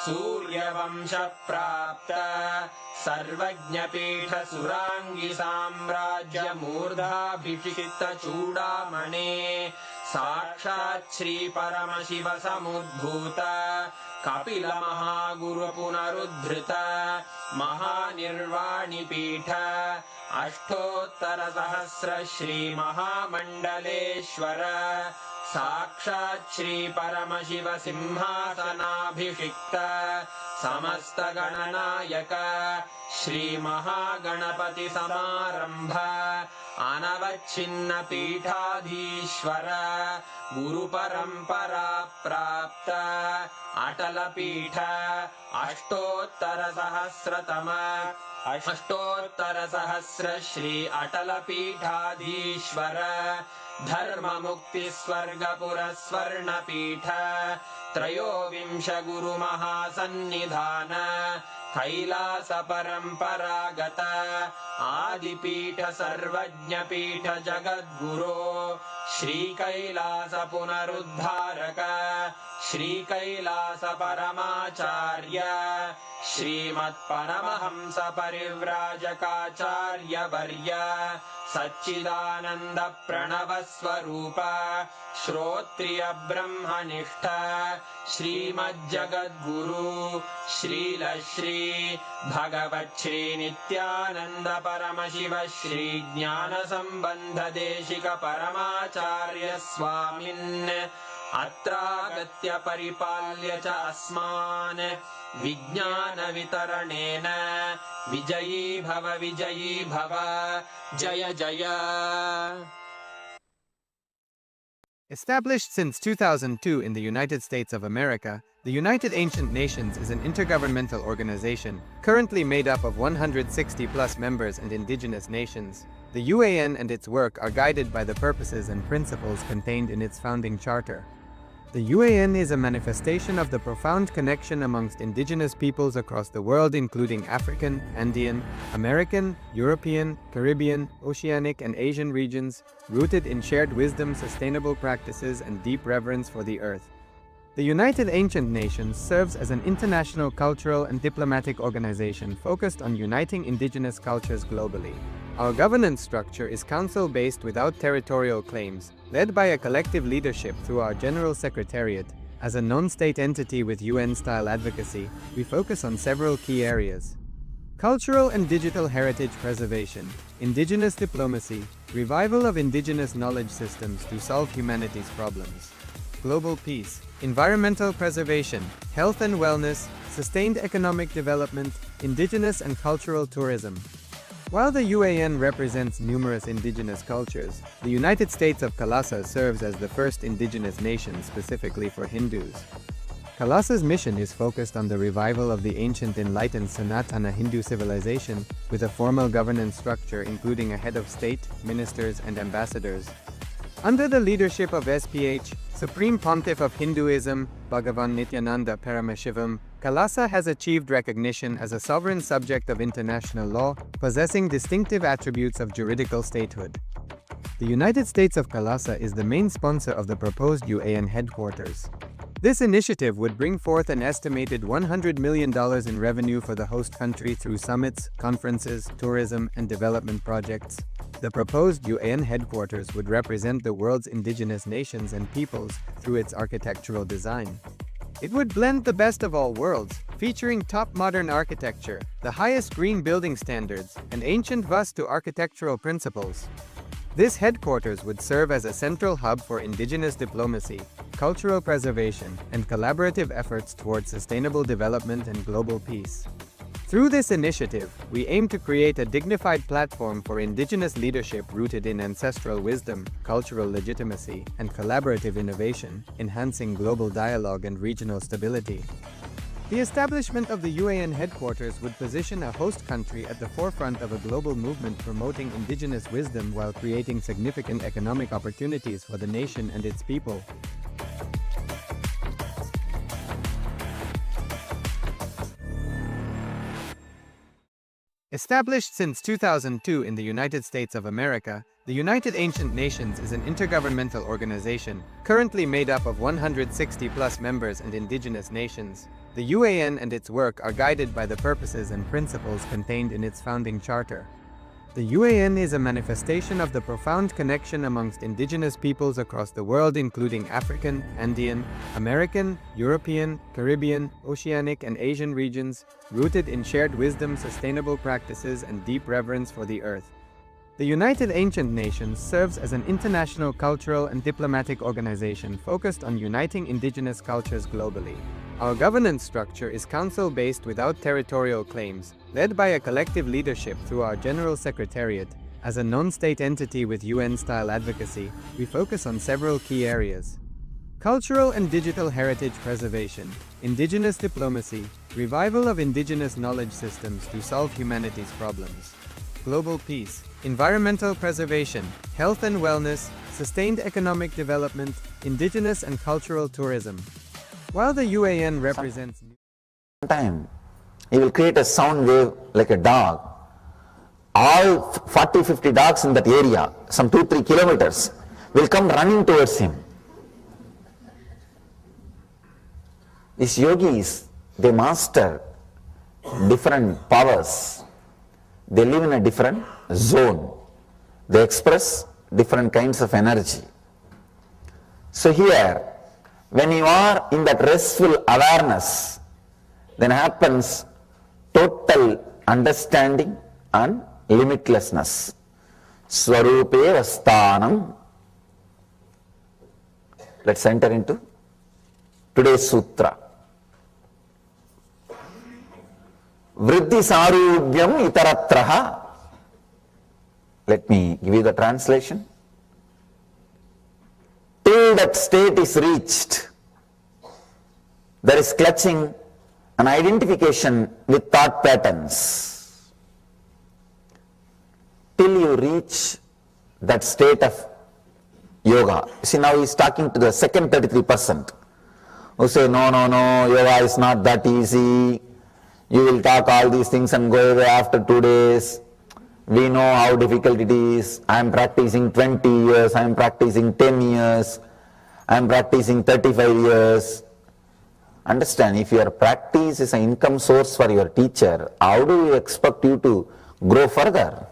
S13: सूर्यवंश प्राप्त सर्वज्ञपीठ सुराङ्गी साम्राज्य मूर्धाभिषिक्त चूडामणे साक्षात् श्री परमशिव समुद्भूत कपिल महागुरु पुनरुद्धृत महानिर्वाणिपीठ अष्टोत्तर सहस्र श्री महामण्डलेश्वर साक्षात् श्री परमशिव सिंहासनाभिषिक्त समस्त गणनायक श्री महागणपति समारंभ अनवच्छिन्न पीठाधीश्वर गुरु परंपरा प्राप्त अटल पीठ अष्टोत्तर सहस्र श्री अटल पीठाधीश्वर धर्म मुक्ति स्वर्गपुर स्वर्ण पीठ त्रयोविंश गुरु महासन्निधान कैलास परम्परागत आदिपीठ सर्वज्ञपीठ जगद्गुरो श्री कैलास पुनरुद्धारक श्री कैलास परमाचार्य श्रीमत्परमहंस परिव्राजकाचार्य वर्य सच्चिदानंद प्रणव स्वरूप श्रोत्रिय ब्रह्मनिष्ठ श्रीमज्जगद्गुरु श्रील श्री भगवत् श्री नित्यानंद परमशिव श्री ज्ञान संबंध देशिक परमाचार्य स्वामिन् अत्रागत्य परिपाल्य च अस्मान् विज्ञानवितरणेन विजयी भव जय जय.
S1: Established since 2002 in the United States of America, the United Ancient Nations is an intergovernmental organization, currently made up of 160+ members and indigenous nations. The UAN and its work are guided by the purposes and principles contained in its founding charter. The UAN is a manifestation of the profound connection amongst indigenous peoples across the world, including African, Andean, American, European, Caribbean, Oceanic, and Asian regions, rooted in shared wisdom, sustainable practices, and deep reverence for the earth. The United Ancient Nations serves as an international cultural and diplomatic organization focused on uniting indigenous cultures globally. Our governance structure is council-based without territorial claims, led by a collective leadership through our General Secretariat. As a non-state entity with UN-style advocacy, we focus on several key areas: cultural and digital heritage preservation, indigenous diplomacy, revival of indigenous knowledge systems to solve humanity's problems, global peace, environmental preservation, health and wellness, sustained economic development, indigenous and cultural tourism. While the UAN represents numerous indigenous cultures, the United States of KAILASA serves as the first indigenous nation specifically for Hindus. KAILASA's mission is focused on the revival of the ancient enlightened Sanatana Hindu civilization, with a formal governance structure including a head of state, ministers, and ambassadors. Under the leadership of SPH, Supreme Pontiff of Hinduism, Bhagavan Nithyananda Paramashivoham, KAILASA has achieved recognition as a sovereign subject of international law, possessing distinctive attributes of juridical statehood. The United States of KAILASA is the main sponsor of the proposed UAN headquarters. This initiative would bring forth an estimated $100 million in revenue for the host country through summits, conferences, tourism, and development projects. The proposed UAN headquarters would represent the world's indigenous nations and peoples through its architectural design. It would blend the best of all worlds, featuring top modern architecture, the highest green building standards, and ancient Vastu architectural principles. This headquarters would serve as a central hub for indigenous diplomacy, cultural preservation, and collaborative efforts towards sustainable development and global peace. Through this initiative, we aim to create a dignified platform for indigenous leadership rooted in ancestral wisdom, cultural legitimacy, and collaborative innovation, enhancing global dialogue and regional stability. The establishment of the UAN headquarters would position a host country at the forefront of a global movement promoting indigenous wisdom while creating significant economic opportunities for the nation and its people. Established since 2002 in the United States of America, the United Ancient Nations is an intergovernmental organization, currently made up of 160+ members and indigenous nations. The UAN and its work are guided by the purposes and principles contained in its founding charter. The UAN is a manifestation of the profound connection amongst indigenous peoples across the world, including African, Andean, American, European, Caribbean, Oceanic, and Asian regions, rooted in shared wisdom, sustainable practices, and deep reverence for the earth. The United Ancient Nations serves as an international cultural and diplomatic organization focused on uniting indigenous cultures globally. Our governance structure is council-based without territorial claims, led by a collective leadership through our General Secretariat. As a non-state entity with UN-style advocacy, we focus on several key areas: cultural and digital heritage preservation, indigenous diplomacy, revival of indigenous knowledge systems to solve humanity's problems, global peace, environmental preservation, health and wellness, sustained economic development, indigenous and cultural tourism. While the UAN represents...
S7: Time, he will create a sound wave like a dog. All 40-50 dogs in that area, some 2-3 kilometers, will come running towards him. These yogis, they master different powers. They live in a different zone. They express different kinds of energy. So here, when you are in that restful awareness, then happens total understanding and limitlessness. Swarupe Vastanam. Let's enter into today's sutra. Vriddhi sarubhyam itaratraha. Let me give you the translation. Till that state is reached, there is clutching and identification with thought patterns. Till you reach that state of yoga. See, now he is talking to the second 33% who say, no, yoga is not that easy. You will talk all these things and go away after 2 days. We know how difficult it is. I am practicing 20 years, I am practicing 10 years, I am practicing 35 years. Understand, if your practice is an income source for your teacher, how do you expect you to grow further?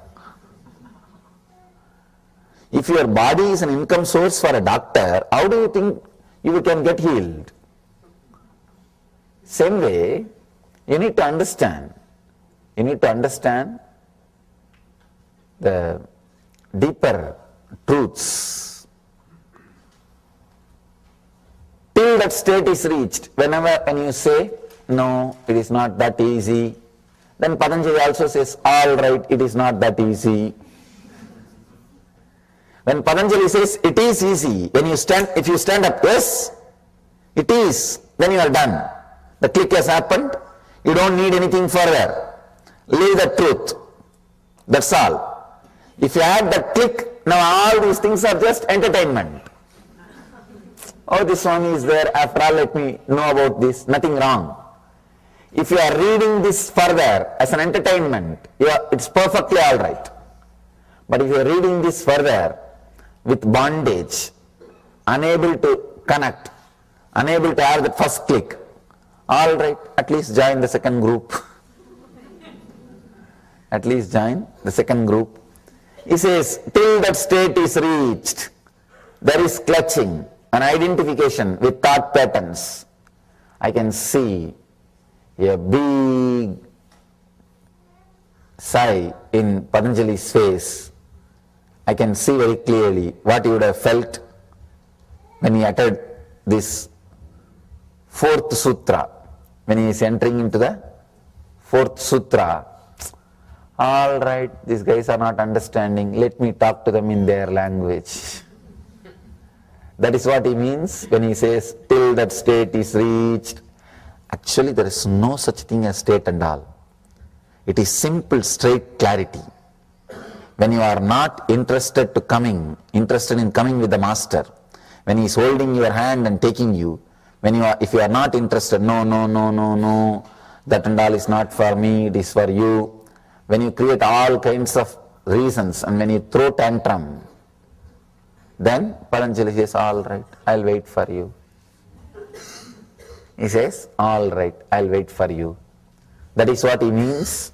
S7: If your body is an income source for a doctor, how do you think you can get healed? Same way, you need to understand. You need to understand the deeper truths. Till that state is reached, when you say, no, it is not that easy, then Patanjali also says, all right, it is not that easy. When Patanjali says, it is easy, if you stand up, yes, it is, then you are done. The click has happened, you don't need anything further. Leave the truth. That's all. If you add that click, now all these things are just entertainment. Oh, this Swami is there, after all let me know about this, nothing wrong. If you are reading this further as an entertainment, it's perfectly alright. But if you are reading this further with bondage, unable to connect, unable to have the first click, alright, at least join the second group. At least join the second group. He says, till that state is reached, there is clutching and identification with thought patterns. I can see a big sigh in Patanjali's face. I can see very clearly what he would have felt when he uttered this fourth sutra, when he is entering into the fourth sutra. All right, these guys are not understanding, let me talk to them in their language. That is what he means when he says, till that state is reached. Actually, there is no such thing as state and all. It is simple, straight clarity. When you are not interested in coming with the master, when he is holding your hand and taking you, if you are not interested, no, that and all is not for me, it is for you. When you create all kinds of reasons and when you throw tantrum, then Patanjali says, all right, I'll wait for you. He says, all right, I'll wait for you. That is what he means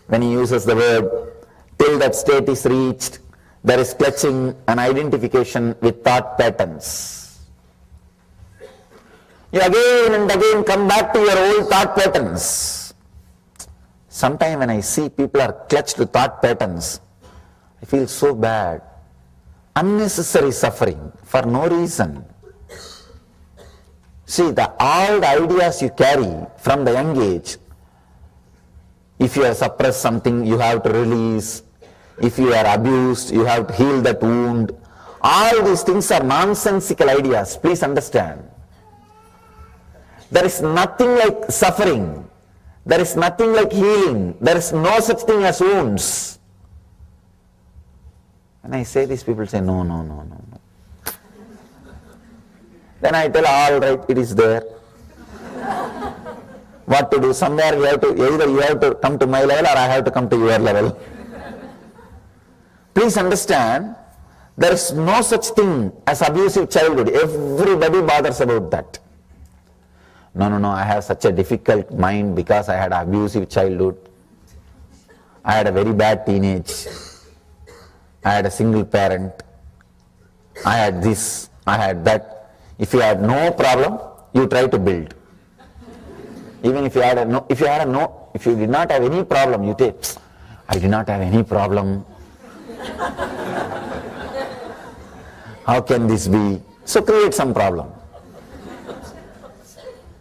S7: when he uses the word, till that state is reached, there is clutching and identification with thought patterns. You again and again come back to your old thought patterns. Sometimes when I see people are clutched to thought patterns, I feel so bad. Unnecessary suffering for no reason. See, all the ideas you carry from the young age, if you have suppressed something, you have to release. If you are abused, you have to heal that wound. All these things are nonsensical ideas, please understand. There is nothing like suffering. There is nothing like healing. There is no such thing as wounds. When I say this, people say, no. Then I tell, all right, it is there. What to do? Somewhere either you have to come to my level or I have to come to your level. Please understand, there is no such thing as abusive childhood. Everybody bothers about that. No, I have such a difficult mind because I had an abusive childhood. I had a very bad teenage. I had a single parent. I had this, I had that. If you had no problem, you try to build. Even if you had if you did not have any problem, you say, I did not have any problem. How can this be? So create some problem.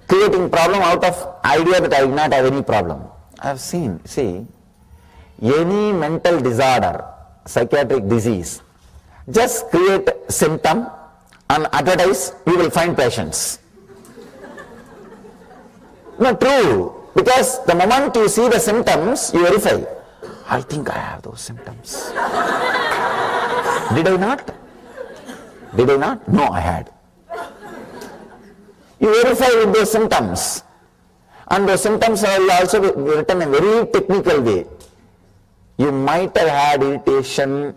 S7: Creating problem out of idea that I do not have any problem. I have seen, see, any mental disorder, psychiatric disease, just create symptom and advertise, you will find patients. Not true. Because the moment you see the symptoms, you verify. I think I have those symptoms. Did I not? Did I not? No, I had. You verify with those symptoms. And those symptoms are also written in a very technical way. You might have had irritation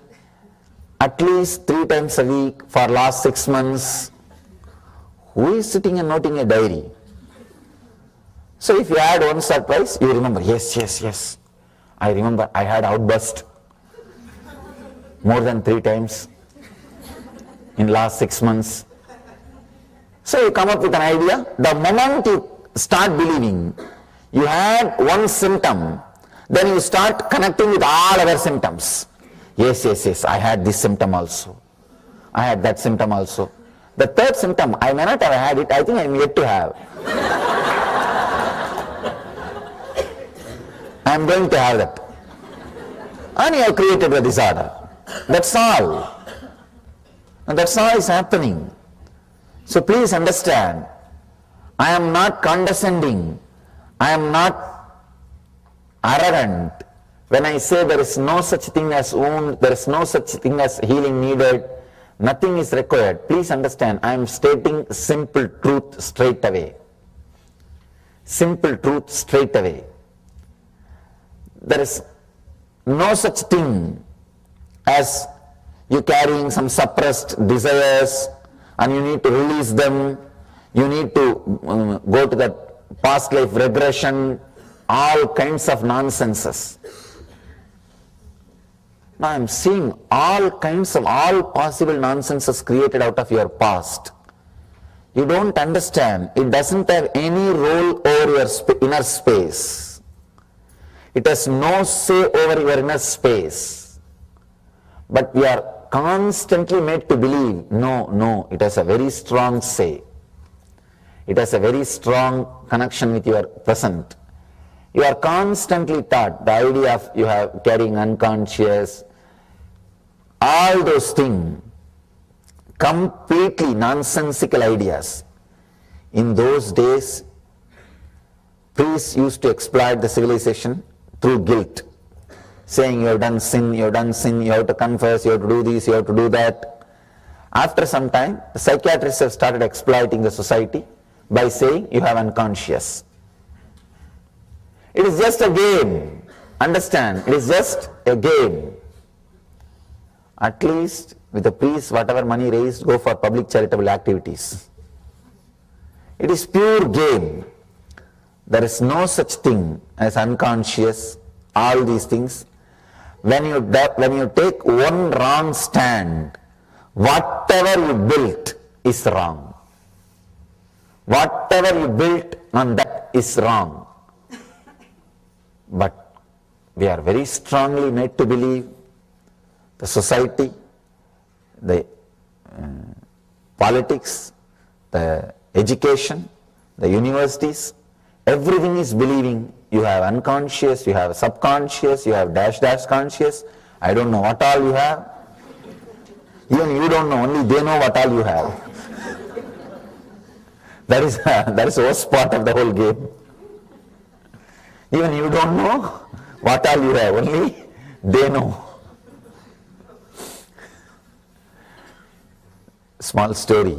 S7: at least 3 times a week for last 6 months. Who is sitting and noting a diary? So if you had once or twice, you remember, yes. I remember I had outburst more than 3 times in last 6 months. So you come up with an idea. The moment you start believing you had one symptom, then you start connecting with all other symptoms. Yes, I had this symptom also. I had that symptom also. The third symptom, I may not have had it, I think I am yet to have. I am going to have that. And you have created a disorder. That's all. And that's all is happening. So please understand, I am not condescending. I am not arrogant. When I say there is no such thing as wound, there is no such thing as healing needed, nothing is required. Please understand, I am stating simple truth straight away. Simple truth straight away. There is no such thing as you carrying some suppressed desires and you need to release them, you need to go to that past life regression, all kinds of nonsenses. Now I am seeing all possible nonsenses created out of your past. You don't understand, it doesn't have any role over your inner space. It has no say over your inner space. But we are constantly made to believe, no, it has a very strong say. It has a very strong connection with your present. You are constantly taught the idea of you have carrying unconscious, all those things, completely nonsensical ideas. In those days, priests used to exploit the civilization through guilt, saying you have done sin, you have to confess, you have to do this, you have to do that. After some time, the psychiatrists have started exploiting the society by saying you have unconscious. It is just a game. Understand, it is just a game. At least with the priests, whatever money raised, go for public charitable activities. It is pure game. There is no such thing as unconscious, all these things. When you take one wrong stand, whatever you built is wrong. Whatever you built on that is wrong. But we are very strongly made to believe the society, the politics, the education, the universities, everything is believing you have unconscious, you have subconscious, you have dash conscious. I don't know what all you have. Even you don't know, only they know what all you have. That is the worst part of the whole game. Even you don't know what all you have, only they know. Small story.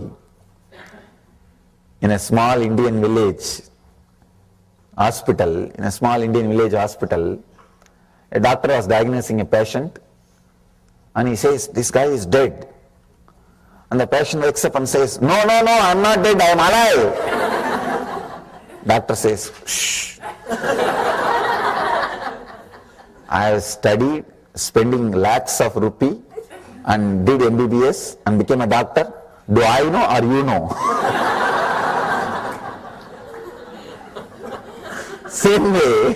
S7: In a small Indian village hospital, a doctor was diagnosing a patient and he says, this guy is dead. And the patient wakes up and says, no, I'm not dead, I'm alive. Doctor says, shh. I have studied, spending lakhs of rupee and did MBBS and became a doctor. Do I know or you know? Same way,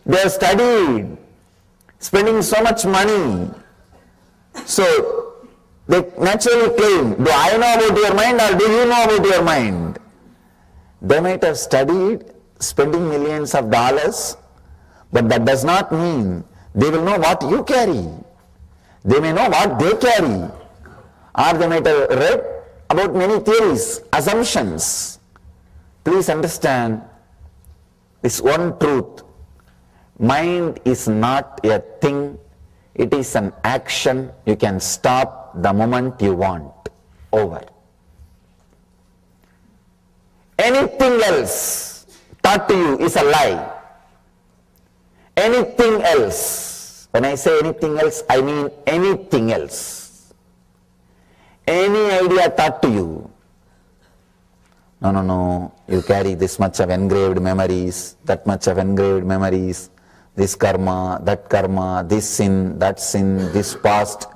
S7: they have studied, spending so much money, So they naturally claim, do I know about your mind or do you know about your mind? They might have studied, spending millions of dollars, but that does not mean they will know what you carry. They may know what they carry, or they might have read about many theories, assumptions. Please understand this one truth. Mind is not a thing, it is an action. You can stop the moment you want. Over. Anything else taught to you is a lie. Anything else, when I say anything else, I mean anything else. Any idea taught to you, no, you carry this much of engraved memories, that much of engraved memories, this karma, this sin, this past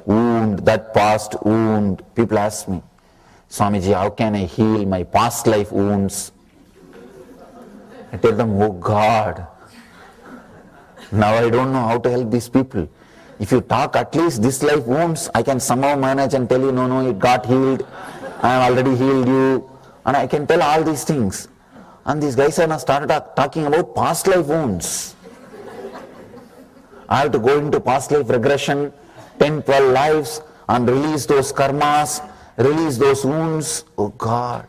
S7: wound, that past wound. People ask me, Swamiji, how can I heal my past life wounds? I tell them, oh God, now I don't know how to help these people. If you talk at least this life wounds, I can somehow manage and tell you, no, it got healed, I have already healed you, and I can tell all these things. And these guys are now started talking about past life wounds. I have to go into past life regression, 10, 12 lives, and release those karmas, release those wounds. Oh God.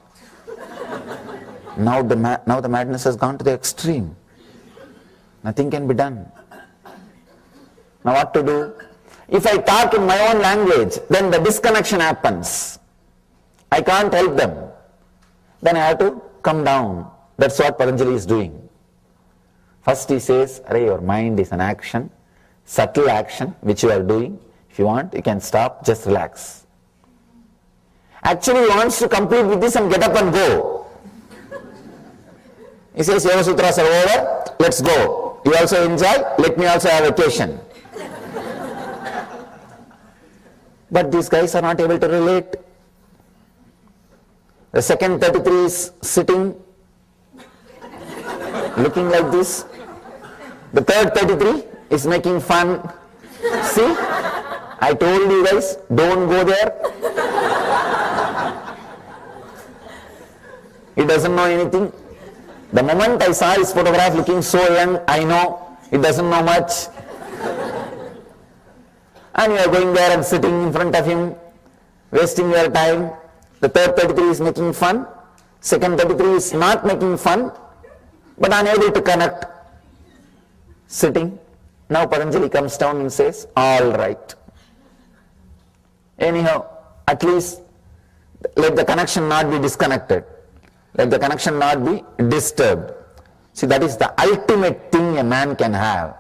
S7: Now the madness has gone to the extreme. Nothing can be done. Now what to do? If I talk in my own language, then the disconnection happens. I can't help them. Then I have to come down. That's what Patanjali is doing. First he says, your mind is an action, subtle action which you are doing. If you want, you can stop, just relax. Actually he wants to complete with this and get up and go. He says, Yoga Sutras are over, let's go. You also enjoy, let me also have vacation. But these guys are not able to relate. The second 33 is sitting, looking like this. The third 33 is making fun. See, I told you guys, don't go there. He doesn't know anything. The moment I saw his photograph looking so young, I know he doesn't know much. And you are going there and sitting in front of him, wasting your time. The third 33 is making fun. Second 33 is not making fun, but unable to connect. Sitting. Now Patanjali comes down and says, all right. Anyhow, at least let the connection not be disconnected. Let the connection not be disturbed. See, that is the ultimate thing a man can have.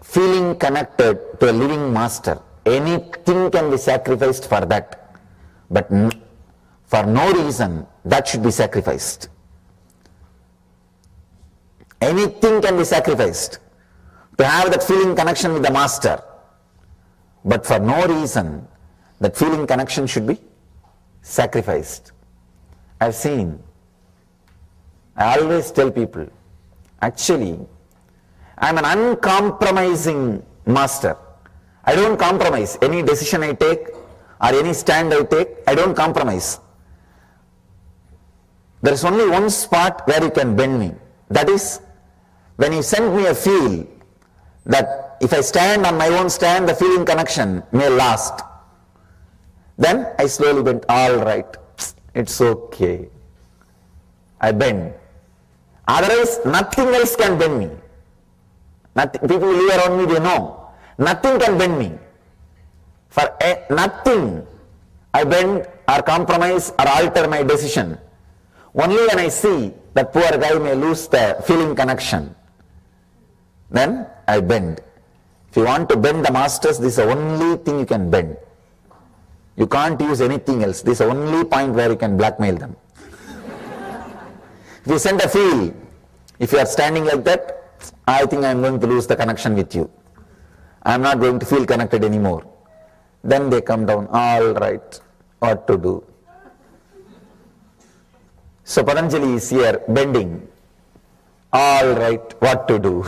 S7: Feeling connected to a living master. Anything can be sacrificed for that. But for no reason, that should be sacrificed. Anything can be sacrificed to have that feeling connection with the master. But for no reason, that feeling connection should be sacrificed. I've seen, I always tell people, actually, I'm an uncompromising master. I don't compromise. Any decision I take or any stand I take, I don't compromise. There is only one spot where you can bend me. That is, when you send me a feel that if I stand on my own stand, the feeling connection may last. Then I slowly bend, all right, it's okay. I bend. Otherwise, nothing else can bend me. Nothing, people who live around me, they know. Nothing can bend me. For nothing I bend or compromise or alter my decision. Only when I see that poor guy may lose the feeling connection, then I bend. If you want to bend the masters, this is the only thing you can bend. You can't use anything else. This is the only point where you can blackmail them. If you send a feel, if you are standing like that, I think I am going to lose the connection with you. I am not going to feel connected anymore. Then they come down, all right, what to do? So Patanjali is here bending, all right, what to do?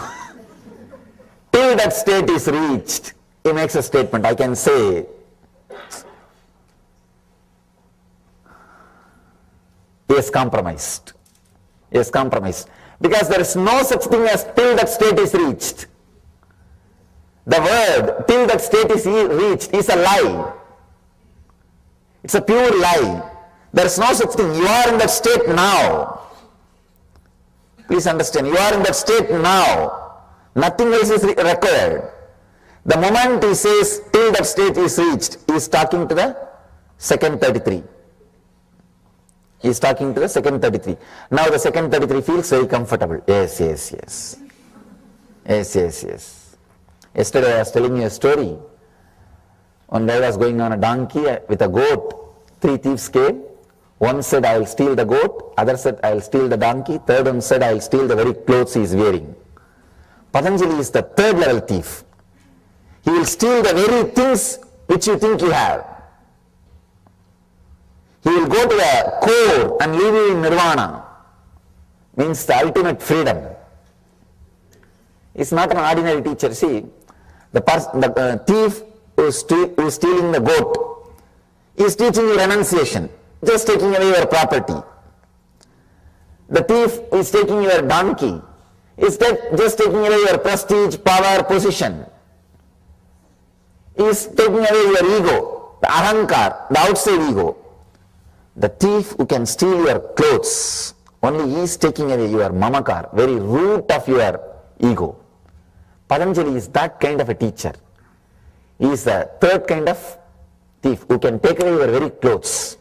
S7: Till that state is reached, he makes a statement. I can say, he is compromised. He is compromised. Because there is no such thing as till that state is reached. The word till that state is reached is a lie. It's a pure lie. There is no such thing. You are in that state now. Please understand, you are in that state now. Nothing else is required. The moment he says till that state is reached, he is talking to the second 33. He is talking to the second 33. Now the second 33 feels very comfortable. Yes, yes, yes. Yes, yes, yes. Yesterday I was telling you a story. One guy was going on a donkey with a goat. 3 thieves came. One said, I will steal the goat. Other said, I will steal the donkey. Third one said, I will steal the very clothes he is wearing. Patanjali is the third level thief. He will steal the very things which you think you have. He will go to the core and leave you in nirvana. Means the ultimate freedom. It's not an ordinary teacher. See, the thief who is stealing the goat is teaching you renunciation, just taking away your property. The thief is taking your donkey, is just taking away your prestige, power, position. He is taking away your ego, the ahankar, the outside ego. The thief who can steal your clothes, only he is taking away your mamakar, very root of your ego. Patanjali is that kind of a teacher. He is the third kind of thief who can take away your very clothes,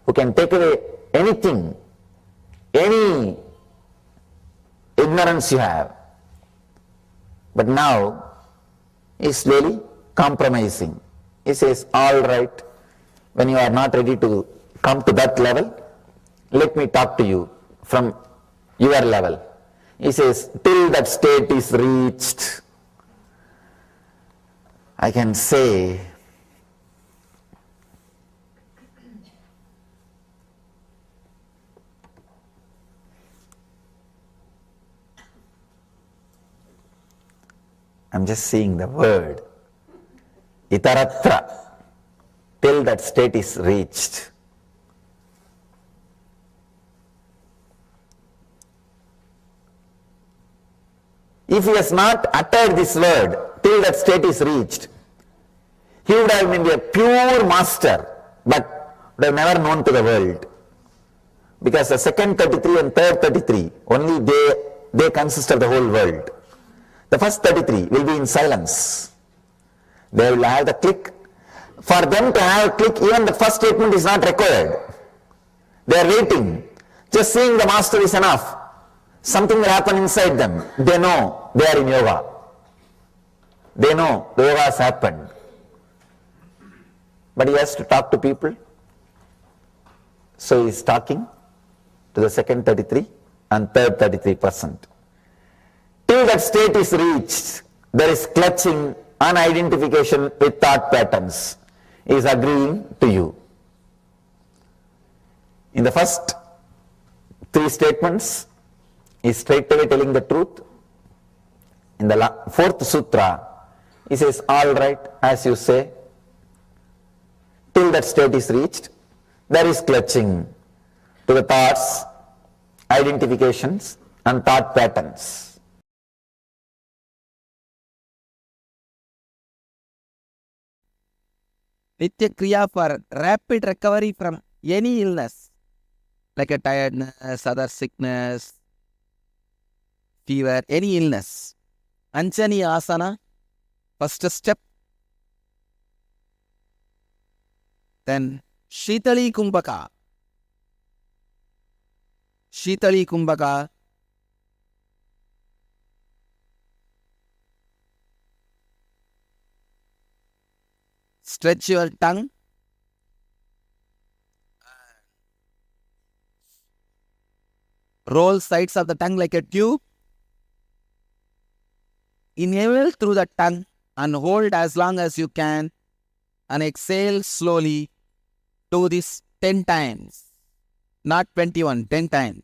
S7: who can take away anything, any ignorance you have. But now he is slowly compromising. He says, all right, when you are not ready to come to that level, let me talk to you from your level. He says, till that state is reached, I can say, I'm just seeing the word, itaratra, till that state is reached. If he has not uttered this word, till that state is reached, he would have been a pure master, but would have never known to the world. Because the second 33 and third 33, only they consist of the whole world. The first 33 will be in silence. They will have the click. For them to have a click, even the first statement is not required. They are waiting. Just seeing the master is enough. Something will happen inside them. They know they are in yoga. They know the yoga has happened. But he has to talk to people. So he is talking to the second 33 and third 33%. Till that state is reached, there is clutching, unidentification with thought patterns. He is agreeing to you. In the first 3 statements, he is straightaway telling the truth. In the 4th sutra, he says, all right, as you say, till that state is reached, there is clutching to the thoughts, identifications, and thought patterns.
S14: Nitya Kriya for rapid recovery from any illness, like a tiredness, other sickness, fever, any illness. Anjani Asana, first step. Then Shitali Kumbhaka. Shitali Kumbhaka. Stretch your tongue. Roll sides of the tongue like a tube. Inhale through the tongue and hold as long as you can. And exhale slowly. Do this 10 times. Not 21, 10 times.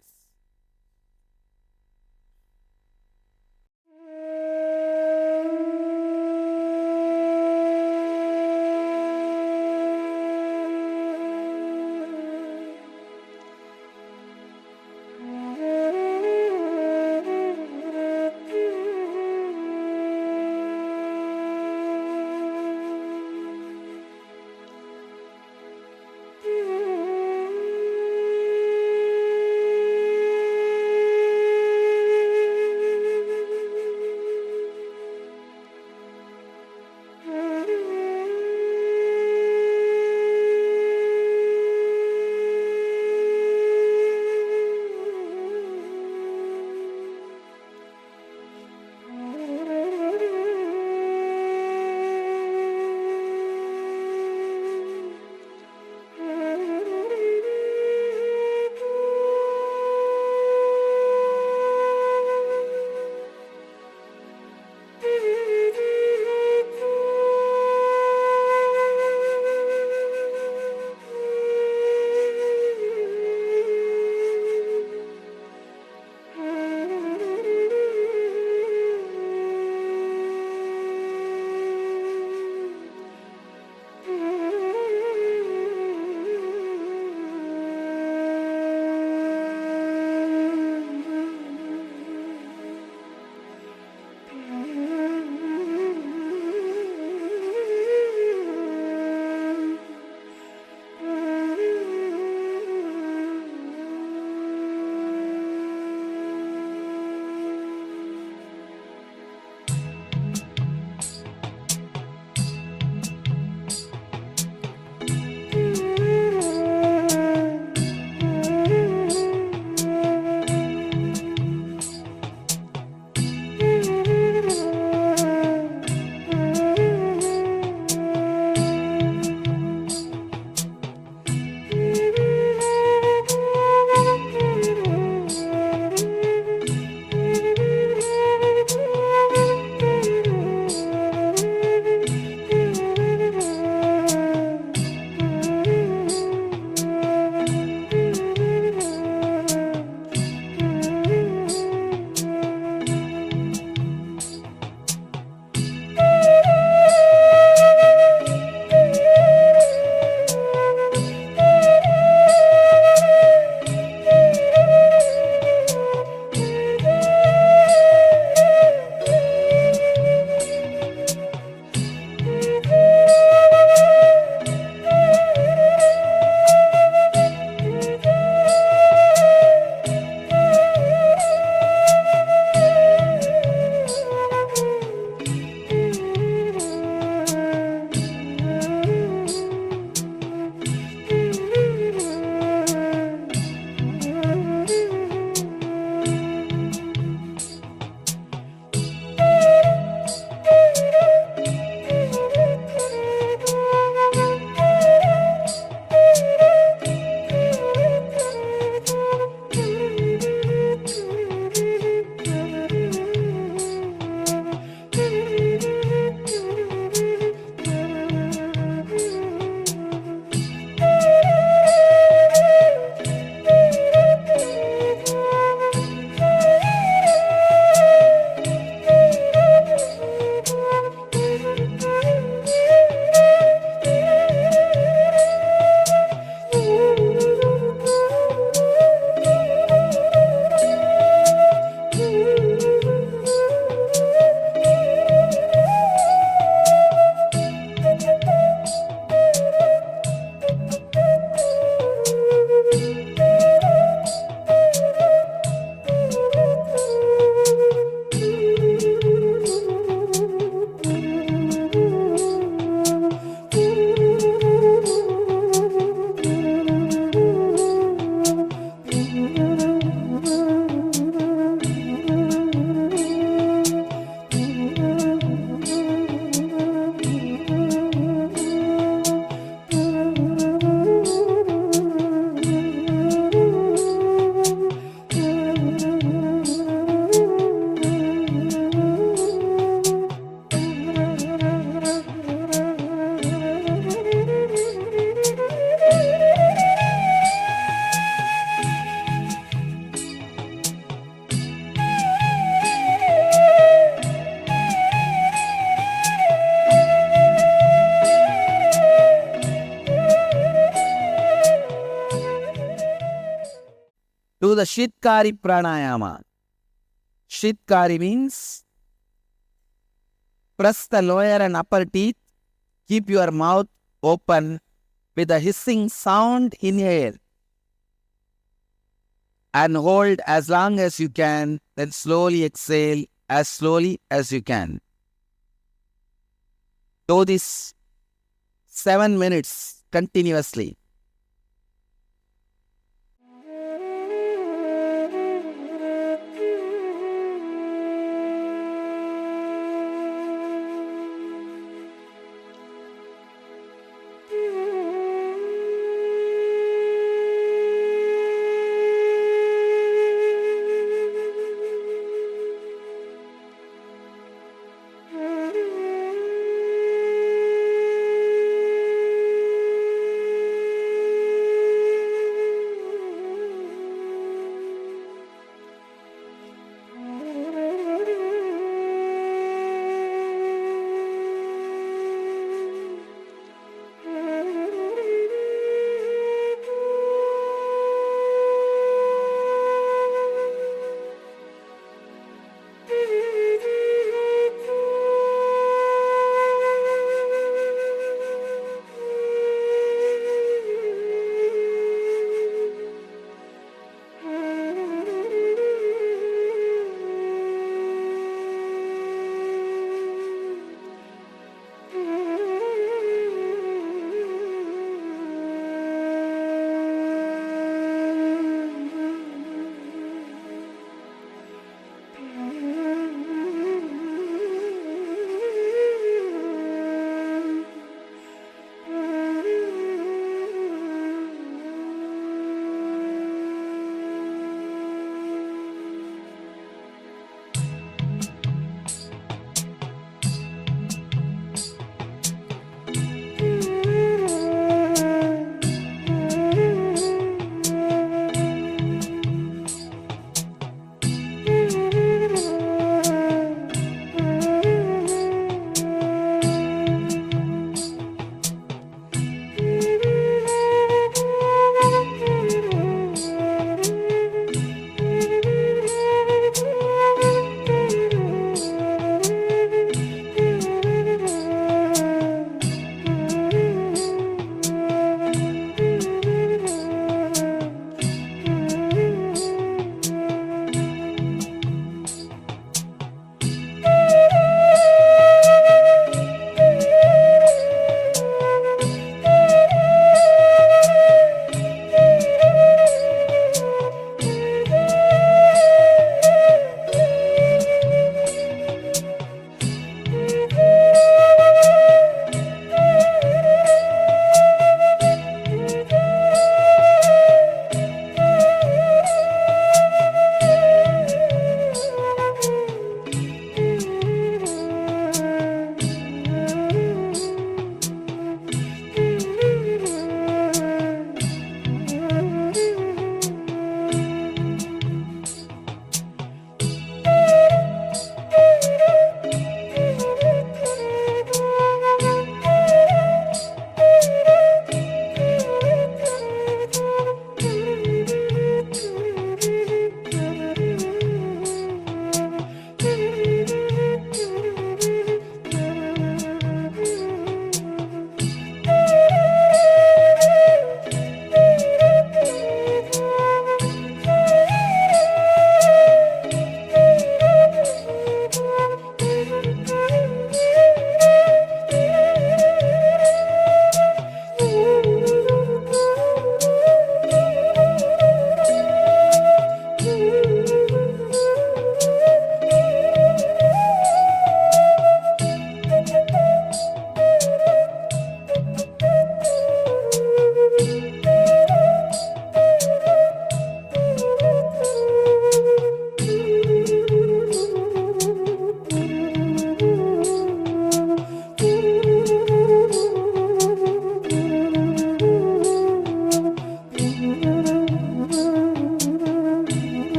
S14: the Shitkari pranayama. Shitkari means press the lower and upper teeth, keep your mouth open with a hissing sound, inhale and hold as long as you can, then slowly exhale as slowly as you can. Do this 7 minutes continuously.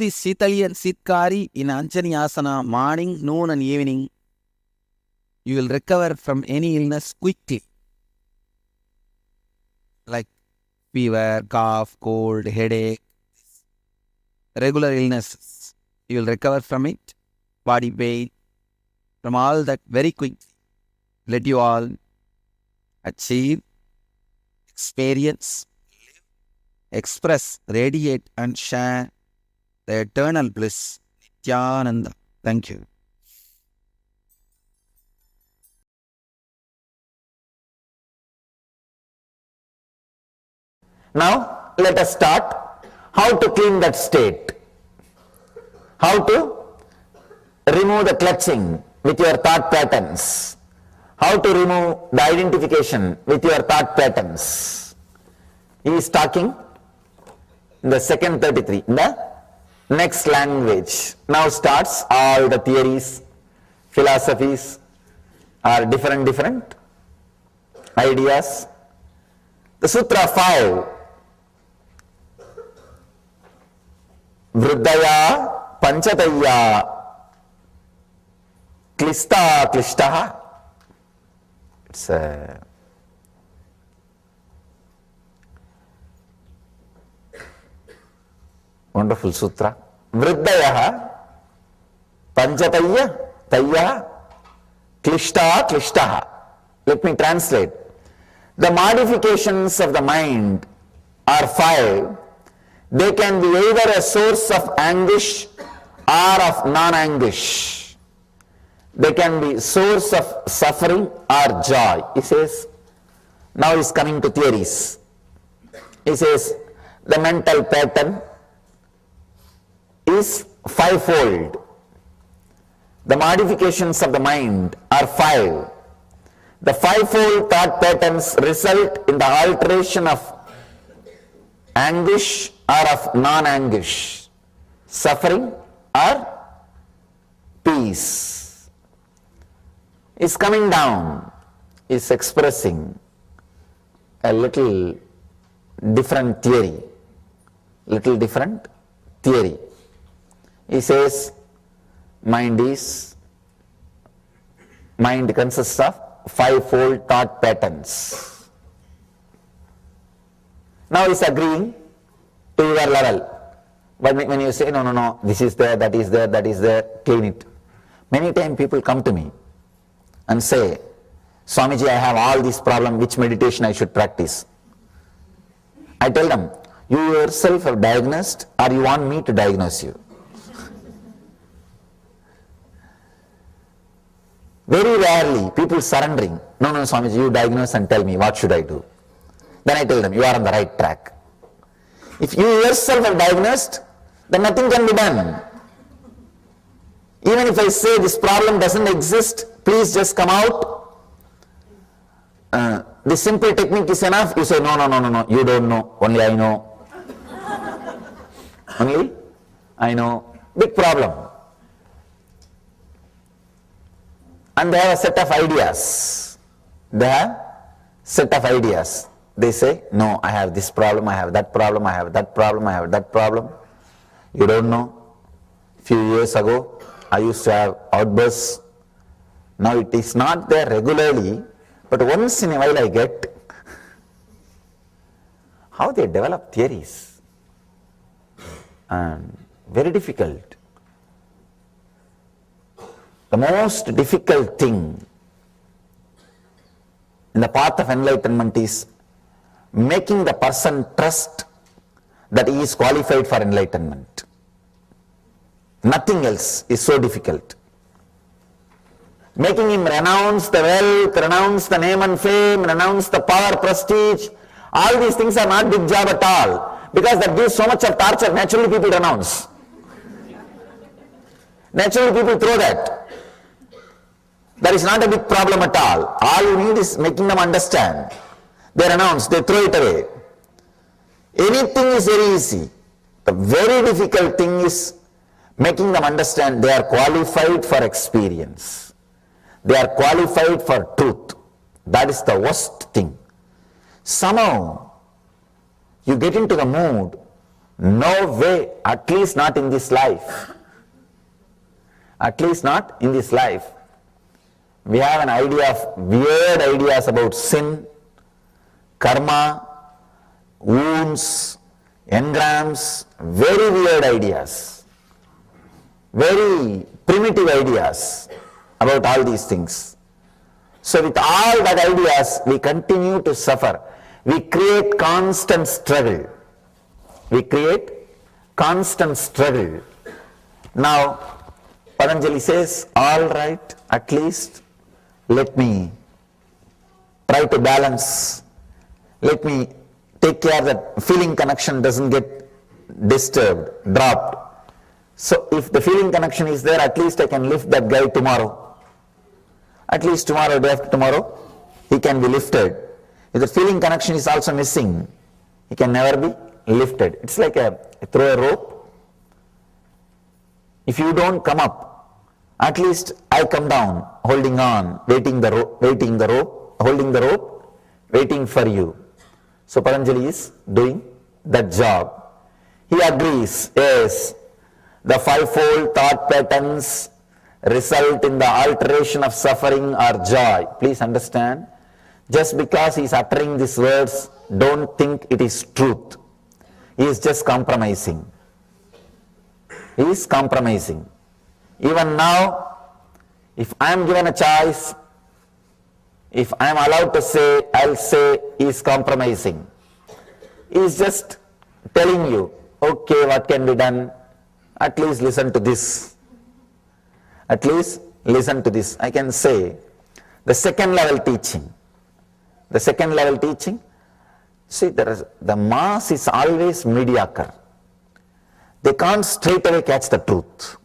S14: this Sitali and Sitkari in Anjani Asana morning, noon and evening, you will recover from any illness quickly. Like fever, cough, cold, headache, regular illnesses. You will recover from it, body pain, from all that very quickly. Let you all achieve, experience, express, radiate and share the eternal bliss. Nithyananda. Thank you.
S7: Now, let us start how to clean that state. How to remove the clutching with your thought patterns. How to remove the identification with your thought patterns. He is talking in the second 33, in the next language. Now starts all the theories, philosophies, are different ideas. The Sutra 5, Vriddaya Panchataya Klista Klishtaha. It's a wonderful sutra. Vriddaya Panchataya Taya Klishta Klishtaha. Let me translate. The modifications of the mind are 5. They can be either a source of anguish or of non-anguish. They can be source of suffering or joy. He says, now he's coming to theories. He says, the mental pattern is 5-fold. The modifications of the mind are 5. The 5-fold thought patterns result in the alteration of anguish or of non-anguish, suffering or peace. Is coming down, is expressing a little different theory. He says, mind consists of 5-fold thought patterns. Now he's agreeing to your level. But when you say, no, this is there, that is there, clean it. Many times people come to me and say, Swamiji, I have all these problems, which meditation I should practice? I tell them, you yourself have diagnosed or you want me to diagnose you? Very rarely people surrendering. No, Swamiji, you diagnose and tell me what should I do. Then I tell them, you are on the right track. If you yourself have diagnosed, then nothing can be done. Even if I say this problem doesn't exist, please just come out. The simple technique is enough. You say, no, you don't know, only I know. Only I know. Big problem. And they have a set of ideas. They say, no, I have this problem, I have that problem, I have that problem, I have that problem. You don't know. A few years ago, I used to have outbursts. Now it is not there regularly, but once in a while I get. How they develop theories. And very difficult. The most difficult thing in the path of enlightenment is making the person trust that he is qualified for enlightenment. Nothing else is so difficult. Making him renounce the wealth, renounce the name and fame, renounce the power, prestige, all these things are not big job at all, because that gives so much of torture. Naturally people renounce. Naturally people throw that. That is not a big problem at all. All you need is making them understand. They renounce, they throw it away. Anything is very easy. The very difficult thing is making them understand they are qualified for experience. They are qualified for truth. That is the worst thing. Somehow, you get into the mood No way, at least not in this life. At least not in this life. We have an idea of weird ideas about sin, karma, wounds, engrams, very weird ideas, very primitive ideas about all these things. So with all that ideas, we continue to suffer. We create constant struggle. We create constant struggle. Now, Patanjali says, all right, at least let me try to balance. Let me take care that feeling connection doesn't get disturbed, dropped. So if the feeling connection is there, at least I can lift that guy tomorrow. At least tomorrow, day after tomorrow, he can be lifted. If the feeling connection is also missing, he can never be lifted. It's like throw a rope. If you don't come up, at least I come down, holding on, waiting the rope, holding the rope, waiting for you. So Patanjali is doing that job. He agrees, yes, the fivefold thought patterns result in the alteration of suffering or joy. Please understand, just because he is uttering these words, don't think it is truth. He is just compromising. He is compromising. Even now, if I am given a choice, if I am allowed to say, I'll say he is compromising. He is just telling you, okay, what can be done? At least listen to this. At least listen to this. I can say, the second level teaching. The second level teaching, see, the mass is always mediocre. They can't straight away catch the truth.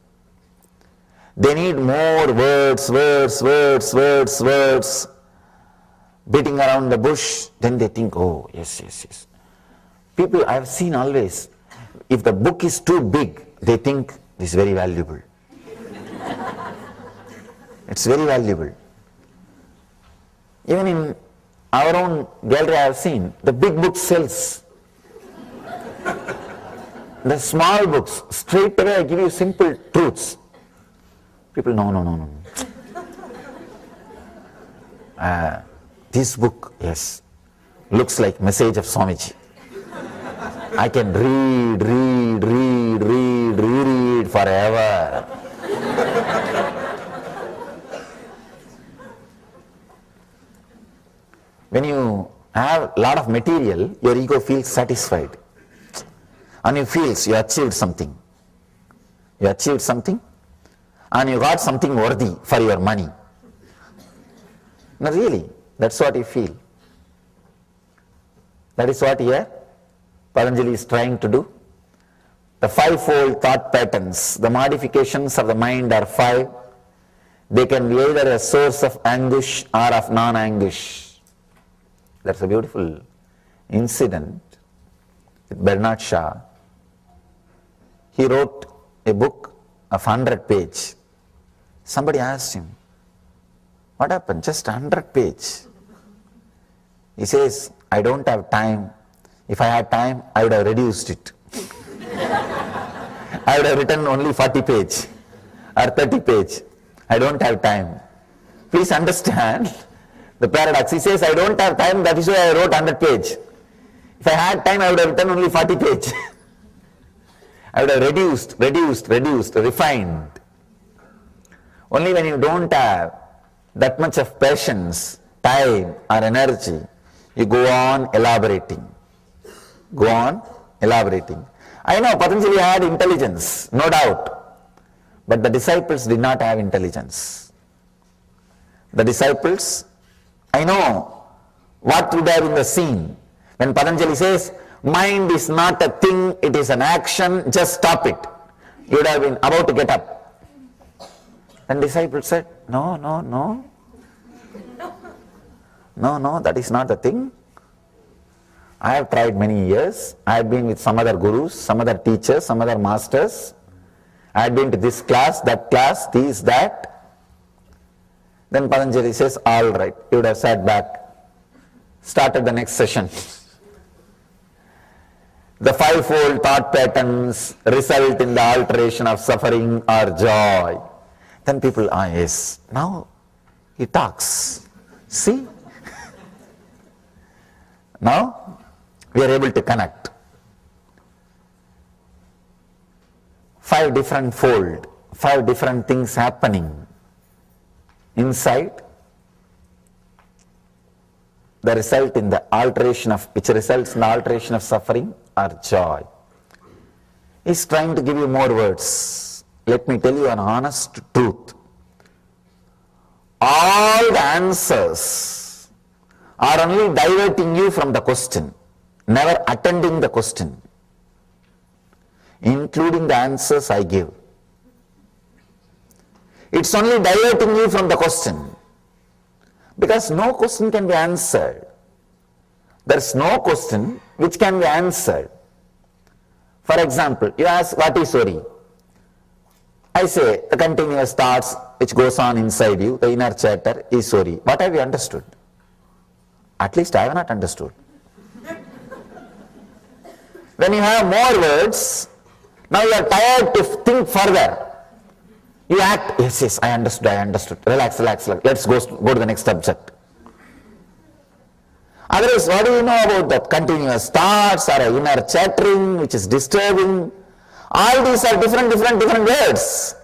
S7: They need more words, beating around the bush. Then they think, oh, yes. People I have seen always, if the book is too big, they think this is very valuable. It's very valuable. Even in our own gallery I have seen, the big book sells. The small books, straight away I give you simple truths. People, no. This book, yes, looks like message of Swamiji. I can reread forever. When you have a lot of material, your ego feels satisfied. And you feel you achieved something. You achieved something and you got something worthy for your money. No, really, that's what you feel. That is what here Patanjali is trying to do. The fivefold thought patterns, the modifications of the mind are five. They can be either a source of anguish or of non-anguish. That's a beautiful incident with Bernard Shaw. He wrote a book of 100 pages. Somebody asked him, what happened? Just 100 pages. He says, I don't have time. If I had time, I would have reduced it. I would have written only 40 pages or 30 pages. I don't have time. Please understand the paradox. He says, I don't have time, that is why I wrote 100 pages. If I had time, I would have written only 40 pages. I would have reduced, refined. Only when you don't have that much of patience, time or energy, you go on elaborating. Go on elaborating. I know Patanjali had intelligence, no doubt. But the disciples did not have intelligence. The disciples, I know what would have been the scene when Patanjali says, mind is not a thing, it is an action, just stop it. You would have been about to get up. And disciples said, no, that is not the thing. I have tried many years. I have been with some other gurus, some other teachers, some other masters. I have been to this class, that class, this, that. Then Patanjali says, all right, you would have sat back, started the next session. the fivefold thought patterns result in the alteration of suffering or joy. Then people, yes, now he talks. See? Now we are able to connect. 5 different fold, 5 different things happening inside. The result in the alteration of, which results in the alteration of suffering or joy. He's trying to give you more words. Let me tell you an honest truth. All the answers are only diverting you from the question, never attending the question, including the answers I give. It's only diverting you from the question. Because no question can be answered. There is no question which can be answered. For example, you ask, what is worry? I say, the continuous thoughts which goes on inside you, the inner chatter is worry. What have you understood? At least I have not understood. When you have more words, now you are tired to think further. You act, yes, I understood. Relax. Let's go to the next subject. Otherwise, what do you know about that continuous thoughts or inner chattering which is disturbing? All these are different words.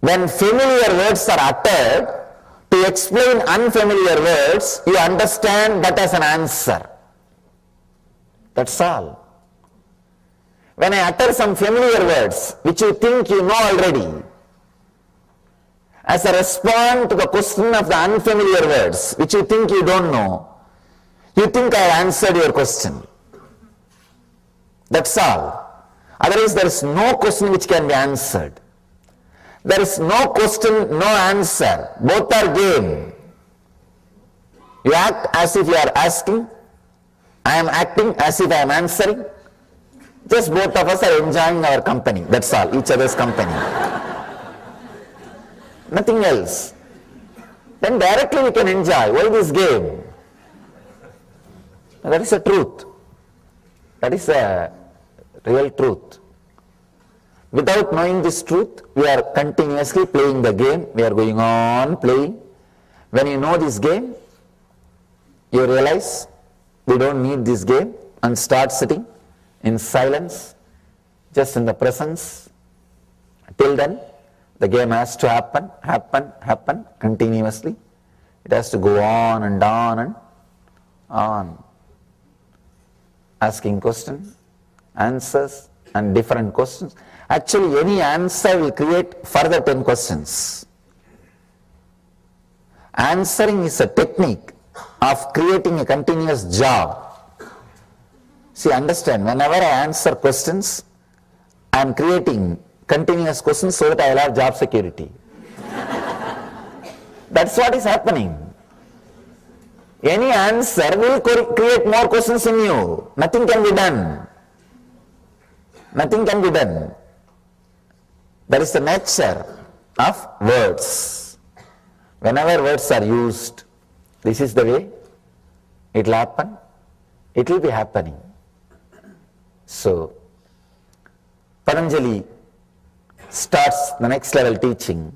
S7: When familiar words are uttered, to explain unfamiliar words, you understand that as an answer. That's all. When I utter some familiar words, which you think you know already, as a response to the question of the unfamiliar words, which you think you don't know, you think I answered your question. That's all. Otherwise, there is no question which can be answered. There is no question, no answer. Both are game. You act as if you are asking. I am acting as if I am answering. Just both of us are enjoying our company. That's all, each other's company. Nothing else. Then directly we can enjoy. Why this game? That is a truth. That is a real truth. Without knowing this truth, we are continuously playing the game. We are going on playing. When you know this game, you realize we don't need this game and start sitting in silence, just in the presence. Till then, the game has to happen continuously. It has to go on and on and on. Asking questions, answers, and different questions. Actually, any answer will create further 10 questions. Answering is a technique of creating a continuous job. See, understand, whenever I answer questions, I am creating continuous questions so that I will have job security. That's what is happening. Any answer will create more questions in you. Nothing can be done. Nothing can be done. That is the nature of words. Whenever words are used, this is the way it will happen. It will be happening. So, Patanjali starts the next level teaching.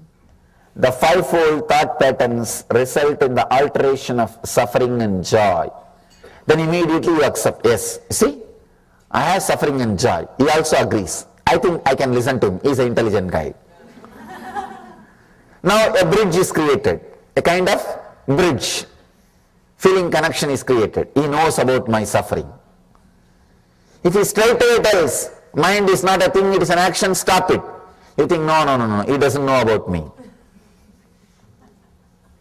S7: The fivefold thought patterns result in the alteration of suffering and joy. Then immediately you accept, yes, see, I have suffering and joy. He also agrees. I think I can listen to him. He's an intelligent guy. Now a bridge is created. A kind of bridge. Feeling connection is created. He knows about my suffering. If he straight away tells, mind is not a thing, it is an action, stop it. You think, no, he doesn't know about me.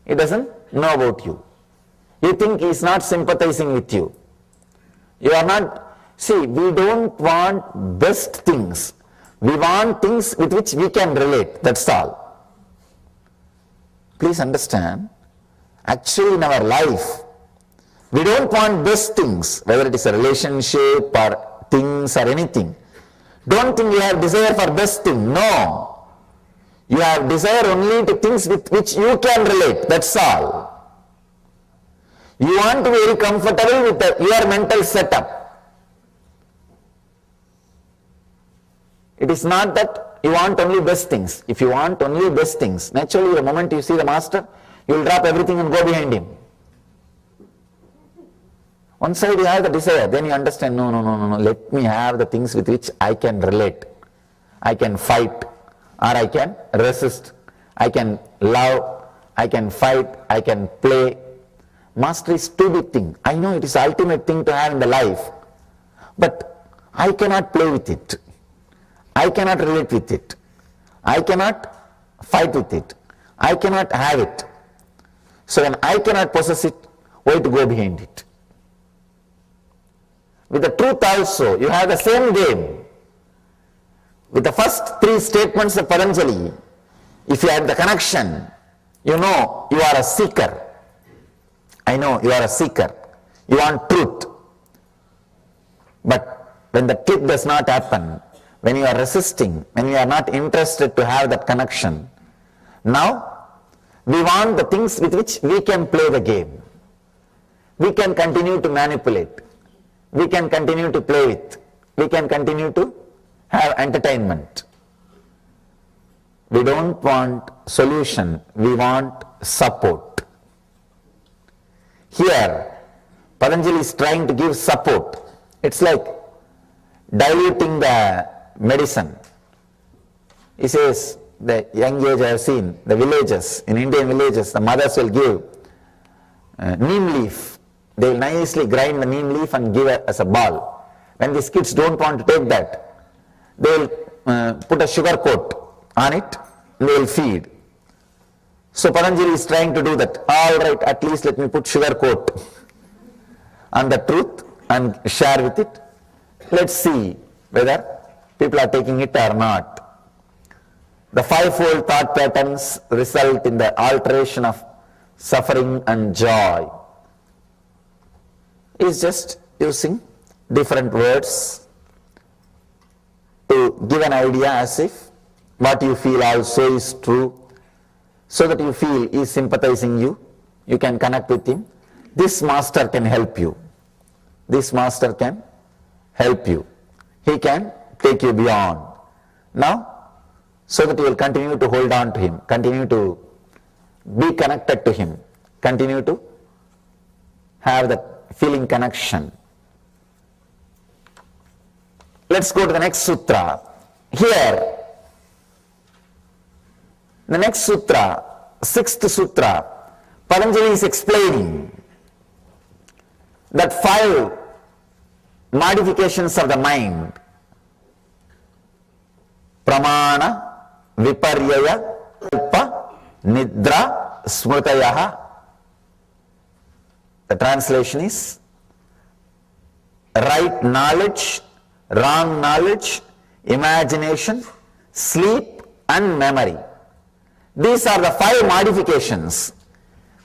S7: He doesn't know about you. You think he is not sympathizing with you. You are not, see, we don't want best things. We want things with which we can relate, that's all. Please understand, actually in our life, we don't want best things, whether it is a relationship or things or anything. Don't think you have desire for best thing, no. You have desire only to things with which you can relate, that's all. You want to be very comfortable with your mental setup. It is not that you want only best things. If you want only best things, naturally the moment you see the master, you will drop everything and go behind him. One side you have the desire, then you understand, no, let me have the things with which I can relate. I can fight, or I can resist, I can love, I can fight, I can play. Mastery is too big thing. I know it is the ultimate thing to have in the life, but I cannot play with it. I cannot relate with it. I cannot fight with it. I cannot have it. So when I cannot possess it, why to go behind it? With the truth also, you have the same game. With the first three statements of Patanjali, if you have the connection, you know you are a seeker. I know you are a seeker. You want truth. But when the click does not happen, when you are resisting, when you are not interested to have that connection, now we want the things with which we can play the game. We can continue to manipulate. We can continue to play with. We can continue to have entertainment. We don't want solution, we want support. Here, Patanjali is trying to give support. It's like diluting the medicine. He says, the young age I have seen, the villages, in Indian villages, the mothers will give neem leaf. They will nicely grind the neem leaf and give it as a ball. When these kids don't want to take that, they will put a sugar coat on it and they will feed. So Patanjali is trying to do that. All right, at least let me put sugar coat on the truth and share with it. Let's see whether people are taking it or not. The fivefold thought patterns result in the alteration of suffering and joy. Is just using different words to give an idea as if what you feel also is true, so that you feel he is sympathizing you, you can connect with him. This master can help you. This master can help you. He can take you beyond. Now, so that you will continue to hold on to him, continue to be connected to him, continue to have that feeling connection. Let's go to the next sutra. Here, the next sutra, sixth sutra, Patanjali is explaining that 5 modifications of the mind: pramana, viparyaya, kalpa, nidra, smrutayaha. The translation is right knowledge, wrong knowledge, imagination, sleep and memory. These are the 5 modifications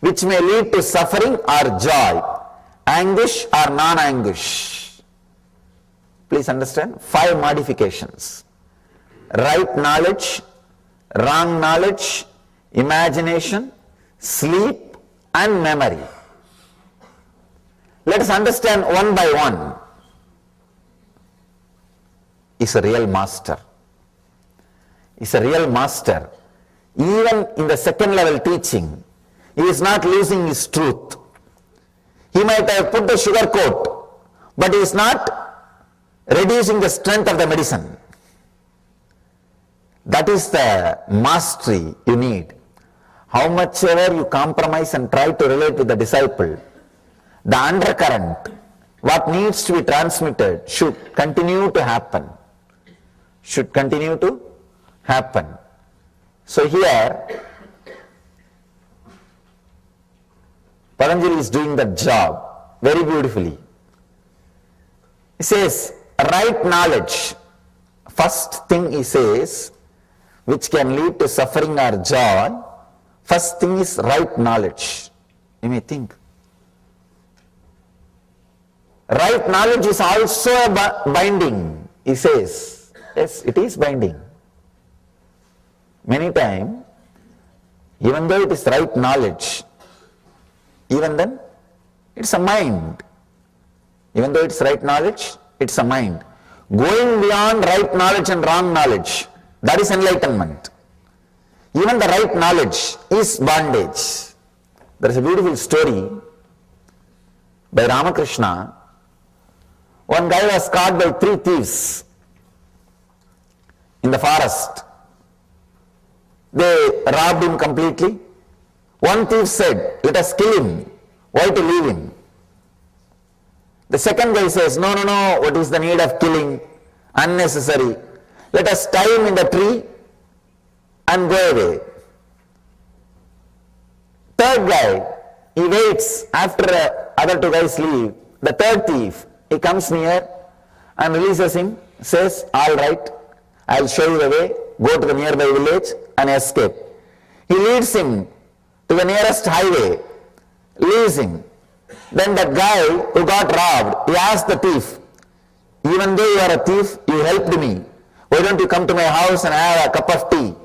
S7: which may lead to suffering or joy, anguish or non-anguish. Please understand, 5 modifications: right knowledge, wrong knowledge, imagination, sleep and memory. Let us understand one by one. Is a real master. Is a real master. Even in the second level teaching, he is not losing his truth. He might have put the sugar coat, but he is not reducing the strength of the medicine. That is the mastery you need. How much ever you compromise and try to relate with the disciple, the undercurrent, what needs to be transmitted, should continue to happen. Should continue to happen. So here, Patanjali is doing that job very beautifully. He says, right knowledge. First thing he says, which can lead to suffering or joy, first thing is right knowledge. You may think, right knowledge is also binding. He says, yes, it is binding. Many times, even though it is right knowledge, even then, it's a mind. Even though it's right knowledge, it's a mind. Going beyond right knowledge and wrong knowledge, that is enlightenment. Even the right knowledge is bondage. There is a beautiful story by Ramakrishna. One guy was caught by 3 thieves in the forest. They robbed him completely. One thief said, let us kill him. Why to leave him? The second guy says, no, what is the need of killing? Unnecessary. Let us tie him in the tree and go away. Third guy, he waits after other 2 guys leave. The third thief, he comes near and releases him, says, all right, I'll show you the way, go to the nearby village and escape. He leads him to the nearest highway, leaves him. Then that guy who got robbed, he asked the thief, even though you are a thief, you helped me. Why don't you come to my house and have a cup of tea?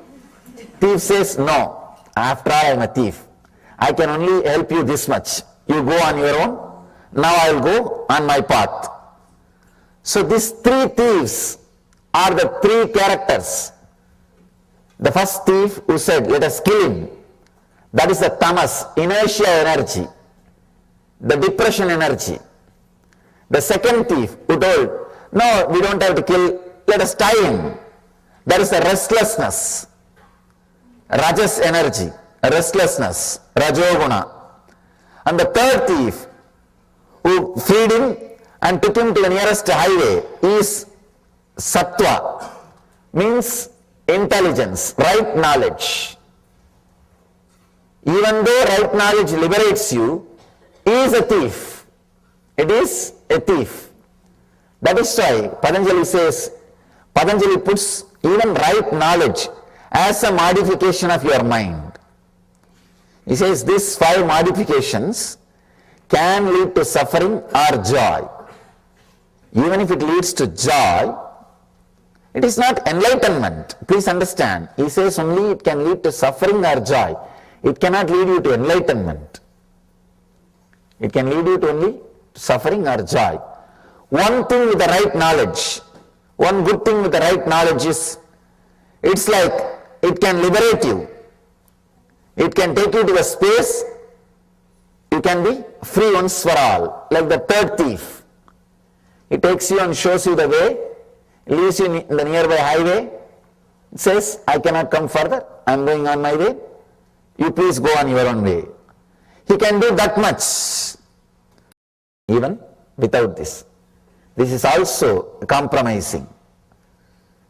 S7: Thief says, no, after all I am a thief. I can only help you this much. You go on your own, now I will go on my path. So these 3 thieves are the 3 characters. The first thief who said, let us kill him, that is the tamas, inertia energy, the depression energy. The second thief who told, no, we don't have to kill, let us tie him, that is the restlessness, rajas energy, restlessness, rajoguna. And the third thief who freed him and took him to the nearest highway is sattva, means intelligence, right knowledge. Even though right knowledge liberates you, he is a thief. It is a thief. That is why Patanjali puts even right knowledge as a modification of your mind. He says these 5 modifications can lead to suffering or joy. Even if it leads to joy, it is not enlightenment. Please understand. He says only it can lead to suffering or joy. It cannot lead you to enlightenment. It can lead you to only suffering or joy. One thing with the right knowledge, one good thing with the right knowledge is, it's like it can liberate you. It can take you to a space, you can be free once for all. Like the third thief. He takes you and shows you the way, leaves you in the nearby highway, says, I cannot come further, I am going on my way, you please go on your own way. He can do that much, even without this. This is also compromising.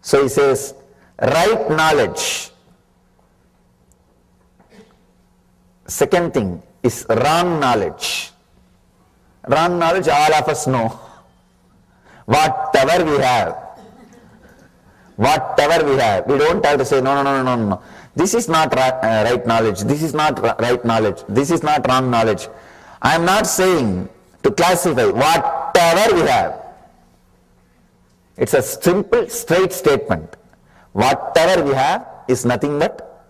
S7: So he says, right knowledge. Second thing is wrong knowledge. Wrong knowledge all of us know. Whatever we have, we don't have to say, no. This is not right knowledge, this is not right knowledge, this is not wrong knowledge. I am not saying to classify whatever we have. It's a simple, straight statement. Whatever we have is nothing but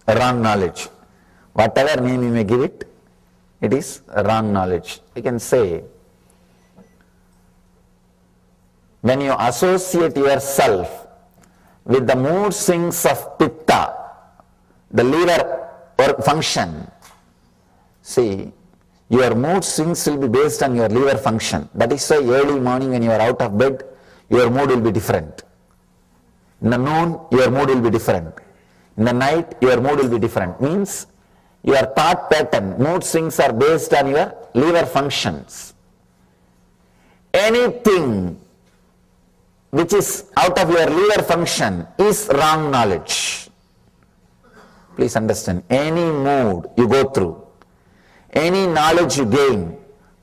S7: wrong knowledge. Whatever name you may give it, it is wrong knowledge. You can say, when you associate yourself with the mood swings of pitta, the liver function, see, your mood swings will be based on your liver function. That is why early morning when you are out of bed, your mood will be different. In the noon, your mood will be different. In the night, your mood will be different. Means your thought pattern, mood swings are based on your liver functions. Anything which is out of your liver function is wrong knowledge. Please understand, any mood you go through, any knowledge you gain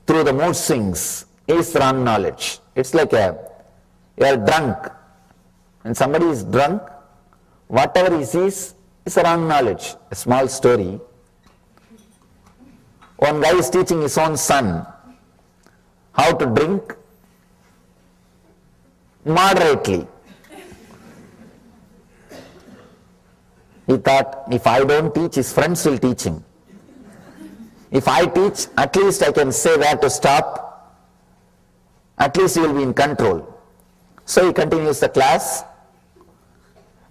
S7: through the mood swings is wrong knowledge. It's like you are drunk. When somebody is drunk, whatever he sees is wrong knowledge. A small story. One guy is teaching his own son how to drink moderately. He thought, if I don't teach, his friends will teach him. If I teach, at least I can say where to stop. At least he will be in control. So he continues the class.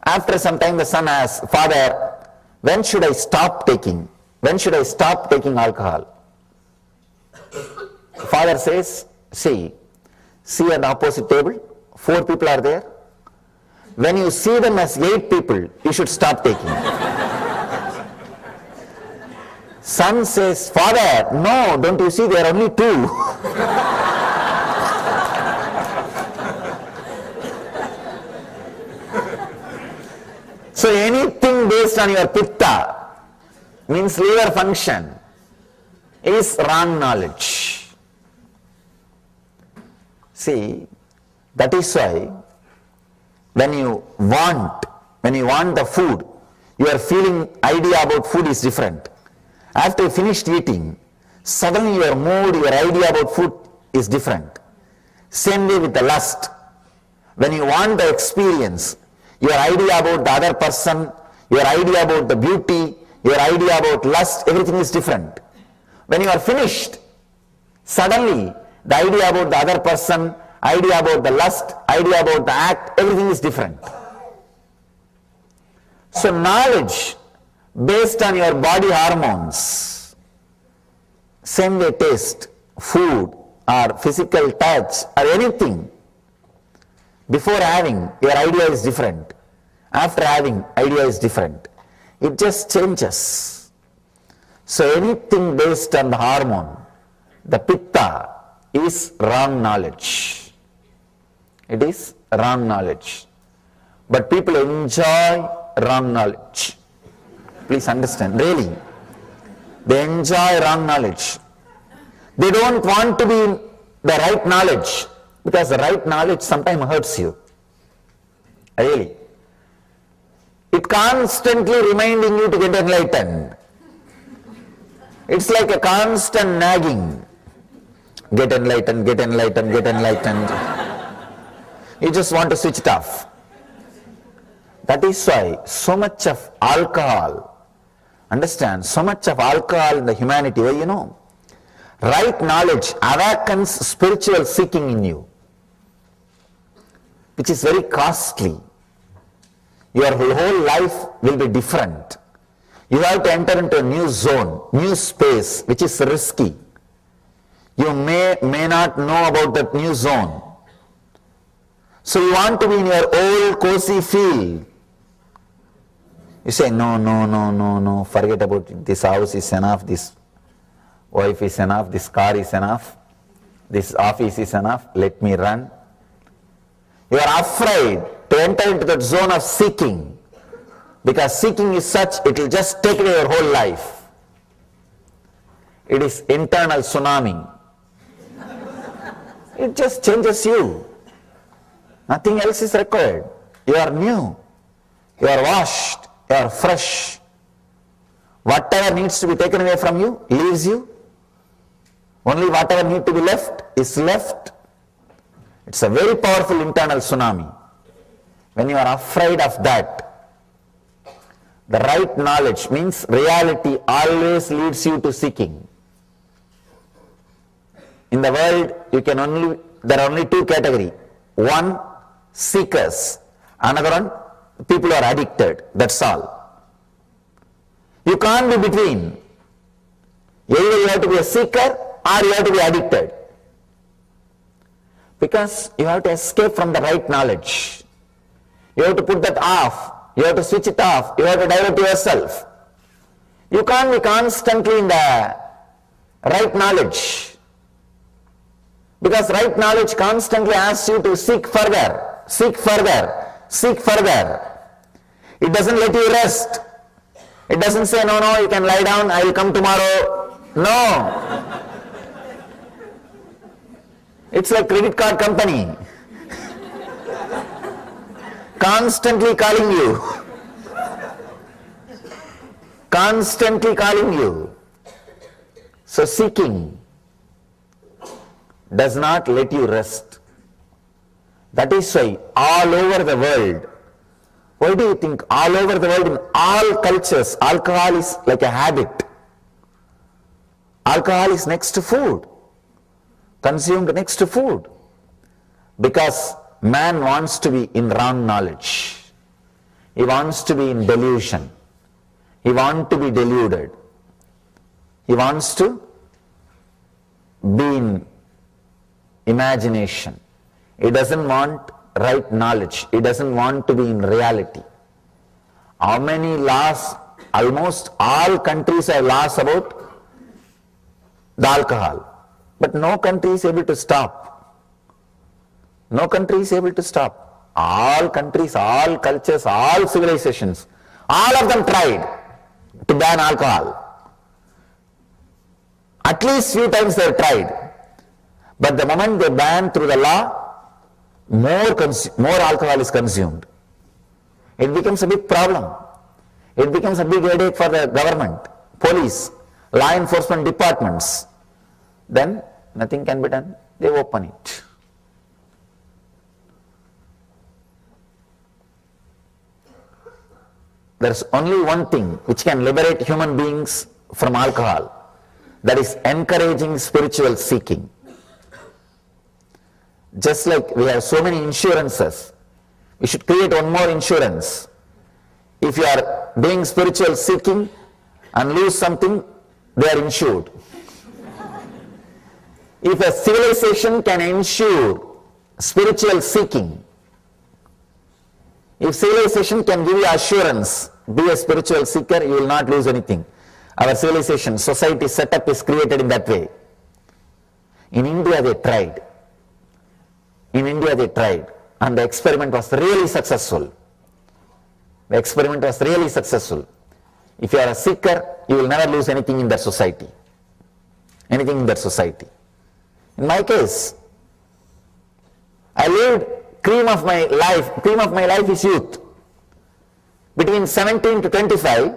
S7: After some time the son asks, "Father, when should I stop taking? When should I stop taking alcohol?" Father says, see at the opposite table, 4 people are there. When you see them as 8 people, you should stop taking. Son says, "Father, no, don't you see there are only 2. So anything based on your pitta, means liver function, is wrong knowledge. See, that is why when you want the food, your feeling idea about food is different. After you finished eating, suddenly your mood, your idea about food is different. Same way with the lust. When you want the experience, your idea about the other person, your idea about the beauty, your idea about lust, everything is different. When you are finished, suddenly the idea about the other person, idea about the lust, idea about the act, everything is different. So knowledge based on your body hormones, same way taste, food or physical touch or anything, before having, your idea is different. After having, idea is different. It just changes. So anything based on the hormone, the pitta, is wrong knowledge. It is wrong knowledge. But people enjoy wrong knowledge. Please understand, really. They enjoy wrong knowledge. They don't want to be in the right knowledge, because the right knowledge sometimes hurts you. Really. It constantly reminding you to get enlightened. It's like a constant nagging. Get enlightened, get enlightened, get enlightened. You just want to switch it off. That is why so much of alcohol, understand, so much of alcohol in the humanity, well, you know, right knowledge awakens spiritual seeking in you, which is very costly. Your whole life will be different. You have to enter into a new zone, new space, which is risky. You may not know about that new zone. So you want to be in your old cozy field. You say, no, forget about it. This house is enough, this wife is enough, this car is enough, this office is enough, let me run. You are afraid to enter into that zone of seeking, because seeking is such, it will just take away your whole life. It is internal tsunami. It just changes you. Nothing else is required. You are new. You are washed. You are fresh. Whatever needs to be taken away from you, leaves you. Only whatever needs to be left is left. It's a very powerful internal tsunami. When you are afraid of that, the right knowledge means reality always leads you to seeking. In the world, there are only 2 categories. One, seekers. Another one, people who are addicted. That's all. You can't be between. Either you have to be a seeker or you have to be addicted. Because you have to escape from the right knowledge. You have to put that off. You have to switch it off. You have to divert yourself. You can't be constantly in the right knowledge. Because right knowledge constantly asks you to seek further, seek further, seek further. It doesn't let you rest. It doesn't say, no, you can lie down, I will come tomorrow. No. It's like credit card company. Constantly calling you. Constantly calling you. So seeking does not let you rest. That is why all over the world, why do you think all over the world, in all cultures, alcohol is like a habit? Alcohol is next to food, consumed next to food. Because man wants to be in wrong knowledge. He wants to be in delusion. He wants to be deluded. He wants to be in imagination. He doesn't want right knowledge. He doesn't want to be in reality. How many laws? Almost all countries have laws about the alcohol. But no country is able to stop. No country is able to stop. All countries, all cultures, all civilizations, all of them tried to ban alcohol. At least few times they have tried. But the moment they ban through the law, more alcohol is consumed. It becomes a big problem. It becomes a big headache for the government, police, law enforcement departments. Then nothing can be done. They open it. There is only one thing which can liberate human beings from alcohol. That is encouraging spiritual seeking. Just like we have so many insurances, we should create one more insurance. If you are doing spiritual seeking and lose something, they are insured. If a civilization can ensure spiritual seeking, if civilization can give you assurance, be a spiritual seeker, you will not lose anything. Our civilization, society setup is created in that way. In India they tried. And the experiment was really successful. If you are a seeker, you will never lose anything in that society. In my case, I lived cream of my life is youth. Between 17 to 25,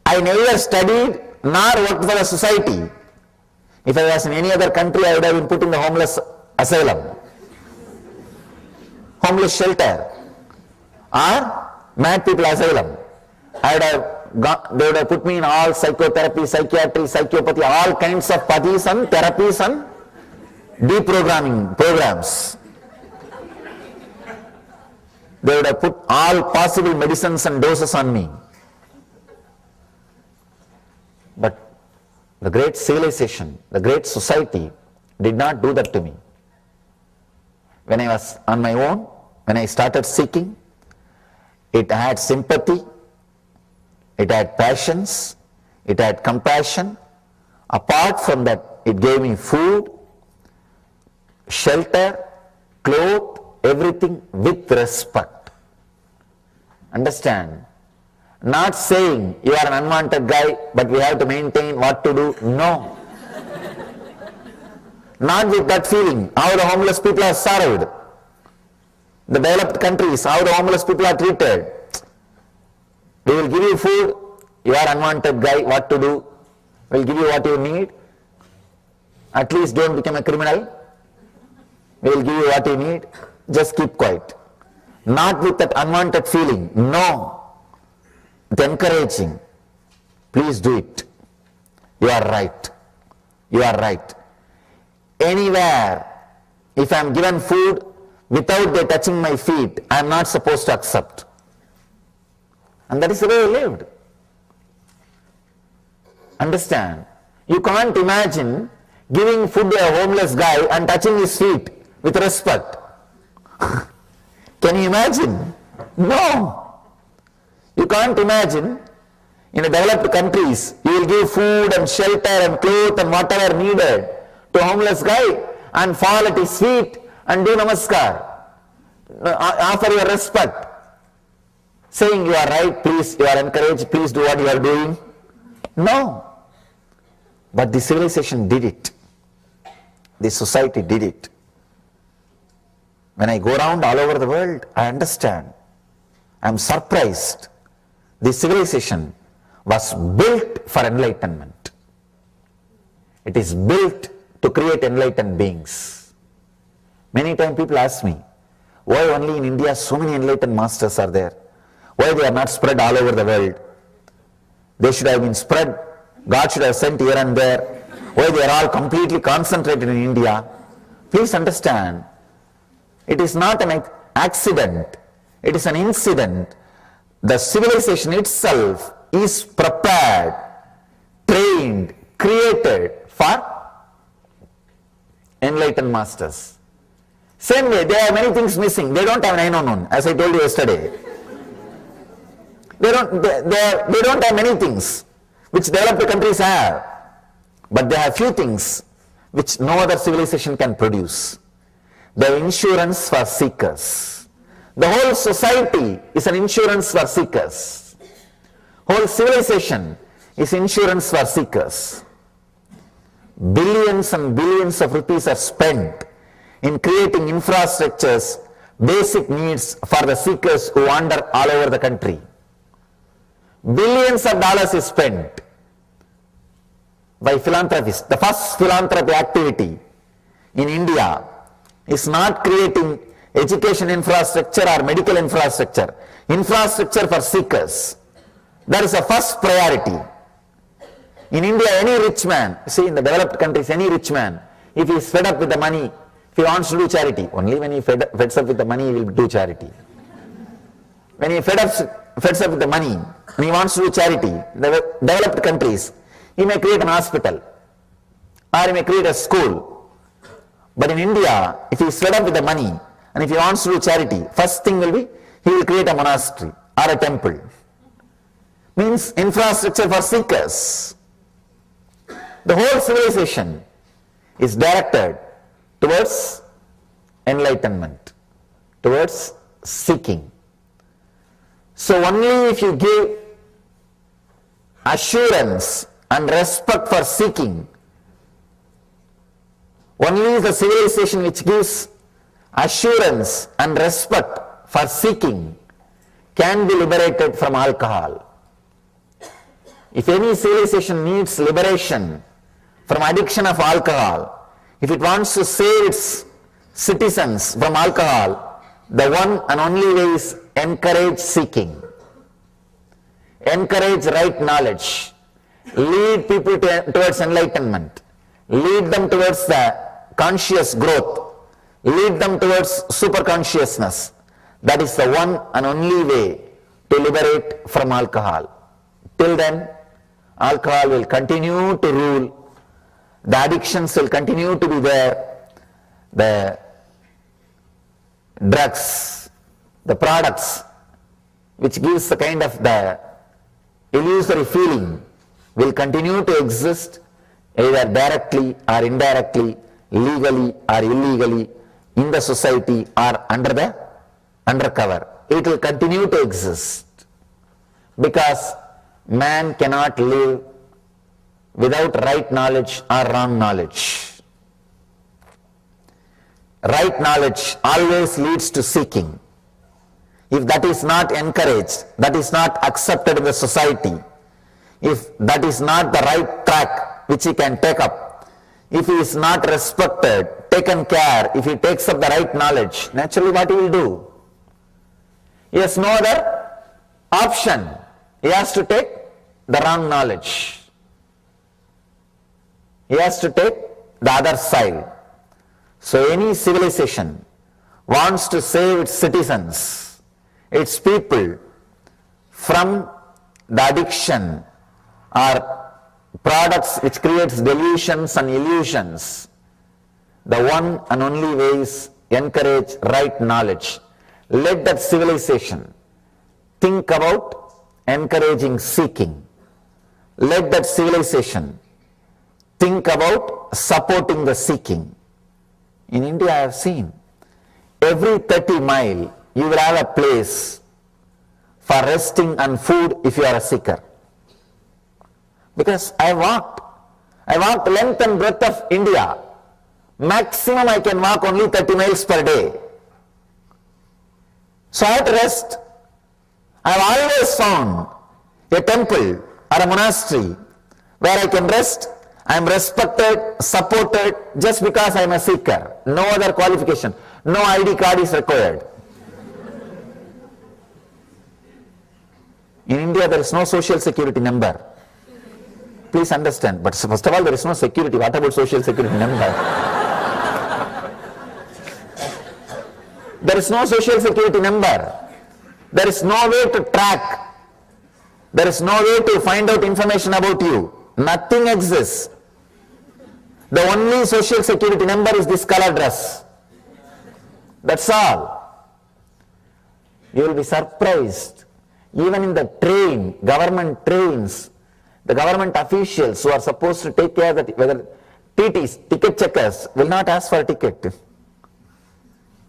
S7: I never studied nor worked for the society. If I was in any other country, I would have been put in the homeless asylum, homeless shelter, or mad people asylum. They would have put me in all psychotherapy, psychiatry, psychopathy, all kinds of pathies and therapies and deprogramming programs. They would have put all possible medicines and doses on me. But the great civilization, the great society did not do that to me. When I was on my own, when I started seeking, it had sympathy, it had passions, it had compassion. Apart from that, it gave me food, shelter, clothes, everything with respect. Understand? Not saying you are an unwanted guy, but we have to maintain what to do. No. Not with that feeling. How the homeless people are served. The developed countries, how the homeless people are treated. We will give you food. You are an unwanted guy, what to do? We will give you what you need. At least don't become a criminal. We will give you what you need. Just keep quiet. Not with that unwanted feeling. No. With encouraging. Please do it. You are right. You are right. Anywhere, if I am given food without they touching my feet, I am not supposed to accept. And that is the way I lived. Understand? You can't imagine giving food to a homeless guy and touching his feet with respect. Can you imagine? No. You can't imagine. In the developed countries, you will give food and shelter and clothes and whatever needed to a homeless guy and fall at his feet and do namaskar. Offer your respect. Saying you are right, please, you are encouraged, please do what you are doing. No. But the civilization did it. The society did it. When I go around all over the world, I understand. I am surprised. The civilization was built for enlightenment. It is built to create enlightened beings. Many times people ask me, why only in India so many enlightened masters are there? Why they are not spread all over the world? They should have been spread. God should have sent here and there. Why they are all completely concentrated in India? Please understand, It is not an accident, it is an incident. The civilization itself is prepared, trained, created for enlightened masters. Same way, there are many things missing. They don't have 911, as I told you yesterday. They don't have many things which developed countries have, but they have few things which no other civilization can produce. They have insurance for seekers. The whole society is an insurance for seekers. Whole civilization is insurance for seekers. Billions and billions of rupees are spent in creating infrastructures, basic needs for the seekers who wander all over the country. Billions of dollars is spent by philanthropists. The first philanthropy activity in India is not creating education infrastructure or medical infrastructure. Infrastructure for seekers. That is the first priority. In India, any rich man, see in the developed countries, any rich man, if he is fed up with the money, if he wants to do charity, only when he feds up with the money, he will do charity. When he feds up with the money, and he wants to do charity, the developed countries, he may create an hospital, or he may create a school. But in India, if he is fed up with the money, and if he wants to do charity, first thing will be, he will create a monastery, or a temple. Means infrastructure for seekers. The whole civilization is directed towards enlightenment, towards seeking. So only if you give assurance and respect for seeking, only the civilization which gives assurance and respect for seeking can be liberated from alcohol. If any civilization needs liberation from addiction of alcohol, if it wants to save its citizens from alcohol, the one and only way is encourage seeking. Encourage right knowledge. Lead people towards enlightenment. Lead them towards the conscious growth. Lead them towards superconsciousness. That is the one and only way to liberate from alcohol. Till then, alcohol will continue to rule. The addictions will continue to be there. The drugs, the products which gives the kind of the illusory feeling will continue to exist either directly or indirectly, legally or illegally in the society or under cover. It will continue to exist because man cannot live without right knowledge or wrong knowledge. Right knowledge always leads to seeking. If that is not encouraged, that is not accepted in the society, if that is not the right track which he can take up, if he is not respected, taken care, if he takes up the right knowledge, naturally what he will do? He has no other option. He has to take the wrong knowledge. He has to take the other side. So any civilization wants to save its citizens, its people from the addiction or products which creates delusions and illusions. The one and only way is encourage right knowledge. Let that civilization think about encouraging seeking. Let that civilization think about supporting the seeking. In India I have seen every 30 miles you will have a place for resting and food if you are a seeker. Because I walked length and breadth of India. Maximum I can walk only 30 miles per day. So I have to rest. I have always found a temple or a monastery where I can rest. I am respected, supported just because I am a seeker. No other qualification. No ID card is required. In India there is no social security number. Please understand. But first of all, there is no security. What about social security number? There is no social security number. There is no way to track. There is no way to find out information about you. Nothing exists. The only social security number is this color dress. That's all. You will be surprised. Even in the train, government trains, the government officials who are supposed to take care that whether TTs, ticket checkers, will not ask for a ticket.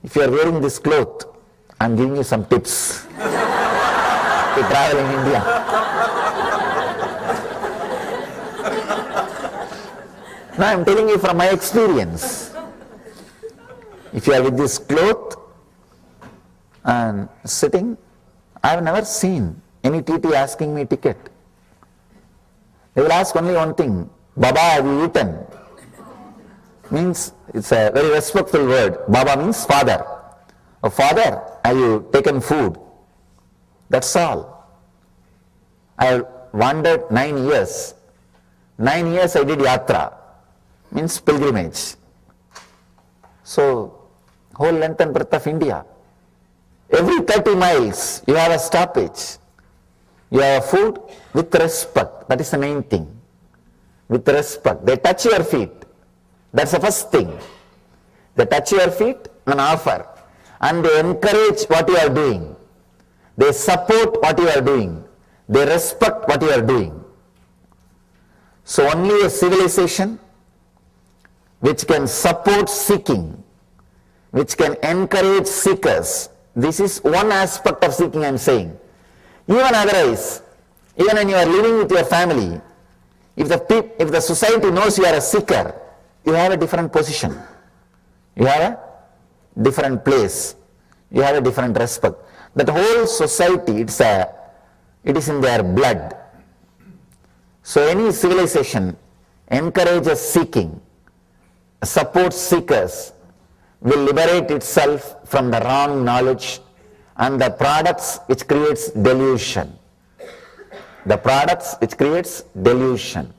S7: If you are wearing this cloth, I am giving you some tips to travel in India. Now I am telling you from my experience. If you are with this cloth and sitting, I have never seen any TT asking me ticket. They will ask only one thing, Baba, have you eaten? Means, it's a very respectful word. Baba means father. Oh, father, have you taken food? That's all. I wandered 9 years. 9 years I did yatra, means pilgrimage. So, whole length and breadth of India. Every 30 miles, you have a stoppage. You have food with respect. That is the main thing. With respect. They touch your feet. That's the first thing. They touch your feet and offer. And they encourage what you are doing. They support what you are doing. They respect what you are doing. So only a civilization which can support seeking, which can encourage seekers. This is one aspect of seeking I am saying. Even otherwise, even when you are living with your family, if the society knows you are a seeker, you have a different position. You have a different place. You have a different respect. That whole society, it is in their blood. So any civilization encourages seeking, supports seekers, will liberate itself from the wrong knowledge and the products which creates delusion. The products which creates delusion.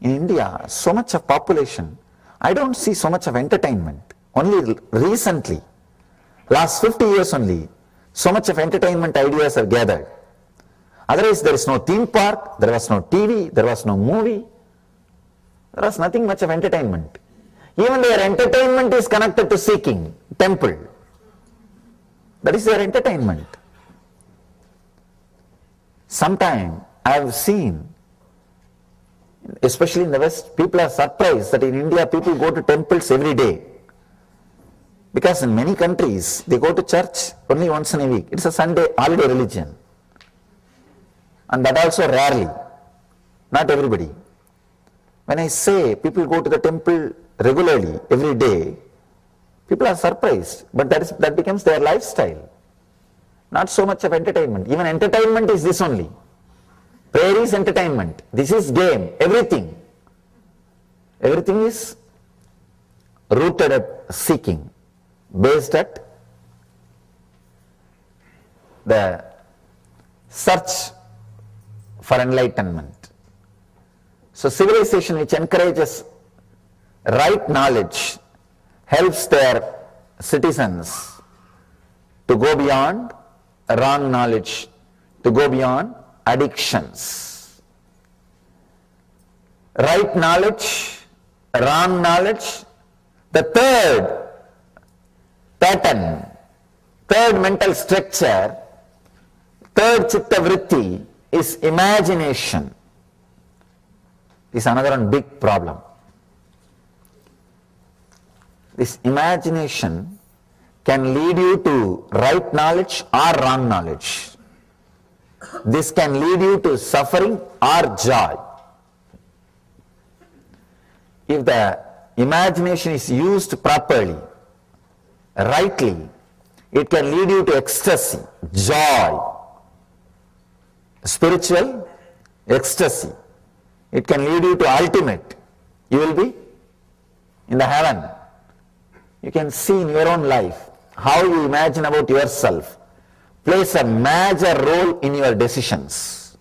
S7: In India, so much of population, I don't see so much of entertainment. Only recently, last 50 years only, so much of entertainment ideas are gathered. Otherwise, there is no theme park, there was no TV, there was no movie. There was nothing much of entertainment. Even their entertainment is connected to seeking, temple. That is their entertainment. Sometime I have seen, especially in the West, people are surprised that in India people go to temples every day. Because in many countries, they go to church only once in a week. It's a Sunday holiday religion. And that also rarely. Not everybody. When I say people go to the temple regularly, every day, people are surprised. But that becomes their lifestyle. Not so much of entertainment. Even entertainment is this only. Prayer is entertainment. This is game. Everything. Everything is rooted at seeking. Based at the search for enlightenment. So civilization which encourages right knowledge helps their citizens to go beyond wrong knowledge, to go beyond addictions. Right knowledge, wrong knowledge, the third pattern, third mental structure, third chitta vritti is imagination. This is another one big problem. This imagination can lead you to right knowledge or wrong knowledge. This can lead you to suffering or joy. If the imagination is used properly, rightly, it can lead you to ecstasy, joy, spiritual ecstasy. It can lead you to ultimate. You will be in the heaven. You can see in your own life how you imagine about yourself plays a major role in your decisions.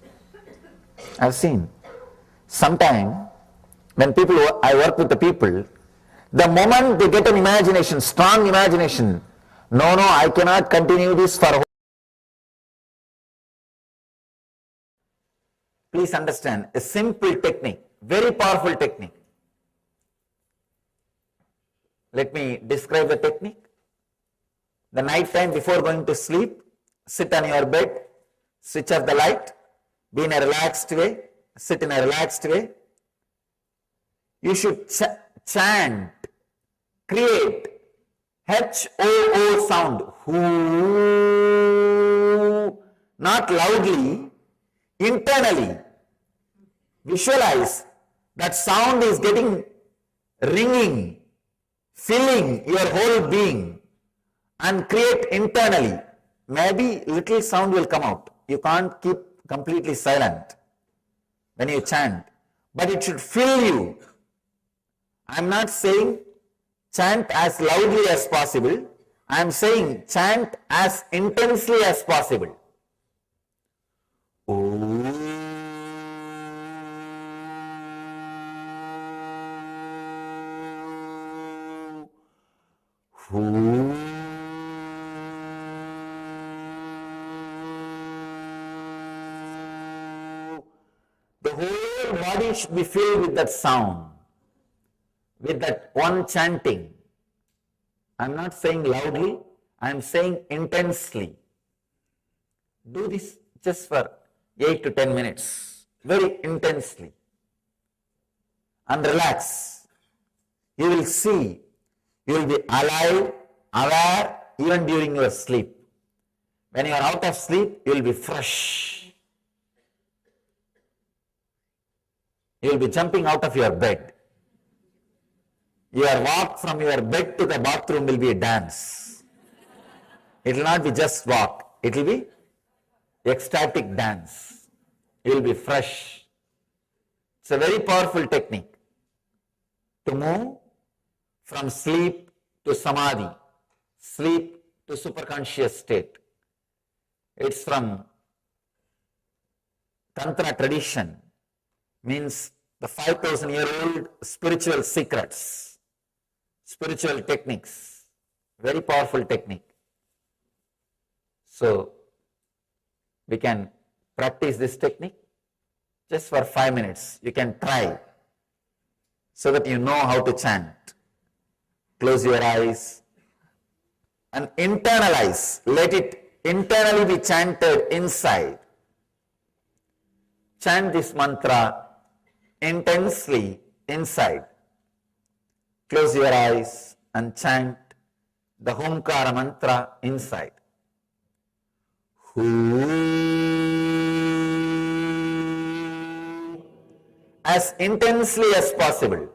S7: I've seen sometime when I work with the people, The moment they get an imagination, strong imagination, no, I cannot continue this for. Please understand, a simple technique, very powerful technique. Let me describe the technique. The night time before going to sleep, sit on your bed, switch off the light, be in a relaxed way, sit in a relaxed way. You should chant, create H-O-O sound, Hoo, not loudly, internally. Visualize that sound is getting ringing, filling your whole being, and create internally. Maybe little sound will come out. You can't keep completely silent when you chant, but it should fill you. I'm not saying chant as loudly as possible. I'm saying chant as intensely as possible. The whole body should be filled with that sound, with that one chanting. I'm not saying loudly, I'm saying intensely. Do this just for 8 to 10 minutes, very intensely. And relax. You will see, you will be alive, aware, even during your sleep. When you are out of sleep, you will be fresh. You will be jumping out of your bed. Your walk from your bed to the bathroom will be a dance. It will not be just walk. It will be ecstatic dance. You will be fresh. It's a very powerful technique to move from sleep to samadhi, sleep to superconscious state. It's from Tantra tradition, means the 5,000-year-old spiritual secrets, spiritual techniques, very powerful technique. So, we can practice this technique just for 5 minutes. You can try so that you know how to chant. Close your eyes and internalize. Let it internally be chanted inside. Chant this mantra intensely inside. Close your eyes and chant the Homkara mantra inside. As intensely as possible.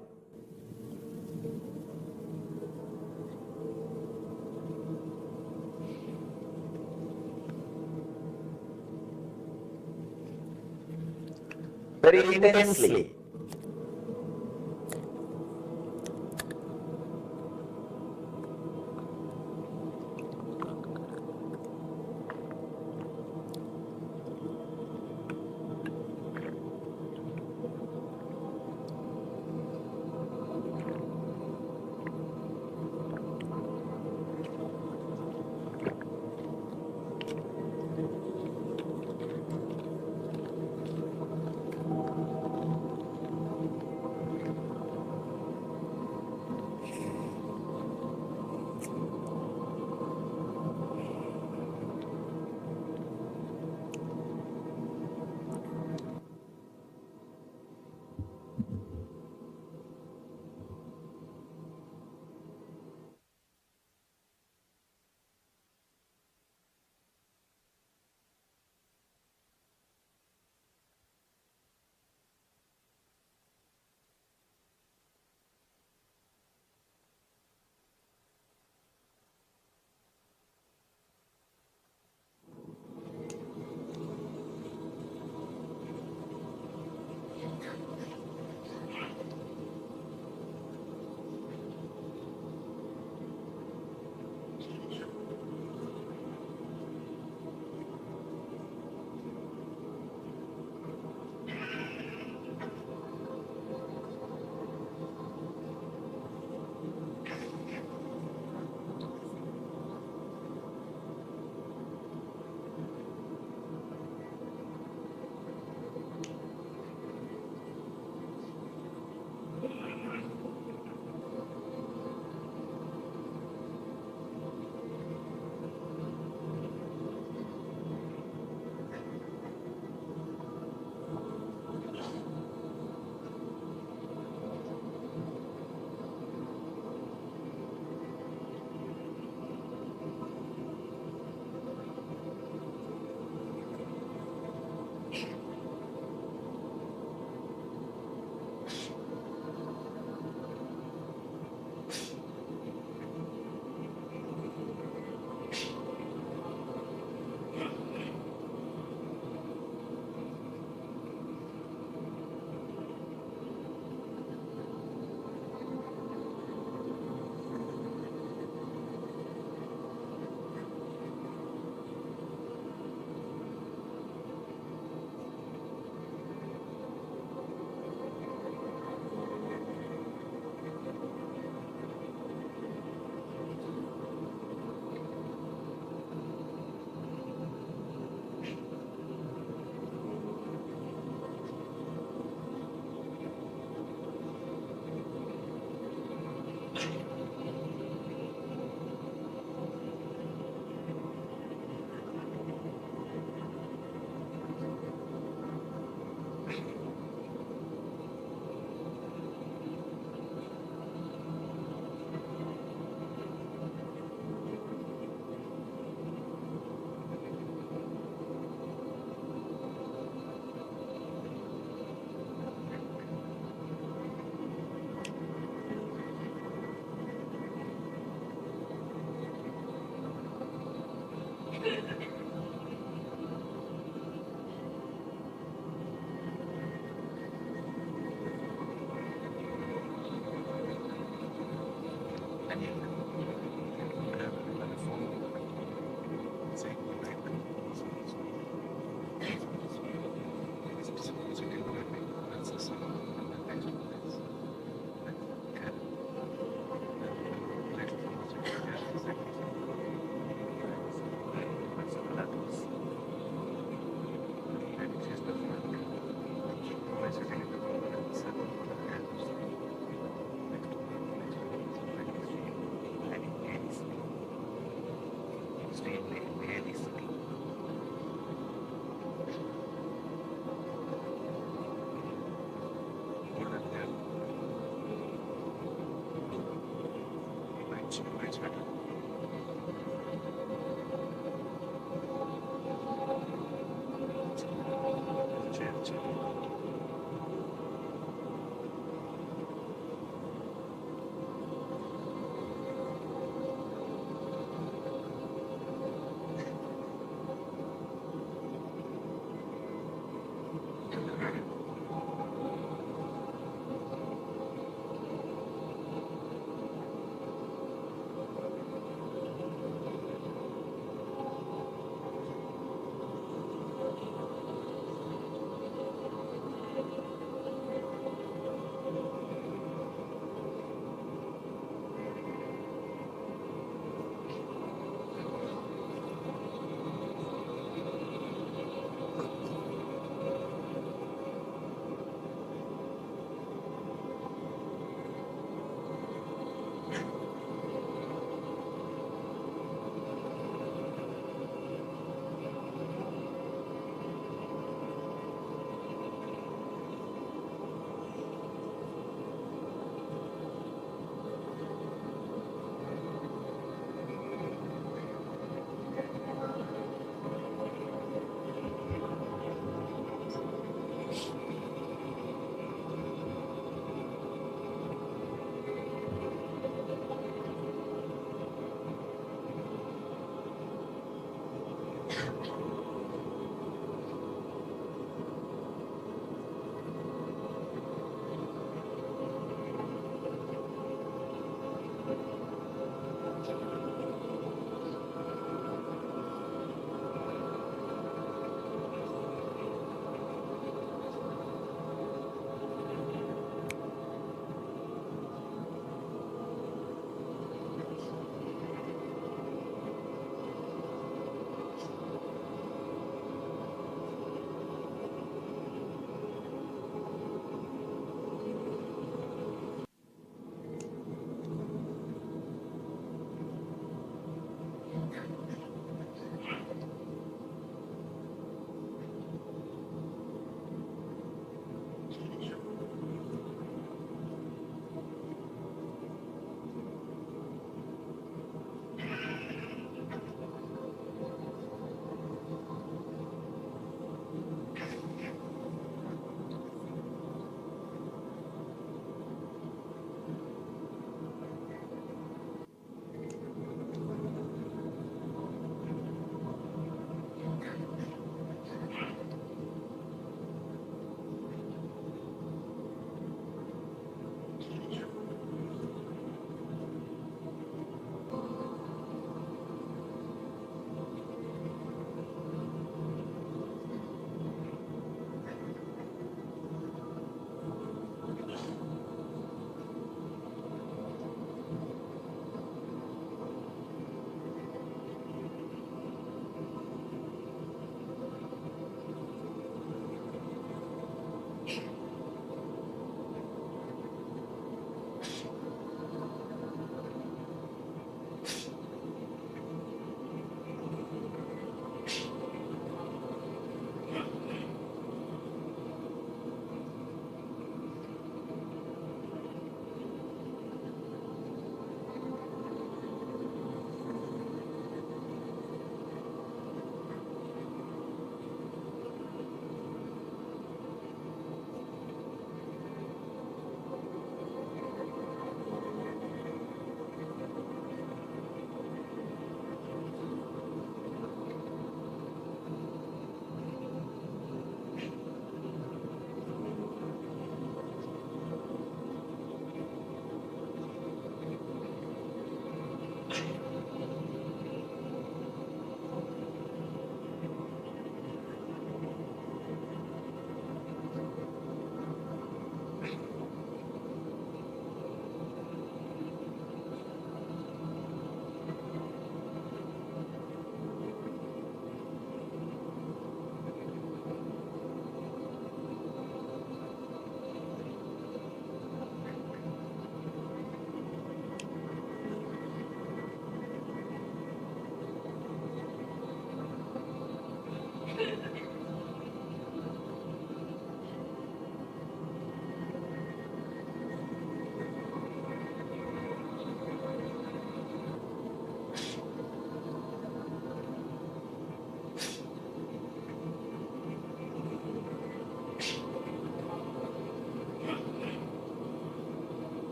S7: Very intensely.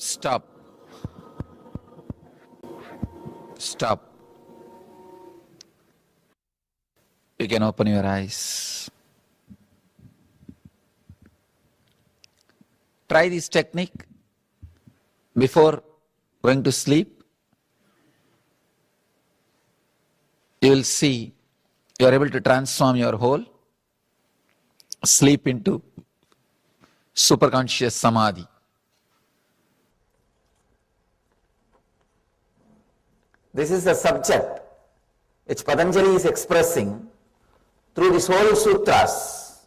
S9: Stop. Stop. You can open your eyes. Try this technique before going to sleep. You will see you are able to transform your whole sleep into superconscious samadhi.
S7: This is the subject which Patanjali is expressing through this whole sutras.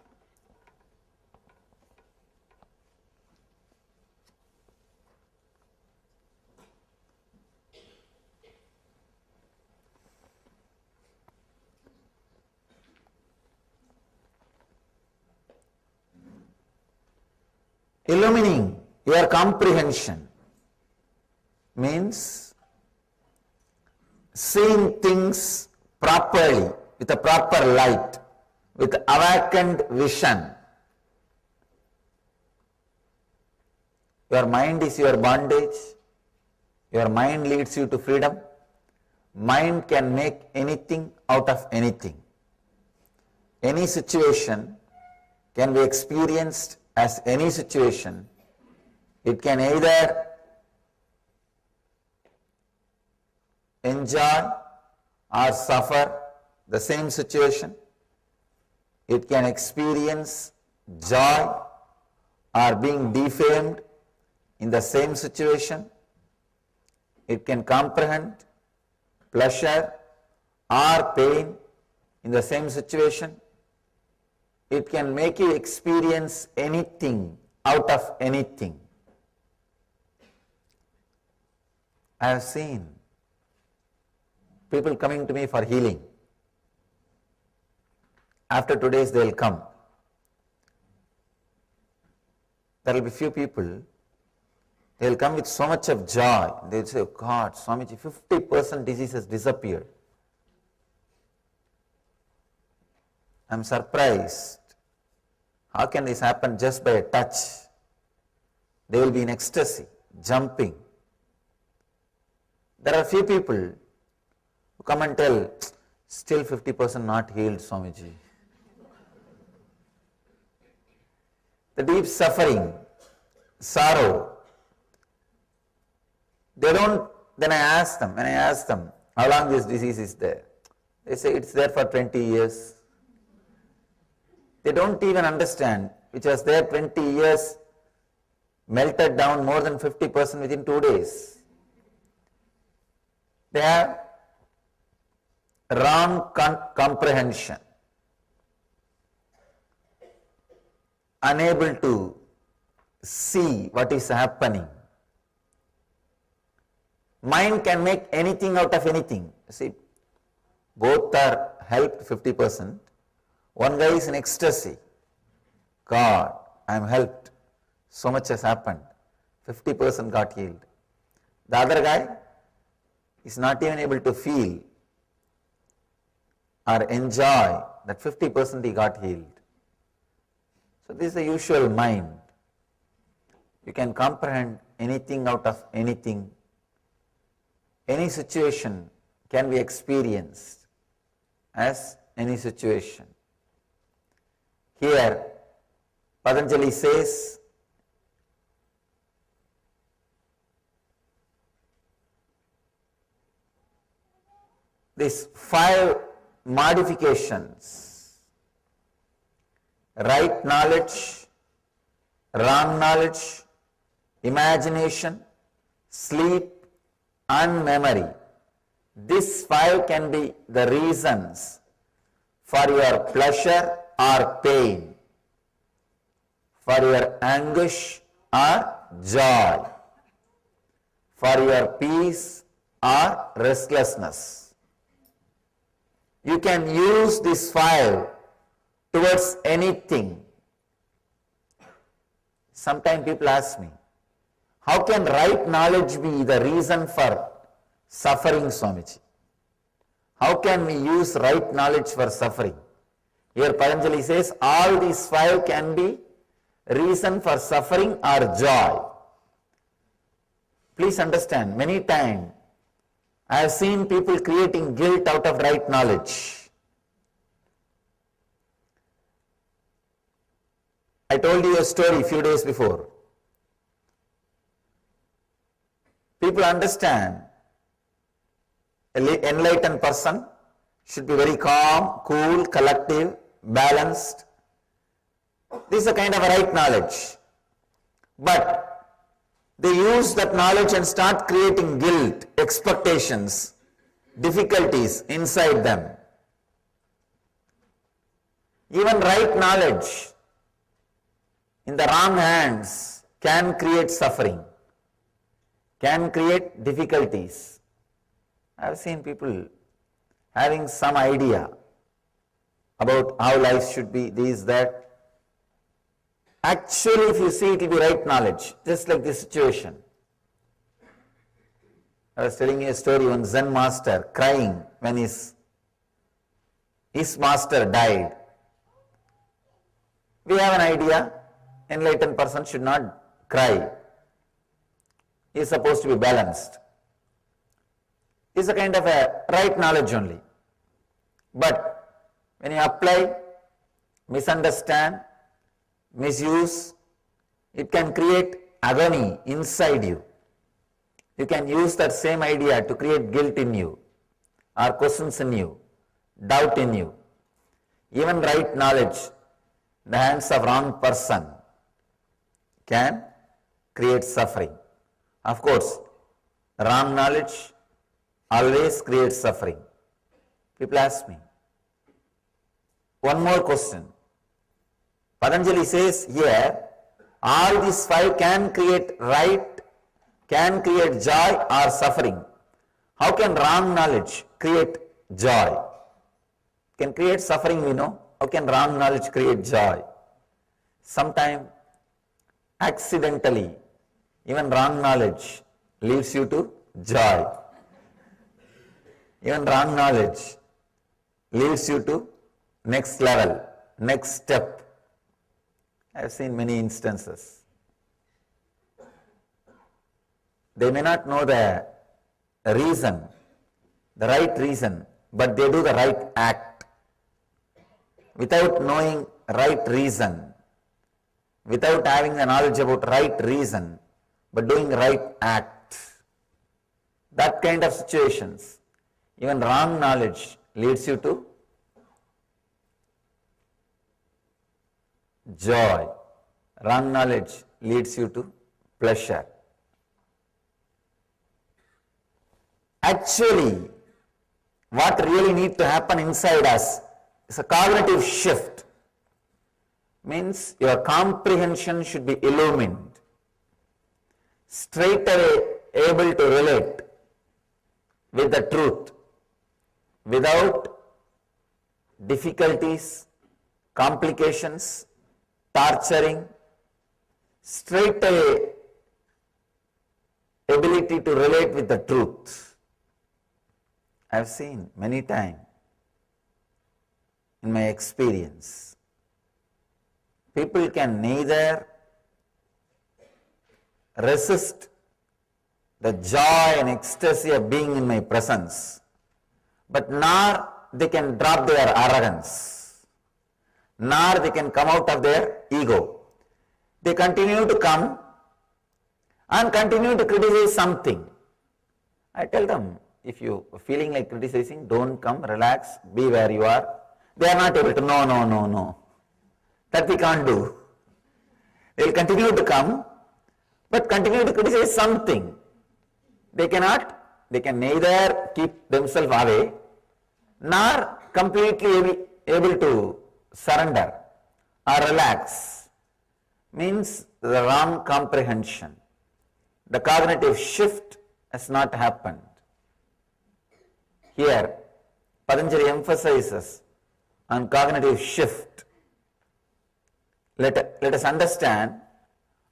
S7: Illumining your comprehension means seeing things properly, with a proper light, with awakened vision. Your mind is your bondage. Your mind leads you to freedom. Mind can make anything out of anything. Any situation can be experienced as any situation. It can either enjoy or suffer the same situation. It can experience joy or being defamed in the same situation. It can comprehend pleasure or pain in the same situation. It can make you experience anything out of anything. I have seen people coming to me for healing. After 2 days they will come. There will be few people, they will come with so much of joy. They will say, oh God, Swamiji, 50% disease has disappeared. I am surprised. How can this happen just by a touch? They will be in ecstasy, jumping. There are few people who come and tell, still 50% not healed, Swamiji. The deep suffering, sorrow, they don't, when I ask them, how long this disease is there? They say it's there for 20 years. They don't even understand, which was there 20 years, melted down more than 50% within 2 days. They have wrong comprehension, unable to see what is happening. Mind can make anything out of anything. See, both are helped 50%. One guy is in ecstasy. God, I am helped. So much has happened. 50% got healed. The other guy is not even able to feel or enjoy that 50% he got healed. So this is the usual mind. You can comprehend anything out of anything. Any situation can be experienced as any situation. Here, Patanjali says, these 5 modifications: right knowledge, wrong knowledge, imagination, sleep, and memory. These 5 can be the reasons for your pleasure or pain, for your anguish or joy, for your peace or restlessness. You can use these 5 towards anything. Sometimes people ask me, how can right knowledge be the reason for suffering, Swamiji? How can we use right knowledge for suffering? Here Patanjali says all these 5 can be reason for suffering or joy. Please understand, many times I have seen people creating guilt out of right knowledge. I told you a story a few days before. People understand an enlightened person should be very calm, cool, collective, balanced. This is a kind of a right knowledge. But they use that knowledge and start creating guilt, expectations, difficulties inside them. Even right knowledge in the wrong hands can create suffering, can create difficulties. I have seen people having some idea about how life should be, this, that. Actually, if you see, it will be right knowledge, just like this situation. I was telling you a story, one Zen master crying when his master died. We have an idea, enlightened person should not cry. He is supposed to be balanced. It's a kind of a right knowledge only. But when you apply, misunderstand, misuse, it can create agony inside you. You can use that same idea to create guilt in you, or questions in you, doubt in you. Even right knowledge, in the hands of wrong person, can create suffering. Of course, wrong knowledge always creates suffering. People ask me. One more question. Patanjali says here, all these five can create right, can create joy or suffering. How can wrong knowledge create joy? Can create suffering, we know. How can wrong knowledge create joy? Sometimes, accidentally, even wrong knowledge leads you to joy. Even wrong knowledge leads you to next level, next step. I have seen many instances. They may not know the reason, the right reason, but they do the right act. Without knowing right reason, without having the knowledge about right reason, but doing right act. That kind of situations, even wrong knowledge leads you to joy. Wrong knowledge leads you to pleasure. Actually, what really needs to happen inside us is a cognitive shift. Means your comprehension should be illumined. Straight away able to relate with the truth without difficulties, complications, torturing, straight away ability to relate with the truth. I have seen many times in my experience, people can neither resist the joy and ecstasy of being in my presence, but nor they can drop their arrogance, nor they can come out of their ego. They continue to come and continue to criticize something. I tell them, if you are feeling like criticizing, don't come, relax, be where you are. They are not able to, no. That we can't do. They will continue to come, but continue to criticize something. They can neither keep themselves away, nor completely able to surrender or relax. Means the wrong comprehension. The cognitive shift has not happened. Here, Patanjali emphasizes on cognitive shift. Let us understand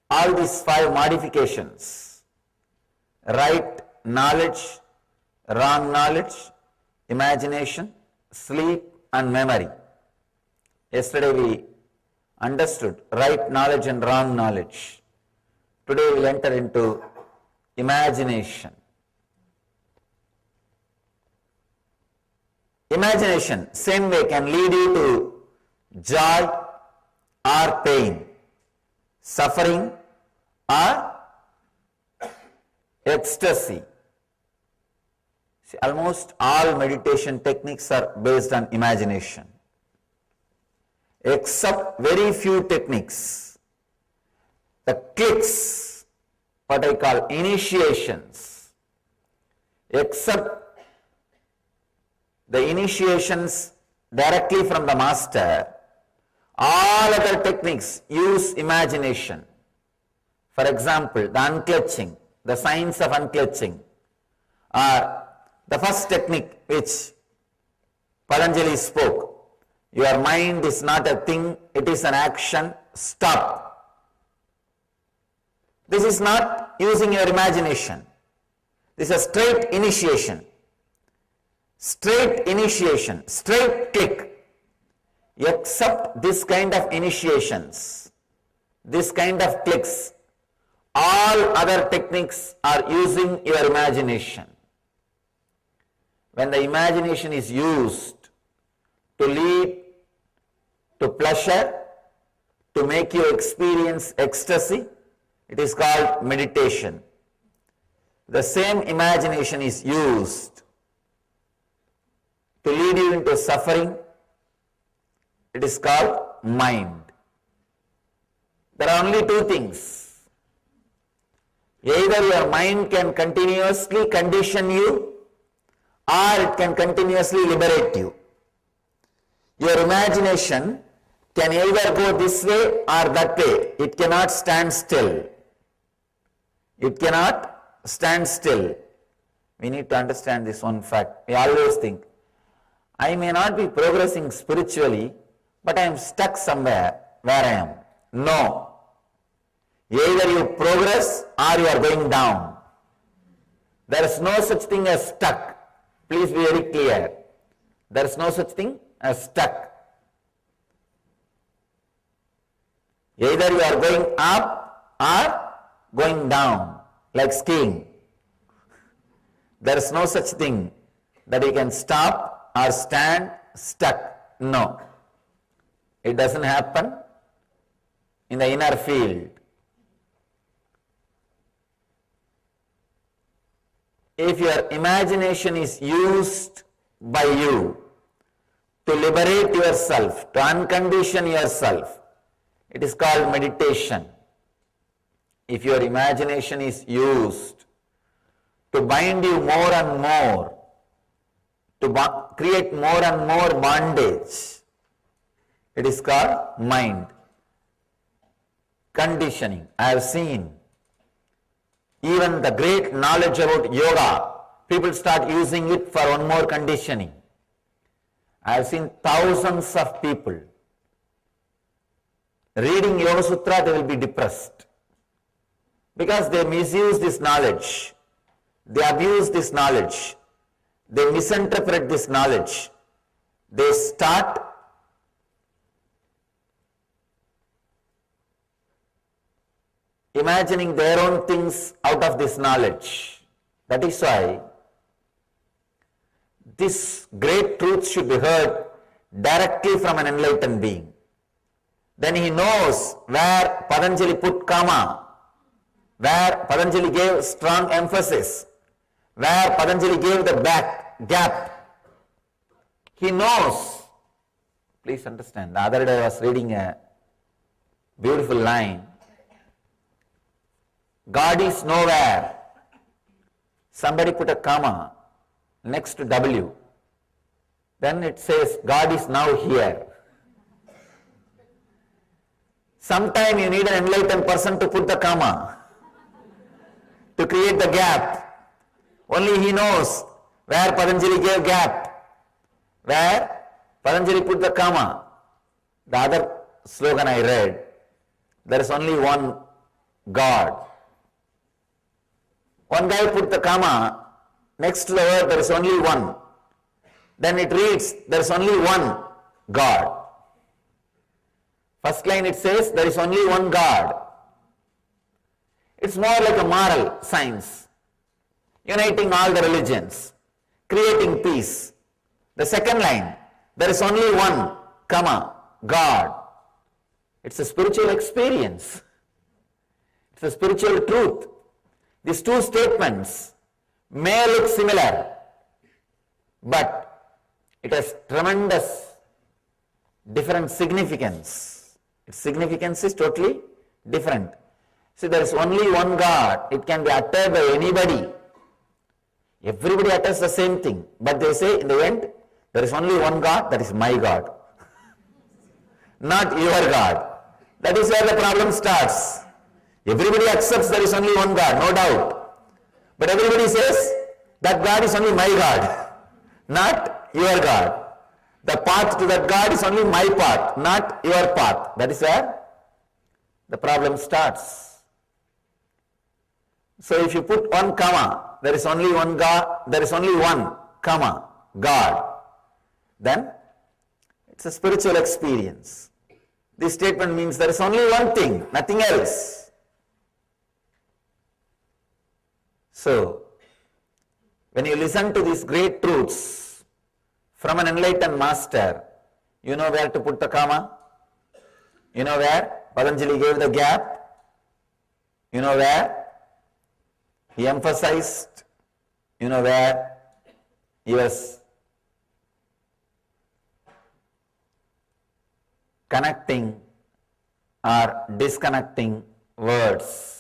S7: all these five modifications: right knowledge, wrong knowledge, imagination, sleep and memory. Yesterday we understood right knowledge and wrong knowledge. Today we will enter into imagination. Imagination, same way, can lead you to joy or pain, suffering or ecstasy. See, almost all meditation techniques are based on imagination, except very few techniques. The clicks, what I call initiations, except the initiations directly from the master, all other techniques use imagination. For example, the unclutching, the science of unclutching, or the first technique which Patanjali spoke, your mind is not a thing, it is an action, stop. This is not using your imagination. This is a straight initiation. Straight initiation, straight click. Except this kind of initiations, this kind of clicks, all other techniques are using your imagination. When the imagination is used to lead to pleasure, to make you experience ecstasy, it is called meditation. The same imagination is used to lead you into suffering, it is called mind. There are only two things. Either your mind can continuously condition you, or it can continuously liberate you. Your imagination can either go this way or that way. It cannot stand still. It cannot stand still. We need to understand this one fact. We always think, I may not be progressing spiritually, but I am stuck somewhere where I am. No. Either you progress or you are going down. There is no such thing as stuck. Please be very clear. There is no such thing as stuck. Either you are going up or going down, like skiing. There is no such thing that you can stop or stand stuck. No. It doesn't happen in the inner field. If your imagination is used by you to liberate yourself, to uncondition yourself, it is called meditation. If your imagination is used to bind you more and more, to create more and more bondage, it is called mind. Conditioning. I have seen even the great knowledge about yoga, people start using it for one more conditioning. I have seen thousands of people reading Yoga Sutra, they will be depressed because they misuse this knowledge, they abuse this knowledge, they misinterpret this knowledge, they start imagining their own things out of this knowledge. That is why this great truth should be heard directly from an enlightened being. Then he knows where Patanjali put comma, where Patanjali gave strong emphasis, where Patanjali gave the gap. He knows. Please understand, the other day I was reading a beautiful line. God is nowhere. Somebody put a comma next to W. Then it says, God is now here. Sometime you need an enlightened person to put the comma, to create the gap. Only he knows where Patanjali gave gap, where Patanjali put the comma. The other slogan I read, there is only one God. One guy put the comma next to the word, there is only one. Then it reads, there is only one God. First line it says, there is only one God. It's more like a moral science. uniting all the religions, creating peace. The second line, there is only one, God. It's a spiritual experience. It's a spiritual truth. These two statements may look similar, but it has tremendous different significance. Its significance is totally different. See, there is only one God. It can be uttered by anybody. Everybody utters the same thing. But they say in the end, there is only one God, that is my God. Not your God. That is where the problem starts. Everybody accepts there is only one God, no doubt. But everybody says that God is only my God, not your God. The path to that God is only my path, not your path. That is where the problem starts. So if you put one comma, there is only one God, there is only one comma, God, then it's a spiritual experience. This statement means there is only one thing, nothing else. So, when you listen to these great truths from an enlightened master, you know where to put the comma, you know where Patanjali gave the gap, you know where he emphasized, you know where he was connecting or disconnecting words.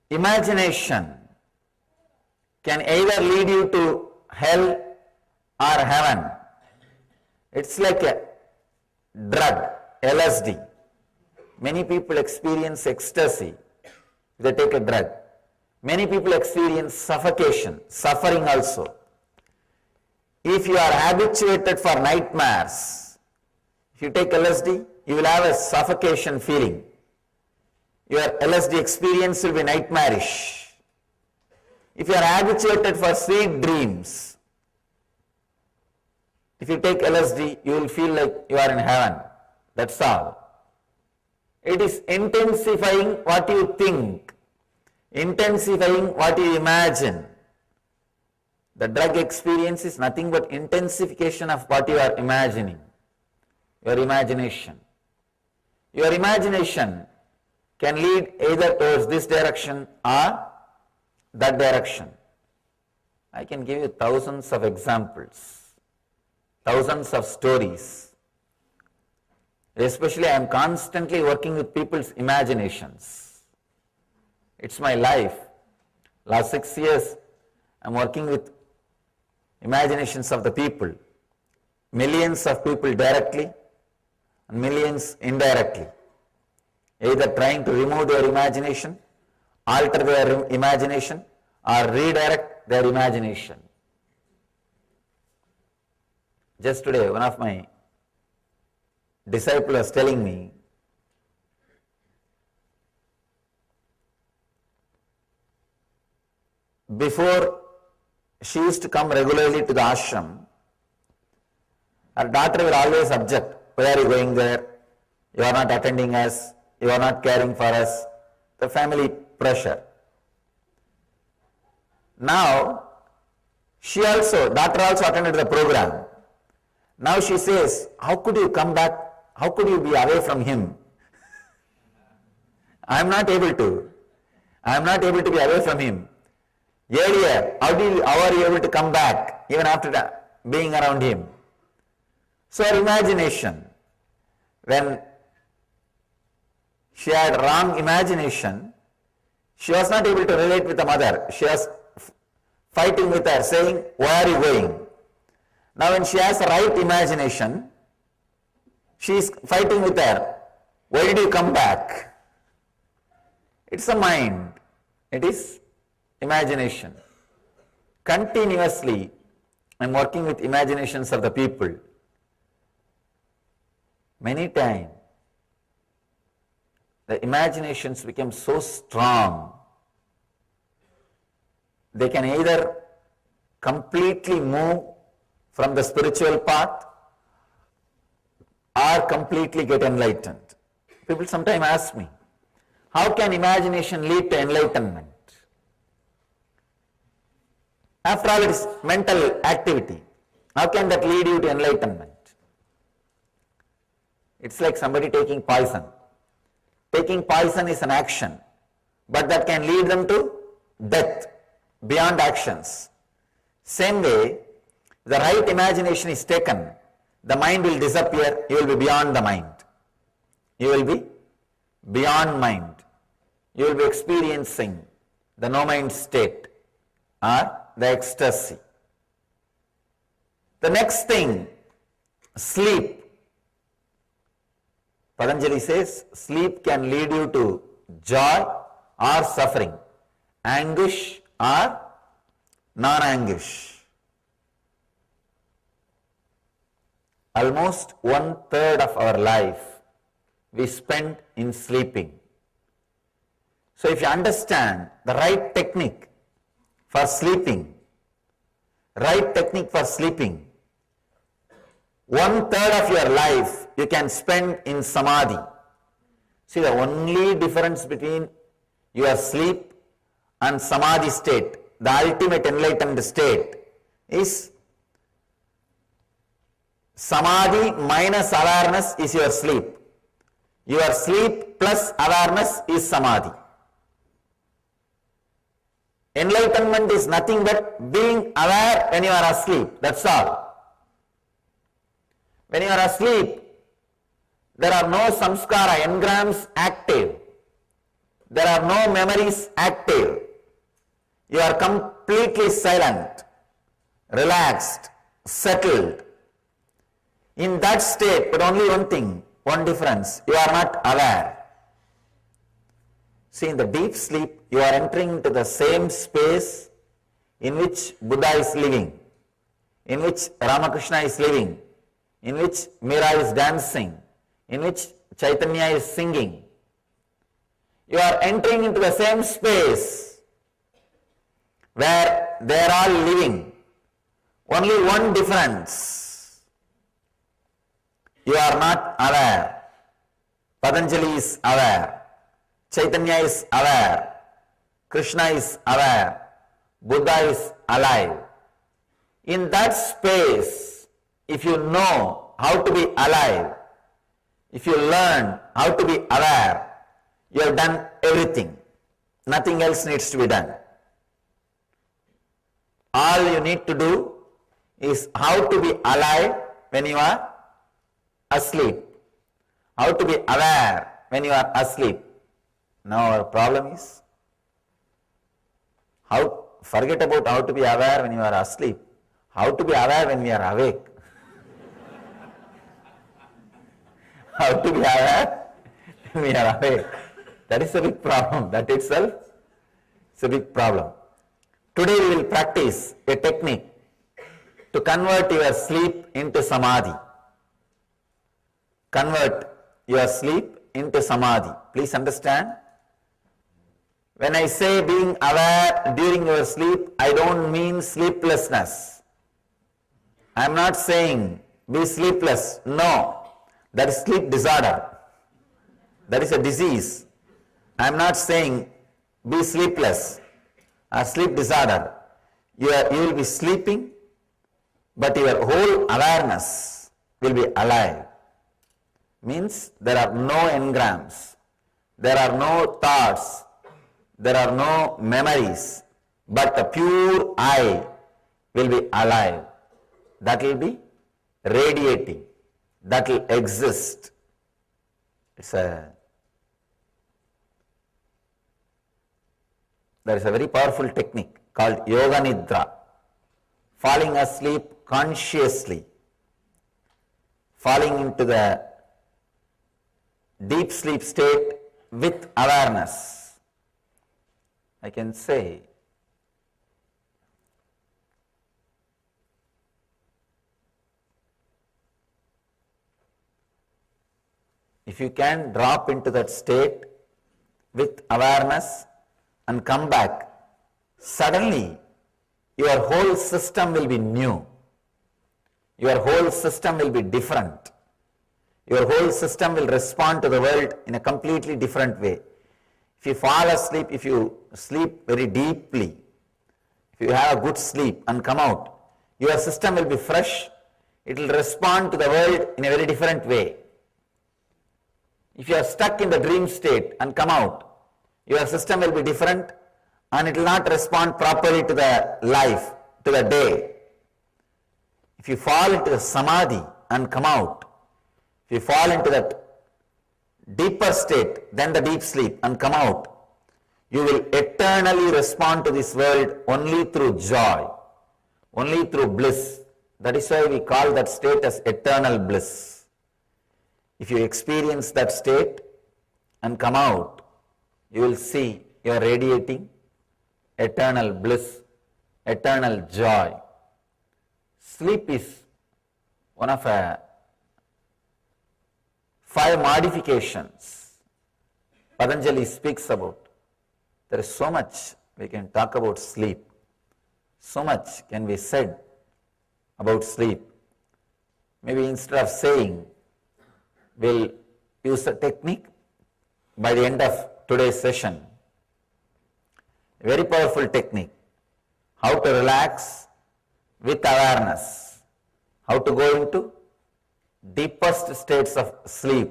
S7: Imagination can either lead you to hell or heaven. It's like a drug, LSD. Many people experience ecstasy if they take a drug. Many people experience suffocation, suffering also. If you are habituated for nightmares, if you take LSD, you will have a suffocation feeling. Your LSD experience will be nightmarish. If you are habituated for sweet dreams, if you take LSD, you will feel like you are in heaven. That's all. It is intensifying what you think, intensifying what you imagine. The drug experience is nothing but intensification of what you are imagining, your imagination. Your imagination can lead either towards this direction or that direction. I can give you thousands of examples, thousands of stories. Especially I am constantly working with people's imaginations. It's my life. Last 6 years I am working with imaginations of the people. Millions of people directly and millions indirectly. Either trying to remove their imagination, alter their imagination, or redirect their imagination. Just today, one of my disciples was telling me, before she used to come regularly to the ashram, her daughter will always object, why are you going there? You are not attending us. You are not caring for us, the family pressure. Now, daughter also attended the program. Now she says, how could you come back? How could you be away from him? I am not able to. I am not able to be away from him. Earlier, how are you able to come back even after being around him? So her imagination, when she had wrong imagination, she was not able to relate with the mother. She was fighting with her, saying, why are you going? Now when she has the right imagination, she is fighting with her, why did you come back? It's a mind. It is imagination. Continuously, I am working with imaginations of the people. Many times, the imaginations become so strong, they can either completely move from the spiritual path or completely get enlightened. People sometimes ask me, How can imagination lead to enlightenment? After all, it is mental activity. How can that lead you to enlightenment? It's like somebody taking poison. Taking poison is an action, but that can lead them to death beyond actions. Same way, the right imagination is taken, the mind will disappear, you will be beyond the mind. You will be beyond mind. You will be experiencing the no mind state or the ecstasy. The next thing, sleep. Patanjali says sleep can lead you to joy or suffering, anguish or non-anguish. Almost 1/3 of our life we spend in sleeping. So if you understand the right technique for sleeping, 1/3 of your life you can spend in samadhi. See, the only difference between your sleep and samadhi state, the ultimate enlightened state, is samadhi minus awareness is your sleep. Your sleep plus awareness is samadhi. Enlightenment is nothing but being aware when you are asleep. That's all. When you are asleep, there are no samskara, engrams active. There are no memories active. You are completely silent, relaxed, settled. In that state, but only one thing, one difference, you are not aware. See, in the deep sleep, you are entering into the same space in which Buddha is living, in which Ramakrishna is living, in which Meera is dancing, in which Chaitanya is singing. You are entering into the same space where they are all living. Only one difference. You are not aware. Patanjali is aware. Chaitanya is aware. Krishna is aware. Buddha is alive. In that space, if you know how to be alive, if you learn how to be aware, you have done everything. Nothing else needs to be done. All you need to do is how to be alive when you are asleep. How to be aware when you are asleep. Now our problem is, forget about how to be aware when you are asleep. How to be aware when we are awake. How to be aware when we are awake. That is a big problem. That itself is a big problem. Today we will practice a technique to convert your sleep into samadhi. Convert your sleep into samadhi. Please understand. When I say being aware during your sleep, I don't mean sleeplessness. I am not saying be sleepless. No, that is sleep disorder. That is a disease. I am not saying be sleepless or sleep disorder. You will be sleeping, but your whole awareness will be alive. Means there are no engrams, there are no thoughts, there are no memories, but the pure I will be alive. That will be radiating, that will exist. There is a very powerful technique called Yoga Nidra, falling asleep consciously, falling into the deep sleep state with awareness. I can say, if you can drop into that state with awareness and come back, suddenly your whole system will be new. Your whole system will be different. Your whole system will respond to the world in a completely different way. If you fall asleep, if you sleep very deeply, if you have a good sleep and come out, your system will be fresh. It will respond to the world in a very different way. If you are stuck in the dream state and come out, your system will be different and it will not respond properly to the life, to the day. If you fall into the samadhi and come out, if you fall into that deeper state than the deep sleep and come out, you will eternally respond to this world only through joy, only through bliss. That is why we call that state as eternal bliss. If you experience that state and come out, you will see you are radiating eternal bliss, eternal joy. Sleep is one of 5 modifications Patanjali speaks about. There is so much we can talk about sleep. So much can be said about sleep. Maybe instead of saying, we'll use a technique by the end of today's session. A very powerful technique. How to relax with awareness. How to go into deepest states of sleep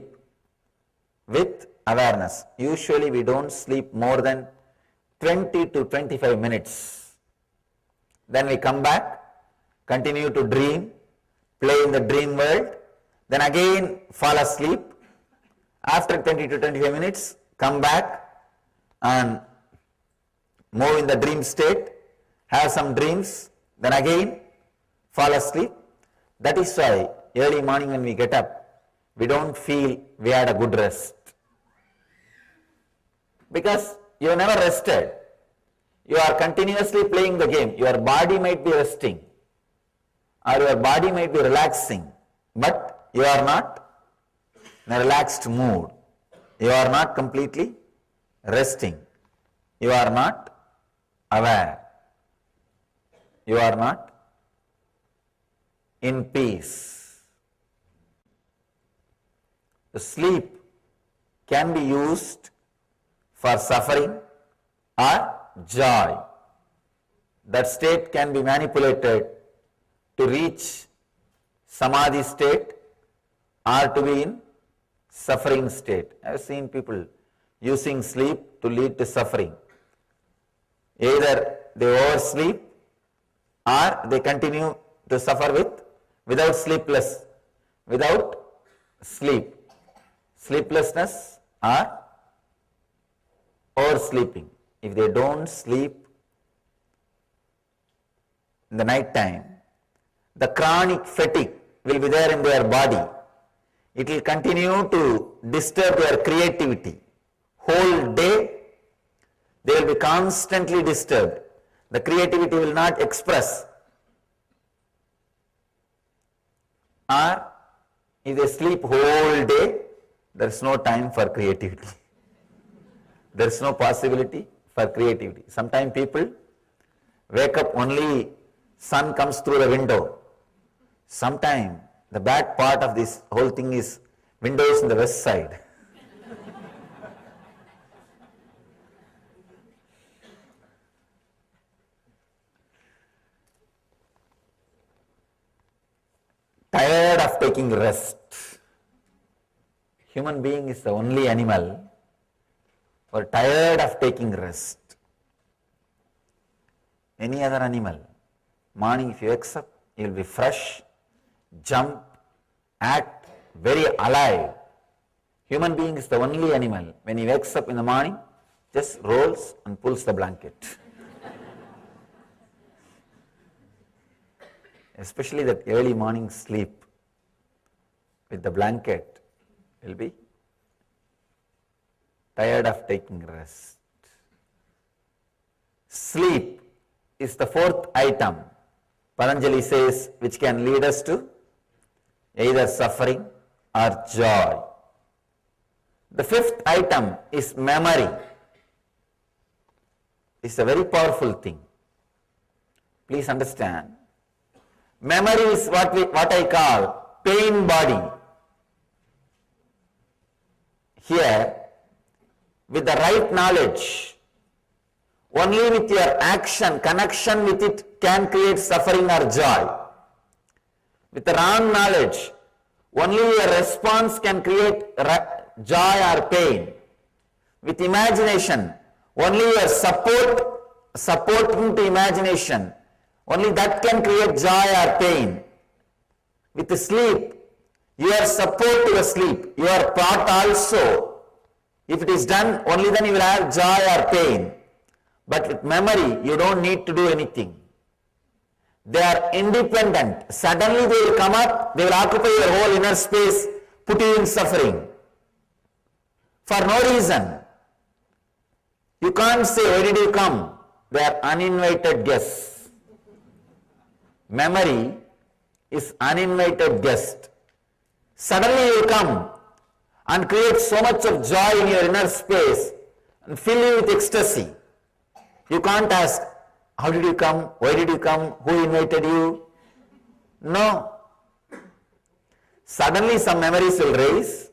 S7: with awareness. Usually we don't sleep more than 20 to 25 minutes. Then we come back, continue to dream, play in the dream world, then again fall asleep. After 20 to 25 minutes, come back and move in the dream state, have some dreams, then again fall asleep. That is why early morning when we get up, we don't feel we had a good rest. Because you have never rested. You are continuously playing the game. Your body might be resting or your body might be relaxing, but you are not in a relaxed mood. You are not completely resting. You are not aware. You are not in peace. The sleep can be used for suffering or joy. That state can be manipulated to reach samadhi state or to be in suffering state. I have seen people using sleep to lead to suffering. Either they oversleep or they continue to suffer without sleep, sleeplessness or oversleeping. If they don't sleep in the night time, the chronic fatigue will be there in their body. It will continue to disturb their creativity. Whole day, they will be constantly disturbed. The creativity will not express. Or if they sleep whole day, there is no time for creativity. There is no possibility for creativity. Sometimes people wake up only sun comes through the window. Sometimes the bad part of this whole thing is windows in the west side. Tired of taking rest. Human being is the only animal who are tired of taking rest. Any other animal, morning if you wake up, you will be fresh, jump, act very alive. Human being is the only animal, when he wakes up in the morning, just rolls and pulls the blanket. Especially that early morning sleep with the blanket will be tired of taking rest. Sleep is the 4th item, Patanjali says, which can lead us to either suffering or joy. The 5th item is memory. It's a very powerful thing. Please understand. Memory is what I call pain body. Here, with the right knowledge. Only with your action, connection with it can create suffering or joy. With the wrong knowledge, only your response can create joy or pain. With imagination, only your supporting to imagination, only that can create joy or pain. With the sleep, your support to your sleep, your thought also, if it is done, only then you will have joy or pain. But with memory, you don't need to do anything. They are independent. Suddenly they will come up, they will occupy your whole inner space, put you in suffering. For no reason. You can't say, why did you come? They are uninvited guests. Memory is uninvited guest. Suddenly you will come and create so much of joy in your inner space and fill you with ecstasy. You can't ask, how did you come? Why did you come? Who invited you? No. Suddenly some memories will raise.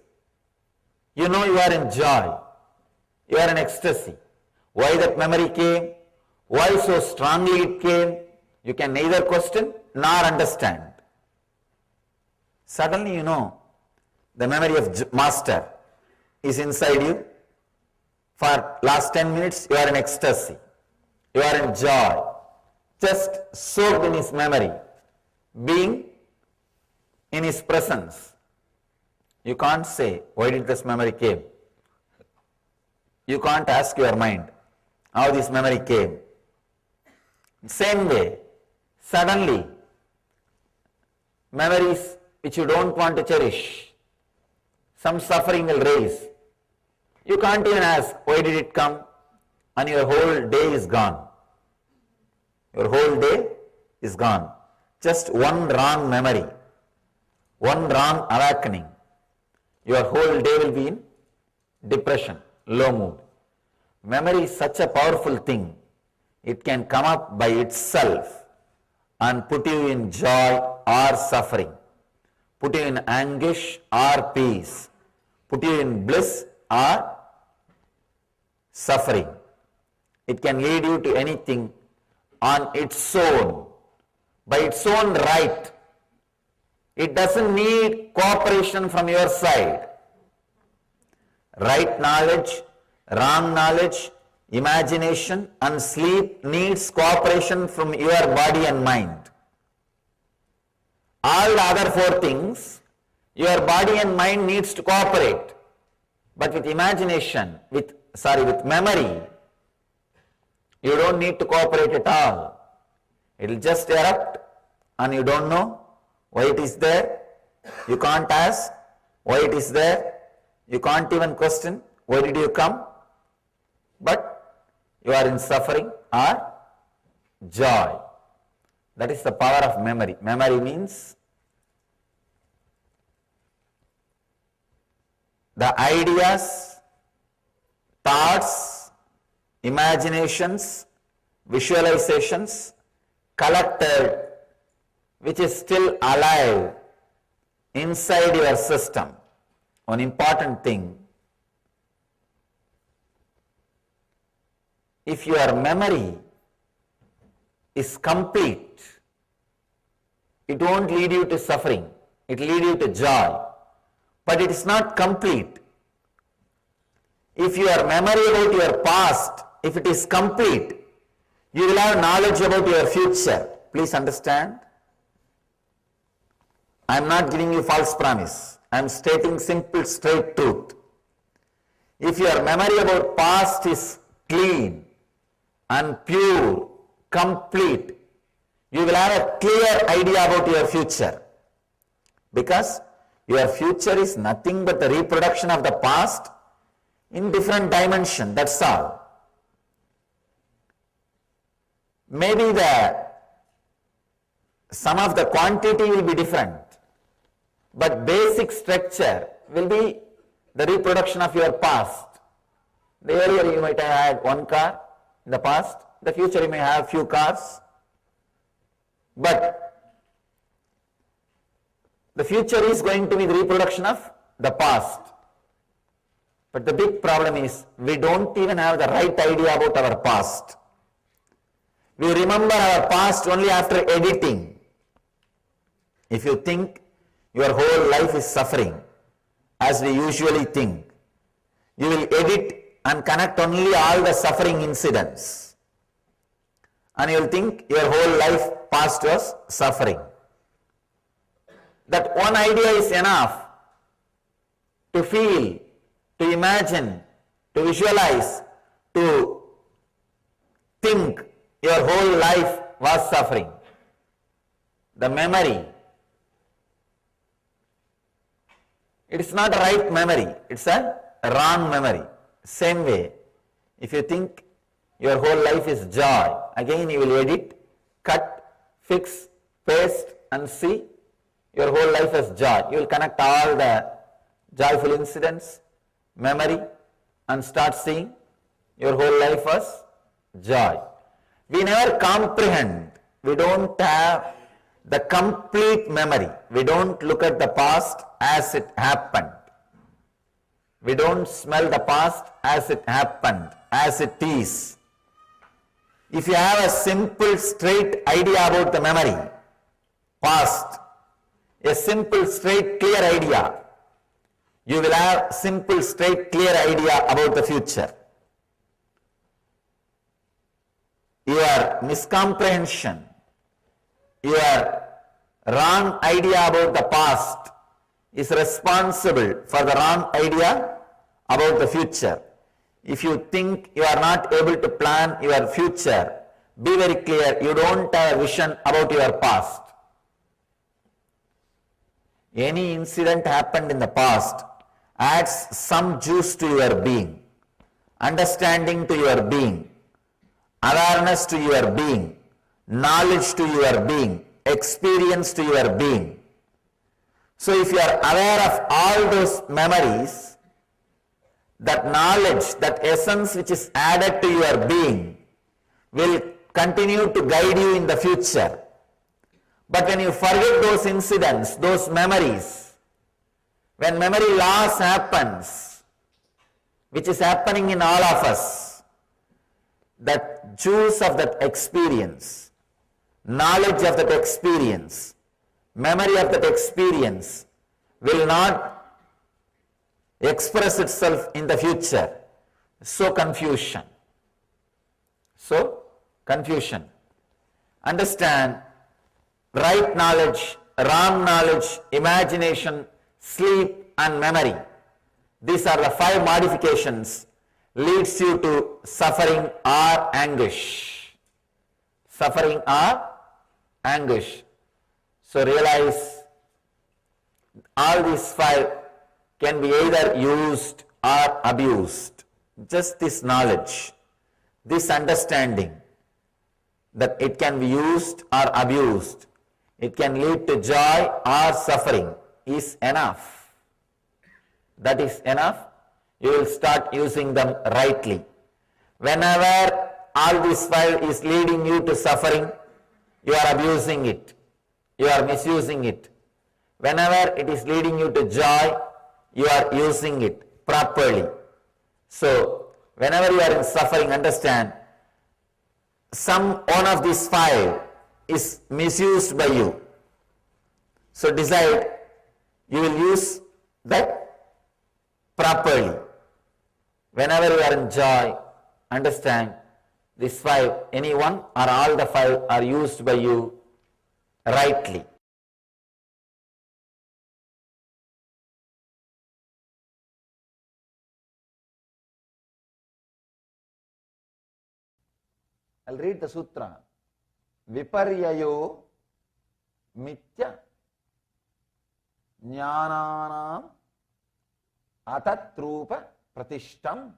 S7: You know you are in joy. You are in ecstasy. Why that memory came? Why so strongly it came? You can neither question nor understand. Suddenly you know the memory of Master is inside you. For last 10 minutes you are in ecstasy. You are in joy. Just soaked in his memory. Being in his presence. You can't say, why did this memory came? You can't ask your mind how this memory came. Same way, suddenly, memories which you don't want to cherish, some suffering will raise. You can't even ask, why did it come? And your whole day is gone. Your whole day is gone. Just one wrong memory, one wrong awakening. Your whole day will be in depression, low mood. Memory is such a powerful thing. It can come up by itself and put you in joy or suffering, put you in anguish or peace, put you in bliss or suffering. It can lead you to anything on its own, by its own right. It doesn't need cooperation from your side. Right knowledge, wrong knowledge, imagination and sleep needs cooperation from your body and mind. All the other four things, your body and mind needs to cooperate. But with imagination, with memory, you don't need to cooperate at all. It will just erupt and you don't know why it is there. You can't ask why it is there. You can't even question why did you come. But you are in suffering or joy. That is the power of memory. Memory means the ideas, thoughts, imaginations, visualizations collected, which is still alive inside your system. One important thing, if your memory is complete, it won't lead you to suffering, it will lead you to joy. But it is not complete. If your memory about your past, if it is complete, you will have knowledge about your future. Please understand. I am not giving you false promise. I am stating simple, straight truth. If your memory about past is clean and pure, complete, you will have a clear idea about your future. Because your future is nothing but the reproduction of the past in different dimension, that's all. Maybe some of the quantity will be different, but basic structure will be the reproduction of your past. The earlier you might have had one car in the past, the future you may have few cars, but the future is going to be the reproduction of the past. But the big problem is we don't even have the right idea about our past. We remember our past only after editing. If you think your whole life is suffering, as we usually think, you will edit and connect only all the suffering incidents. And you will think your whole life past was suffering. That one idea is enough to feel, to imagine, to visualize, to think your whole life was suffering. The memory, it is not a right memory, it's a wrong memory. Same way, if you think your whole life is joy, again you will edit, cut, fix, paste and see your whole life as joy. You will connect all the joyful incidents, memory, and start seeing your whole life as joy. We never comprehend, we don't have the complete memory. We don't look at the past as it happened. We don't smell the past as it happened, as it is. If you have a simple, straight idea about the memory, past, a simple, straight, clear idea, you will have simple, straight, clear idea about the future. Your miscomprehension, your wrong idea about the past is responsible for the wrong idea about the future. If you think you are not able to plan your future, be very clear, you don't have a vision about your past. Any incident happened in the past adds some juice to your being, understanding to your being, awareness to your being, knowledge to your being, experience to your being. So if you are aware of all those memories, that knowledge, that essence which is added to your being will continue to guide you in the future. But when you forget those incidents, those memories, when memory loss happens, which is happening in all of us, that juice of that experience, knowledge of that experience, memory of that experience will not express itself in the future. So confusion. Understand, right knowledge, wrong knowledge, imagination, sleep and memory. These are the 5 modifications leads you to suffering or anguish. Suffering or anguish. So realize all these 5 can be either used or abused. Just this knowledge, this understanding that it can be used or abused, it can lead to joy or suffering is enough. That is enough. You will start using them rightly. Whenever all these 5 is leading you to suffering, you are abusing it, you are misusing it. Whenever it is leading you to joy, you are using it properly. So, whenever you are in suffering, understand, one of these 5 is misused by you. So, decide you will use that properly. Whenever you are in joy, understand, these 5, any one or all the 5 are used by you rightly. I'll read the sutra. Viparyayo mitya jnananam atatrupa pratishtam.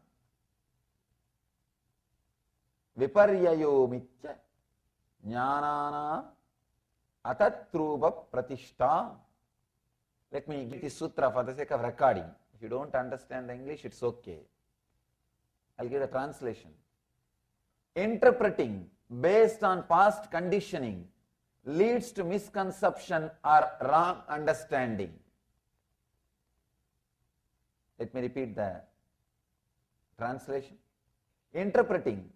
S7: Viparyayo mitya jnananam atatrupa pratishtam. Let me give this sutra for the sake of recording. If you don't understand the English, it's okay. I'll give the translation. Interpreting based on past conditioning leads to misconception or wrong understanding. Let me repeat the Translation: interpreting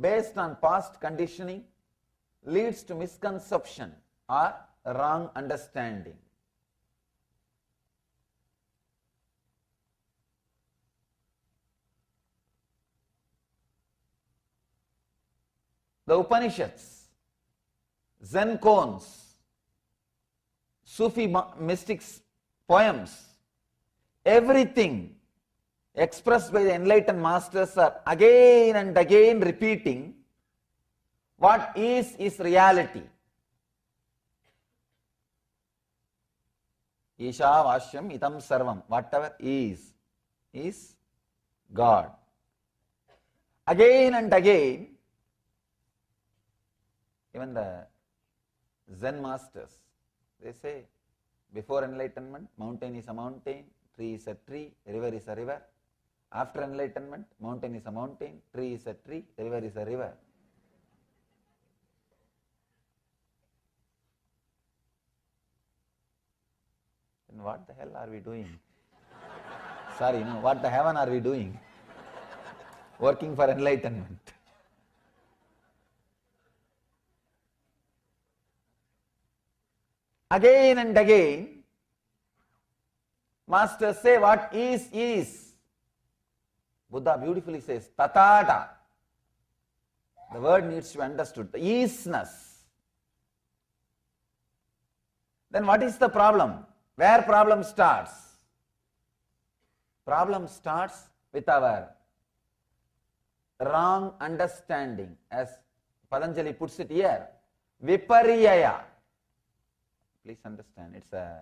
S7: based on past conditioning leads to misconception or wrong understanding. The Upanishads, Zen koans, Sufi mystics' poems, everything expressed by the enlightened masters are again and again repeating what is reality. Isha Vashyam Itam Sarvam, whatever is God. Again and again, even the Zen masters, they say, before enlightenment, mountain is a mountain, tree is a tree, river is a river. After enlightenment, mountain is a mountain, tree is a tree, river is a river. Then what the hell are we doing? Sorry, no, what the heaven are we doing? Working for enlightenment. Again and again, masters say what is. Buddha beautifully says, tatata. The word needs to be understood, the isness. Then what is the problem? Where problem starts? Problem starts with our wrong understanding, as Patanjali puts it here, viparyaya. Please understand, it's an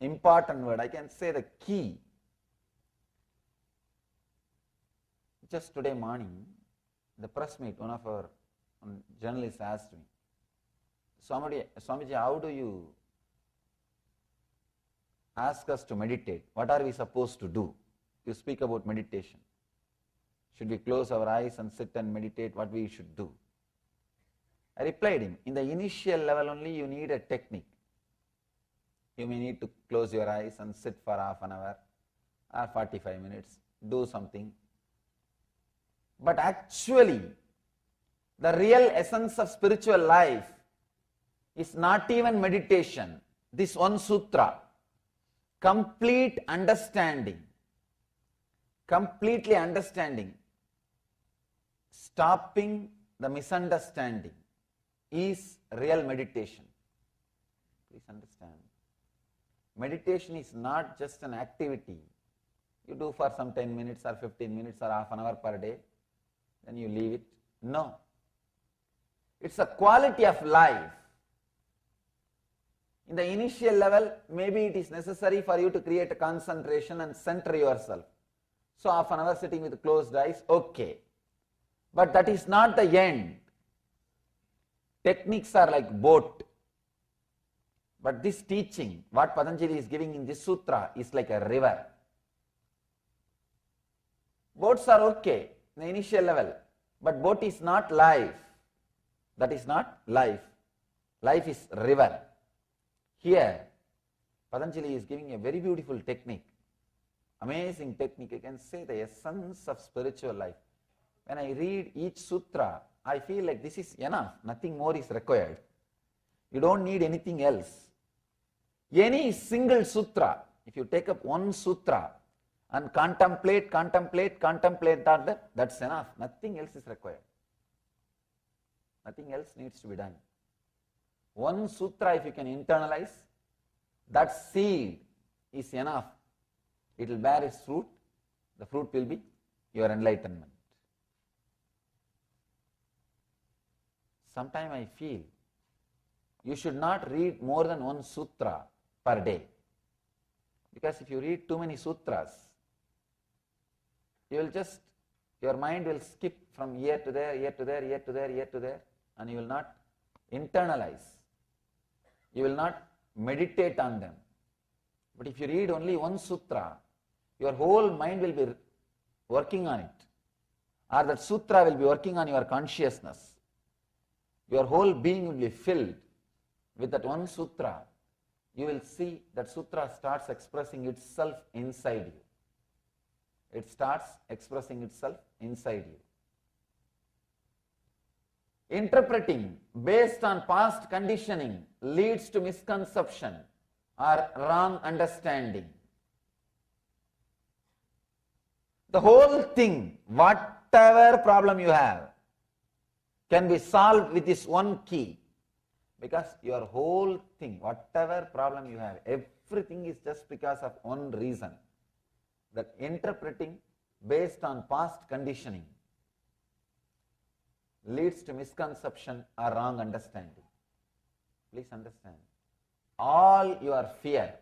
S7: important word. I can say the key. Just today morning, the press meet, one of our journalists asked me, Swamiji, how do you ask us to meditate? What are we supposed to do? You speak about meditation. Should we close our eyes and sit and meditate? What we should do? I replied him, in the initial level only you need a technique. You may need to close your eyes and sit for half an hour or 45 minutes, do something. But actually, the real essence of spiritual life is not even meditation. This one sutra, complete understanding, completely understanding, stopping the misunderstanding is real meditation. Please understand. Meditation is not just an activity you do for some 10 minutes or 15 minutes or half an hour per day, then you leave it. No. It's a quality of life. In the initial level, maybe it is necessary for you to create a concentration and center yourself. So half an hour sitting with closed eyes, okay. But that is not the end. Techniques are like boat. But this teaching, what Patanjali is giving in this sutra, is like a river. Boats are okay in the initial level, but boat is not life. That is not life. Life is river. Here, Patanjali is giving a very beautiful technique, amazing technique. You can say the essence of spiritual life. When I read each sutra, I feel like this is enough, nothing more is required. You don't need anything else. Any single sutra, if you take up one sutra and contemplate that's enough. Nothing else is required. Nothing else needs to be done. One sutra, if you can internalize, that seed is enough. It will bear its fruit. The fruit will be your enlightenment. Sometimes I feel you should not read more than one sutra per day. Because if you read too many sutras, your mind will skip from here to there, here to there, here to there, here to there, and you will not internalize. You will not meditate on them. But if you read only one sutra, your whole mind will be working on it. Or that sutra will be working on your consciousness. Your whole being will be filled with that one sutra. You will see that sutra starts expressing itself inside you. it starts expressing itself inside you. Interpreting based on past conditioning leads to misconception or wrong understanding. The whole thing, whatever problem you have, can be solved with this one key. Because your whole thing, whatever problem you have, everything is just because of one reason. That interpreting based on past conditioning leads to misconception or wrong understanding. Please understand. All your fear,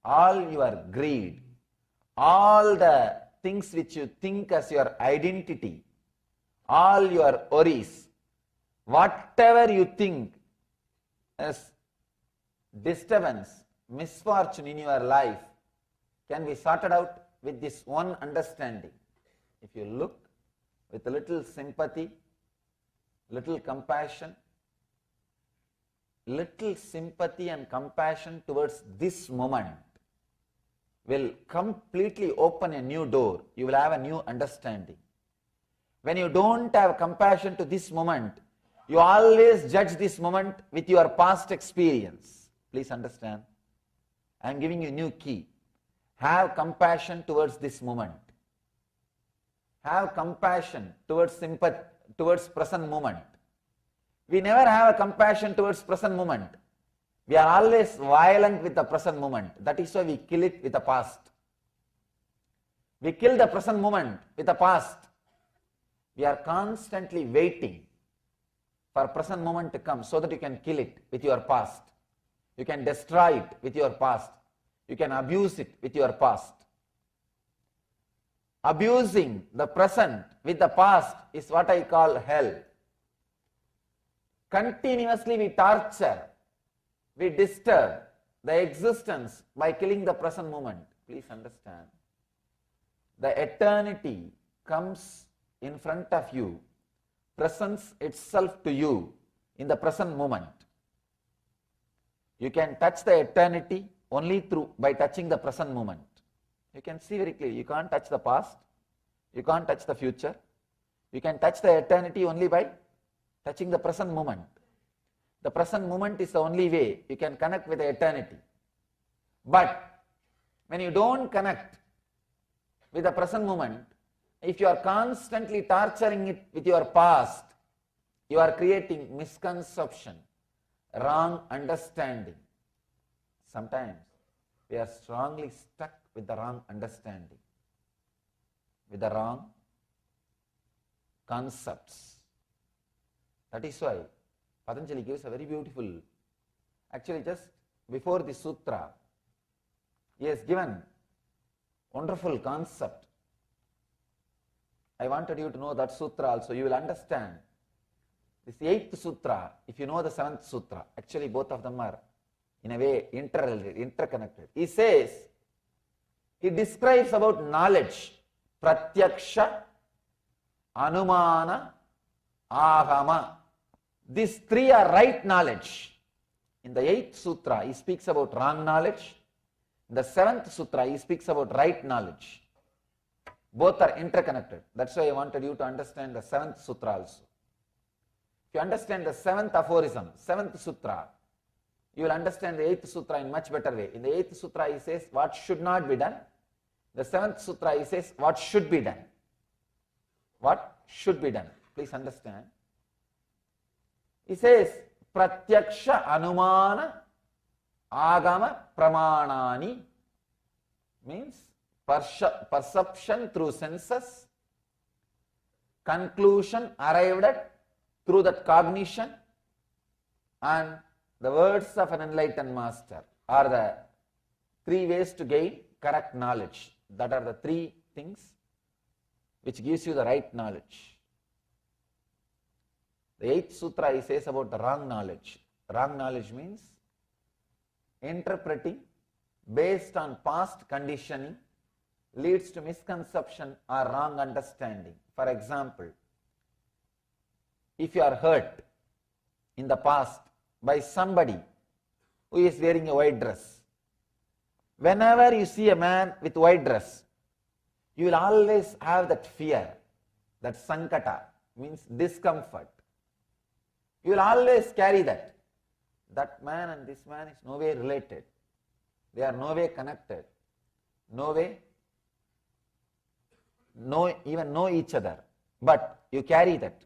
S7: all your greed, all the things which you think as your identity, all your worries, whatever you think as disturbance, misfortune in your life, can be sorted out with this one understanding. If you look with a little sympathy, little compassion, and compassion towards this moment will completely open a new door. You will have a new understanding. When you don't have compassion to this moment, you always judge this moment with your past experience. Please understand. I am giving you a new key. Have compassion towards this moment. Have compassion towards sympathy, towards present moment. We never have a compassion towards present moment. We are always violent with the present moment. That is why we kill it with the past. We kill the present moment with the past. We are constantly waiting for present moment to come so that you can kill it with your past. You can destroy it with your past. You can abuse it with your past. Abusing the present with the past is what I call hell. Continuously we torture, we disturb the existence by killing the present moment. Please understand. The eternity comes in front of you, presents itself to you in the present moment. You can touch the eternity only by touching the present moment. You can see very clearly, you can't touch the past, you can't touch the future. You can touch the eternity only by touching the present moment. The present moment is the only way you can connect with the eternity. But when you don't connect with the present moment, if you are constantly torturing it with your past, you are creating misconception, wrong understanding. Sometimes we are strongly stuck with the wrong understanding, with the wrong concepts. That is why Patanjali gives a very beautiful, actually just before the sutra, he has given wonderful concept. I wanted you to know that sutra also. You will understand this 8th sutra, if you know the 7th sutra. Actually both of them are in a way interconnected. He says, he describes about knowledge, pratyaksha, anumana, ahama. These three are right knowledge. In the 8th sutra, he speaks about wrong knowledge. In the 7th sutra, he speaks about right knowledge. Both are interconnected. That's why I wanted you to understand the 7th sutra also. If you understand the 7th aphorism, 7th sutra, you will understand the 8th sutra in much better way. In the 8th sutra, he says what should not be done. The 7th sutra, he says what should be done. What should be done. Please understand. He says, pratyaksha anumana agama pramanani, means perception through senses, conclusion arrived at through that cognition, and the words of an enlightened master are the three ways to gain correct knowledge. That are the three things which gives you the right knowledge. The 8th sutra, he says about the wrong knowledge. Wrong knowledge means interpreting based on past conditioning leads to misconception or wrong understanding. For example, if you are hurt in the past by somebody who is wearing a white dress, whenever you see a man with white dress, You will always have that fear, that sankata, means discomfort. You will always carry that. That man and this man is no way related. They are no way connected. No way, even know each other. But you carry that.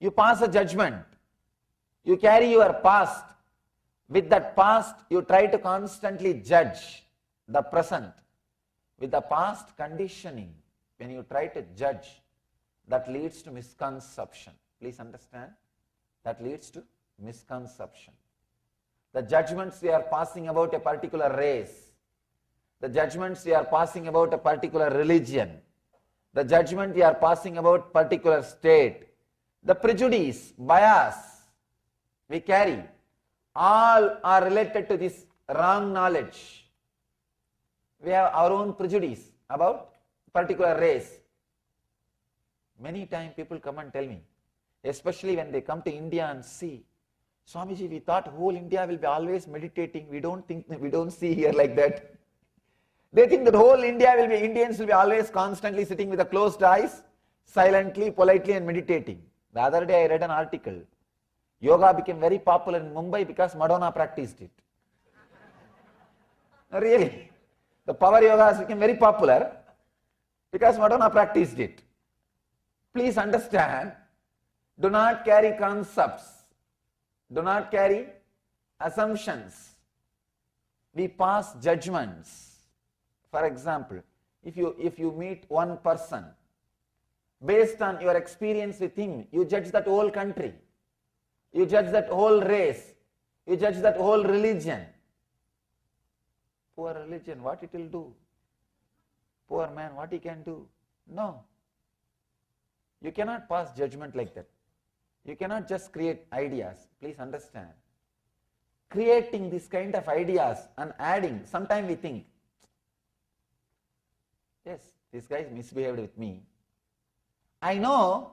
S7: You pass a judgment. You carry your past. With that past, you try to constantly judge the present. With the past conditioning, when you try to judge, that leads to misconception. Please understand, that leads to misconception. The judgments we are passing about a particular race, the judgments we are passing about a particular religion, the judgment we are passing about particular state, the prejudice, bias we carry, all are related to this wrong knowledge. We have our own prejudice about particular race. Many times people come and tell me, especially when they come to India and see, Swamiji, we thought whole India will be always meditating. We don't see here like that. They think that whole Indians will be always constantly sitting with the closed eyes, silently, politely and meditating. The other day I read an article. Yoga became very popular in Mumbai because Madonna practiced it. Really. The power yoga has become very popular because Madonna practiced it. Please understand, do not carry concepts. Do not carry assumptions. We pass judgments. For example, if you meet one person, based on your experience with him, you judge that whole country. You judge that whole race. You judge that whole religion. Poor religion, what it will do? Poor man, what he can do? No. You cannot pass judgment like that. You cannot just create ideas. Please understand. Creating this kind of ideas and adding, sometimes we think, yes, this guy misbehaved with me. I know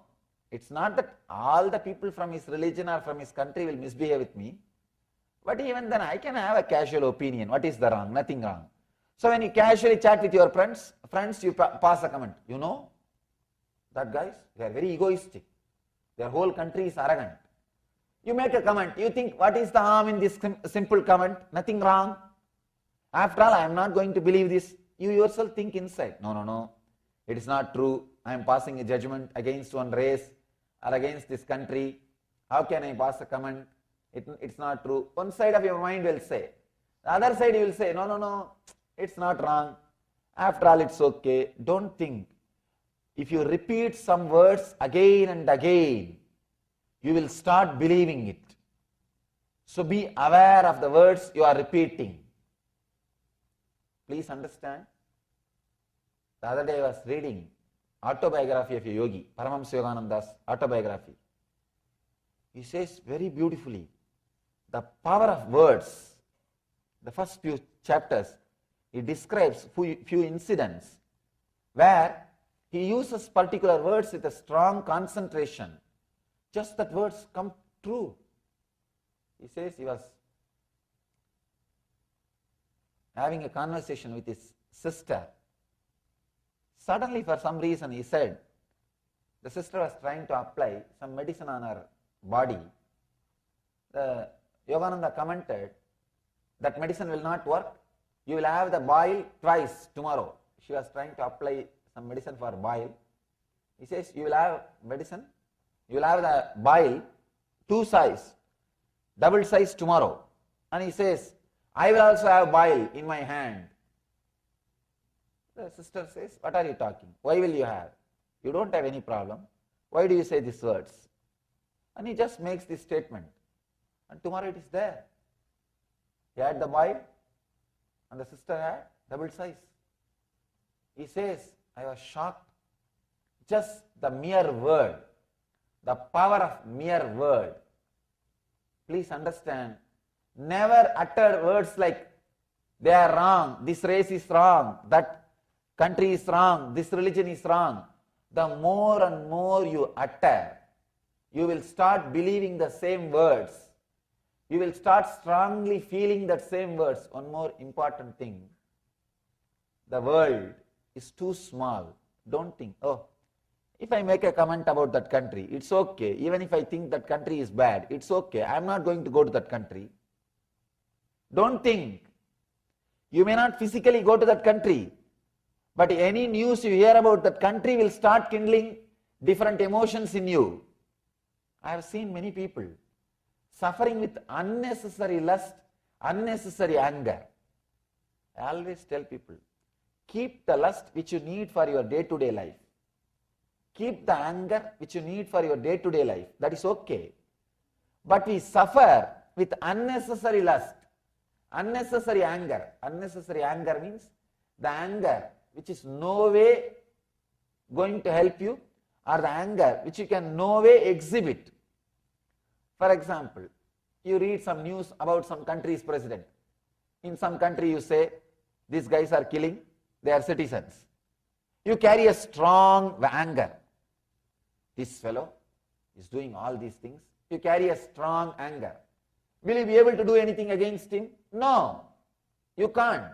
S7: it's not that all the people from his religion or from his country will misbehave with me, but even then I can have a casual opinion. What is the wrong? Nothing wrong. So when you casually chat with your friends, you pass a comment. You know, that guys, they are very egoistic. Their whole country is arrogant. You make a comment. You think, what is the harm in this simple comment? Nothing wrong. After all, I am not going to believe this. You yourself think inside. No. It is not true. I am passing a judgment against one race or against this country. How can I pass a comment? It's not true. One side of your mind will say. The other side you will say, no, it's not wrong. After all, it's okay. Don't think. If you repeat some words again and again, you will start believing it. So be aware of the words you are repeating. Please understand. The other day I was reading autobiography of a yogi, Paramashivoham's autobiography. He says very beautifully, the power of words. The first few chapters, he describes few incidents where he uses particular words with a strong concentration. Just that words come true. He says he was having a conversation with his sister. Suddenly, for some reason, he said, the sister was trying to apply some medicine on her body. The Yogananda commented, that medicine will not work. You will have the boil twice tomorrow. She was trying to apply some medicine for boil. He says, you will have medicine, you will have the boil, 2 size, double size tomorrow. And he says, I will also have boil in my hand. The sister says, what are you talking? Why will you have? You don't have any problem. Why do you say these words? And he just makes this statement. And tomorrow it is there. He had the boil and the sister had double size. He says, I was shocked. Just the mere word, the power of mere word. Please understand, never utter words like, they are wrong, this race is wrong, that country is wrong, this religion is wrong. The more and more you utter, you will start believing the same words. You will start strongly feeling that same words. One more important thing. The world is too small. Don't think, oh, if I make a comment about that country, it's okay. Even if I think that country is bad, it's okay. I'm not going to go to that country. Don't think. You may not physically go to that country, but any news you hear about that country will start kindling different emotions in you. I have seen many people suffering with unnecessary lust, unnecessary anger. I always tell people, keep the lust which you need for your day-to-day life. Keep the anger which you need for your day-to-day life. That is okay. But we suffer with unnecessary lust, unnecessary anger. Unnecessary anger means the anger which is no way going to help you, or the anger which you can no way exhibit. For example, you read some news about some country's president. In some country you say, these guys are killing their citizens. You carry a strong anger. This fellow is doing all these things. You carry a strong anger. Will you be able to do anything against him? No, you can't.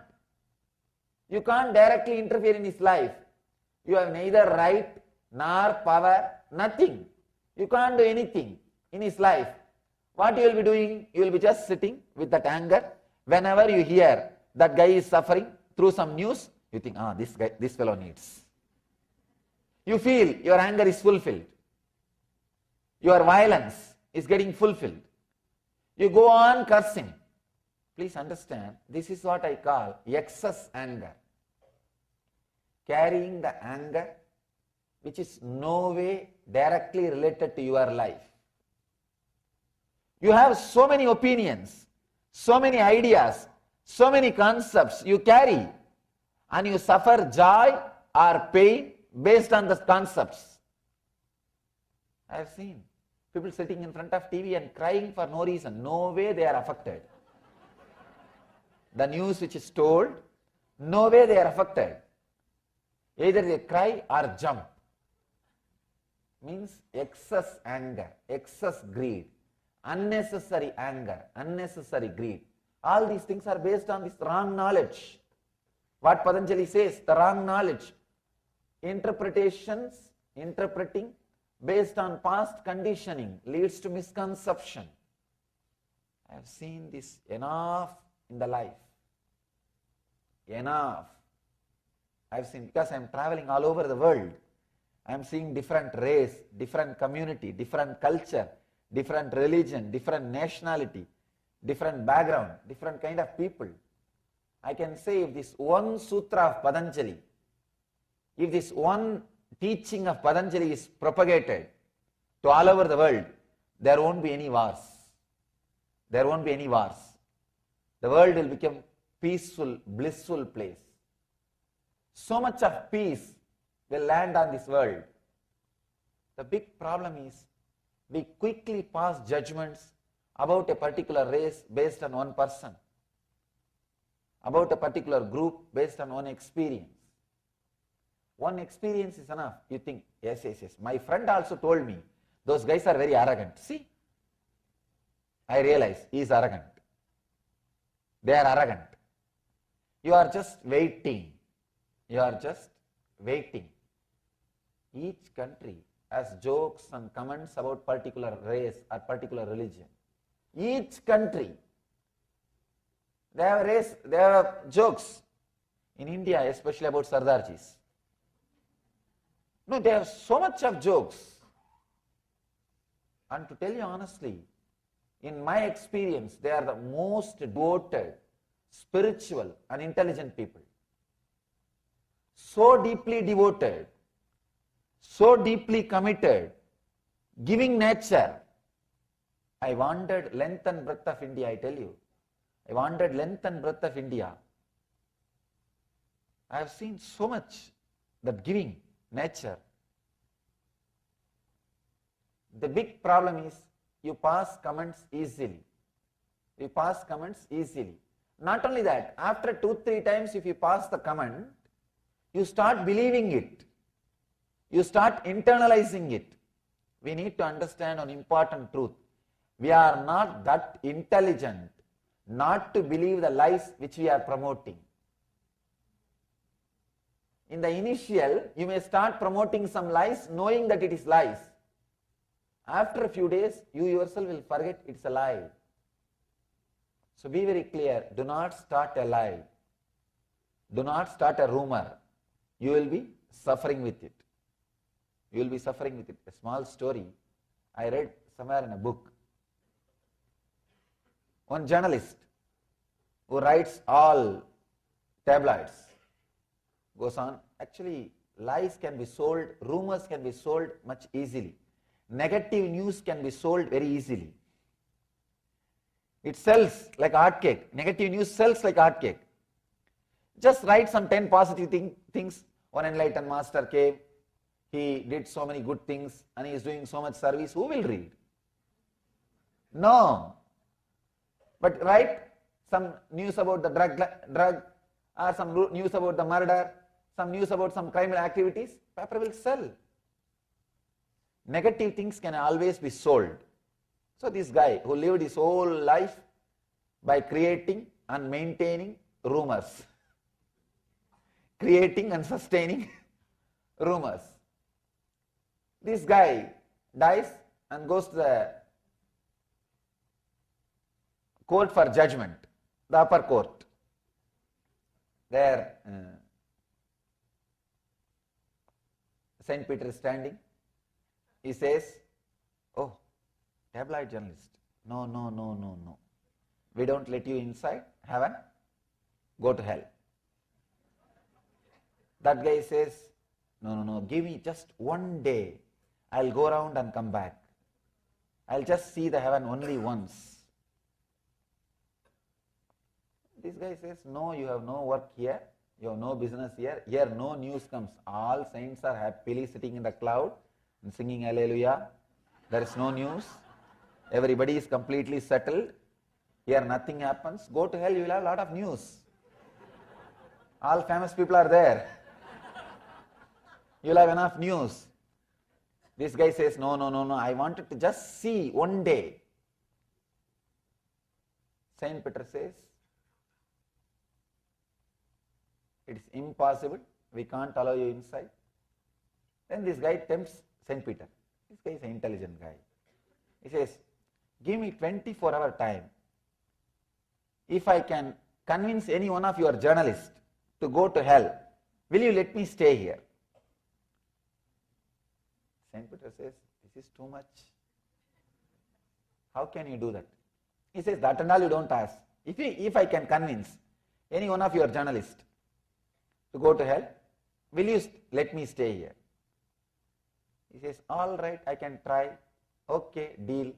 S7: You can't directly interfere in his life. You have neither right nor power, nothing. You can't do anything in his life. What you will be doing? You will be just sitting with that anger. Whenever you hear that guy is suffering through some news, you think, this fellow needs. You feel your anger is fulfilled. Your violence is getting fulfilled. You go on cursing. Please understand, this is what I call excess anger. Carrying the anger which is no way directly related to your life. You have so many opinions, so many ideas, so many concepts you carry, and you suffer joy or pain based on the concepts. I have seen people sitting in front of TV and crying for no reason. No way they are affected. The news which is told, no way they are affected. Either they cry or jump. Means excess anger, excess greed, unnecessary anger, unnecessary greed. All these things are based on this wrong knowledge. What Patanjali says, the wrong knowledge. Interpretations, interpreting based on past conditioning leads to misconception. I have seen this enough in the life. Enough. I have seen, because I am traveling all over the world. I am seeing different race, different community, different culture, different religion, different nationality, different background, different kind of people. I can say if this one sutra of Patanjali, if this one teaching of Patanjali is propagated to all over the world, there won't be any wars. There won't be any wars. The world will become peaceful, blissful place. So much of peace will land on this world. The big problem is we quickly pass judgments about a particular race based on one person, about a particular group based on one experience. One experience is enough. You think, yes. My friend also told me, those guys are very arrogant. See, I realize he is arrogant. They are arrogant. You are just waiting. You are just waiting. Each country has jokes and comments about particular race or particular religion. Each country, they have jokes. In India, especially about Sardarjis. No, they have so much of jokes. And to tell you honestly, in my experience, they are the most devoted, spiritual and intelligent people. So deeply devoted, so deeply committed, giving nature. I wandered length and breadth of India, I tell you. I wandered length and breadth of India. I have seen so much that giving nature. The big problem is you pass comments easily. You pass comments easily. Not only that, after 2-3 times if you pass the comment, you start believing it. You start internalizing it. We need to understand an important truth. We are not that intelligent not to believe the lies which we are promoting. In the initial, you may start promoting some lies knowing that it is lies. After a few days, you yourself will forget it's a lie. So be very clear, do not start a lie. Do not start a rumor. You will be suffering with it. You will be suffering with it. A small story I read somewhere in a book. One journalist who writes all tabloids goes on, actually lies can be sold, rumors can be sold much easily. Negative news can be sold very easily. It sells like hotcake. Negative news sells like hotcake. Just write some 10 positive things. One enlightened master came, he did so many good things and he is doing so much service. Who will read? No. But write some news about the drug or some news about the murder, some news about some criminal activities, paper will sell. Negative things can always be sold. So this guy who lived his whole life by creating and maintaining rumors, creating and sustaining rumors. This guy dies and goes to the court for judgment, the upper court. There Saint Peter is standing. He says, oh, tabloid journalist, no. We don't let you inside heaven, go to hell. That guy says, no, give me just one day. I'll go around and come back. I'll just see the heaven only once. This guy says, no, you have no work here. You have no business here. Here no news comes. All saints are happily sitting in the cloud and singing Hallelujah. There is no news. Everybody is completely settled. Here nothing happens. Go to hell, you will have a lot of news. All famous people are there. You will have enough news. This guy says, no, I wanted to just see one day. Saint Peter says, it is impossible. We can't allow you inside. Then this guy tempts Saint Peter. This guy is an intelligent guy. He says, give me 24-hour time. If I can convince any one of your journalists to go to hell, will you let me stay here? Saint Peter says, this is too much. How can you do that? He says, that and all you don't ask. If I can convince any one of your journalists to go to hell, will you let me stay here? He says, all right, I can try. Okay, deal.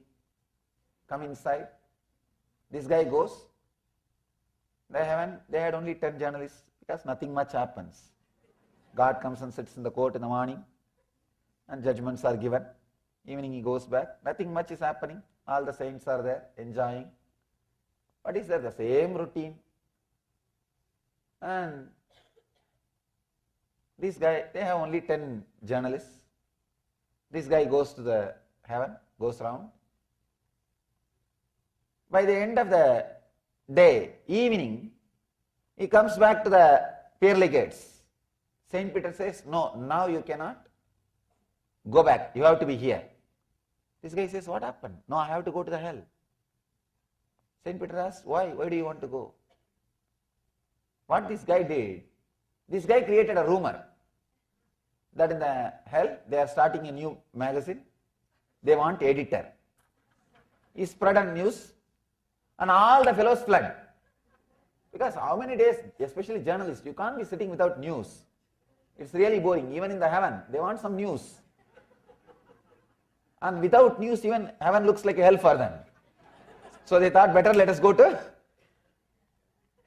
S7: Come inside. This guy goes. They had only 10 journalists because nothing much happens. God comes and sits in the court in the morning and judgments are given. Evening he goes back. Nothing much is happening. All the saints are there enjoying. What is there? The same routine. And this guy, they have only 10 journalists. This guy goes to the heaven, goes round. By the end of the day, evening, he comes back to the pearly gates. Saint Peter says, no, now you cannot go back. You have to be here. This guy says, what happened? No, I have to go to the hell. Saint Peter asks, why? Why do you want to go? What this guy did, this guy created a rumor that in the hell they are starting a new magazine. They want editor. He spread on news and all the fellows fled. Because how many days, especially journalists, you can't be sitting without news. It's really boring. Even in the heaven, they want some news. And without news, even heaven looks like a hell for them. So they thought, better let us go to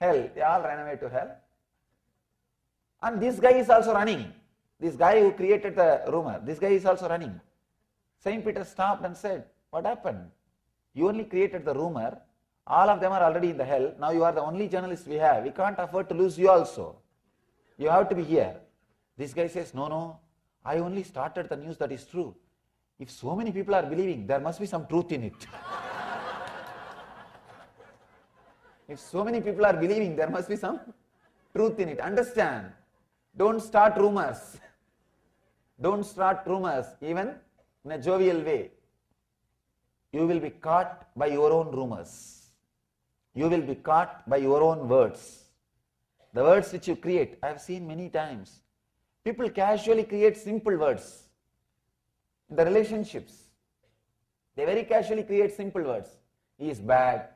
S7: hell. They all ran away to hell. And this guy is also running. This guy who created the rumor, this guy is also running. Saint Peter stopped and said, what happened? You only created the rumor. All of them are already in the hell. Now you are the only journalist we have. We can't afford to lose you also. You have to be here. This guy says, no, I only started the news that is true. If so many people are believing, there must be some truth in it. If so many people are believing, there must be some truth in it. Understand, Don't start rumors. Don't start rumors, even in a jovial way. You will be caught by your own rumors. You will be caught by your own words. The words which you create, I have seen many times. People casually create simple words. In the relationships, they very casually create simple words. He is bad.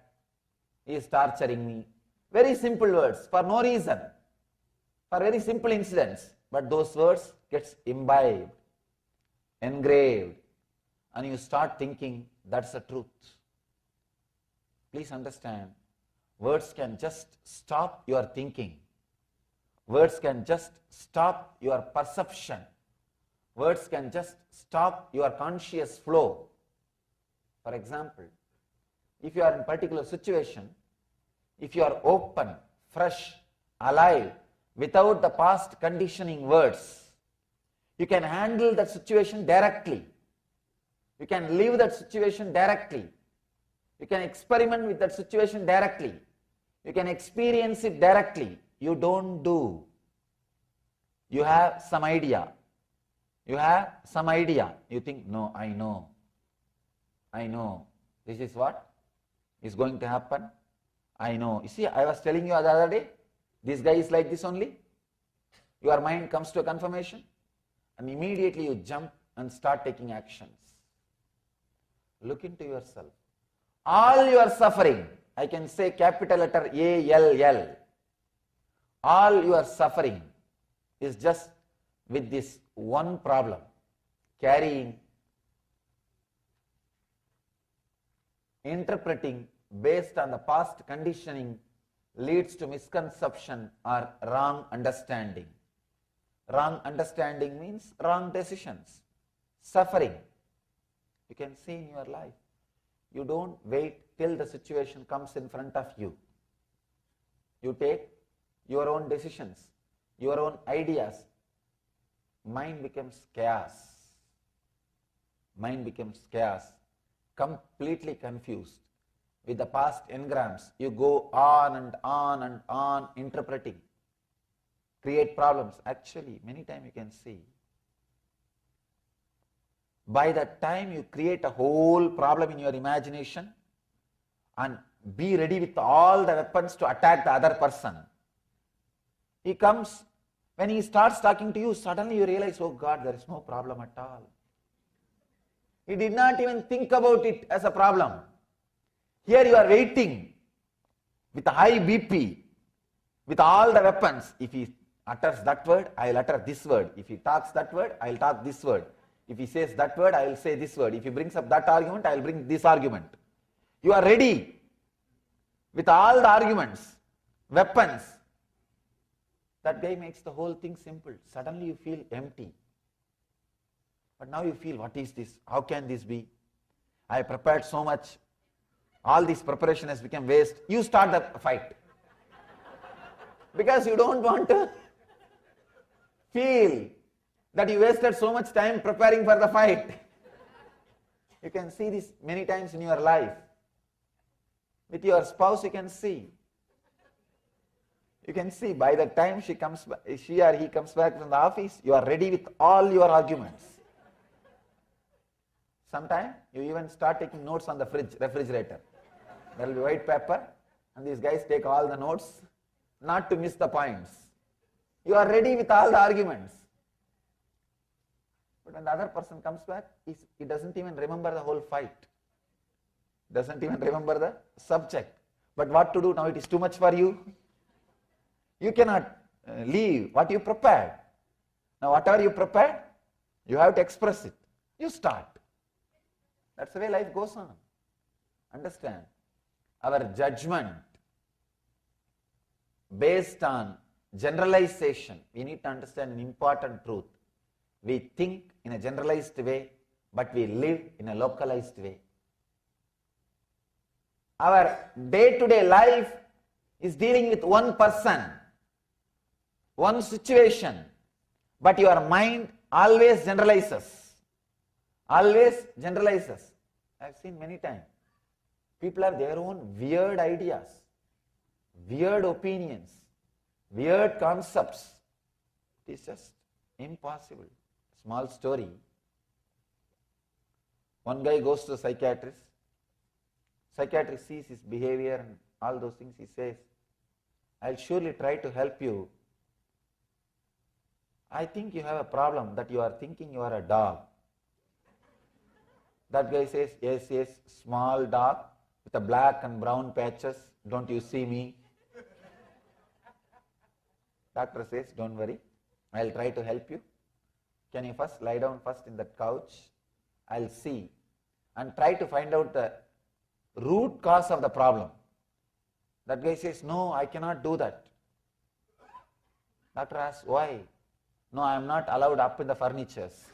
S7: He is torturing me. Very simple words for no reason. For very simple incidents. But those words gets imbibed, engraved, and you start thinking that's the truth. Please understand, words can just stop your thinking. Words can just stop your perception. Words can just stop your conscious flow. For example, if you are in a particular situation, if you are open, fresh, alive, without the past conditioning words, you can handle that situation directly. You can live that situation directly. You can experiment with that situation directly. You can experience it directly. You don't do. You have some idea. You have some idea. You think, no, I know. I know. This is what is going to happen. I know. You see, I was telling you the other day, this guy is like this only. Your mind comes to a confirmation and immediately you jump and start taking actions. Look into yourself. All your suffering, I can say capital letter A-L-L. All your suffering is just with this one problem, carrying, interpreting based on the past conditioning leads to misconception or wrong understanding. Wrong understanding means wrong decisions. Suffering, you can see in your life. You don't wait till the situation comes in front of you. You take your own decisions, your own ideas. Mind becomes chaos. Mind becomes chaos. Completely confused. With the past engrams, you go on and on and on interpreting. Create problems. Actually, many times you can see. By the time you create a whole problem in your imagination and be ready with all the weapons to attack the other person, he comes, when he starts talking to you, suddenly you realize, oh God, there is no problem at all. He did not even think about it as a problem. Here you are waiting with a high BP, with all the weapons. If he utters that word, I will utter this word. If he talks that word, I will talk this word. If he says that word, I will say this word. If he brings up that argument, I will bring this argument. You are ready with all the arguments, weapons. That guy makes the whole thing simple. Suddenly you feel empty. But now you feel, what is this? How can this be? I prepared so much. All this preparation has become waste. You start the fight. Because you don't want to feel that you wasted so much time preparing for the fight. You can see this many times in your life. With your spouse you can see. You can see by the time she or he comes back from the office, you are ready with all your arguments. Sometimes you even start taking notes on the refrigerator. There will be white paper and these guys take all the notes not to miss the points. You are ready with all the arguments. But when the other person comes back, he doesn't even remember the whole fight. Doesn't even remember the subject. But what to do now? It is too much for you. You cannot leave what you prepared. Now whatever you prepared, you have to express it. You start. That's the way life goes on. Understand? Our judgment based on generalization, we need to understand an important truth. We think in a generalized way, but we live in a localized way. Our day-to-day life is dealing with one person, one situation, but your mind always generalizes. Always generalizes. I have seen many times. People have their own weird ideas, weird opinions, weird concepts. It is just impossible. Small story. One guy goes to the psychiatrist. Psychiatrist sees his behavior and all those things. He says, I'll surely try to help you. I think you have a problem that you are thinking you are a dog. That guy says, yes, yes, small dog with a black and brown patches. Don't you see me? Doctor says, don't worry. I'll try to help you. Can you first lie down first in that couch? I'll see. And try to find out the root cause of the problem. That guy says, no, I cannot do that. Doctor asks, why? No, I am not allowed up in the furnitures.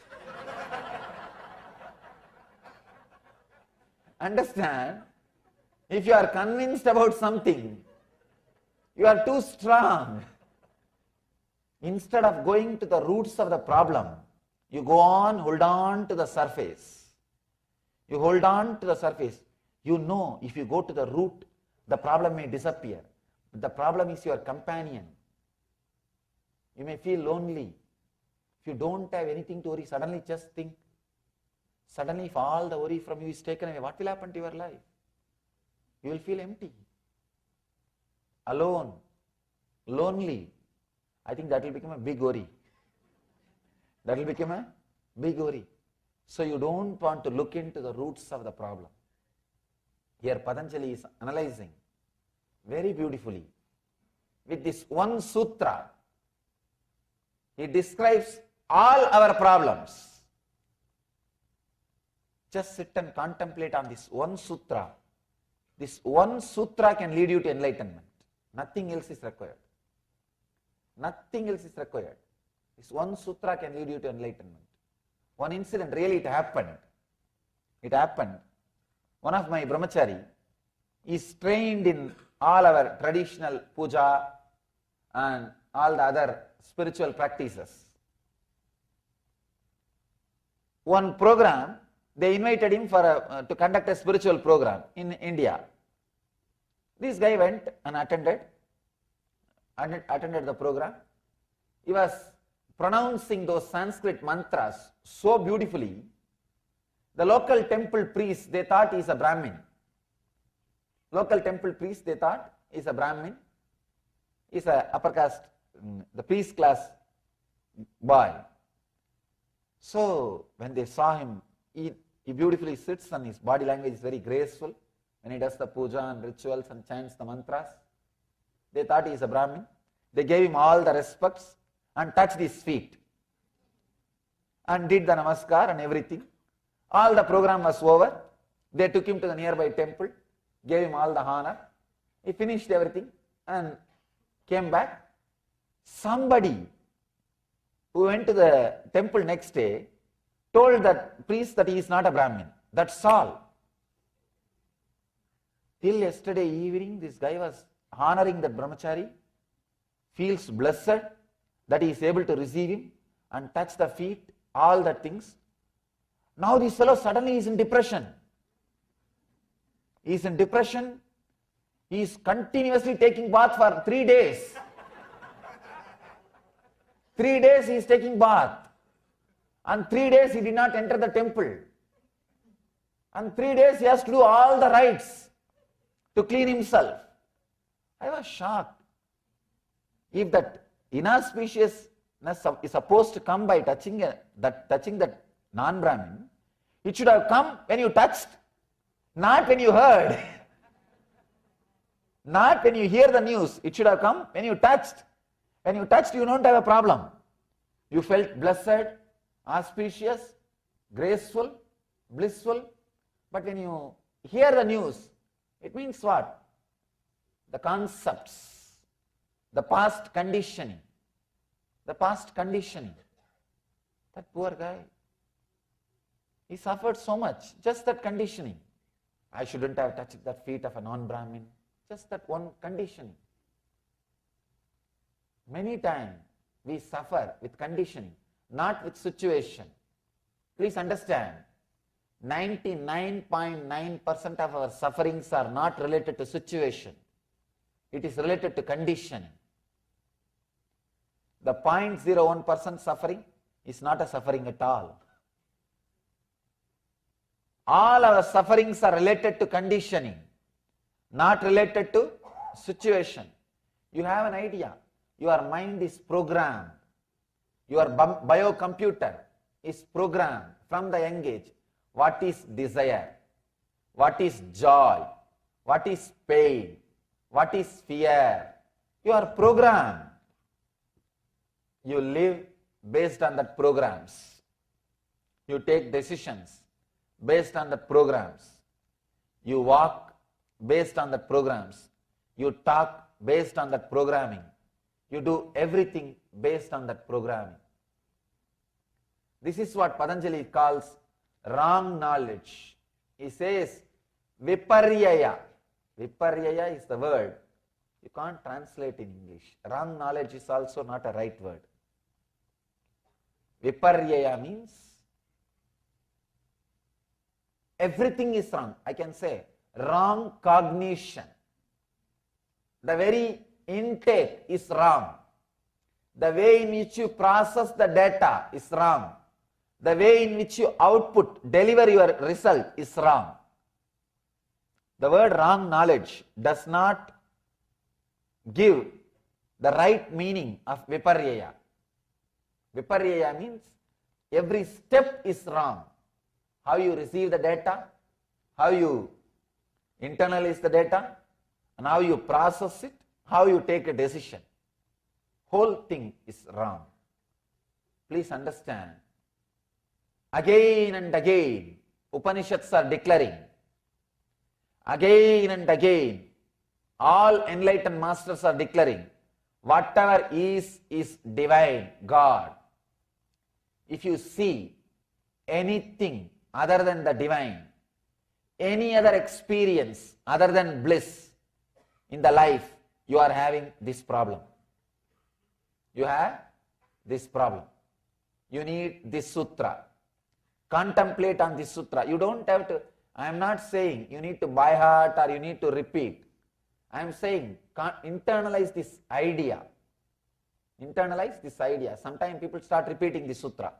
S7: Understand? If you are convinced about something, you are too strong. Instead of going to the roots of the problem, you go on, hold on to the surface. You hold on to the surface. You know, if you go to the root, the problem may disappear. But the problem is your companion. You may feel lonely. If you don't have anything to worry, suddenly just think. Suddenly if all the worry from you is taken away, what will happen to your life? You will feel empty, alone, lonely. I think that will become a big worry. That will become a big worry. So you don't want to look into the roots of the problem. Here Patanjali is analyzing very beautifully. With this one sutra, he describes all our problems. Just sit and contemplate on this one sutra. This one sutra can lead you to enlightenment. Nothing else is required. Nothing else is required. This one sutra can lead you to enlightenment. One incident, really it happened. It happened. One of my brahmachari is trained in all our traditional puja and all the other spiritual practices. One program, they invited him for to conduct a spiritual program in India. This guy went and attended the program. He was pronouncing those Sanskrit mantras so beautifully. The local temple priest, they thought he is a Brahmin. Local temple priest, they thought he is a Brahmin. He is a upper caste, the priest class boy. So when they saw him, he beautifully sits and his body language is very graceful. When he does the puja and rituals and chants the mantras, they thought he is a Brahmin. They gave him all the respects and touched his feet and did the namaskar and everything. All the program was over. They took him to the nearby temple, gave him all the honor. He finished everything and came back. Somebody who went to the temple next day told that priest that he is not a Brahmin. That's all. Till yesterday evening, this guy was honoring that brahmachari, feels blessed that he is able to receive him and touch the feet, all the things. Now this fellow suddenly is in depression. He is in depression. He is continuously taking bath for 3 days. 3 days he is taking bath. And 3 days he did not enter the temple. And 3 days he has to do all the rites to clean himself. I was shocked. If that inauspiciousness is supposed to come by touching that non-Brahmin, it should have come when you touched, not when you heard. Not when you hear the news. It should have come when you touched. When you touched, you don't have a problem. You felt blessed, auspicious, graceful, blissful. But when you hear the news, it means what? The concepts, the past conditioning. The past conditioning. That poor guy, he suffered so much, just that conditioning. I shouldn't have touched the feet of a non-Brahmin. Just that one conditioning. Many times we suffer with conditioning, not with situation. Please understand, 99.9% of our sufferings are not related to situation. It is related to conditioning. The 0.01% suffering is not a suffering at all. All our sufferings are related to conditioning, not related to situation. You have an idea. Your mind is programmed. Your biocomputer is programmed from the young age. What is desire? What is joy? What is pain? What is fear? You are programmed. You live based on that programs. You take decisions based on the programs. You walk based on the programs. You talk based on that programming. You do everything based on that programming. This is what Patanjali calls wrong knowledge. He says viparyaya. Viparyaya is the word. You can't translate in English. Wrong knowledge is also not a right word. Viparyaya means everything is wrong. I can say wrong cognition. The very intake is wrong. The way in which you process the data is wrong. The way in which you output, deliver your result is wrong. The word wrong knowledge does not give the right meaning of viparyaya. Viparyaya means every step is wrong. How you receive the data, how you internalize the data, and how you process it, how you take a decision. Whole thing is wrong. Please understand. Again and again, Upanishads are declaring. Again and again, all enlightened masters are declaring, whatever is divine, God. If you see anything other than the divine, any other experience other than bliss in the life, you are having this problem. You have this problem. You need this sutra. Contemplate on this sutra. You don't have to, I am not saying you need to by heart or you need to repeat. I am saying internalize this idea. Internalize this idea. Sometimes people start repeating this sutra.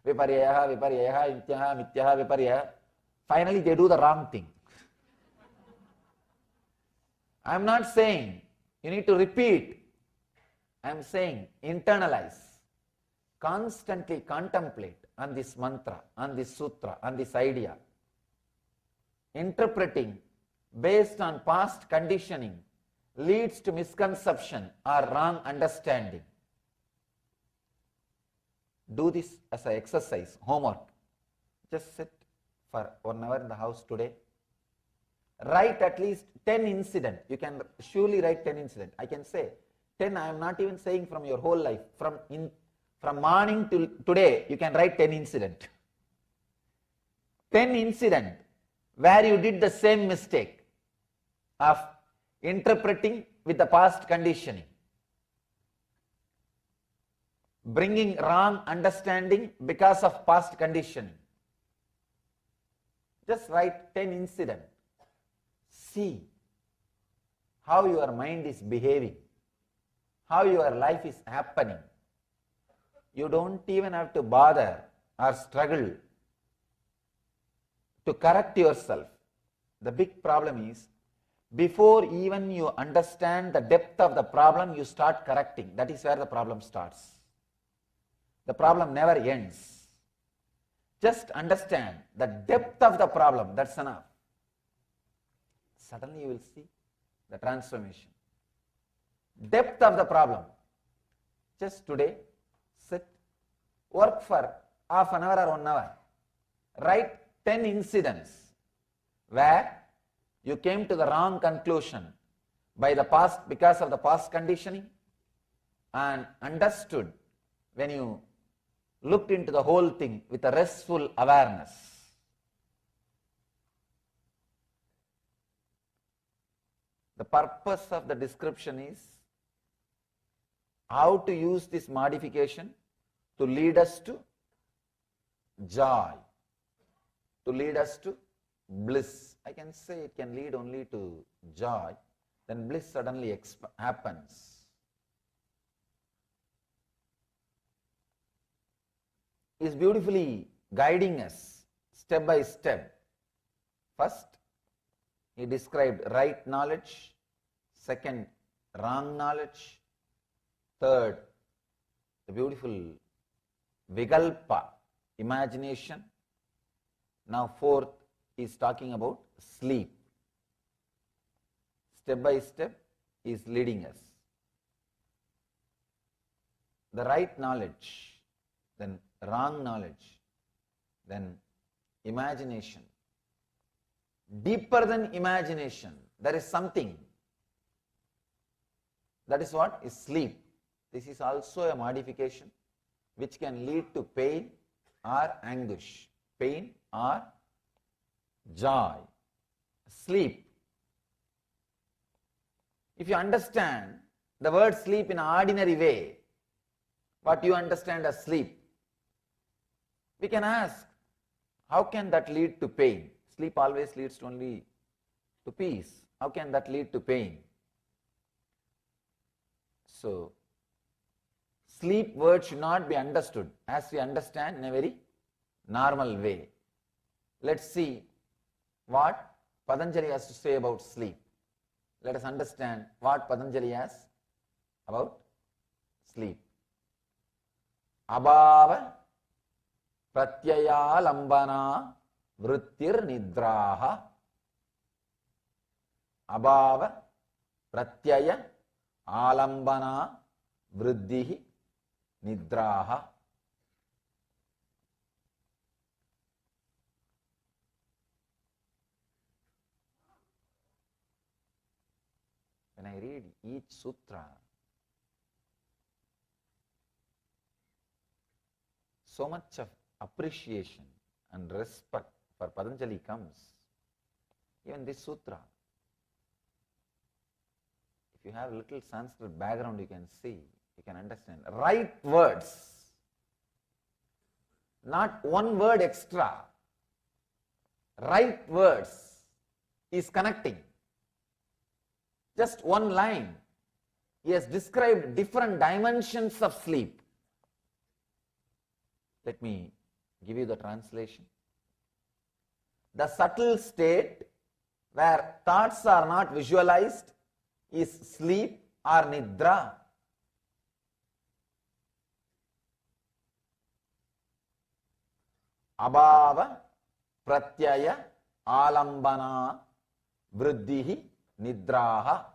S7: Viparyaha, viparyaha, nityaha, mityaha, viparyaha. Finally they do the wrong thing. I am not saying you need to repeat. I am saying internalize. Constantly contemplate on this mantra, on this sutra, on this idea. Interpreting based on past conditioning leads to misconception or wrong understanding. Do this as an exercise, homework. Just sit for 1 hour in the house today. Write at least 10 incidents. You can surely write 10 incidents. I can say 10, I am not even saying from your whole life. From morning till today, you can write 10 incidents. 10 incidents where you did the same mistake of interpreting with the past conditioning, bringing wrong understanding because of past conditioning. Just write 10 incidents. See how your mind is behaving, how your life is happening. You don't even have to bother or struggle to correct yourself. The big problem is, before even you understand the depth of the problem, you start correcting. That is where the problem starts. The problem never ends. Just understand the depth of the problem, that's enough. Suddenly you will see the transformation. Depth of the problem. Just today, sit, work for half an hour or 1 hour. Write 10 incidents where you came to the wrong conclusion by the past, because of the past conditioning, and understood when you looked into the whole thing with a restful awareness. The purpose of the description is how to use this modification to lead us to joy, to lead us to bliss. I can say it can lead only to joy, then bliss suddenly happens. is beautifully guiding us step by step. First, he described right knowledge. Second, wrong knowledge. Third, the beautiful vigalpa, imagination. Now fourth, he is talking about sleep. Step by step, he is leading us. The right knowledge, then wrong knowledge, then imagination. Deeper than imagination, there is something. That is what is sleep. This is also a modification which can lead to pain or anguish, pain or joy. Sleep. If you understand the word sleep in an ordinary way, what you understand as sleep, we can ask, how can that lead to pain? Sleep always leads only to peace. How can that lead to pain? So, sleep word should not be understood as we understand in a very normal way. Let's see what Patanjali has to say about sleep. Let us understand what Patanjali has about sleep. Abhava pratyaya lambana vrittir nidraha. Abhava pratyaya alambana vriddhi nidraha. When I read each sutra, so much of appreciation and respect for Patanjali comes. Even this sutra, if you have a little Sanskrit background, you can see, you can understand. Right words, not one word extra. Right words is connecting. Just one line. He has described different dimensions of sleep. Let me give you the translation. The subtle state where thoughts are not visualized is sleep or nidra. Abhava pratyaya alambana vriddhi nidraha.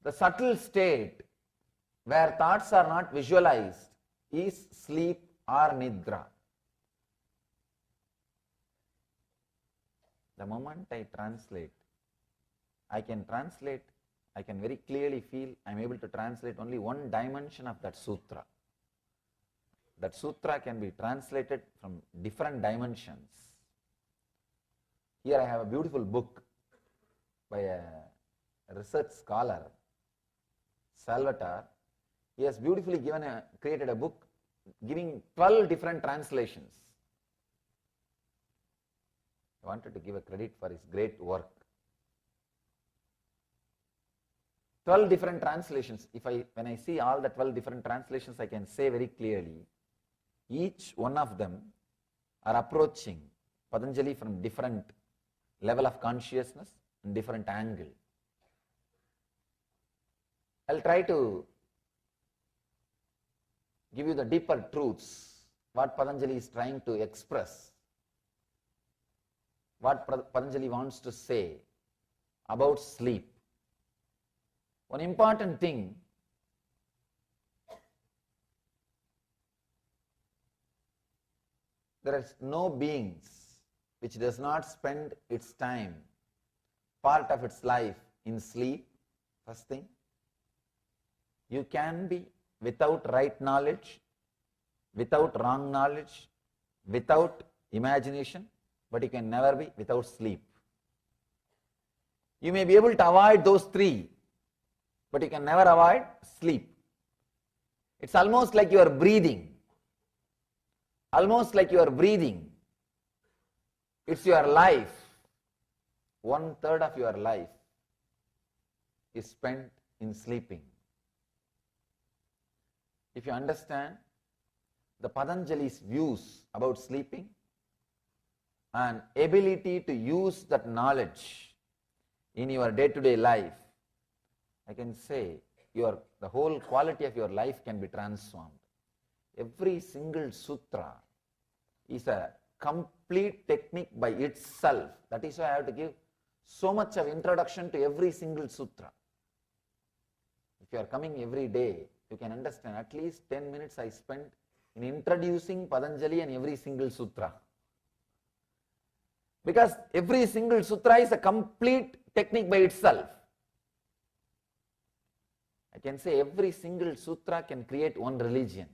S7: The subtle state where thoughts are not visualized is sleep or nidra. The moment I translate, I can very clearly feel I am able to translate only one dimension of that sutra. That sutra can be translated from different dimensions. Here I have a beautiful book by a research scholar, Salvatore. He has beautifully created a book giving 12 different translations. I wanted to give a credit for his great work. 12 different translations. When I see all the 12 different translations, I can say very clearly, each one of them are approaching Patanjali from different level of consciousness and different angle. I'll try to give you the deeper truths, what Patanjali is trying to express, what Patanjali wants to say about sleep. One important thing, there is no beings which does not spend its time, part of its life in sleep, first thing. You can be without right knowledge, without wrong knowledge, without imagination, but you can never be without sleep. You may be able to avoid those three, but you can never avoid sleep. It's almost like you are breathing. almost like you are breathing. It's your life. 1/3 of your life is spent in sleeping. If you understand the Patanjali's views about sleeping and ability to use that knowledge in your day-to-day life, I can say the whole quality of your life can be transformed. Every single sutra is a complete technique by itself. That is why I have to give so much of introduction to every single sutra. If you are coming every day, you can understand at least 10 minutes I spent in introducing Patanjali and every single sutra. Because every single sutra is a complete technique by itself. I can say every single sutra can create one religion.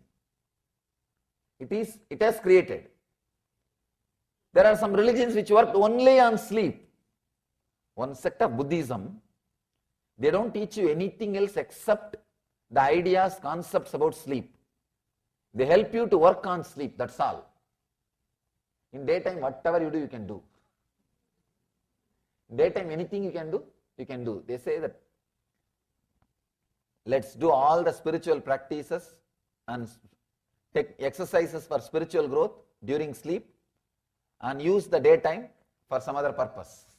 S7: It has created. There are some religions which work only on sleep. One sect of Buddhism, they don't teach you anything else except the ideas, concepts about sleep. They help you to work on sleep, that's all. In daytime, whatever you do, you can do. In daytime, anything you can do. They say that let's do all the spiritual practices and take exercises for spiritual growth during sleep and use the daytime for some other purpose.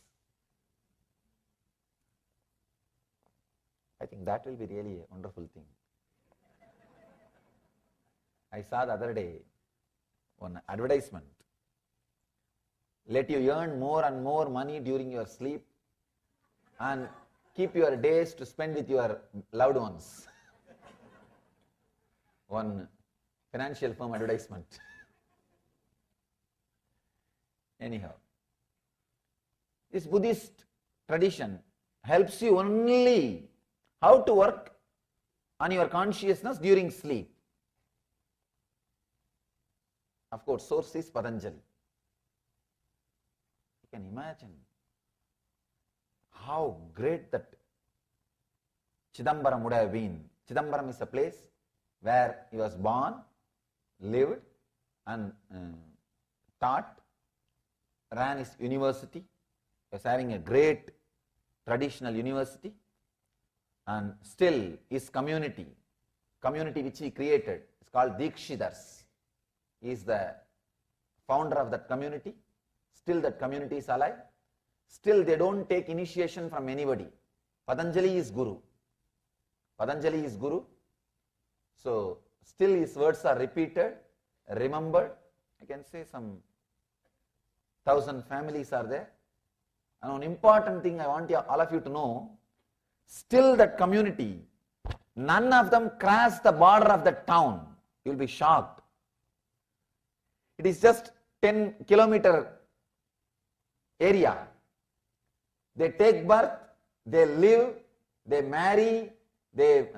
S7: I think that will be really a wonderful thing. I saw the other day one advertisement. Let you earn more and more money during your sleep and keep your days to spend with your loved ones. One financial firm advertisement. Anyhow, this Buddhist tradition helps you only how to work on your consciousness during sleep. Of course, source is Patanjali. You can imagine how great that Chidambaram would have been. Chidambaram is a place where he was born, lived and taught, ran his university. He was having a great traditional university, and still his community which he created is called Dikshidars. He is the founder of that community. Still that community is alive. Still they don't take initiation from anybody. Patanjali is Guru. So still his words are repeated, remembered. I can say some 1,000 families are there. And one important thing I want all of you to know, still that community, none of them cross the border of the town. You will be shocked. It is just 10-kilometer area. They take birth, they live, they marry, they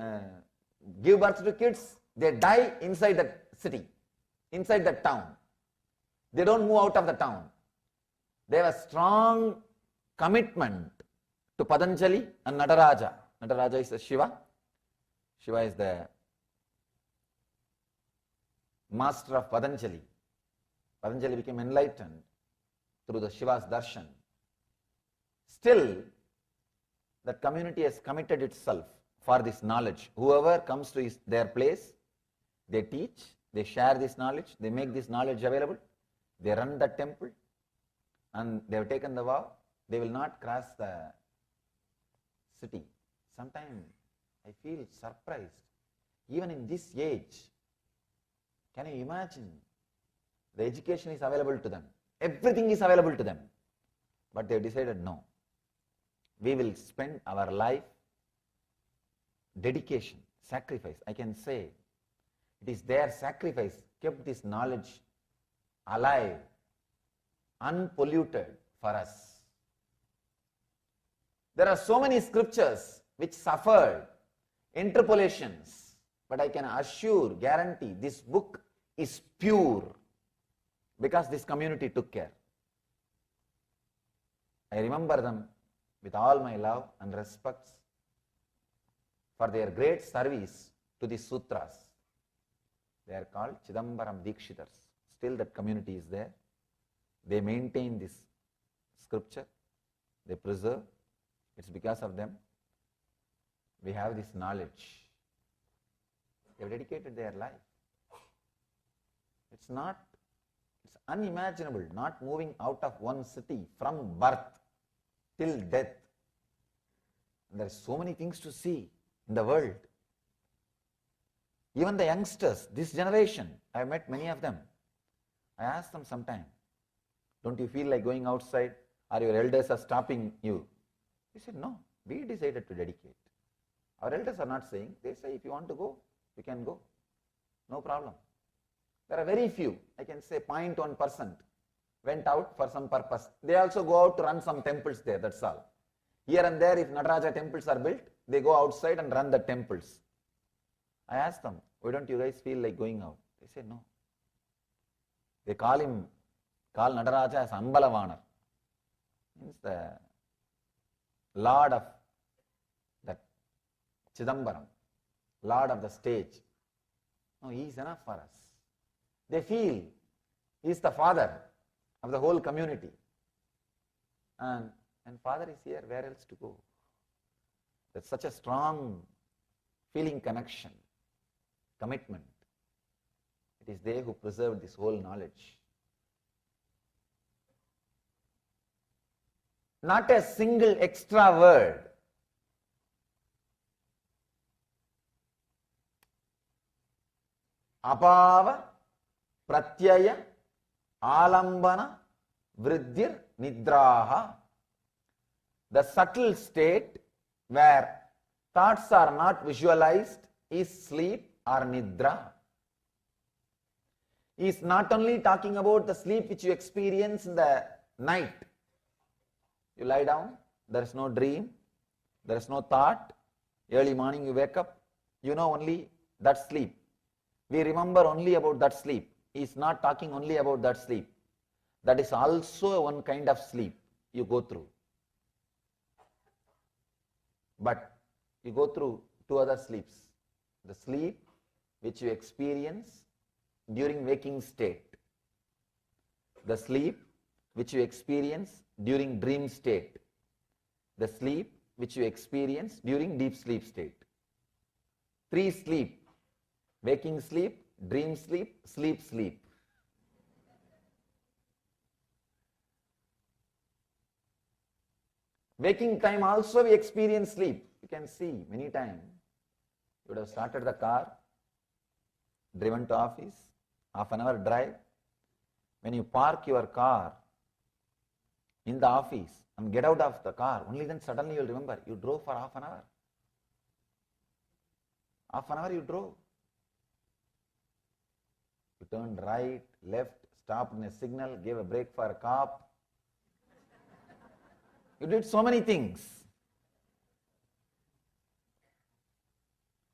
S7: give birth to kids, they die inside that city, inside that town. They don't move out of the town. They have a strong commitment to Patanjali and Nataraja. Nataraja is the Shiva. Shiva is the master of Patanjali. Patanjali became enlightened through the Shiva's darshan. Still, that community has committed itself for this knowledge. Whoever comes to their place, they teach, they share this knowledge, they make this knowledge available, they run the temple, and they have taken the vow, they will not cross the city. Sometimes I feel surprised. Even in this age, can you imagine? The education is available to them. Everything is available to them. But they have decided no. We will spend our life, dedication, sacrifice. I can say it is their sacrifice kept this knowledge alive, unpolluted for us. There are so many scriptures which suffered interpolations, but I can assure, guarantee, this book is pure because this community took care. I remember them with all my love and respect for their great service to the sutras. They are called Chidambaram Dikshidars. still that community is there. They maintain this scripture, they preserve. It's because of them we have this knowledge. They have dedicated their life. It's unimaginable, not moving out of one city from birth till death. There are so many things to see in the world. Even the youngsters, this generation, I have met many of them. I ask them sometime, don't you feel like going outside, or your elders are stopping you? They said, no, we decided to dedicate. Our elders are not saying, they say if you want to go, you can go. No problem. There are very few, I can say 0.1% went out for some purpose. They also go out to run some temples there, that's all. Here and there, if Nataraja temples are built, they go outside and run the temples. I asked them, why don't you guys feel like going out? They say no. They call Nataraja as Ambalavanar. Means the Lord of that Chidambaram, Lord of the stage. No, he is enough for us. They feel he is the father of the whole community. And father is here, where else to go? That's such a strong feeling connection, commitment. It is they who preserved this whole knowledge. Not a single extra word. Apava, pratyaya, alambana, vriddhir, nidraha. The subtle state where thoughts are not visualized is sleep or nidra. He is not only talking about the sleep which you experience in the night. You lie down, there is no dream, there is no thought. Early morning you wake up, you know only that sleep. We remember only about that sleep. He is not talking only about that sleep. That is also one kind of sleep you go through. But you go through two other sleeps. The sleep which you experience during waking state. The sleep which you experience during dream state. The sleep which you experience during deep sleep state. Three sleep. Waking sleep, dream sleep, sleep sleep. Waking time also we experience sleep. You can see many times. You would have started the car, driven to office, half an hour drive. When you park your car in the office and get out of the car, only then suddenly you will remember you drove for half an hour. Half an hour you drove. You turned right, left, stopped in a signal, gave a brake for a cop. You did so many things.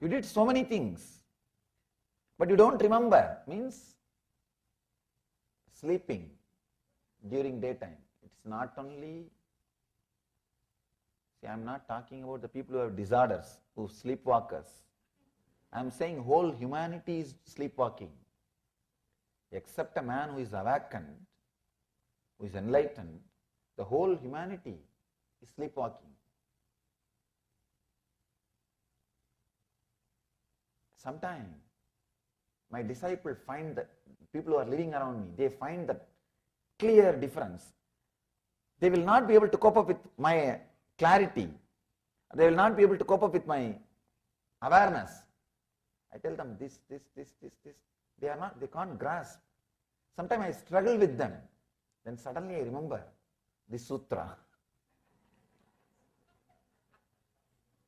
S7: You did so many things. But you don't remember. Means sleeping during daytime. It's not only, see, I'm not talking about the people who have disorders, who sleepwalkers. I'm saying whole humanity is sleepwalking. Except a man who is awakened, who is enlightened, the whole humanity is sleepwalking. Sometimes my disciples find that people who are living around me, they find that clear difference. They will not be able to cope up with my clarity. They will not be able to cope up with my awareness. I tell them this. They can't grasp. Sometimes I struggle with them. Then suddenly I remember this sutra.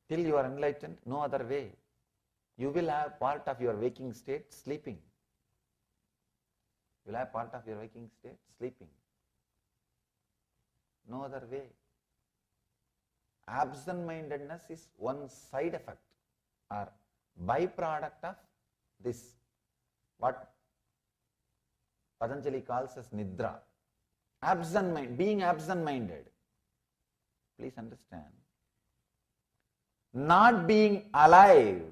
S7: Till you are enlightened, no other way. You will have part of your waking state sleeping. You will have part of your waking state sleeping. No other way. Absent-mindedness is one side effect or byproduct of this, what Patanjali calls as nidra. Being absent-minded. Please understand. Not being alive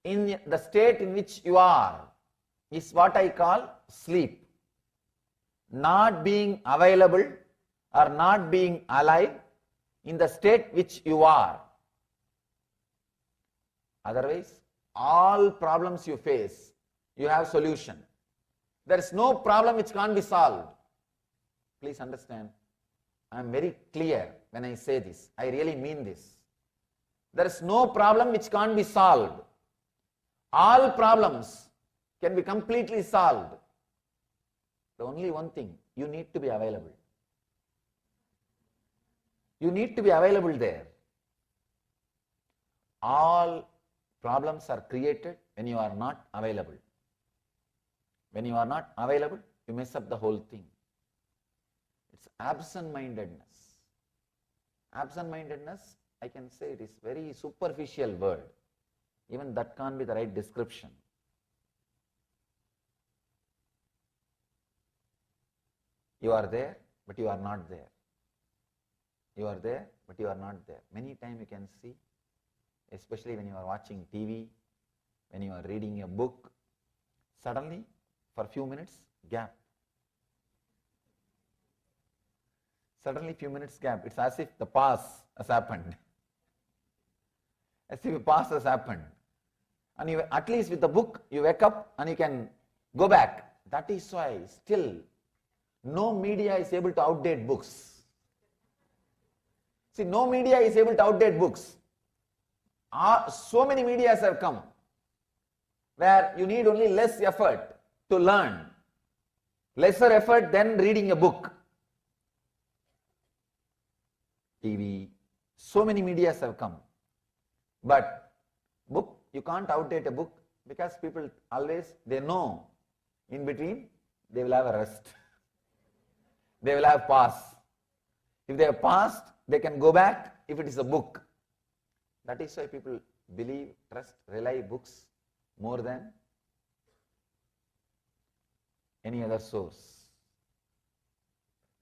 S7: in the state in which you are is what I call sleep. Not being available or not being alive in the state which you are. Otherwise, all problems you face, you have solution. There is no problem which can't be solved. Please understand, I am very clear when I say this. I really mean this. There is no problem which can't be solved. All problems can be completely solved. The only one thing, you need to be available. You need to be available there. All problems are created when you are not available. When you are not available, you mess up the whole thing. It's absent-mindedness. Absent-mindedness, I can say it is very superficial word. Even that can't be the right description. You are there, but you are not there. You are there, but you are not there. Many times you can see, especially when you are watching TV, when you are reading a book, suddenly, for a few minutes, gap. Suddenly, few minutes gap. It's as if the pause has happened. As if a pause has happened. And you, at least with the book, you wake up and you can go back. That is why still no media is able to outdate books. See, no media is able to outdate books. So many medias have come where you need only less effort to learn. Lesser effort than reading a book. TV, so many medias have come. But book, you can't outdate a book because people always, they know in between they will have a rest. They will have pause. If they have paused, they can go back if it is a book. That is why people believe, trust, rely books more than any other source.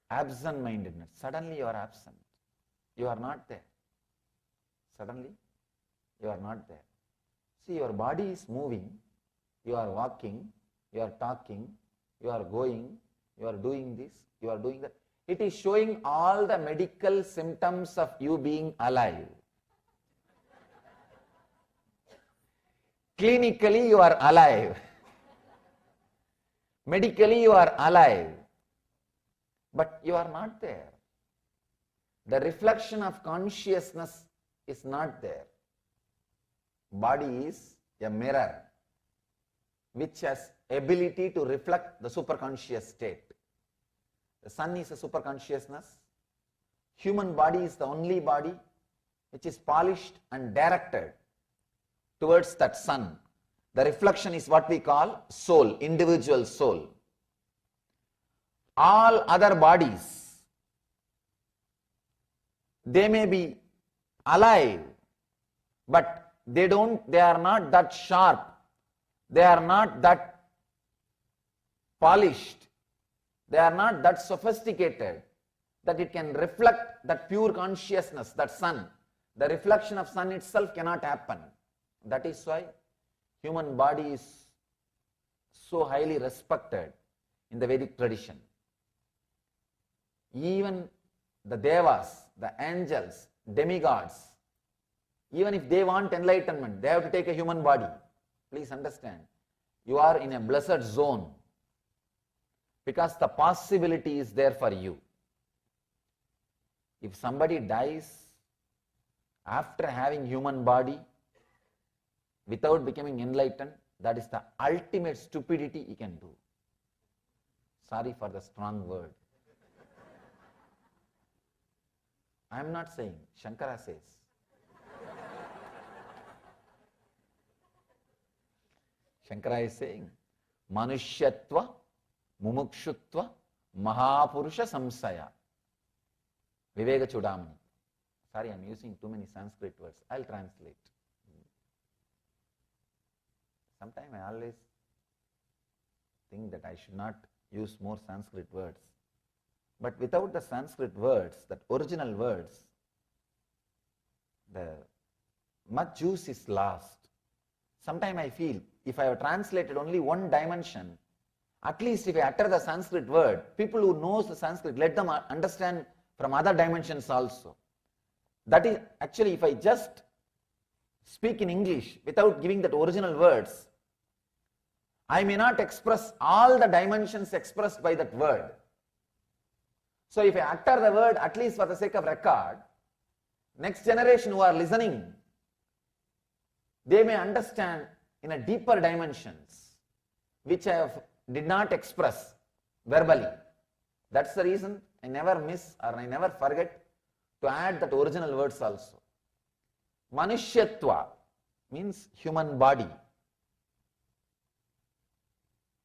S7: Absent-mindedness. Suddenly you are absent. You are not there. Suddenly you are not there. See, your body is moving, you are walking, you are talking, you are going, you are doing this, you are doing that. It is showing all the medical symptoms of you being alive. Clinically you are alive. Medically you are alive. But you are not there. The reflection of consciousness is not there. Body is a mirror which has ability to reflect the superconscious state. The sun is a superconsciousness. Human body is the only body which is polished and directed towards that sun. The reflection is what we call soul, individual soul. All other bodies, they may be alive, but they are not that sharp, they are not that polished, they are not that sophisticated that it can reflect that pure consciousness, that sun. The reflection of sun itself cannot happen. That is why human body is so highly respected in the Vedic tradition. Even the devas, the angels, demigods, even if they want enlightenment, they have to take a human body. Please understand, you are in a blessed zone because the possibility is there for you. If somebody dies after having human body without becoming enlightened, that is the ultimate stupidity he can do. Sorry for the strong word. I am not saying, Shankara says. Shankara is saying, Manushyatva, Mumukshutva, Mahapurusha Samsaya. Viveka Chudamani. Sorry, I am using too many Sanskrit words. I will translate. Sometimes I always think that I should not use more Sanskrit words. But without the Sanskrit words, that original words, the much juice is lost. Sometimes I feel, if I have translated only one dimension, at least if I utter the Sanskrit word, people who knows the Sanskrit, let them understand from other dimensions also. That is, actually, if I just speak in English without giving that original words, I may not express all the dimensions expressed by that word. So if I utter the word, at least for the sake of record, next generation who are listening, they may understand in a deeper dimensions, which I did not express verbally. That's the reason I never miss or I never forget to add that original words also. Manushyatva means human body.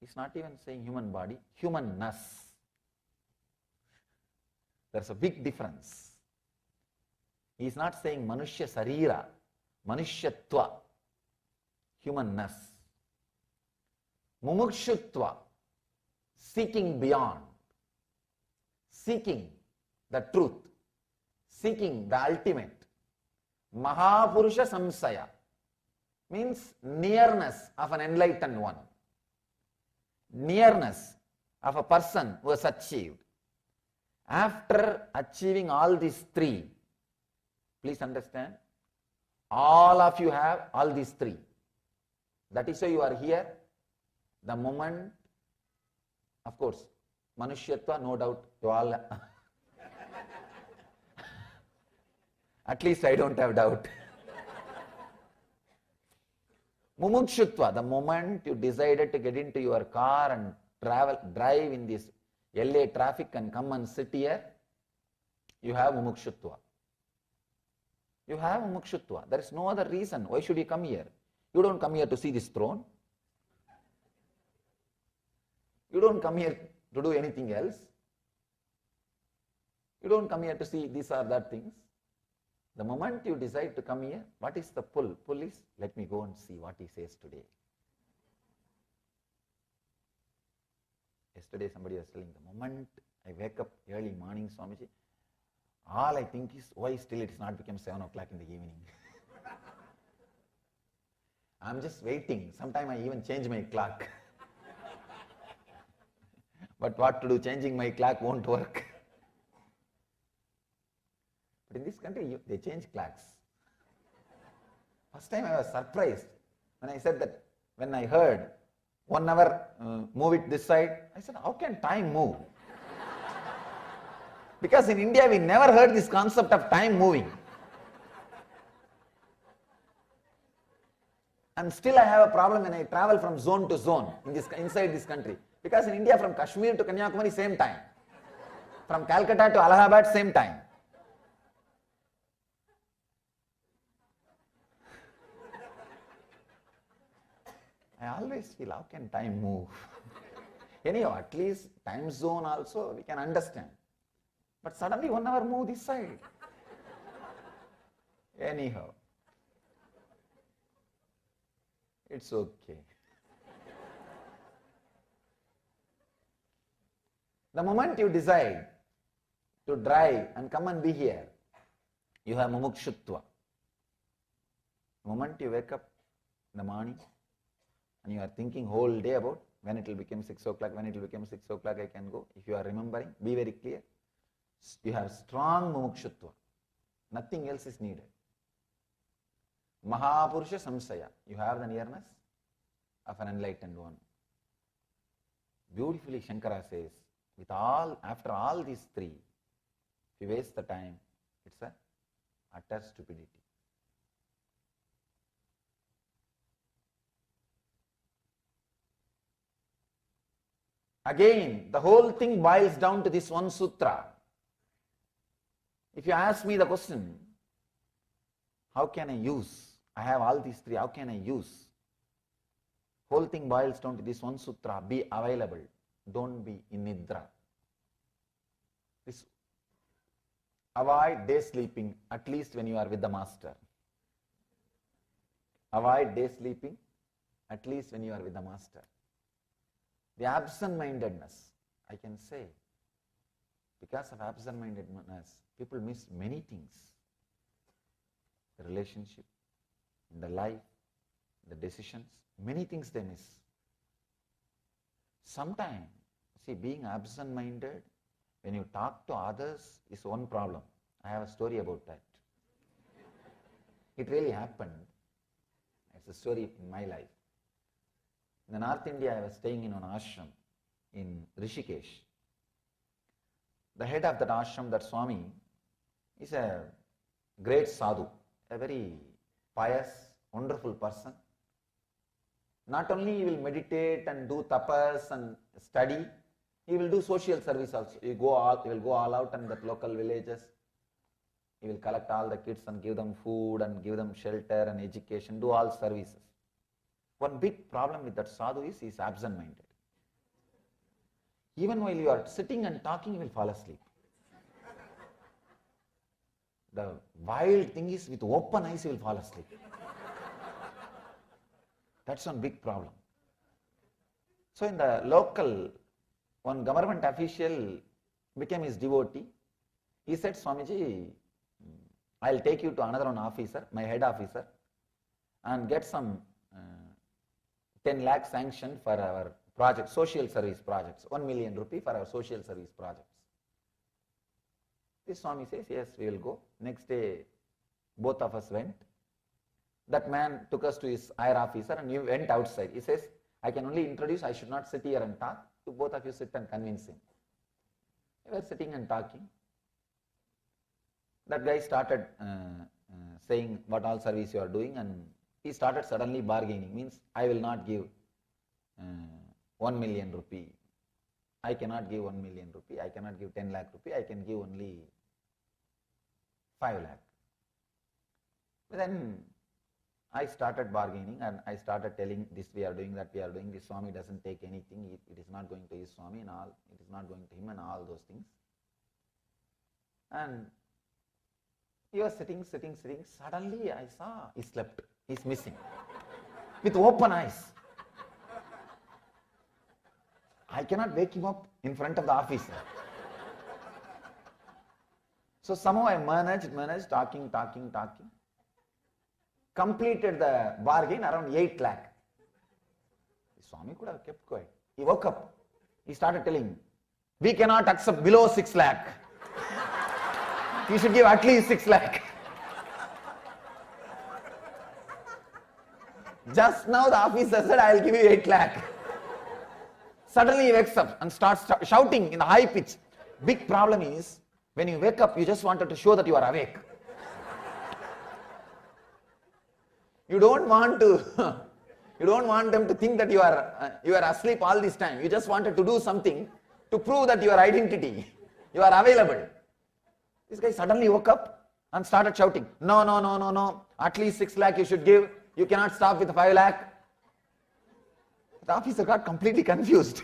S7: He's not even saying human body, humanness. There's a big difference. He's not saying Manushya Sarira, Manushyatva, humanness. Mumukshutva, seeking beyond, seeking the truth, seeking the ultimate. Mahapurusha Samsaya means nearness of an enlightened one, nearness of a person who has achieved. After achieving all these three, please understand, all of you have all these three. That is why you are here. The moment, of course, Manushyatva, no doubt, you all, at least I don't have doubt. Mumukshutva, the moment you decided to get into your car and drive in this LA traffic and come and sit here, you have Mumukshutva. You have Mumukshutva. There is no other reason. Why should you come here? You don't come here to see this throne. You don't come here to do anything else. You don't come here to see these or that things. The moment you decide to come here, what is the pull? Pull is, let me go and see what he says today. Yesterday somebody was telling, the moment I wake up early morning, Swamiji, all I think is, why still it is not become 7 o'clock in the evening? I'm just waiting. Sometime I even change my clock. But what to do? Changing my clock won't work. But in this country, they change clocks. First time I was surprised when I said that, when I heard 1 hour move it this side, I said, how can time move? Because in India, we never heard this concept of time moving. And still I have a problem when I travel from zone to zone inside this country. Because in India, from Kashmir to Kanyakumari, same time. From Calcutta to Allahabad, same time. I always feel, how can time move? Anyhow, at least time zone also we can understand. But suddenly 1 hour move this side. Anyhow, it's okay. The moment you decide to drive and come and be here, you have mumukshutva. The moment you wake up in the morning and you are thinking whole day about when it will become 6 o'clock, when it will become 6 o'clock I can go. If you are remembering, be very clear. You have strong mumukshutva. Nothing else is needed. Mahapurusha Samsaya. You have the nearness of an enlightened one. Beautifully Shankara says, after all these three, if you waste the time, it's a utter stupidity. Again, the whole thing boils down to this one sutra. If you ask me the question, how can I use? I have all these three, how can I use? Whole thing boils down to this one sutra, be available. Don't be in nidra. Avoid day sleeping, at least when you are with the master. Avoid day sleeping, at least when you are with the master. The absent-mindedness, I can say, because of absent-mindedness, people miss many things. The relationship, the life, the decisions, many things they miss. Sometimes, see, being absent-minded, when you talk to others is one problem. I have a story about that. It really happened. It's a story in my life. In the North India, I was staying in an ashram in Rishikesh. The head of that ashram, that Swami, is a great sadhu, a very pious, wonderful person. Not only he will meditate and do tapas and study, he will do social service also. He will go all out in the local villages. He will collect all the kids and give them food and give them shelter and education, do all services. One big problem with that sadhu is he is absent-minded. Even while you are sitting and talking, he will fall asleep. The wild thing is, with open eyes, he will fall asleep. That's one big problem. So in the local, one government official became his devotee. He said, Swamiji, I'll take you to another one officer, my head officer, and get some 10 lakh sanction for our project, social service projects, 1 million rupee for our social service projects. This Swami says, yes, we will go. Next day, both of us went. That man took us to his higher officer and we went outside. He says, I can only introduce, I should not sit here and talk. You both of you sit and convince him. We were sitting and talking. That guy started saying what all service you are doing, and he started suddenly bargaining. Means, I will not give 1 million rupee. I cannot give 1 million rupee. I cannot give 10 lakh rupee. I can give only 5 lakh. But then I started bargaining and I started telling this we are doing, that we are doing. This Swami doesn't take anything. It is not going to his Swami and all. It is not going to him and all those things. And he was sitting. Suddenly I saw he slept. He's missing. With open eyes. I cannot wake him up in front of the officer. So somehow I managed, talking. Completed the bargain around 8 lakh. The Swami could have kept quiet. He woke up. He started telling, we cannot accept below 6 lakh. You should give at least 6 lakh. Just now the officer said, I will give you 8 lakh. Suddenly he wakes up and starts shouting in a high pitch. Big problem is, when you wake up, you just wanted to show that you are awake. You don't want them to think that you are asleep all this time. You just wanted to do something to prove that your identity, you are available. This guy suddenly woke up and started shouting, no, at least 6 lakh you should give. You cannot stop with 5 lakh. The officer got completely confused.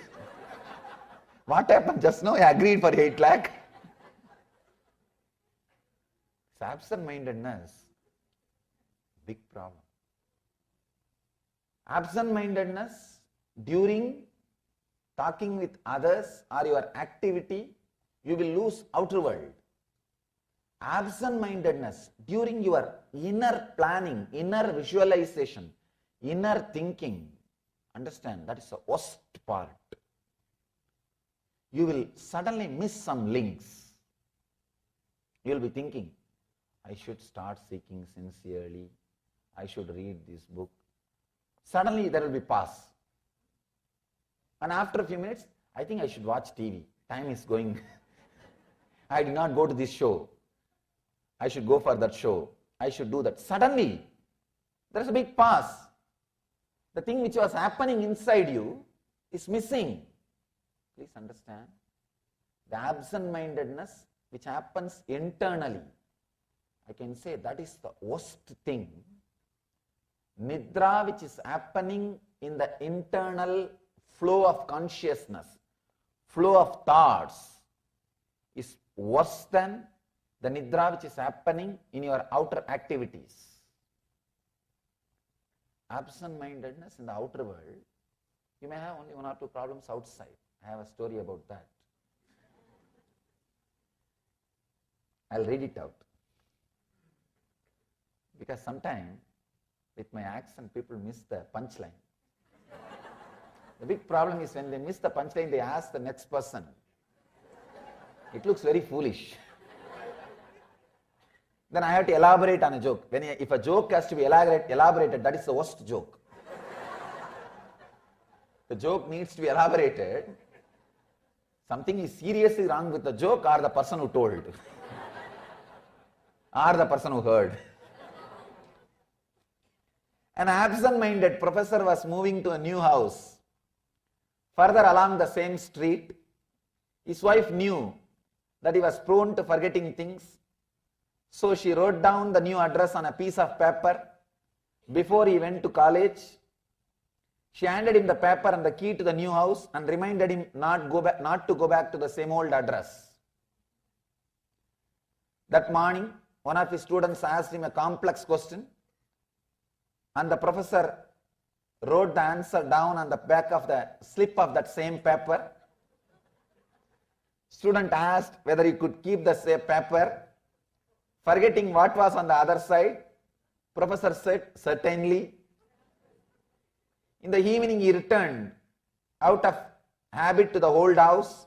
S7: What happened just now? I agreed for 8 lakh. It's absent-mindedness. Big problem. Absent-mindedness during talking with others or your activity, you will lose outer world. Absent-mindedness during your inner planning, inner visualization, inner thinking, understand, that is the worst part. You will suddenly miss some links. You will be thinking, I should start seeking sincerely. I should read this book. Suddenly there will be pause. And after a few minutes, I think I should watch TV. Time is going. I did not go to this show. I should go for that show. I should do that. Suddenly, there is a big pause. The thing which was happening inside you is missing. Please understand. The absent-mindedness which happens internally, I can say that is the worst thing. Nidra which is happening in the internal flow of consciousness, flow of thoughts, is worse than the nidra which is happening in your outer activities. Absent-mindedness in the outer world, you may have only 1 or 2 problems outside. I have a story about that. I'll read it out. Because sometimes with my accent, people miss the punchline. The big problem is when they miss the punchline, they ask the next person. It looks very foolish. Then I have to elaborate on a joke. If a joke has to be elaborated, that is the worst joke. The joke needs to be elaborated. Something is seriously wrong with the joke or the person who told, or the person who heard. An absent-minded professor was moving to a new house. Further along the same street, his wife knew that he was prone to forgetting things, so she wrote down the new address on a piece of paper before he went to college. She handed him the paper and the key to the new house and reminded him not to go back to the same old address. That morning, one of his students asked him a complex question, and the professor wrote the answer down on the back of the slip of that same paper. Student asked whether he could keep the same paper. Forgetting what was on the other side, professor said, certainly. In the evening, he returned out of habit to the old house,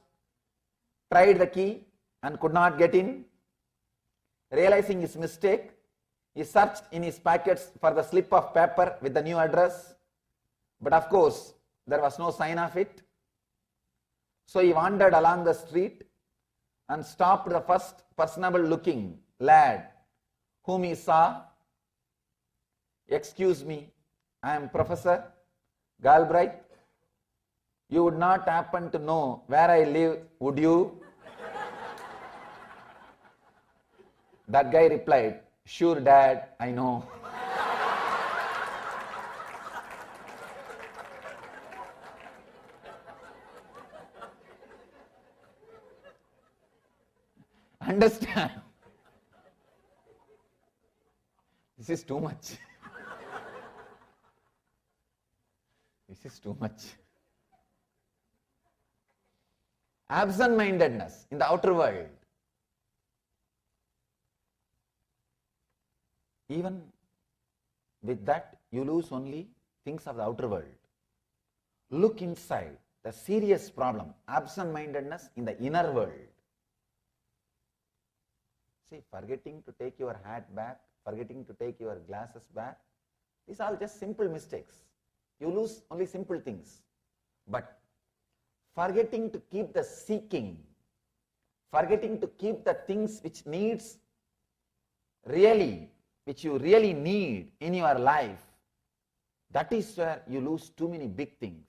S7: tried the key and could not get in. Realizing his mistake, he searched in his pockets for the slip of paper with the new address, but of course, there was no sign of it. So he wandered along the street and stopped the first personable-looking lad whom he saw. Excuse me, I am Professor Galbraith. You would not happen to know where I live, would you? That guy replied, sure dad, I know. Understand? This is too much. This is too much. Absent-mindedness in the outer world. Even with that, you lose only things of the outer world. Look inside. The serious problem, absent-mindedness in the inner world. See, forgetting to take your hat back, forgetting to take your glasses back, these are all just simple mistakes. You lose only simple things. But forgetting to keep the seeking, forgetting to keep the things which you really need in your life, that is where you lose too many big things.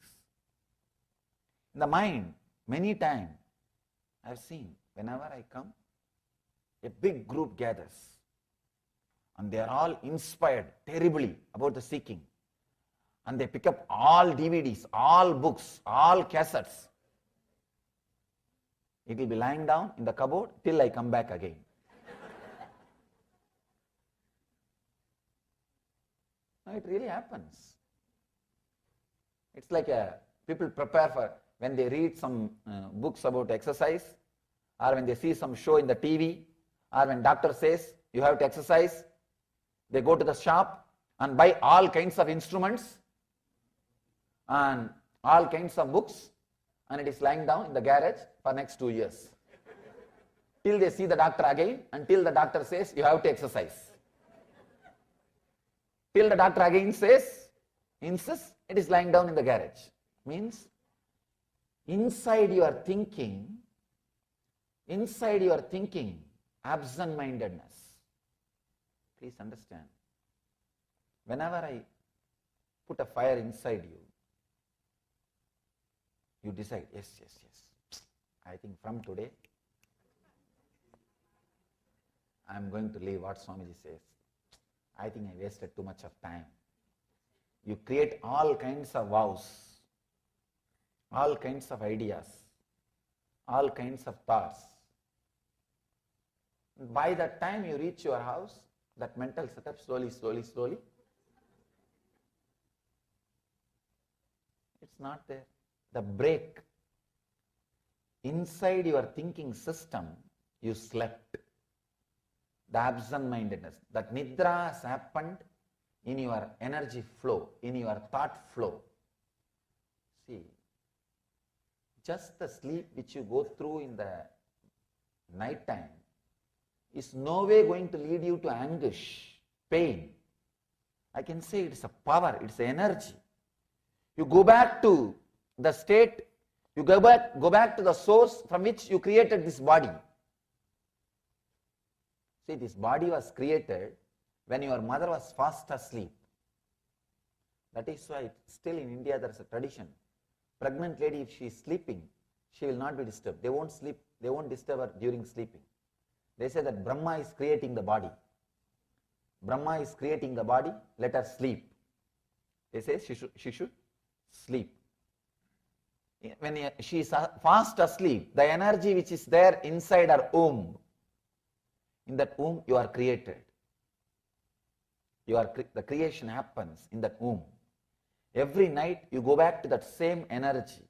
S7: In the mind, many times, I have seen, whenever I come, a big group gathers and they are all inspired terribly about the seeking. And they pick up all DVDs, all books, all cassettes. It will be lying down in the cupboard till I come back again. No, it really happens. It's like people prepare for, when they read some books about exercise, or when they see some show in the TV, or when doctor says you have to exercise, they go to the shop and buy all kinds of instruments and all kinds of books, and it is lying down in the garage for next 2 years. Till they see the doctor again, until the doctor says you have to exercise. Till the doctor again says, insists, it is lying down in the garage. Means, inside your thinking, absent-mindedness. Please understand. Whenever I put a fire inside you, you decide, yes. I think from today, I am going to leave what Swamiji says. I think I wasted too much of time. You create all kinds of vows, all kinds of ideas, all kinds of thoughts. By the time you reach your house, that mental setup slowly, it's not there. The break. Inside your thinking system, you slept. The absent-mindedness. That nidra has happened in your energy flow, in your thought flow. See, just the sleep which you go through in the night time is no way going to lead you to anguish, pain. I can say it's a power, it's energy. You go back to the state, you go back to the source from which you created this body. See, this body was created when your mother was fast asleep. That is why still in India there is a tradition. Pregnant lady, if she is sleeping, she will not be disturbed. They won't sleep, they won't disturb her during sleeping. They say that Brahma is creating the body. Brahma is creating the body, let her sleep. They say she should sleep. When she is fast asleep, the energy which is there inside her womb, in that womb you are created. The creation happens in that womb. Every night you go back to that same energy.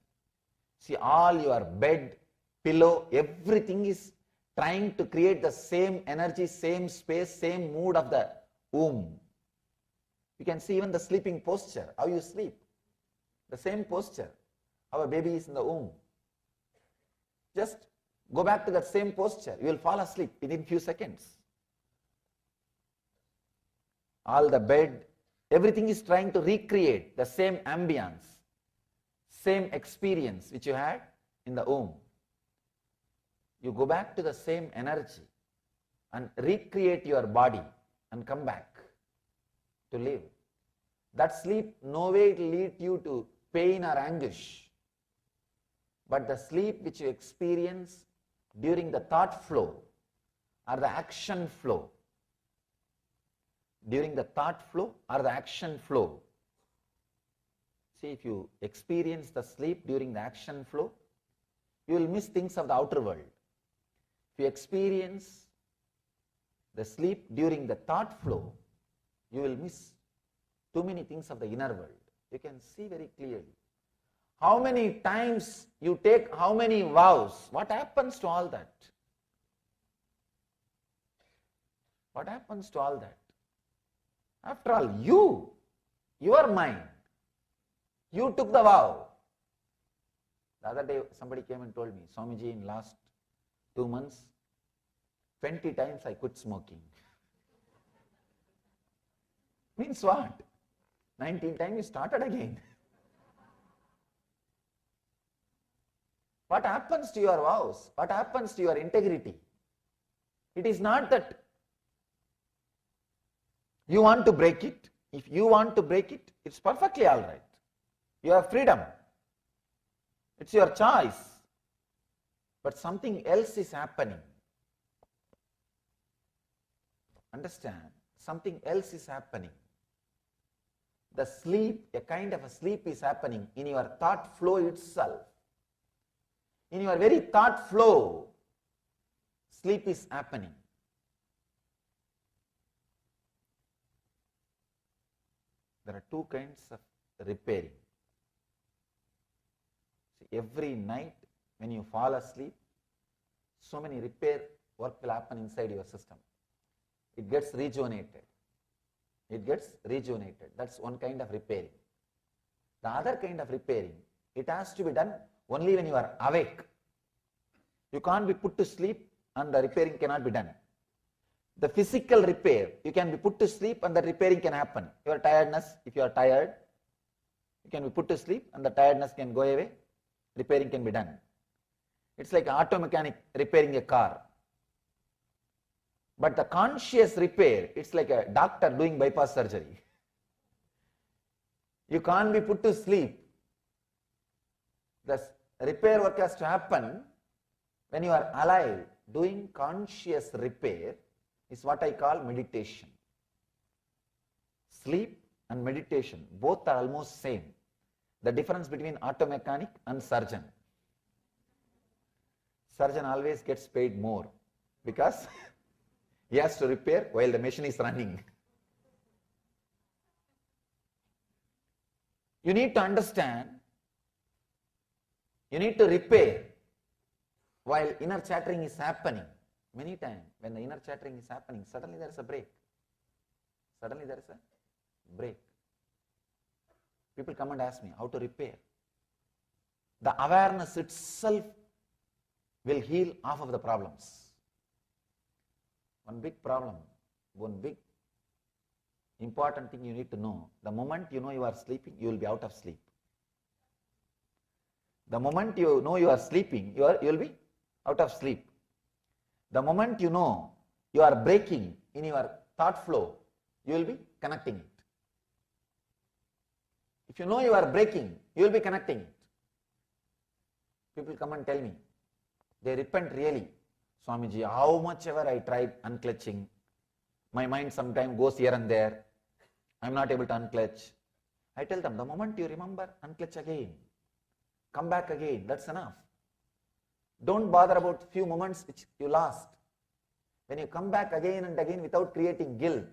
S7: See, all your bed, pillow, everything is trying to create the same energy, same space, same mood of the womb. You can see even the sleeping posture, how you sleep. The same posture, how a baby is in the womb. Just go back to that same posture, you will fall asleep within few seconds. All the bed, everything is trying to recreate the same ambience, same experience which you had in the womb. You go back to the same energy and recreate your body and come back to live. That sleep no way will lead you to pain or anguish. But the sleep which you experience during the thought flow or the action flow, during the thought flow or the action flow. See, if you experience the sleep during the action flow, you will miss things of the outer world. If you experience the sleep during the thought flow, you will miss too many things of the inner world. You can see very clearly. How many times you take how many vows? What happens to all that? What happens to all that? After all, your mind, you took the vow. The other day somebody came and told me, Swamiji, in last 2 months, 20 times I quit smoking. Means what? 19 times you started again. What happens to your vows? What happens to your integrity? It is not that you want to break it. If you want to break it, it's perfectly all right. You have freedom. It's your choice. But something else is happening. Understand? Something else is happening. The sleep, a kind of a sleep is happening in your thought flow itself. In your very thought flow, sleep is happening. There are two kinds of repairing. See, every night when you fall asleep, so many repair work will happen inside your system. It gets rejuvenated. It gets rejuvenated. That's one kind of repairing. The other kind of repairing, it has to be done only when you are awake. You can't be put to sleep and the repairing cannot be done. The physical repair, you can be put to sleep and the repairing can happen. Your tiredness, if you are tired, you can be put to sleep and the tiredness can go away, repairing can be done. It's like an auto mechanic repairing a car. But the conscious repair, it's like a doctor doing bypass surgery. You can't be put to sleep. The repair work has to happen when you are alive. Doing conscious repair is what I call meditation. Sleep and meditation, both are almost same. The difference between auto mechanic and surgeon. Surgeon always gets paid more because he has to repair while the machine is running. You need to understand, you need to repair while inner chattering is happening. Many times when the inner chattering is happening, suddenly there is a break. Suddenly there is a break. People come and ask me how to repair. The awareness itself will heal half of the problems. One big problem, one big important thing you need to know, the moment you know you are sleeping, you will be out of sleep. The moment you know you are sleeping, you will be out of sleep. The moment you know you are breaking in your thought flow, you will be connecting it. If you know you are breaking, you will be connecting it. People come and tell me, they repent really. Swamiji, how much ever I tried unclutching, my mind sometimes goes here and there. I am not able to unclutch. I tell them, the moment you remember, unclutch again. Come back again, that's enough. Don't bother about few moments which you lost. When you come back again and again without creating guilt,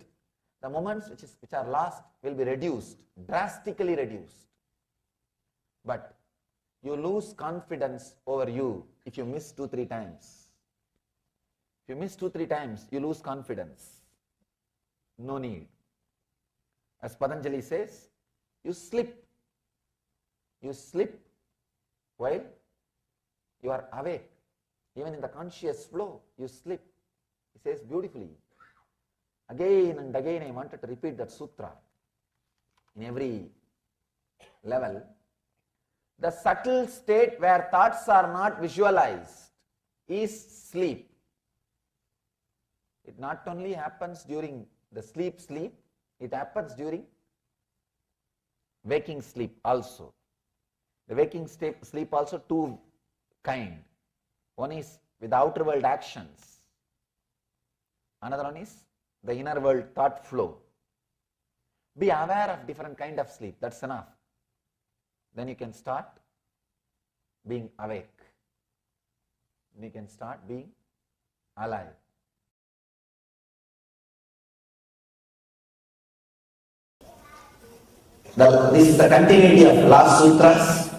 S7: the moments which are lost will be reduced, drastically reduced. But you lose confidence over you if you miss 2-3 times. If you miss 2-3 times, you lose confidence. No need. As Patanjali says, you slip. You slip while you are awake. Even in the conscious flow, you slip. He says beautifully. Again and again I wanted to repeat that sutra in every level. The subtle state where thoughts are not visualized is sleep. It not only happens during the sleep, it happens during waking sleep also. The waking sleep also two kind. One is with outer world actions. Another one is the inner world thought flow. Be aware of different kind of sleep. That's enough. Then you can start being awake. You can start being alive. This is the continuity of last sutras.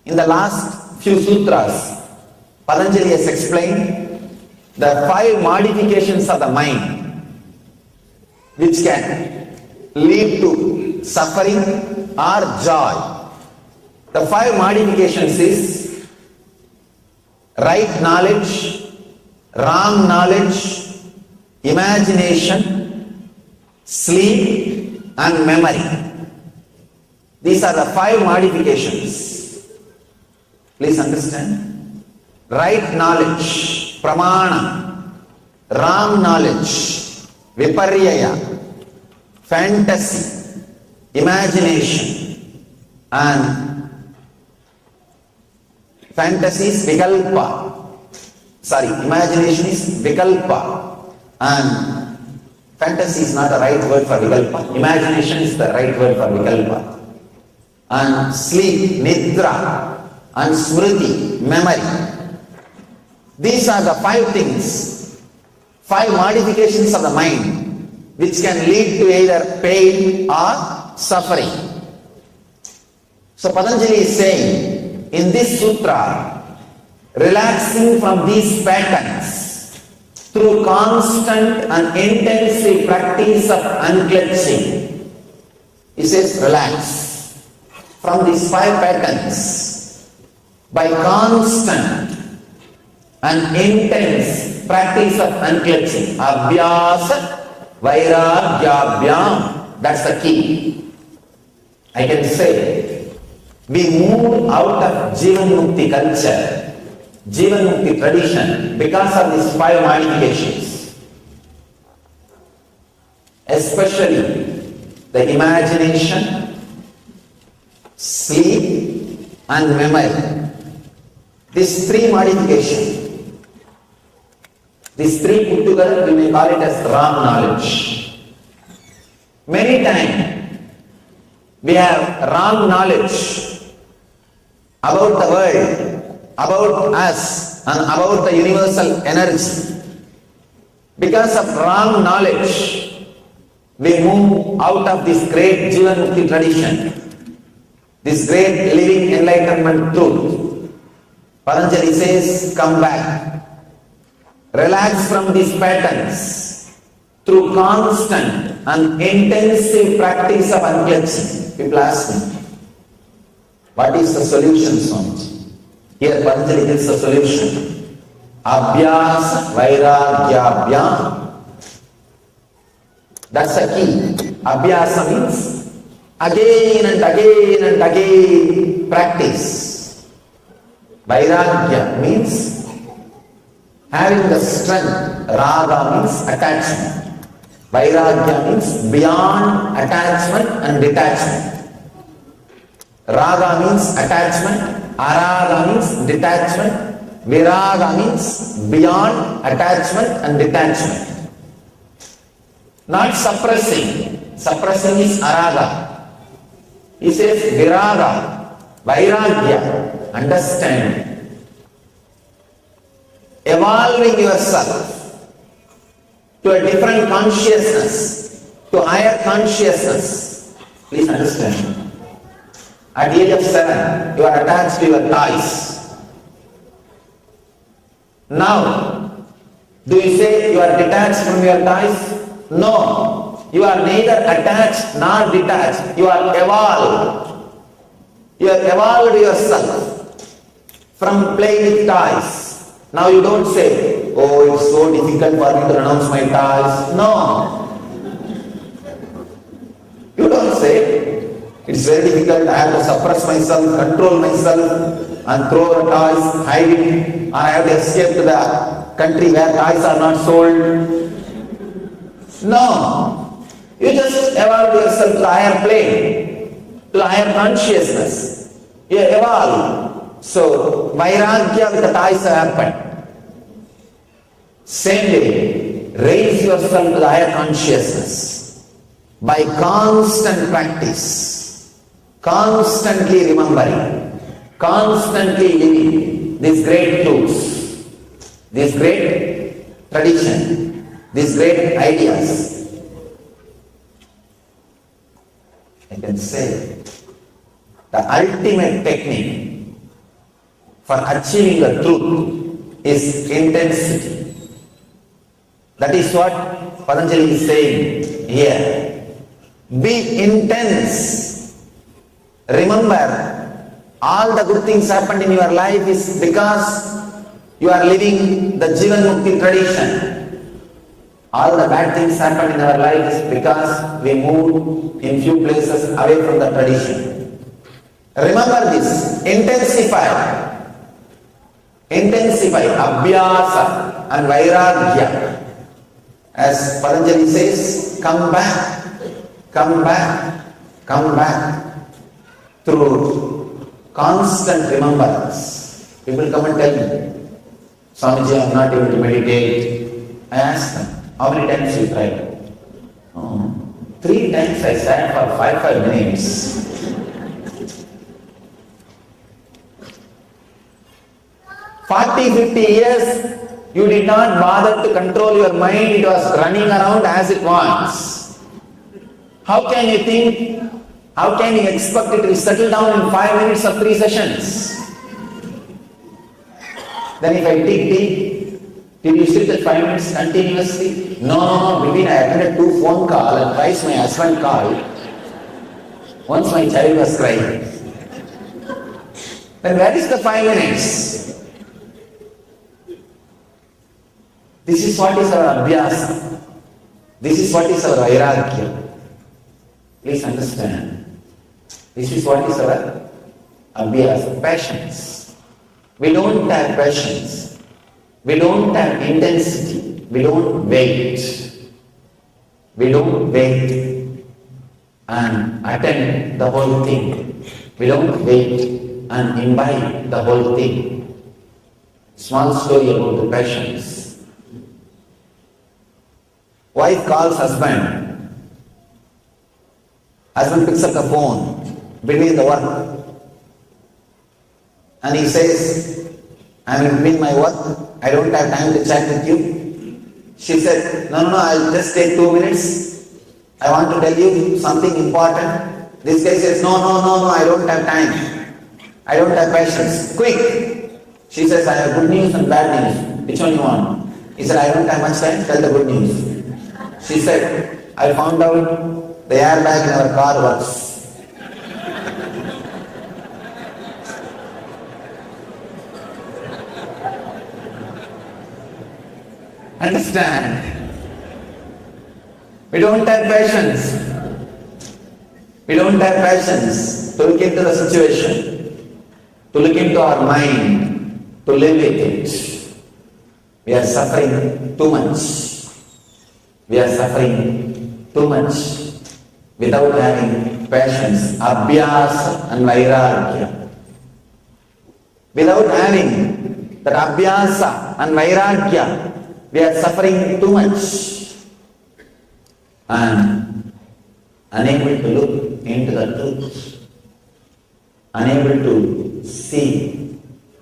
S7: In the last few sutras, Patanjali has explained the 5 modifications of the mind which can lead to suffering or joy. The 5 modifications is right knowledge, wrong knowledge, imagination, sleep and memory. These are the 5 modifications. Please understand. Right knowledge, pramana. Wrong knowledge, viparyaya. Fantasy, imagination. And fantasy is vikalpa. Sorry, imagination is vikalpa. And fantasy is not the right word for vikalpa. Imagination is the right word for vikalpa. And sleep, nidra, and smriti, memory. These are the 5 things, 5 modifications of the mind which can lead to either pain or suffering. So Patanjali is saying in this sutra, relaxing from these patterns through constant and intensive practice of unclenching. He says relax from these 5 patterns by constant and intense practice of unclenching. Abhyasa vairagyabhyam. That's the key. I can say we move out of Jivan Mukti culture, Jivan Mukti tradition because of these 5 modifications. Especially the imagination, sleep and memory. These 3 modifications. These 3 put together we may call it as wrong knowledge. Many times we have wrong knowledge about the world, about us and about the universal energy. Because of wrong knowledge, we move out of this great Jivan Mukti tradition, this great living enlightenment truth. Patanjali says, come back. Relax from these patterns through constant and intensive practice of unclenching. People ask me, what is the solution, Swamiji? Here Patanjali gives the solution. Abhyasa vairagyabhyam. That's the key. Abhyasa means again and again and again practice. Vairagya means having the strength. Raga means attachment. Vairagya means beyond attachment and detachment. Raga means attachment. Araga means detachment. Viraga means beyond attachment and detachment. Not suppressing. Suppressing is araga. He says viraga, vairagya, understanding. Evolving yourself to a different consciousness, to higher consciousness. Please understand. At the age of 7, you are attached to your toys. Now, do you say you are detached from your toys? No. You are neither attached nor detached. You are evolved. You have evolved yourself from playing with toys. Now you don't say, oh, it's so difficult for me to renounce my toys. No. You don't say, it's very difficult, I have to suppress myself, control myself, and throw the toys, hide it, or I have to escape to the country where toys are not sold. No. You just evolve yourself to the higher plane, to the higher consciousness. You evolve. So, vairagya with the toys have happened. Same way, raise yourself to the higher consciousness by constant practice, constantly remembering, constantly living these great truths, this great tradition, these great ideas. I can say the ultimate technique for achieving the truth is intensity. That is what Patanjali is saying here. Be intense. Remember, all the good things happened in your life is because you are living the Jivan Mukti tradition. All the bad things happened in our life is because we moved in few places away from the tradition. Remember this. Intensify. Intensify. Abhyasa and vairagya. As Patanjali says, come back, come back, come back through constant remembrance. People come and tell me, Swamiji, I am not able to meditate. I ask them, how many times you tried? 3 times I sat for 5 minutes. 40-50 years you did not bother to control your mind, it was running around as it wants. How can you think, how can you expect it to settle down in 5 minutes of 3 sessions? Then if I dig deep, did you sit at 5 minutes continuously? No, between I attended 2 phone calls and twice my husband called. Once my child was crying. Then where is the 5 minutes? This is what is our abhyasa. This is what is our vairagya. Please understand. This is what is our abhyasa, passions. We don't have passions. We don't have intensity. We don't wait. We don't wait and attend the whole thing. We don't wait and imbibe the whole thing. Small story about the passions. Wife calls husband. Husband picks up the phone between the work. And he says, I am in between my work. I don't have time to chat with you. She said, no, I'll just take 2 minutes. I want to tell you something important. This guy says, no, I don't have time. I don't have patience. Quick. She says, I have good news and bad news. Which one you want? He said, I don't have much time. Tell the good news. She said, I found out the airbag in our car works. Understand? We don't have patience. We don't have patience to look into the situation, to look into our mind, to live with it. We are suffering too much. We are suffering too much without having patience, abhyasa and vairagya. Without having that abhyasa and vairagya, we are suffering too much and unable to look into the truth, unable to see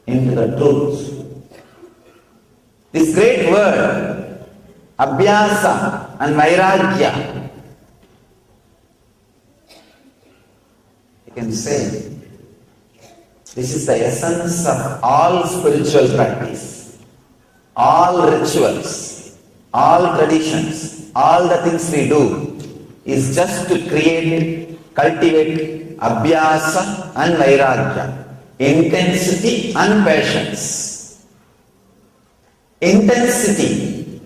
S7: into the truth. This great word, abhyasa and vairagya, you can say, this is the essence of all spiritual practice, all rituals, all traditions, all the things we do is just to create, cultivate abhyasa and vairagya, intensity and patience. Intensity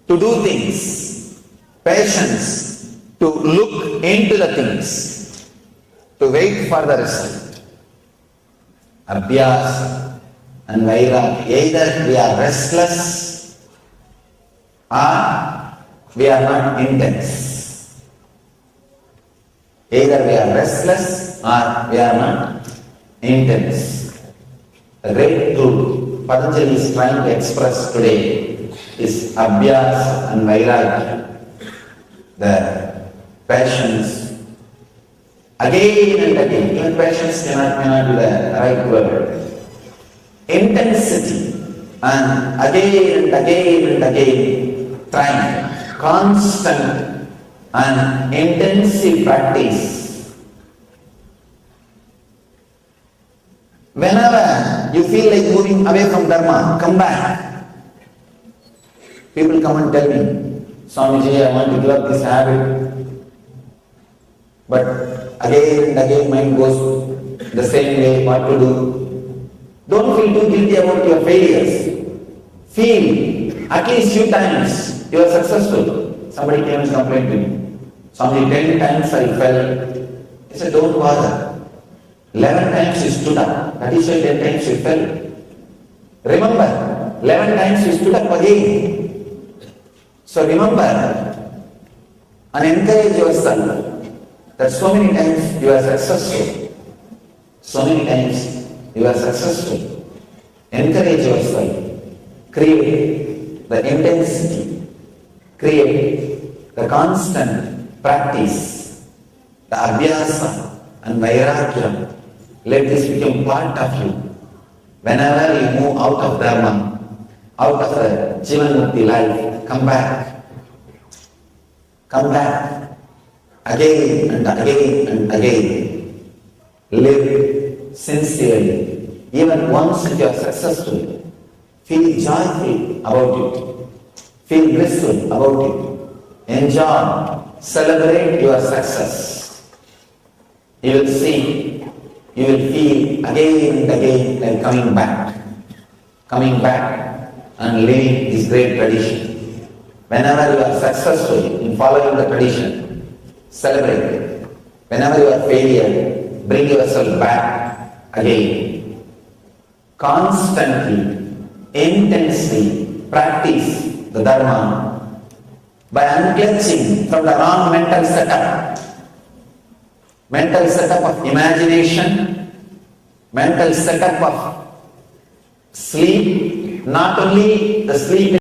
S7: to do things, patience to look into the things, to wait for the result. Abhyasa and vairagya, either we are restless or we are not intense. Either we are restless or we are not intense. The great truth Patanjali is trying to express today is abhyasa and vairagya, the passions. Again and again, even passions may not be the right word. Intensity and again and again and again, trying, constant and intensive practice. Whenever you feel like moving away from Dharma, come back. People come and tell me, Swamiji, I want to give up this habit. But again and again mind goes the same way, what to do. Don't feel too guilty about your failures. Feel at least few times you are successful. Somebody came and complained to me. Swamiji, 10 times I fell. I said, don't bother. 11 times you stood up. That is why 10 times you fell. Remember, 11 times you stood up again. So remember and encourage yourself that so many times you are successful. So many times you are successful. Encourage yourself. Create the intensity. Create the constant practice. The abhyasa and vairagya. Let this become part of you. Whenever you move out of Dharma, out of the Jivanmukti life, come back. Come back. Again and again and again. Live sincerely. Even once if you are successful, feel joyful about it. Feel blissful about it. Enjoy. Celebrate your success. You will see, you will feel again and again like coming back. Coming back and living this great tradition. Whenever you are successful in following the tradition, celebrate it. Whenever you are failure, bring yourself back again. Constantly, intensely practice the Dharma by unclenching from the wrong mental setup. Mental setup of imagination, mental setup of sleep, not only the sleep